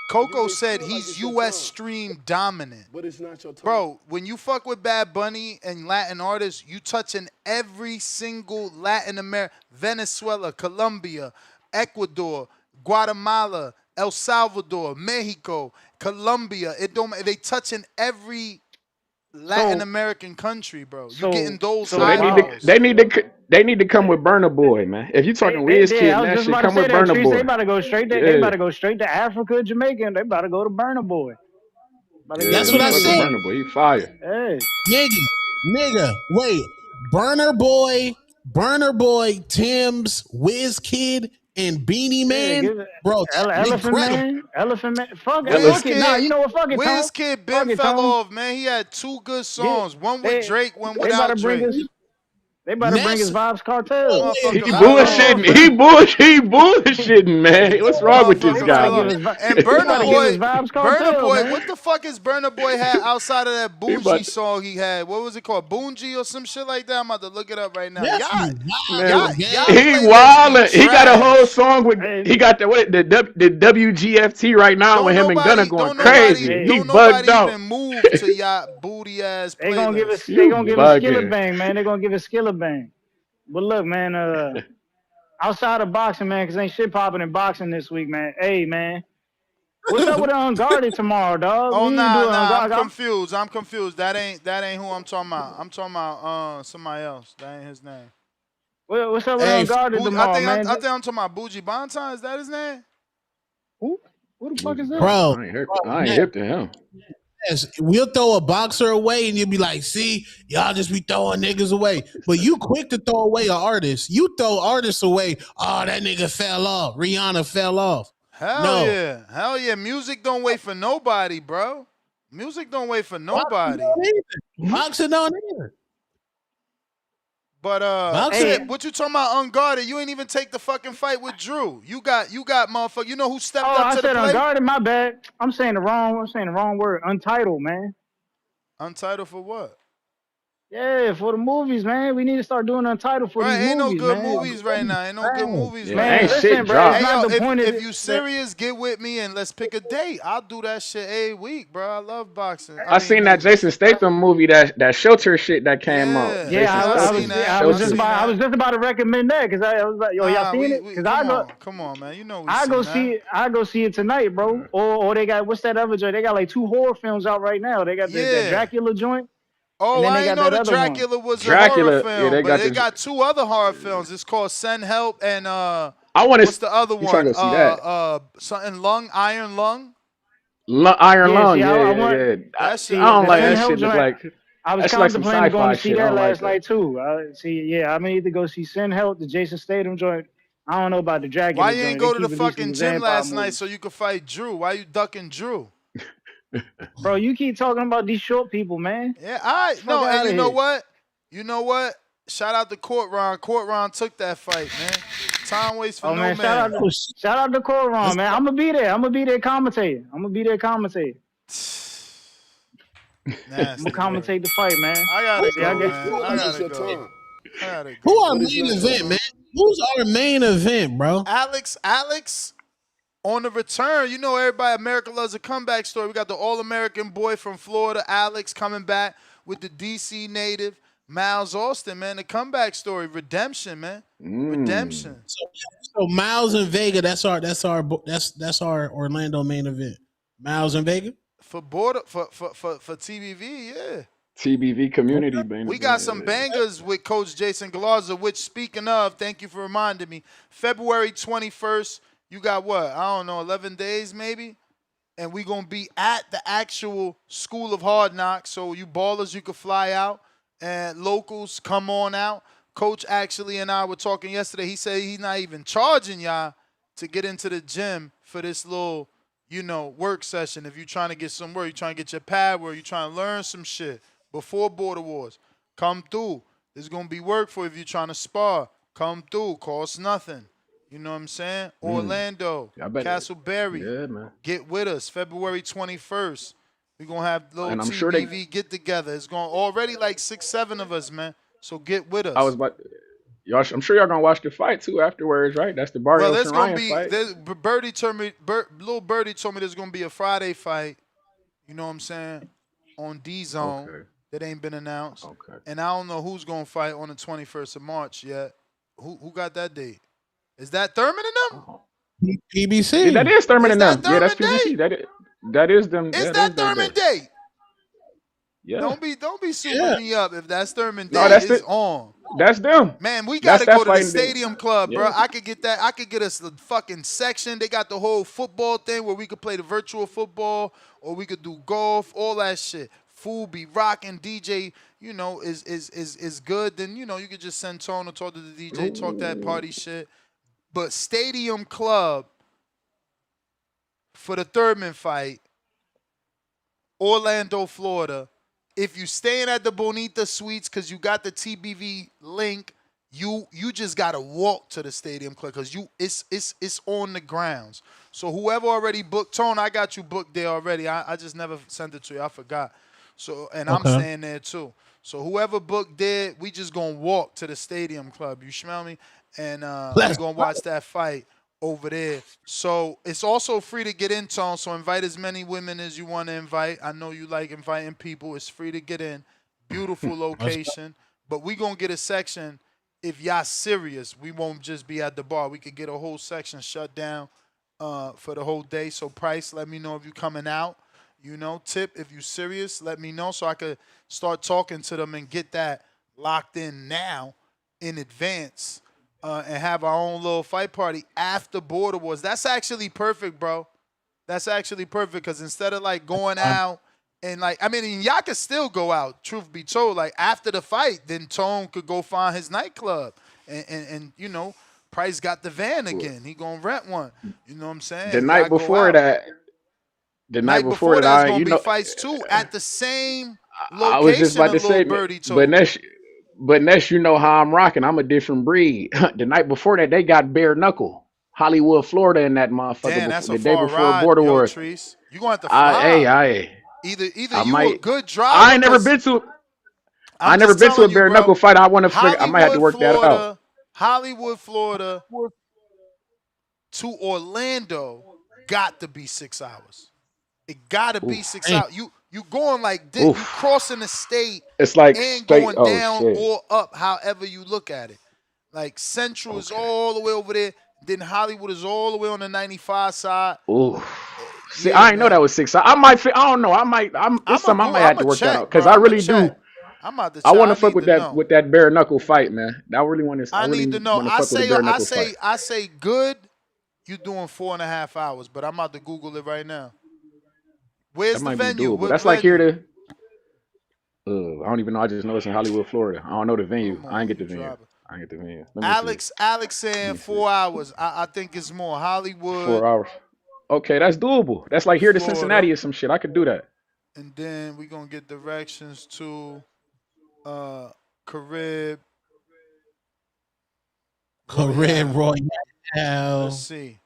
[SPEAKER 13] Coco
[SPEAKER 19] may
[SPEAKER 13] said
[SPEAKER 19] feel like
[SPEAKER 13] he's
[SPEAKER 19] it's your
[SPEAKER 13] U.S.
[SPEAKER 19] time,
[SPEAKER 13] stream dominant.
[SPEAKER 19] but it's not your time.
[SPEAKER 13] Bro, when you fuck with Bad Bunny and Latin artists, you touching every single Latin America, Venezuela, Colombia, Ecuador, Guatemala, El Salvador, Mexico, Colombia. It don't. They touching every Latin American country, bro. You getting those
[SPEAKER 2] So they need to come with Burna Boy, man. If you talking Wizkid
[SPEAKER 4] I
[SPEAKER 2] and
[SPEAKER 4] was
[SPEAKER 2] that
[SPEAKER 4] just
[SPEAKER 2] shit,
[SPEAKER 4] about to
[SPEAKER 2] come
[SPEAKER 4] say
[SPEAKER 2] with
[SPEAKER 4] that.
[SPEAKER 2] Burna
[SPEAKER 4] Trees, they
[SPEAKER 2] Boy.
[SPEAKER 4] about to go straight to. They about to go straight to Africa, Jamaica, and they about to go to Burna Boy.
[SPEAKER 17] That's what I said.
[SPEAKER 2] Burna Boy, he fire.
[SPEAKER 4] Hey.
[SPEAKER 17] Nigga, wait. Burner Boy, Tim's, Wizkid, and Beanie Man. Bro,
[SPEAKER 4] Elephant
[SPEAKER 17] incredible.
[SPEAKER 4] Man. Fuck it. Nah,
[SPEAKER 13] Wizkid,
[SPEAKER 4] you know what? Fuck it, Tone.
[SPEAKER 13] Wizkid
[SPEAKER 4] Fuck
[SPEAKER 13] been
[SPEAKER 4] it,
[SPEAKER 13] fell
[SPEAKER 4] Tone.
[SPEAKER 13] off, man. He had 2 good songs. One with Drake, one
[SPEAKER 4] They about
[SPEAKER 13] without
[SPEAKER 4] to bring
[SPEAKER 13] Drake.
[SPEAKER 4] They about to bring his Vibes Cartel.
[SPEAKER 2] He
[SPEAKER 13] Motherfucker fell off,
[SPEAKER 2] bullshitting. He bullshitting, man. What's wrong with this
[SPEAKER 13] Motherfucker
[SPEAKER 2] guy,
[SPEAKER 13] fell off.
[SPEAKER 2] man?
[SPEAKER 13] And Burna
[SPEAKER 4] Cartel,
[SPEAKER 13] Boy,
[SPEAKER 4] man.
[SPEAKER 13] what the fuck is Burna Boy had outside of that
[SPEAKER 2] He
[SPEAKER 13] Bougie
[SPEAKER 2] about-
[SPEAKER 13] song he had? What was it called? Boonji or some shit like that? I'm about to look it up right now.
[SPEAKER 2] Man,
[SPEAKER 13] Y'all
[SPEAKER 2] he
[SPEAKER 13] playlist be
[SPEAKER 2] wildin'. He got a whole
[SPEAKER 13] trash.
[SPEAKER 2] song with. He got the WGFT right now with him and Gunna going crazy. He
[SPEAKER 13] Don't
[SPEAKER 2] bugged
[SPEAKER 13] nobody
[SPEAKER 2] out.
[SPEAKER 13] even move to y'all booty ass
[SPEAKER 4] They gonna give us.
[SPEAKER 13] playlist.
[SPEAKER 4] They gonna give us Skilla
[SPEAKER 2] bugging.
[SPEAKER 4] Bang, man. They gonna give us Skilla Bang. But look, man. Outside of boxing, man, because ain't shit popping in boxing this week, man. Hey, man. What's up with the Unguarded tomorrow, dog?
[SPEAKER 13] Oh
[SPEAKER 4] We need to do
[SPEAKER 13] nah, I'm
[SPEAKER 4] Unguarded.
[SPEAKER 13] confused. That ain't who I'm talking about. I'm talking about somebody else. That ain't his name.
[SPEAKER 4] What's up with Unguarded tomorrow, man?
[SPEAKER 13] I think I'm talking about Bougie Bonton. Is that his name?
[SPEAKER 4] Who the fuck is that?
[SPEAKER 17] Bro,
[SPEAKER 2] I ain't hip to him.
[SPEAKER 17] Yes, we'll throw a boxer away and you'll be like, see, y'all just be throwing niggas away. But you quick to throw away an artist. You throw artists away. Oh, that nigga fell off. Rihanna fell off.
[SPEAKER 13] Hell yeah. Music don't wait for nobody, bro. Music don't wait for nobody.
[SPEAKER 17] Boxing don't either.
[SPEAKER 13] But shit, what you talking about Unguarded? You ain't even take the fucking fight with Drew. You got motherfucker. You know who stepped up
[SPEAKER 4] I
[SPEAKER 13] to the
[SPEAKER 4] said
[SPEAKER 13] plate?
[SPEAKER 4] Unguarded, my bad. I'm saying the wrong word. Untitled, man.
[SPEAKER 13] Untitled for what?
[SPEAKER 4] Yeah, for the movies, man. We need to start doing Untitled for these
[SPEAKER 13] Ain't
[SPEAKER 4] movies,
[SPEAKER 13] no good
[SPEAKER 4] man.
[SPEAKER 13] movies right now. Ain't no good movies right
[SPEAKER 4] Man,
[SPEAKER 13] now.
[SPEAKER 4] listen, bro. It's
[SPEAKER 13] Hey,
[SPEAKER 4] not
[SPEAKER 13] yo,
[SPEAKER 4] the point of
[SPEAKER 13] if you serious, get with me and let's pick a date. I'll do that shit every week, bro. I love boxing.
[SPEAKER 2] I seen that Jason Statham movie, that Shelter shit that came out.
[SPEAKER 4] Yeah, I was just about to recommend that because I was like, yo, y'all seen it? Because
[SPEAKER 13] come on, man. You know we
[SPEAKER 4] I go see it tonight, bro. Or they got what's that other joint? They got like 2 horror films out right now. They got that Dracula joint.
[SPEAKER 13] Oh, I didn't know the Dracula was a horror film, but they got 2 other horror films. It's called Send Help and what's the other one? Something Iron Lung.
[SPEAKER 2] Iron Lung, yeah.
[SPEAKER 13] That shit
[SPEAKER 2] I don't like
[SPEAKER 4] Send
[SPEAKER 2] that
[SPEAKER 4] Help
[SPEAKER 2] shit. Look
[SPEAKER 4] joint,
[SPEAKER 2] like
[SPEAKER 4] I was
[SPEAKER 2] that shit like some
[SPEAKER 4] contemplating going
[SPEAKER 2] sci-fi
[SPEAKER 4] to see
[SPEAKER 2] shit. I
[SPEAKER 4] that
[SPEAKER 2] don't like
[SPEAKER 4] last
[SPEAKER 2] that.
[SPEAKER 4] night too. I'm gonna either go see Send Help, the Jason Statham joint. I don't know about the Dracula
[SPEAKER 13] Why
[SPEAKER 4] joint.
[SPEAKER 13] you ain't
[SPEAKER 4] They
[SPEAKER 13] go to the
[SPEAKER 4] keep releasing
[SPEAKER 13] fucking
[SPEAKER 4] the
[SPEAKER 13] gym
[SPEAKER 4] vampire
[SPEAKER 13] last night
[SPEAKER 4] movies.
[SPEAKER 13] so you could fight Drew? Why you ducking Drew?
[SPEAKER 4] Bro, you keep talking about these short people, man.
[SPEAKER 13] Yeah, I
[SPEAKER 4] Fuck
[SPEAKER 13] no, and
[SPEAKER 4] outta
[SPEAKER 13] you know
[SPEAKER 4] here.
[SPEAKER 13] what? You know what? Shout out to Court Ron. Court Ron took that fight, man. Time waits for no man.
[SPEAKER 4] Shout out to Coron, man. I'm gonna be there. I'm gonna be there commentating. I'm gonna commentate the fight, man.
[SPEAKER 13] I gotta
[SPEAKER 4] See,
[SPEAKER 13] go, man. I gotta go.
[SPEAKER 17] Who our main event, man? Who's our main event, bro?
[SPEAKER 13] Alex on the return. You know everybody, America loves a comeback story. We got the All-American boy from Florida, Alex, coming back with the DC native, Miles Austin, man. The comeback story. Redemption, man. Redemption.
[SPEAKER 17] So Miles and Vega, that's our Orlando main event. Miles and Vega?
[SPEAKER 13] For TBV, yeah.
[SPEAKER 2] TBV community, man.
[SPEAKER 13] We got some bangers with Coach Jason Galarza, which, speaking of, thank you for reminding me, February 21st, you got what? I don't know, 11 days maybe? And we going to be at the actual School of Hard Knocks, so you ballers, you could fly out, and locals, come on out. Coach actually and I were talking yesterday. He said he's not even charging y'all to get into the gym for this little, work session. If you're trying to get some work, you're trying to get your pad work, you're trying to learn some shit before Border Wars, come through. There's going to be work for if you're trying to spar. Come through. Costs nothing. You know what I'm saying? Orlando, Castleberry. Get with us. February 21st. We're going to have little TBV get together. It's going already like 6, 7 of us, man. So get with us.
[SPEAKER 2] I'm sure y'all gonna watch the fight too afterwards, right? That's the Barrios and Ryan fight.
[SPEAKER 13] Little Birdie told me there's gonna be a Friday fight. You know what I'm saying? On D Zone that ain't been announced. And I don't know who's gonna fight on the 21st of March yet. Who got that date? Is that Thurman and them?
[SPEAKER 17] PBC.
[SPEAKER 2] Yeah, that is Thurman and them.
[SPEAKER 13] That
[SPEAKER 2] Yeah, that's
[SPEAKER 13] Thurman
[SPEAKER 2] PBC. That is them.
[SPEAKER 13] Is that Thurman date?
[SPEAKER 2] Yeah.
[SPEAKER 13] Don't be souping me up if that Thurman
[SPEAKER 2] No,
[SPEAKER 13] day
[SPEAKER 2] that's
[SPEAKER 13] is
[SPEAKER 2] it.
[SPEAKER 13] on.
[SPEAKER 2] That's them.
[SPEAKER 13] Man, we
[SPEAKER 2] That's
[SPEAKER 13] gotta
[SPEAKER 2] that
[SPEAKER 13] go to the
[SPEAKER 2] fighting day.
[SPEAKER 13] stadium club, bro.
[SPEAKER 2] Yeah.
[SPEAKER 13] I could get that. I could get us the fucking section. They got the whole football thing where we could play the virtual football or we could do golf, all that shit. Food be rocking. DJ, is good. Then you could just send Tone to talk to the DJ, talk that party shit. But stadium club for the Thurman fight, Orlando, Florida. If you staying at the Bonita Suites because you got the TBV link, you just gotta walk to the stadium club because it's on the grounds. So whoever already booked, Tone, I got you booked there already. I just never sent it to you. I forgot. So I'm staying there too. So whoever booked there, we just gonna walk to the stadium club. You smell me? And we gonna watch that fight over there. So it's also free to get in, Tone. So invite as many women as you want to invite. I know you like inviting people. It's free to get in. Beautiful location. But we gonna get a section. If y'all serious, we won't just be at the bar. We could get a whole section shut down for the whole day. So Price, let me know if you coming out. Tip, if you serious, let me know so I could start talking to them and get that locked in now in advance and have our own little fight party after Border Wars. That's actually perfect, bro. That's actually perfect because instead of like going out and y'all could still go out, truth be told. Like after the fight, then Tone could go find his nightclub and Price got the van again. He gonna rent one. You know what I'm saying?
[SPEAKER 2] The
[SPEAKER 13] And
[SPEAKER 2] night
[SPEAKER 13] y'all go
[SPEAKER 2] before
[SPEAKER 13] out.
[SPEAKER 2] that,
[SPEAKER 13] Night before that's gonna be fights too at the same
[SPEAKER 2] I was just
[SPEAKER 13] location.
[SPEAKER 2] about
[SPEAKER 13] A
[SPEAKER 2] to
[SPEAKER 13] little
[SPEAKER 2] say,
[SPEAKER 13] birdie
[SPEAKER 2] but
[SPEAKER 13] told me.
[SPEAKER 2] Ness, you know how I'm rocking. I'm a different breed. The night before that, they got bare knuckle, Hollywood, Florida, in that motherfucker.
[SPEAKER 13] Damn, that's a
[SPEAKER 2] The day
[SPEAKER 13] far
[SPEAKER 2] before
[SPEAKER 13] ride,
[SPEAKER 2] Border
[SPEAKER 13] yo,
[SPEAKER 2] Wars.
[SPEAKER 13] Treese. You gonna have to fly. Either
[SPEAKER 2] I
[SPEAKER 13] you a
[SPEAKER 2] might.
[SPEAKER 13] good
[SPEAKER 2] I
[SPEAKER 13] driver,
[SPEAKER 2] ain't never
[SPEAKER 13] cause
[SPEAKER 2] been to. I
[SPEAKER 13] I'm
[SPEAKER 2] never
[SPEAKER 13] just
[SPEAKER 2] been to a
[SPEAKER 13] telling you,
[SPEAKER 2] bare knuckle
[SPEAKER 13] bro.
[SPEAKER 2] fight. I want to figure. I might have to
[SPEAKER 13] Hollywood,
[SPEAKER 2] work that out.
[SPEAKER 13] Florida to Orlando got to be 6 hours. It got to be 6 hours. You going like this, you crossing the state
[SPEAKER 2] It's like
[SPEAKER 13] and
[SPEAKER 2] straight.
[SPEAKER 13] going
[SPEAKER 2] Oh
[SPEAKER 13] down
[SPEAKER 2] shit.
[SPEAKER 13] or up, however you look at it. Like Central is all the way over there. Then Hollywood is all the way on the 95 side.
[SPEAKER 2] Ooh. See,
[SPEAKER 13] Yeah,
[SPEAKER 2] I ain't know that
[SPEAKER 13] man.
[SPEAKER 2] was 6 hours. I might. I don't know. I might. It's something I might have to work that out
[SPEAKER 13] check,
[SPEAKER 2] because
[SPEAKER 13] bro.
[SPEAKER 2] I
[SPEAKER 13] I'm a
[SPEAKER 2] really do.
[SPEAKER 13] check. I'm about to
[SPEAKER 2] I
[SPEAKER 13] check.
[SPEAKER 2] want to
[SPEAKER 13] I
[SPEAKER 2] fuck
[SPEAKER 13] need
[SPEAKER 2] with
[SPEAKER 13] to
[SPEAKER 2] that
[SPEAKER 13] know.
[SPEAKER 2] bare knuckle fight, man. I really want to. I
[SPEAKER 13] I
[SPEAKER 2] really
[SPEAKER 13] need to know.
[SPEAKER 2] want to fuck with a bare knuckle fight.
[SPEAKER 13] I say good. You doing 4.5 hours, but I'm about to Google it right now.
[SPEAKER 2] That
[SPEAKER 13] Where's the
[SPEAKER 2] might be
[SPEAKER 13] venue?
[SPEAKER 2] doable.
[SPEAKER 13] What
[SPEAKER 2] That's like here
[SPEAKER 13] venue?
[SPEAKER 2] to. I don't even know. I just know it's in Hollywood, Florida. I don't know the venue.
[SPEAKER 13] Come
[SPEAKER 2] I ain't
[SPEAKER 13] on,
[SPEAKER 2] get
[SPEAKER 13] you
[SPEAKER 2] the venue.
[SPEAKER 13] driver.
[SPEAKER 2] I ain't get the venue. Let me see.
[SPEAKER 13] Alex
[SPEAKER 2] Let
[SPEAKER 13] saying
[SPEAKER 2] me see.
[SPEAKER 13] 4 hours. I think it's more. Hollywood,
[SPEAKER 2] 4 hours. Okay, that's doable. That's like here to
[SPEAKER 13] Florida,
[SPEAKER 2] Cincinnati or some shit. I could do that.
[SPEAKER 13] and then we gonna get directions to Carib
[SPEAKER 17] Korean
[SPEAKER 13] Royale.
[SPEAKER 17] Royale.
[SPEAKER 13] Let's see.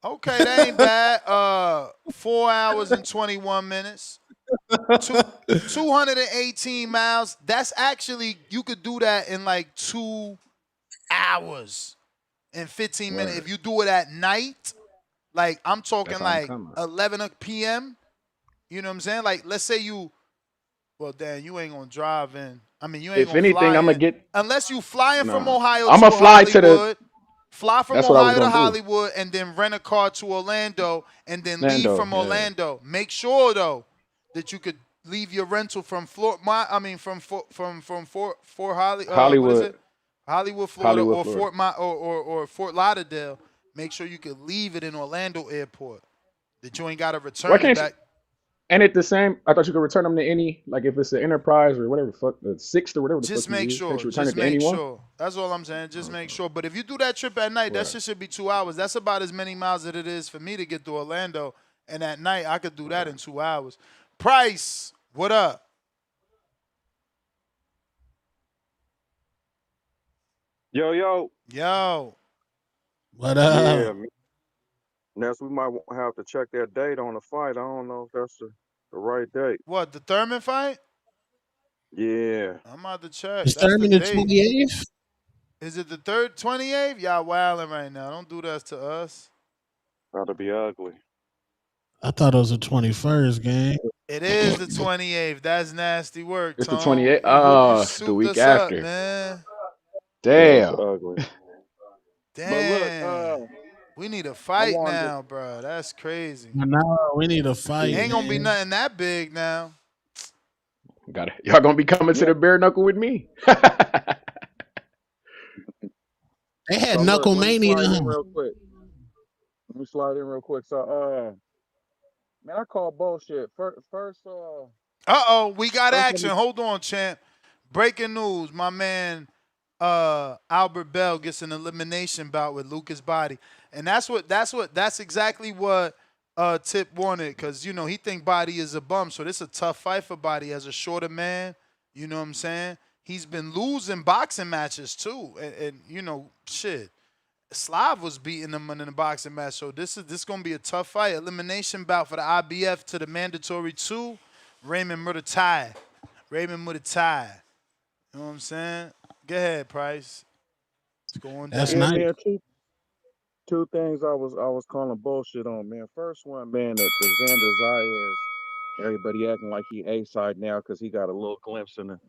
[SPEAKER 13] Okay, that ain't bad. 4 hours and 21 minutes. 218 miles. That's actually, you could do that in like 2 hours and 15 minutes.
[SPEAKER 2] Word.
[SPEAKER 13] If you do it at night, like I'm talking
[SPEAKER 2] That's how I'm
[SPEAKER 13] like
[SPEAKER 2] coming.
[SPEAKER 13] 11 p.m., you know what I'm saying? Like, let's say Dan, you ain't gonna drive in. I mean, you ain't
[SPEAKER 2] If
[SPEAKER 13] gonna
[SPEAKER 2] anything,
[SPEAKER 13] fly
[SPEAKER 2] I'm gonna
[SPEAKER 13] in.
[SPEAKER 2] get.
[SPEAKER 13] Unless you flying from
[SPEAKER 2] Nah.
[SPEAKER 13] Ohio
[SPEAKER 2] I'm
[SPEAKER 13] to
[SPEAKER 2] gonna fly to the.
[SPEAKER 13] Hollywood. Fly from
[SPEAKER 2] That's what I was
[SPEAKER 13] Ohio to
[SPEAKER 2] gonna do.
[SPEAKER 13] Hollywood and then rent a car to Orlando and then leave
[SPEAKER 2] Lando.
[SPEAKER 13] from
[SPEAKER 2] Yeah.
[SPEAKER 13] Orlando. Make sure though that you could leave your rental from Fort Holly. What is
[SPEAKER 2] Hollywood.
[SPEAKER 13] it? Hollywood, Florida,
[SPEAKER 2] Hollywood,
[SPEAKER 13] or
[SPEAKER 2] Florida.
[SPEAKER 13] or Fort Lauderdale. Make sure you could leave it in Orlando Airport. That you ain't got to
[SPEAKER 2] Why
[SPEAKER 13] return it
[SPEAKER 2] can't you?
[SPEAKER 13] back.
[SPEAKER 2] And it the same? I thought you could return them to any, like if it's the Enterprise or whatever the fuck, the Sixth or whatever the fuck
[SPEAKER 13] Just
[SPEAKER 2] you
[SPEAKER 13] make
[SPEAKER 2] use. Can't
[SPEAKER 13] sure.
[SPEAKER 2] you return
[SPEAKER 13] Just
[SPEAKER 2] it to
[SPEAKER 13] make
[SPEAKER 2] anyone?
[SPEAKER 13] sure. That's all I'm saying. Just make sure. But if you do that trip at night, that
[SPEAKER 2] Right.
[SPEAKER 13] shit should be 2 hours. That's about as many miles as it is for me to get to Orlando. And at night, I could do that in 2 hours. Price, what up?
[SPEAKER 9] Yo.
[SPEAKER 17] What up?
[SPEAKER 9] Yeah, Ness, we might have to check that date on the fight. I don't know if that's the right date.
[SPEAKER 13] What, the Thurman fight?
[SPEAKER 9] Yeah.
[SPEAKER 13] I'm about to check.
[SPEAKER 17] Is
[SPEAKER 13] That's the
[SPEAKER 17] Thurman the
[SPEAKER 13] date.
[SPEAKER 17] 28th?
[SPEAKER 13] Is it the 28th? Y'all wilding right now. Don't do that to us.
[SPEAKER 9] That'll be ugly.
[SPEAKER 17] I thought it was the 21st, gang.
[SPEAKER 13] It is the 28th. That's nasty work,
[SPEAKER 2] It's the
[SPEAKER 13] Tone.
[SPEAKER 2] 28th.
[SPEAKER 13] You
[SPEAKER 2] The
[SPEAKER 13] souped
[SPEAKER 2] week
[SPEAKER 13] us up,
[SPEAKER 2] after.
[SPEAKER 13] man.
[SPEAKER 2] Damn.
[SPEAKER 9] That's ugly.
[SPEAKER 13] Damn.
[SPEAKER 9] But look,
[SPEAKER 13] we need a
[SPEAKER 9] I
[SPEAKER 13] fight
[SPEAKER 9] wanted
[SPEAKER 13] now, bro. That's crazy.
[SPEAKER 17] No, we need a fight.
[SPEAKER 13] Ain't gonna be
[SPEAKER 17] man.
[SPEAKER 13] nothing that big now.
[SPEAKER 2] Y'all gonna be coming to
[SPEAKER 9] Yeah.
[SPEAKER 2] the bare knuckle with me.
[SPEAKER 17] They had
[SPEAKER 9] So look,
[SPEAKER 17] Knuckle
[SPEAKER 9] let me
[SPEAKER 17] Mania.
[SPEAKER 9] slide in real quick. Let me slide in real quick. So man, I call bullshit.
[SPEAKER 13] We got
[SPEAKER 9] First let
[SPEAKER 13] action.
[SPEAKER 9] me
[SPEAKER 13] Hold on, champ. Breaking news. My man Albert Bell gets an elimination bout with Lucas Body. And that's exactly what Tip wanted, because he think Body is a bum. So this is a tough fight for Body as a shorter man. You know what I'm saying? He's been losing boxing matches too. And shit. Slav was beating him in the boxing match. So this is gonna be a tough fight. Elimination bout for the IBF to the mandatory 2. Raymond Murdertai. Raymond Murdertai. You know what I'm saying? Go ahead, Price. It's going
[SPEAKER 17] That's
[SPEAKER 13] down.
[SPEAKER 9] yeah,
[SPEAKER 17] nice.
[SPEAKER 9] man, two things I was calling bullshit on, man. First one, man, that the Xander Zayas, everybody acting like he A side now because he got a little glimpse in the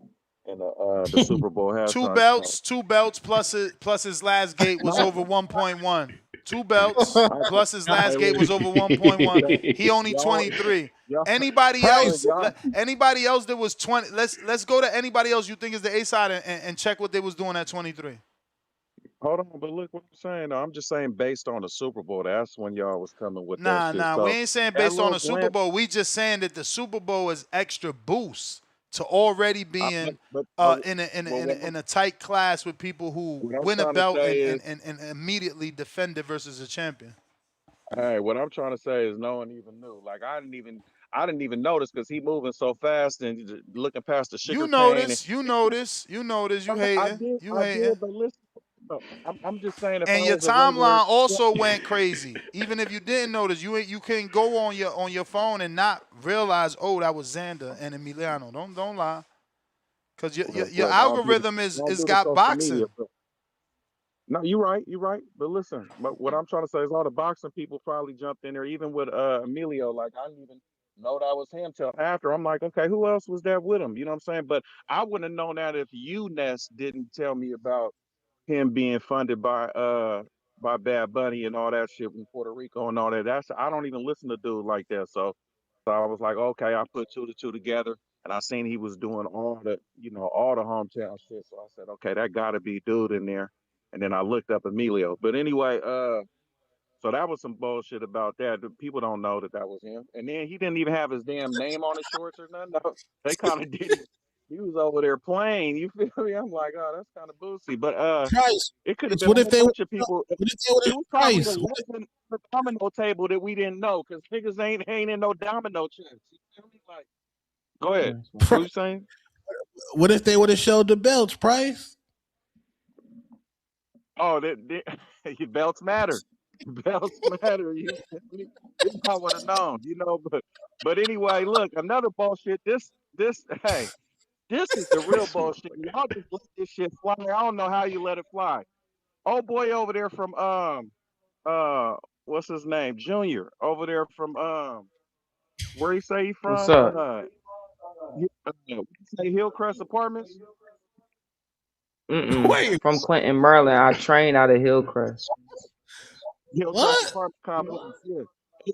[SPEAKER 9] Super Bowl
[SPEAKER 13] Two
[SPEAKER 9] halftime show.
[SPEAKER 13] belts plus his last gate was
[SPEAKER 9] No,
[SPEAKER 13] over 1.1. Two belts
[SPEAKER 9] I,
[SPEAKER 13] plus his
[SPEAKER 9] hey,
[SPEAKER 13] last gate was
[SPEAKER 9] listen,
[SPEAKER 13] over 1.1.
[SPEAKER 9] y'all,
[SPEAKER 13] He only
[SPEAKER 9] y'all,
[SPEAKER 13] 23.
[SPEAKER 9] y'all,
[SPEAKER 13] Anybody
[SPEAKER 17] Price.
[SPEAKER 13] else?
[SPEAKER 9] y'all.
[SPEAKER 13] Anybody else that was 20? Let's go to anybody else you think is the A side and check what they was doing at 23.
[SPEAKER 9] Hold on, but look what I'm saying. Though. I'm just saying based on the Super Bowl. That's when y'all was coming with that shit.
[SPEAKER 13] Nah. We
[SPEAKER 9] So
[SPEAKER 13] ain't saying
[SPEAKER 9] that
[SPEAKER 13] based on
[SPEAKER 9] little
[SPEAKER 13] the Super
[SPEAKER 9] glimpse,
[SPEAKER 13] Bowl. We just saying that the Super Bowl is extra boost to already
[SPEAKER 9] but,
[SPEAKER 13] being
[SPEAKER 9] but, but, but
[SPEAKER 13] in a tight class with people who
[SPEAKER 9] what I'm
[SPEAKER 13] win a
[SPEAKER 9] trying to
[SPEAKER 13] belt
[SPEAKER 9] say is,
[SPEAKER 13] and immediately defend it versus a champion.
[SPEAKER 9] hey, what I'm trying to say is no one even knew. Like I didn't even notice because he moving so fast and looking past the
[SPEAKER 13] You
[SPEAKER 9] sugar cane. And
[SPEAKER 13] notice, you notice, you notice, you
[SPEAKER 9] I
[SPEAKER 13] hating,
[SPEAKER 9] did,
[SPEAKER 13] you
[SPEAKER 9] I
[SPEAKER 13] hating.
[SPEAKER 9] did, but listen, I'm just saying if I
[SPEAKER 13] And your
[SPEAKER 9] was a regular,
[SPEAKER 13] timeline also went crazy. Even if you didn't notice, you couldn't go on your phone and not realize, oh, that was Xander and Emiliano. Don't lie, cause your
[SPEAKER 9] but I don't do
[SPEAKER 13] algorithm
[SPEAKER 9] I don't
[SPEAKER 13] is
[SPEAKER 9] do the
[SPEAKER 13] got
[SPEAKER 9] social media.
[SPEAKER 13] boxing.
[SPEAKER 9] No, you're right. But listen, but what I'm trying to say is all the boxing people probably jumped in there, even with Emilio. Like I didn't even know that was him till after. I'm like, okay, who else was there with him? You know what I'm saying? But I wouldn't have known that if UNES didn't tell me about him being funded by Bad Bunny and all that shit in Puerto Rico and all that. I don't even listen to dude like that. So I was like, okay, I put two to two together and I seen he was doing all the hometown shit. So I said, okay, that gotta be dude in there. And then I looked up Emilio. But anyway, so that was some bullshit about that. The people don't know that was him. And then he didn't even have his damn name on his shorts or nothing. No, they kind of did. He was over there playing. You feel me? I'm like, oh, that's kind of boozy. But
[SPEAKER 17] Price.
[SPEAKER 9] it could have been
[SPEAKER 17] What
[SPEAKER 9] a
[SPEAKER 17] if
[SPEAKER 9] whole
[SPEAKER 17] they? What
[SPEAKER 9] bunch of people.
[SPEAKER 17] if they would
[SPEAKER 9] It
[SPEAKER 17] have?
[SPEAKER 9] was probably
[SPEAKER 17] Price.
[SPEAKER 9] 11 on the domino table that we didn't know because niggas ain't in no domino chips. You feel me? Like, go ahead.
[SPEAKER 11] Nice one.
[SPEAKER 9] What you saying?
[SPEAKER 17] What if they would have showed the belts? Price.
[SPEAKER 9] Oh, your belts matter. Belts matter. You feel me? If I would have known, but anyway, look, another bullshit. Hey, this is the real
[SPEAKER 2] This motherfucker.
[SPEAKER 9] bullshit. Y'all just let this shit fly. I don't know how you let it fly. Oh boy, over there from uh what's his name? Junior over there from where he say he
[SPEAKER 14] What's
[SPEAKER 9] from?
[SPEAKER 14] up?
[SPEAKER 9] Say Hillcrest Apartments?
[SPEAKER 17] Wait.
[SPEAKER 14] From Clinton, Maryland. I train out of Hillcrest.
[SPEAKER 9] Hillcrest
[SPEAKER 17] What?
[SPEAKER 9] Apartment Complex, yeah.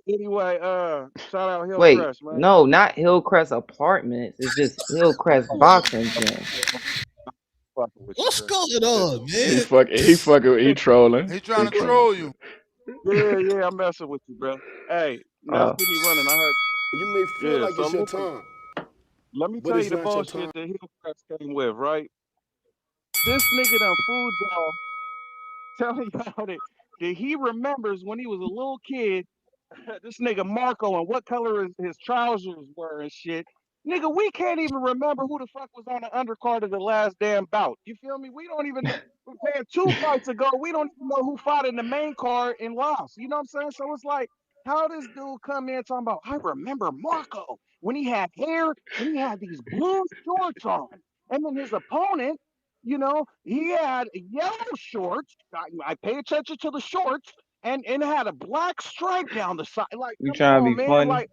[SPEAKER 9] Anyway, shout out
[SPEAKER 14] Wait,
[SPEAKER 9] Hillcrest, man.
[SPEAKER 14] no, not Hillcrest Apartments. It's just Hillcrest Boxing Gym.
[SPEAKER 9] Fucking with you,
[SPEAKER 17] What's
[SPEAKER 9] bro.
[SPEAKER 17] going on,
[SPEAKER 2] He
[SPEAKER 17] man?
[SPEAKER 2] fucking. He trolling.
[SPEAKER 13] He trying
[SPEAKER 2] He
[SPEAKER 13] to
[SPEAKER 2] trolling.
[SPEAKER 13] troll you.
[SPEAKER 9] Yeah, I'm messing with you, bro. Hey, now
[SPEAKER 14] Oh,
[SPEAKER 9] keep me running. I heard.
[SPEAKER 19] You may feel
[SPEAKER 9] Yeah,
[SPEAKER 19] like
[SPEAKER 9] so
[SPEAKER 19] it's your
[SPEAKER 9] listen,
[SPEAKER 19] time,
[SPEAKER 9] let me
[SPEAKER 19] but
[SPEAKER 9] tell you
[SPEAKER 19] it's
[SPEAKER 9] the
[SPEAKER 19] not your
[SPEAKER 9] bullshit
[SPEAKER 19] time.
[SPEAKER 9] that Hillcrest came with, right? This nigga done fooled y'all telling y'all that he remembers when he was a little kid, this nigga Marco and what color his trousers were and shit. Nigga, we can't even remember who the fuck was on the undercard of the last damn bout. You feel me? We don't even know. We're paying 2 fights ago. We don't even know who fought in the main card and lost. You know what I'm saying? So it's like, how this dude come in talking about, I remember Marco when he had hair and he had these blue shorts on. And then his opponent, he had yellow shorts. I pay attention to the shorts and had a black stripe down the side. Like,
[SPEAKER 14] you
[SPEAKER 9] come
[SPEAKER 14] trying to
[SPEAKER 9] on,
[SPEAKER 14] be
[SPEAKER 9] man.
[SPEAKER 14] funny?
[SPEAKER 9] Like,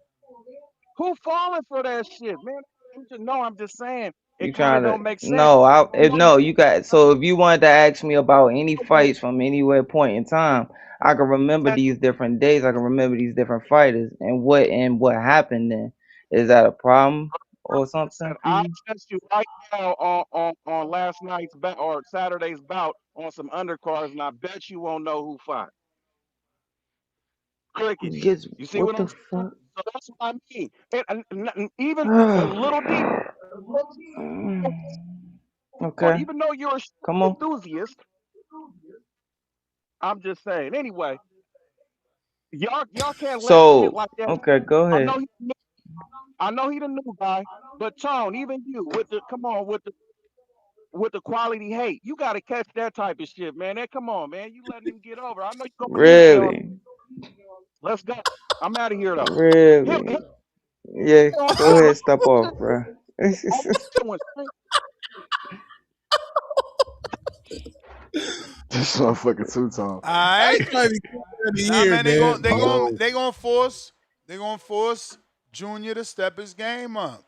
[SPEAKER 9] who falling for that shit, man? I'm just saying
[SPEAKER 14] You
[SPEAKER 9] it kind of
[SPEAKER 14] trying
[SPEAKER 9] don't
[SPEAKER 14] to?
[SPEAKER 9] make sense.
[SPEAKER 14] No,
[SPEAKER 9] You know,
[SPEAKER 14] no. You got. So if you wanted to ask me about any fights from anywhere point in time, I can remember
[SPEAKER 9] that,
[SPEAKER 14] these different days. I can remember these different fighters and what happened. Then is that a problem? or something,
[SPEAKER 9] And I'll
[SPEAKER 14] please?
[SPEAKER 9] test you right now on last night's bout or Saturday's bout on some undercards, and I bet you won't know who fought. Crickets.
[SPEAKER 14] Yes.
[SPEAKER 9] You see
[SPEAKER 14] What
[SPEAKER 9] what
[SPEAKER 14] the
[SPEAKER 9] I'm saying?
[SPEAKER 14] fuck?
[SPEAKER 9] So that's what I mean. And even a little deep on,
[SPEAKER 14] Okay.
[SPEAKER 9] even though you're a
[SPEAKER 14] Come on.
[SPEAKER 9] enthusiast, I'm just saying. Anyway, y'all can't let shit
[SPEAKER 14] So,
[SPEAKER 9] like that.
[SPEAKER 14] okay, go
[SPEAKER 9] I
[SPEAKER 14] ahead.
[SPEAKER 9] know I know he the new guy, but Tone, even you with the come on with the quality hate, you got to catch that type of shit, man. That come on, man. You letting him get over. I know you going easy on.
[SPEAKER 14] Really?
[SPEAKER 9] Let's go. I'm out of here though. Hit
[SPEAKER 14] Really? Yeah,
[SPEAKER 9] on
[SPEAKER 14] go
[SPEAKER 9] two.
[SPEAKER 14] ahead, step off, bro.
[SPEAKER 9] On two one.
[SPEAKER 2] This motherfucker two tone.
[SPEAKER 13] All right.
[SPEAKER 17] That's might be of the
[SPEAKER 13] Nah,
[SPEAKER 17] year,
[SPEAKER 13] man,
[SPEAKER 17] man.
[SPEAKER 13] they gonna force Junior to step his game up.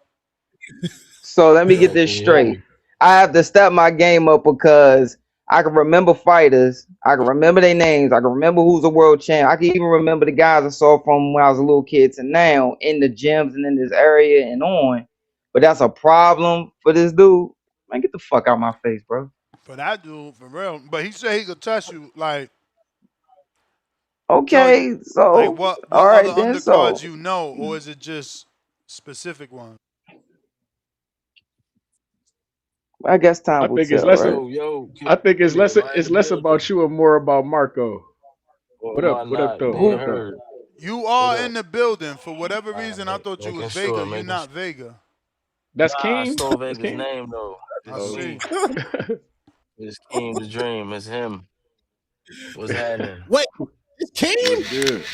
[SPEAKER 14] So let me get
[SPEAKER 5] Yo,
[SPEAKER 14] this
[SPEAKER 5] can you hear
[SPEAKER 14] straight.
[SPEAKER 5] me?
[SPEAKER 14] I have to step my game up because I can remember fighters. I can remember their names. I can remember who's a world champ. I can even remember the guys I saw from when I was a little kid to now in the gyms and in this area and on. But that's a problem for this dude. Man, get the fuck out of my face, bro.
[SPEAKER 13] For that dude, for real. But he said he could test you, like tell you,
[SPEAKER 14] Okay,
[SPEAKER 13] like
[SPEAKER 14] so
[SPEAKER 13] what
[SPEAKER 14] all
[SPEAKER 13] other
[SPEAKER 14] right then.
[SPEAKER 13] undercards
[SPEAKER 14] So
[SPEAKER 13] you know, or is it just specific ones?
[SPEAKER 14] I guess
[SPEAKER 2] I
[SPEAKER 14] time will
[SPEAKER 2] think it's
[SPEAKER 14] tell,
[SPEAKER 2] less.
[SPEAKER 14] right?
[SPEAKER 5] Yo, can
[SPEAKER 2] I think
[SPEAKER 5] you hear me? Am I in
[SPEAKER 2] it's
[SPEAKER 5] the
[SPEAKER 2] less
[SPEAKER 5] building?
[SPEAKER 2] about you and more about Marco.
[SPEAKER 5] Or
[SPEAKER 2] What
[SPEAKER 5] am
[SPEAKER 2] up?
[SPEAKER 5] I
[SPEAKER 2] What up,
[SPEAKER 5] not
[SPEAKER 2] though?
[SPEAKER 5] being
[SPEAKER 2] What
[SPEAKER 14] Who?
[SPEAKER 2] up?
[SPEAKER 5] heard?
[SPEAKER 13] You
[SPEAKER 5] What
[SPEAKER 13] are
[SPEAKER 5] up?
[SPEAKER 13] in the building. For whatever
[SPEAKER 5] All right,
[SPEAKER 13] reason, I thought you
[SPEAKER 5] making
[SPEAKER 13] was
[SPEAKER 5] sure,
[SPEAKER 13] Vega. You
[SPEAKER 5] making
[SPEAKER 13] not
[SPEAKER 5] sure.
[SPEAKER 13] Vega.
[SPEAKER 2] That's
[SPEAKER 5] Nah, I
[SPEAKER 2] King.
[SPEAKER 5] stole
[SPEAKER 2] That's
[SPEAKER 5] Vega's
[SPEAKER 2] King.
[SPEAKER 5] name though.
[SPEAKER 13] I
[SPEAKER 5] It's
[SPEAKER 2] Oh,
[SPEAKER 13] see.
[SPEAKER 5] me. It's King the Dream. It's him. What's happening?
[SPEAKER 17] Wait, it's
[SPEAKER 2] what's
[SPEAKER 17] King?
[SPEAKER 2] good?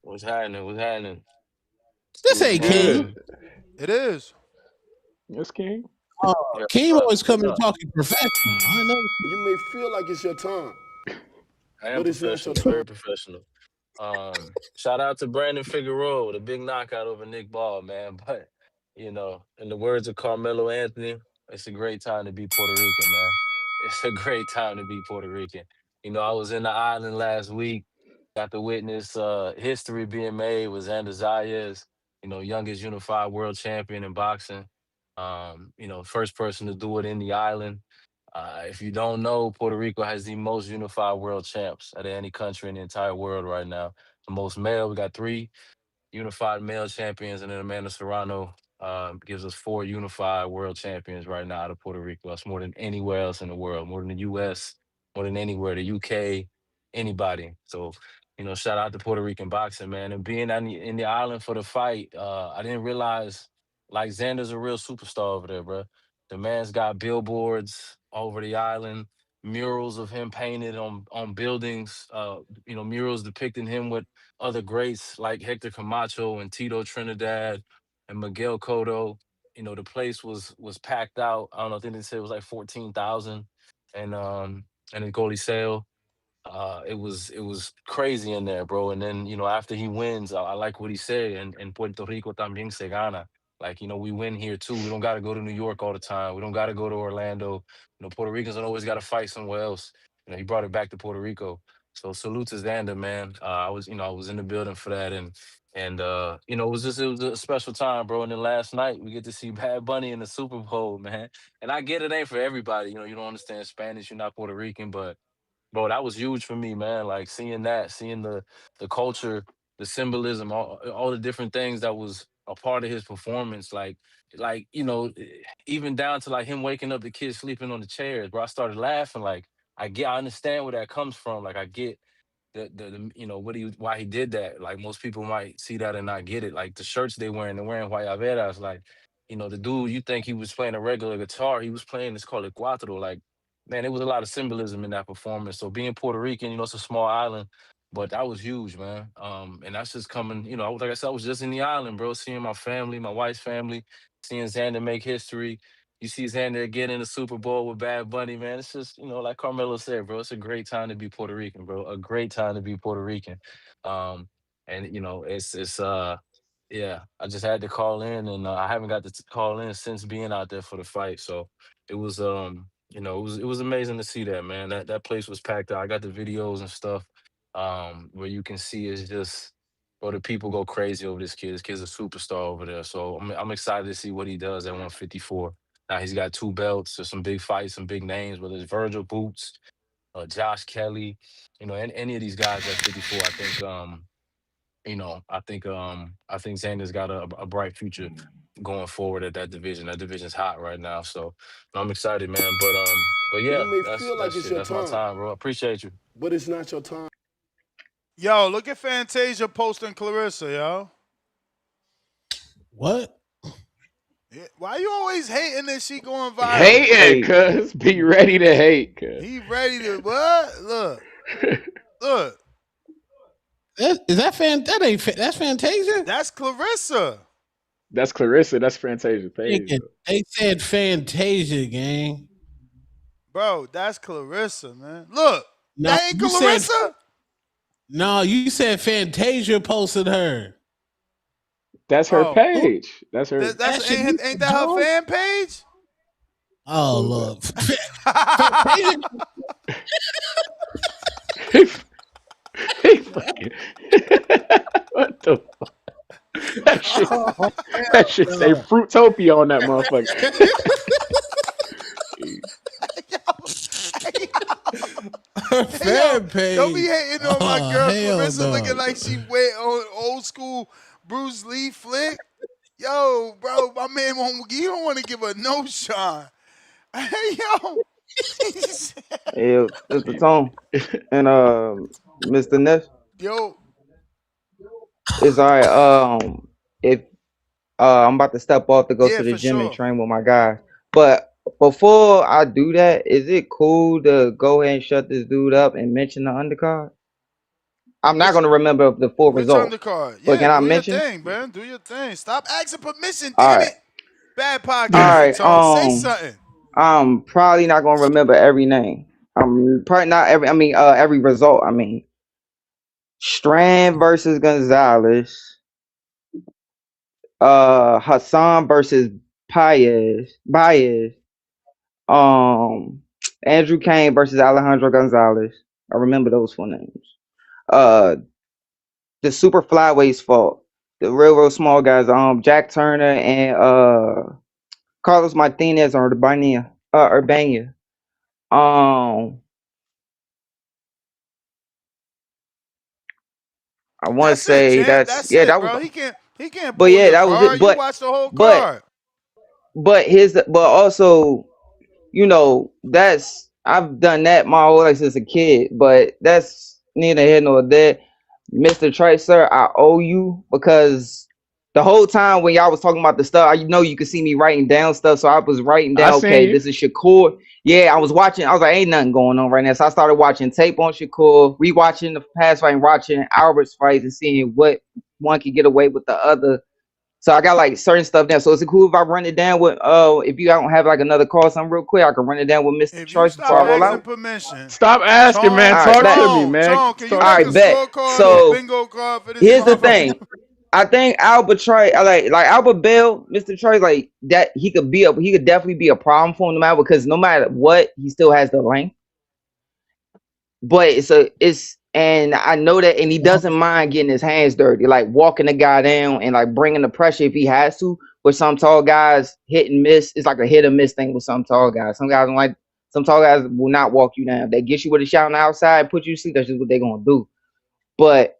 [SPEAKER 5] What's happening? What's happening?
[SPEAKER 17] This
[SPEAKER 2] What's
[SPEAKER 17] ain't
[SPEAKER 2] good?
[SPEAKER 17] King.
[SPEAKER 5] Um,
[SPEAKER 13] It is.
[SPEAKER 2] That's King.
[SPEAKER 5] yeah,
[SPEAKER 17] King
[SPEAKER 5] what's up?
[SPEAKER 17] always
[SPEAKER 5] What's
[SPEAKER 17] coming
[SPEAKER 5] up?
[SPEAKER 17] talking professional. I know.
[SPEAKER 18] You may feel like it's your time,
[SPEAKER 5] I am
[SPEAKER 18] but it's not your
[SPEAKER 5] professional,
[SPEAKER 18] time.
[SPEAKER 5] very professional. Shout out to Brandon Figueroa, the big knockout over Nick Ball, man. But in the words of Carmelo Anthony, it's a great time to be Puerto Rican, man. It's a great time to be Puerto Rican. I was in the island last week, got to witness history being made with Xander Zayas, youngest unified world champion in boxing. First person to do it in the island. If you don't know, Puerto Rico has the most unified world champs out of any country in the entire world right now. The most male, we got three unified male champions, and then Amanda Serrano gives us four unified world champions right now out of Puerto Rico. That's more than anywhere else in the world, more than the U.S., more than anywhere, the UK, anybody. So, shout out to Puerto Rican boxing, man. And being in the island for the fight, I didn't realize, like, Xander's a real superstar over there, bro. The man's got billboards over the island, murals of him painted on buildings, murals depicting him with other greats like Hector Camacho and Tito Trinidad and Miguel Cotto. The place was packed out. I don't know, I think they said it was like 14,000 and in Coliseo. It was crazy in there, bro. And then after he wins, I like what he said. And Puerto Rico también se gana. Like we win here too. We don't got to go to New York all the time. We don't got to go to Orlando. Puerto Ricans don't always got to fight somewhere else. He brought it back to Puerto Rico. So salute to Xander, man. I was in the building for that, it was a special time, bro. And then last night we get to see Bad Bunny in the Super Bowl, man. And I get it ain't for everybody. You don't understand Spanish. You're not Puerto Rican, but bro, that was huge for me, man. Like seeing that, seeing the culture, the symbolism, all the different things that was a part of his performance. Even down to like him waking up the kids sleeping on the chairs, bro. I started laughing. Like I understand where that comes from. Like I get why he did that. Like most people might see that and not get it. Like the shirts they're wearing guayaberas. Like the dude, you think he was playing a regular guitar, he was playing, it's called a cuatro. Like, man, it was a lot of symbolism in that performance. So being Puerto Rican, it's a small island, but that was huge, man. And that's just coming, like I said, I was just in the island, bro, seeing my family, my wife's family, seeing Xander make history. You see Xander get in the Super Bowl with Bad Bunny, man. It's just, like Carmelo said, bro, it's a great time to be Puerto Rican, bro. A great time to be Puerto Rican. Um, and it's yeah, I just had to call in, and I haven't got to call in since being out there for the fight. So it was, it was amazing to see that, man. That place was packed out. I got the videos and stuff, where you can see it's just bro, the people go crazy over this kid. This kid's a superstar over there. So I'm excited to see what he does at 154. Now he's got 2 belts. There's some big fights, some big names, whether it's Virgil Boots, Josh Kelly, and any of these guys at 54. I think Xander's got a bright future going forward at that division. That division's hot right now. So I'm excited, man. But
[SPEAKER 6] You
[SPEAKER 5] yeah,
[SPEAKER 6] may
[SPEAKER 5] that's
[SPEAKER 6] feel like
[SPEAKER 5] that's
[SPEAKER 6] it's
[SPEAKER 5] it.
[SPEAKER 6] your
[SPEAKER 5] That's my
[SPEAKER 6] time,
[SPEAKER 5] time, bro. Appreciate you.
[SPEAKER 6] but it's not your time.
[SPEAKER 13] Yo, look at Fantasia posting Clarissa, yo.
[SPEAKER 17] What?
[SPEAKER 13] Yeah, why you always hating that she going viral?
[SPEAKER 2] Hating, cuz. Be ready to hate, cuz.
[SPEAKER 13] He ready to what? Look.
[SPEAKER 17] That's Fantasia?
[SPEAKER 13] That's Clarissa.
[SPEAKER 2] That's Clarissa. That's Fantasia's page.
[SPEAKER 17] They said Fantasia, gang.
[SPEAKER 13] Bro, that's Clarissa, man. Look,
[SPEAKER 17] No,
[SPEAKER 13] that ain't
[SPEAKER 17] you
[SPEAKER 13] Clarissa?
[SPEAKER 17] No, you said Fantasia posted her.
[SPEAKER 2] That's her page. That's her.
[SPEAKER 13] Ain't that her fan page?
[SPEAKER 17] Oh, look.
[SPEAKER 2] What the fuck? That shit say Fruitopia on that motherfucker.
[SPEAKER 17] Fan page.
[SPEAKER 13] Don't be hating on my girl Clarissa
[SPEAKER 17] no.
[SPEAKER 13] looking like she went on old school Bruce Lee flick. Yo, bro, my man you don't want to give her no shine. Hey, yo.
[SPEAKER 14] Hey, Mr. Tone and Mr. Ness.
[SPEAKER 13] Yo.
[SPEAKER 14] It's all right. If I'm about to step off to go to the
[SPEAKER 13] for
[SPEAKER 14] gym and
[SPEAKER 13] sure.
[SPEAKER 14] train with my guys, but before I do that, is it cool to go ahead and shut this dude up and mention the undercard? I'm not going to remember the full
[SPEAKER 13] Which
[SPEAKER 14] result.
[SPEAKER 13] undercard?
[SPEAKER 14] But
[SPEAKER 13] Yeah,
[SPEAKER 14] can I
[SPEAKER 13] do your
[SPEAKER 14] mention?
[SPEAKER 13] thing, man. Do your thing. Stop asking permission,
[SPEAKER 14] All
[SPEAKER 13] damn
[SPEAKER 14] right.
[SPEAKER 13] it. Bad
[SPEAKER 14] All
[SPEAKER 13] podcast, Tone. Say
[SPEAKER 14] right.
[SPEAKER 13] something.
[SPEAKER 14] I'm probably not going to remember every name. I'm probably not every. I mean, every result. I mean, Strand versus Gonzalez. Hassan versus Baez. Andrew Kane versus Alejandro Gonzalez. I remember those 4 names. The super flyweights fought. The real small guys. Jack Turner and Carlos Martinez or Urbania. I want to
[SPEAKER 13] That's it,
[SPEAKER 14] say
[SPEAKER 13] champ.
[SPEAKER 14] that's
[SPEAKER 13] That's it,
[SPEAKER 14] that was.
[SPEAKER 13] bro. He can't
[SPEAKER 14] But
[SPEAKER 13] pull
[SPEAKER 14] yeah,
[SPEAKER 13] your
[SPEAKER 14] that was it.
[SPEAKER 13] card. You watch the whole card.
[SPEAKER 14] But also, I've done that my whole life since a kid, but that's neither here nor there. Mr. Tracer, I owe you because the whole time when y'all was talking about the stuff, you could see me writing down stuff. So I was writing
[SPEAKER 2] I
[SPEAKER 14] down,
[SPEAKER 2] seen
[SPEAKER 14] okay,
[SPEAKER 2] you.
[SPEAKER 14] this is Shakur. Yeah, I was watching. I was like, ain't nothing going on right now. So I started watching tape on Shakur, rewatching the past fight, and watching Albert's fights and seeing what one could get away with the other. So I got like certain stuff down. So is it cool if I run it down with if you don't have like another call something real quick, I can run it down with Mr.
[SPEAKER 13] If you
[SPEAKER 14] Choice
[SPEAKER 13] stop
[SPEAKER 14] before I roll
[SPEAKER 13] asking
[SPEAKER 14] out?
[SPEAKER 13] permission.
[SPEAKER 2] Stop asking, man.
[SPEAKER 14] All right,
[SPEAKER 2] Talk
[SPEAKER 14] bet.
[SPEAKER 2] to me, man.
[SPEAKER 13] Tone, can you
[SPEAKER 14] All
[SPEAKER 13] make a
[SPEAKER 14] right, bet.
[SPEAKER 13] scorecard or
[SPEAKER 14] So
[SPEAKER 13] bingo card for this
[SPEAKER 14] here's the
[SPEAKER 13] motherfucker?
[SPEAKER 14] thing. I think Albert Troy, like Albert Bell, Mr. Troy, like that he could definitely be a problem for him no matter because no matter what, he still has the length. But and I know that, and he doesn't mind getting his hands dirty, like walking the guy down and like bringing the pressure if he has to. With some tall guys, hit and miss, it's like a hit or miss thing with some tall guys. Some guys don't like. Some tall guys will not walk you down. If they get you with a shot on the outside, put you to sleep. That's just what they're gonna do. But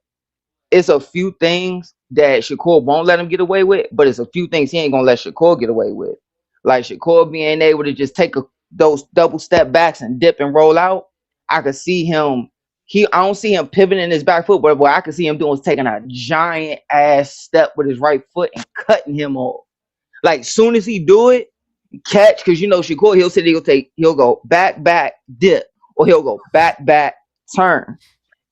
[SPEAKER 14] it's a few things that Shakur won't let him get away with, but it's a few things he ain't gonna let Shakur get away with. Like Shakur being able to just take those double step backs and dip and roll out. I could see him. I don't see him pivoting his back foot, but what I could see him doing is taking a giant ass step with his right foot and cutting him off. Like soon as he do it, catch, because Shakur, he'll go back, dip, or he'll go back, turn.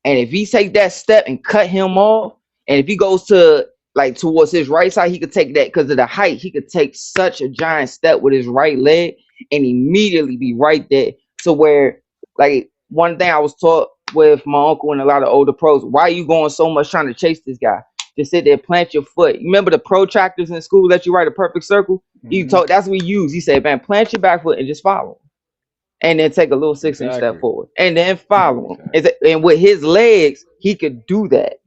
[SPEAKER 14] And if he take that step and cut him off, and if he goes to like towards his right side, he could take that because of the height. He could take such a giant step with his right leg and immediately be right there. So where like one thing I was taught with my uncle and a lot of older pros, why are you going so much trying to chase this guy? Just sit there, plant your foot. You remember the protractors in school that you write a perfect circle?
[SPEAKER 2] Mm-hmm.
[SPEAKER 14] That's what he used. He said, man, plant your back foot and just follow. And then take a little 6-inch step forward, and then follow him. And with his legs, he could do that.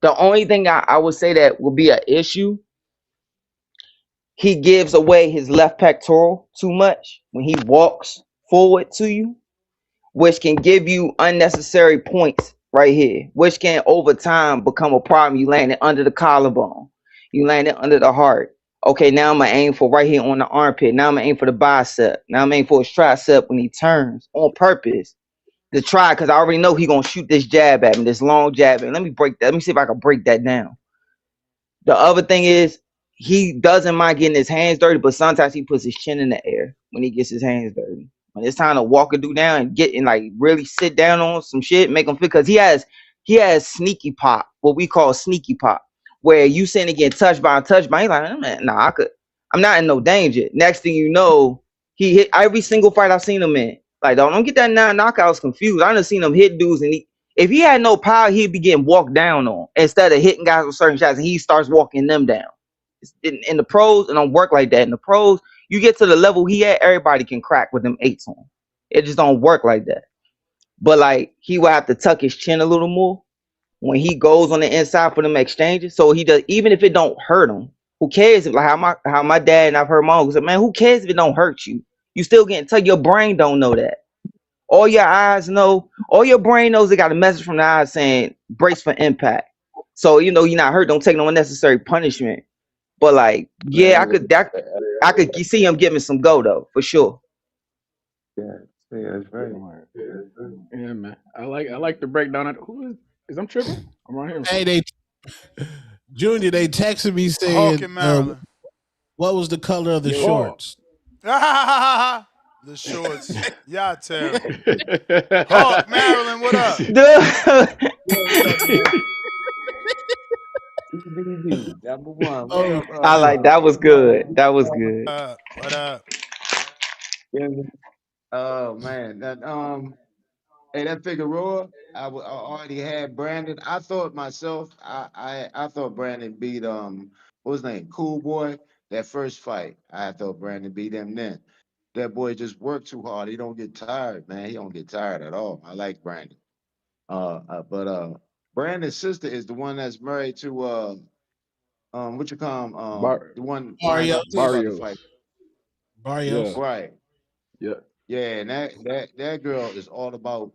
[SPEAKER 14] The only thing I would say that will be an issue, he gives away his left pectoral too much when he walks forward to you, which can give you unnecessary points right here, which can over time become a problem. You land it under the collarbone, you land it under the heart. Okay, now I'm gonna aim for right here on the armpit. Now I'm gonna aim for the bicep. Now I'm aiming for his tricep when he turns on purpose to try, because I already know he gonna shoot this jab at me, this long jab. And let me break that. Let me see if I can break that down. The other thing is he doesn't mind getting his hands dirty, but sometimes he puts his chin in the air when he gets his hands dirty. When it's time to walk a dude down and get and like really sit down on some shit, make him feel, because he has sneaky pop, what we call sneaky pop, where you sitting and get touched by, he's like, oh, man, nah, I'm not in no danger. Next thing you know, he hit every single fight I've seen him in. Like, don't get that knockouts confused. I done seen him hit dudes, and if he had no power, he'd be getting walked down on instead of hitting guys with certain shots, and he starts walking them down. In the pros, it don't work like that. In the pros, you get to the level he at, everybody can crack with them eights on. It just don't work like that. But like he will have to tuck his chin a little more when he goes on the inside for them exchanges. So he does, even if it don't hurt him. Who cares if, like how my dad and I've heard my uncle say, man, who cares if it don't hurt you? You still getting tucked. Your brain don't know that. All your eyes know, all your brain knows they got a message from the eyes saying brace for impact. So you know you're not hurt. Don't take no unnecessary punishment. But like, yeah,
[SPEAKER 9] Man,
[SPEAKER 14] I could see him giving some go though, for sure.
[SPEAKER 9] yeah, that's right.
[SPEAKER 2] Yeah, man. I like the breakdown. Who is I'm tripping? I'm right here.
[SPEAKER 17] Hey, Junior, they texted me
[SPEAKER 13] Hawk
[SPEAKER 17] saying,
[SPEAKER 13] in Maryland.
[SPEAKER 17] what was the color of the
[SPEAKER 2] Yo.
[SPEAKER 17] shorts?
[SPEAKER 13] The shorts. Y'all terrible. Hawk, Maryland, what up?
[SPEAKER 6] Number one. What
[SPEAKER 17] Oh,
[SPEAKER 6] up,
[SPEAKER 14] I like that was good. That was good.
[SPEAKER 13] What up?
[SPEAKER 6] Oh man, hey, that Figueroa, I already had Brandon. I thought myself, I thought Brandon beat what was his name, Cool Boy, that first fight. I thought Brandon beat him then. That boy just worked too hard. He don't get tired, man. He don't get tired at all. I like Brandon. But Brandon's sister is the one that's married to what you call him, the one Ryan
[SPEAKER 17] Barrios.
[SPEAKER 6] Garcia about to fight.
[SPEAKER 2] Yeah.
[SPEAKER 17] Barrios.
[SPEAKER 6] Right.
[SPEAKER 2] Yeah.
[SPEAKER 6] Yeah, and that girl is all about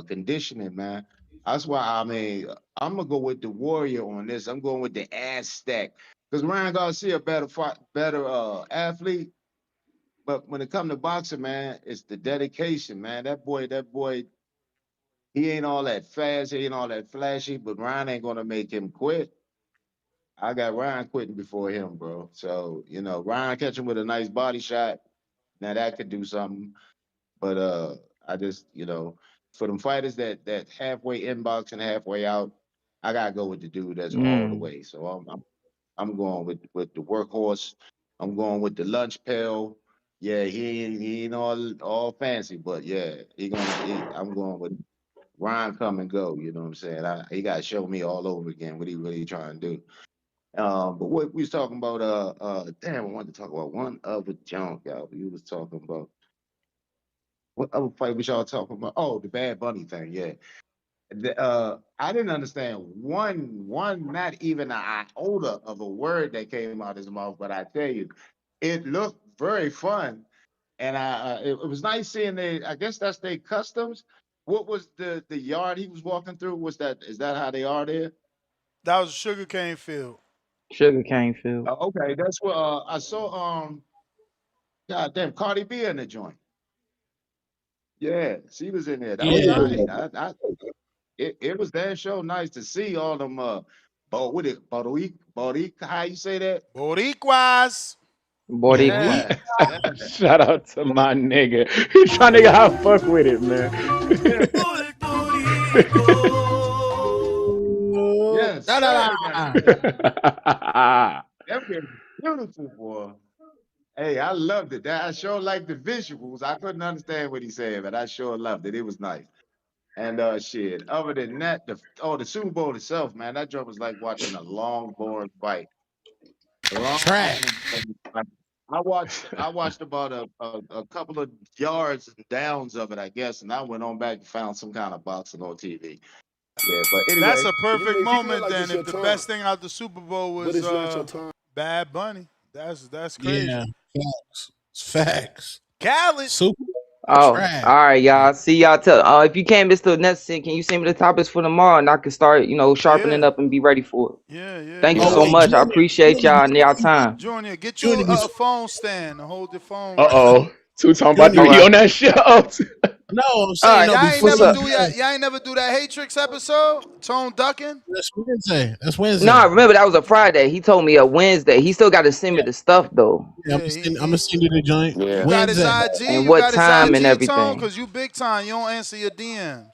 [SPEAKER 6] conditioning, man. That's why I mean I'm gonna go with the Warrior on this. I'm going with the Aztec because Ryan Garcia better athlete, but when it comes to boxing, man, it's the dedication, man. That boy, he ain't all that fast, he ain't all that flashy, but Ryan ain't gonna make him quit. I got Ryan quitting before him, bro. So Ryan catch him with a nice body shot. Now that could do something. But I just, for them fighters that halfway inbox and halfway out, I gotta go with the dude that's all the
[SPEAKER 14] Mm.
[SPEAKER 6] way. So I'm going with the workhorse. I'm going with the lunch pail. Yeah, he ain't all fancy, but yeah, I'm going with Ryan come and go. You know what I'm saying? He got to show me all over again what he really trying to do. But what we was talking about, damn, I wanted to talk about one other junk, y'all. We was talking about. What other fight was y'all talking about? Oh, the Bad Bunny thing. Yeah. I didn't understand one, not even an iota of a word that came out of his mouth. But I tell you, it looked very fun, and it was nice seeing they. I guess that's their customs. What was the yard he was walking through? Is that how they are there?
[SPEAKER 13] That was a sugarcane field.
[SPEAKER 14] Sugarcane field.
[SPEAKER 6] Okay, that's what I saw. God damn, Cardi B in the joint. Yeah, she was in there. That was
[SPEAKER 17] yeah.
[SPEAKER 6] all right. It was that show nice to see all them what it Boric, how you say that?
[SPEAKER 13] Boricuas.
[SPEAKER 14] Boricua.
[SPEAKER 6] Yeah. Yeah.
[SPEAKER 2] Shout out to my nigga. He trying to get how fuck with it, man.
[SPEAKER 6] Yes,
[SPEAKER 17] Da, da,
[SPEAKER 6] sir.
[SPEAKER 17] da.
[SPEAKER 6] That was beautiful, boy. Hey, I loved it. That I sure liked the visuals. I couldn't understand what he said, but I sure loved it. It was nice. And shit. Other than that, the Super Bowl itself, man, that joke was like watching a long, boring fight.
[SPEAKER 17] Trash.
[SPEAKER 6] Long. I watched about a couple of yards and downs of it, I guess, and I went on back and found some kind of boxing on TV.
[SPEAKER 15] Yeah, but
[SPEAKER 13] That's
[SPEAKER 15] anyway,
[SPEAKER 13] a perfect
[SPEAKER 19] If you feel
[SPEAKER 13] moment
[SPEAKER 19] like
[SPEAKER 13] then.
[SPEAKER 19] it's your
[SPEAKER 13] If the
[SPEAKER 19] time,
[SPEAKER 13] best thing out the Super Bowl
[SPEAKER 19] but
[SPEAKER 13] was
[SPEAKER 19] it's not your time.
[SPEAKER 13] Bad Bunny, that's
[SPEAKER 17] Yeah,
[SPEAKER 13] crazy.
[SPEAKER 17] facts. It's facts.
[SPEAKER 13] Khaled.
[SPEAKER 17] Super
[SPEAKER 14] Oh,
[SPEAKER 17] trash.
[SPEAKER 14] all right, y'all. See y'all till. If you can't miss the next thing, can you send me the topics for tomorrow, and I can start, sharpening
[SPEAKER 13] Yeah,
[SPEAKER 14] up and be ready for it. Thank you
[SPEAKER 17] Oh
[SPEAKER 14] so
[SPEAKER 17] wait,
[SPEAKER 14] much. I appreciate y'all and y'all time.
[SPEAKER 13] Junior, get you
[SPEAKER 17] Junior,
[SPEAKER 13] a phone stand to hold your phone
[SPEAKER 2] Uh
[SPEAKER 13] right.
[SPEAKER 2] oh. Two talking about
[SPEAKER 17] Junior,
[SPEAKER 2] do
[SPEAKER 14] All
[SPEAKER 2] he
[SPEAKER 14] right.
[SPEAKER 2] on that show?
[SPEAKER 17] no, I'm
[SPEAKER 14] All
[SPEAKER 17] saying
[SPEAKER 14] right.
[SPEAKER 17] no.
[SPEAKER 13] Y'all ain't
[SPEAKER 17] Before
[SPEAKER 14] What's
[SPEAKER 13] never
[SPEAKER 17] you
[SPEAKER 14] up?
[SPEAKER 13] do
[SPEAKER 17] do
[SPEAKER 13] y'all,
[SPEAKER 17] that,
[SPEAKER 13] y'all ain't never do that Hatrix episode? Tone ducking?
[SPEAKER 17] that's Wednesday. That's
[SPEAKER 14] No, I
[SPEAKER 17] Wednesday.
[SPEAKER 14] remember that was a Friday. He told me a Wednesday. He still got to send me the stuff though,
[SPEAKER 17] Yeah,
[SPEAKER 13] Yeah,
[SPEAKER 17] I'm gonna send you the joint
[SPEAKER 13] you
[SPEAKER 15] Yeah.
[SPEAKER 13] got his
[SPEAKER 17] Wednesday.
[SPEAKER 13] IG?
[SPEAKER 14] and
[SPEAKER 13] You
[SPEAKER 14] what
[SPEAKER 13] got his
[SPEAKER 14] time and
[SPEAKER 13] IG, Tone?
[SPEAKER 14] everything.
[SPEAKER 13] Cause you big time. You don't answer your DMs.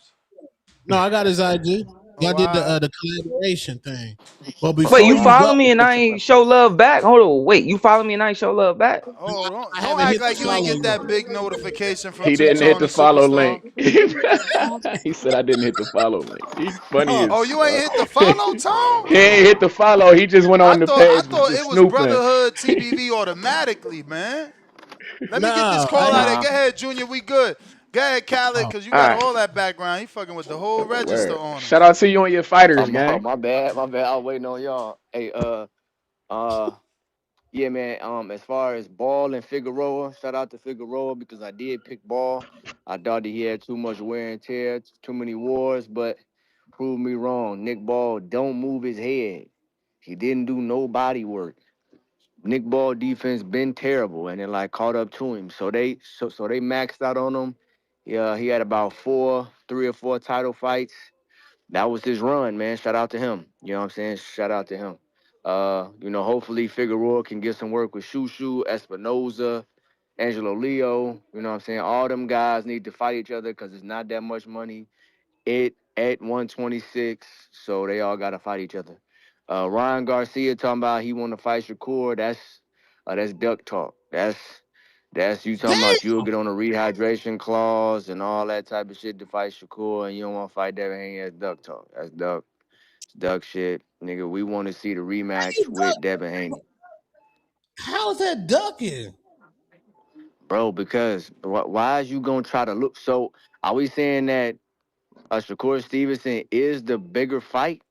[SPEAKER 17] No, I got his IG.
[SPEAKER 13] Oh,
[SPEAKER 17] Y'all did
[SPEAKER 13] I
[SPEAKER 17] the collaboration thing. But
[SPEAKER 14] Wait,
[SPEAKER 17] before
[SPEAKER 14] you
[SPEAKER 17] you
[SPEAKER 14] follow
[SPEAKER 17] go,
[SPEAKER 14] me and I ain't show love back? Hold on. Wait, you follow me and I ain't show love back?
[SPEAKER 13] oh
[SPEAKER 17] I
[SPEAKER 13] don't
[SPEAKER 17] haven't
[SPEAKER 13] act
[SPEAKER 17] hit the
[SPEAKER 13] like you ain't
[SPEAKER 17] follow
[SPEAKER 13] get that
[SPEAKER 17] yet.
[SPEAKER 13] big notification from
[SPEAKER 2] He
[SPEAKER 13] Two
[SPEAKER 2] didn't hit
[SPEAKER 13] Tone
[SPEAKER 2] the
[SPEAKER 13] and
[SPEAKER 2] follow
[SPEAKER 13] Superstar.
[SPEAKER 2] link. He said I didn't hit the follow link. He funny
[SPEAKER 17] Oh,
[SPEAKER 2] as
[SPEAKER 13] Oh, you ain't
[SPEAKER 2] fuck.
[SPEAKER 13] hit the follow, Tone?
[SPEAKER 2] He ain't hit the follow. He just went
[SPEAKER 13] I
[SPEAKER 2] on the
[SPEAKER 13] thought I
[SPEAKER 2] page
[SPEAKER 13] thought
[SPEAKER 2] just
[SPEAKER 13] it was
[SPEAKER 2] snooping.
[SPEAKER 13] Brotherhood TBV automatically, man. Let me get this
[SPEAKER 17] no,
[SPEAKER 13] call out of there.
[SPEAKER 15] Nah.
[SPEAKER 13] Go ahead, Junior. We good. Go ahead, Khaled,
[SPEAKER 17] oh,
[SPEAKER 13] because you
[SPEAKER 14] All
[SPEAKER 13] got
[SPEAKER 14] right.
[SPEAKER 13] all that background. He fucking with the whole register
[SPEAKER 2] Word.
[SPEAKER 13] on
[SPEAKER 2] Shout
[SPEAKER 13] us.
[SPEAKER 2] out to you and your fighters,
[SPEAKER 15] Oh,
[SPEAKER 2] gang.
[SPEAKER 15] my bad. My bad. I was waiting on y'all. Hey, uh, yeah, man. As far as Ball and Figueroa, shout out to Figueroa because I did pick Ball. I thought that he had too much wear and tear, too many wars, but prove me wrong. Nick Ball don't move his head. He didn't do no body work. Nick Ball defense been terrible, and it like caught up to him. So they maxed out on him. Yeah, he had about 3 or 4 title fights. That was his run, man. Shout out to him. You know what I'm saying? Shout out to him. Hopefully Figueroa can get some work with Shushu, Espinoza, Angelo Leo. You know what I'm saying? All them guys need to fight each other because it's not that much money. It at 126, so they all gotta fight each other. Ryan Garcia talking about he want to fight Shakur. That's duck talk. That's you talking about you'll
[SPEAKER 17] damn.
[SPEAKER 15] get on a rehydration clause and all that type of shit to fight Shakur, and you don't want to fight Devin Haney. That's duck talk. That's duck shit, nigga. We want to see the rematch with Devin Haney,
[SPEAKER 17] How is that ducking?
[SPEAKER 15] bro. Because why is you gonna try to look? So are we saying that Shakur Stevenson is the bigger fight?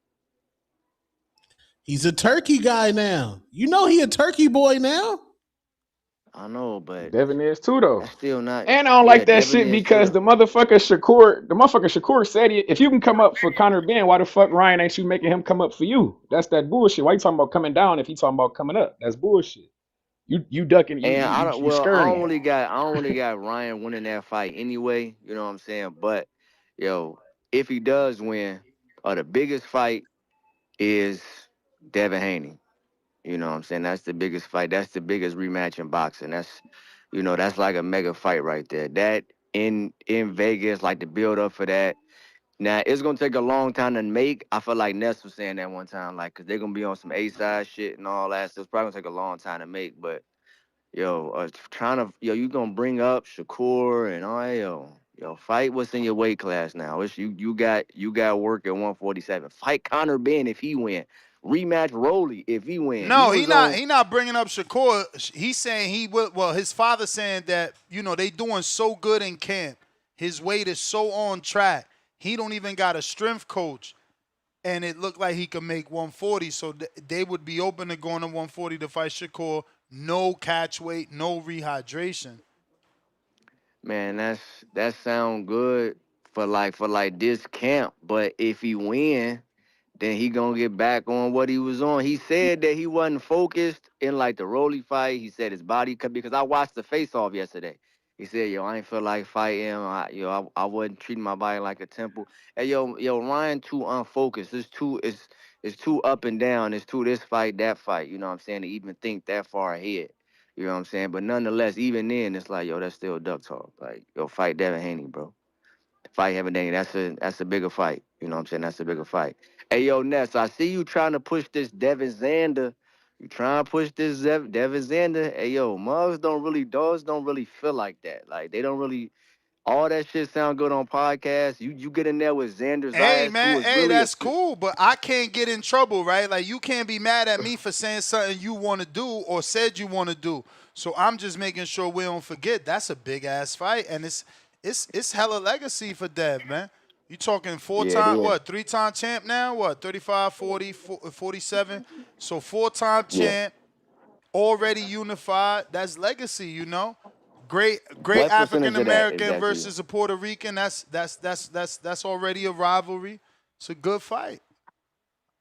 [SPEAKER 17] He's a turkey guy now. You know he a turkey boy now.
[SPEAKER 15] I know, but
[SPEAKER 2] Devin is too though.
[SPEAKER 15] that's still not.
[SPEAKER 2] And I don't
[SPEAKER 15] Yeah,
[SPEAKER 2] like that
[SPEAKER 15] Devin
[SPEAKER 2] shit
[SPEAKER 15] is
[SPEAKER 2] because
[SPEAKER 15] too.
[SPEAKER 2] the motherfucker Shakur said if you can come up for Conor Ben, why the fuck Ryan ain't you making him come up for you? That's that bullshit. Why you talking about coming down if he talking about coming up? That's bullshit. You ducking
[SPEAKER 15] And
[SPEAKER 2] you
[SPEAKER 15] I
[SPEAKER 2] scurrying.
[SPEAKER 15] don't really got Ryan winning that fight anyway. You know what I'm saying? But yo, if he does win, the biggest fight is Devin Haney. You know what I'm saying? That's the biggest fight. That's the biggest rematch in boxing. That's like a mega fight right there. That in Vegas, like the build up for that. Now it's gonna take a long time to make. I feel like Ness was saying that one time, like, cause they're gonna be on some A side shit and all that. So it's probably gonna take a long time to make. But you gonna bring up Shakur and all fight what's in your weight class now. It's you got work at 147. Fight Conor Ben if he win. Rematch Rolly if he win. He
[SPEAKER 13] No,
[SPEAKER 15] was on.
[SPEAKER 13] he not bringing up Shakur. He's saying he will. Well, his father saying that they doing so good in camp. His weight is so on track. He don't even got a strength coach, and it looked like he could make 140. So they would be open to going to 140 to fight Shakur. No catch weight, no rehydration.
[SPEAKER 15] Man, that sound good for like this camp. But if he win, then he gonna get back on what he was on. He said that he wasn't focused in like the Rolly fight. He said his body because I watched the face off yesterday. He said, "Yo, I ain't feel like fighting. I wasn't treating my body like a temple." Hey, yo, Ryan too unfocused. It's too up and down. It's too this fight, that fight. You know what I'm saying? To even think that far ahead. You know what I'm saying? But nonetheless, even then, it's like, yo, that's still duck talk. Like, yo, fight Devin Haney, bro. Fight Devin Haney. That's a bigger fight. You know what I'm saying? That's a bigger fight. Hey, yo, Ness, I see you trying to push this Devin Xander. You trying to push this Devin Xander? Hey, yo, dogs don't really feel like that. Like, they don't really, all that shit sound good on podcasts. You get in there with Xander
[SPEAKER 13] Hey
[SPEAKER 15] Zayas,
[SPEAKER 13] man,
[SPEAKER 15] who is
[SPEAKER 13] hey,
[SPEAKER 15] really a,
[SPEAKER 13] that's cool, but I can't get in trouble, right? Like you can't be mad at me for saying something you want to do or said you want to do. So I'm just making sure we don't forget that's a big ass fight, and it's hella legacy for Dev, man. You talking
[SPEAKER 15] Yeah, it is.
[SPEAKER 13] three-time champ now? What, 35, 40, 47? So 4-time
[SPEAKER 15] Yeah.
[SPEAKER 13] champ, already unified. That's legacy, you know. Great
[SPEAKER 15] What
[SPEAKER 13] African
[SPEAKER 15] percentage of that is
[SPEAKER 13] American
[SPEAKER 15] that to you?
[SPEAKER 13] versus a Puerto Rican. That's already a rivalry. It's a good fight.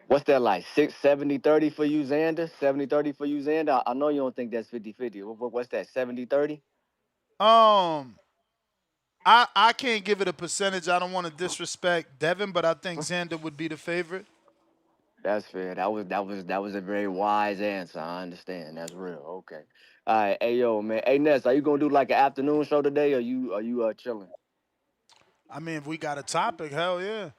[SPEAKER 15] What's that like? 70-30 for you, Xander? 70-30 for you, Xander? I know you don't think that's 50-50. What's that, 70-30?
[SPEAKER 13] Um, I can't give it a percentage. I don't want to disrespect Devin, but I think Xander would be the favorite.
[SPEAKER 15] That's fair. That was a very wise answer. I understand. That's real. Okay. All right. Hey yo, man. Hey Ness, are you gonna do like an afternoon show today, or you chilling?
[SPEAKER 13] I mean, if we got a topic, hell yeah.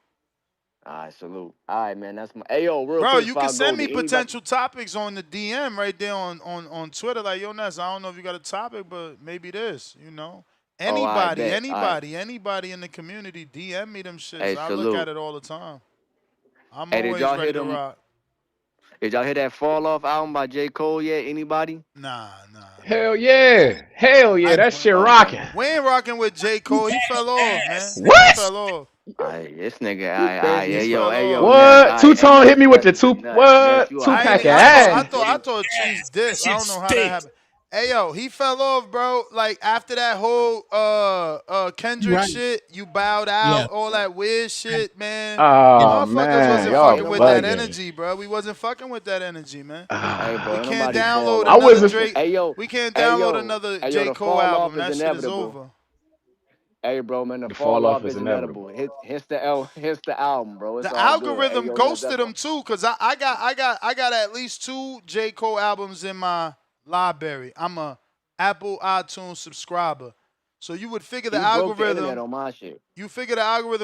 [SPEAKER 15] All right, salute. All right, man. That's my. Hey yo, real
[SPEAKER 13] Bro,
[SPEAKER 15] quick
[SPEAKER 13] you
[SPEAKER 15] before
[SPEAKER 13] can
[SPEAKER 15] I go,
[SPEAKER 13] send me
[SPEAKER 15] did anybody?
[SPEAKER 13] potential topics on the DM right there on Twitter. Like, yo, Ness, I don't know if you got a topic, but maybe this, you know.
[SPEAKER 15] Oh, all right,
[SPEAKER 13] Anybody,
[SPEAKER 15] bet. All right.
[SPEAKER 13] anybody in the community, DM me them shits.
[SPEAKER 15] Hey,
[SPEAKER 13] I look at
[SPEAKER 15] salute.
[SPEAKER 13] it all the time. I'm
[SPEAKER 15] Hey, did
[SPEAKER 13] always
[SPEAKER 15] y'all hear
[SPEAKER 13] ready to
[SPEAKER 15] them?
[SPEAKER 13] rock.
[SPEAKER 15] Did y'all hear that Fall Off album by J. Cole yet? Anybody?
[SPEAKER 13] Nah.
[SPEAKER 2] Hell yeah. Hell yeah. That shit
[SPEAKER 15] Okay.
[SPEAKER 2] rocking.
[SPEAKER 13] We ain't rocking with J. Cole. He fell off, man. He
[SPEAKER 2] What?
[SPEAKER 13] fell off.
[SPEAKER 15] All right, this nigga. All
[SPEAKER 2] You
[SPEAKER 15] right,
[SPEAKER 2] crazy as fuck.
[SPEAKER 15] hey yo, Ness. All
[SPEAKER 2] What?
[SPEAKER 15] right, hey
[SPEAKER 2] Two-tone hit
[SPEAKER 15] Ness,
[SPEAKER 2] me with the
[SPEAKER 15] Ness, you
[SPEAKER 2] two
[SPEAKER 15] all right,
[SPEAKER 2] pack of
[SPEAKER 15] Ness?
[SPEAKER 2] ass.
[SPEAKER 13] I thought Cheese dipped. I don't know how that happened. Hey yo, he fell off, bro. Like after that whole Kendrick
[SPEAKER 17] Right.
[SPEAKER 13] shit, you bowed out,
[SPEAKER 17] Yeah.
[SPEAKER 13] all that weird shit, man.
[SPEAKER 2] Oh
[SPEAKER 13] Motherfuckers
[SPEAKER 2] man,
[SPEAKER 13] wasn't
[SPEAKER 2] y'all
[SPEAKER 15] Ain't
[SPEAKER 13] fucking with that
[SPEAKER 15] nobody.
[SPEAKER 2] bugging.
[SPEAKER 13] energy, bro. We wasn't fucking with that energy, man.
[SPEAKER 15] Hey, bro,
[SPEAKER 13] We
[SPEAKER 15] ain't
[SPEAKER 13] can't
[SPEAKER 15] nobody fall
[SPEAKER 13] download
[SPEAKER 2] I
[SPEAKER 15] off,
[SPEAKER 13] another
[SPEAKER 2] wasn't.
[SPEAKER 15] bro.
[SPEAKER 13] Drake.
[SPEAKER 15] Hey yo,
[SPEAKER 13] We can't
[SPEAKER 15] hey
[SPEAKER 13] download
[SPEAKER 15] yo,
[SPEAKER 13] another
[SPEAKER 15] hey yo,
[SPEAKER 13] J.
[SPEAKER 15] the
[SPEAKER 13] Cole
[SPEAKER 15] fall off
[SPEAKER 13] album.
[SPEAKER 15] is
[SPEAKER 13] That shit is
[SPEAKER 15] inevitable.
[SPEAKER 13] over.
[SPEAKER 15] Hey, bro, man, the
[SPEAKER 2] The fall
[SPEAKER 15] fall
[SPEAKER 2] off
[SPEAKER 15] off
[SPEAKER 2] is
[SPEAKER 15] is
[SPEAKER 2] inevitable.
[SPEAKER 15] inevitable. Hits the album, bro. It's
[SPEAKER 13] The
[SPEAKER 15] all good. Hey
[SPEAKER 13] algorithm
[SPEAKER 15] yo, Ness,
[SPEAKER 13] ghosted
[SPEAKER 15] that's
[SPEAKER 13] him too, cause I got at least 2 J. Cole albums in my library. I'm a Apple iTunes subscriber. So you would figure the
[SPEAKER 15] he broke the internet
[SPEAKER 13] algorithm,
[SPEAKER 15] on my shit.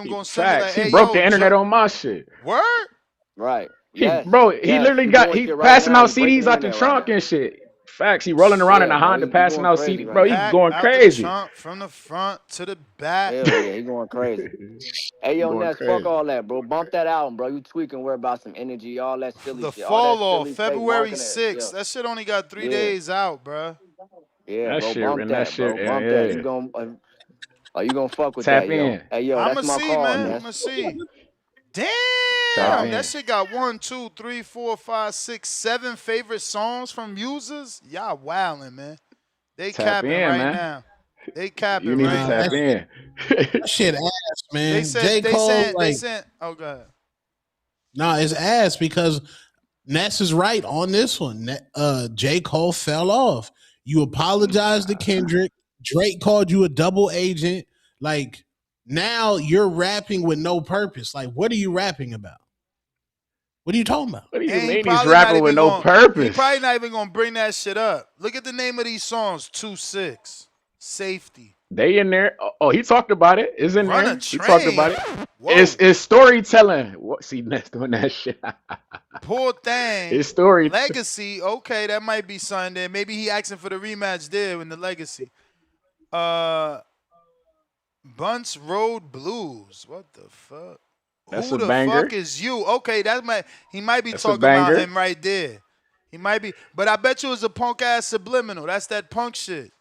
[SPEAKER 13] gonna send it like,
[SPEAKER 2] Facts. He
[SPEAKER 13] hey
[SPEAKER 2] broke
[SPEAKER 13] yo,
[SPEAKER 2] the internet on my shit.
[SPEAKER 13] word?
[SPEAKER 15] Right.
[SPEAKER 2] He
[SPEAKER 15] Yes.
[SPEAKER 2] bro, he
[SPEAKER 15] Yes.
[SPEAKER 2] literally
[SPEAKER 15] He
[SPEAKER 2] got
[SPEAKER 15] doing
[SPEAKER 2] he
[SPEAKER 15] shit right
[SPEAKER 2] passing
[SPEAKER 15] now.
[SPEAKER 2] out
[SPEAKER 15] He breaking
[SPEAKER 2] CDs
[SPEAKER 15] the
[SPEAKER 2] out the
[SPEAKER 15] internet right
[SPEAKER 2] trunk
[SPEAKER 15] now.
[SPEAKER 2] and shit. Facts. He rolling around in
[SPEAKER 15] Yeah,
[SPEAKER 2] a
[SPEAKER 15] bro.
[SPEAKER 2] Honda
[SPEAKER 15] He
[SPEAKER 2] passing
[SPEAKER 15] going
[SPEAKER 2] out
[SPEAKER 15] crazy
[SPEAKER 2] CD.
[SPEAKER 15] right
[SPEAKER 2] Bro, he
[SPEAKER 15] now.
[SPEAKER 13] Pack
[SPEAKER 2] going
[SPEAKER 13] out the
[SPEAKER 2] crazy.
[SPEAKER 13] trunk from the front to the back.
[SPEAKER 15] Hell yeah, he going crazy. Hey yo,
[SPEAKER 2] Going
[SPEAKER 15] Ness, fuck
[SPEAKER 2] crazy.
[SPEAKER 15] all that, bro. Bump that album, bro. You tweaking, worry about some energy, all that silly
[SPEAKER 13] The
[SPEAKER 15] shit, all that
[SPEAKER 13] fall off,
[SPEAKER 15] silly fake
[SPEAKER 13] February
[SPEAKER 15] marketing.
[SPEAKER 13] 6th.
[SPEAKER 15] Yeah.
[SPEAKER 13] That shit only got 3
[SPEAKER 15] Yeah.
[SPEAKER 13] days out, bruh.
[SPEAKER 15] Yeah,
[SPEAKER 2] That
[SPEAKER 15] bro.
[SPEAKER 2] shit
[SPEAKER 15] Bump
[SPEAKER 2] and that
[SPEAKER 15] that,
[SPEAKER 2] shit,
[SPEAKER 15] bro.
[SPEAKER 2] yeah,
[SPEAKER 15] Bump that.
[SPEAKER 2] yeah.
[SPEAKER 15] You gonna fuck with
[SPEAKER 2] Tap
[SPEAKER 15] that, yo.
[SPEAKER 2] in.
[SPEAKER 15] Hey yo,
[SPEAKER 13] I'ma
[SPEAKER 15] that's my
[SPEAKER 13] see,
[SPEAKER 15] call,
[SPEAKER 13] man.
[SPEAKER 15] Ness.
[SPEAKER 13] I'ma see.
[SPEAKER 2] Tap
[SPEAKER 13] Damn, that
[SPEAKER 2] in.
[SPEAKER 13] shit got 1, 2, 3, 4, 5, 6, 7 favorite songs from users. Y'all wildin', man. They
[SPEAKER 2] Tap
[SPEAKER 13] capping
[SPEAKER 2] in,
[SPEAKER 13] right
[SPEAKER 2] man.
[SPEAKER 13] now. They
[SPEAKER 2] You
[SPEAKER 13] capping
[SPEAKER 2] need to
[SPEAKER 13] right
[SPEAKER 17] Nah,
[SPEAKER 2] tap
[SPEAKER 17] that,
[SPEAKER 13] now.
[SPEAKER 2] in.
[SPEAKER 17] that shit ass,
[SPEAKER 13] They
[SPEAKER 17] man.
[SPEAKER 13] said,
[SPEAKER 17] J.
[SPEAKER 13] they
[SPEAKER 17] Cole,
[SPEAKER 13] said, they
[SPEAKER 17] like,
[SPEAKER 13] said. Oh god.
[SPEAKER 17] nah, it's ass because Ness is right on this one. J. Cole fell off. You apologized to Kendrick. Drake called you a double agent. Like, now you're rapping with no purpose. Like, what are you rapping about? What are you talking about?
[SPEAKER 2] What do you
[SPEAKER 13] And he
[SPEAKER 2] mean he's
[SPEAKER 13] probably not
[SPEAKER 2] rapping with
[SPEAKER 13] even
[SPEAKER 2] no
[SPEAKER 13] going. He
[SPEAKER 2] purpose?
[SPEAKER 13] probably not even gonna bring that shit up. Look at the name of these songs. 2-6. Safety.
[SPEAKER 2] They in there. Oh, he talked about it. It's in
[SPEAKER 13] Run a
[SPEAKER 2] there. He talked
[SPEAKER 13] train.
[SPEAKER 2] about it.
[SPEAKER 13] Whoa.
[SPEAKER 2] It's storytelling. What? See, Ness doing that shit.
[SPEAKER 13] Poor thing.
[SPEAKER 2] It's story.
[SPEAKER 13] Legacy. Okay, that might be something there. Maybe he asking for the rematch there in the legacy. Uh Bunts Road Blues. What the fuck?
[SPEAKER 2] That's
[SPEAKER 13] Who
[SPEAKER 2] a
[SPEAKER 13] the fuck
[SPEAKER 2] banger.
[SPEAKER 13] is you? Okay, he might be
[SPEAKER 2] That's a
[SPEAKER 13] talking about
[SPEAKER 2] banger.
[SPEAKER 13] him right there. He might be, but I bet you it's a punk ass subliminal. That's that punk shit.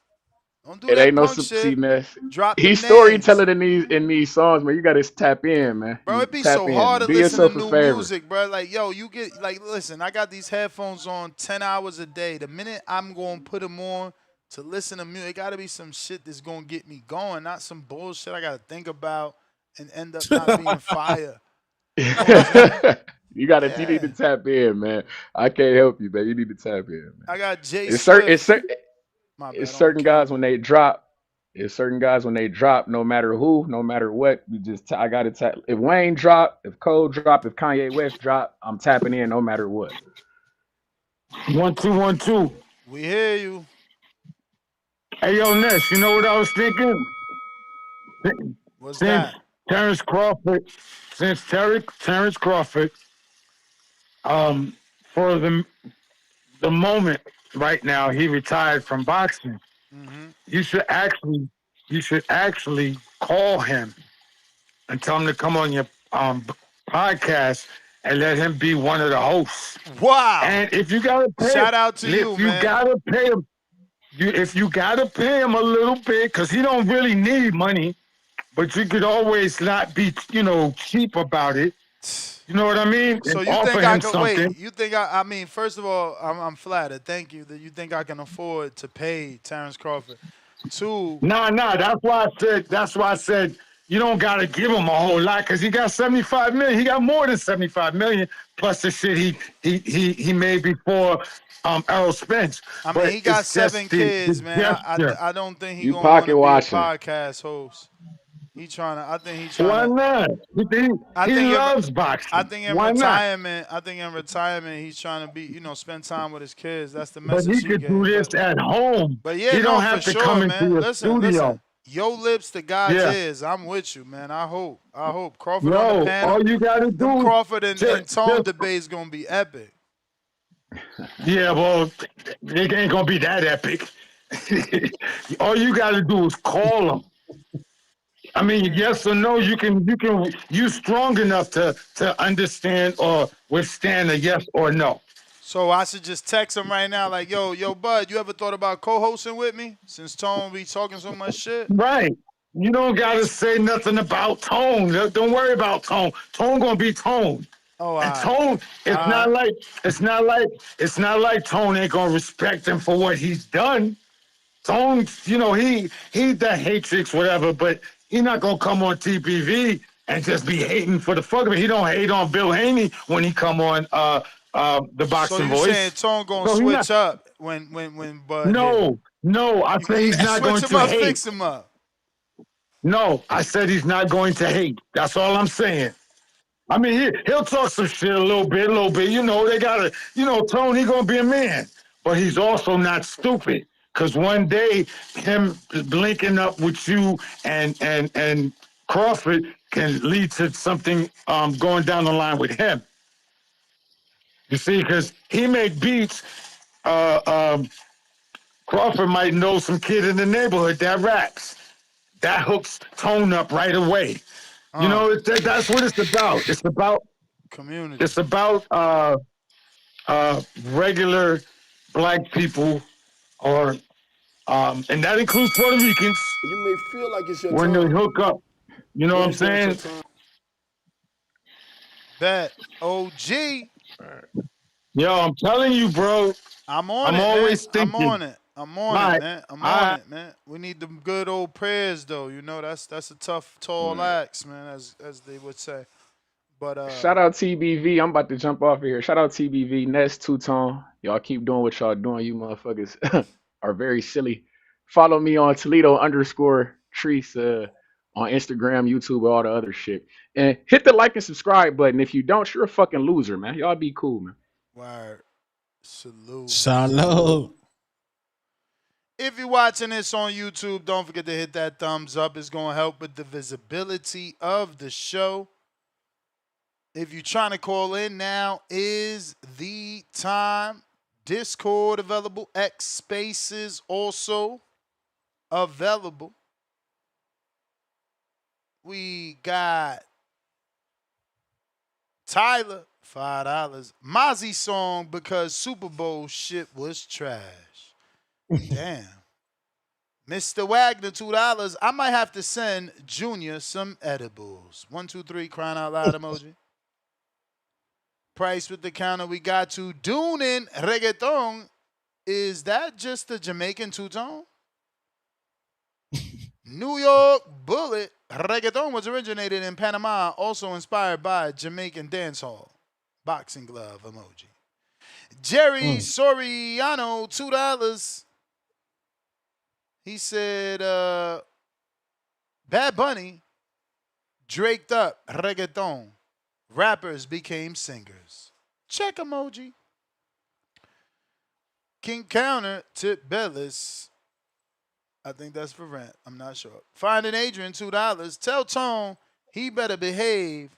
[SPEAKER 13] Don't do
[SPEAKER 2] It
[SPEAKER 13] that
[SPEAKER 2] ain't no
[SPEAKER 13] punk
[SPEAKER 2] see,
[SPEAKER 13] shit.
[SPEAKER 2] Ness.
[SPEAKER 13] Drop them
[SPEAKER 2] He's
[SPEAKER 13] names.
[SPEAKER 2] storytelling in these songs, man. You gotta tap in, man.
[SPEAKER 13] Bro,
[SPEAKER 2] You
[SPEAKER 13] it be
[SPEAKER 2] tap
[SPEAKER 13] so hard
[SPEAKER 2] in.
[SPEAKER 13] to
[SPEAKER 2] Do
[SPEAKER 13] listen to
[SPEAKER 2] yourself a
[SPEAKER 13] new
[SPEAKER 2] favor.
[SPEAKER 13] music, bro. Like, yo, you get, like, listen, I got these headphones on 10 hours a day. The minute I'm going to put them on to listen to music, it got to be some shit that's going to get me going, not some bullshit I got to think about and end up not being fire. You know what I'm saying?
[SPEAKER 2] You need to
[SPEAKER 13] Yeah.
[SPEAKER 2] tap in, man. I can't help you, man. You need to tap in, man.
[SPEAKER 13] I got Jay
[SPEAKER 2] It's certain.
[SPEAKER 13] Swift. My
[SPEAKER 2] It's
[SPEAKER 13] bad, on the
[SPEAKER 2] certain guys
[SPEAKER 13] camera.
[SPEAKER 2] when they drop. It's certain guys when they drop. No matter who, no matter what, I gotta tap. If Wayne drop, if Cole drop, if Kanye West drop, I'm tapping in no matter what.
[SPEAKER 4] 1 2 1 2.
[SPEAKER 13] We hear you.
[SPEAKER 4] Hey yo, Ness, you know what I was thinking?
[SPEAKER 13] What's
[SPEAKER 4] Since
[SPEAKER 13] that?
[SPEAKER 4] Terrence Crawford, Terrence Crawford, um, for the moment right now, he retired from boxing.
[SPEAKER 13] Mm-hmm.
[SPEAKER 4] You should actually call him and tell him to come on your podcast and let him be one of the hosts.
[SPEAKER 13] Wow.
[SPEAKER 4] And if you gotta pay him,
[SPEAKER 13] Shout out to you,
[SPEAKER 4] if you
[SPEAKER 13] man.
[SPEAKER 4] gotta pay him, if you gotta pay him a little bit, because he don't really need money,
[SPEAKER 7] but you could always not be, cheap about it. You know what I mean?
[SPEAKER 13] So
[SPEAKER 7] And
[SPEAKER 13] you
[SPEAKER 7] offer
[SPEAKER 13] think I
[SPEAKER 7] him
[SPEAKER 13] could
[SPEAKER 7] something.
[SPEAKER 13] wait? You think I mean, first of all, I'm flattered. Thank you that you think I can afford to pay Terrence Crawford. Two,
[SPEAKER 7] Nah. That's why I said you don't gotta give him a whole lot because he got 75 million. He got more than 75 million plus the shit he made before Errol Spence.
[SPEAKER 13] I mean,
[SPEAKER 7] But
[SPEAKER 13] he got
[SPEAKER 7] it's just
[SPEAKER 13] 7 kids,
[SPEAKER 7] the
[SPEAKER 13] man.
[SPEAKER 7] gesture.
[SPEAKER 13] I don't think he
[SPEAKER 2] You
[SPEAKER 13] gonna want
[SPEAKER 2] pocket
[SPEAKER 13] to be a
[SPEAKER 2] watching.
[SPEAKER 13] podcast host. I think he trying
[SPEAKER 7] Why
[SPEAKER 13] to.
[SPEAKER 7] not?
[SPEAKER 13] I
[SPEAKER 7] He
[SPEAKER 13] think in,
[SPEAKER 7] loves
[SPEAKER 13] I
[SPEAKER 7] boxing.
[SPEAKER 13] think in
[SPEAKER 7] Why not?
[SPEAKER 13] retirement, he's trying to be, spend time with his kids. That's the
[SPEAKER 7] But he
[SPEAKER 13] message he
[SPEAKER 7] could do
[SPEAKER 13] gave.
[SPEAKER 7] this at home.
[SPEAKER 13] But yeah,
[SPEAKER 7] He
[SPEAKER 13] no,
[SPEAKER 7] don't
[SPEAKER 13] for
[SPEAKER 7] have to come
[SPEAKER 13] sure,
[SPEAKER 7] into
[SPEAKER 13] man.
[SPEAKER 7] your
[SPEAKER 13] Listen.
[SPEAKER 7] studio.
[SPEAKER 13] Your lips to God's
[SPEAKER 7] Yeah.
[SPEAKER 13] ears. I'm with you, man. I hope Crawford on the
[SPEAKER 7] Yo,
[SPEAKER 13] panel.
[SPEAKER 7] all you gotta
[SPEAKER 13] Them
[SPEAKER 7] do
[SPEAKER 13] Crawford and Tone
[SPEAKER 7] just
[SPEAKER 13] debates gonna be epic.
[SPEAKER 7] yeah, well, it ain't gonna be that epic. All you gotta do is call him. I mean, yes or no, you strong enough to understand or withstand a yes or no.
[SPEAKER 13] So I should just text him right now, like, yo, Bud, you ever thought about co-hosting with me? Since Tone be talking so much shit.
[SPEAKER 7] Right. You don't gotta say nothing about Tone. Don't worry about Tone. Tone gonna be Tone.
[SPEAKER 13] Oh,
[SPEAKER 7] And
[SPEAKER 13] all
[SPEAKER 7] Tone, it's
[SPEAKER 13] right.
[SPEAKER 7] not like Tone ain't gonna respect him for what he's done. Tone, he's the hatrix, whatever, but he's not gonna come on TPV and just be hating for the fuck of it. He don't hate on Bill Haney when he come on the
[SPEAKER 13] So
[SPEAKER 7] Boxing
[SPEAKER 13] you saying
[SPEAKER 7] Voice.
[SPEAKER 13] Tone gonna
[SPEAKER 7] So he not
[SPEAKER 13] switch up when Bud here?
[SPEAKER 7] no, I say
[SPEAKER 13] You
[SPEAKER 7] he's not
[SPEAKER 13] switch
[SPEAKER 7] going
[SPEAKER 13] him
[SPEAKER 7] to
[SPEAKER 13] up,
[SPEAKER 7] hate.
[SPEAKER 13] fix him up.
[SPEAKER 7] No, I said he's not going to hate. That's all I'm saying. I mean, he'll talk some shit a little bit. They gotta, Tone, he gonna be a man, but he's also not stupid. Cause one day him linking up with you and Crawford can lead to something going down the line with him. You see, because he make beats. Uh, um, Crawford might know some kid in the neighborhood that raps. That hooks Tone up right away. That's what it's about.
[SPEAKER 13] Community.
[SPEAKER 7] It's about regular black people, or and that includes Puerto Ricans.
[SPEAKER 18] You may feel like it's your
[SPEAKER 7] When they
[SPEAKER 18] time,
[SPEAKER 7] hook up, you know
[SPEAKER 18] but
[SPEAKER 7] what I'm
[SPEAKER 18] understand it's your
[SPEAKER 7] saying?
[SPEAKER 18] time.
[SPEAKER 13] Bet. OG.
[SPEAKER 7] Yo, I'm telling you, bro.
[SPEAKER 13] I'm on
[SPEAKER 7] I'm
[SPEAKER 13] it, man.
[SPEAKER 7] always
[SPEAKER 13] I'm
[SPEAKER 7] thinking.
[SPEAKER 13] on it. I'm
[SPEAKER 7] All
[SPEAKER 13] on it,
[SPEAKER 7] right,
[SPEAKER 13] man. I'm
[SPEAKER 7] all
[SPEAKER 13] on
[SPEAKER 7] right.
[SPEAKER 13] it, man. We need them good old prayers, though. That's a tough, tall axe, man, as they would say. But
[SPEAKER 2] Shout out TBV. I'm about to jump off of here. Shout out TBV, Ness, Two Tone. Y'all keep doing what y'all doing. You motherfuckers are very silly. Follow me on Toledo_Treese on Instagram, YouTube, all the other shit. And hit the like and subscribe button. If you don't, you're a fucking loser, man. Y'all be cool, man.
[SPEAKER 13] word. Salute.
[SPEAKER 17] Salute.
[SPEAKER 13] If you're watching this on YouTube, don't forget to hit that thumbs up. It's going to help with the visibility of the show. If you're trying to call in, now is the time. Discord available. X Spaces also available. We got Tyler, $5. Mozzie song because Super Bowl shit was trash. Damn. Mr. Wagner, $2. I might have to send Junior some edibles. 1, 2, 3, crying out loud emoji. Price with the counter we got to Doonin Reggaeton. Is that just a Jamaican two-tone? New York Bullet Reggaeton was originated in Panama, also inspired by Jamaican dancehall. Boxing glove emoji. Jerry Soriano, $2. He said, Bad Bunny draked up reggaeton. Rappers became singers. Check emoji. King Counter, Tip Bellis. I think that's for rent. I'm not sure. Finding Adrian, $2. Tell Tone he better behave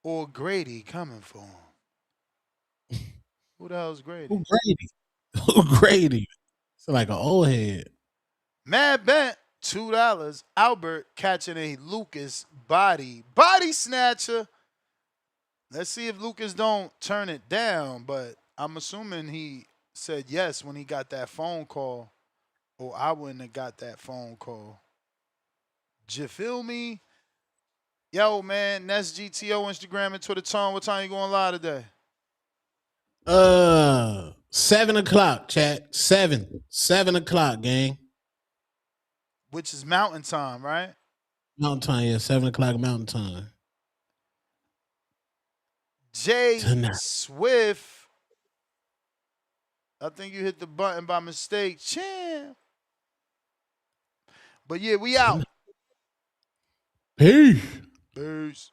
[SPEAKER 13] or Grady coming for him. Who the hell's Grady?
[SPEAKER 17] Who Grady? Who Grady? It's like an old head.
[SPEAKER 13] Mad Bent, $2. Albert catching a Lucas body snatcher. Let's see if Lucas don't turn it down, but I'm assuming he said yes when he got that phone call, or I wouldn't have got that phone call. You feel me? Yo, man, Ness GTO, Instagram and Twitter. Tone, what time you going live today?
[SPEAKER 17] 7 o'clock, chat. 7 o'clock, gang.
[SPEAKER 13] Which is Mountain Time, right?
[SPEAKER 17] Mountain time, yeah. 7 o'clock Mountain time.
[SPEAKER 13] Jay
[SPEAKER 17] Tonight.
[SPEAKER 13] Swift. I think you hit the button by mistake. Champ. But yeah, we out.
[SPEAKER 17] Peace.
[SPEAKER 13] Peace.